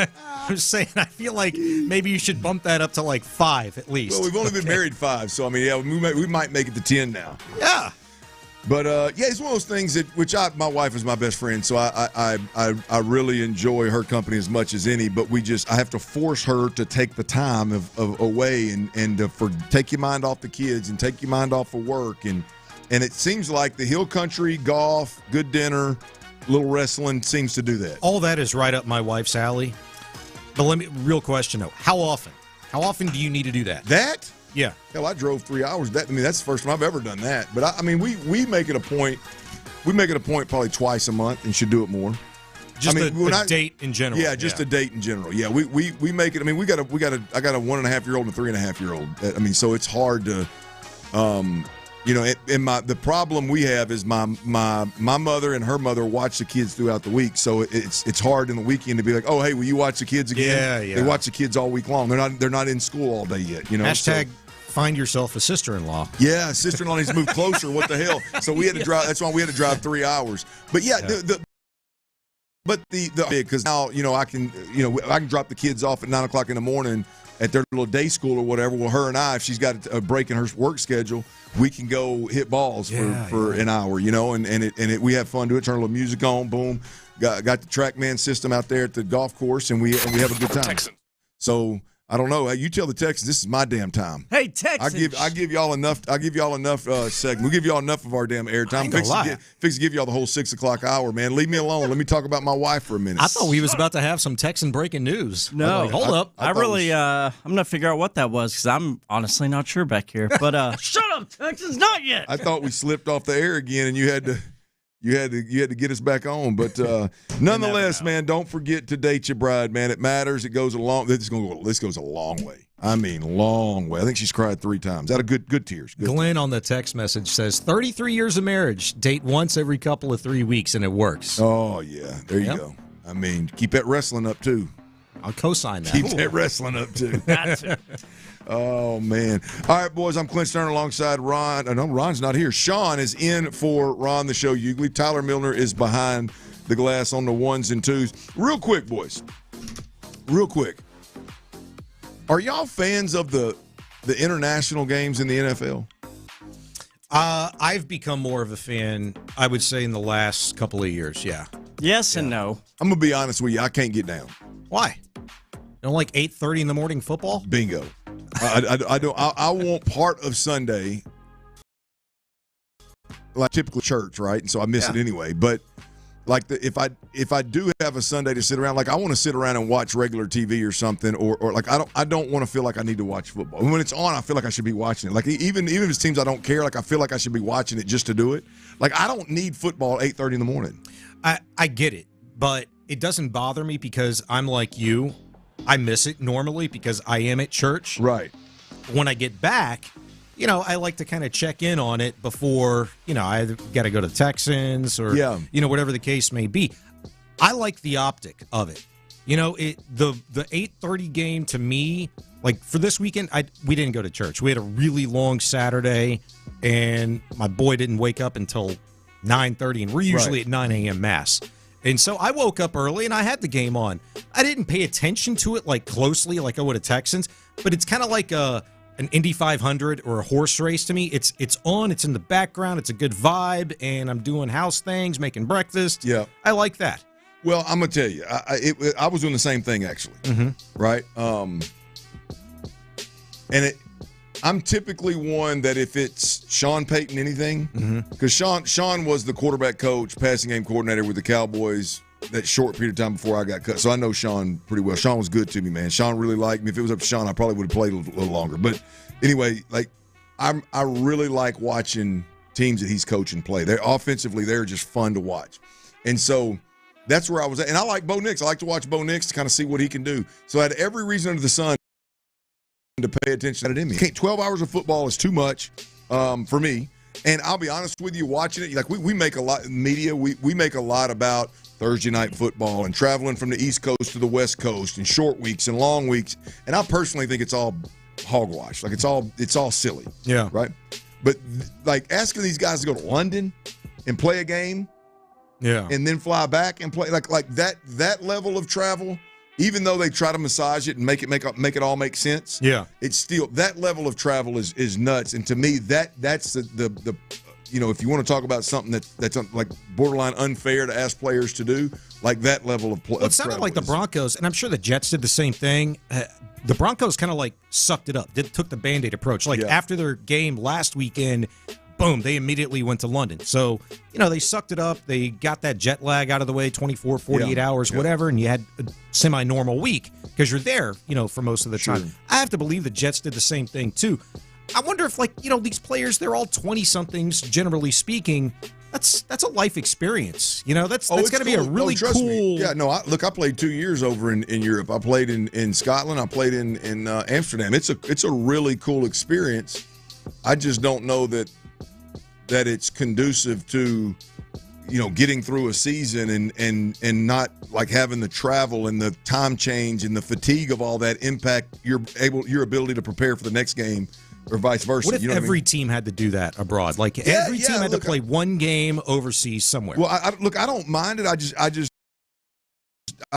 I'm just saying, I feel like maybe you should bump that up to like 5 at least. Well, we've only been married 5, so I mean, yeah, we might make it to 10 now. Yeah. But it's one of those things my wife is my best friend, so I really enjoy her company as much as any. But I have to force her to take the time of away and take your mind off the kids and take your mind off of work, and it seems like the hill country, golf, good dinner, little wrestling seems to do that. All that is right up my wife's alley. But real question though, how often? How often do you need to do that? That? Yeah. Hell, I drove 3 hours. That's the first time I've ever done that. But we make it a point. We make it a point probably twice a month and should do it more. Just a date in general. Yeah, just a date in general. Yeah, we make it. I mean, I got a 1.5-year-old and a 3.5-year-old. I mean, so it's hard to, the problem we have is my mother and her mother watch the kids throughout the week. So it's hard in the weekend to be like, oh, hey, will you watch the kids again? Yeah. They watch the kids all week long. They're not in school all day yet. Hashtag find yourself a sister-in-law. Yeah, sister-in-law needs to move closer. What the hell? So we had to drive. That's why we had to drive 3 hours. But because now I can drop the kids off at 9:00 in the morning at their little day school or whatever. Well, her and I, if she's got a break in her work schedule, we can go hit balls for an hour, and we have fun. Do it. Turn a little music on. Boom. Got the TrackMan system out there at the golf course, and we have a good time. So I don't know. You tell the Texans this is my damn time. Hey, Texans! I give y'all enough. Segment. We'll give y'all enough of our damn airtime. Fix to give y'all the whole 6 o'clock hour, man. Leave me alone. Let me talk about my wife for a minute. I thought we was about to have some Texan breaking news. No, hold up. I'm gonna figure out what that was because I'm honestly not sure back here. But shut up, Texans! Not yet. I thought we slipped off the air again, and you had to get us back on. But nonetheless, man, don't forget to date your bride, man. It matters. It goes a long. This goes a long way. I mean, long way. I think she's cried 3 times. That a good tears. Glenn on the text message says 33 years of marriage, date once every couple of 3 weeks, and it works. Oh yeah, there you go. I mean, keep that wrestling up too. I'll co-sign that. Keep that wrestling up too. Oh, man. All right, boys, I'm Clint Stoerner alongside Ron. No, Ron's not here. Sean is in for Ron the Show Hughley. Tyler Milner is behind the glass on the 1s and 2s. Real quick, boys. Real quick. Are y'all fans of the international games in the NFL? I've become more of a fan, I would say, in the last couple of years, yeah. Yes and no. I'm going to be honest with you. I can't get down. Why? You don't like 8:30 in the morning football? Bingo. I don't. I want part of Sunday, like typically church, right? And so I miss it anyway. But like if I do have a Sunday to sit around, like I want to sit around and watch regular TV or something, or like I don't want to feel like I need to watch football. When it's on, I feel like I should be watching it. Like even if it's teams I don't care, like I feel like I should be watching it just to do it. Like I don't need football at 8:30 in the morning. I get it, but it doesn't bother me because I'm like you. I miss it normally because I am at church. Right. When I get back, I like to kind of check in on it before, I got to go to the Texans or, whatever the case may be. I like the optic of it. The 8:30 game to me, like for this weekend, we didn't go to church. We had a really long Saturday, and my boy didn't wake up until 9:30, and we're usually at 9 a.m. Mass. And so I woke up early and I had the game on. I didn't pay attention to it like closely like I would a Texans, but it's kind of like an Indy 500 or a horse race to me. It's on, it's in the background, it's a good vibe, and I'm doing house things, making breakfast. Yeah. I like that. Well, I'm going to tell you, I was doing the same thing actually, right? And I'm typically one that if it's Sean Payton anything, because Sean was the quarterback coach, passing game coordinator with the Cowboys that short period of time before I got cut. So I know Sean pretty well. Sean was good to me, man. Sean really liked me. If it was up to Sean, I probably would have played a little longer. But anyway, like I really like watching teams that he's coaching play. They're offensively, they're just fun to watch. And so that's where I was at. And I like Bo Nix. I like to watch Bo Nix to kind of see what he can do. So I had every reason under the sun to pay attention to me. 12 hours of football is too much for me. And I'll be honest with you, watching it, like we make a lot in media, we make a lot about Thursday night football and traveling from the East Coast to the West Coast and short weeks and long weeks. And I personally think it's all hogwash. Like it's all silly. Yeah. Right? But like asking these guys to go to London and play a game, and then fly back and play like that level of travel. Even though they try to massage it and make it all make sense, it's still that level of travel is nuts. And to me, that's the if you want to talk about something that's like borderline unfair to ask players to do, like that level of play. Well, it sounded like the Broncos, and I'm sure the Jets did the same thing. The Broncos kind of like sucked it up, took the Band-Aid approach. Like after their game last weekend, boom, they immediately went to London. So, they sucked it up. They got that jet lag out of the way, 24, 48 hours, whatever, and you had a semi-normal week because you're there, for most of the time. I have to believe the Jets did the same thing, too. I wonder if, these players, they're all 20-somethings, generally speaking. That's a life experience. That's going to be a really cool. Me. Yeah, no. I played 2 years over in Europe. I played in Scotland. I played in Amsterdam. It's a really cool experience. I just don't know that it's conducive to getting through a season and not having the travel and the time change and the fatigue of all that impact your ability to prepare for the next game. Or vice versa. What if every team had to do that abroad? Every team had to play one game overseas somewhere. Well, I don't mind it. I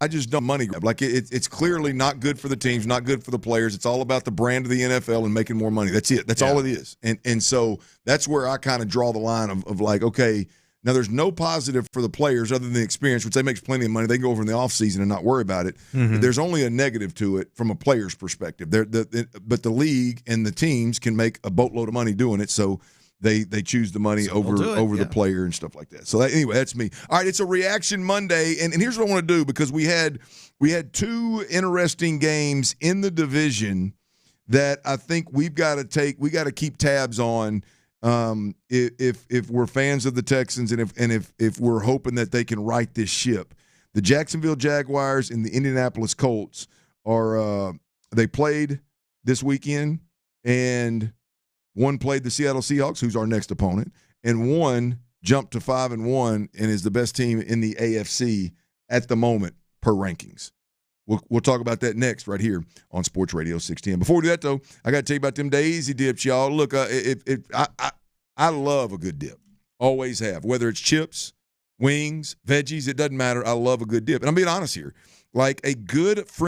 just don't money grab. It's clearly not good for the teams, not good for the players. It's all about the brand of the NFL and making more money. That's it. That's all it is. And so that's where I kind of draw the line of okay, now there's no positive for the players other than the experience, which they make plenty of money. They can go over in the offseason and not worry about it. Mm-hmm. There's only a negative to it from a player's perspective. But the league and the teams can make a boatload of money doing it, so they choose the money over the player and stuff like that. So anyway, that's me. All right, it's a Reaction Monday, and here's what I want to do because we had two interesting games in the division that I think we got to keep tabs on. If we're fans of the Texans and if we're hoping that they can right this ship, the Jacksonville Jaguars and the Indianapolis Colts they played this weekend, and one played the Seattle Seahawks, who's our next opponent, and one jumped to 5-1 and is the best team in the AFC at the moment per rankings. We'll talk about that next right here on Sports Radio 610. Before we do that, though, I got to tell you about them Daisy dips, y'all. Look, I love a good dip. Always have. Whether it's chips, wings, veggies, it doesn't matter. I love a good dip. And I'm being honest here. A good friend.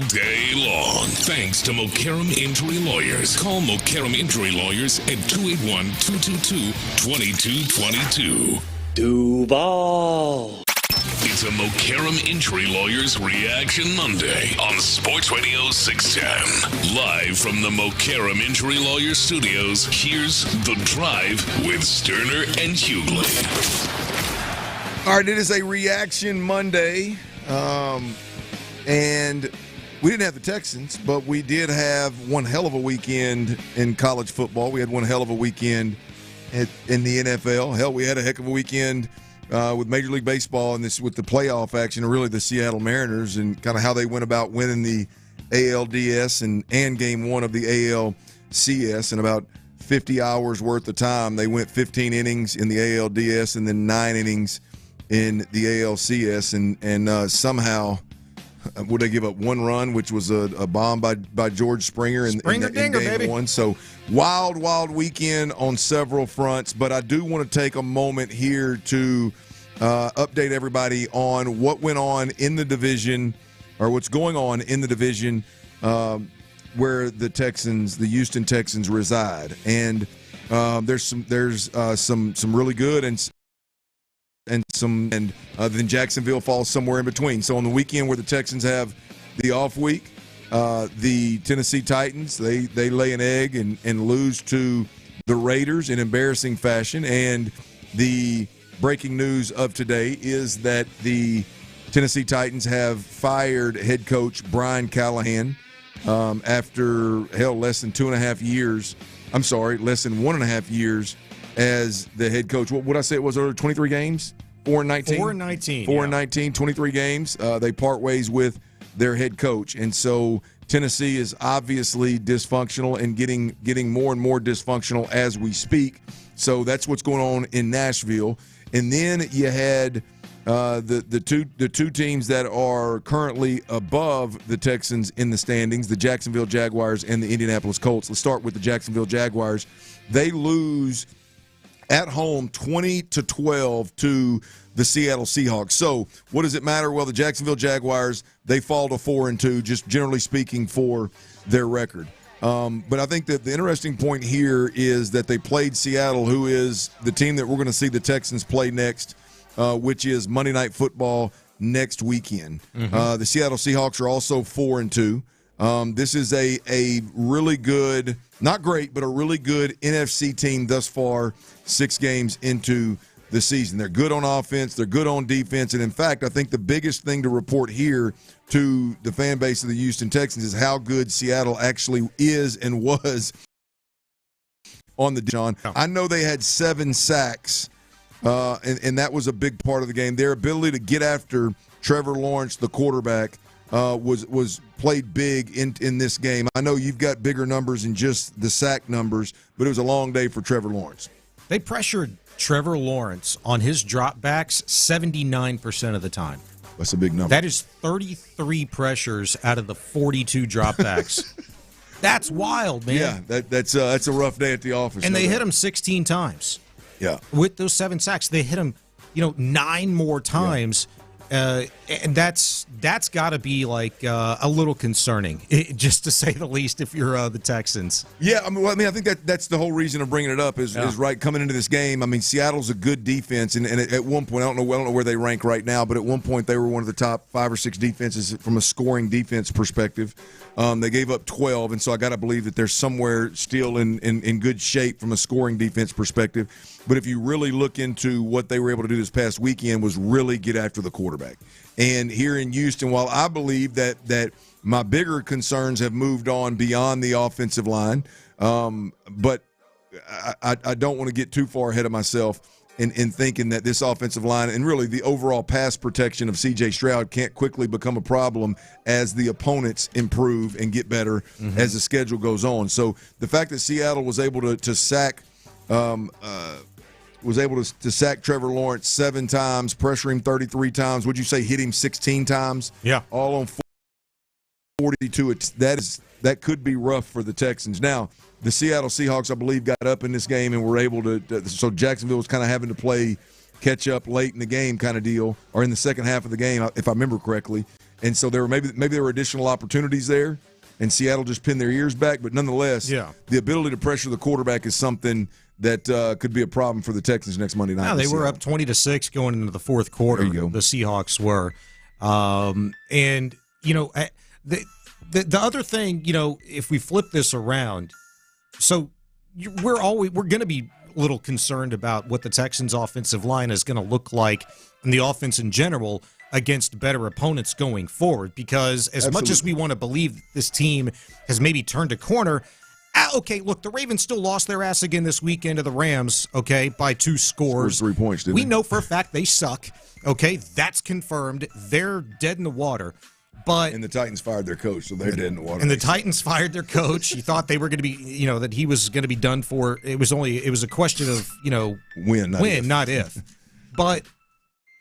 day long. Thanks to Mokaram Injury Lawyers. Call Mokaram Injury Lawyers at 281-222-2222. Duval. It's a Mokaram Injury Lawyers Reaction Monday on Sports Radio 610. Live from the Mokaram Injury Lawyers studios, here's The Drive with Stoerner and Hughley. All right, it is a Reaction Monday. And we didn't have the Texans, but we did have one hell of a weekend in college football. We had one hell of a weekend in the NFL. Hell, we had a heck of a weekend with Major League Baseball and this with the playoff action, and really the Seattle Mariners and kind of how they went about winning the ALDS and game one of the ALCS in about 50 hours worth of time. They went 15 innings in the ALDS and then 9 innings in the ALCS, and somehow would they give up one run, which was a bomb by George Springer in game baby. One. So wild weekend on several fronts. But I do want to take a moment here to update everybody on what went on in the division, or what's going on in the division where the Houston Texans reside. And there's some really good and then Jacksonville falls somewhere in between. So on the weekend where the Texans have the off week, the Tennessee Titans, they lay an egg and lose to the Raiders in embarrassing fashion. And the breaking news of today is that the Tennessee Titans have fired head coach Brian Callahan after, less than 2.5 years. I'm sorry, less than 1.5 years as the head coach. What would I say it was earlier? 23 games? 4-19? 4-19, 23 games. They part ways with their head coach. And so Tennessee is obviously dysfunctional and getting more and more dysfunctional as we speak. So that's what's going on in Nashville. And then you had the two teams that are currently above the Texans in the standings, the Jacksonville Jaguars and the Indianapolis Colts. Let's start with the Jacksonville Jaguars. They lose at home 20-12 to the Seattle Seahawks. So what does it matter? Well, the Jacksonville Jaguars, they fall to 4-2, just generally speaking, for their record. But I think that the interesting point here is that they played Seattle, who is the team that we're going to see the Texans play next, which is Monday Night Football next weekend. The Seattle Seahawks are also 4-2. This is a really good, not great, but a really good NFC team thus far, 6 games into the season. They're good on offense. They're good on defense. And, in fact, I think the biggest thing to report here to the fan base of the Houston Texans is how good Seattle actually is and was on the Deshaun. I know they had 7 sacks, and that was a big part of the game. Their ability to get after Trevor Lawrence, the quarterback, was played big in this game. I know you've got bigger numbers than just the sack numbers, but it was a long day for Trevor Lawrence. They pressured Trevor Lawrence on his dropbacks 79% of the time. That's a big number. That is 33 pressures out of the 42 dropbacks. That's wild, man. Yeah, that's a rough day at the office. And they hit him 16 times. Yeah. With those 7 sacks, they hit him, 9 more times. And that's got to be like a little concerning, just to say the least, if you're the Texans. Yeah, I think that's the whole reason of bringing it up is right coming into this game. I mean, Seattle's a good defense, and at one point, I don't know where they rank right now, but at one point they were one of the top 5 or 6 defenses from a scoring defense perspective. They gave up 12, and so I got to believe that they're somewhere still in good shape from a scoring defense perspective. But if you really look into what they were able to do this past weekend was really get after the quarterback. And here in Houston, while I believe that my bigger concerns have moved on beyond the offensive line, but I don't want to get too far ahead of myself in thinking that this offensive line and really the overall pass protection of C.J. Stroud can't quickly become a problem as the opponents improve and get better as the schedule goes on. So the fact that Seattle was able to sack to sack Trevor Lawrence 7 times, pressure him 33 times. Would you say hit him 16 times? Yeah. All on 42. That could be rough for the Texans. Now, the Seattle Seahawks, I believe, got up in this game and were able to so Jacksonville was kind of having to play catch up late in the game kind of deal, or in the second half of the game, if I remember correctly. And so maybe there were additional opportunities there, and Seattle just pinned their ears back. But nonetheless, the ability to pressure the quarterback is something that could be a problem for the Texans next Monday night. No, they were up 20-6 going into the fourth quarter. There you go. The Seahawks were. And, the other thing, if we flip this around, so we're going to be a little concerned about what the Texans' offensive line is going to look like and the offense in general against better opponents going forward, because as much as we want to believe this team has maybe turned a corner, okay, look, the Ravens still lost their ass again this weekend to the Rams, okay, by 2 scores. 3 points, didn't we they? know for a fact they suck, okay? That's confirmed. They're dead in the water. And the Titans fired their coach, so they're dead in the water. And the Titans fired their coach. You thought they were going to be, that he was going to be done for. It was a question of, when, not if. But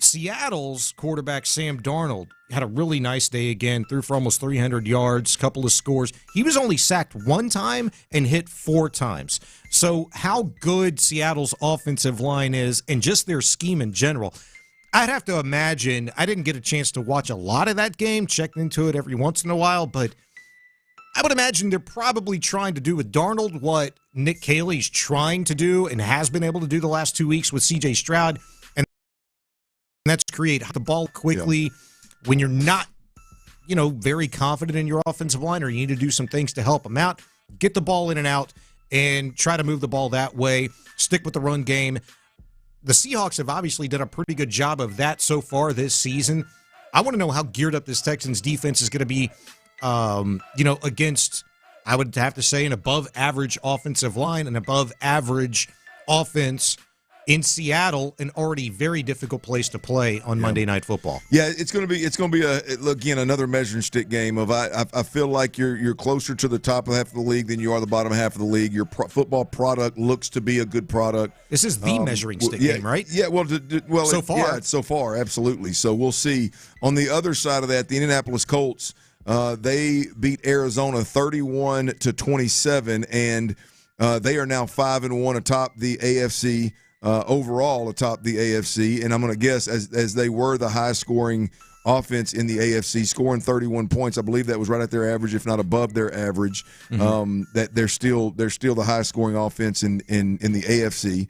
Seattle's quarterback, Sam Darnold, had a really nice day again, threw for almost 300 yards, couple of scores. He was only sacked 1 time and hit 4 times. So how good Seattle's offensive line is and just their scheme in general, I'd have to imagine, I didn't get a chance to watch a lot of that game, checked into it every once in a while, but I would imagine they're probably trying to do with Darnold what Nick Caley's trying to do and has been able to do the last 2 weeks with C.J. Stroud, and that's create the ball quickly when you're not, very confident in your offensive line, or you need to do some things to help them out. Get the ball in and out and try to move the ball that way. Stick with the run game. The Seahawks have obviously done a pretty good job of that so far this season. I want to know how geared up this Texans defense is going to be, against, I would have to say, an above-average offensive line, an above-average offense in Seattle, an already very difficult place to play on Monday Night Football. Yeah, it's going to be again another measuring stick game of I feel like you're closer to the top half of the league than you are the bottom half of the league. Your football product looks to be a good product. This is the measuring stick game, right? Yeah, so far. Yeah, so far, absolutely. So we'll see. On the other side of that, the Indianapolis Colts, they beat Arizona 31-27, and they are now 5-1 atop the AFC. Overall atop the AFC, and I'm going to guess as they were the highest-scoring offense in the AFC, scoring 31 points. I believe that was right at their average, if not above their average. That they're still the highest-scoring offense in the AFC,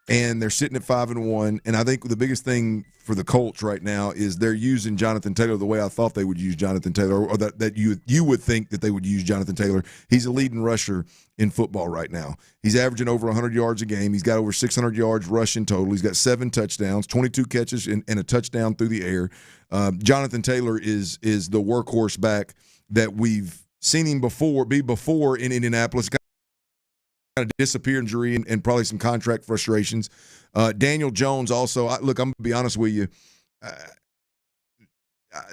and they're sitting at 5-1. And I think the biggest thing for the Colts right now is they're using Jonathan Taylor the way I thought they would use Jonathan Taylor, or that you would think that they would use Jonathan Taylor. He's a leading rusher in football right now. He's averaging over 100 yards a game. He's got over 600 yards rushing total. He's got 7 touchdowns, 22 catches, and a touchdown through the air. Jonathan Taylor is the workhorse back that we've seen him before in Indianapolis. Kind of disappear injury and probably some contract frustrations. Daniel Jones also. I'm going to be honest with you.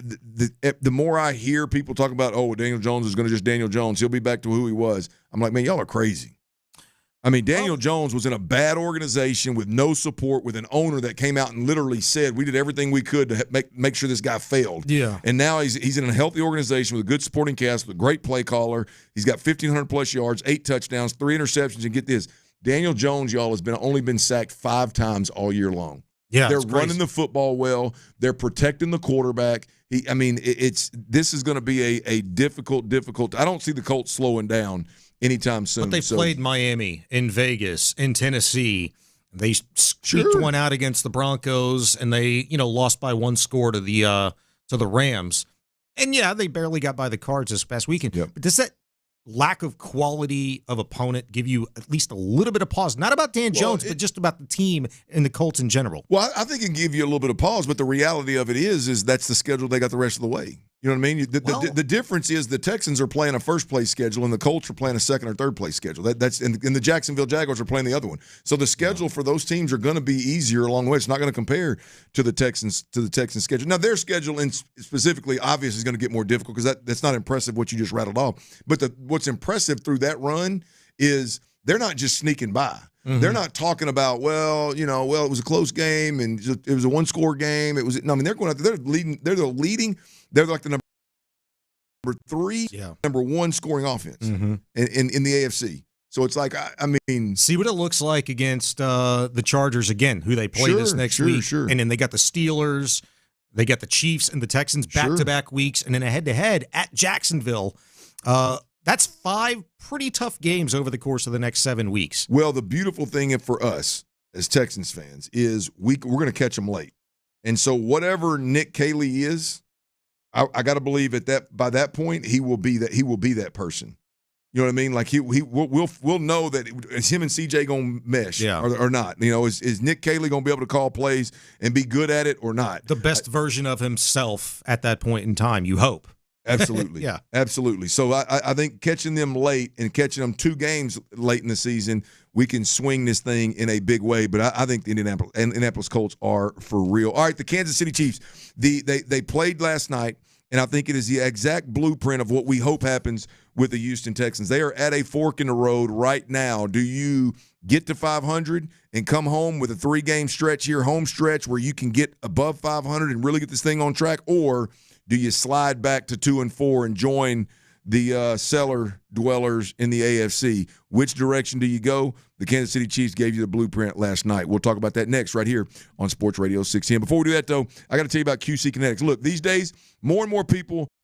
The more I hear people talk about, Daniel Jones is going to just Daniel Jones, he'll be back to who he was. I'm like, man, y'all are crazy. I mean, Daniel Jones was in a bad organization with no support, with an owner that came out and literally said, we did everything we could to make sure this guy failed. Yeah. And now he's in a healthy organization with a good supporting cast, with a great play caller. He's got 1,500-plus yards, 8 touchdowns, 3 interceptions, and get this, Daniel Jones, y'all, has only been sacked 5 times all year long. Yeah, they're running the football well. They're protecting the quarterback. This is going to be a difficult. I don't see the Colts slowing down anytime soon. But they played Miami, in Vegas, in Tennessee. They squeaked one out against the Broncos, and they lost by 1 score to the Rams. And yeah, they barely got by the Cards this past weekend. Yep. But does that lack of quality of opponent give you at least a little bit of pause? Not about Dan Jones, but just about the team and the Colts in general. Well, I think it can give you a little bit of pause, but the reality of it is that's the schedule they got the rest of the way. You know what I mean? The difference is the Texans are playing a first-place schedule, and the Colts are playing a second- or third-place schedule. And the Jacksonville Jaguars are playing the other one. So the schedule for those teams are going to be easier along the way. It's not going to compare to the Texans schedule. Now, their schedule specifically, obviously, is going to get more difficult because that's not impressive what you just rattled off. But what's impressive through that run is they're not just sneaking by. Mm-hmm. They're not talking about, it was a close game and it was a 1-score game. They're going out there. They're leading. They're like the number 3, number 1 scoring offense in the AFC. So it's like, see what it looks like against the Chargers again, who they play this next week. Sure. And then they got the Steelers. They get the Chiefs and the Texans back-to-back weeks, and then a head-to-head at Jacksonville. That's 5 pretty tough games over the course of the next 7 weeks. Well, the beautiful thing for us as Texans fans is we're going to catch them late. And so whatever Nick Caley is, I got to believe by that point he will be that person. You know what I mean? Like we'll know that is him and CJ going to mesh or not. You know, is Nick Caley going to be able to call plays and be good at it or not? The best version of himself at that point in time, you hope. Absolutely. Yeah. Absolutely. So I think catching them late and catching them 2 games late in the season, we can swing this thing in a big way. But I think the Indianapolis Colts are for real. All right, the Kansas City Chiefs, they played last night, and I think it is the exact blueprint of what we hope happens with the Houston Texans. They are at a fork in the road right now. Do you get to 500 and come home with a 3-game stretch here, home stretch, where you can get above 500 and really get this thing on track, or do you slide back to 2-4 and join the cellar dwellers in the AFC? Which direction do you go? The Kansas City Chiefs gave you the blueprint last night. We'll talk about that next right here on Sports Radio 610. Before we do that, though, I got to tell you about QC Kinetics. Look, these days, more and more people –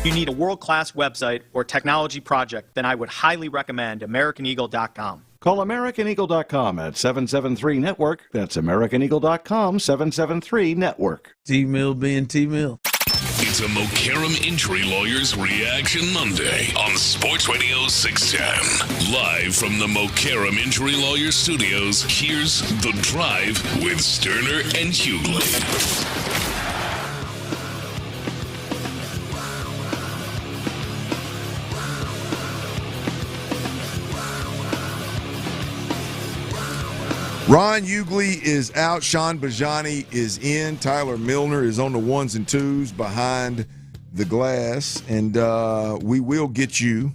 you need a world-class website or technology project, then I would highly recommend AmericanEagle.com. Call AmericanEagle.com at 773-NETWORK. That's AmericanEagle.com, 773-NETWORK. T-Mill being T-Mill. It's a Mokaram Injury Lawyers Reaction Monday on Sports Radio 610. Live from the Mokaram Injury Lawyers Studios, here's The Drive with Stoerner and Hughley. Ron Hughley is out. Sean Bijani is in. Tyler Milner is on the ones and twos behind the glass. And we will get you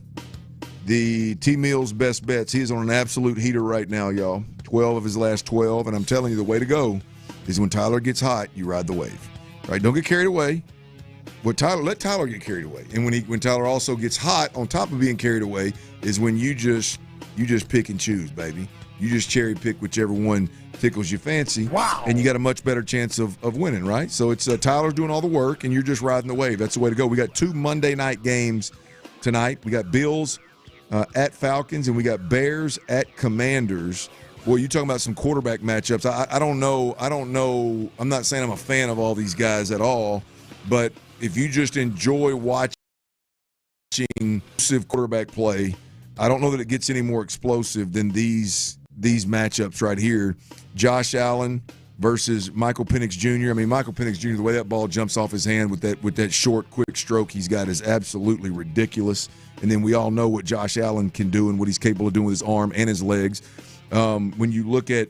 the T-Mill's best bets. He is on an absolute heater right now, y'all. 12 of his last 12. And I'm telling you, the way to go is when Tyler gets hot, you ride the wave. Right? Don't get carried away. Let Tyler get carried away. And when Tyler also gets hot, on top of being carried away, is when you just pick and choose, baby. You just cherry pick whichever one tickles your fancy. Wow. And you got a much better chance of winning, right? So it's Tyler's doing all the work, and you're just riding the wave. That's the way to go. We got 2 Monday night games tonight. We got Bills at Falcons, and we got Bears at Commanders. Boy, you talking about some quarterback matchups. I don't know. I'm not saying I'm a fan of all these guys at all, but if you just enjoy watching quarterback play, I don't know that it gets any more explosive than these matchups right here. Josh Allen versus Michael Penix Jr. I mean, Michael Penix Jr., the way that ball jumps off his hand with that short, quick stroke he's got is absolutely ridiculous. And then we all know what Josh Allen can do and what he's capable of doing with his arm and his legs. When you look at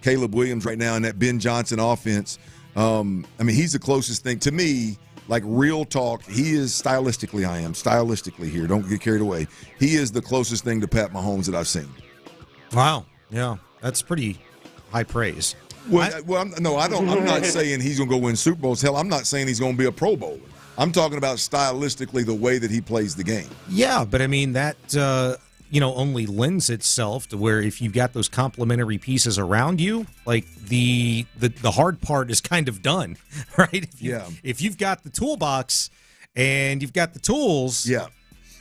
Caleb Williams right now and that Ben Johnson offense, I mean, he's the closest thing to me. Like, real talk, he is stylistically here. Don't get carried away. He is the closest thing to Pat Mahomes that I've seen. Wow. Yeah, that's pretty high praise. I'm not saying he's going to go win Super Bowls. Hell, I'm not saying he's going to be a Pro Bowler. I'm talking about stylistically the way that he plays the game. Yeah, but I mean, that only lends itself to where if you've got those complementary pieces around you, like the hard part is kind of done, right? If you've got the toolbox and you've got the tools. Yeah.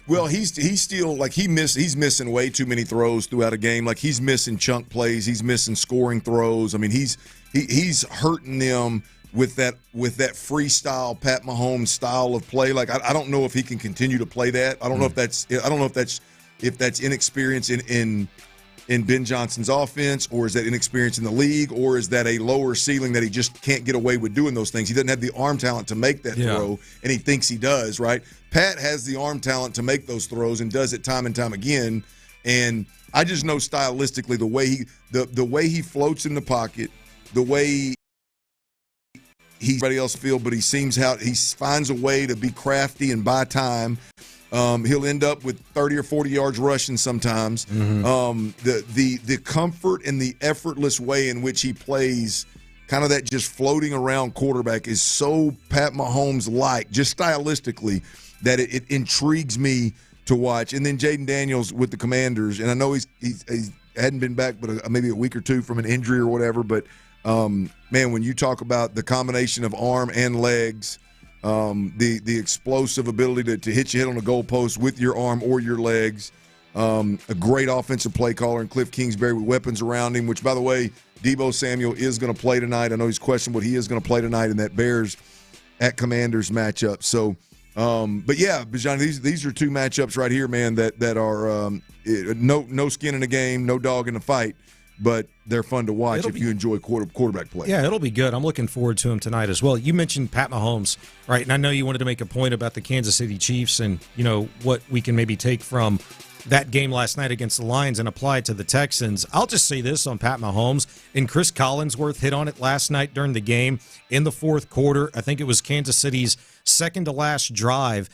Well, he's still like he's missing way too many throws throughout a game. Like, he's missing chunk plays, he's missing scoring throws. I mean, he's hurting them with that freestyle Pat Mahomes style of play. Like, I don't know if he can continue to play that. I don't know if that's inexperience in Ben Johnson's offense, or is that inexperience in the league, or is that a lower ceiling that he just can't get away with doing those things? He doesn't have the arm talent to make that throw, and he thinks he does, right? Pat has the arm talent to make those throws and does it time and time again. And I just know stylistically the way he floats in the pocket, the way everybody else feel, but he finds a way to be crafty and buy time. He'll end up with 30 or 40 yards rushing sometimes. Mm-hmm. The comfort and the effortless way in which he plays, kind of that just floating around quarterback, is so Pat Mahomes-like, just stylistically, that it intrigues me to watch. And then Jaden Daniels with the Commanders, and I know he hadn't been back but maybe a week or two from an injury or whatever, but man, when you talk about the combination of arm and legs, the explosive ability to hit your head on the goalpost with your arm or your legs, a great offensive play caller in Cliff Kingsbury with weapons around him, which, by the way, Deebo Samuel is going to play tonight. I know he's questioned, but he is going to play tonight in that Bears at Commanders matchup. So, but yeah, Bijani, these are 2 matchups right here, man, that are no skin in the game, no dog in the fight, but they're fun to watch if you enjoy quarterback play. Yeah, it'll be good. I'm looking forward to him tonight as well. You mentioned Pat Mahomes, right? And I know you wanted to make a point about the Kansas City Chiefs and, what we can maybe take from that game last night against the Lions and apply it to the Texans. I'll just say this on Pat Mahomes, and Chris Collinsworth hit on it last night during the game in the fourth quarter. I think it was Kansas City's second to last drive.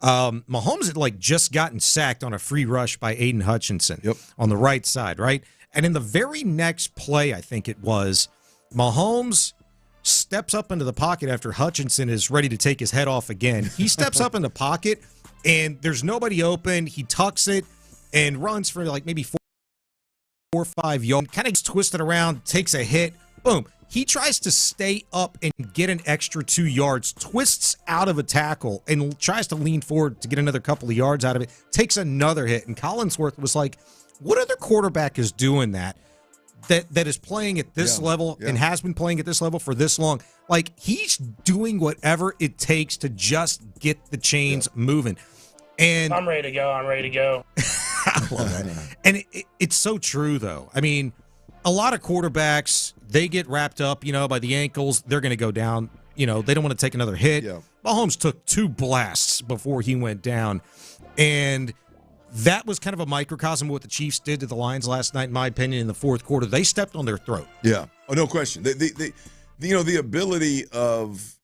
Mahomes had just gotten sacked on a free rush by Aiden Hutchinson on the right side, right? And in the very next play, I think it was, Mahomes steps up into the pocket after Hutchinson is ready to take his head off again. He steps up in the pocket, and there's nobody open. He tucks it and runs for maybe 4 or 5 yards, kind of twists it around, takes a hit, boom, He tries to stay up and get an extra 2 yards, twists out of a tackle, and tries to lean forward to get another couple of yards out of it, takes another hit. And Collinsworth was like, what other quarterback is doing that is playing at this level and has been playing at this level for this long? Like, he's doing whatever it takes to just get the chains moving. And I'm ready to go. I love that. And it's so true, though. I mean, a lot of quarterbacks, they get wrapped up, by the ankles. They're going to go down. They don't want to take another hit. Yeah. Mahomes took 2 blasts before he went down. And that was kind of a microcosm of what the Chiefs did to the Lions last night, in my opinion, in the fourth quarter. They stepped on their throat. Yeah. Oh, no question. The ability of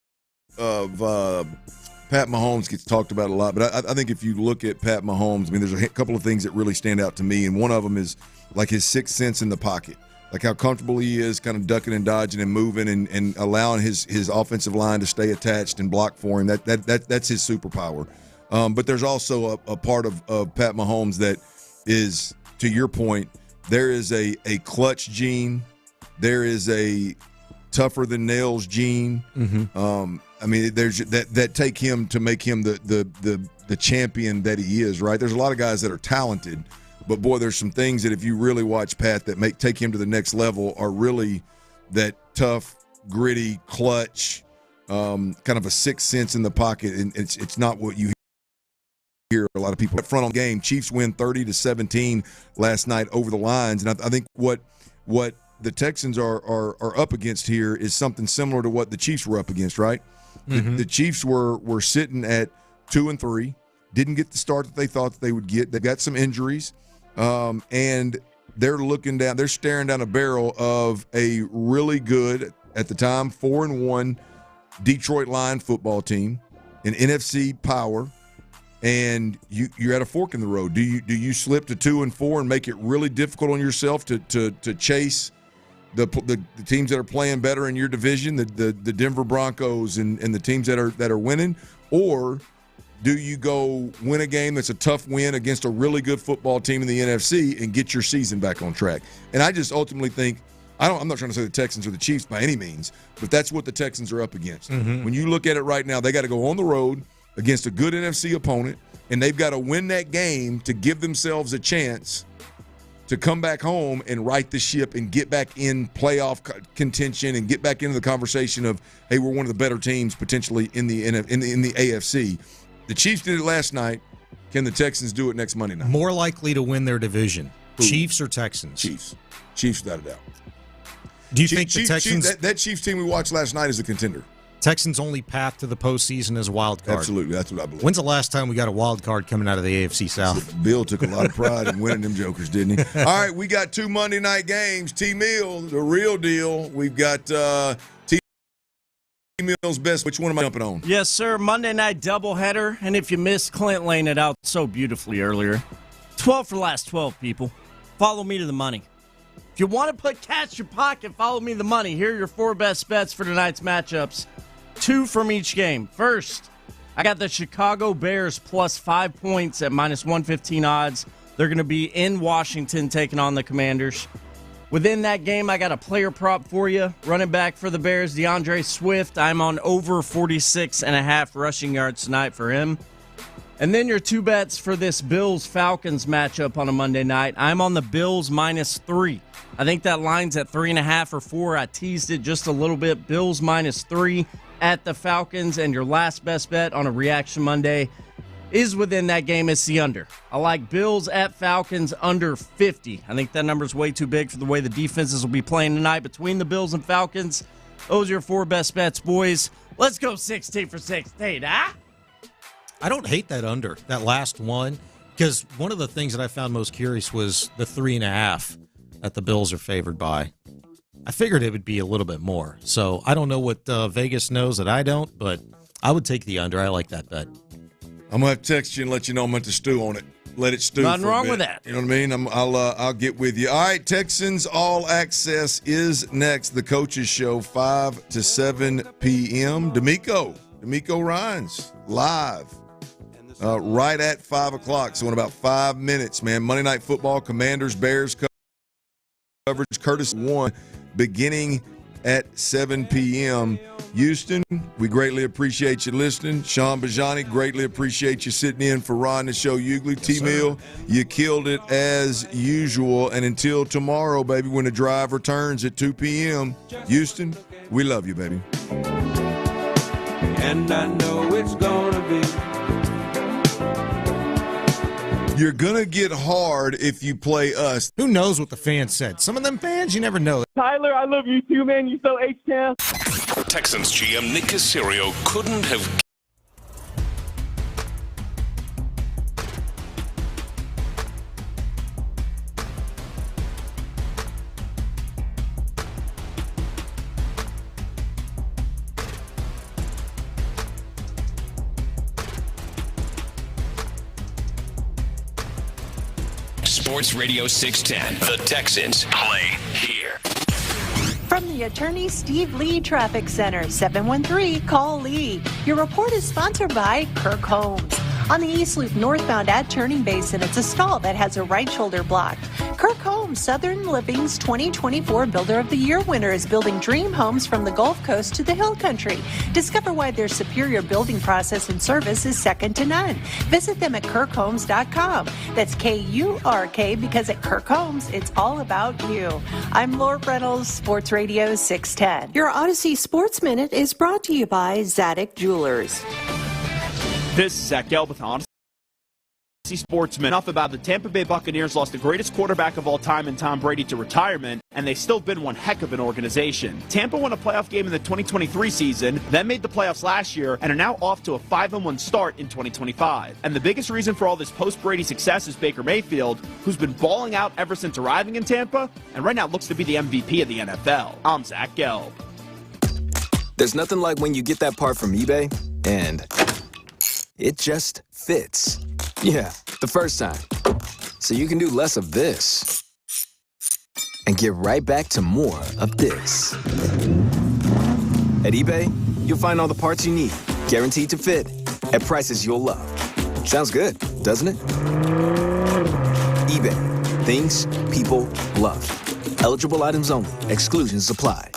Pat Mahomes gets talked about a lot, but I think if you look at Pat Mahomes, I mean, there's a couple of things that really stand out to me, and one of them is like his sixth sense in the pocket, like how comfortable he is kind of ducking and dodging and moving and allowing his offensive line to stay attached and block for him. That's his superpower. But there's also a part of Pat Mahomes that is, to your point, there is a clutch gene. There is a tougher than nails gene. Mm-hmm. I mean, there's that take him to make him the champion that he is, right? There's a lot of guys that are talented, but boy, there's some things that if you really watch Pat that take him to the next level are really that tough, gritty, clutch, kind of a sixth sense in the pocket, and it's not what you hear a lot of people up front on the game. Chiefs win 30-17 last night over the Lions, and I think what the Texans are up against here is something similar to what the Chiefs were up against, right? Mm-hmm. The Chiefs were sitting at 2-3, didn't get the start that they thought that they would get. They got some injuries, and they're staring down a barrel of a really good, at the time, 4-1 Detroit Lion football team, an NFC power, and you're at a fork in the road. Do you slip to 2-4 and make it really difficult on yourself to chase the teams that are playing better in your division, the Denver Broncos and the teams that are winning, or do you go win a game that's a tough win against a really good football team in the NFC and get your season back on track? And I just ultimately think, I'm not trying to say the Texans or the Chiefs by any means, but that's what the Texans are up against. Mm-hmm. When you look at it right now, they got to go on the road against a good NFC opponent, and they've got to win that game to give themselves a chance to come back home and right the ship and get back in playoff contention and get back into the conversation of, hey, we're one of the better teams potentially in the AFC. The Chiefs did it last night. Can the Texans do it next Monday night? More likely to win their division, Chiefs or Texans? Chiefs without a doubt. Do you think the Texans? That Chiefs team we watched last night is a contender. Texans' only path to the postseason is a wild card. Absolutely, that's what I believe. When's the last time we got a wild card coming out of the AFC South? Bill took a lot of pride in winning them jokers, didn't he? All right, we got 2 Monday night games. T-Mill, the real deal. We've got T-Mill's best. Which one am I jumping on? Yes, sir. Monday night doubleheader. And if you missed, Clint laying it out so beautifully earlier. 12 for the last 12, people. Follow me to the money. If you want to put cash in your pocket, follow me to the money. Here are your 4 best bets for tonight's matchups. 2 from each game. First, I got the Chicago Bears plus 5 points at minus 115 odds. They're going to be in Washington taking on the Commanders. Within that game, I got a player prop for you. Running back for the Bears, DeAndre Swift. I'm on over 46.5 rushing yards tonight for him. And then your 2 bets for this Bills-Falcons matchup on a Monday night. I'm on the Bills minus 3. I think that line's at 3.5 or 4. I teased it just a little bit. Bills minus 3 at the Falcons. And your last best bet on a Reaction Monday is within that game is the under. I like Bills at Falcons under 50. I think that number's way too big for the way the defenses will be playing tonight between the Bills and Falcons. Those are your 4 best bets, boys. Let's go 16 for 16, huh? I don't hate that under, that last one, because one of the things that I found most curious was the 3.5 that the Bills are favored by. I figured it would be a little bit more. So I don't know what Vegas knows that I don't, but I would take the under. I like that bet. I'm going to text you and let you know I'm going to stew on it. Let it stew. Nothing for a wrong bit. with that. You know what I mean? I'll get with you. All right, Texans All Access is next. The Coaches Show, 5 to 7 p.m. DeMeco Ryans, live. Right at 5 o'clock, so in about 5 minutes, man. Monday Night Football, Commanders, Bears coverage, Curtis 1, beginning at 7 p.m. Houston, we greatly appreciate you listening. Sean Bijani, greatly appreciate you sitting in for Ron the Show Hughley. T-Mill, you killed it as usual. And until tomorrow, baby, when the drive returns at 2 p.m., Houston, we love you, baby. And I know it's gonna be. You're going to get hard if you play us. Who knows what the fans said? Some of them fans, you never know. Tyler, I love you too, man. You so H-Town. Texans GM Nick Caserio couldn't have. Sports Radio 610. The Texans play here. From the attorney Steve Lee Traffic Center, 713-CALL-LEE. Your report is sponsored by Kirk Holmes. On the East Loop northbound at Turning Basin, it's a stall that has a right shoulder blocked. Kirk Holmes, Southern Living's 2024 Builder of the Year winner, is building dream homes from the Gulf Coast to the Hill Country. Discover why their superior building process and service is second to none. Visit them at kirkhomes.com. That's K-U-R-K, because at Kirk Holmes, it's all about you. I'm Laura Reynolds, Sports Radio 610. Your Odyssey Sports Minute is brought to you by Zadig Jewelers. This is Zach Gelb with Odyssey Sportsman. Enough about the Tampa Bay Buccaneers lost the greatest quarterback of all time in Tom Brady to retirement, and they've still been one heck of an organization. Tampa won a playoff game in the 2023 season, then made the playoffs last year, and are now off to a 5-1 start in 2025. And the biggest reason for all this post-Brady success is Baker Mayfield, who's been balling out ever since arriving in Tampa, and right now looks to be the MVP of the NFL. I'm Zach Gelb. There's nothing like when you get that part from eBay, and it just fits. Yeah, the first time. So you can do less of this and get right back to more of this. At eBay, you'll find all the parts you need, guaranteed to fit, at prices you'll love. Sounds good, doesn't it? eBay, things people love. Eligible items only. Exclusions apply.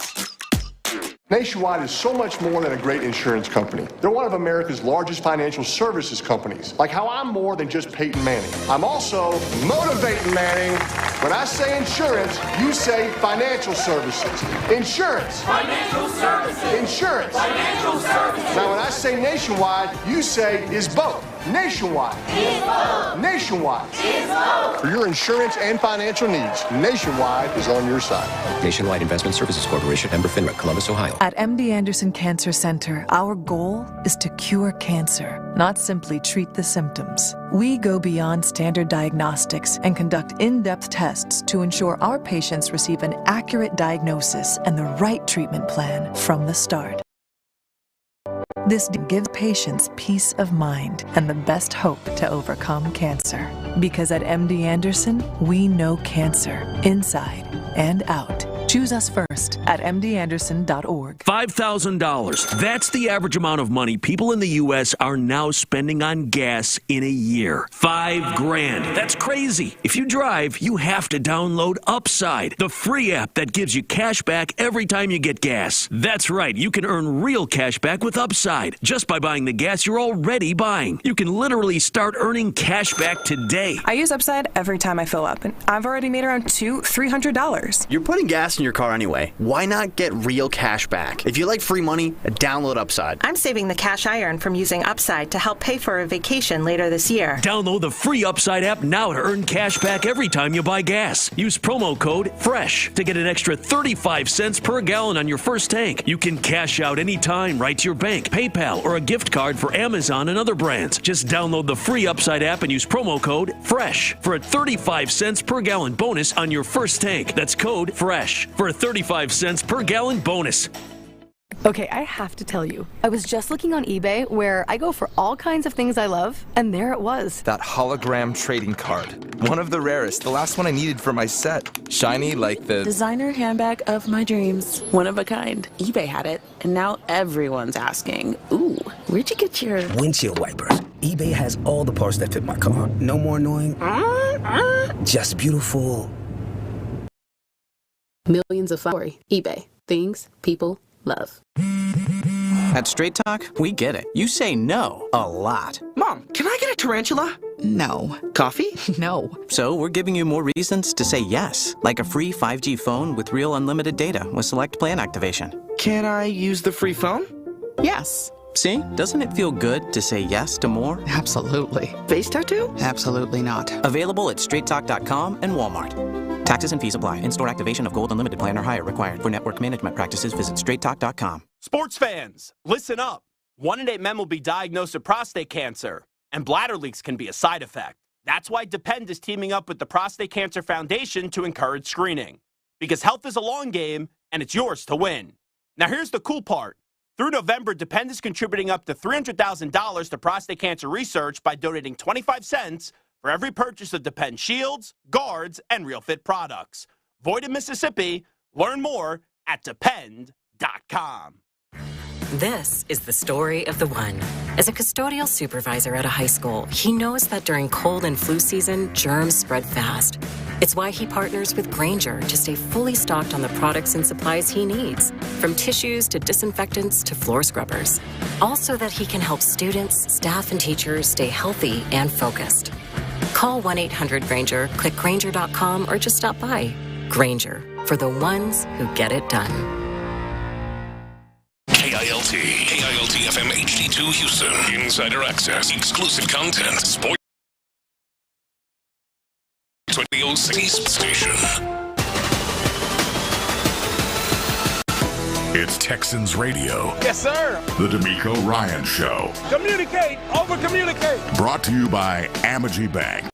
Nationwide is so much more than a great insurance company. They're one of America's largest financial services companies. Like how I'm more than just Peyton Manning. I'm also motivating Manning. When I say insurance, you say financial services. Insurance. Financial services. Insurance. Financial services. Now when I say nationwide, you say is both. Nationwide. Is both. Nationwide. Is both. For your insurance and financial needs, Nationwide is on your side. Nationwide Investment Services Corporation, member FINRA, Columbus, Ohio. At MD Anderson Cancer Center, our goal is to cure cancer, not simply treat the symptoms. We go beyond standard diagnostics and conduct in-depth tests to ensure our patients receive an accurate diagnosis and the right treatment plan from the start. This gives patients peace of mind and the best hope to overcome cancer. Because at MD Anderson, we know cancer inside and out. Choose us first at mdanderson.org. $5,000. That's the average amount of money people in the U.S. are now spending on gas in a year. $5,000. That's crazy. If you drive, you have to download Upside, the free app that gives you cash back every time you get gas. That's right. You can earn real cash back with Upside just by buying the gas you're already buying. You can literally start earning cash back today. I use Upside every time I fill up, and I've already made around $200-$300. You're putting gas in your car anyway. Why not get real cash back? If you like free money, download Upside. I'm saving the cash I earn from using Upside to help pay for a vacation later this year. Download the free Upside app now to earn cash back every time you buy gas. Use promo code FRESH to get an extra 35 cents per gallon on your first tank. You can cash out anytime right to your bank, PayPal, or a gift card for Amazon and other brands. Just download the free Upside app and use promo code FRESH for a 35 cents per gallon bonus on your first tank. That's code FRESH for a 35 cents per gallon bonus. Okay, I have to tell you, I was just looking on eBay where I go for all kinds of things I love, and there it was. That hologram trading card. One of the rarest, the last one I needed for my set. Shiny like the designer handbag of my dreams. One of a kind. eBay had it, and now everyone's asking, ooh, where'd you get your windshield wipers? eBay has all the parts that fit my car. No more annoying, just beautiful. Millions of eBay. Things people love. At Straight Talk, we get it. You say no a lot. Mom, can I get a tarantula? No. Coffee? No. So we're giving you more reasons to say yes, like a free 5G phone with real unlimited data with select plan activation. Can I use the free phone? Yes. See? Doesn't it feel good to say yes to more? Absolutely. Face tattoo? Absolutely not. Available at straighttalk.com and Walmart. Taxes and fees apply. In-store activation of Gold Unlimited plan or higher required. For network management practices, visit straighttalk.com. Sports fans, listen up. 1 in 8 men will be diagnosed with prostate cancer, and bladder leaks can be a side effect. That's why Depend is teaming up with the Prostate Cancer Foundation to encourage screening. Because health is a long game, and it's yours to win. Now here's the cool part. Through November, Depend is contributing up to $300,000 to prostate cancer research by donating 25 cents for every purchase of Depend shields, guards, and Real Fit products. Void in Mississippi. Learn more at depend.com. This is the story of the one. As a custodial supervisor at a high school, he knows that during cold and flu season, germs spread fast. It's why he partners with Grainger to stay fully stocked on the products and supplies he needs, from tissues to disinfectants to floor scrubbers. All so that he can help students, staff, and teachers stay healthy and focused. Call 1-800-GRAINGER, click Grainger.com, or just stop by. Grainger, for the ones who get it done. KILT FM HD2 Houston. Insider access, exclusive content, Sports Radio City station. It's Texans Radio. Yes, sir. The DeMeco Ryans Show. Communicate. Over-communicate. Brought to you by Amity Bank.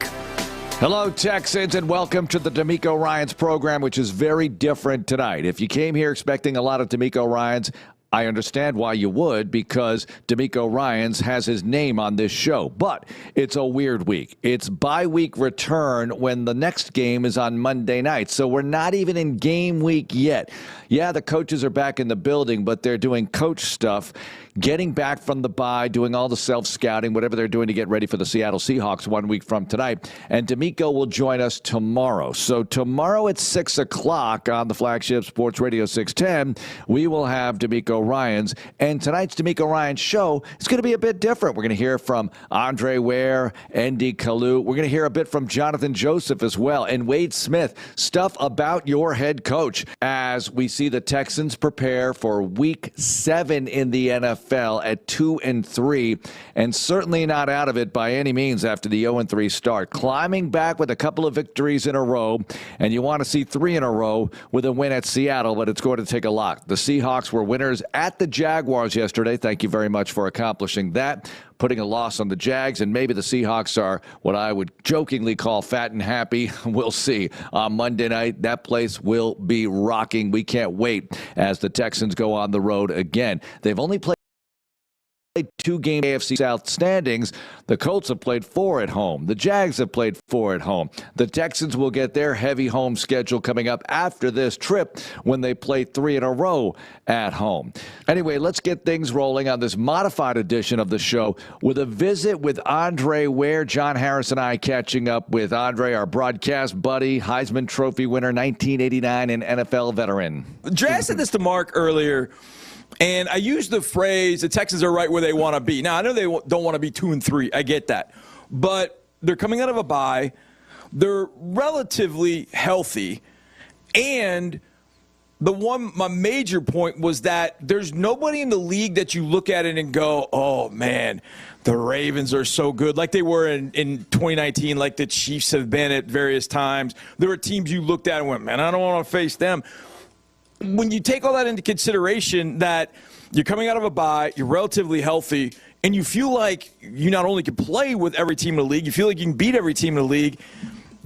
Hello, Texans, and welcome to the DeMeco Ryans program, which is very different tonight. If you came here expecting a lot of DeMeco Ryans, I understand why you would, because DeMeco Ryans has his name on this show. But it's a weird week. It's bye-week return when the next game is on Monday night. So we're not even in game week yet. Yeah, the coaches are back in the building, but they're doing coach stuff, getting back from the bye, doing all the self-scouting, whatever they're doing to get ready for the Seattle Seahawks 1 week from tonight. And DeMeco will join us tomorrow. So tomorrow at 6 o'clock on the flagship Sports Radio 610, we will have DeMeco Ryans. And tonight's DeMeco Ryans show is going to be a bit different. We're going to hear from Andre Ware, Andy Kalu. We're going to hear a bit from Jonathan Joseph as well, and Wade Smith. Stuff about your head coach as we see the Texans prepare for Week 7 in the NFL at 2-3, and certainly not out of it by any means after the 0-3 start. Climbing back with a couple of victories in a row, and you want to see 3 in a row with a win at Seattle, but it's going to take a lot. The Seahawks were winners at the Jaguars yesterday. Thank you very much for accomplishing that, putting a loss on the Jags, and maybe the Seahawks are what I would jokingly call fat and happy. We'll see. On Monday night, that place will be rocking. We can't wait as the Texans go on the road again. They've only played 2-game AFC South standings. The Colts have played 4 at home. The Jags have played 4 at home. The Texans will get their heavy home schedule coming up after this trip when they play 3 in a row at home. Anyway, let's get things rolling on this modified edition of the show with a visit with Andre Ware. John Harris and I catching up with Andre, our broadcast buddy, Heisman Trophy winner, 1989, and NFL veteran. Dre, I said this to Mark earlier, and I used the phrase, the Texans are right where they want to be. Now, I know they don't want to be 2-3. I get that. But they're coming out of a bye. They're relatively healthy. And my major point was that there's nobody in the league that you look at it and go, oh, man, the Ravens are so good, like they were in 2019, like the Chiefs have been at various times. There were teams you looked at and went, man, I don't want to face them. When you take all that into consideration, that you're coming out of a bye, you're relatively healthy, and you feel like you not only can play with every team in the league, you feel like you can beat every team in the league,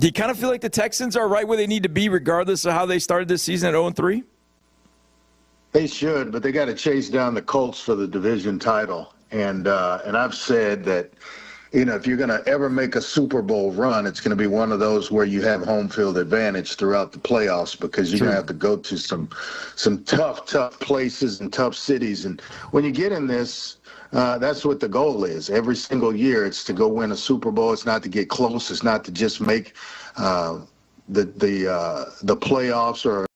do you kind of feel like the Texans are right where they need to be regardless of how they started this season at 0-3? They should, but they got to chase down the Colts for the division title. And I've said that, you know, if you're going to ever make a Super Bowl run, it's going to be one of those where you have home field advantage throughout the playoffs, because you're going to have to go to some tough places and tough cities. And when you get in this, that's what the goal is. Every single year, it's to go win a Super Bowl. It's not to get close. It's not to just make the playoffs or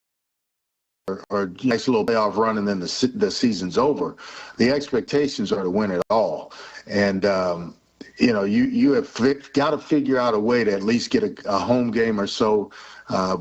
or nice little playoff run and then the season's over. The expectations are to win it all. And, you have got to figure out a way to at least get a home game or so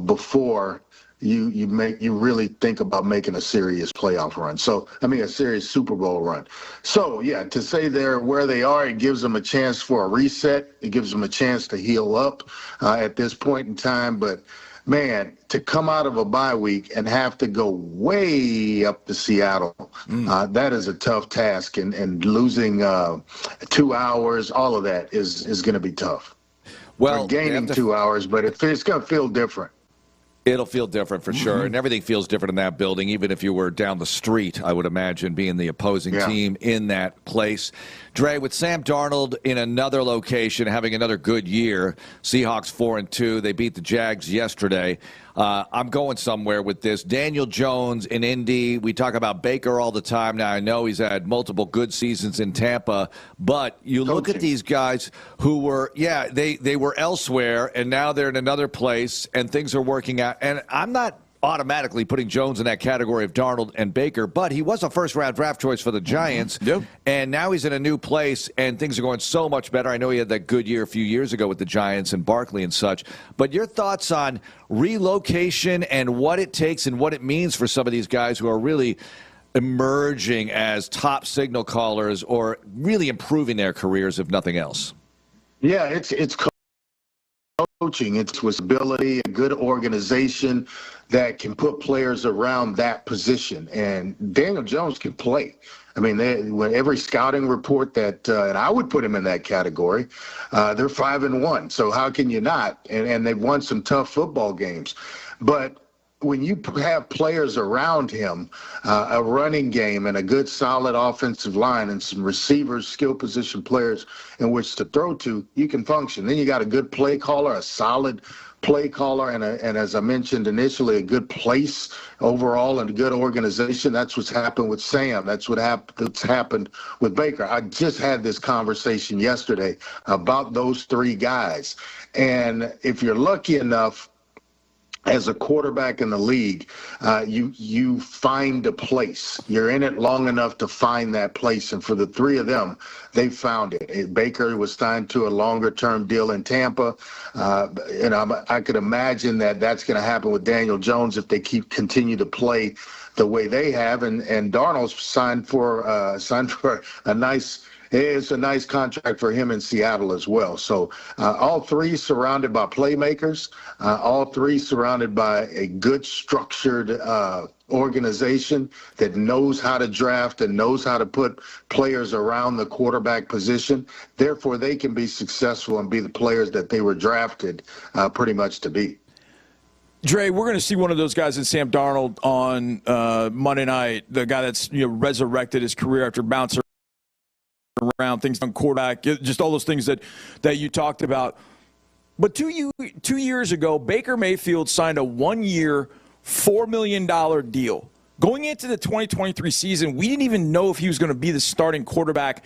before you really think about making a serious playoff run. So, a serious Super Bowl run. So, yeah, to say they're where they are, it gives them a chance for a reset. It gives them a chance to heal up at this point in time. But, man, to come out of a bye week and have to go way up to Seattle, that is a tough task. And losing 2 hours, all of that is going to be tough. Well, or gaining 2 hours, but it's going to feel different. It'll feel different for sure, and everything feels different in that building, even if you were down the street, I would imagine, being the opposing team in that place. Dre, with Sam Darnold in another location, having another good year, Seahawks 4-2, they beat the Jags yesterday. I'm going somewhere with this. Daniel Jones in Indy, we talk about Baker all the time. Now, I know he's had multiple good seasons in Tampa, but you look at these guys who were, they were elsewhere, and now they're in another place, and things are working out. And I'm not automatically putting Jones in that category of Darnold and Baker, but he was a first-round draft choice for the Giants, and now he's in a new place, and things are going so much better. I know he had that good year a few years ago with the Giants and Barkley and such, but your thoughts on relocation and what it takes and what it means for some of these guys who are really emerging as top signal callers or really improving their careers, if nothing else? Yeah, it's coaching. It's ability, a good organization that can put players around that position. And Daniel Jones can play. When every scouting report that, and I would put him in that category, they're 5-1. So how can you not? And they've won some tough football games. But when you have players around him, a running game and a good solid offensive line and some receivers, skill position players in which to throw to, you can function. Then you got a good play caller, a solid play caller, and as I mentioned initially, a good place overall and a good organization. That's what's happened with Sam. That's what's happened with Baker. I just had this conversation yesterday about those three guys. And if you're lucky enough, as a quarterback in the league, you find a place. You're in it long enough to find that place. And for the three of them, they found it. Baker was signed to a longer-term deal in Tampa. I could imagine that that's going to happen with Daniel Jones if they continue to play the way they have. And Darnold's signed for a nice. It's a nice contract for him in Seattle as well. So all three surrounded by playmakers, all three surrounded by a good structured organization that knows how to draft and knows how to put players around the quarterback position. Therefore, they can be successful and be the players that they were drafted pretty much to be. Dre, we're going to see one of those guys in Sam Darnold on Monday night, the guy that's resurrected his career after bouncing around, things on quarterback, just all those things that you talked about. But 2 years ago, Baker Mayfield signed a 1-year, $4 million deal. Going into the 2023 season, we didn't even know if he was going to be the starting quarterback.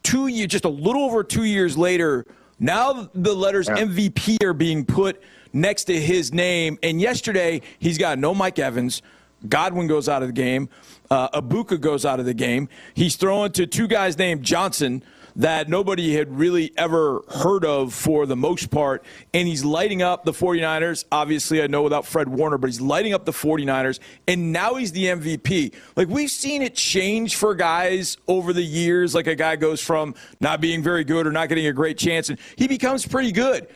Just a little over 2 years later, now the letters MVP are being put next to his name. And yesterday, he's got no Mike Evans. Godwin goes out of the game. Ibuka goes out of the game. He's throwing to two guys named Johnson that nobody had really ever heard of for the most part, and he's lighting up the 49ers. Obviously, I know without Fred Warner, but he's lighting up the 49ers, and now he's the MVP. Like, we've seen it change for guys over the years. Like, a guy goes from not being very good or not getting a great chance, and he becomes pretty good.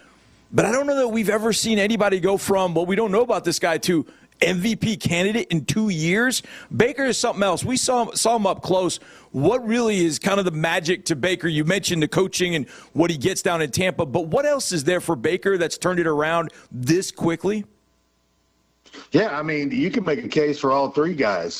But I don't know that we've ever seen anybody go from, well, we don't know about this guy, to MVP candidate in 2 years. Baker is something else. We saw him up close. What really is kind of the magic to Baker? You mentioned the coaching and what he gets down in Tampa, but what else is there for Baker that's turned it around this quickly? Yeah, you can make a case for all three guys.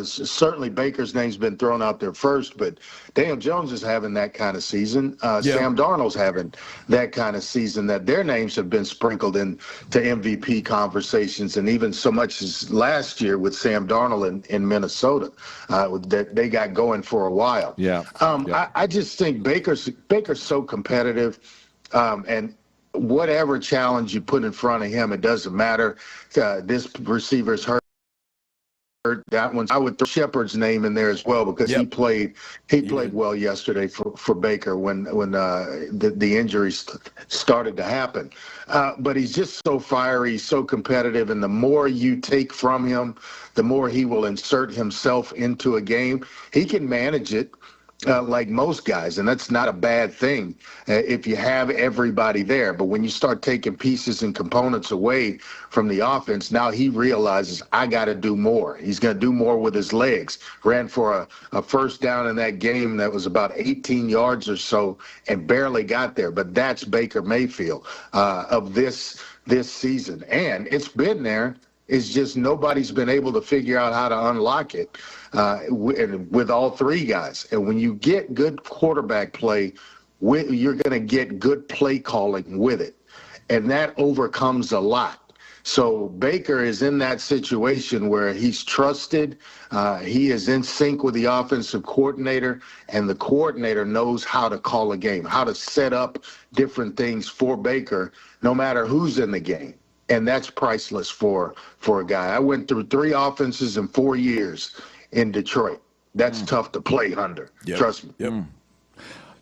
Certainly Baker's name's been thrown out there first, but Daniel Jones is having that kind of season. Sam Darnold's having that kind of season, that their names have been sprinkled into MVP conversations, and even so much as last year with Sam Darnold in Minnesota, that they got going for a while. I just think Baker's so competitive, and whatever challenge you put in front of him, it doesn't matter. This receiver's hurt. that one. I would throw Shepard's name in there as well because he played well yesterday for Baker when the injuries started to happen. But he's just so fiery, so competitive, and the more you take from him, the more he will insert himself into a game. He can manage it. Like most guys, and that's not a bad thing if you have everybody there. But when you start taking pieces and components away from the offense, now he realizes, I got to do more. He's going to do more with his legs. Ran for a first down in that game that was about 18 yards or so and barely got there. But that's Baker Mayfield of this season. And it's been there. It's just nobody's been able to figure out how to unlock it with all three guys. And when you get good quarterback play, you're going to get good play calling with it. And that overcomes a lot. So Baker is in that situation where he's trusted. He is in sync with the offensive coordinator, and the coordinator knows how to call a game, how to set up different things for Baker, no matter who's in the game. And that's priceless for a guy. I went through 3 offenses in 4 years in Detroit. That's tough to play under. Trust me.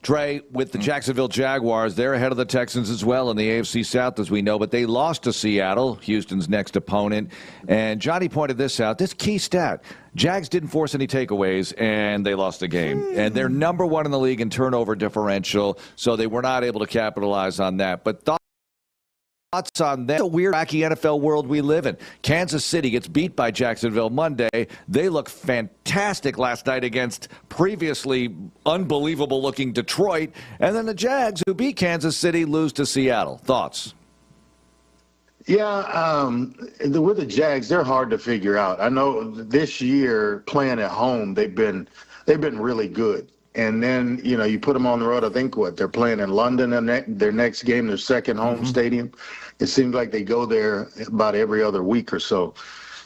Trey, with the Jacksonville Jaguars, they're ahead of the Texans as well in the AFC South, as we know, but they lost to Seattle, Houston's next opponent. And Johnny pointed this out, this key stat. Jags didn't force any takeaways, and they lost the game. And they're number 1 in the league in turnover differential, so they were not able to capitalize on that. But thoughts on that? The weird, wacky NFL world we live in. Kansas City gets beat by Jacksonville Monday. They look fantastic last night against previously unbelievable-looking Detroit. And then the Jags, who beat Kansas City, lose to Seattle. Thoughts? Yeah, with the Jags, they're hard to figure out. I know this year, playing at home, they've been really good. And then, you put them on the road. I think they're playing in London in their next game, their second home stadium. It seems like they go there about every other week or so.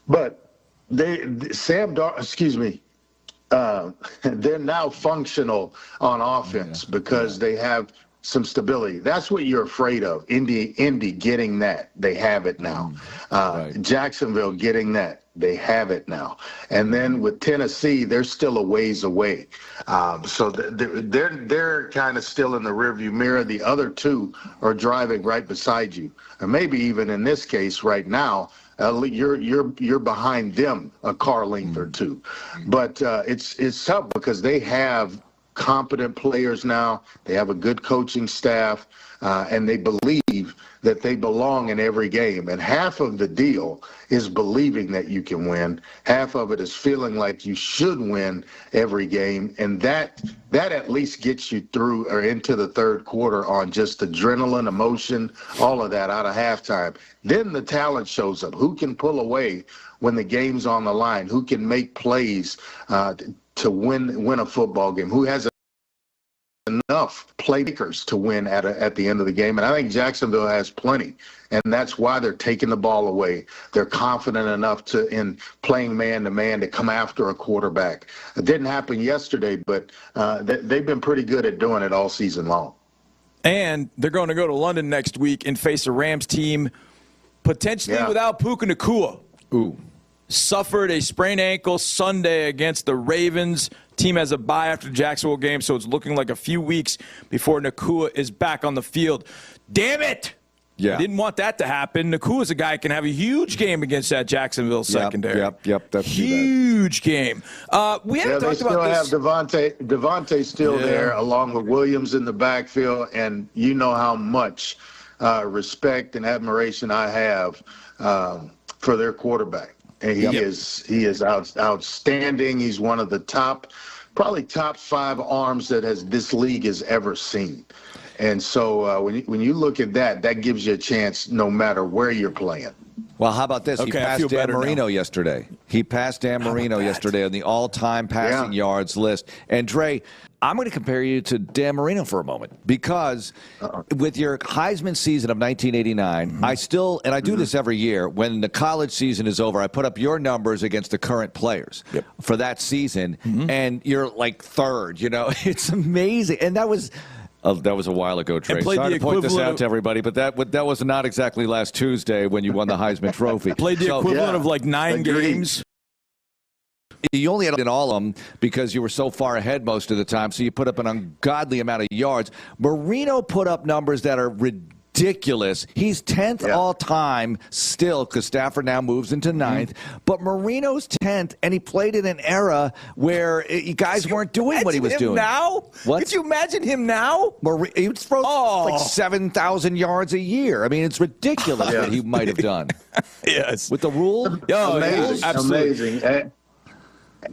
But they're now functional on offense because they have some stability. That's what you're afraid of. Indy getting that. They have it now. Jacksonville getting that. They have it now. And then with Tennessee, they're still a ways away. So they're kind of still in the rearview mirror. The other two are driving right beside you. Or maybe even in this case right now, you're behind them a car length or two. But it's tough because they have competent players now. They have a good coaching staff, and they believe that they belong in every game. And half of the deal is believing that you can win. Half of it is feeling like you should win every game. And that at least gets you through or into the third quarter on just adrenaline, emotion, all of that out of halftime. Then the talent shows up. Who can pull away when the game's on the line? Who can make plays to win a football game? Who has enough playmakers to win at the end of the game? And I think Jacksonville has plenty, and that's why they're taking the ball away. They're confident enough in playing man-to-man to come after a quarterback. It didn't happen yesterday, but they've been pretty good at doing it all season long. And they're going to go to London next week and face a Rams team potentially without Puka Nacua. Suffered a sprained ankle Sunday against the Ravens. Team has a bye after the Jacksonville game, so it's looking like a few weeks before Nacua is back on the field. Damn it! I didn't want that to happen. Nakua's a guy who can have a huge game against that Jacksonville secondary. That's huge game. We haven't talked about this. They still have Devontae still there, along with Williams in the backfield, and you know how much respect and admiration I have for their quarterback. And he is outstanding. He's one of the probably top 5 arms that this league has ever seen. And so when you look at that gives you a chance no matter where you're playing. Well, how about this? He passed Dan Marino yesterday. He passed Dan Marino yesterday on the all-time passing yards list. And, Dre, I'm going to compare you to Dan Marino for a moment because with your Heisman season of 1989, I do this every year. When the college season is over, I put up your numbers against the current players for that season, and you're like third. It's amazing. And that was a while ago, Trey. Sorry to point this out to everybody, but that was not exactly last Tuesday when you won the Heisman Trophy. Played the equivalent of like 9 games. You only had in all of them because you were so far ahead most of the time, so you put up an ungodly amount of yards. Marino put up numbers that are ridiculous. He's 10th all time still because Stafford now moves into 9th. But Marino's 10th, and he played in an era where guys weren't doing what he was doing. Now? What? Could you imagine him now? He would throw like 7,000 yards a year. I mean, it's ridiculous what he might have done. Yes. With the rule? Amazing. Absolutely. Amazing.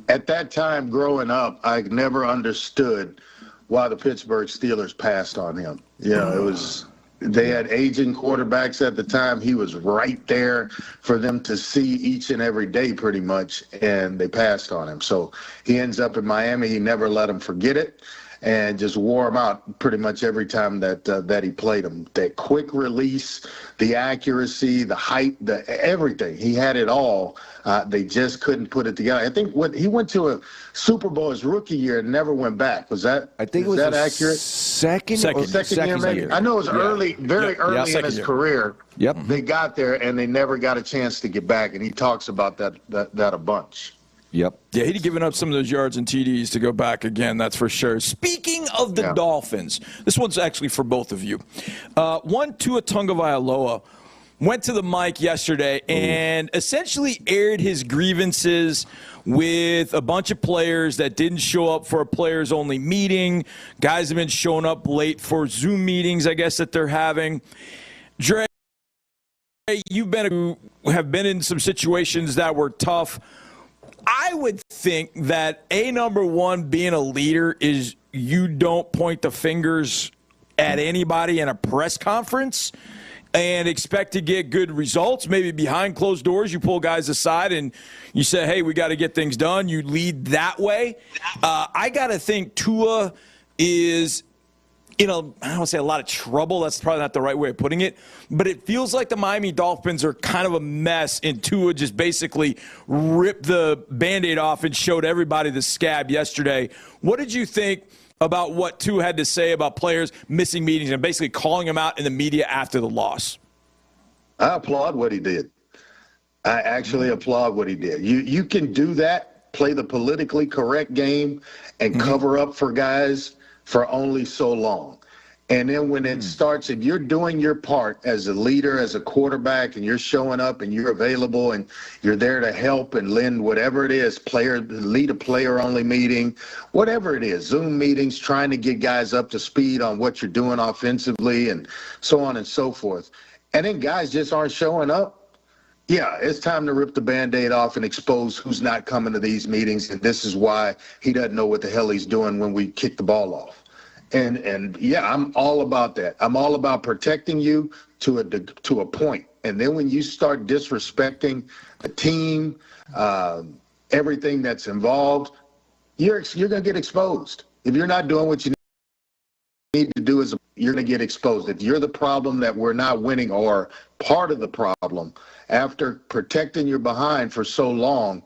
At that time growing up, I never understood why the Pittsburgh Steelers passed on him. You know, it was they had aging quarterbacks at the time. He was right there for them to see each and every day pretty much, and they passed on him. So he ends up in Miami. He never let them forget it and just wore him out pretty much every time that he played him. That quick release, the accuracy, the height, everything. He had it all. They just couldn't put it together. I think he went to a Super Bowl his rookie year and never went back. Was that? I think was it was that accurate? Second year. I know it was early, very early in his career. Yep. They got there and they never got a chance to get back. And he talks about that a bunch. Yep. Yeah, he'd given up some of those yards and TDs to go back again, that's for sure. Speaking of the Dolphins, this one's actually for both of you. One, Tua Tagovailoa went to the mic yesterday and essentially aired his grievances with a bunch of players that didn't show up for a players-only meeting. Guys have been showing up late for Zoom meetings, I guess, that they're having. Dre, you have been in some situations that were tough. I would think that number one, being a leader is you don't point the fingers at anybody in a press conference and expect to get good results. Maybe behind closed doors, you pull guys aside and you say, hey, we got to get things done. You lead that way. I got to think Tua is I don't want to say a lot of trouble. That's probably not the right way of putting it. But it feels like the Miami Dolphins are kind of a mess, and Tua just basically ripped the Band-Aid off and showed everybody the scab yesterday. What did you think about what Tua had to say about players missing meetings and basically calling them out in the media after the loss? I applaud what he did. I actually applaud what he did. You can do that, play the politically correct game, and cover up for guys for only so long. And then when it starts, if you're doing your part as a leader, as a quarterback, and you're showing up and you're available and you're there to help and lend whatever it is, lead a player-only meeting, whatever it is, Zoom meetings, trying to get guys up to speed on what you're doing offensively and so on and so forth. And then guys just aren't showing up. Yeah, it's time to rip the Band-Aid off and expose who's not coming to these meetings, and this is why he doesn't know what the hell he's doing when we kick the ball off. And yeah, I'm all about that. I'm all about protecting you to a point. And then when you start disrespecting the team, everything that's involved, you're going to get exposed. If you're not doing what you need to do, you're going to get exposed. If you're the problem that we're not winning or part of the problem, after protecting your behind for so long,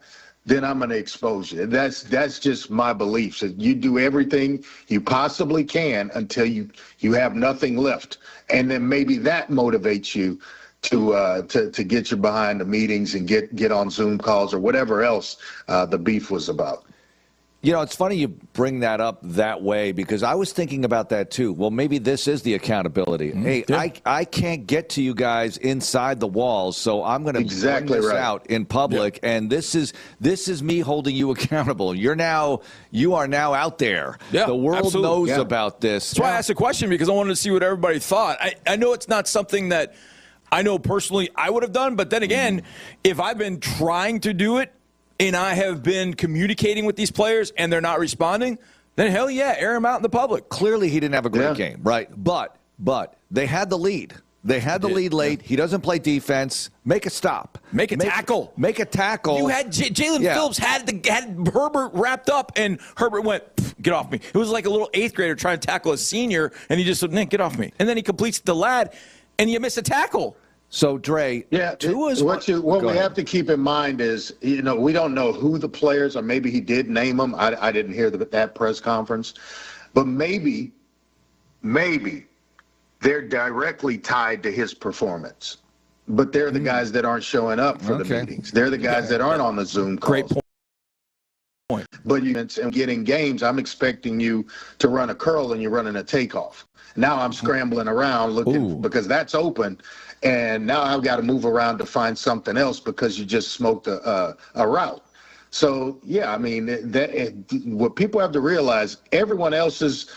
then I'm going to expose you. That's just my belief. So you do everything you possibly can until you have nothing left. And then maybe that motivates you to get your behind the meetings and get on Zoom calls or whatever else the beef was about. You know, it's funny you bring that up that way because I was thinking about that too. Well, maybe this is the accountability. Hey, I can't get to you guys inside the walls, so I'm going to bring this out in public, and this is me holding you accountable. You are now out there. Yeah, the world knows about this. That's why I asked the question, because I wanted to see what everybody thought. I know it's not something that I know personally I would have done, but then again, if I've been trying to do it, and I have been communicating with these players and they're not responding, then hell yeah, air them out in the public. Clearly he didn't have a great game, right? But they had the lead. They had the lead late. He doesn't play defense. Make a stop. Make a tackle. Make a tackle. You had Jalen Phillips had Herbert wrapped up, and Herbert went, get off me. It was like a little 8th grader trying to tackle a senior, and he just said, Nick, get off me. And then he completes the lad, and you miss a tackle. So, Dre, what we have to keep in mind is, we don't know who the players are. Maybe he did name them. I didn't hear that press conference. But maybe they're directly tied to his performance. But they're the guys that aren't showing up for the meetings. They're the guys that aren't on the Zoom calls. Great point. But and getting games, I'm expecting you to run a curl and you're running a takeoff. Now I'm scrambling around looking because that's open, and now I've got to move around to find something else because you just smoked a route. So, yeah, I mean, what people have to realize, everyone else's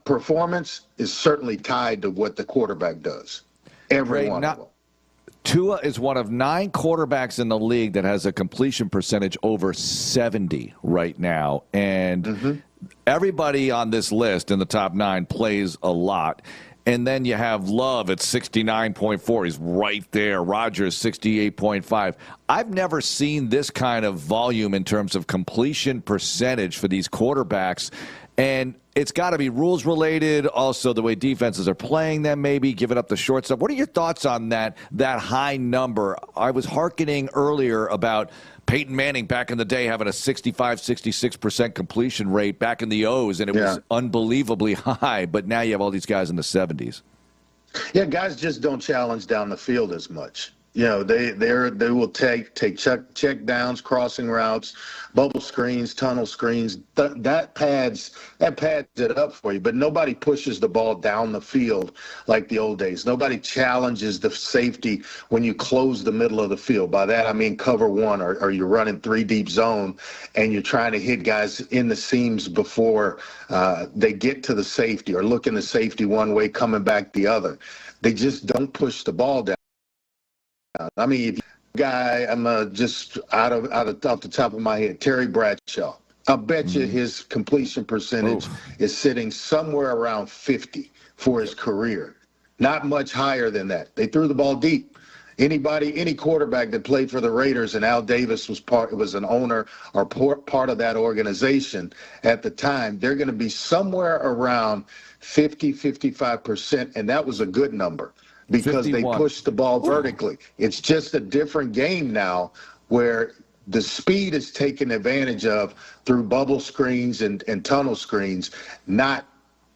performance is certainly tied to what the quarterback does. Every one of them. Tua is one of 9 quarterbacks in the league that has a completion percentage over 70 right now. And everybody on this list in the top 9 plays a lot. And then you have Love at 69.4. He's right there. Rodgers, 68.5. I've never seen this kind of volume in terms of completion percentage for these quarterbacks. And it's got to be rules related. Also, the way defenses are playing them, maybe giving up the short stuff. What are your thoughts on that high number? I was hearkening earlier about Peyton Manning back in the day having a 65, 66% completion rate back in the O's, and it was unbelievably high. But now you have all these guys in the 70s. Yeah, guys just don't challenge down the field as much. You know, they will take check downs, crossing routes, bubble screens, tunnel screens. That pads it up for you. But nobody pushes the ball down the field like the old days. Nobody challenges the safety when you close the middle of the field. By that I mean cover one, or you're running 3 deep zone and you're trying to hit guys in the seams before they get to the safety, or looking the safety one way, coming back the other. They just don't push the ball down. I mean, if guy, I'm just off the top of my head, Terry Bradshaw. I bet you his completion percentage is sitting somewhere around 50 for his career. Not much higher than that. They threw the ball deep. Any quarterback that played for the Raiders, and Al Davis was an owner or part of that organization at the time, they're going to be somewhere around 50, 55%, and that was a good number, because 51. They pushed the ball vertically. It's just a different game now, where the speed is taken advantage of through bubble screens and tunnel screens, not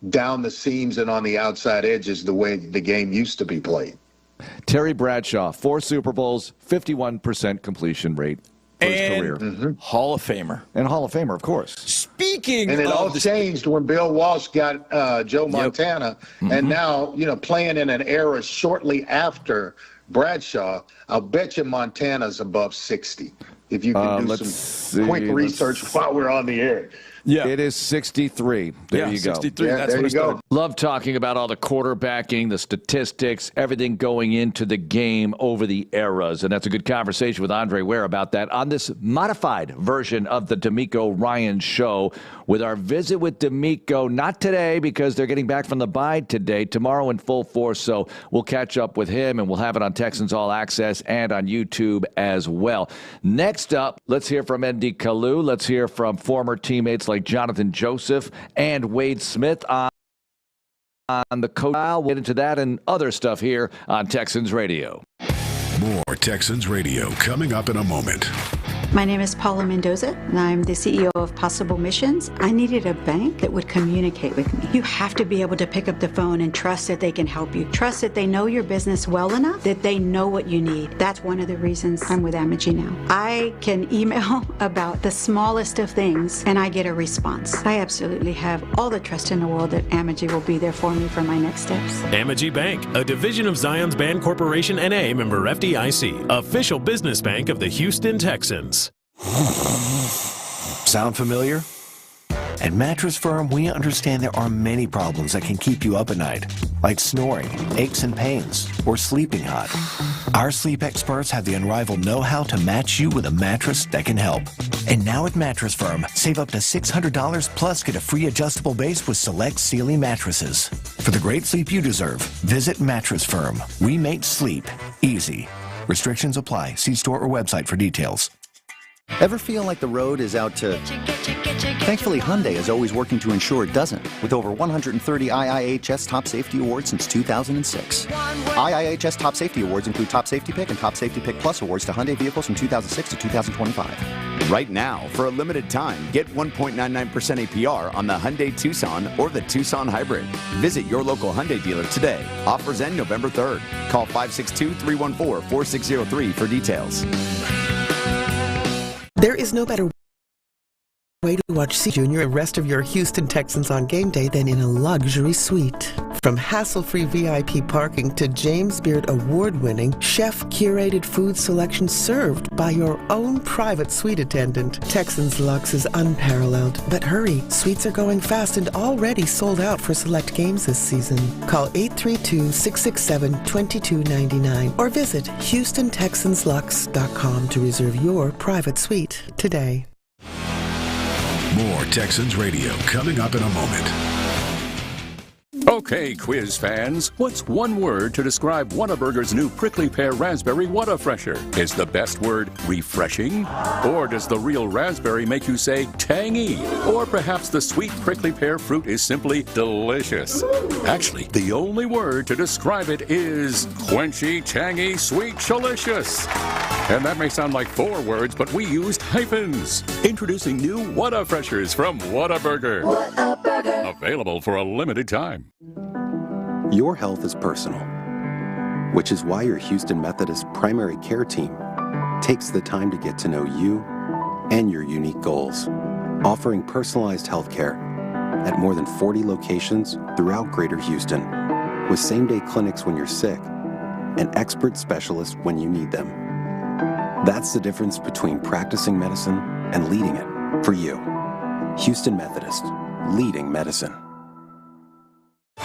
down the seams and on the outside edges the way the game used to be played. Terry Bradshaw, 4 Super Bowls, 51% completion rate for his career. Hall of Famer. And Hall of Famer, of course. Speaking and it all changed when Bill Walsh got Joe Montana, and now, playing in an era shortly after Bradshaw, I'll bet you Montana's above 60. If you can do some quick research while we're on the air. Yeah. It is 63. There you go. 63. That's what I started. Love talking about all the quarterbacking, the statistics, everything going into the game over the eras. And that's a good conversation with Andre Ware about that on this modified version of the DeMeco Ryans Show, with our visit with DeMeco, not today because they're getting back from the bye today, tomorrow in full force. So we'll catch up with him, and we'll have it on Texans All Access and on YouTube as well. Next up, let's hear from Andy Kalu. Let's hear from former teammates like Jonathan Joseph and Wade Smith on the coach. We'll get into that and other stuff here on Texans Radio. More Texans Radio coming up in a moment. My name is Paula Mendoza, and I'm the CEO of Possible Missions. I needed a bank that would communicate with me. You have to be able to pick up the phone and trust that they can help you. Trust that they know your business well enough that they know what you need. That's one of the reasons I'm with Amegy now. I can email about the smallest of things, and I get a response. I absolutely have all the trust in the world that Amegy will be there for me for my next steps. Amegy Bank, a division of Zions Band Corporation N.A., member FDIC, official business bank of the Houston Texans. Sound familiar? At Mattress Firm, we understand there are many problems that can keep you up at night, like snoring, aches and pains, or sleeping hot. Our sleep experts have the unrivaled know-how to match you with a mattress that can help. And now at Mattress Firm, save up to $600 plus get a free adjustable base with select Sealy mattresses. For the great sleep you deserve, visit Mattress Firm. We make sleep easy. Restrictions apply. See store or website for details. Ever feel like the road is out to... Thankfully, Hyundai is always working to ensure it doesn't, with over 130 IIHS Top Safety Awards since 2006. IIHS Top Safety Awards include Top Safety Pick and Top Safety Pick Plus awards to Hyundai vehicles from 2006 to 2025. Right now, for a limited time, get 1.99% APR on the Hyundai Tucson or the Tucson Hybrid. Visit your local Hyundai dealer today. Offers end November 3rd. Call 562-314-4603 for details. There is no better way to watch Jr. and the rest of your Houston Texans on game day than in a luxury suite. From hassle-free VIP parking to James Beard award-winning, chef-curated food selection served by your own private suite attendant, Texans Luxe is unparalleled. But hurry, suites are going fast and already sold out for select games this season. Call 832-667-2299 or visit HoustonTexansLuxe.com to reserve your private suite today. More Texans Radio coming up in a moment. Okay, quiz fans, what's one word to describe Whataburger's new prickly pear raspberry Whata-Fresher? Is the best word refreshing? Or does the real raspberry make you say tangy? Or perhaps the sweet prickly pear fruit is simply delicious? Actually, the only word to describe it is quenchy, tangy, sweet, delicious. And that may sound like 4 words, but we used hyphens. Introducing new Whata-Freshers from Whataburger. Whataburger. Available for a limited time. Your health is personal, which is why your Houston Methodist primary care team takes the time to get to know you and your unique goals, offering personalized health care at more than 40 locations throughout Greater Houston, with same-day clinics when you're sick and expert specialists when you need them. That's the difference between practicing medicine and leading it for you. Houston Methodist, leading medicine.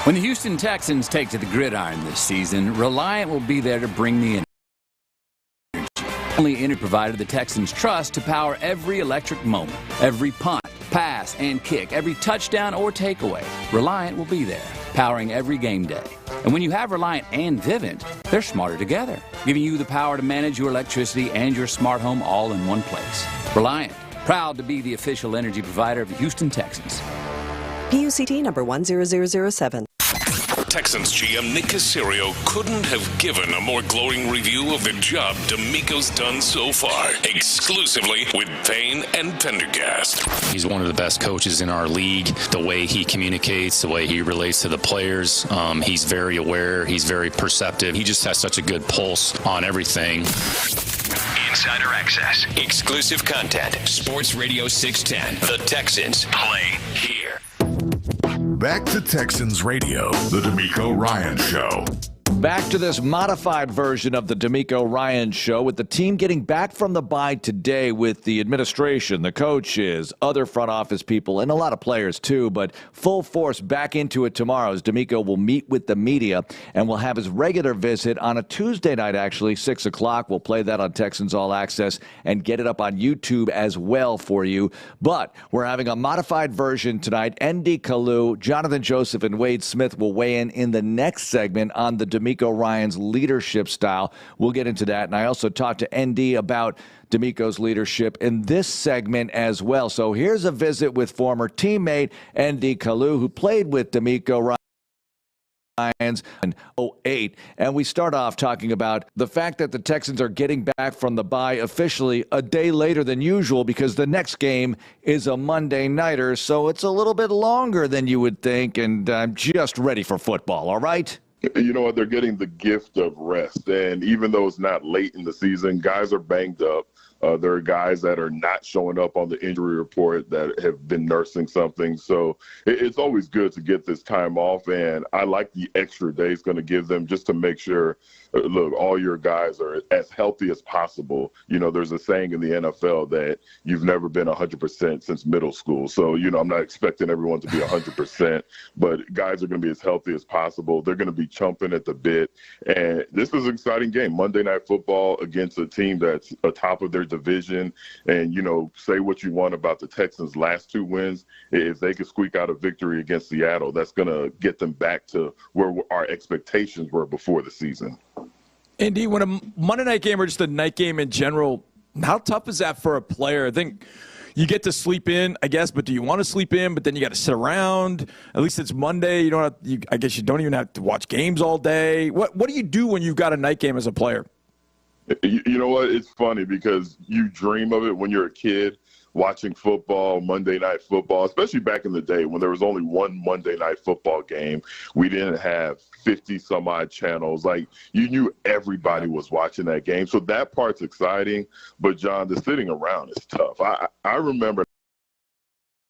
When the Houston Texans take to the gridiron this season, Reliant will be there to bring the energy. Only energy provider the Texans trust to power every electric moment, every punt, pass, and kick, every touchdown or takeaway. Reliant will be there, powering every game day. And when you have Reliant and Vivint, they're smarter together, giving you the power to manage your electricity and your smart home all in one place. Reliant, proud to be the official energy provider of the Houston Texans. PUCT number 10007. Texans GM Nick Caserio couldn't have given a more glowing review of the job DeMeco's done so far, exclusively with Payne and Pendergast. He's one of the best coaches in our league. The way he communicates, the way he relates to the players, he's very aware, he's very perceptive. He just has such a good pulse on everything. Insider access, exclusive content, Sports Radio 610. The Texans play here. Back to Texans Radio, the DeMeco Ryans Show. Back to this modified version of the DeMeco Ryans Show, with the team getting back from the bye today with the administration, the coaches, other front office people, and a lot of players too, but full force back into it tomorrow as DeMeco will meet with the media and will have his regular visit on a Tuesday night, actually, 6 o'clock. We'll play that on Texans All Access and get it up on YouTube as well for you. But we're having a modified version tonight. ND Kalu, Jonathan Joseph, and Wade Smith will weigh in the next segment on the DeMeco Ryans leadership style. We'll get into that. And I also talked to ND about DeMeco's leadership in this segment as well. So here's a visit with former teammate ND Kalu, who played with DeMeco Ryans in 2008. And we start off talking about the fact that the Texans are getting back from the bye officially a day later than usual because the next game is a Monday nighter. So it's a little bit longer than you would think. And I'm just ready for football. All right? You know what? They're getting the gift of rest. And even though it's not late in the season, guys are banged up. There are guys that are not showing up on the injury report that have been nursing something. So it's always good to get this time off. And I like the extra day it's going to give them just to make sure, look, all your guys are as healthy as possible. You know, there's a saying in the NFL that you've never been 100% since middle school. So, you know, I'm not expecting everyone to be 100%, but guys are going to be as healthy as possible. They're going to be chomping at the bit. And this is an exciting game. Monday Night Football against a team that's atop of their division. And, you know, say what you want about the Texans' last 2 wins. If they could squeak out a victory against Seattle, that's going to get them back to where our expectations were before the season. Indeed, when a Monday night game or just a night game in general, how tough is that for a player? I think you get to sleep in, I guess, but do you want to sleep in? But then you got to sit around. At least it's Monday. You don't have, I guess you don't even have to watch games all day. What do you do when you've got a night game as a player? You know what? It's funny because you dream of it when you're a kid, watching football, Monday Night Football, especially back in the day when there was only one Monday Night Football game. We didn't have 50-some-odd channels. Like, you knew everybody was watching that game. So that part's exciting. But, John, the sitting around is tough. I remember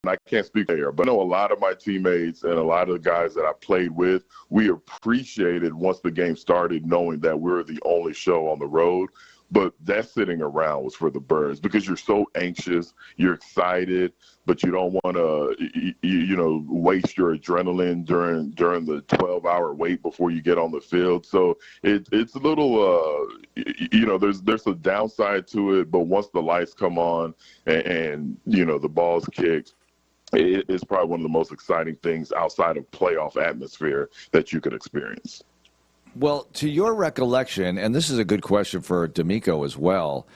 I can't speak there, but I know a lot of my teammates and a lot of the guys that I played with, we appreciated once the game started knowing that we're the only show on the road. But that sitting around was for the birds because you're so anxious, you're excited, but you don't want to, waste your adrenaline during the 12-hour wait before you get on the field. So it's a little, there's a downside to it. But once the lights come on and the ball's kicked, it's probably one of the most exciting things outside of playoff atmosphere that you could experience. Well, to your recollection, and this is a good question for DeMeco as well,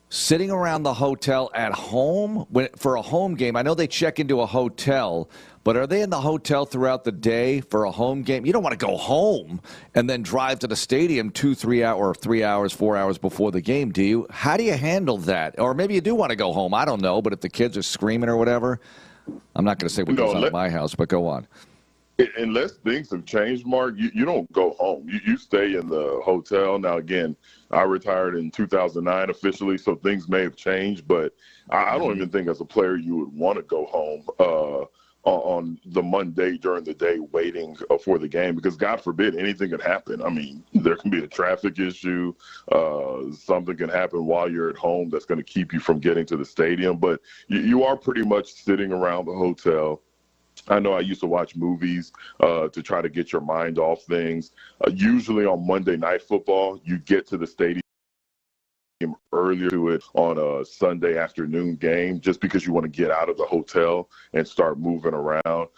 sitting around the hotel at home for a home game, I know they check into a hotel, but are they in the hotel throughout the day for a home game? You don't want to go home and then drive to the stadium 3 hours, 4 hours before the game, do you? How do you handle that? Or maybe you do want to go home. I don't know, but if the kids are screaming or whatever, I'm not going to say what goes on at my house, but go on. Unless things have changed, Mark, you don't go home. You stay in the hotel. Now, again, I retired in 2009 officially, so things may have changed. But I don't even think as a player you would want to go home on the Monday during the day waiting for the game because, God forbid, anything could happen. I mean, there can be a traffic issue. Something can happen while you're at home that's going to keep you from getting to the stadium. But you are pretty much sitting around the hotel. I know I used to watch movies to try to get your mind off things. Usually on Monday Night Football, you get to the stadium earlier to it on a Sunday afternoon game just because you want to get out of the hotel and start moving around.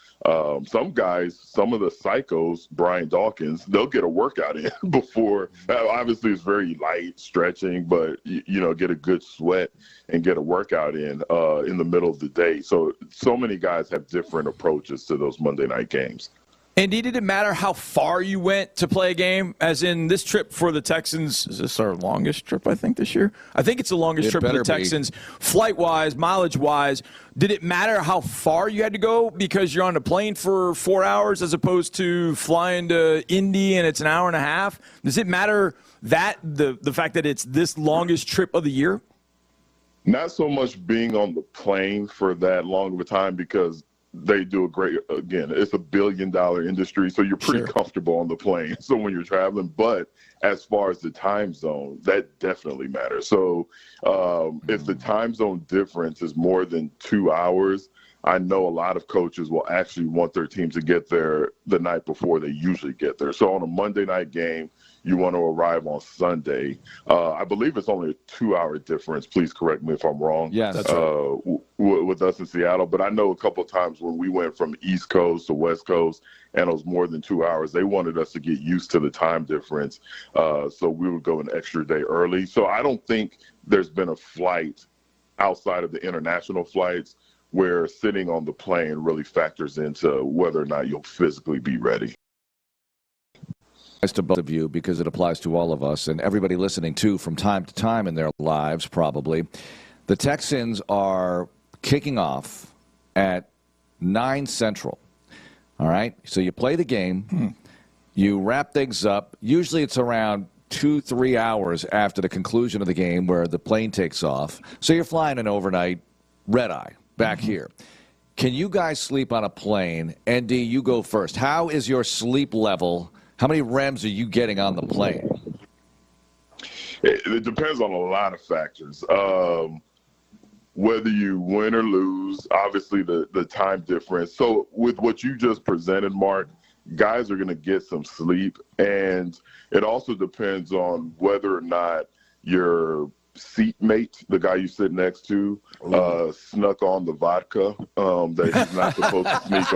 Some guys, some of the psychos, Brian Dawkins, they'll get a workout in before. Obviously, it's very light stretching, but, get a good sweat and get a workout in the middle of the day. So many guys have different approaches to those Monday night games. Andy, did it matter how far you went to play a game? As in this trip for the Texans, is this our longest trip, I think, this year? I think it's the longest trip for the Texans. Flight-wise, mileage-wise, did it matter how far you had to go because you're on a plane for 4 hours as opposed to flying to Indy and it's an hour and a half? Does it matter that the fact that it's this longest trip of the year? Not so much being on the plane for that long of a time because they do a great, again, it's $1 billion industry, so you're pretty comfortable on the plane. So when you're traveling, but as far as the time zone, that definitely matters. So if the time zone difference is more than 2 hours, I know a lot of coaches will actually want their team to get there the night before they usually get there. So on a Monday night game, you want to arrive on Sunday. I believe it's only a 2-hour difference. Please correct me if I'm wrong. Yes, that's right. With us in Seattle. But I know a couple of times when we went from East Coast to West Coast and it was more than 2 hours, they wanted us to get used to the time difference. So we would go an extra day early. So I don't think there's been a flight outside of the international flights where sitting on the plane really factors into whether or not you'll physically be ready. To both of you because it applies to all of us and everybody listening too from time to time in their lives probably. The Texans are kicking off at 9 Central. All right? So you play the game. You wrap things up. Usually it's around 2-3 hours after the conclusion of the game where the plane takes off. So you're flying an overnight red-eye back here. Can you guys sleep on a plane? Andy, you go first. How is your sleep level? How many REMs are you getting on the plane? It depends on a lot of factors. Whether you win or lose, obviously the time difference. So with what you just presented, Mark, guys are going to get some sleep. And it also depends on whether or not your seatmate, the guy you sit next to, snuck on the vodka that he's not supposed to sneak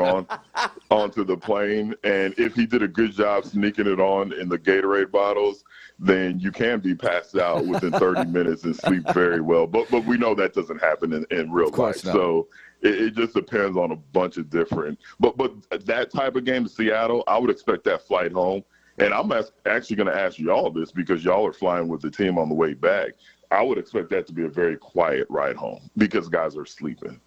onto the plane. And if he did a good job sneaking it on in the Gatorade bottles, then you can be passed out within 30 minutes and sleep very well. But we know that doesn't happen in real life. Not. So it just depends on a bunch of different. But that type of game to Seattle, I would expect that flight home. And I'm actually going to ask you all this because y'all are flying with the team on the way back. I would expect that to be a very quiet ride home because guys are sleeping.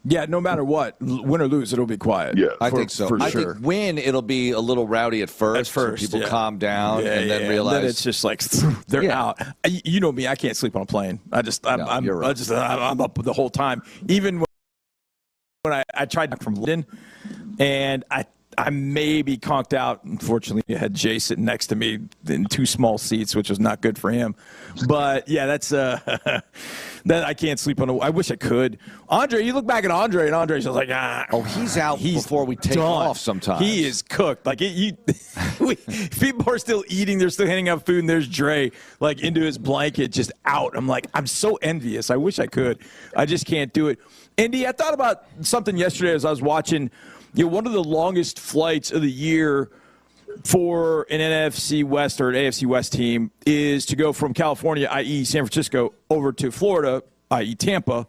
Yeah, no matter what, win or lose, it'll be quiet. Yeah, I think so. For I sure. think win, it'll be a little rowdy at first. So people calm down and then realize and then it's just like they're out. You know me, I can't sleep on a plane. I'm up the whole time, even when when I tried from London, and I maybe conked out. Unfortunately, I had Jay sitting next to me in 2 small seats, which was not good for him. But, yeah, that's that I can't sleep on. I wish I could. Andre, you look back at Andre, and Andre's just like, Oh, he's out before we take done. off sometimes. He is cooked. Like, people are still eating. They're still handing out food, and there's Dre, like, into his blanket, just out. I'm like, I'm so envious. I wish I could. I just can't do it. Andy, I thought about something yesterday as I was watching one of the longest flights of the year for an NFC West or an AFC West team is to go from California, i.e. San Francisco, over to Florida, i.e. Tampa.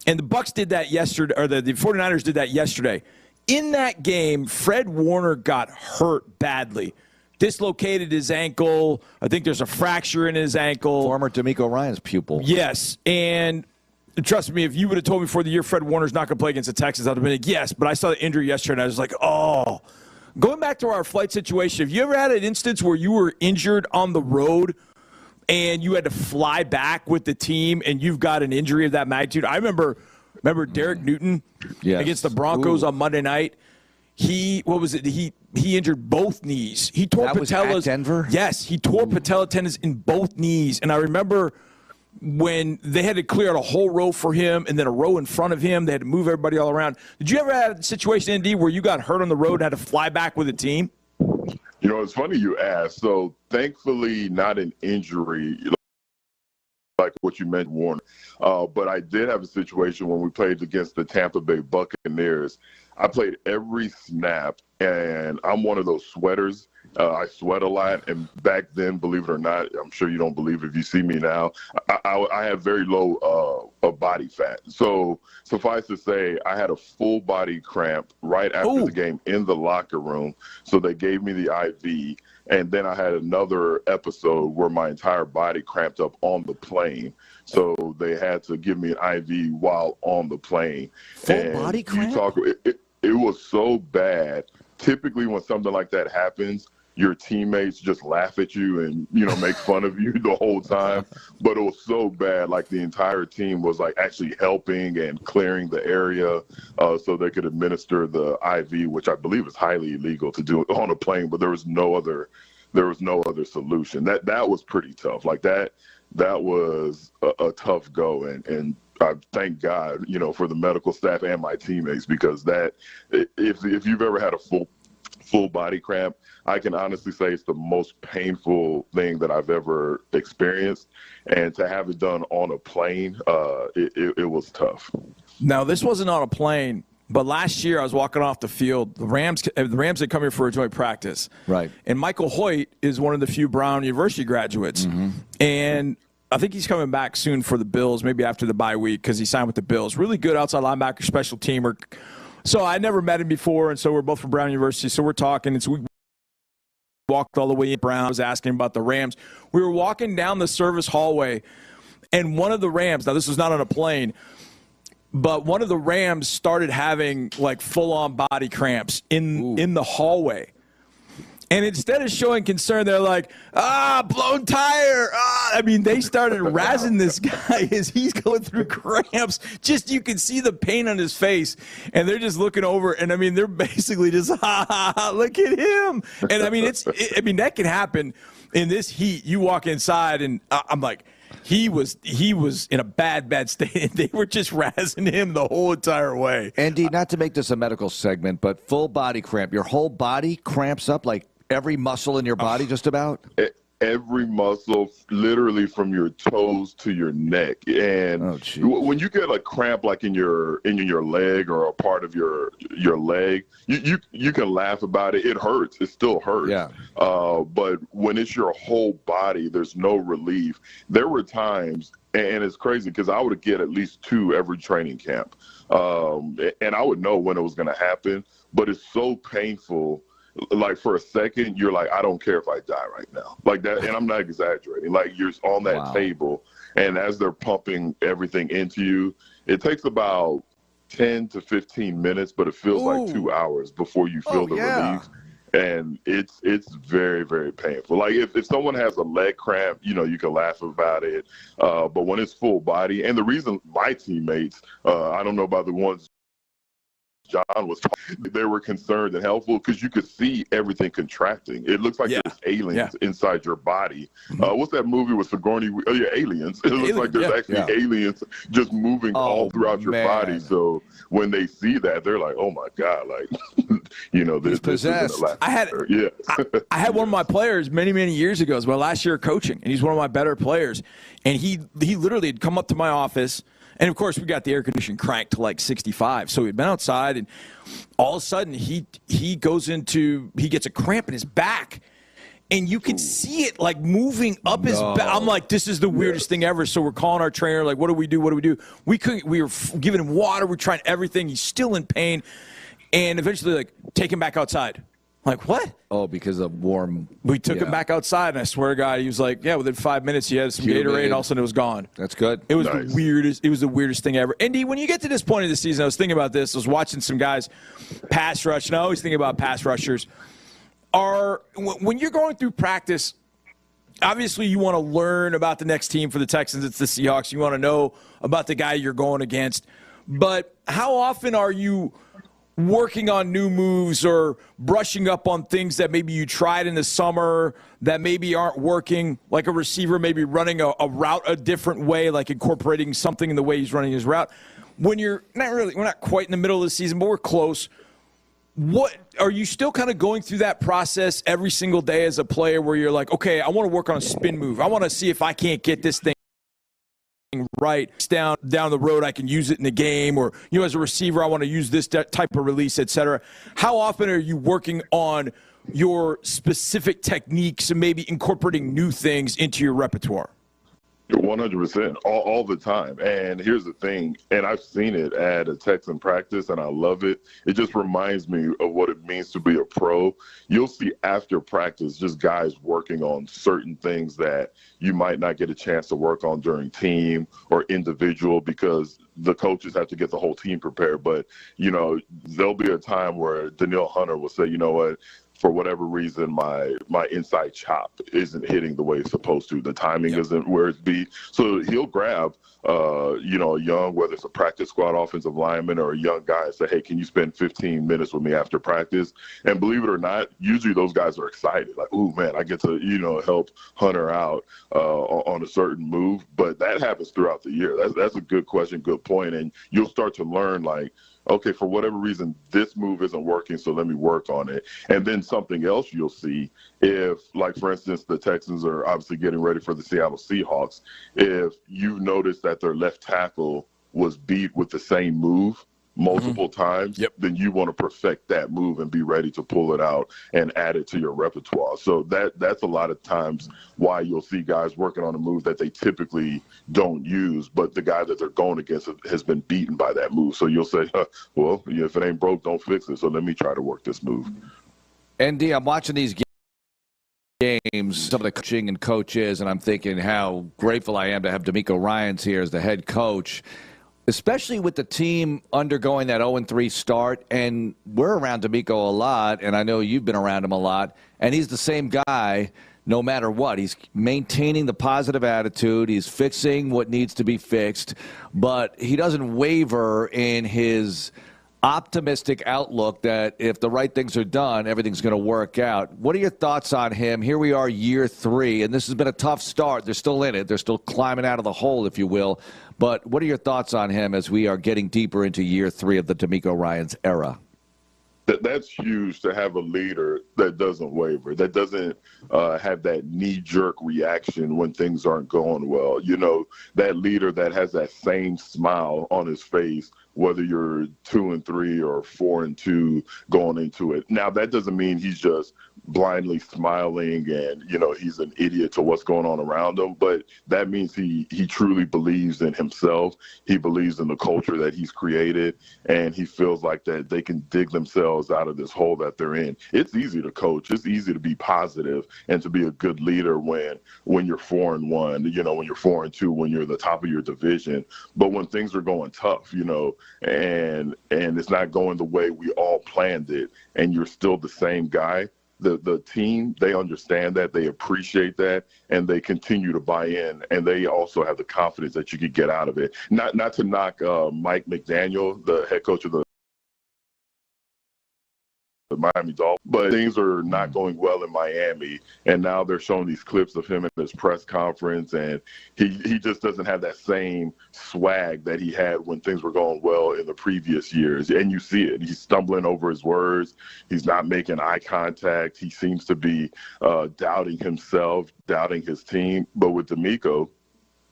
And the Bucs did that yesterday, or the 49ers did that yesterday. In that game, Fred Warner got hurt badly. Dislocated his ankle. I think there's a fracture in his ankle. Former DeMeco Ryans pupil. Yes, and trust me, if you would have told me before the year Fred Warner's not going to play against the Texans, I would have been like, yes. But I saw the injury yesterday, and I was like, oh. Going back to our flight situation, have you ever had an instance where you were injured on the road and you had to fly back with the team and you've got an injury of that magnitude? I remember Derek Newton against the Broncos on Monday night. He injured both knees. He tore patellas. Was at Denver? Yes, he tore patella tendons in both knees. And I remember when they had to clear out a whole row for him and then a row in front of him, they had to move everybody all around. Did you ever have a situation, Indy, where you got hurt on the road and had to fly back with a team? It's funny you asked. So thankfully not an injury like what you mentioned, Warner. But I did have a situation when we played against the Tampa Bay Buccaneers. I played every snap, and I'm one of those sweaters. I sweat a lot, and back then, believe it or not, I'm sure you don't believe it if you see me now, I have very low body fat. So suffice to say, I had a full body cramp right after the game in the locker room. So they gave me the IV, and then I had another episode where my entire body cramped up on the plane. So they had to give me an IV while on the plane. Full body cramp? It was so bad. Typically when something like that happens, your teammates just laugh at you and, make fun of you the whole time. But it was so bad, like the entire team was like actually helping and clearing the area so they could administer the IV, which I believe is highly illegal to do on a plane, but there was no other solution. That was pretty tough. Like that was a tough go, and I thank God, for the medical staff and my teammates, because that if you've ever had a full body cramp, I can honestly say it's the most painful thing that I've ever experienced. And to have it done on a plane, it was tough. Now, this wasn't on a plane, but last year I was walking off the field. The Rams had come here for a joint practice. Right. And Michael Hoyt is one of the few Brown University graduates. Mm-hmm. And I think he's coming back soon for the Bills, maybe after the bye week, because he signed with the Bills. Really good outside linebacker, special teamer. So I never met him before, and so we're both from Brown University. So we're talking, and so we walked all the way in. Brown was asking about the Rams. We were walking down the service hallway, and one of the Rams, now this was not on a plane, but one of the Rams started having like full-on body cramps in the hallway. And instead of showing concern, they're like, blown tire. They started razzing this guy as he's going through cramps. Just you can see the pain on his face. And they're just looking over. And, they're basically just, look at him. And, that can happen in this heat. You walk inside, and I'm like, he was in a bad state. They were just razzing him the whole entire way. Andy, not to make this a medical segment, but full body cramp. Your whole body cramps up, like every muscle in your body just about? Every muscle, literally from your toes to your neck. And when you get a cramp like in your leg or a part of your leg, you can laugh about it. It hurts. It still hurts. Yeah. But when it's your whole body, there's no relief. There were times, and it's crazy because I would get at least 2 every training camp. And I would know when it was going to happen, but it's so painful. Like for a second, you're like, I don't care if I die right now. Like that, and I'm not exaggerating. Like you're on that table, and as they're pumping everything into you, it takes about 10 to 15 minutes, but it feels like 2 hours before you feel the relief. And it's very, very painful. Like if someone has a leg cramp, you can laugh about it. But when it's full body, and the reason my teammates, I don't know about the ones John was talking, they were concerned and helpful because you could see everything contracting. It looks like there's aliens inside your body. What's that movie with Sigourney? Oh, yeah, Aliens. It looks like there's actually aliens just moving all throughout your body. So when they see that, they're like, oh, my God, like, you know, this isn't a I had one of my players many, many years ago. It was my last year of coaching, and he's one of my better players. And he literally had come up to my office. And, of course, we got the air conditioning cranked to like 65. So we'd been outside, and all of a sudden he gets a cramp in his back. And you can see it, like, moving up his back. I'm like, this is the weirdest thing ever. So we're calling our trainer, like, what do we do? What do we do? We were giving him water. We're trying everything. He's still in pain. And eventually, like, take him back outside. I'm like, what? Oh, because of warm. We took him back outside, and I swear to God, he was like, within 5 minutes, he had some Gatorade, and all of a sudden it was gone. That's good. It was the weirdest. It was the weirdest thing ever. Andy, when you get to this point of the season, I was thinking about this. I was watching some guys pass rush, and I always think about pass rushers. When you're going through practice, obviously you want to learn about the next team. For the Texans, it's the Seahawks. You want to know about the guy you're going against. But how often are you working on new moves or brushing up on things that maybe you tried in the summer that maybe aren't working, like a receiver maybe running a route a different way, like incorporating something in the way he's running his route? When we're not quite in the middle of the season, but we're close. What are you still kind of going through that process every single day as a player where you're like, okay, I want to work on a spin move. I want to see if I can't get this thing right down the road, I can use it in the game, or as a receiver, I want to use this type of release, etc. How often are you working on your specific techniques and maybe incorporating new things into your repertoire? 100%, all the time. And here's the thing, and I've seen it at a Texan practice, and I love it. It just reminds me of what it means to be a pro. You'll see after practice just guys working on certain things that you might not get a chance to work on during team or individual because the coaches have to get the whole team prepared. But, there'll be a time where Danielle Hunter will say, you know what, for whatever reason, my inside chop isn't hitting the way it's supposed to. The timing isn't where it's be. So he'll grab, a young, whether it's a practice squad offensive lineman or a young guy, and say, hey, can you spend 15 minutes with me after practice? And believe it or not, usually those guys are excited. Like, ooh, man, I get to, help Hunter out on a certain move. But that happens throughout the year. That's a good question, good point. And you'll start to learn, like, okay, for whatever reason, this move isn't working, so let me work on it. And then something else you'll see if, like, for instance, the Texans are obviously getting ready for the Seattle Seahawks. If you've noticed that their left tackle was beat with the same move multiple times, then you want to perfect that move and be ready to pull it out and add it to your repertoire. So that's a lot of times why you'll see guys working on a move that they typically don't use, but the guy that they're going against has been beaten by that move. So you'll say, well, if it ain't broke, don't fix it. So let me try to work this move. ND, I'm watching these games, some of the coaching and coaches, and I'm thinking how grateful I am to have DeMeco Ryans here as the head coach, especially with the team undergoing that 0-3 start. And we're around DeMeco a lot, and I know you've been around him a lot, and he's the same guy no matter what. He's maintaining the positive attitude. He's fixing what needs to be fixed, but he doesn't waver in his optimistic outlook that if the right things are done, everything's going to work out. What are your thoughts on him? Here we are, year 3, and this has been a tough start. They're still in it. They're still climbing out of the hole, if you will. But what are your thoughts on him as we are getting deeper into year 3 of the DeMeco Ryans era? That's huge to have a leader that doesn't waver, that doesn't have that knee-jerk reaction when things aren't going well. That leader that has that same smile on his face, whether you're 2-3 or 4-2 going into it. Now, that doesn't mean he's just blindly smiling and, he's an idiot to what's going on around him, but that means he truly believes in himself. He believes in the culture that he's created, and he feels like that they can dig themselves out of this hole that they're in. It's easy to coach. It's easy to be positive and to be a good leader when you're 4-1, when you're 4-2, when you're the top of your division. But when things are going tough, and it's not going the way we all planned it, and you're still the same guy, the team, they understand that, they appreciate that, and they continue to buy in, and they also have the confidence that you could get out of it. Not to knock Mike McDaniel, the head coach of the Miami Dolphins, but things are not going well in Miami, and now they're showing these clips of him in his press conference, and he just doesn't have that same swag that he had when things were going well in the previous years, and you see it. He's stumbling over his words. He's not making eye contact. He seems to be doubting himself, doubting his team, but with DeMeco,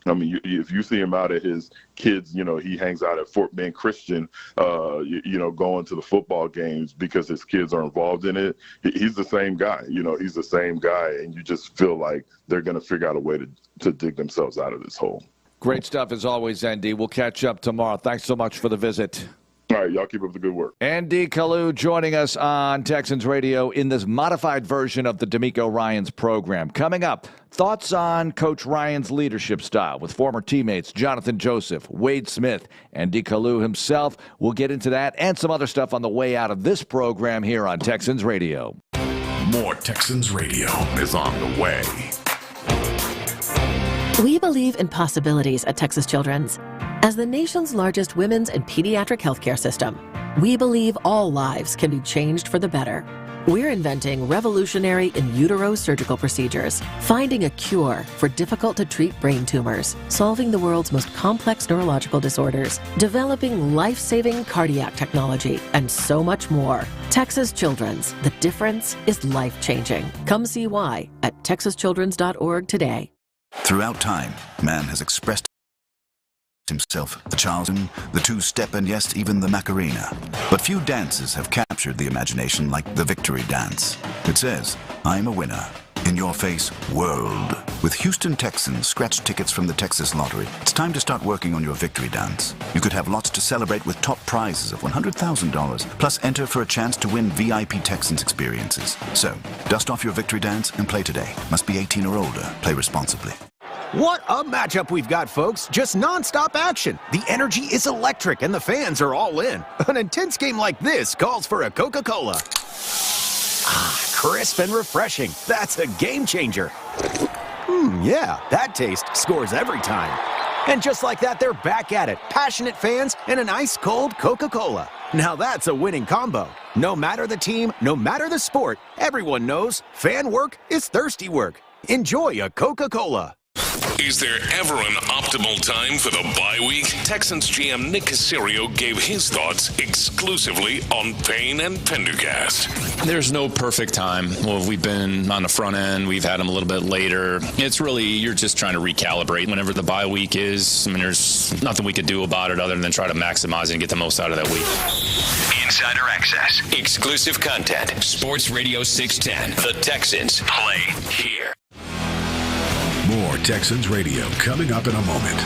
I mean, if you see him out at his kids, he hangs out at Fort Bend Christian, going to the football games because his kids are involved in it. He's the same guy. He's the same guy, and you just feel like they're going to figure out a way to dig themselves out of this hole. Great stuff as always, Andy. We'll catch up tomorrow. Thanks so much for the visit. All right, y'all keep up the good work. Andy Kalu joining us on Texans Radio in this modified version of the DeMeco Ryans program. Coming up, thoughts on Coach Ryans' leadership style with former teammates Jonathan Joseph, Wade Smith, Andy Kalu himself. We'll get into that and some other stuff on the way out of this program here on Texans Radio. More Texans Radio is on the way. We believe in possibilities at Texas Children's. As the nation's largest women's and pediatric healthcare system, we believe all lives can be changed for the better. We're inventing revolutionary in utero surgical procedures, finding a cure for difficult-to-treat brain tumors, solving the world's most complex neurological disorders, developing life-saving cardiac technology, and so much more. Texas Children's, the difference is life-changing. Come see why at texaschildrens.org today. Throughout time, man has expressed himself, the Charleston, the two-step, and yes, even the Macarena. But few dances have captured the imagination like the victory dance. It says, I'm a winner. In your face, world. With Houston Texans scratch tickets from the Texas Lottery, it's time to start working on your victory dance. You could have lots to celebrate with top prizes of $100,000, plus enter for a chance to win VIP Texans experiences. So, dust off your victory dance and play today. Must be 18 or older. Play responsibly. What a matchup we've got, folks. Just non-stop action. The energy is electric and the fans are all in. An intense game like this calls for a Coca-Cola. Ah, crisp and refreshing. That's a game changer. Yeah, that taste scores every time. And just like that, they're back at it. Passionate fans and an ice-cold Coca-Cola. Now that's a winning combo. No matter the team, no matter the sport, everyone knows fan work is thirsty work. Enjoy a Coca-Cola. Is there ever an optimal time for the bye week? Texans GM Nick Caserio gave his thoughts exclusively on Payne and Pendergast. There's no perfect time. Well, we've been on the front end. We've had them a little bit later. It's really, you're just trying to recalibrate whenever the bye week is. I mean, there's nothing we could do about it other than try to maximize and get the most out of that week. Insider access, exclusive content. Sports Radio 610. The Texans play here. More Texans Radio coming up in a moment.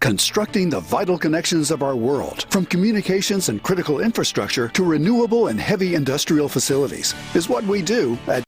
Constructing the vital connections of our world, from communications and critical infrastructure to renewable and heavy industrial facilities, is what we do at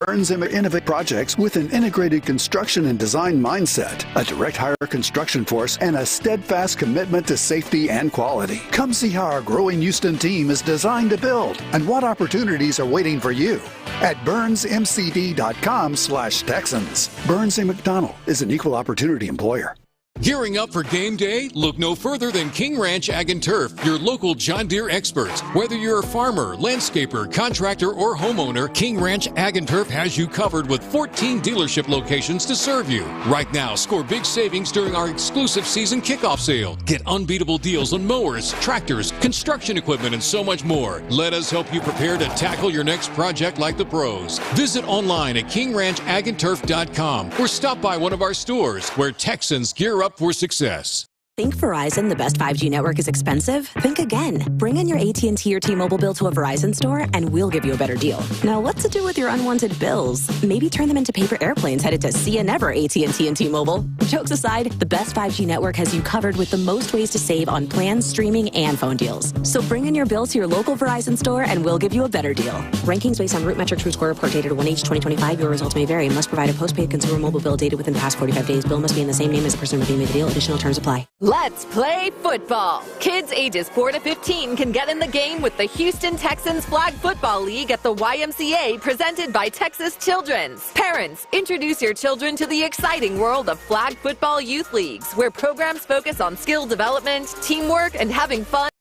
Burns Innovate Projects with an integrated construction and design mindset, a direct hire construction force, and a steadfast commitment to safety and quality. Come see how our growing Houston team is designed to build and what opportunities are waiting for you at burnsmcd.com/Texans. Burns & McDonnell is an equal opportunity employer. Gearing up for game day? Look no further than King Ranch Ag and Turf, your local John Deere experts. Whether you're a farmer, landscaper, contractor, or homeowner, King Ranch Ag and Turf has you covered with 14 dealership locations to serve you. Right now, score big savings during our exclusive season kickoff sale. Get unbeatable deals on mowers, tractors, construction equipment, and so much more. Let us help you prepare to tackle your next project like the pros. Visit online at kingranchagandturf.com or stop by one of our stores where Texans gear up for success. Think Verizon, the best 5G network, is expensive? Think again. Bring in your AT&T or T-Mobile bill to a Verizon store and we'll give you a better deal. Now, what to do with your unwanted bills? Maybe turn them into paper airplanes headed to See Ya Never AT&T and T-Mobile. Jokes aside, the best 5G network has you covered with the most ways to save on plans, streaming, and phone deals. So bring in your bill to your local Verizon store and we'll give you a better deal. Rankings based on Root Metrics Root Score report dated 1H2025. Your results may vary. Must provide a postpaid consumer mobile bill dated within the past 45 days. Bill must be in the same name as the person redeeming the deal. Additional terms apply. Let's play football. Kids ages 4 to 15 can get in the game with the Houston Texans Flag Football League at the YMCA, presented by Texas Children's. Parents, introduce your children to the exciting world of flag football youth leagues, where programs focus on skill development, teamwork, and having fun.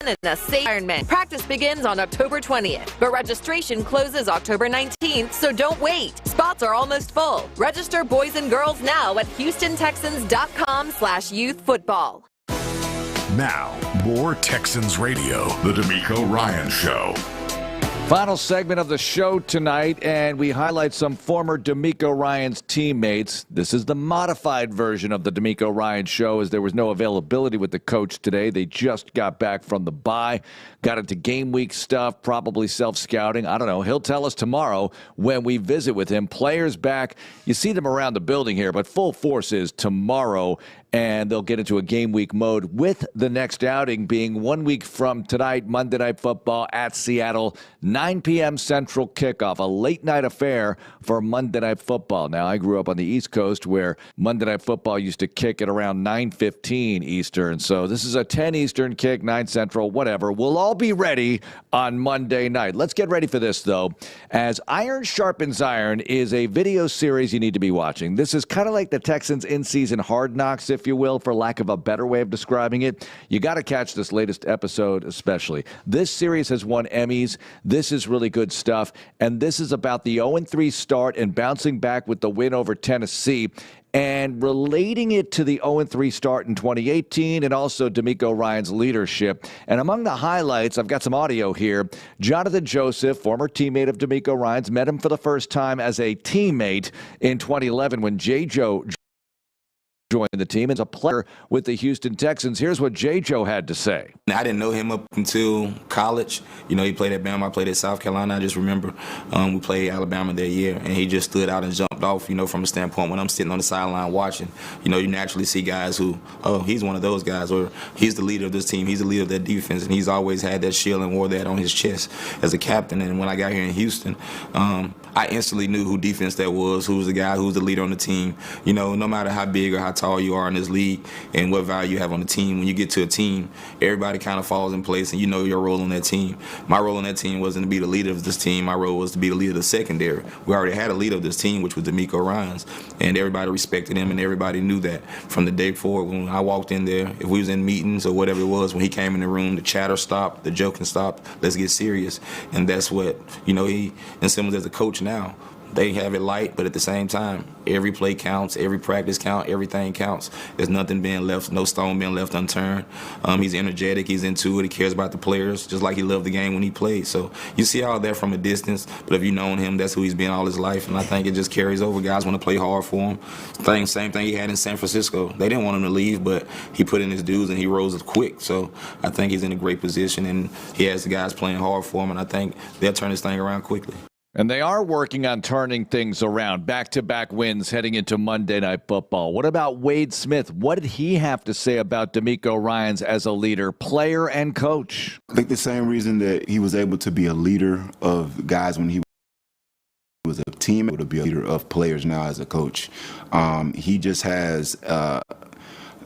in a safe environment. Practice begins on October 20th, but registration closes October 19th, so don't wait. Spots are almost full. Register boys and girls now at HoustonTexans.com/youthfootball. Now, more Texans Radio, the DeMeco Ryans Show. Final segment of the show tonight, and we highlight some former DeMeco Ryans teammates. This is the modified version of the DeMeco Ryans Show, as there was no availability with the coach today. They just got back from the bye, got into game week stuff, probably self-scouting. I don't know. He'll tell us tomorrow when we visit with him. Players back. You see them around the building here, but full force is tomorrow, and they'll get into a game week mode with the next outing being 1 week from tonight, Monday Night Football at Seattle, 9 p.m. Central kickoff, a late-night affair for Monday Night Football. Now, I grew up on the East Coast where Monday Night Football used to kick at around 9:15 Eastern, so this is a 10 Eastern kick, 9 Central, whatever. We'll all be ready on Monday night. Let's get ready for this, though, as Iron Sharpens Iron is a video series you need to be watching. This is kind of like the Texans in-season Hard Knocks, if you will, for lack of a better way of describing it. You got to catch this latest episode especially. This series has won Emmys. This is really good stuff, and this is about the 0-3 start and bouncing back with the win over Tennessee and relating it to the 0-3 start in 2018 and also DeMeco Ryans' leadership. And among the highlights, I've got some audio here. Jonathan Joseph, former teammate of DeMeco Ryans, met him for the first time as a teammate in 2011 when J-Joe joined the team as a player with the Houston Texans. Here's what J-Joe had to say. I didn't know him up until college. You know, he played at Bama. I played at South Carolina. I just remember we played Alabama that year, and he just stood out and jumped off, you know, from a standpoint when I'm sitting on the sideline watching. You know, you naturally see guys who, oh, he's one of those guys, or he's the leader of this team. He's the leader of that defense, and he's always had that shield and wore that on his chest as a captain. And when I got here in Houston, I instantly knew who defense that was, who was the guy, who was the leader on the team. You know, no matter how big or how tall you are in this league and what value you have on the team, when you get to a team, everybody kind of falls in place and you know your role on that team. My role on that team wasn't to be the leader of this team. My role was to be the leader of the secondary. We already had a leader of this team, which was DeMeco Ryans, and everybody respected him and everybody knew that from the day forward. When I walked in there, if we was in meetings or whatever it was, when he came in the room, the chatter stopped, the joking stopped, let's get serious. And that's what, you know, he and Simmons as a coach now, they have it light, but at the same time, every play counts, every practice counts, everything counts. There's nothing being left, no stone being left unturned. He's energetic, he's into it, he cares about the players, just like he loved the game when he played. So you see all that from a distance, but if you've known him, that's who he's been all his life, and I think it just carries over. Guys want to play hard for him. Same thing he had in San Francisco. They didn't want him to leave, but he put in his dues and he rose quick. So I think he's in a great position, and he has the guys playing hard for him, and I think they'll turn this thing around quickly. And they are working on turning things around. Back-to-back wins heading into Monday Night Football. What about Wade Smith? What did he have to say about DeMeco Ryans as a leader, player, and coach? I think the same reason that he was able to be a leader of guys when he was a teammate, to be a leader of players now as a coach. He just has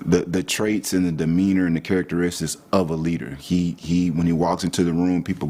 the traits and the demeanor and the characteristics of a leader. He when he walks into the room, people